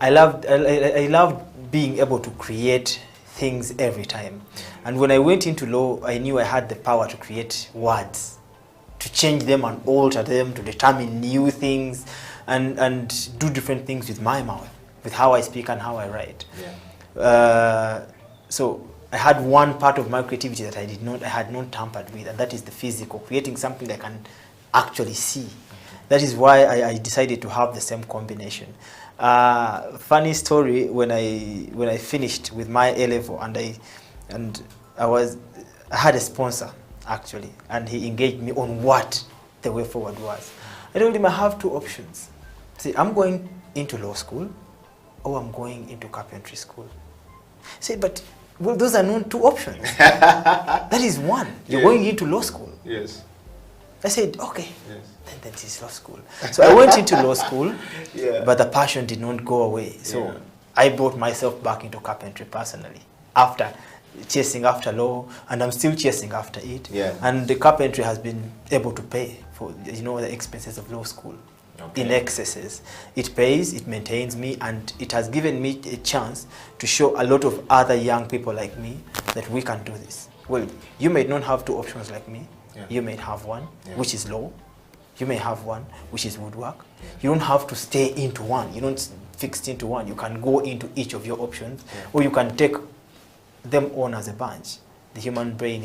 I loved being able to create things every time. And when I went into law, I knew I had the power to create words, to change them and alter them, to determine new things, and do different things with my mouth, with how I speak and how I write. So I had one part of my creativity that I had not tampered with, and that is the physical, creating something that I can actually see. That is why I decided to have the same combination. Funny story, when I finished with my A-level and I had a sponsor actually, and he engaged me on what the way forward was. I told him I have two options. See, I'm going into law school, or I'm going into carpentry school. Say, but those are not two options. That is one. You're going into law school. Yes. I said, okay, then that is law school. So I went into law school, but the passion did not go away. So I brought myself back into carpentry personally, after chasing after law, and I'm still chasing after it. And the carpentry has been able to pay for the expenses of law school in excesses. It pays, it maintains me, and it has given me a chance to show a lot of other young people like me that we can do this. Well, you may not have two options like me. You may have one, which is law. You may have one, which is woodwork. You don't have to stay into one. You don't fix into one. You can go into each of your options, or you can take them on as a bunch. The human brain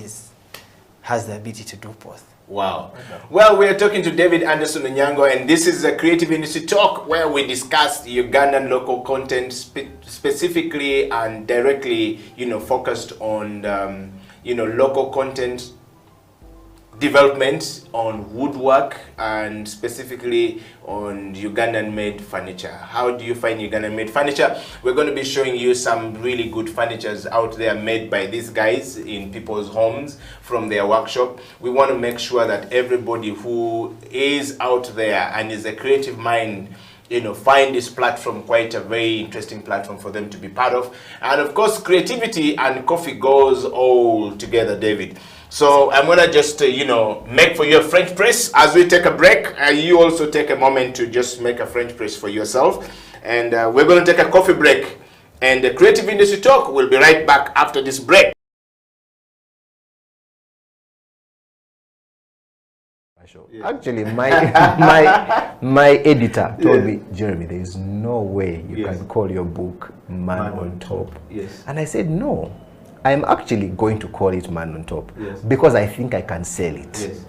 has the ability to do both. Wow. Well, we are talking to David Anderson Onyango, and this is a Creative Industry Talk where we discuss Ugandan local content specifically and directly, focused on, local content development on woodwork and specifically on Ugandan-made furniture. How do you find Ugandan-made furniture? We're going to be showing you some really good furnitures out there made by these guys in people's homes from their workshop. We want to make sure that everybody who is out there and is a creative mind find this platform quite a very interesting platform for them to be part of. And of course, creativity and coffee goes all together, David. So I'm gonna just, make for you a French press as we take a break. You also take a moment to just make a French press for yourself. And we're gonna take a coffee break. And the Creative Industry Talk will be right back after this break. Actually, my editor told me, Jeremy, there is no way you can call your book Man on Top. Yes. And I said, no, I'm actually going to call it Man on Top because I think I can sell it. Yes.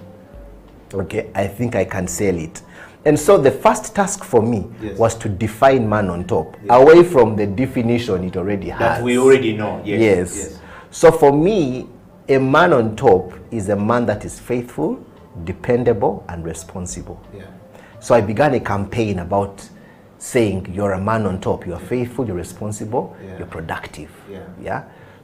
Okay, I think I can sell it. And so the first task for me was to define Man on Top away from the definition it already has. That we already know. Yes. So for me, a man on top is a man that is faithful, dependable, and responsible. So I began a campaign about saying you're a man on top, you're faithful, you're responsible, you're productive.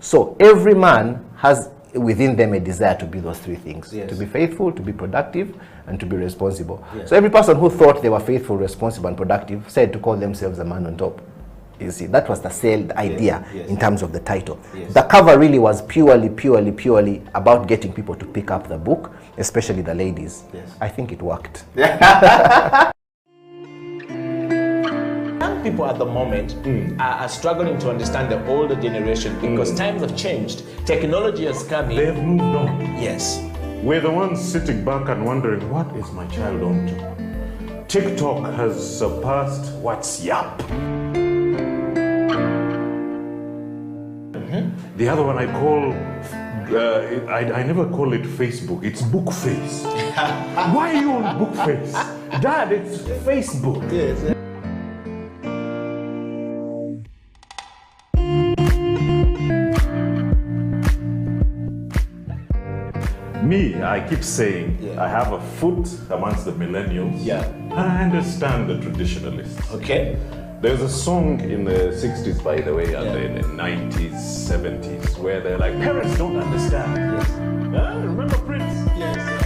So every man has within them a desire to be those three things, to be faithful, to be productive, and to be responsible. So every person who thought they were faithful, responsible, and productive said to call themselves a man on top. You see, that was the idea in terms of the title. The cover really was purely about getting people to pick up the book, especially the ladies. I think it worked. Young people at the moment are struggling to understand the older generation because times have changed. Technology has come in. They've moved on. Yes. We're the ones sitting back and wondering, what is my child on to? TikTok has surpassed WhatsApp. The other one I call, I never call it Facebook, it's Bookface. Why are you on Bookface? Dad, it's Facebook. Yes. Me, I keep saying, I have a foot amongst the millennials. And I understand the traditionalists. Okay. There's a song in the 60s, by the way, and in the 90s, 70s, where they're like, parents don't understand. Remember Prince? Yes.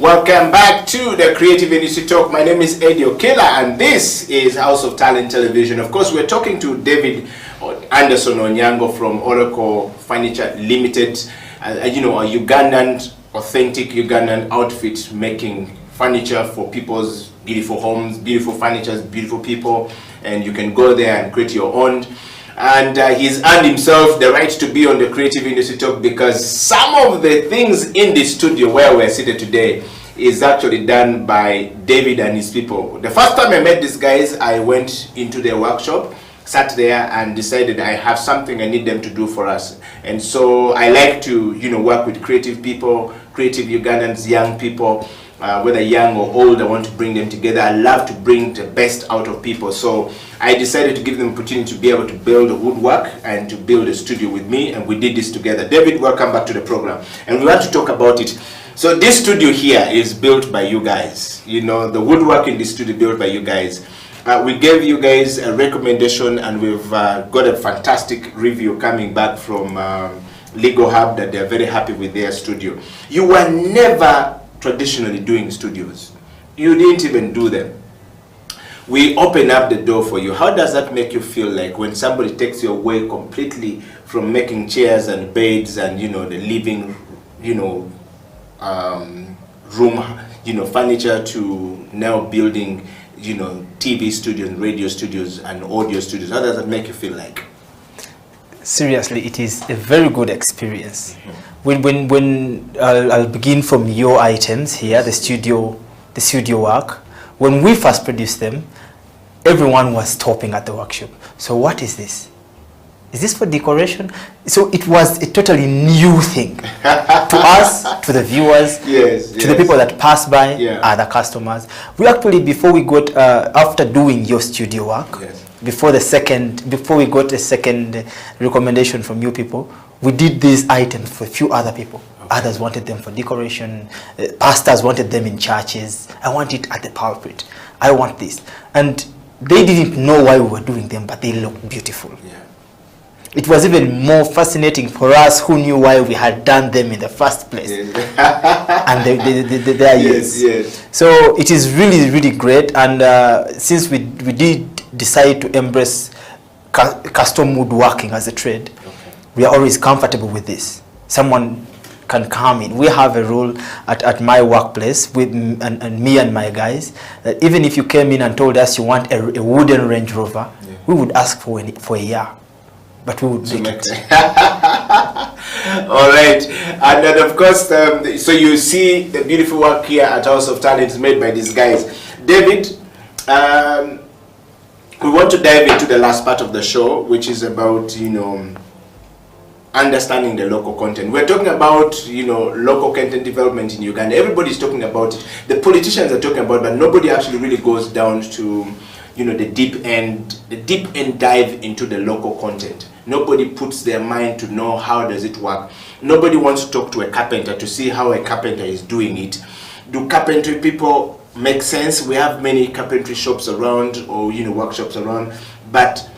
Welcome back to the Creative Industry Talk. My name is Eddie Okela and this is House of Talent Television. Of course, we're talking to David Anderson Onyango from Oracle Furniture Limited. A Ugandan, authentic Ugandan outfit making furniture for people's beautiful homes, beautiful furnitures, beautiful people. And you can go there and create your own. And he's earned himself the right to be on the Creative Industry Talk because some of the things in the studio where we're seated today is actually done by David and his people. The first time I met these guys, I went into their workshop, sat there and decided I have something I need them to do for us. And so I like to, work with creative people, creative Ugandans, young people, whether young or old. I want to bring them together. I love to bring the best out of people. So I decided to give them an opportunity to be able to build a woodwork and to build a studio with me, and we did this together. David, welcome back to the program. And we want to talk about it. So this studio here is built by you guys. The woodwork in this studio built by you guys. We gave you guys a recommendation and we've got a fantastic review coming back from Legal Hub that they're very happy with their studio. You were never traditionally doing studios. You didn't even do them. we open up the door for you. How does that make you feel like when somebody takes you away completely from making chairs and beds and, you know, the living, you know, room, you know, furniture, to now building, you know, TV studios, radio studios and audio studios? How does that make you feel like? Seriously, it is a very good experience. When I'll begin from your items here, the studio work. When we first produced them, everyone was stopping at the workshop. So what is this? Is this for decoration? So it was a totally new thing to us, to the viewers, to the people that pass by, other customers. We actually, before we got, after doing your studio work, before we got a second recommendation from you people, we did these items for a few other people. Others wanted them for decoration. Pastors wanted them in churches. I want it at the pulpit. I want this. And they didn't know why we were doing them, but they looked beautiful. It was even more fascinating for us who knew why we had done them in the first place. And they are yes. So it is really, really great. And since we did decide to embrace custom woodworking as a trade, we are always comfortable with this. Someone can come in. We have a rule at my workplace with and me and my guys that even if you came in and told us you want a wooden Range Rover, we would ask for a year, but we would make it. All right, and then of course, so you see the beautiful work here at House of Talent is made by these guys. David, we want to dive into the last part of the show, which is about, you know, understanding the local content. We're talking about, you know, local content development in Uganda. Everybody's talking about it. The politicians are talking about it, but nobody actually really goes down to, you know, the deep end dive into the local content. Nobody puts their mind to know how does it work. Nobody wants to talk to a carpenter to see how a carpenter is doing it. Do carpentry people make sense? We have many carpentry shops around, or, you know, workshops around, but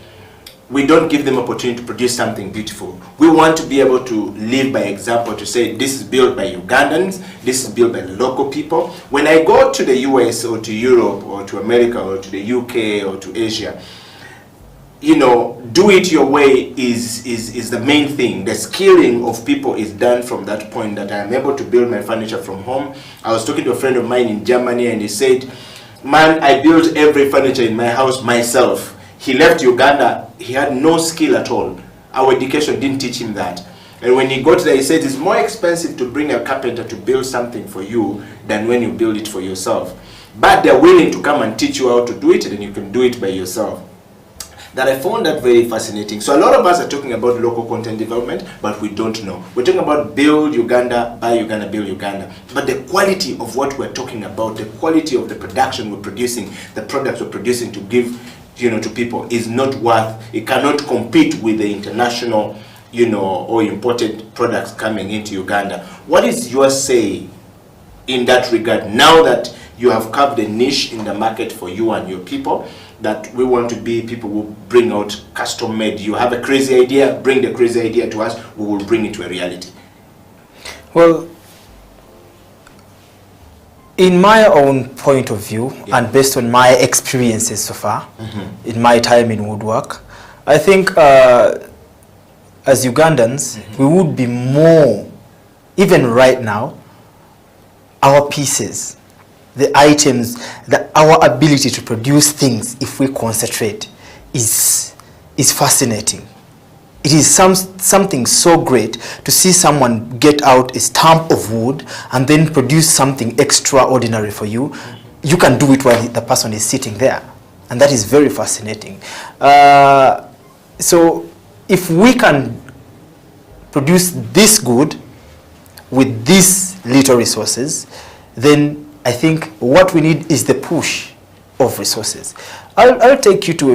we don't give them opportunity to produce something beautiful. We want to be able to live by example, to say this is built by Ugandans, this is built by the local people. When I go to the US or to Europe or to America or to the UK or to Asia, you know, do it your way is the main thing. The skilling of people is done from that point, that I am able to build my furniture from home. I was talking to a friend of mine in Germany and he said, man, I built every furniture in my house myself. He left Uganda, he had no skill at all. Our education didn't teach him that. And when he got there, he said it's more expensive to bring a carpenter to build something for you than when you build it for yourself. But they're willing to come and teach you how to do it, and then you can do it by yourself. That I found that very fascinating. So a lot of us are talking about local content development, but we don't know. We're talking about build Uganda, buy Uganda, build Uganda. But the quality of what we're talking about, the quality of the production we're producing, the products we're producing to give, you know, to people is not worth, it cannot compete with the international, you know, or imported products coming into Uganda. What is your say in that regard, now that you have carved a niche in the market for you and your people, that we want to be people who bring out custom made? You have a crazy idea, bring the crazy idea to us, we will bring it to a reality. Well, in my own point of view, and based on my experiences so far, in my time in woodwork, I think as Ugandans, we would be more, even right now, our pieces, the items, our ability to produce things, if we concentrate, is fascinating. It is something so great to see someone get out a stump of wood and then produce something extraordinary for you. You can do it while the person is sitting there. And that is very fascinating. So if we can produce this good with these little resources, then I think what we need is the push of resources. I'll take you to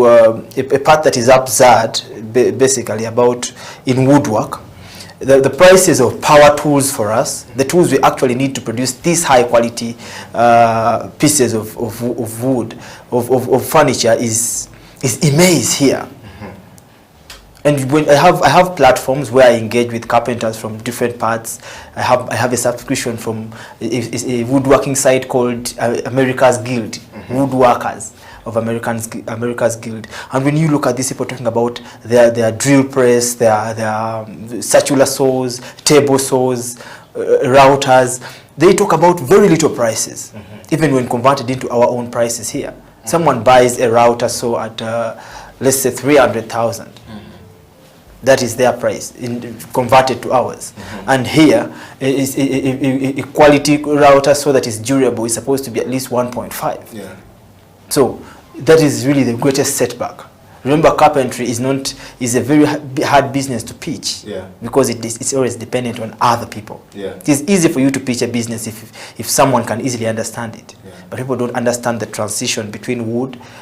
a part that is absurd, basically, about in woodwork. The prices of power tools for us, the tools we actually need to produce these high quality pieces of wood, of furniture is immense here. And when I have platforms where I engage with carpenters from different parts. I have a subscription from a woodworking site called America's Guild. woodworkers of America's Guild. And when you look at these people talking about their drill press, their circular saws, table saws, routers, they talk about very little prices, even when converted into our own prices here. Someone buys a router saw at, let's say, 300,000. That is their price, converted to ours. And here, a quality router saw that is durable is supposed to be at least 1.5. Yeah. So that is really the greatest setback. Remember, carpentry is a very hard business to pitch, because it's always dependent on other people. Yeah. It is easy for you to pitch a business if someone can easily understand it, but people don't understand the transition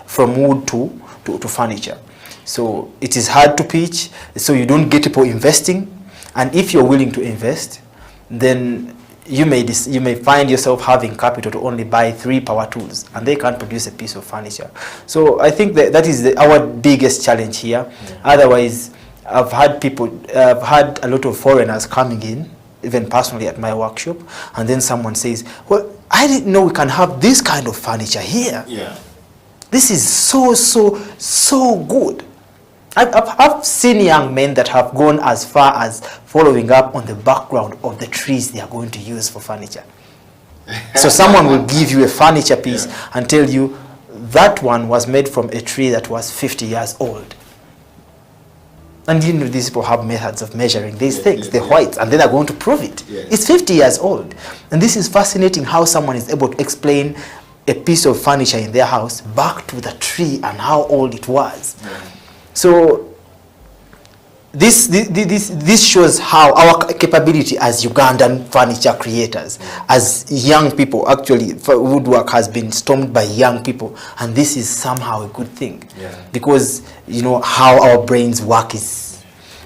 from wood to furniture. So it is hard to pitch, so you don't get people investing, and if you're willing to invest, then you may find yourself having capital to only buy 3 power tools, and they can't produce a piece of furniture. So I think that is our biggest challenge here. Otherwise, I've had a lot of foreigners coming in, even personally at my workshop, and then someone says, well, I didn't know we can have this kind of furniture here. Yeah. This is so good. I've seen young men that have gone as far as following up on the background of the trees they are going to use for furniture. So someone will give you a furniture piece and tell you that one was made from a tree that was 50 years old. And these people have methods of measuring these things, the whites, and then they're going to prove it. It's 50 years old. And this is fascinating, how someone is able to explain a piece of furniture in their house back to the tree and how old it was. So this shows how our capability as Ugandan furniture creators, as young people. Actually, woodwork has been stormed by young people, and this is somehow a good thing, because how our brains work is.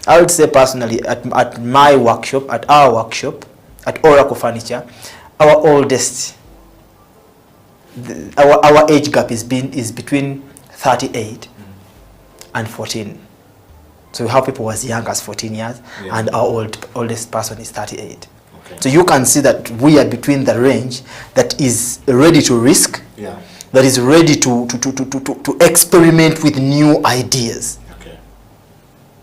I would say personally, at my workshop, at our workshop, at Oracle Furniture, our oldest, our age gap is between 38 and 14. So we have people who are as young as 14 years, and our oldest person is 38. So you can see that we are between the range that is ready to risk, that is ready to experiment with new ideas,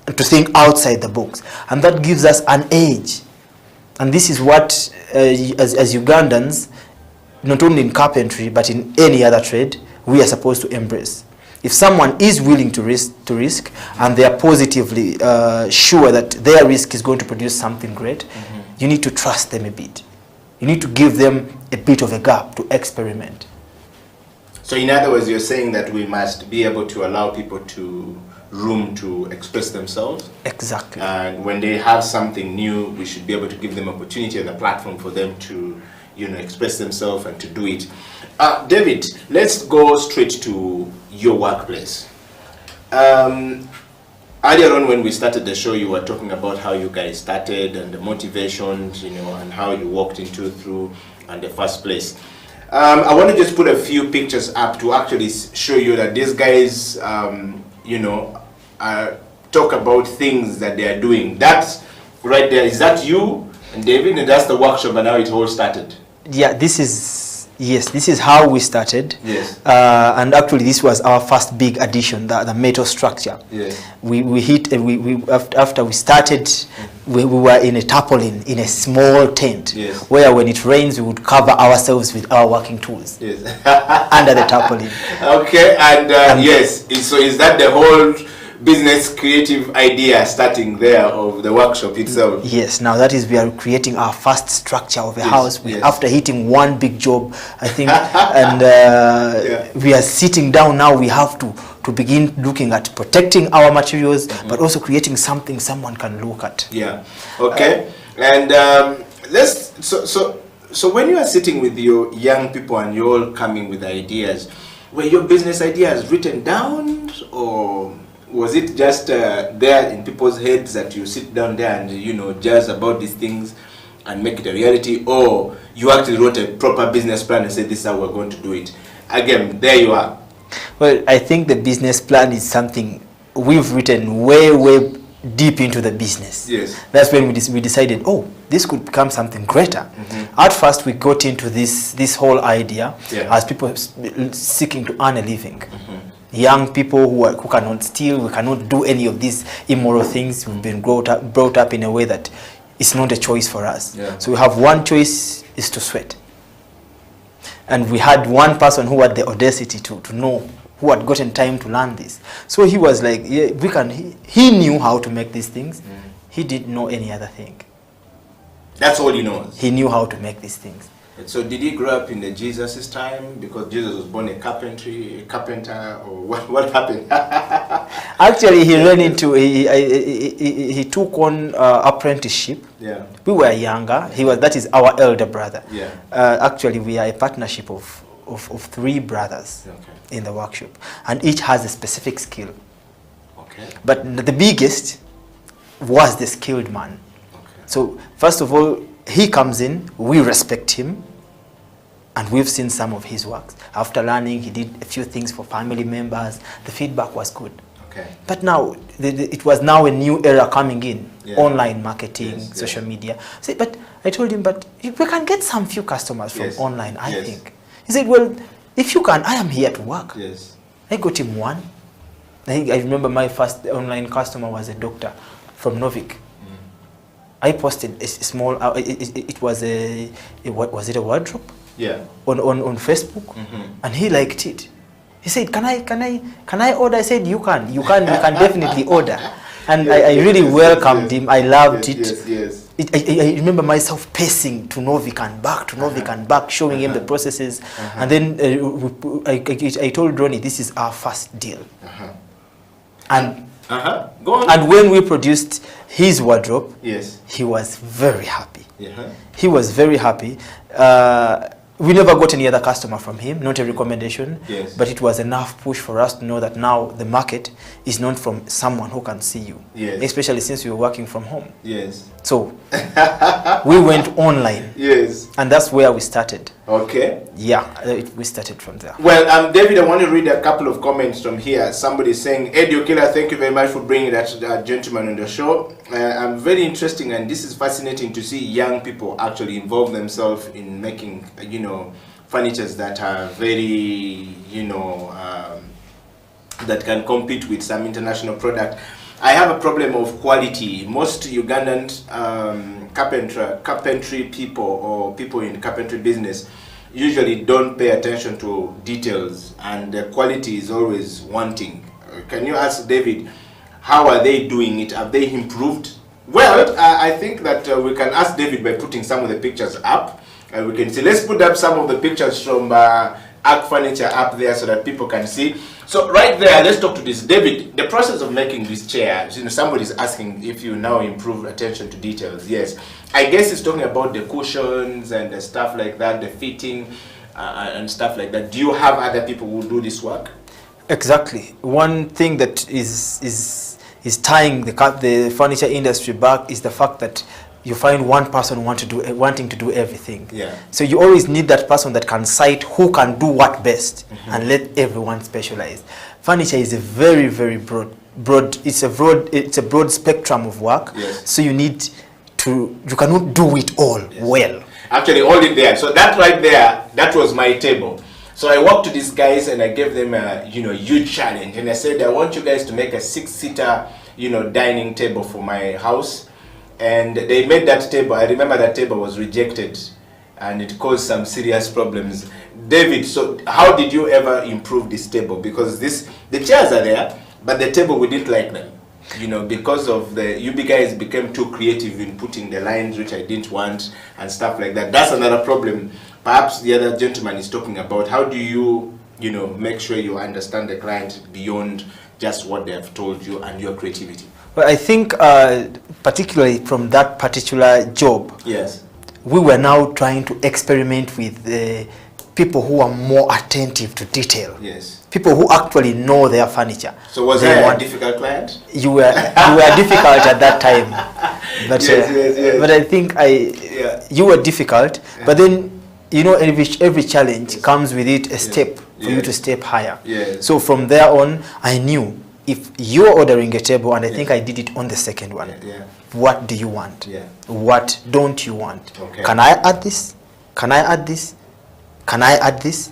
and to think outside the box, and that gives us an edge. And this is what, as Ugandans, not only in carpentry but in any other trade, we are supposed to embrace. If someone is willing to risk, and they are positively sure that their risk is going to produce something great, you need to trust them a bit. You need to give them a bit of a gap to experiment. So in other words, you're saying that we must be able to allow people room to express themselves. Exactly. And when they have something new, we should be able to give them opportunity and a platform for them to express themselves and to do it. David, let's go straight to your workplace. Earlier on when we started the show, you were talking about how you guys started and the motivations, and how you walked through in the first place. I want to just put a few pictures up to actually show you that these guys, talk about things that they are doing. That's right there. Is that you and David? And that's the workshop, and how it all started. Yeah, this is how we started. Yes. And actually this was our first big addition, the metal structure. Yes. After we started, we were in a tarpaulin, in a small tent, where when it rains we would cover ourselves with our working tools under the tarpaulin. Okay, and yes, so is that the whole business creative idea starting there of the workshop itself? Yes, now that is, we are creating our first structure of a house. After hitting one big job, I think, and we are sitting down now. We have to begin looking at protecting our materials, but also creating something someone can look at. Yeah. Okay. And so when you are sitting with your young people and you're all coming with ideas, were your business ideas written down, or was it just there in people's heads that you sit down there and jazz about these things and make it a reality, or you actually wrote a proper business plan and said this is how we're going to do it? Again, there you are. Well, I think the business plan is something we've written way deep into the business. Yes. That's when we decided, this could become something greater. At first, we got into this whole idea as people seeking to earn a living. Young people who cannot steal, we cannot do any of these immoral things. We've been brought up in a way that it's not a choice for us. So we have one choice, is to sweat. And we had one person who had the audacity to know, who had gotten time to learn this. So he was like, yeah, we can. He knew how to make these things. He didn't know any other thing. That's all he knows. He knew how to make these things. So did he grow up in the Jesus' time because Jesus was born a carpenter, or what happened? Actually, he ran into he took on apprenticeship. Yeah. We were younger. That is our elder brother. Yeah. Actually, we are a partnership of 3 brothers in the workshop, and each has a specific skill. Okay. But the biggest was the skilled man. So first of all, he comes in, we respect him, and we've seen some of his works. After learning, he did a few things for family members. The feedback was good. Okay. But now, it was now a new era coming in, online marketing, social media. But I told him, but we can get some few customers from online, I think. He said, well, if you can, I am here to work. Yes. I got him one. I remember my first online customer was a doctor from Novik. I posted a small. It was was it a wardrobe? Yeah. On Facebook, and he liked it. He said, "Can I order?" I said, "You can definitely order." And I really welcomed him. I loved it. Yes. I remember myself pacing to Novik and back to Novik and back, showing him the processes, and then I told Ronnie, "This is our first deal." And Go on. And when we produced his wardrobe, he was very happy. He was very happy. We never got any other customer from him, not a recommendation, but it was enough push for us to know that now the market is not from someone who can see you, especially since we were working from home. So we went online, and that's where we started. Okay. Yeah, we started from there. Well, David, I want to read a couple of comments from here. Somebody saying, Eddie Okela, thank you very much for bringing that gentleman on the show. I'm very interesting, and this is fascinating to see young people actually involve themselves in making, furnitures that are very, that can compete with some international product. I have a problem of quality. Most Ugandan carpentry people or people in carpentry business usually don't pay attention to details, and the quality is always wanting. Can you ask David, how are they doing it? Have they improved? Well, I think that we can ask David by putting some of the pictures up. We can see, let's put up some of the pictures from Arc Furniture up there so that people can see. So right there, let's talk to this. David, the process of making this chair, somebody's asking if you now improve attention to details. Yes. I guess it's talking about the cushions and the stuff like that, the fitting and stuff like that. Do you have other people who do this work? Exactly. One thing that is tying the furniture industry back is the fact that you find one person wanting to do everything. So you always need that person that can cite who can do what best and let everyone specialize. Furniture is a very, very broad. It's a broad spectrum of work. So you cannot do it all well. Actually, hold it there. So that right there, that was my table. So I walked to these guys and I gave them a huge challenge, and I said, I want you guys to make a 6-seater dining table for my house. And they made that table. I remember that table was rejected and it caused some serious problems. David, so how did you ever improve this table? Because the chairs are there, but the table, we didn't like them. Because of you guys became too creative in putting the lines which I didn't want and stuff like that. That's another problem. Perhaps the other gentleman is talking about how do you, make sure you understand the client beyond just what they have told you and your creativity. Well, I think particularly from that particular job, we were now trying to experiment with people who are more attentive to detail. People who actually know their furniture. So was I a difficult client? You were difficult at that time, but but I think you were difficult. But then every challenge comes with it a step for you to step higher. So from there on, I knew if you're ordering a table and I think I did it on the second one, what do you want? What don't you want? Okay. Can I add this? Can I add this? Can I add this?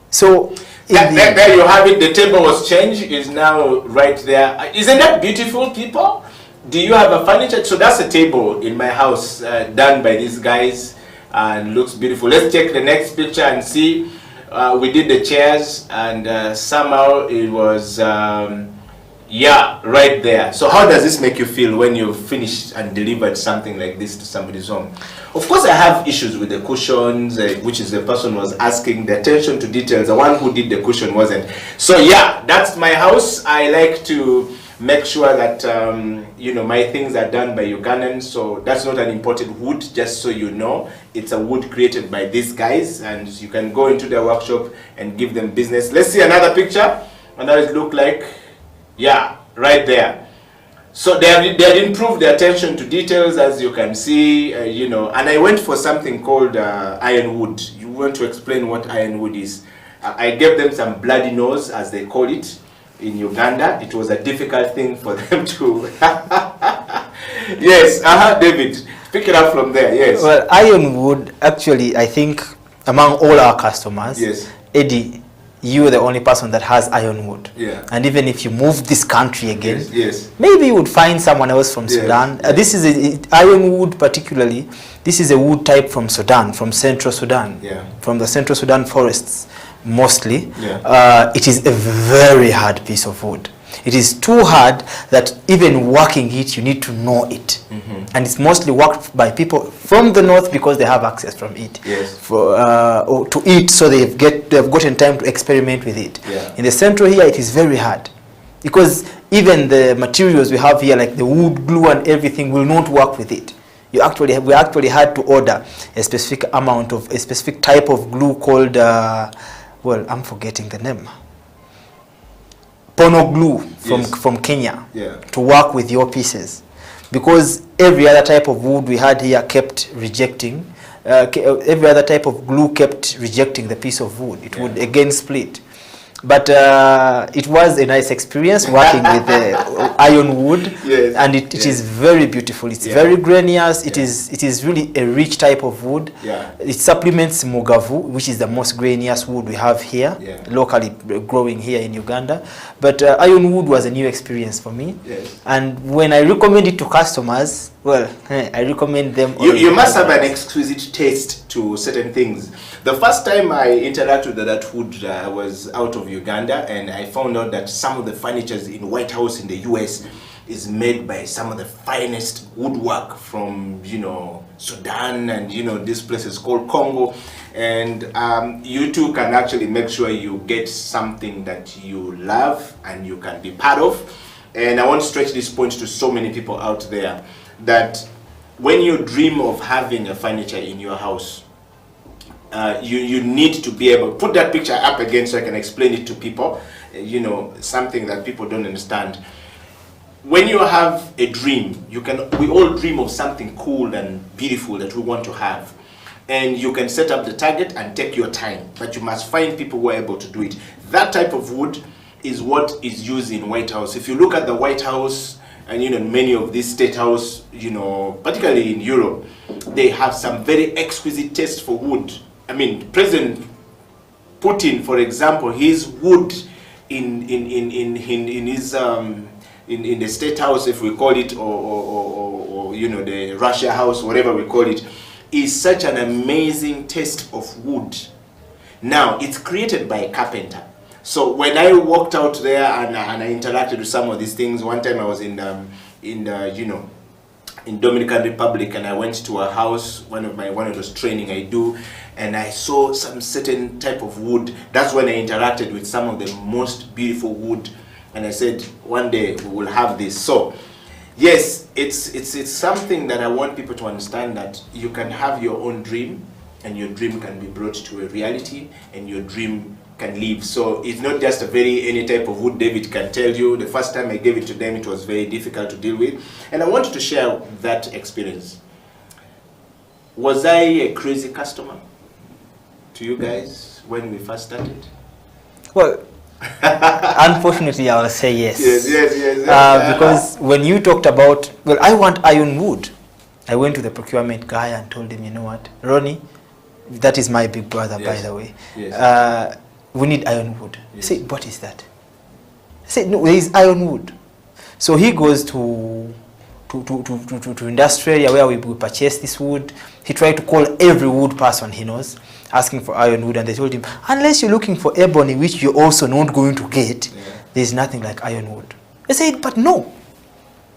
So there you have it. The table was changed. Is now right there. Isn't that beautiful, people? Do you have a furniture? So that's a table in my house done by these guys and looks beautiful. Let's check the next picture and see. We did the chairs and somehow it was right there. So how does this make you feel when you finished and delivered something like this to somebody's home? Of course I have issues with the cushions, which is the person was asking, the attention to details. The one who did the cushion wasn't. So yeah, that's my house. I like to make sure that my things are done by Ugandans. So that's not an imported wood, just so you know. It's a wood created by these guys, and you can go into their workshop and give them business. Let's see another picture. And that it look like, right there. So they have improved the attention to details, as you can see, and I went for something called ironwood. You want to explain what ironwood is? I gave them some bloody nose, as they call it in Uganda. It was a difficult thing for them to... Yes, David, pick it up from there, yes. Well, ironwood, actually, I think among all our customers, Eddie, you are the only person that has ironwood. And even if you move this country again, maybe you would find someone else from Sudan. This is ironwood particularly. This is a wood type from Sudan, from Central Sudan, from the Central Sudan forests mostly. It is a very hard piece of wood. It is too hard that even working it, you need to know it. And it's mostly worked by people from the north because they have access from it to it, so they've gotten time to experiment with it. In the central here, it is very hard because even the materials we have here, like the wood glue and everything, will not work with it. We actually had to order a specific amount of a specific type of glue called I'm forgetting the name. Pono glue from Kenya to work with your pieces, because every other type of wood we had here kept rejecting. Every other type of glue kept rejecting the piece of wood. It would again split. But it was a nice experience working with the ironwood, and it is very beautiful. It's very grainous. It is really a rich type of wood. It supplements mugavu, which is the most grainous wood we have here, locally growing here in Uganda. But ironwood was a new experience for me. And when I recommend it to customers, well, I recommend them. You must have an exquisite taste to certain things. The first time I interacted with that wood, I was out of Uganda, and I found out that some of the furniture in White House in the US is made by some of the finest woodwork from, Sudan and, this place is called Congo. And you too can actually make sure you get something that you love and you can be part of. And I want to stretch this point to so many people out there that when you dream of having a furniture in your house, you need to be able to put that picture up again so I can explain it to people, something that people don't understand. When you have a dream, we all dream of something cool and beautiful that we want to have. And you can set up the target and take your time, but you must find people who are able to do it. That type of wood is what is used in White House. If you look at the White House and many of these state house, particularly in Europe, they have some very exquisite taste for wood. I mean, President Putin, for example, his wood in his in the state house, if we call it, or the Russia house, whatever we call it, is such an amazing taste of wood. Now, it's created by a carpenter. So when I walked out there and I interacted with some of these things, one time I was in Dominican Republic, and I went to a house, one of those training I do, and I saw some certain type of wood. That's when I interacted with some of the most beautiful wood, and I said, one day we will have this. So yes, it's something that I want people to understand, that you can have your own dream, and your dream can be brought to a reality, and your dream can live. So it's not just any type of wood. David can tell you, the first time I gave it to them, it was very difficult to deal with. And I wanted to share that experience. Was I a crazy customer to you guys when we first started? Well, Unfortunately, I will say yes. Yes. Because when you talked about, well, I want ironwood. I went to the procurement guy and told him, you know what, Ronnie, that is my big brother, by the way. Yes. We need ironwood. He said, what is that? I said, no, there is ironwood. So he goes to Industrial where we purchase this wood. He tried to call every wood person he knows, asking for ironwood, and they told him, unless you're looking for ebony, which you're also not going to get, there's nothing like ironwood. I said, but no.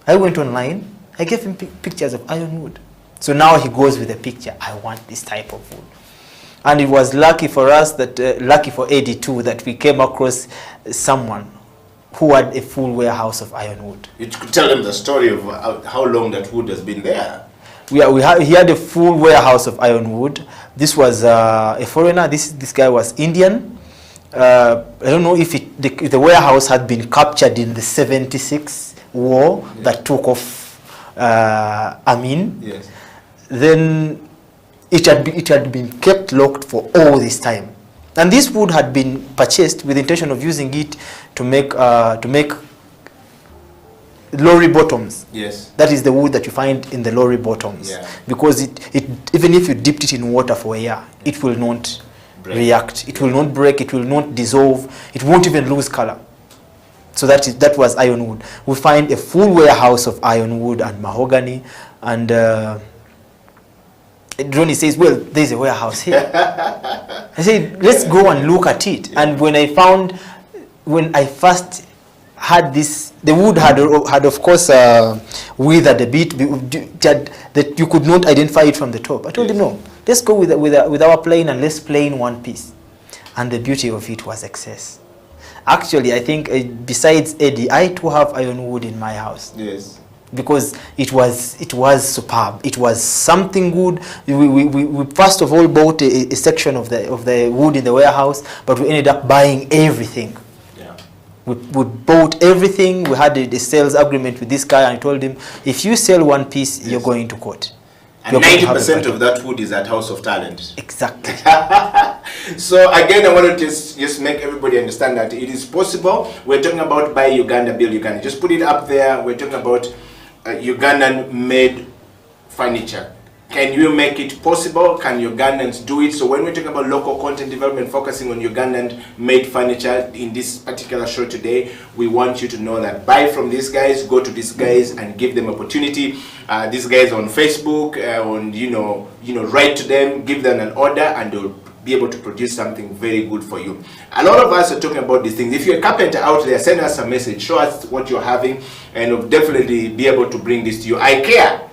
I went online, I gave him pictures of ironwood. So now he goes with a picture, I want this type of wood. And it was lucky for us, that lucky for Eddie too, that we came across someone who had a full warehouse of ironwood. You could tell them the story of how long that wood has been there. He had a full warehouse of ironwood. This was a foreigner. This guy was Indian. I don't know if the warehouse had been captured in the 76 war that took off Amin. Yes. Then it had been kept locked for all this time. And this wood had been purchased with the intention of using it to make lorry bottoms. Yes. That is the wood that you find in the lorry bottoms. Yeah. Because it even if you dipped it in water for a year, it will not react. It will not break. It will not dissolve. It won't even lose color. So that was ironwood. We find a full warehouse of ironwood and mahogany, and Ronnie says, well, there's a warehouse here. I said, let's go and look at it. And when I first had this, the wood had of course withered a bit, that you could not identify it from the top. I told him, no, let's go with our plane and let's plane one piece. And the beauty of it was excess. Actually, I think besides Eddie, I too have ironwood in my house. Yes. Because it was superb. It was something good. We first of all bought a section of the wood in the warehouse, but we ended up buying everything. Yeah. We bought everything. We had a sales agreement with this guy, and I told him, if you sell one piece, you're going to court. And 90% of that wood is at House of Talent. Exactly. So again, I want to just make everybody understand that it is possible. We're talking about Buy Uganda, Build Uganda. Just put it up there. We're talking about Ugandan made furniture. Can you make it possible? Can Ugandans do it? So when we're talking about local content development, focusing on Ugandan made furniture in this particular show today, we want you to know that buy from these guys, go to these guys and give them opportunity. These guys on Facebook, write to them, give them an order, and they'll be able to produce something very good for you. A lot of us are talking about these things. If you're a carpenter out there, send us a message, show us what you're having, and we'll definitely be able to bring this to you. IKEA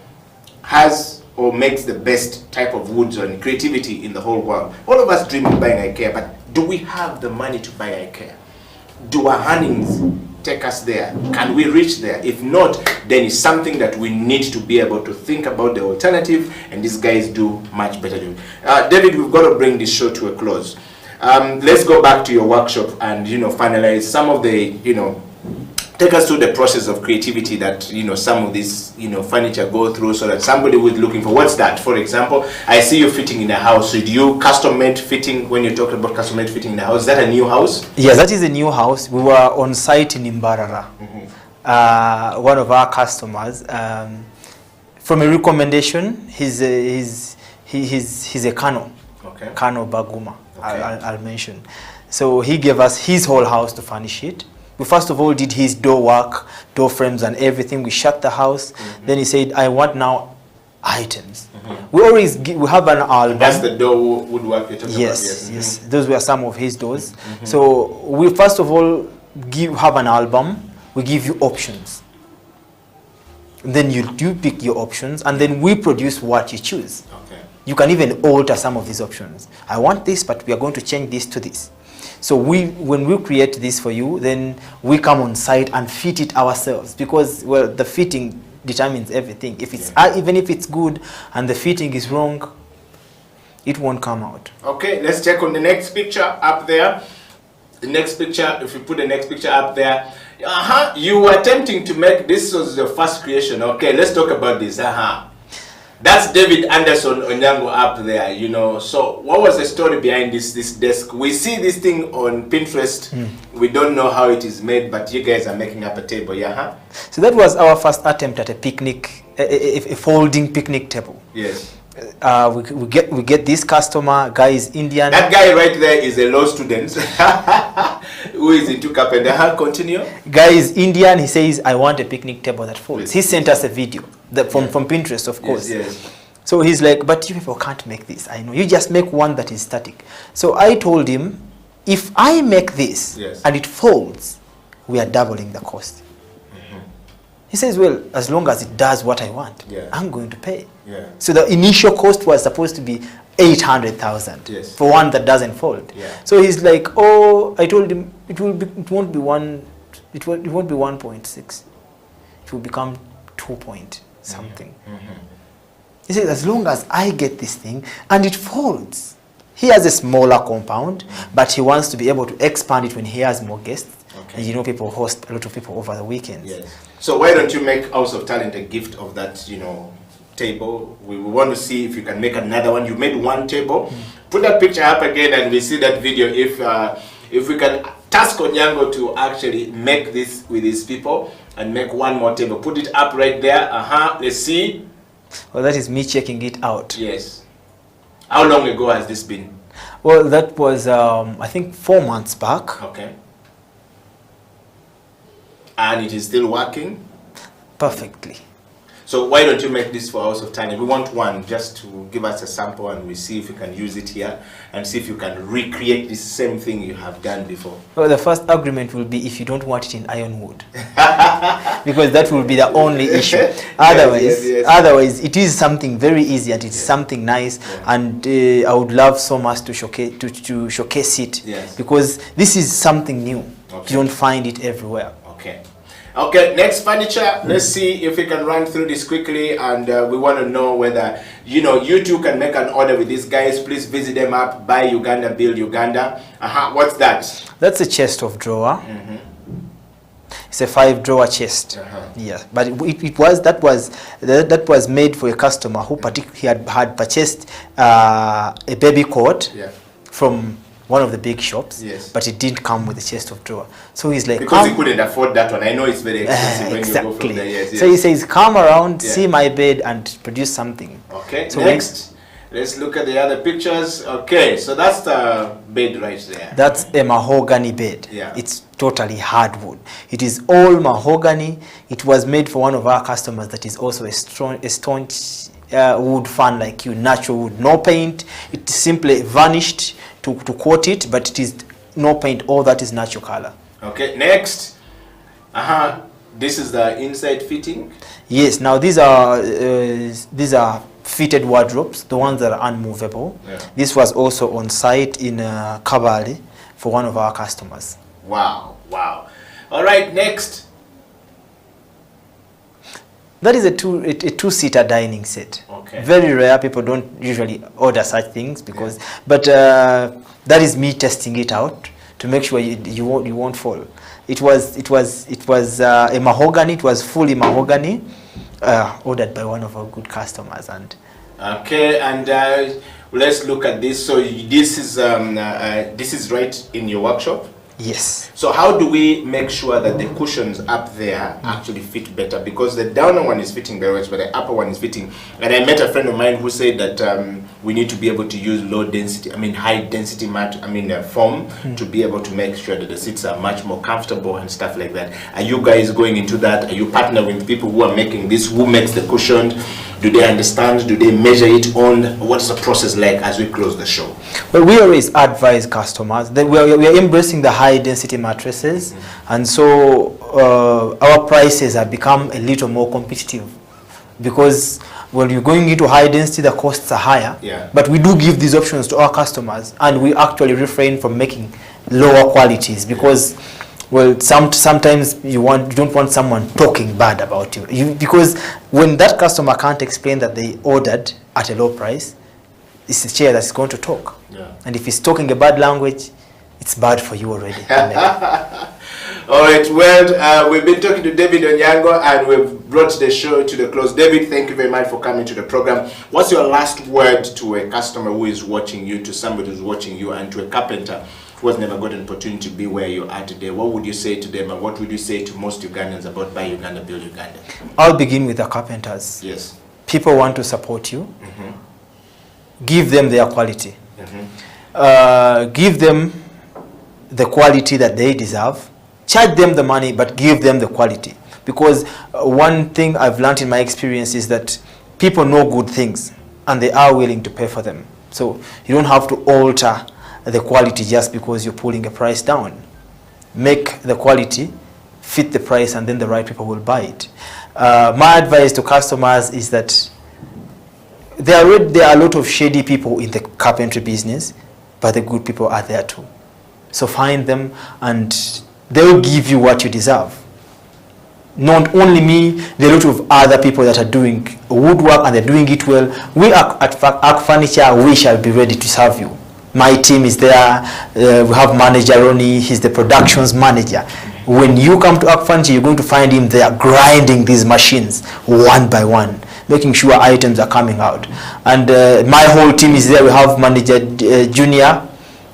has or makes the best type of woods and creativity in the whole world. All of us dream of buying IKEA, but do we have the money to buy IKEA? Do our earnings take us there? Can we reach there? If not, then it's something that we need to be able to think about the alternative, and these guys do much better. David, we've got to bring this show to a close. Let's go back to your workshop and finalize some of the take us through the process of creativity that some of these furniture go through, so that somebody who's looking for what's that. For example, I see you fitting in a house. So do you custom made fitting? When you're talking about custom made fitting in a house, is that a new house? Yes, that is a new house. We were on site in Imbarara. One of our customers, from a recommendation, he's a Kano, okay. Kano Baguma. Okay. I'll mention. So he gave us his whole house to furnish it. We first of all did his door work, door frames and everything. We shut the house. Then he said, I want now items. We always we have an album. That's the door woodwork you're talking about? Yes. Those were some of his doors. So we first of all have an album. We give you options. Then you pick your options, and then we produce what you choose. Okay. You can even alter some of these options. I want this, but we are going to change this to this. So when we create this for you, then we come on site and fit it ourselves, because the fitting determines everything. If it's even if it's good and the fitting is wrong, it won't come out. Okay, let's check on the next picture up there. The next picture, if you put the next picture up there, you were attempting to make this was your first creation. Okay, let's talk about this. That's David Anderson Onyango up there, you know. So what was the story behind this desk? We see this thing on Pinterest. We don't know how it is made, but you guys are making up a table, yeah? Huh? So that was our first attempt at a picnic, a folding picnic table. Yes. We get this customer, guy is Indian. That guy right there is a law student who is into carpenter. Continue. Guy is Indian. He says, I want a picnic table that folds. He sent us a video from Pinterest, of course. Yes. So he's like, but you people can't make this. I know. You just make one that is static. So I told him, if I make this and it folds, we are doubling the cost. He says, well, as long as it does what I want, I'm going to pay. So the initial cost was supposed to be 800,000 for one that doesn't fold. So he's like, oh, I told him it won't be 1.6. It will become 2 point something. He says, as long as I get this thing and it folds. He has a smaller compound, but he wants to be able to expand it when he has more guests. And you know, people host a lot of people over the weekends. So why don't you make House of Talent a gift of that, you know, table? We want to see if you can make another one. You made one table. Put that picture up again and we see that video. If we can task Onyango to actually make this with his people and make one more table. Put it up right there. Let's see. Well, that is me checking it out. Yes. How long ago has this been? Well, that was, I think, 4 months back. Okay. And it is still working? Perfectly. So why don't you make this for House of Talent? We want one just to give us a sample and we see if we can use it here and see if you can recreate this same thing you have done before. Well, the first agreement will be if you don't want it in ironwood. Because that will be the only issue. Otherwise, it is something very easy and it's something nice. And I would love so much to showcase it. Because this is something new. You don't find it everywhere. Okay, next furniture. Let's see if we can run through this quickly, and we want to know whether, you know, you too can make an order with these guys. Please visit them up. Buy Uganda, build Uganda. What's that? That's a chest of drawer. It's a 5-drawer chest. Yeah, but that was made for a customer who had purchased a baby coat from one of the big shops, but it didn't come with a chest of drawer. So he's like, because he couldn't afford that one. I know it's very expensive when you go from there. So he says, come around, see my bed and produce something. Okay, so next, let's look at the other pictures. Okay, so that's the bed right there. That's a mahogany bed. It's totally hardwood. It is all mahogany. It was made for one of our customers that is also a staunch wood fan like you, natural wood, no paint. It simply varnished to coat it, but it is no paint, all that is natural color. Okay, next. This is the inside fitting. Yes, now these are fitted wardrobes, the ones that are unmovable. This was also on site in Kampala for one of our customers. Wow. All right, next. That is a two-seater dining set. Okay. Very rare. People don't usually order such things because, but that is me testing it out to make sure you won't fall. It was a mahogany. It was fully mahogany, ordered by one of our good customers. And okay, and let's look at this. So this is right in your workshop. Yes. So how do we make sure that the cushions up there actually fit better? Because the downer one is fitting very well, but the upper one is fitting. And I met a friend of mine who said that we need to be able to use high density foam to be able to make sure that the seats are much more comfortable and stuff like that. Are you guys going into that? Are you partnering with people who are making this? Who makes the cushion? Do they understand? Do they measure it on? What's the process like as we close the show? Well, we always advise customers that we are embracing the high density mattresses, and so our prices have become a little more competitive because when you're going into high density, the costs are higher. But we do give these options to our customers, and we actually refrain from making lower qualities because, well, sometimes you don't want someone talking bad about you, because when that customer can't explain that they ordered at a low price, it's a chair that's going to talk. And if he's talking a bad language, it's bad for you already. All right, well, we've been talking to David Onyango and we've brought the show to the close. David, thank you very much for coming to the program. What's your last word to a customer who is watching you, to somebody who's watching you, and to a carpenter who has never got an opportunity to be where you are today? What would you say to them, and what would you say to most Ugandans about Buy Uganda, Build Uganda? I'll begin with the carpenters. Yes. People want to support you. Give them their quality. Give them the quality that they deserve. Charge them the money, but give them the quality. Because one thing I've learned in my experience is that people know good things and they are willing to pay for them. So you don't have to alter the quality just because you're pulling a price down. Make the quality fit the price, and then the right people will buy it. My advice to customers is that there are a lot of shady people in the carpentry business, but the good people are there too. So find them and they'll give you what you deserve. Not only me, there are a lot of other people that are doing woodwork and they're doing it well. We at Arc Furniture, we shall be ready to serve you. My team is there. We have manager Ronnie, he's the productions manager. When you come to Arc Furniture, you're going to find him there grinding these machines one by one, making sure items are coming out. And my whole team is there. We have manager Junior.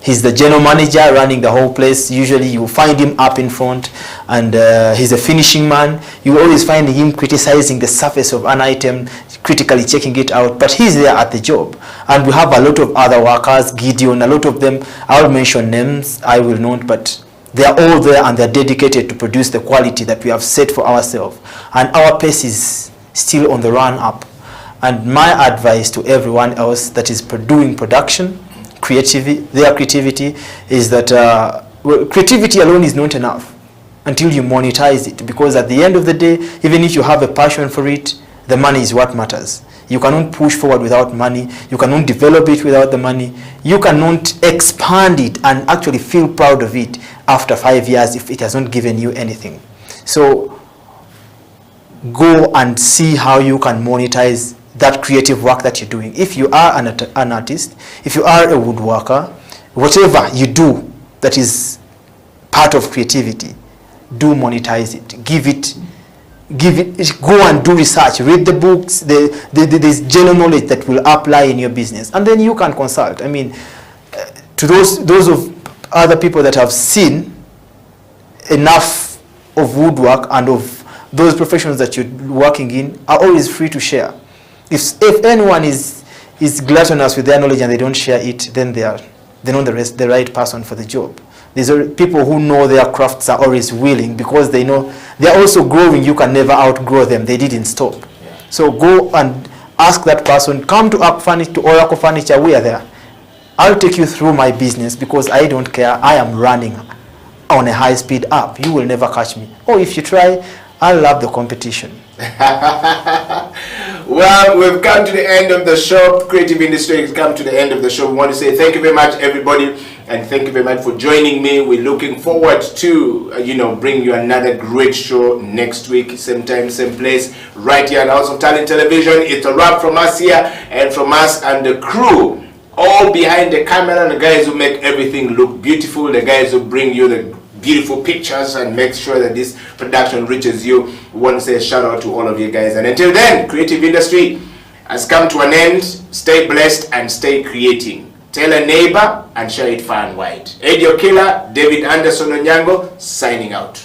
He's the general manager running the whole place. Usually you find him up in front, and he's a finishing man. You always find him criticizing the surface of an item, critically checking it out, but he's there at the job. And we have a lot of other workers, Gideon, a lot of them. I'll mention names, I will not, but they are all there and they're dedicated to produce the quality that we have set for ourselves. And our pace is still on the run up. And my advice to everyone else that is doing production, their creativity is that creativity alone is not enough until you monetize it, because at the end of the day, even if you have a passion for it, the money is what matters. You cannot push forward without money. You cannot develop it without the money. You cannot expand it and actually feel proud of it after 5 years if it has not given you anything. So go and see how you can monetize that creative work that you're doing. If you are an artist, if you are a woodworker, whatever you do that is part of creativity, do monetize it. Give it, go and do research, read the books, there's general knowledge that will apply in your business, and then you can consult. I mean, to those of other people that have seen enough of woodwork and of those professions that you're working in, are always free to share. If anyone is gluttonous with their knowledge and they don't share it, then they're not the right person for the job. These are people who know their crafts are always willing, because they know they're also growing. You can never outgrow them. They didn't stop. Yeah. So go and ask that person, come to Arc Furniture, to Oracle Furniture, we are there. I'll take you through my business because I don't care. I am running on a high-speed app. You will never catch me. Or if you try, I love the competition. Well, we've come to the end of the show. Creative Industry has come to the end of the show. We want to say thank you very much, everybody, and thank you very much for joining me. We're looking forward to, bring you another great show next week, same time, same place, right here on House of Talent Television. It's a wrap from us here, and from us and the crew, all behind the camera, the guys who make everything look beautiful, the guys who bring you the beautiful pictures and make sure that this production reaches you. We want to say a shout out to all of you guys. And until then, Creative Industry has come to an end. Stay blessed and stay creating. Tell a neighbor and share it far and wide. Edio Killer, David Anderson Onyango, signing out.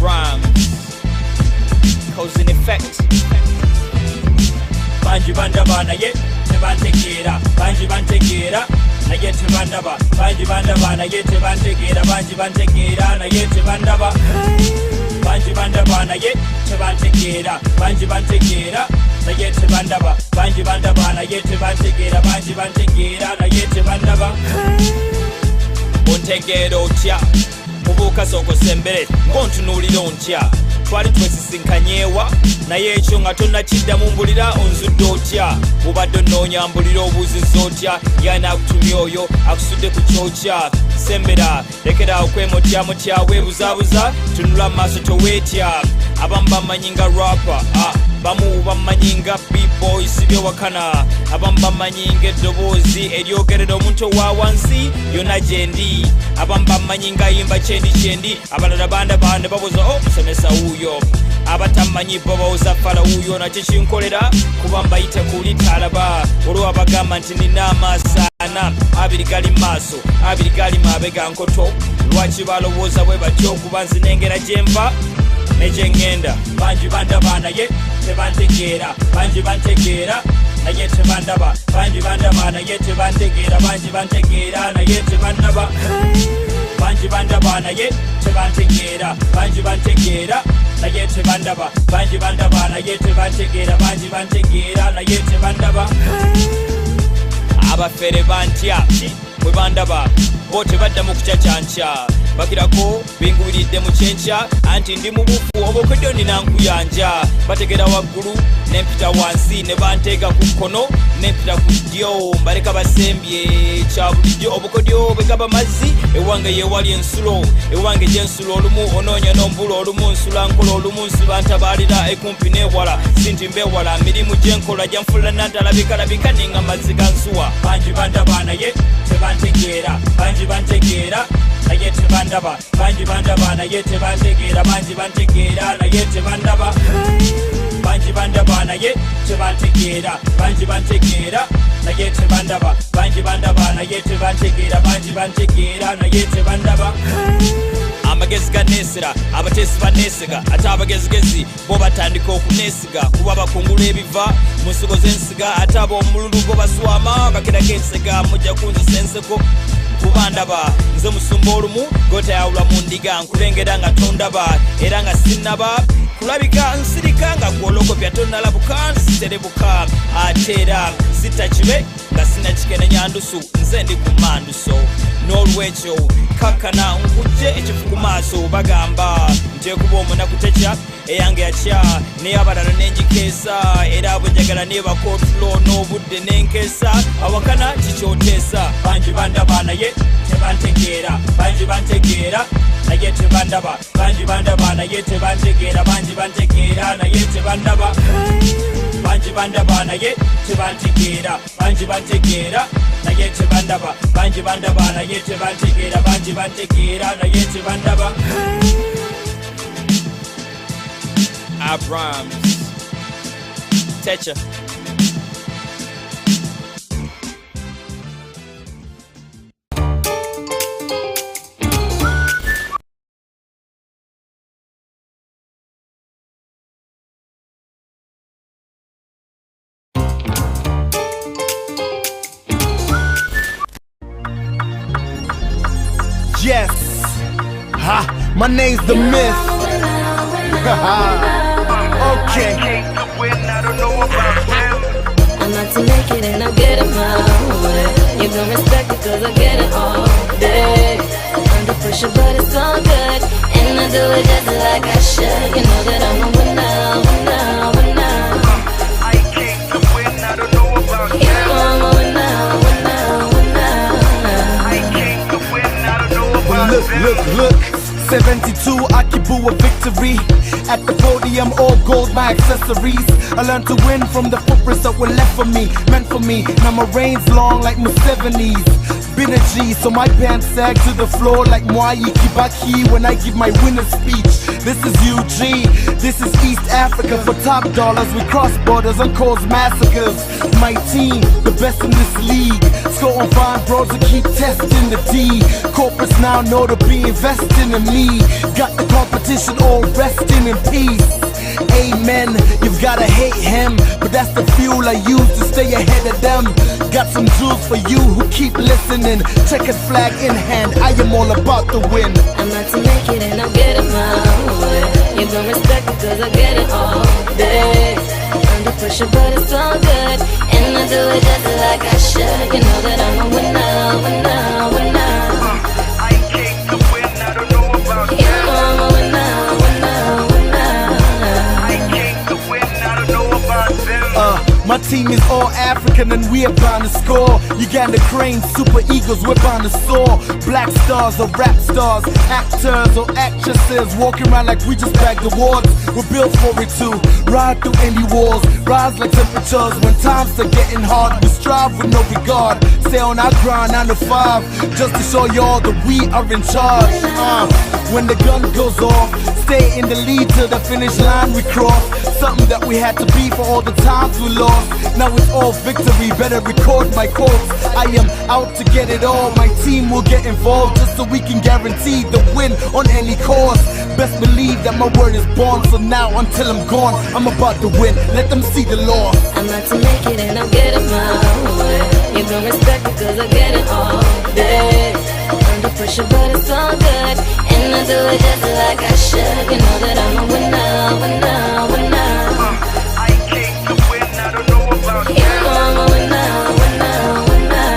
rhymes, cause in effect. Banji bandaba na ye tebantegeera, banji bantegeera na ye tebandaba, banji bandaba na ye tebantegeera, banji bantegeera na ye tebandaba, banji bandaba na ye tebantegeera, banji bantegeera na ye tebandaba, banji bandaba na ye tebantegeera, banji bantegeera na ye tebandaba. Ontegeera otya mubuuka sokosembere ngontunuulira ontya, twali twesisinkanyeewa naye ekyo nga tonnakiddamu mbulira onzudde otya, obadde onnoonya mbulira obuuzizza otya, yana akutumya oyo akusudde ku kyokya. Sembera lekera okwemutya weebuzaabuza, tunula mu maaso toweetya. Abamu bamanyi nga rapa, bamu bamanyi nga b-boy sibyowakana, abamu bamanyi nga eddoboozi eryogerera omuntu owa wansi yonna gyendi, abamu bamanyi nga yimba kyendi, abalala banda babuza musomesa wuuyo, abatamanyi bo bawuza fala wuuyo, nakyo kinkolera kuba mbayite kuli talaba, olwo abagamba nti nina amasaana abiri gali maaso abiri gali mabega nkoto, lwaki balowooza bwe batyo kuba nzinengera gyenva nekyengenda. Banji bandaba naye tebantegeera, banji bantegeera naye tebandaba, banji bandaba naye tebantegeera, banji bantegeera naye tebandaba, banji bandaba naye tebantegeera, banji bantegeera naye tebandaba, banji bandaba naye tebantegeera, banji bantegeera naye tebandaba. Abafere bantya bwe bandaba bo tebaddamu kucacyanca, bakirako bingubiridde mu kyenkya anti ndi mu bufu obukodyo nina nkuyanja, bategera waggulu nempita wansi ne banteega ku kkono nempita ku ddyo, mbaleka basembye kya bulijjo obukodyo bwe gaba mazzi, ewange yeewali ensulo, ewange gyensulo olumu onoonya n'ombula, olumu nsula nkola, olumu nsiba ntabaalira ekumpi n'ewala, sinti mbeewala mirimu gyenkola gyanfulira naddalabika ninga mazzi gansuwa. Banji bandaba naye tebantegeera, banji bantegeera naye tebandaba, banji bandaba naye tebantegeera, banji bantegeera naye tebandaba, banji bandaba naye tebantegeera, banji bantegeera naye tebandaba, banji bandaba naye tebantegeera, banji bantegeera naye tebandaba. Amagezi ganeesera abateesi baneesiga, ate abagezigezi bo batandika okuneesiga, kuba bakungula ebiva mu nsigo z'ensiga, ate ab'omululu bo baswama bakerako ensega, mujja kunzisa enseko kuba ndaba nze musumba olumu gotayawula mu ndiga, nkulengera nga tondaba era nga sinnaba kulabika, nsirika nga gwologopya tonnalabuka, nsiterebuka ate era sitakibe nga sinnakikenenya ndusu, nze ndi ku manduso, n'olwekyo kakkana nkujje ekifu ku maaso, bagamba nteekuba omunaku tekya eyange yakya neyabalala nenjikeesa, era bwenjagala nebakotulo n'obudde nenkeesa, awakana kikyoteesa. Banji bandaba naye tebantegeera, banji bantegeera naye tebandaba, banji bandaba naye tebantegeera, banji bantegeera naye tebandaba, banji bandaba naye tebantegeera, banji bantegeera naye tebandaba, banji bandaba naye tebantegeera, banji bantegeera naye tebandaba. Abrams Techa. Yes, ha, my name's the myth. Okay. I'm not to make it and I'll get it my way. You gon' respect it cause I get it all day. Under pressure but it's all good, and I do it just like I should. You know that I'm a winner, winner, winner. I came to win, I don't know about you. You know I'm a winner, winner, winner. I came to win, I don't know about you. Look 72, I keep a victory. At the podium, all gold, my accessories. I learned to win from the footprints that were left for me, meant for me. Now my reign's long like my 70s. Been a G, so my pants sag to the floor like Mwai Kibaki when I give my winner speech. This is UG, this is East Africa. For top dollars, we cross borders and cause massacres. My team, the best in this league. Score on fine bros to keep testing the D. Corporates now know to be investing in me. Got the competition all resting in peace. Amen, you've gotta hate him, but that's the fuel I use to stay ahead of them. Got some jewels for you who keep listening. Checkered flag in hand, I am all about to win. I'm about to make it and I'll get it my way. You gon' respect it cause I get it all day. Under pressure but it's all good, and I do it just like I should. You know that I'm a winner, winner, winner. I came to win, I don't know about you. You know I'm a winner, winner, winner. I came to win, I don't know about them. My team is all African and we're bound to score. Uganda Cranes, Super Eagles, we're bound to soar. Black stars or rap stars, actors or actresses, walking around like we just bagged awards. We're built for it too, ride through any walls, rise like temperatures. When times are getting hard, we strive with no regard. Stay on our grind 9 to 5, just to show y'all that we are in charge. When the gun goes off, stay in the lead to the finish line we cross. Something that we had to be for all the times we lost. Now it's all victory, better record my quotes. I am out to get it all, my team will get involved just so we can guarantee the win on any course. Best believe that my word is born, so now until I'm gone, I'm about to win, let them see the loss. I'm about to make it and I'll get it my way. You gon' respect it cause I get it all day. Under pressure but it's all good, and I do it just like I should. You know that I'm a winner, winner, winner. I came to win, I don't know about you. You know I'm a winner, winner, winner.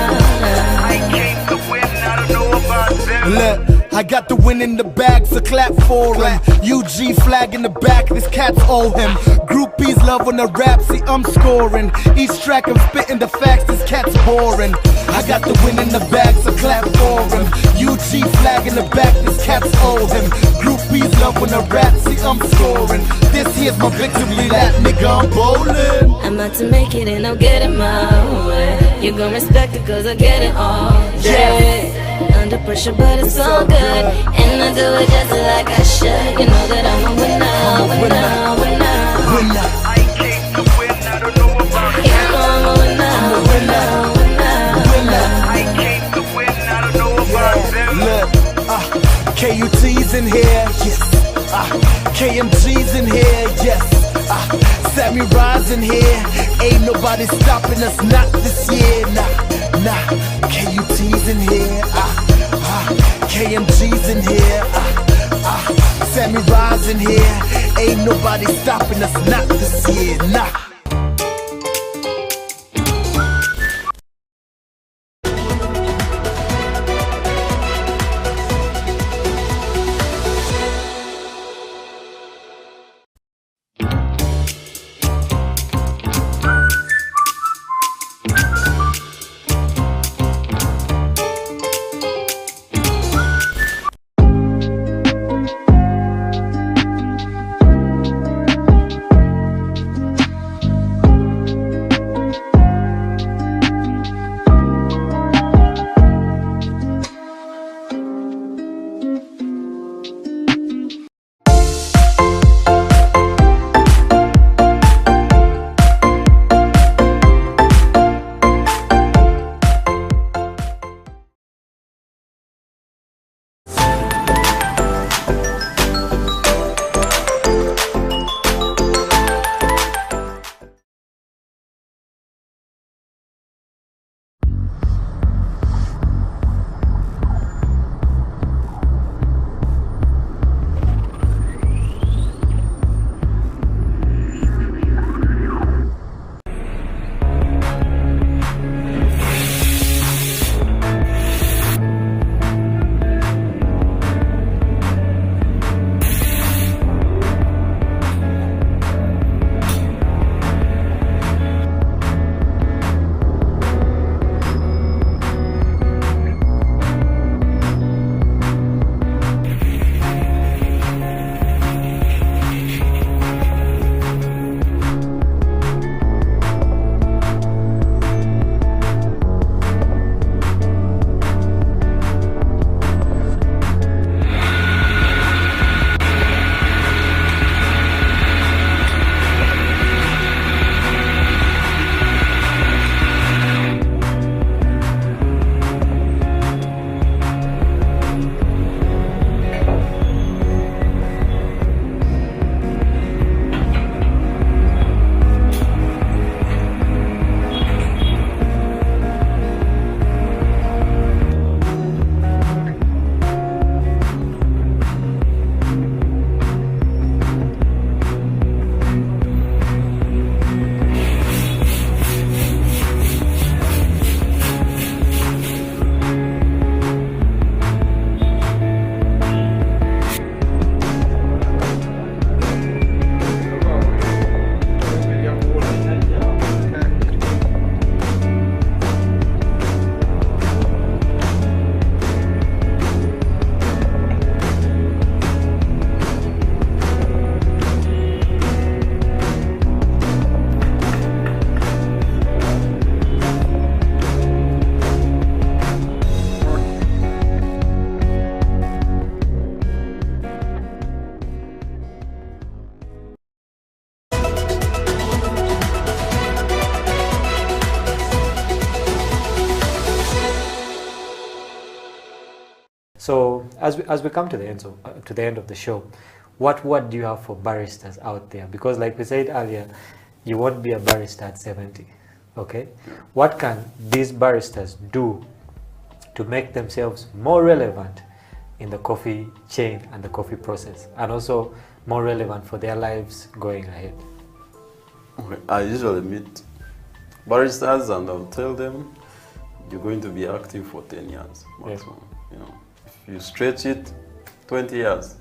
I came to win, I don't know about them. Look, I got the win in the bag, so clap for him. UG flag in the back, this cat's owe him. Groupies love when I rap, see I'm scoring. Each track I'm spitting the facts, this cat's boring. I got the win in the bag, so clap for him. UG flag in the back, this cat's owe him. Groupies love when I rap, see I'm scoring. This here's my victory lap, nigga, I'm bowling. I'm about to make it and I'll get it my way. You gon' respect it cause I get it all day. Under pressure but it's all good, and I do it just like I should. You know that I'm a winner, winner, winner. I came to win, I don't know about you. You know I'm a winner, winner, winner. I came to win, I don't know about them. Look, KUT's in here, yes. KMG's in here, yes. Sammy Rise in here. Ain't nobody stopping us, not this year, nah. KUT's in here, KMG's in here, Sammy Rise in here. Ain't nobody stopping us, not this year, nah. So as we come to the end of the show, what word do you have for baristas out there? Because like we said earlier, you won't be a barista at 70. Okay, what can these baristas do to make themselves more relevant in the coffee chain and the coffee process, and also more relevant for their lives going ahead? Okay. I usually meet baristas and I'll tell them you're going to be active for 10 years maximum. You know, if you stretch it, 20 years.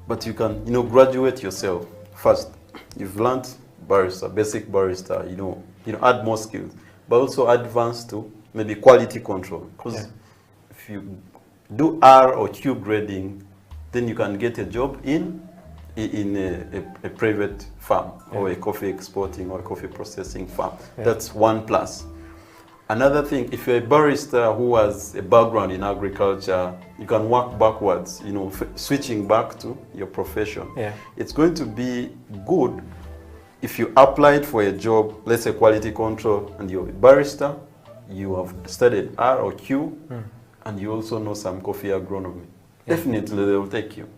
But you can, graduate yourself first. You've learned barista, basic barista, add more skills, but also advance to maybe quality control. Because if you do R or Q grading, then you can get a job in a private farm or a coffee exporting or a coffee processing farm. That's one plus. Another thing, if you're a barista who has a background in agriculture, you can work backwards, switching back to your profession. It's going to be good if you applied for a job, let's say quality control, and you're a barista, you have studied R or Q, and you also know some coffee agronomy. Definitely they will take you.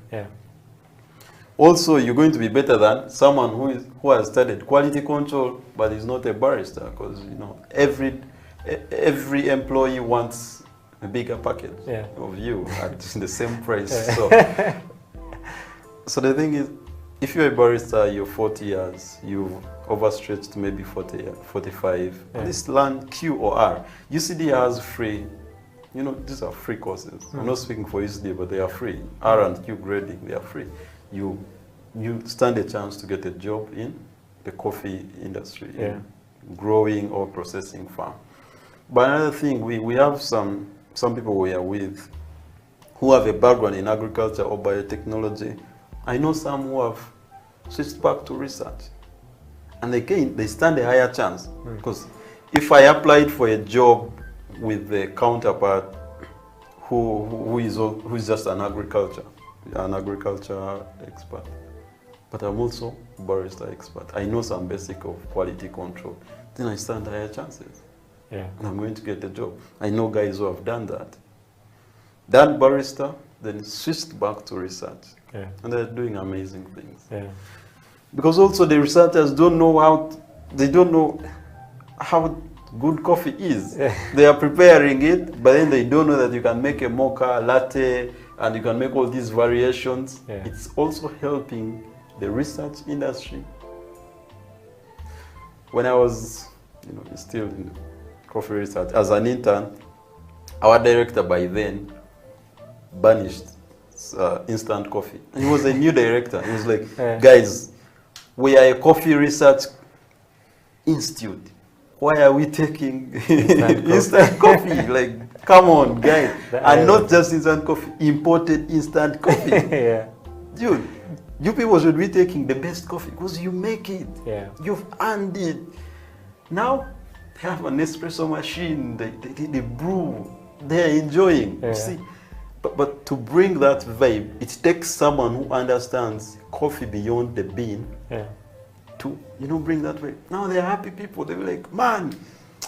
Also, you're going to be better than someone who has studied quality control but is not a barista, because every employee wants a bigger package of you at the same price. So the thing is, if you're a barista, you're 40 years, you've overstretched maybe 40, 45, at least learn Q or R. UCD has free, these are free courses. I'm not speaking for UCD, but they are free. R and Q grading, they are free. You stand a chance to get a job in the coffee industry, in growing or processing farm. But another thing, we have some people we are with who have a background in agriculture or biotechnology. I know some who have switched back to research, and they stand a higher chance, because if I applied for a job with a counterpart who is just an agriculture expert, but I'm also a barista expert, I know some basic of quality control, then I stand higher chances. And I'm going to get a job. I know guys who have done that. Done barista, then switched back to research. And they're doing amazing things. Because also the researchers don't know how good coffee is. They are preparing it, but then they don't know that you can make a mocha, latte, and you can make all these variations. It's also helping the research industry. When I was, still in coffee research, as an intern, our director by then banished instant coffee. He was a new director. He was like, guys, we are a coffee research institute. Why are we taking instant coffee? Like, come on, guys. And not just instant coffee, imported instant coffee. Dude, you people should be taking the best coffee because you make it. You've earned it. Now, they have an espresso machine, they brew, they're enjoying. You see? But to bring that vibe, it takes someone who understands coffee beyond the bean to bring that vibe. Now they're happy people. They're like, man,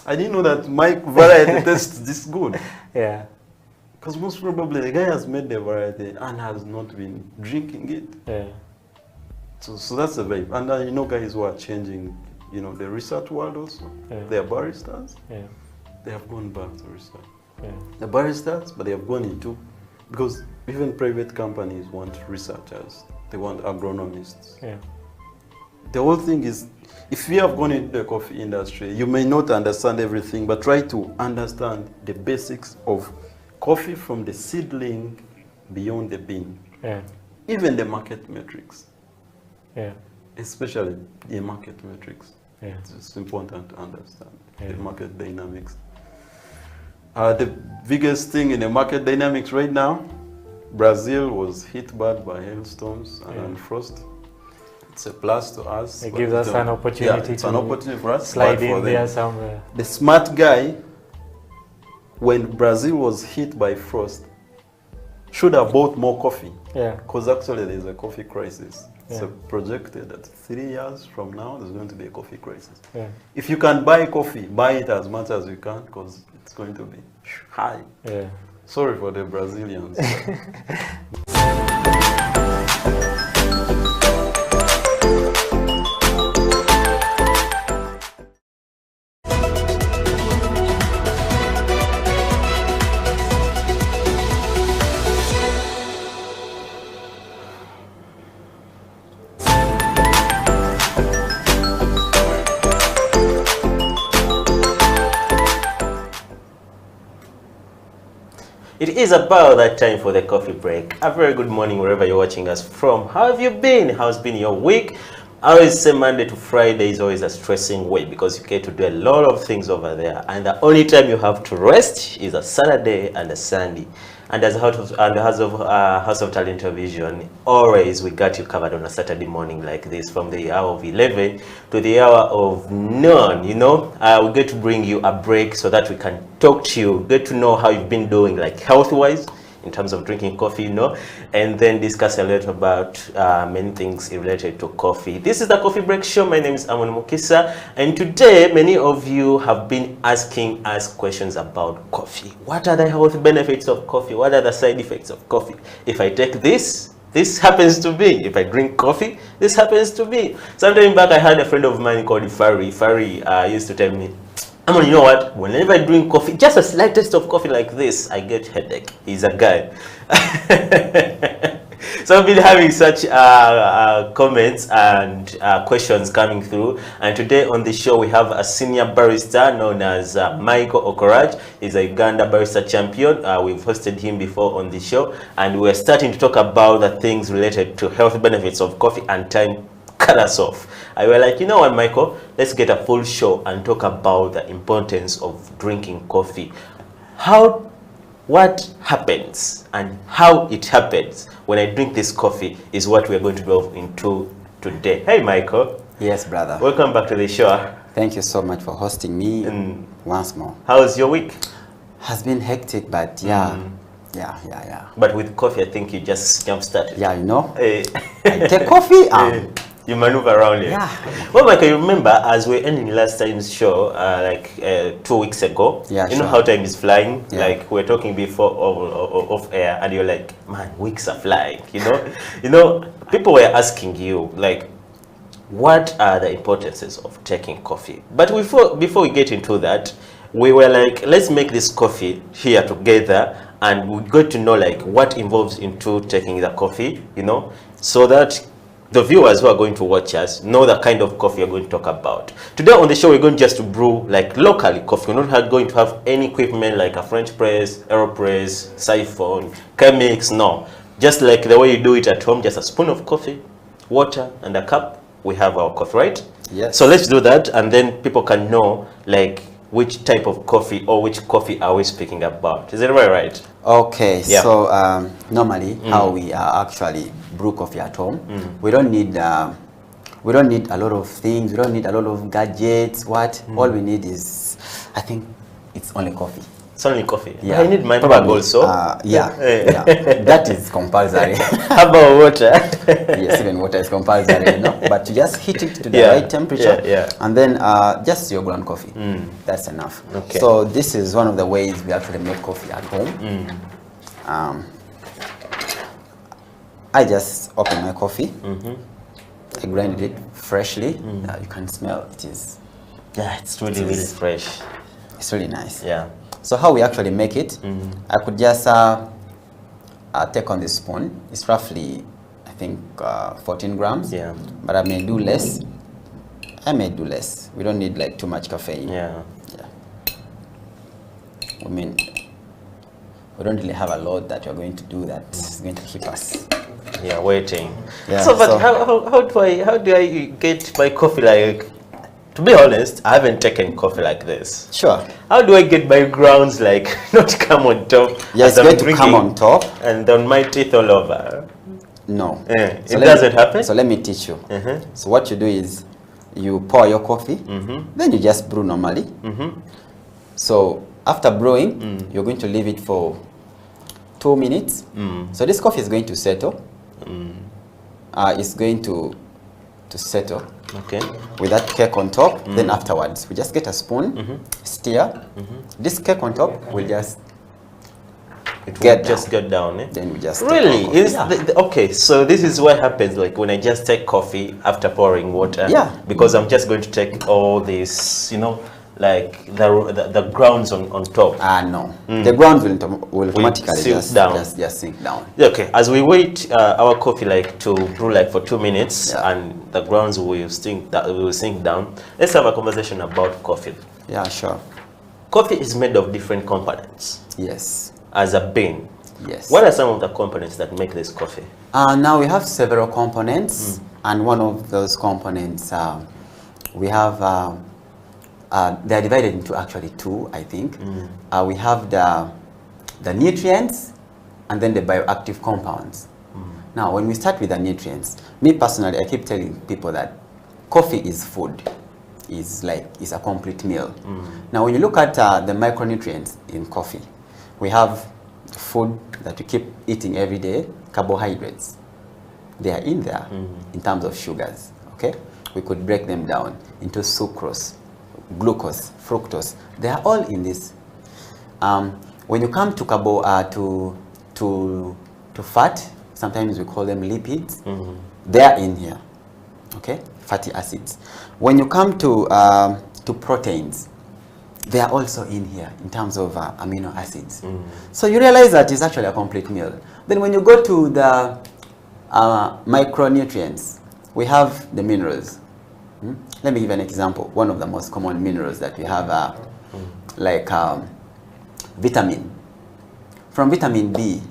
I didn't know that my variety tastes this good. Because most probably the guy has made the variety and has not been drinking it. So that's the vibe. And I know guys who are changing the research world also. They are baristas. They have gone back to research. The baristas, but they have gone into, because even private companies want researchers. They want agronomists. The whole thing is, if you have gone into the coffee industry, you may not understand everything, but try to understand the basics of coffee from the seedling beyond the bean. Even the market metrics. Especially the market metrics. It's important to understand the market dynamics. The biggest thing in the market dynamics right now, Brazil was hit bad by hailstorms and frost. It's a plus to us. It gives us an opportunity it's an opportunity for us. Slide in there somewhere. The smart guy, when Brazil was hit by frost, should have bought more coffee. Because actually there's a coffee crisis. So projected that 3 years from now, there's going to be a coffee crisis. If you can buy coffee, buy it as much as you can, because it's going to be high. Sorry for the Brazilians. It is about that time for the coffee break. A very good morning wherever you're watching us from. How have you been? How's been your week? I always say Monday to Friday is always a stressing week because you get to do a lot of things over there. And the only time you have to rest is a Saturday and a Sunday. And as House of Talent Television, always we got you covered on a Saturday morning like this from the hour of 11 to the hour of noon, you know. We get to bring you a break so that we can talk to you, get to know how you've been doing, like health-wise, in terms of drinking coffee, you know, and then discuss a lot about many things related to coffee. This is the Coffee Break Show. My name is Amon Mukisa, and today many of you have been asking us questions about coffee. What are the health benefits of coffee? What are the side effects of coffee? If I take this happens to be. If I drink coffee, this happens to be. Sometime back, I had a friend of mine called Fari. Fari used to tell me, you know what? Whenever I drink coffee, just a slight taste of coffee like this, I get headache. He's a guy. So I've been having such comments and questions coming through. And today on the show, we have a senior barista known as Michael Okoraj. He's a Uganda barista champion. We've hosted him before on the show. And we're starting to talk about the things related to health benefits of coffee, and time cut us off. I was like, you know what, Michael, let's get a full show and talk about the importance of drinking coffee. What happens and how it happens when I drink this coffee is what we're going to delve into today. Hey, Michael. Yes, brother. Welcome back to the show. Thank you so much for hosting me once more. How's your week? Has been hectic, but yeah. But with coffee, I think you just jump-started. Yeah, you know. I take coffee. You maneuver around it. Yeah. Well, Michael, you remember as we're ending last time's show, 2 weeks ago, yeah, you know how time is flying? Yeah. Like we're talking before off air, and you're like, man, weeks are flying, you know? You know, people were asking you, like, what are the importances of taking coffee? But before we get into that, we were like, let's make this coffee here together, and we got to know like what involves into taking the coffee, you know, so that the viewers who are going to watch us know the kind of coffee we're going to talk about. Today on the show, we're going just to brew like locally coffee. We're not going to have any equipment like a French press, AeroPress, siphon, chemics, no. Just like the way you do it at home, just a spoon of coffee, water, and a cup. We have our coffee, right? Yes. So let's do that, and then people can know like which type of coffee or which coffee are we speaking about. Is that right? Okay, yeah. So normally how we actually brew coffee at home, we don't need a lot of things. We don't need a lot of gadgets. All we need is, I think, it's only coffee. It's only coffee. Yeah. I need my bag also. Yeah. That is compulsory. How about water? Yes, even water is compulsory, you know. But you just heat it to the right temperature, and then just your ground coffee. That's enough. Okay. So this is one of the ways we actually make coffee at home. I just open my coffee. I grinded it freshly. You can smell it is. Yeah, it's really fresh. It's really nice. Yeah. So how we actually make it, I could just take on this spoon. It's roughly, I think, 14 grams. Yeah. But I may do less. We don't need like too much caffeine. Yeah. I mean, we don't really have a lot that we're going to do that is going to keep us. Yeah, waiting. Yeah, so, but how do I get my coffee like? To be honest, I haven't taken coffee like this. Sure. How do I get my grounds like not come on top? Yeah, it's going to come on top. And on my teeth all over. No. It doesn't happen? So let me teach you. So what you do is, you pour your coffee, then you just brew normally. So after brewing, you're going to leave it for 2 minutes. So this coffee is going to settle. It's going to settle. Okay. With that cake on top. Then afterwards, we just get a spoon, stir. This cake on top will just It will just get down, eh? Then we just really take our coffee. Okay. So this is what happens, like when I just take coffee after pouring water. Yeah. Because I'm just going to take all this, you know, like the grounds on top. No. The grounds will automatically just sink down. Okay. As we wait our coffee like to brew like for 2 minutes, and the grounds will sink down. Let's have a conversation about coffee. Yeah, sure. Coffee is made of different components. Yes. As a bean. Yes. What are some of the components that make this coffee? Now we have several components, and one of those components we have. They are divided into actually two, I think. We have the nutrients, and then the bioactive compounds. Now, when we start with the nutrients, me personally, I keep telling people that coffee is food. Is a complete meal. Now, when you look at the micronutrients in coffee, we have food that we keep eating every day, carbohydrates. They are in there in terms of sugars. Okay, we could break them down into sucrose, glucose, fructose. They are all in this. When you come to to fat, sometimes we call them lipids. They are in here. Okay, fatty acids. When you come to proteins, they are also in here in terms of amino acids. So you realize that it's actually a complete meal. Then when you go to the micronutrients, we have the minerals. Let me give an example. One of the most common minerals that we have like vitamin. From vitamin B,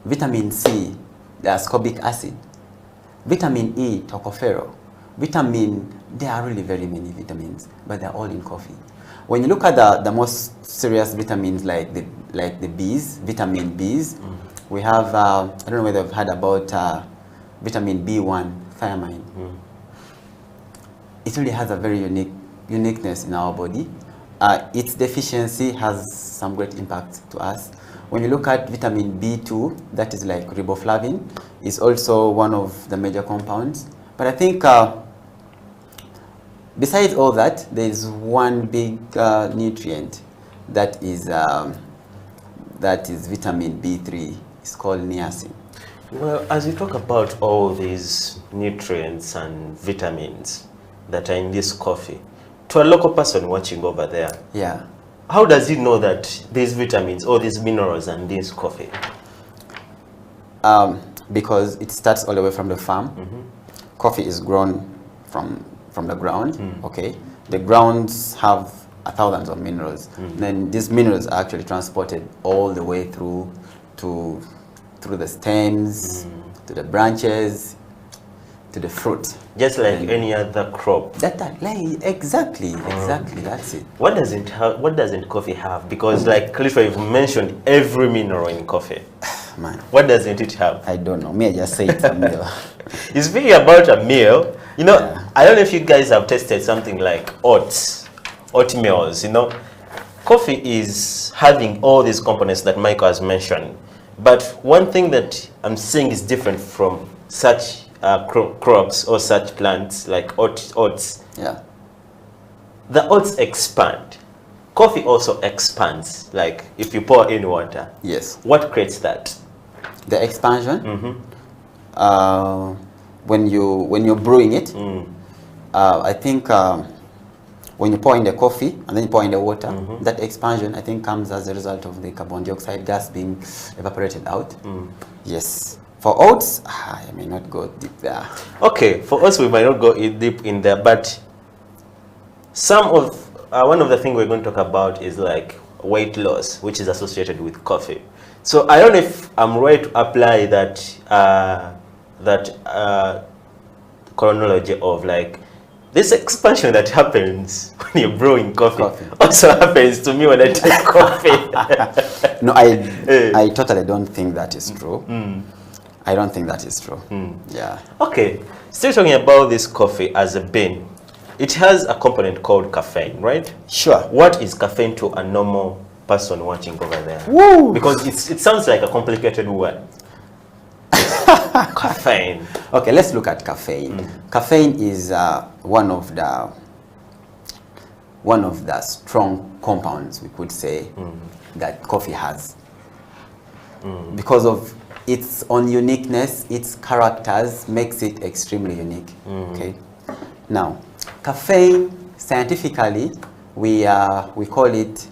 vitamin C, the ascorbic acid, vitamin E, tocopherol, there are really very many vitamins, but they're all in coffee. When you look at the most serious vitamins like the Bs, vitamin Bs, we have, I don't know whether you've heard about vitamin B1, thiamine. It really has a very uniqueness in our body. Its deficiency has some great impact to us. When you look at vitamin B2, that is like riboflavin, is also one of the major compounds. But I think besides all that, there is one big nutrient that is vitamin B3. It's called niacin. Well, as you talk about all these nutrients and vitamins that are in this coffee, to a local person watching over there, how does he know that these vitamins or these minerals are in this coffee? Because it starts all the way from the farm. Coffee is grown from the ground. Okay, the grounds have thousands of minerals. Then these minerals are actually transported all the way through the stems, to the branches, to the fruit. Just like any other crop. Exactly, that's it. What doesn't coffee have? Because like Clifford, you've mentioned every mineral in coffee. Man. What doesn't it have? I don't know. Me, I just say it's a meal. It's really about a meal. You know, I don't know if you guys have tasted something like oatmeals, you know. Coffee is having all these components that Michael has mentioned. But one thing that I'm seeing is different from such crops or such plants like oats. Yeah. The oats expand. Coffee also expands. Like if you pour in water. Yes. What creates that? The expansion. When you're brewing it, I think when you pour in the coffee and then you pour in the water, that expansion I think comes as a result of the carbon dioxide gas being evaporated out. Yes. For oats, I may not go deep there. Okay, for us we might not go deep in there, but one of the things we're going to talk about is like weight loss, which is associated with coffee. So I don't know if I'm right to apply that chronology of like this expansion that happens when you're brewing coffee also happens to me when I take coffee. No, I totally don't think that is true. I don't think that is true. Yeah. Okay. Still talking about this coffee as a bean. It has a component called caffeine, right? Sure. What is caffeine to a normal person watching over there? Woo! Because it sounds like a complicated word. Caffeine. Okay, let's look at caffeine. Caffeine is one of the strong compounds, we could say, that coffee has. because of its own uniqueness, its characters makes it extremely unique. Okay. Now, caffeine, scientifically, we call it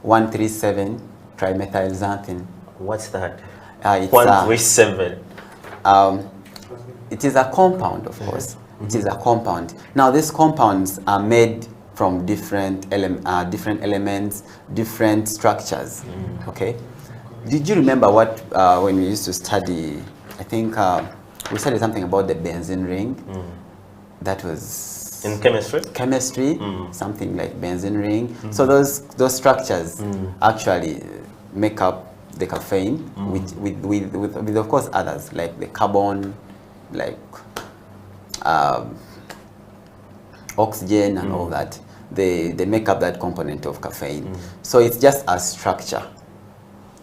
137 trimethylxanthine. What's that? It's 137. It is a compound, of course. It is a compound. Now, these compounds are made from different elements, different structures. Okay. Did you remember what when we used to study? I think we studied something about the benzene ring. That was in chemistry. Chemistry, something like benzene ring. So those structures actually make up the caffeine, with of course others like the carbon, like oxygen and all that. They make up that component of caffeine. So it's just a structure.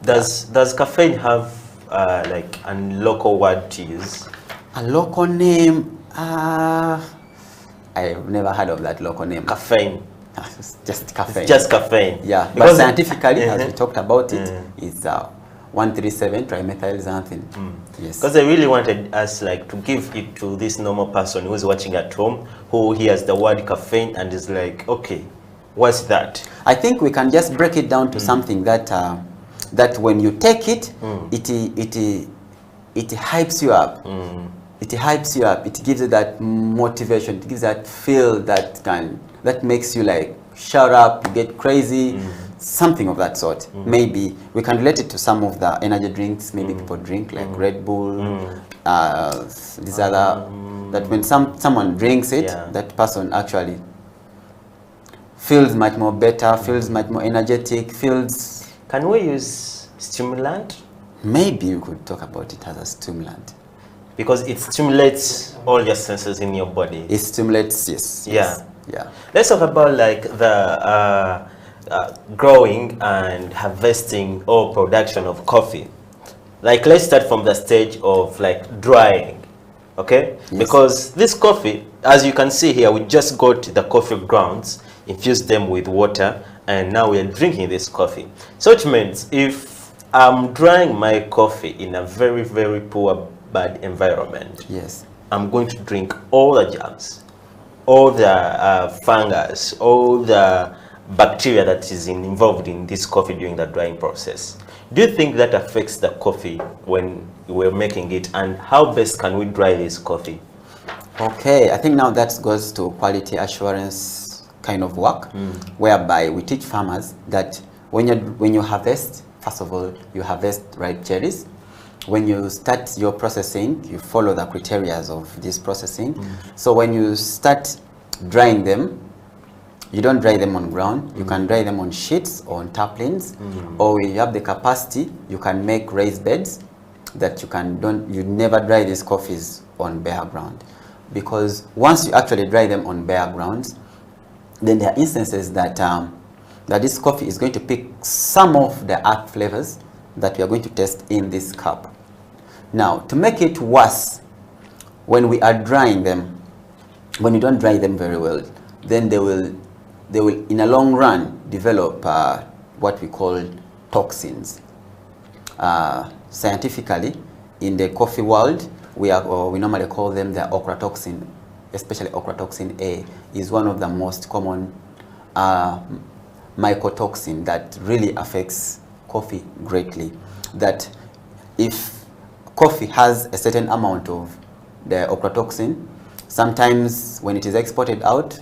Does caffeine have like a local word to use? A local name? I've never heard of that local name. Caffeine. It's just caffeine. It's just caffeine. Yeah, but scientifically, as we talked about it, it's 137 trimethylxanthine. Yes. Because I really wanted us like to give it to this normal person who's watching at home, who hears the word caffeine and is like, okay, what's that? I think we can just break it down to something that that when you take it, it hypes you up. It hypes you up. It gives you that motivation. It gives that feel that makes you like shout up, you get crazy, something of that sort. Maybe we can relate it to some of the energy drinks. Maybe people drink like Red Bull, these other. That when someone drinks it, that person actually feels much more better, feels much more energetic, feels. Can we use stimulant? Maybe you could talk about it as a stimulant. Because it stimulates all your senses in your body. It stimulates, yes. Yeah. Yeah. Let's talk about like the growing and harvesting or production of coffee. Like let's start from the stage of like drying, okay? Yes. Because this coffee, as you can see here, we just got the coffee grounds, infused them with water, and now we are drinking this coffee. So it means if I'm drying my coffee in a very, very poor, bad environment, yes, I'm going to drink all the germs, all the fungus, all the bacteria that is involved in this coffee during the drying process. Do you think that affects the coffee when we're making it, and how best can we dry this coffee? Okay, I think now that goes to quality assurance kind of work, whereby we teach farmers that when you harvest, first of all, you harvest ripe cherries. When you start your processing, you follow the criteria of this processing. So when you start drying them, you don't dry them on ground. You can dry them on sheets or on tarpaulins, or if you have the capacity, you can make raised beds that you never dry these coffees on bare ground, because once you actually dry them on bare grounds, then there are instances that that this coffee is going to pick some of the earth flavors that we are going to test in this cup. Now, to make it worse, when we are drying them, when you don't dry them very well, then they will in a long run develop what we call toxins. Scientifically, in the coffee world, we normally call them the ochratoxin, especially ochratoxin A is one of the most common mycotoxin that really affects coffee greatly. That if coffee has a certain amount of the ochratoxin, sometimes when it is exported out,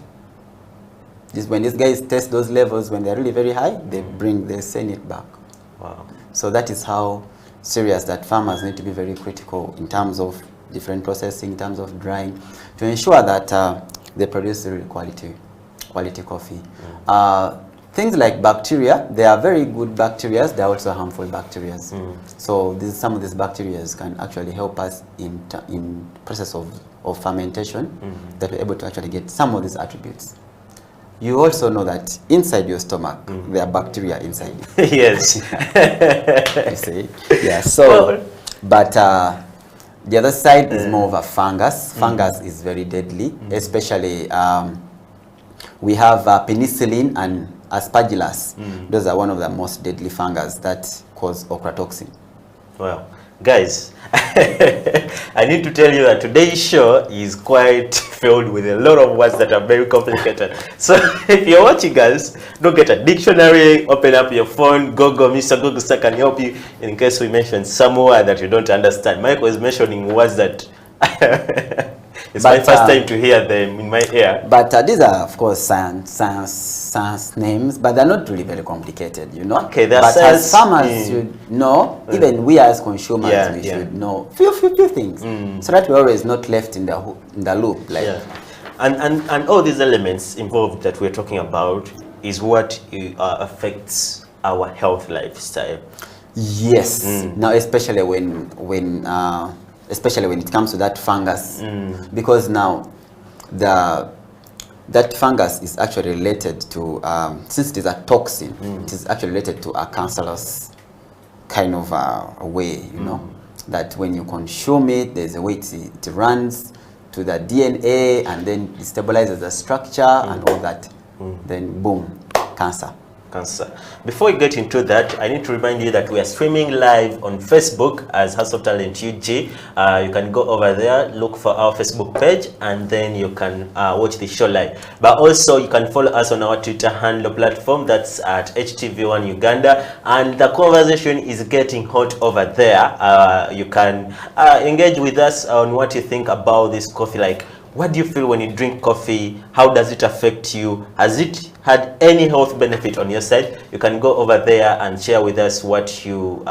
when these guys test those levels, when they're really very high, they send it back. Wow. So that is how serious that farmers need to be very critical in terms of different processing, in terms of drying, to ensure that they produce really quality coffee. Things like bacteria, they are very good bacteria, they are also harmful bacteria. So some of these bacteria can actually help us in process of fermentation, that we're able to actually get some of these attributes. You also know that inside your stomach, there are bacteria inside. Yes. You see? Yeah, so, but the other side is more of a fungus. Fungus is very deadly, especially we have penicillin and aspergillus. Those are one of the most deadly fungus that cause ochratoxin. Well, guys, I need to tell you that today's show is quite filled with a lot of words that are very complicated. So if you're watching us, don't get a dictionary, open up your phone, Mr. Google can help you in case we mention some word that you don't understand. Michael is mentioning words that it's my first time to hear them in my ear. But these are, of course, science names, but they're not really very complicated, you know. Okay, but as farmers should know, even we as consumers, we should know few things, so that we're always not left in the loop. Like, and all these elements involved that we're talking about is what affects our health lifestyle. Yes. Now, especially when it comes to that fungus, because now that fungus is actually related to, since it is a toxin, it is actually related to a cancerous kind of a way, you know, that when you consume it, there's a way it runs to the DNA and then it stabilizes the structure and all that. Then boom, cancer. Before we get into that, I need to remind you that we are streaming live on Facebook as House of Talent UG. You can go over there, look for our Facebook page, and then you can watch the show live. But also, you can follow us on our Twitter handle platform, that's at HTV1 Uganda, and the conversation is getting hot over there. You can engage with us on what you think about this coffee. Like, what do you feel when you drink coffee? How does it affect you? Has it had any health benefit on your side? You can go over there and share with us what you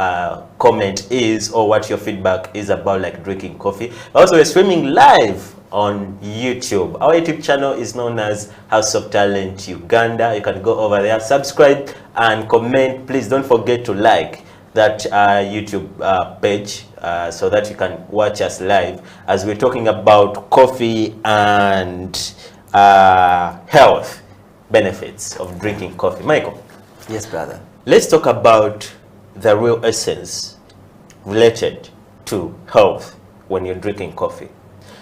comment is or what your feedback is about, like drinking coffee. Also, we're streaming live on YouTube. Our YouTube channel is known as House of Talent Uganda. You can go over there, subscribe and comment. Please don't forget to like that YouTube page so that you can watch us live as we're talking about coffee and health benefits of drinking coffee. Michael. Yes, brother. Let's talk about the real essence related to health when you're drinking coffee.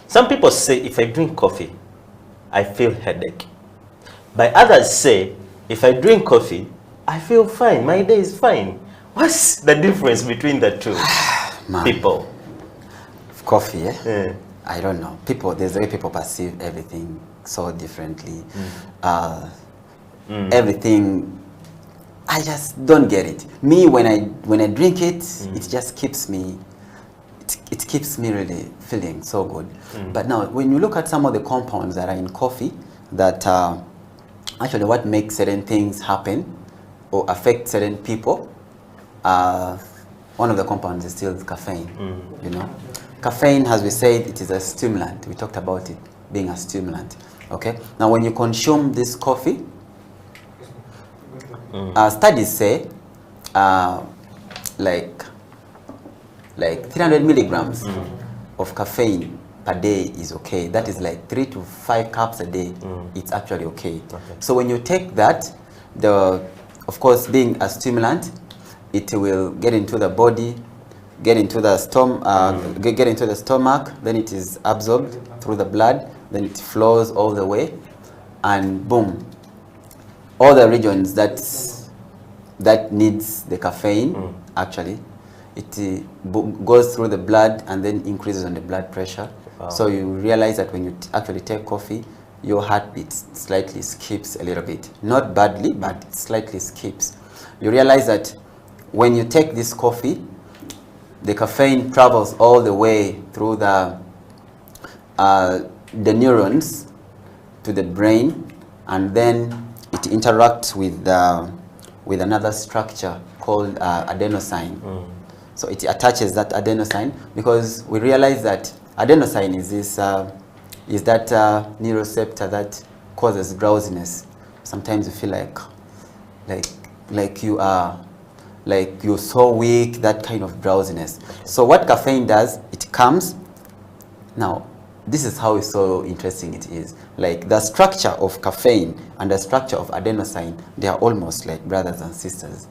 Some people say if I drink coffee, I feel headache. But others say if I drink coffee, I feel fine. My day is fine. What's the difference between the two? People. Coffee, I don't know. There's the way people perceive everything so differently. Everything, I just don't get it. Me, when I drink it, it just keeps me, it keeps me really feeling so good. But now, when you look at some of the compounds that are in coffee, that actually what makes certain things happen or affect certain people, one of the compounds is still caffeine. You know, caffeine, as we said, it is a stimulant. We talked about it being a stimulant. Okay. Now, when you consume this coffee, studies say like 300 milligrams of caffeine per day is okay. That is like 3 to 5 cups a day. It's actually okay. So when you take that, of course, being a stimulant, it will get into the body, get into the stomach, then it is absorbed through the blood, then it flows all the way, and boom, all the regions that needs the caffeine, actually, it goes through the blood and then increases on the blood pressure. So you realize that when you actually take coffee, your heartbeat slightly skips a little bit. Not badly, but it slightly skips. You realize that when you take this coffee, the caffeine travels all the way through the neurons to the brain, and then it interacts with another structure called adenosine. So it attaches that adenosine, because we realize that adenosine is that neuroreceptor that causes drowsiness. Sometimes you feel like you're so weak, that kind of drowsiness. So what caffeine does, it comes. Now, this is how it's so interesting it is. Like the structure of caffeine and the structure of adenosine, they are almost like brothers and sisters.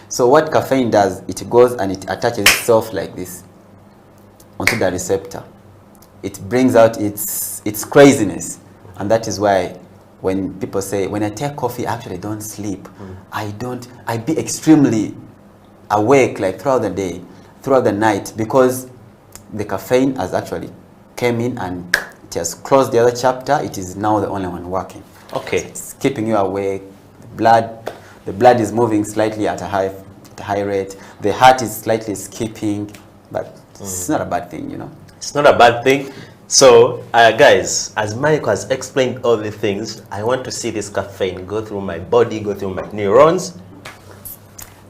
So what caffeine does, it goes and it attaches itself like this onto the receptor. It brings out its craziness. And that is why when people say, when I take coffee, I actually don't sleep. I be extremely awake like throughout the day. throughout the night, because the caffeine has actually came in and it has closed the other chapter. It is now the only one working. Okay. So it's keeping you awake. The blood is moving slightly at a high rate. The heart is slightly skipping, but it's not a bad thing, you know. It's not a bad thing. So, guys, as Mike has explained all the things, I want to see this caffeine go through my body, go through my neurons.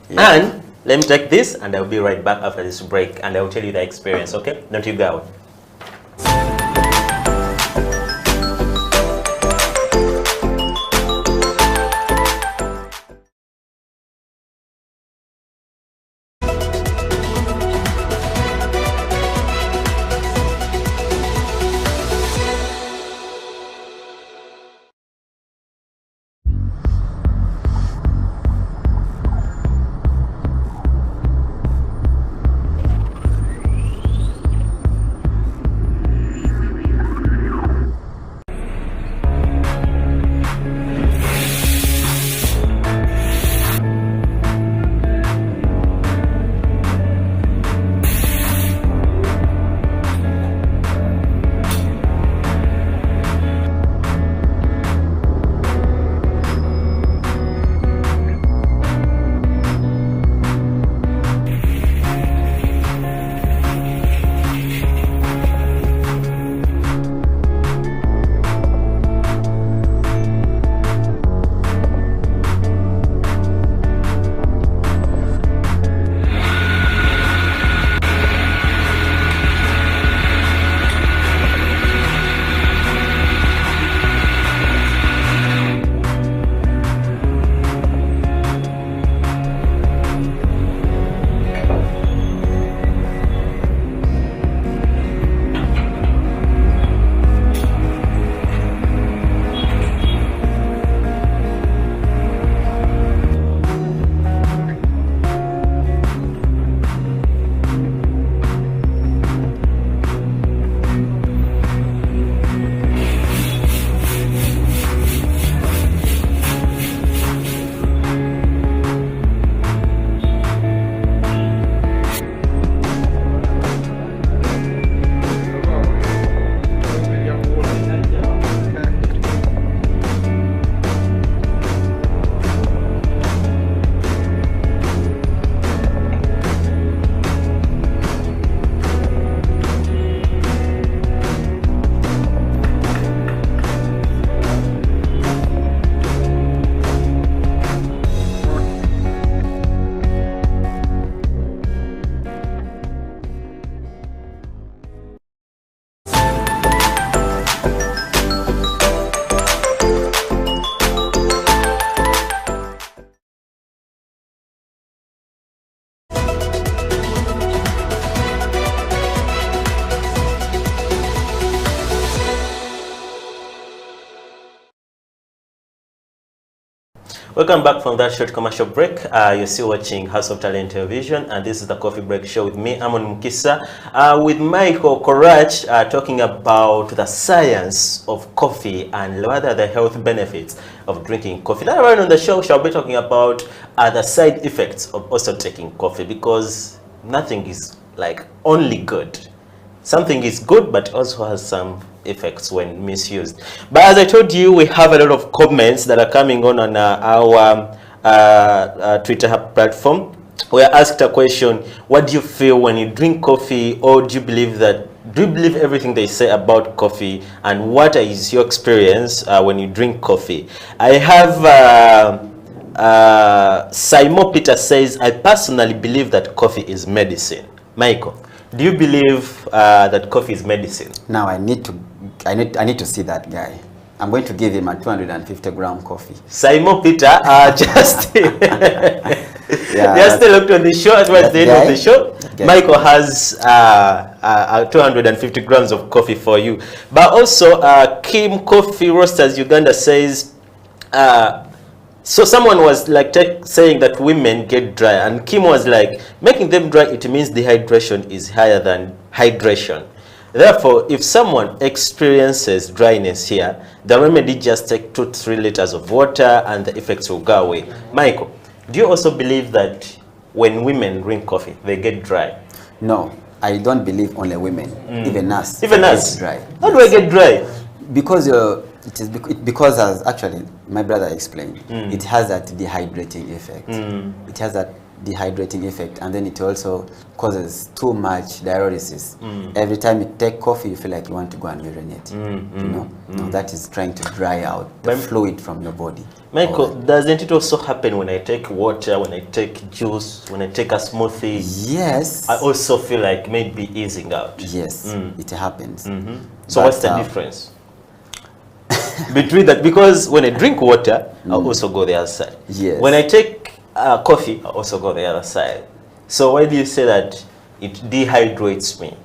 Yeah. And let me take this, and I'll be right back after this break, and I'll tell you the experience, okay? Don't you go. Welcome back from that short commercial break. You're still watching House of Talent Television, and this is the Coffee Break Show with me, Amon Mukisa, with Michael Korach, talking about the science of coffee and what are the health benefits of drinking coffee. Later on the show, shall be talking about the side effects of also taking coffee, because nothing is like only good. Something is good, but also has some effects when misused. But as I told you, we have a lot of comments that are coming on our Twitter platform. We are asked a question: what do you feel when you drink coffee, or do you believe everything they say about coffee, and what is your experience when you drink coffee? I have Simon Peter says, I personally believe that coffee is medicine. Michael, do you believe that coffee is medicine? Now I need to see that guy. I'm going to give him a 250-gram coffee. Simon Peter, just looked on the show towards the end of the show. Michael has 250 grams of coffee for you. But also, Kim Coffee Roasters Uganda says, so someone was like saying that women get dry, and Kim was like, making them dry, it means dehydration is higher than hydration. Therefore, if someone experiences dryness here, the remedy just take 2 to 3 liters of water and the effects will go away. Michael, do you also believe that when women drink coffee, they get dry? No, I don't believe only women. Even us. Even us? Dry. How do I get dry? Because because as actually my brother explained, it has that dehydrating effect. It has that dehydrating effect, and then it also causes too much diuresis. Every time you take coffee, you feel like you want to go and urinate. No, that is trying to dry out the fluid from your body. Michael, doesn't it also happen when I take water, when I take juice, when I take a smoothie? Yes. I also feel like maybe easing out. Yes, it happens. So what's the difference between that? Because when I drink water, I also go the other side. Yes. When I take coffee, I also go the other side. So why do you say that it dehydrates me?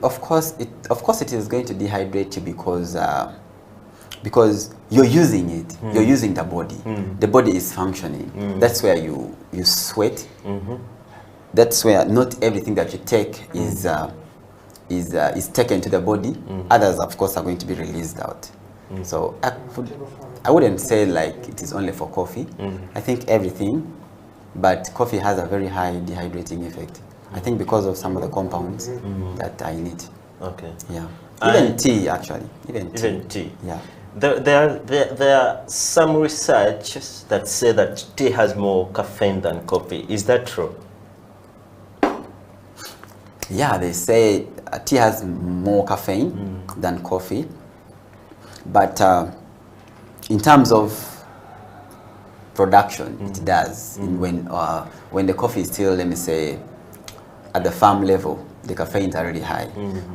Of course it is going to dehydrate you because you're using it. You're using the body. The body is functioning. That's where you sweat. That's where not everything that you take is taken to the body. Others, of course, are going to be released out. So I wouldn't say like it is only for coffee. I think everything, but coffee has a very high dehydrating effect. I think because of some of the compounds that are in it. Okay. Yeah. Even tea, actually. Even tea. Yeah. There are some research that say that tea has more caffeine than coffee. Is that true? Yeah, they say tea has more caffeine than coffee. But in terms of production, it does. When the coffee is still, let me say, at the farm level, the caffeine is already high.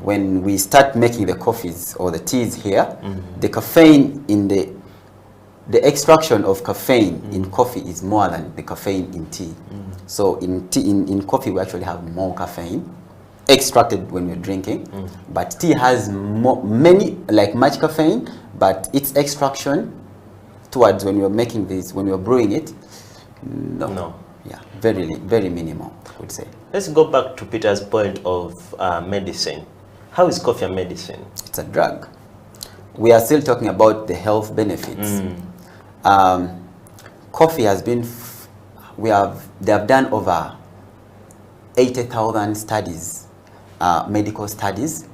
When we start making the coffees or the teas here, the caffeine in the extraction of caffeine in coffee is more than the caffeine in tea. So in coffee we actually have more caffeine extracted when we're drinking, but tea has much caffeine, but its extraction towards when you're making this, when you're brewing it, no. Yeah, very minimal, I would say. Let's go back to Peter's point of medicine. How is coffee a medicine? It's a drug. We are still talking about the health benefits. Coffee has been, they have done over 80,000 studies, medical studies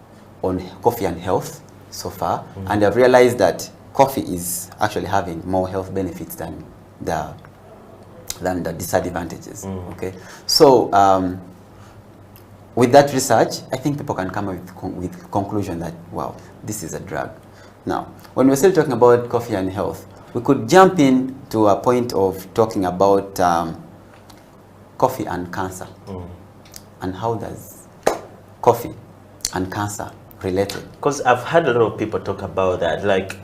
on coffee and health so far, and they've realized that coffee is actually having more health benefits than the disadvantages. Okay, so with that research, I think people can come up with conclusion that wow, this is a drug. Now, when we're still talking about coffee and health, we could jump in to a point of talking about coffee and cancer, and how does coffee and cancer related? Because I've heard a lot of people talk about that, like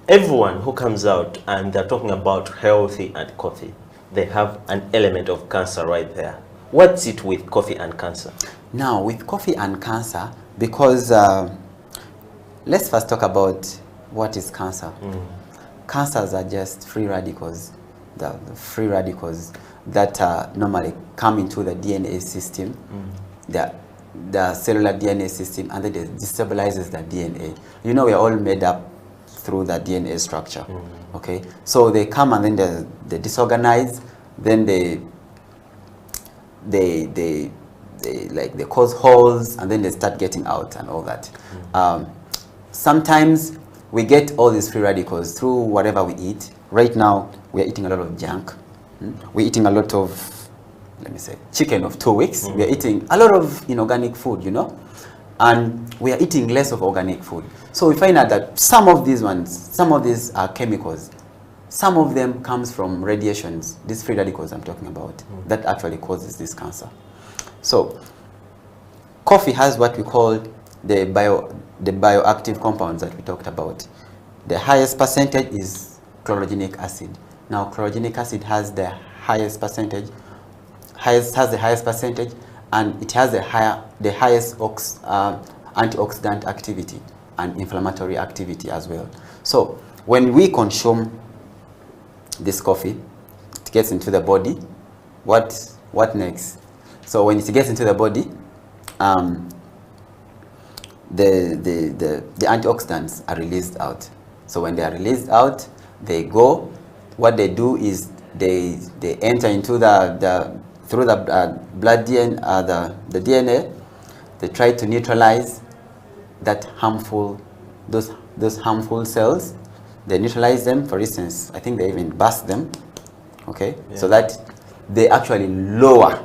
everyone who comes out and they're talking about healthy and coffee, they have an element of cancer right there. What's it with coffee and cancer? Now, with coffee and cancer, because let's first talk about what is cancer. Cancers are just free radicals, the free radicals that normally come into the DNA system, the cellular DNA system, and then it destabilizes the DNA. You know, we're all made up through the DNA structure. Okay, so they come and then they disorganize, then they cause holes, and then they start getting out and all that. Sometimes we get all these free radicals through whatever we eat. Right now we are eating a lot of junk. We're eating a lot of, let me say, chicken of 2 weeks. We are eating a lot of inorganic food, you know, and we are eating less of organic food. So we find out that some of these are chemicals. Some of them comes from radiations, these free radicals I'm talking about, that actually causes this cancer. So coffee has what we call the bioactive compounds that we talked about. The highest percentage is chlorogenic acid. Now chlorogenic acid has the highest percentage, and it has the highest antioxidant activity and inflammatory activity as well. So when we consume this coffee, it gets into the body. What next? So when it gets into the body, the antioxidants are released out. So when they are released out, they go. What they do is they enter into through the blood DNA, the DNA, they try to neutralize that harmful, those harmful cells. They neutralize them. For instance, I think they even burst them, okay, so that they actually lower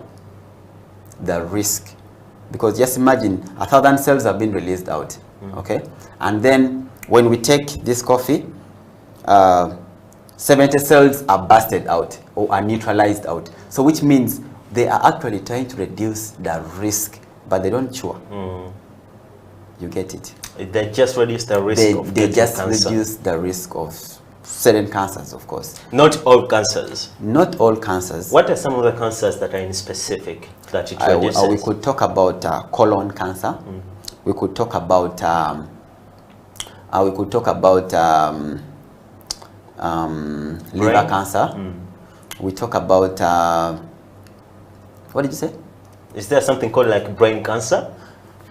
the risk. Because just imagine 1,000 cells have been released out, okay, and then when we take this coffee, 70 cells are busted out or are neutralized out. So which means they are actually trying to reduce the risk, but they don't cure. You get it? They just reduce the risk of they just cancer. reduce the risk of certain cancers, of course. Not all cancers. Not all cancers. What are some of the cancers that are in specific that it reduces? We could talk about colon cancer. We could talk about liver cancer. We talk about what did you say? Is there something called like brain cancer?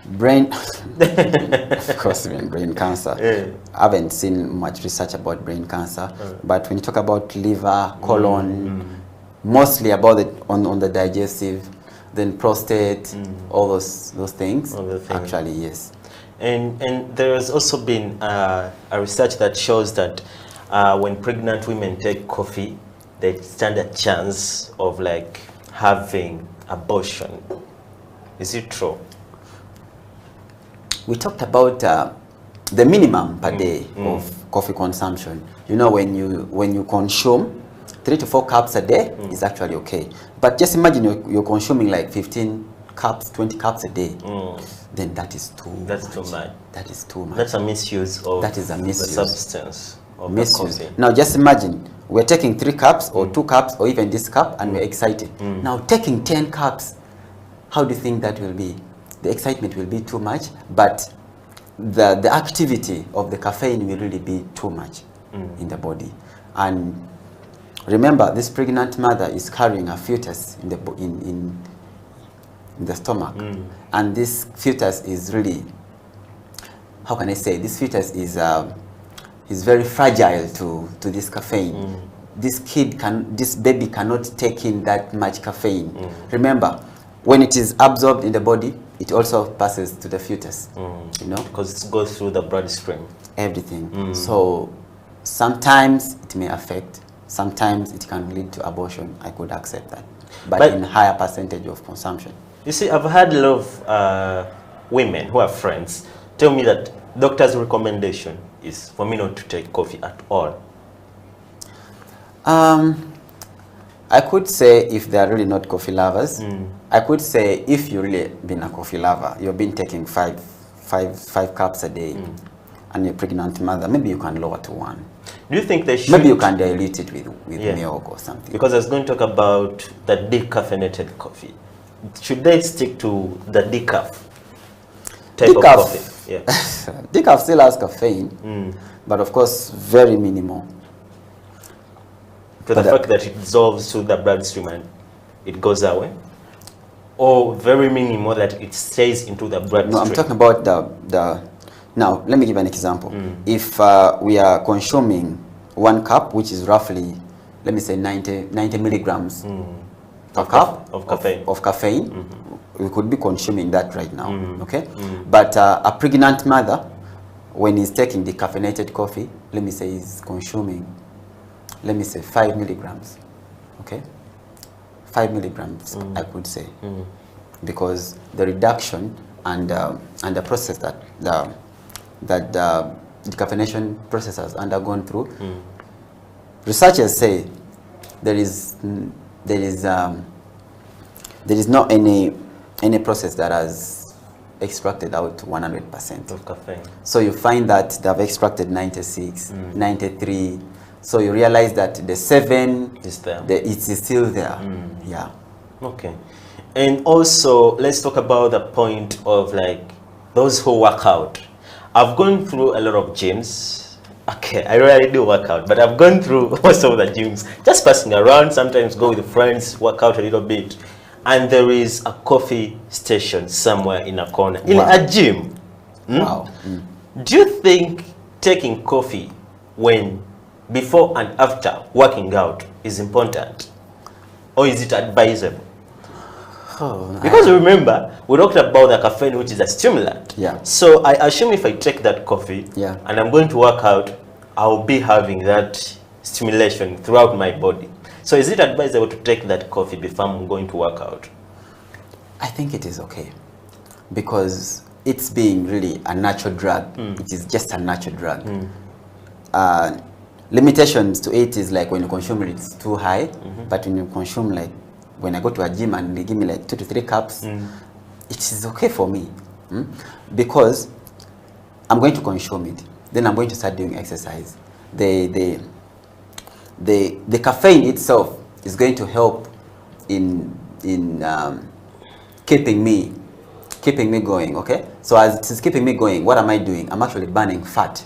Brain, of course, brain cancer. I haven't seen much research about brain cancer, but when you talk about liver, colon, mostly about it on the digestive, then prostate, all those things. Actually, yes. And there has also been a research that shows that when pregnant women take coffee, they stand a chance of like having abortion. Is it true? We talked about the minimum per day of coffee consumption. You know, when you consume 3 to 4 cups a day is actually okay. But just imagine you're consuming like 15 cups, 20 cups a day. Then that is too much. That's too much. That is too much. That's a misuse of that is a misuse. the substance of the coffee. Now just imagine we're taking 3 cups or 2 cups or even this cup and we're excited. Now taking 10 cups, how do you think that will be? The excitement will be too much, but the activity of the caffeine will really be too much in the body. And remember, this pregnant mother is carrying a fetus in the stomach, and this fetus is really, how can I say, this fetus is very fragile to this caffeine. This baby cannot take in that much caffeine. Remember, when it is absorbed in the body, it also passes to the fetus, you know, because it goes through the bloodstream. Everything. So sometimes it may affect, sometimes it can lead to abortion. I could accept that, but in higher percentage of consumption. You see, I've had a lot of women who are friends tell me that doctor's recommendation is for me not to take coffee at all. I could say if they are really not coffee lovers, I could say if you really been a coffee lover, you've been taking five cups a day, and you're a pregnant mother, maybe you can lower to 1. Do you think they should? Maybe you can dilute it with milk or something. Because I was going to talk about the decaffeinated coffee. Should they stick to the decaf type of coffee? Yeah. Decaf still has caffeine, but of course very minimal. To the fact that it dissolves through the bloodstream and it goes away? Or very minimal that it stays into the bloodstream? No, I'm talking about now, let me give an example. If we are consuming 1 cup, which is roughly, let me say 90 milligrams per cup of caffeine, we could be consuming that right now, okay? But a pregnant mother, when he's taking decaffeinated coffee, let me say he's consuming, let me say 5 milligrams, okay? 5 milligrams, I could say, because the reduction and the process that the decaffeination process has undergone through, researchers say there is not any process that has extracted out 100% of caffeine. So you find that they have extracted 96, 93. So you realize that the 7 is there. It is still there. Yeah. Okay. And also, let's talk about the point of like those who work out. I've gone through a lot of gyms. Okay, I rarely do work out, but I've gone through most of the gyms, just passing around, sometimes go with friends, work out a little bit. And there is a coffee station somewhere in a corner, in a gym. Wow. Do you think taking coffee before and after working out is important? Or is it advisable? Because remember, we talked about the caffeine, which is a stimulant. Yeah. So I assume if I take that coffee and I'm going to work out, I'll be having that stimulation throughout my body. So is it advisable to take that coffee before I'm going to work out? I think it is okay, because it's being really a natural drug. It is just a natural drug. Limitations to it is like when you consume it, it's too high. But when you consume, like when I go to a gym and they give me like 2 to 3 cups, it is okay for me, because I'm going to consume it. Then I'm going to start doing exercise. The caffeine itself is going to help in keeping me going. Okay, so as it is keeping me going, what am I doing? I'm actually burning fat.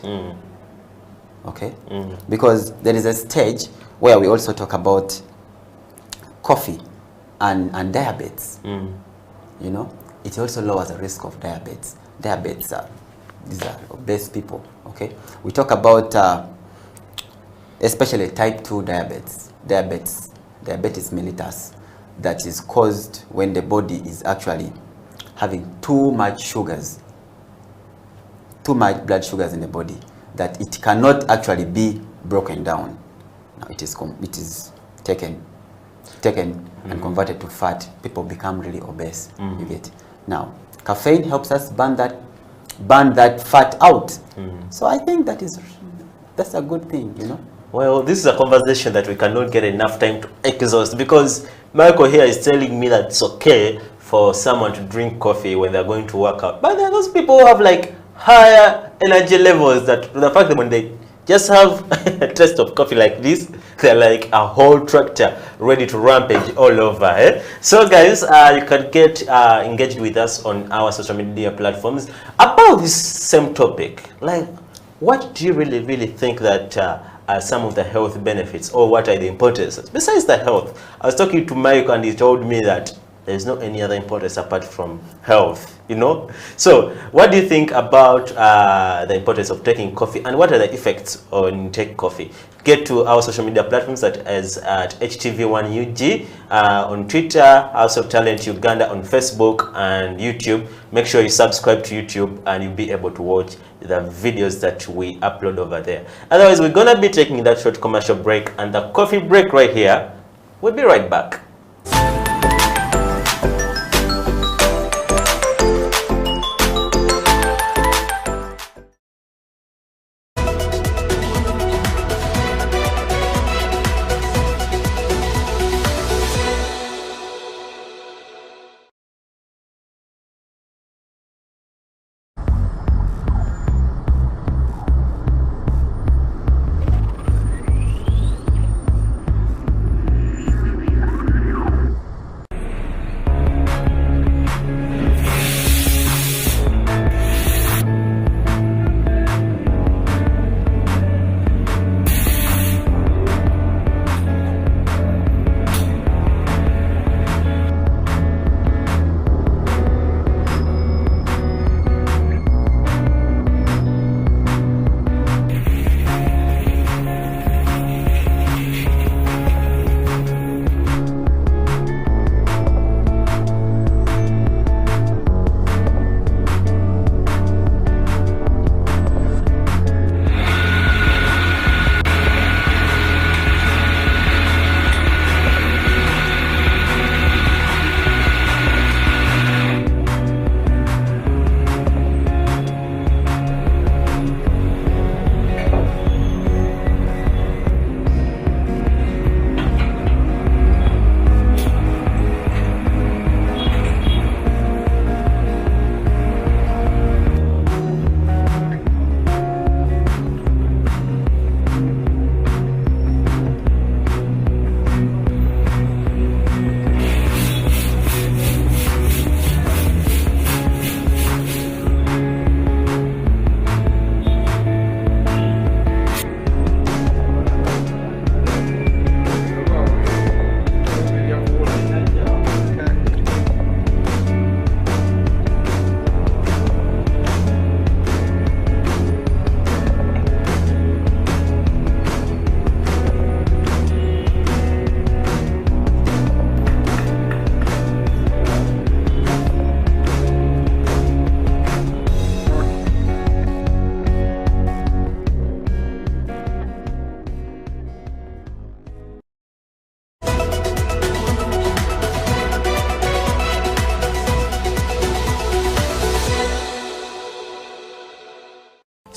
Okay, because there is a stage where we also talk about coffee and diabetes. You know, it also lowers the risk of diabetes. These are obese people. Okay, we talk about especially type 2 diabetes mellitus, that is caused when the body is actually having too much sugars, too much blood sugars in the body, that it cannot actually be broken down. Now it is taken and converted to fat. People become really obese. You get. Now caffeine helps us burn that fat out. So I think that's a good thing, you know. Well, this is a conversation that we cannot get enough time to exhaust, because Michael here is telling me that it's okay for someone to drink coffee when they're going to work out. But there are those people who have like higher energy levels, that the fact that when they just have a taste of coffee like this, they're like a whole tractor ready to rampage all over. So guys, you can get engaged with us on our social media platforms about this same topic. Like, what do you really think that are some of the health benefits, or what are the importances besides the health? I was talking to Mike and he told me that there's no any other importance apart from health, you know. So what do you think about the importance of taking coffee, and what are the effects on take coffee? Get to our social media platforms at HTV1UG on Twitter, House of Talent Uganda on Facebook and YouTube. Make sure you subscribe to YouTube and you'll be able to watch the videos that we upload over there. Otherwise, we're gonna be taking that short commercial break and the coffee break right here. We'll be right back.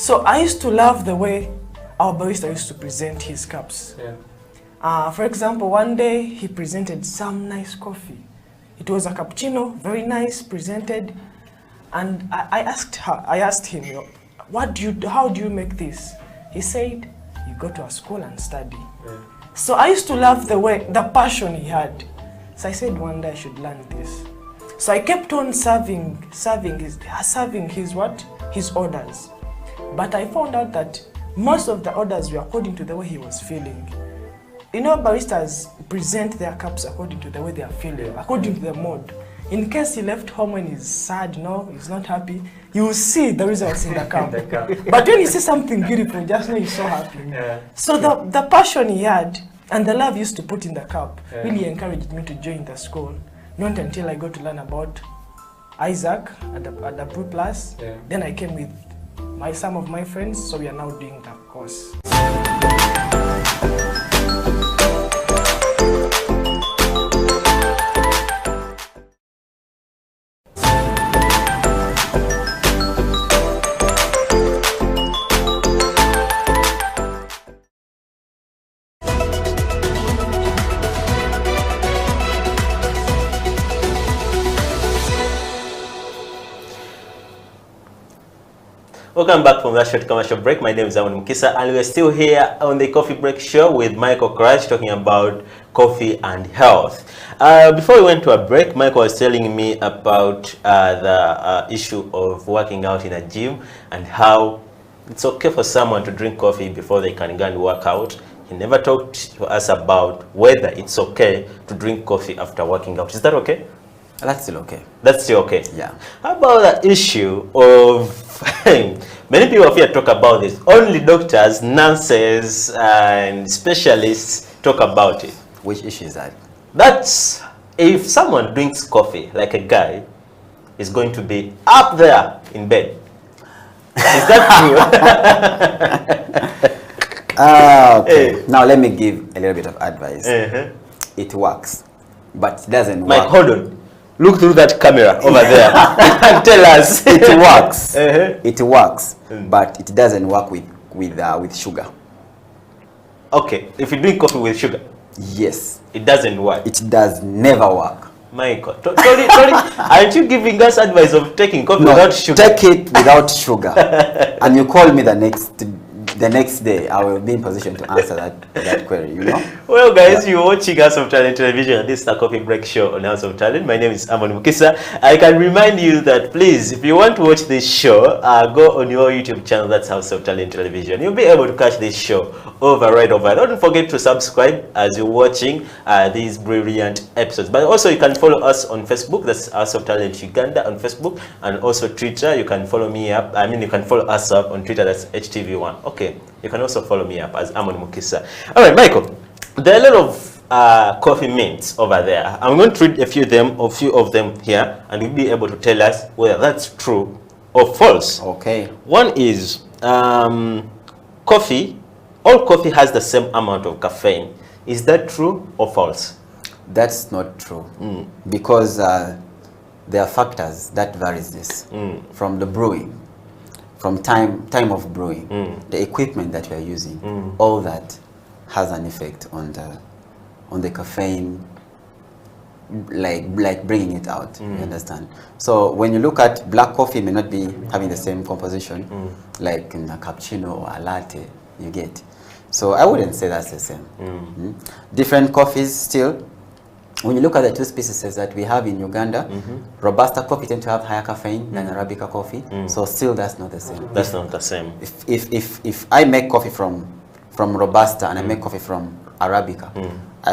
So I used to love the way our barista used to present his cups. For example, one day he presented some nice coffee. It was a cappuccino, very nice, presented. And I asked him, how do you make this? He said, you go to a school and study. So I used to love the passion he had. So I said one day I should learn this. So I kept on serving his orders. But I found out that most of the orders were according to the way he was feeling. You know, baristas present their cups according to the way they are feeling, according to the mood. In case he left home when he's sad, he's not happy, you will see the results in the cup. But when you see something beautiful, just know he's so happy. So the passion he had and the love he used to put in the cup really encouraged me to join the school. Not until I got to learn about Isaac at the Brew Plus. Then I came with some of my friends, so we are now doing that course. Welcome back from that short commercial break. My name is Amon Mukisa, and we're still here on the Coffee Break Show with Michael Crash talking about coffee and health. Before we went to a break, Michael was telling me about the issue of working out in a gym and how it's okay for someone to drink coffee before they can go and work out. He never talked to us about whether it's okay to drink coffee after working out. Is that okay? That's still okay. That's still okay? Yeah. How about the issue of, many people here talk about this, only doctors, nurses, and specialists talk about it. Which issue is that? That's if someone drinks coffee, like a guy, is going to be up there in bed. Is that true? Okay. Now let me give a little bit of advice. It works, but it doesn't work. Mike, hold on. Look through that camera over there and tell us. It works. It works, but it doesn't work with sugar. Okay, if you drink coffee with sugar? Yes. It doesn't work? It does never work. Michael, sorry, aren't you giving us advice of taking coffee without sugar? Take it without sugar. And you call me the next day, I will be in position to answer that query, you know? Well, guys, you're watching House of Talent Television. This is the Coffee Break Show on House of Talent. My name is Amon Mukisa. I can remind you that, please, if you want to watch this show, go on your YouTube channel, that's House of Talent Television. You'll be able to catch this show right over. Don't forget to subscribe as you're watching these brilliant episodes. But also, you can follow us on Facebook, that's House of Talent Uganda on Facebook, and also Twitter. You can follow me up. You can follow us up on Twitter, that's HTV1. Okay. You can also follow me up as Amon Mukisa. All right, Michael, there are a lot of coffee mints over there. I'm going to read a few of them here, and you'll be able to tell us whether that's true or false. Okay. One is coffee. All coffee has the same amount of caffeine. Is that true or false? That's not true, because there are factors that varies this from the brewing. From time of brewing, the equipment that we are using, all that has an effect on the caffeine, like bringing it out. You understand? So when you look at black coffee, may not be having the same composition like in a cappuccino or a latte. You get. So I wouldn't say that's the same. Different coffees still. When you look at the two species that we have in Uganda, Robusta coffee tend to have higher caffeine than Arabica coffee. So still that's not the same. That's not the same. If I make coffee from Robusta and I make coffee from Arabica,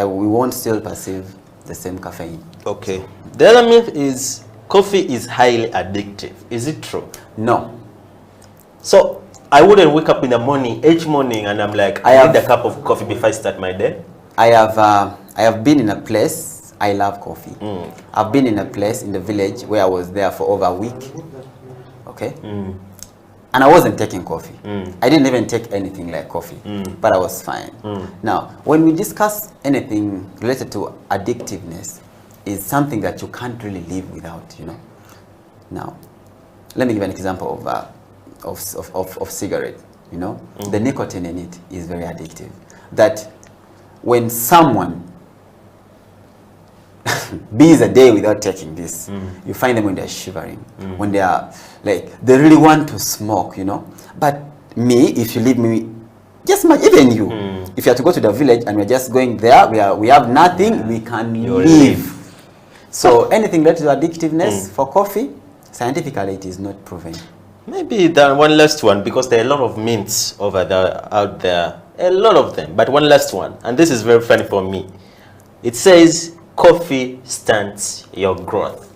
we won't still perceive the same caffeine. Okay. The other myth is coffee is highly addictive. Is it true? No. So I wouldn't wake up in the morning, each morning, and I'm like, I need a cup of coffee before I start my day? I have been in a place. I love coffee. I've been in a place in the village where I was there for over a week. Okay? And I wasn't taking coffee. I didn't even take anything like coffee, but I was fine. Now, when we discuss anything related to addictiveness, is something that you can't really live without, you know. Now, let me give an example of cigarette, you know, the nicotine in it is very addictive. That when someone bees a day without taking this, you find them when they're shivering, when they are like, they really want to smoke, you know. But me, if you leave me, just even you, if you have to go to the village and we're just going there, we have nothing, we can leave. So anything that is addictiveness for coffee, scientifically it is not proven. Maybe one last one, because there are a lot of mints out there, a lot of them. But one last one, and this is very funny for me. It says coffee stunts your growth.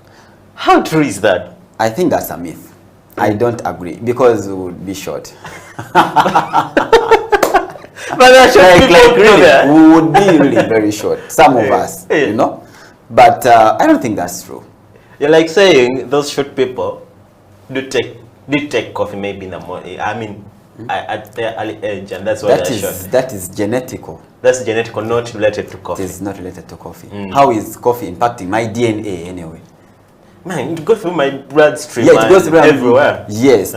How true is that? I think that's a myth. I don't agree, because it would be short. But really, we would be really very short. Some of us, you know. But I don't think that's true. You're like saying those short people do take coffee maybe in the morning. I mean, at their early age, and that's why they're short. That is genetical. That's genetical, not related to coffee. It is not related to coffee. How is coffee impacting my DNA anyway? Man, it goes through my bloodstream. Yeah, it goes through everywhere. Yes,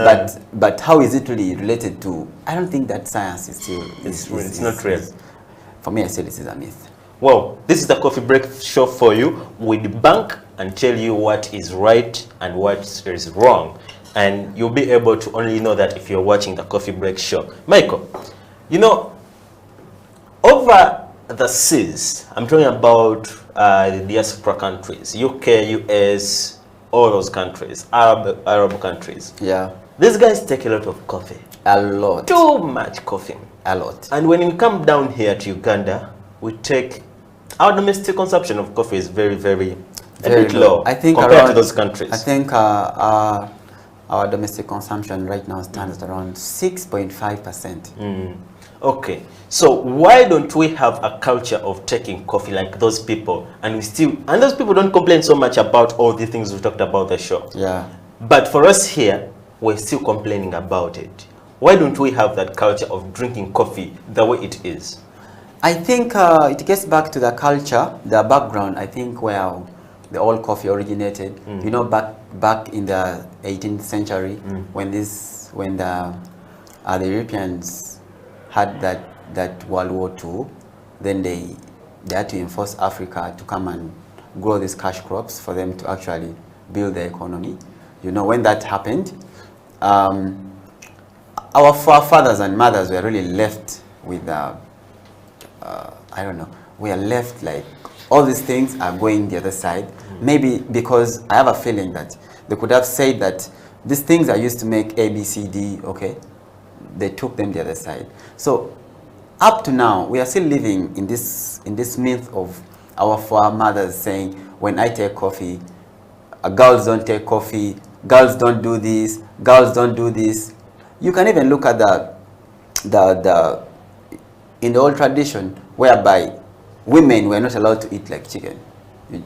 but how is it really related to? I don't think that science is still. It's not real. For me, I say this is a myth. Well, this is the Coffee Break Show for you. We debunk and tell you what is right and what is wrong. And you'll be able to only know that if you're watching the Coffee Break Show. Michael, you know, over the seas, I'm talking about the diaspora countries, UK, US, all those countries, Arab countries. Yeah. These guys take a lot of coffee. A lot. Too much coffee. A lot. And when we come down here to Uganda, we take, our domestic consumption of coffee is very, very low. I think compared to those countries. I think our domestic consumption right now stands at around 6.5%. Okay, so why don't we have a culture of taking coffee like those people, and those people don't complain so much about all the things we talked about the show. Yeah. But for us here, we're still complaining about it. Why don't we have that culture of drinking coffee the way it is? I think it gets back to the culture, the background, I think, where the old coffee originated. You know, back in the 18th century, when the Europeans had that World War II, then they had to enforce Africa to come and grow these cash crops for them to actually build the economy. You know, when that happened, our forefathers and mothers were really left with, I don't know, we are left like, all these things are going the other side. Maybe because I have a feeling that they could have said that these things are used to make A, B, C, D, okay? They took them the other side. So up to now, we are still living in this myth of our foremothers saying, when I take coffee, girls don't take coffee, girls don't do this, girls don't do this. You can even look at in the old tradition, whereby women were not allowed to eat like chicken.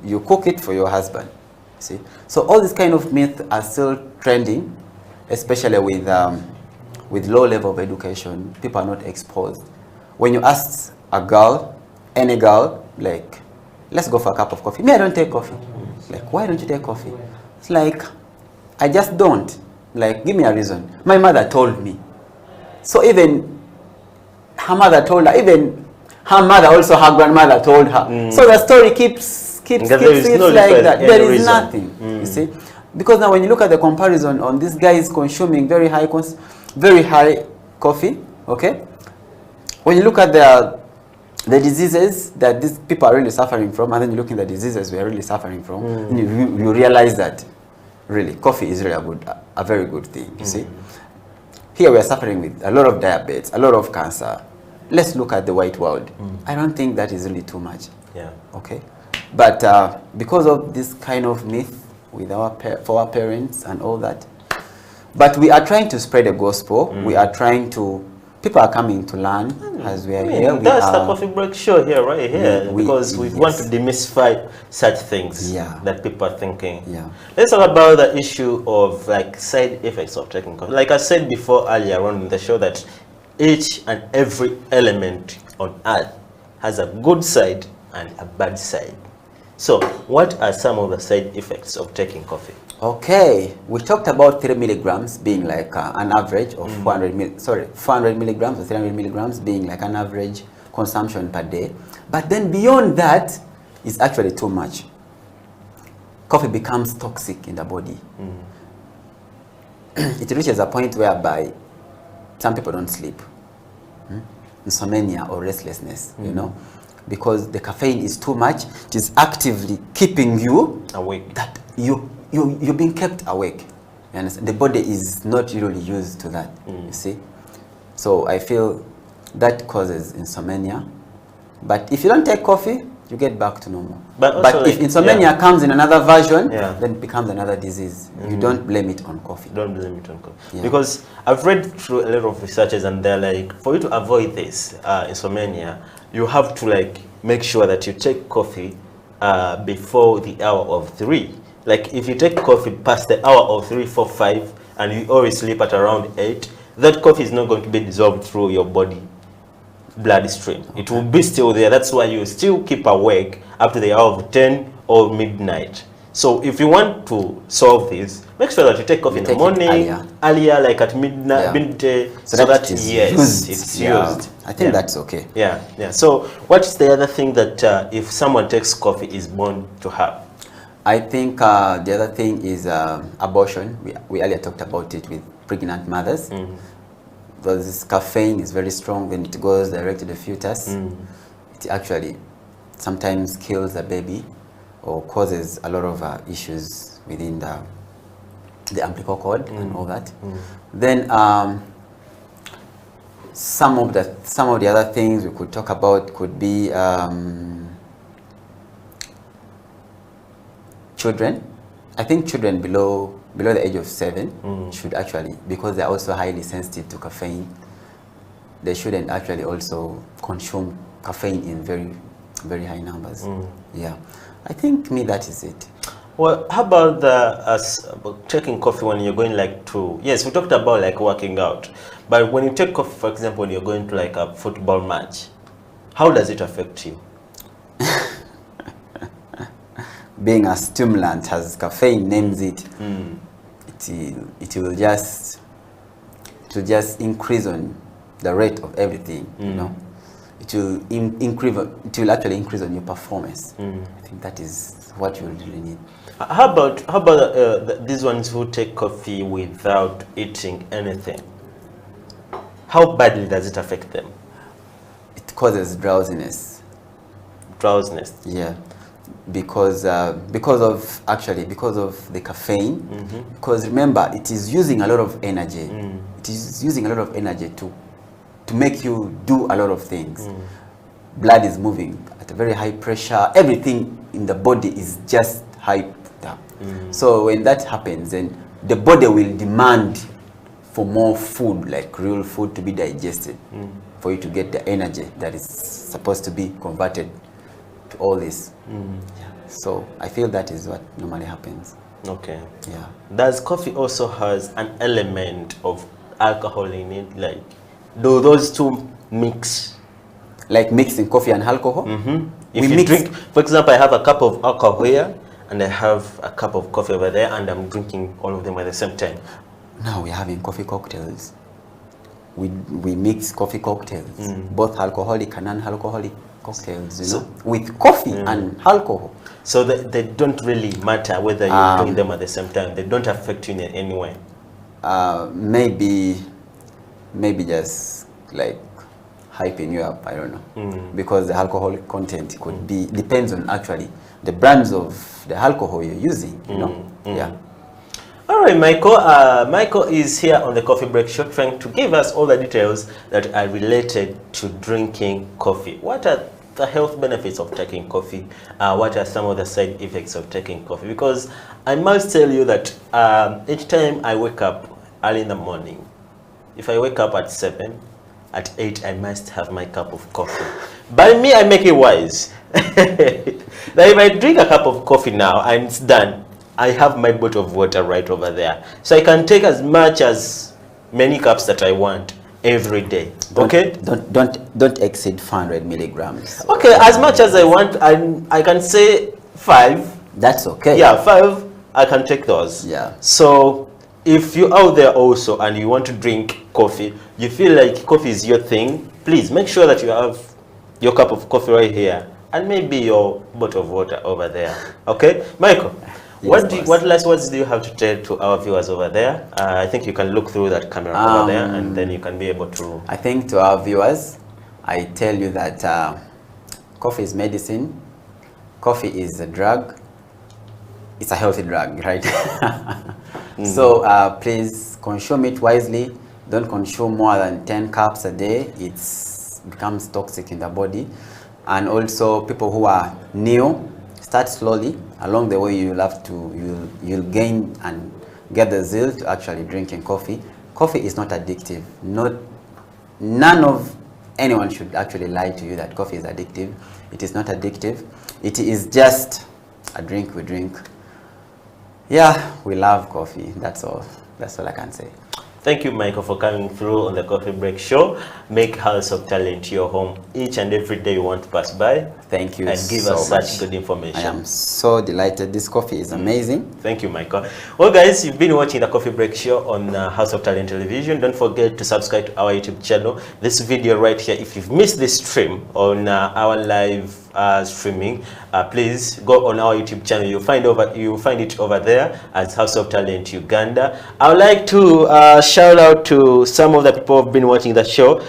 You cook it for your husband. See? So all these kind of myths are still trending, especially with low level of education. People are not exposed. When you ask a girl, any girl, like, let's go for a cup of coffee. Me, I don't take coffee. Like, why don't you take coffee? It's like, I just don't. Like, give me a reason. My mother told me. So even her mother told her, even her mother also, her grandmother told her. So the story keeps like that. There is nothing, you see. Because now when you look at the comparison on these guys consuming very high coffee, okay? When you look at the diseases that these people are really suffering from, and then you look at the diseases we are really suffering from, and you realize that really coffee is really a very good thing, you see. Here we are suffering with a lot of diabetes, a lot of cancer. Let's look at the white world. I don't think that is really too much. Yeah. Okay. But because of this kind of myth with for our parents and all that, but we are trying to spread the gospel. We are trying to. People are coming to learn as we are here. That's the Coffee Break Show here, right here, because we want to demystify such things that people are thinking. Yeah. Let's talk about the issue of like side effects of taking coffee. Like I said before earlier on in the show, that each and every element on earth has a good side and a bad side. So, what are some of the side effects of taking coffee? Okay, we talked about 3 milligrams being like an average of 400 milligrams or 300 milligrams being like an average consumption per day. But then beyond that, it's actually too much. Coffee becomes toxic in the body. It reaches a point whereby some people don't sleep. Insomnia or restlessness, you know, because the caffeine is too much. It is actively keeping you awake. That you're being kept awake. You understand? The body is not really used to that. You see, so I feel that causes insomnia. But if you don't take coffee, you get back to normal. But if insomnia comes in another version, then it becomes another disease. You don't blame it on coffee. Don't blame it on coffee. Because I've read through a lot of researches, and they're like, for you to avoid this insomnia, you have to like make sure that you take coffee before the hour of 3. Like if you take coffee past the hour of 3, 4, 5, and you always sleep at around 8, that coffee is not going to be dissolved through your body bloodstream. It will be still there. That's why you still keep awake up to the hour of 10 or midnight. So if you want to solve this, make sure that you take coffee in the morning, earlier, like at midnight, midday, so that it's used. I think that's okay. Yeah. So what's the other thing that if someone takes coffee is born to have? I think the other thing is abortion. We earlier talked about it with pregnant mothers. Because this caffeine is very strong, when it goes direct to the fetus, it actually sometimes kills the baby or causes a lot of issues within the umbilical cord and all that. Then some of the other things we could talk about could be children. I think children below the age of 7 should actually, because they're also highly sensitive to caffeine, they shouldn't actually also consume caffeine in very, very high numbers. Yeah, I think that is it. Well, how about about taking coffee when you're going like to, yes, we talked about like working out, but when you take coffee, for example, when you're going to like a football match, how does it affect you? Being a stimulant, as caffeine names it, it will just increase on the rate of everything. You know, it will actually increase on your performance. I think that is what you really need. How about these ones who take coffee without eating anything? How badly does it affect them? It causes drowsiness. Drowsiness. Yeah. Because of the caffeine, because remember, it is using a lot of energy. It is using a lot of energy to make you do a lot of things. Blood is moving at a very high pressure. Everything in the body is just hyped up. So when that happens, then the body will demand for more food, like real food, to be digested, for you to get the energy that is supposed to be converted to all this. So I feel that is what normally happens. Okay. Yeah. Does coffee also has an element of alcohol in it? Like, do those two mix? Like mixing coffee and alcohol? If you drink, for example, I have a cup of alcohol here and I have a cup of coffee over there, and I'm drinking all of them at the same time. Now we're having coffee cocktails. We mix coffee cocktails, both alcoholic and non-alcoholic cocktails, you know, with coffee and alcohol. So they don't really matter whether you're doing them at the same time. They don't affect you in any way. Maybe just like hyping you up, I don't know. Because the alcoholic content could be, depends on actually the brands of the alcohol you're using, you know. Yeah. All right, Michael. Michael is here on the Coffee Break Show, trying to give us all the details that are related to drinking coffee. What are the health benefits of taking coffee? What are some of the side effects of taking coffee? Because I must tell you that each time I wake up early in the morning, if I wake up at 7, at 8, I must have my cup of coffee. By me, I make it wise. That if I drink a cup of coffee now and it's done, I have my bottle of water right over there. So I can take as many cups that I want every day. Don't exceed 400 milligrams. Okay, as much as I want, I can say 5. That's okay. Yeah, 5. I can take those. Yeah. So if you're out there also and you want to drink coffee, you feel like coffee is your thing, please make sure that you have your cup of coffee right here and maybe your bottle of water over there. Okay, Michael. What last words do you have to tell to our viewers over there? I think you can look through that camera over there, and then you can be able to... I think to our viewers, I tell you that coffee is medicine, coffee is a drug, it's a healthy drug, right? So please consume it wisely. Don't consume more than 10 cups a day. It becomes toxic in the body. And also people who are new, start slowly. Along the way, you'll gain and get the zeal to actually drinking coffee. Coffee is not addictive. None of anyone should actually lie to you that coffee is addictive. It is not addictive. It is just a drink we drink. Yeah, we love coffee. That's all I can say. Thank you, Michael, for coming through on the Coffee Break Show. Make House of Talent your home each and every day you want to pass by. Thank you and give so us much. such good information. I am so delighted. This coffee is amazing. Thank you, Michael. Well, guys, you've been watching the Coffee Break Show on House of Talent Television. Don't forget to subscribe to our YouTube channel. This video right here, if you've missed this stream on our live streaming, please go on our YouTube channel. You'll find it over there as House of Talent Uganda. I would like to shout out to some of the people who've been watching the show.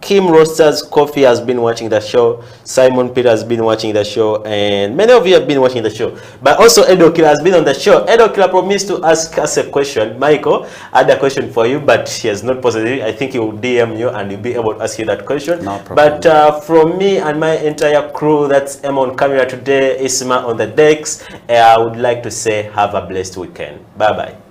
Kim Roasters Coffee has been watching the show. Simon Peter has been watching the show, and many of you have been watching the show. But also Edo Killer has been on the show. Edo Killer promised to ask us a question. Michael, I had a question for you, but he has not posted it. I think he will DM you and you'll be able to ask you that question. No problem. But from me and my entire crew, that's Emma on camera today, Isma on the decks, I would like to say have a blessed weekend. Bye-bye.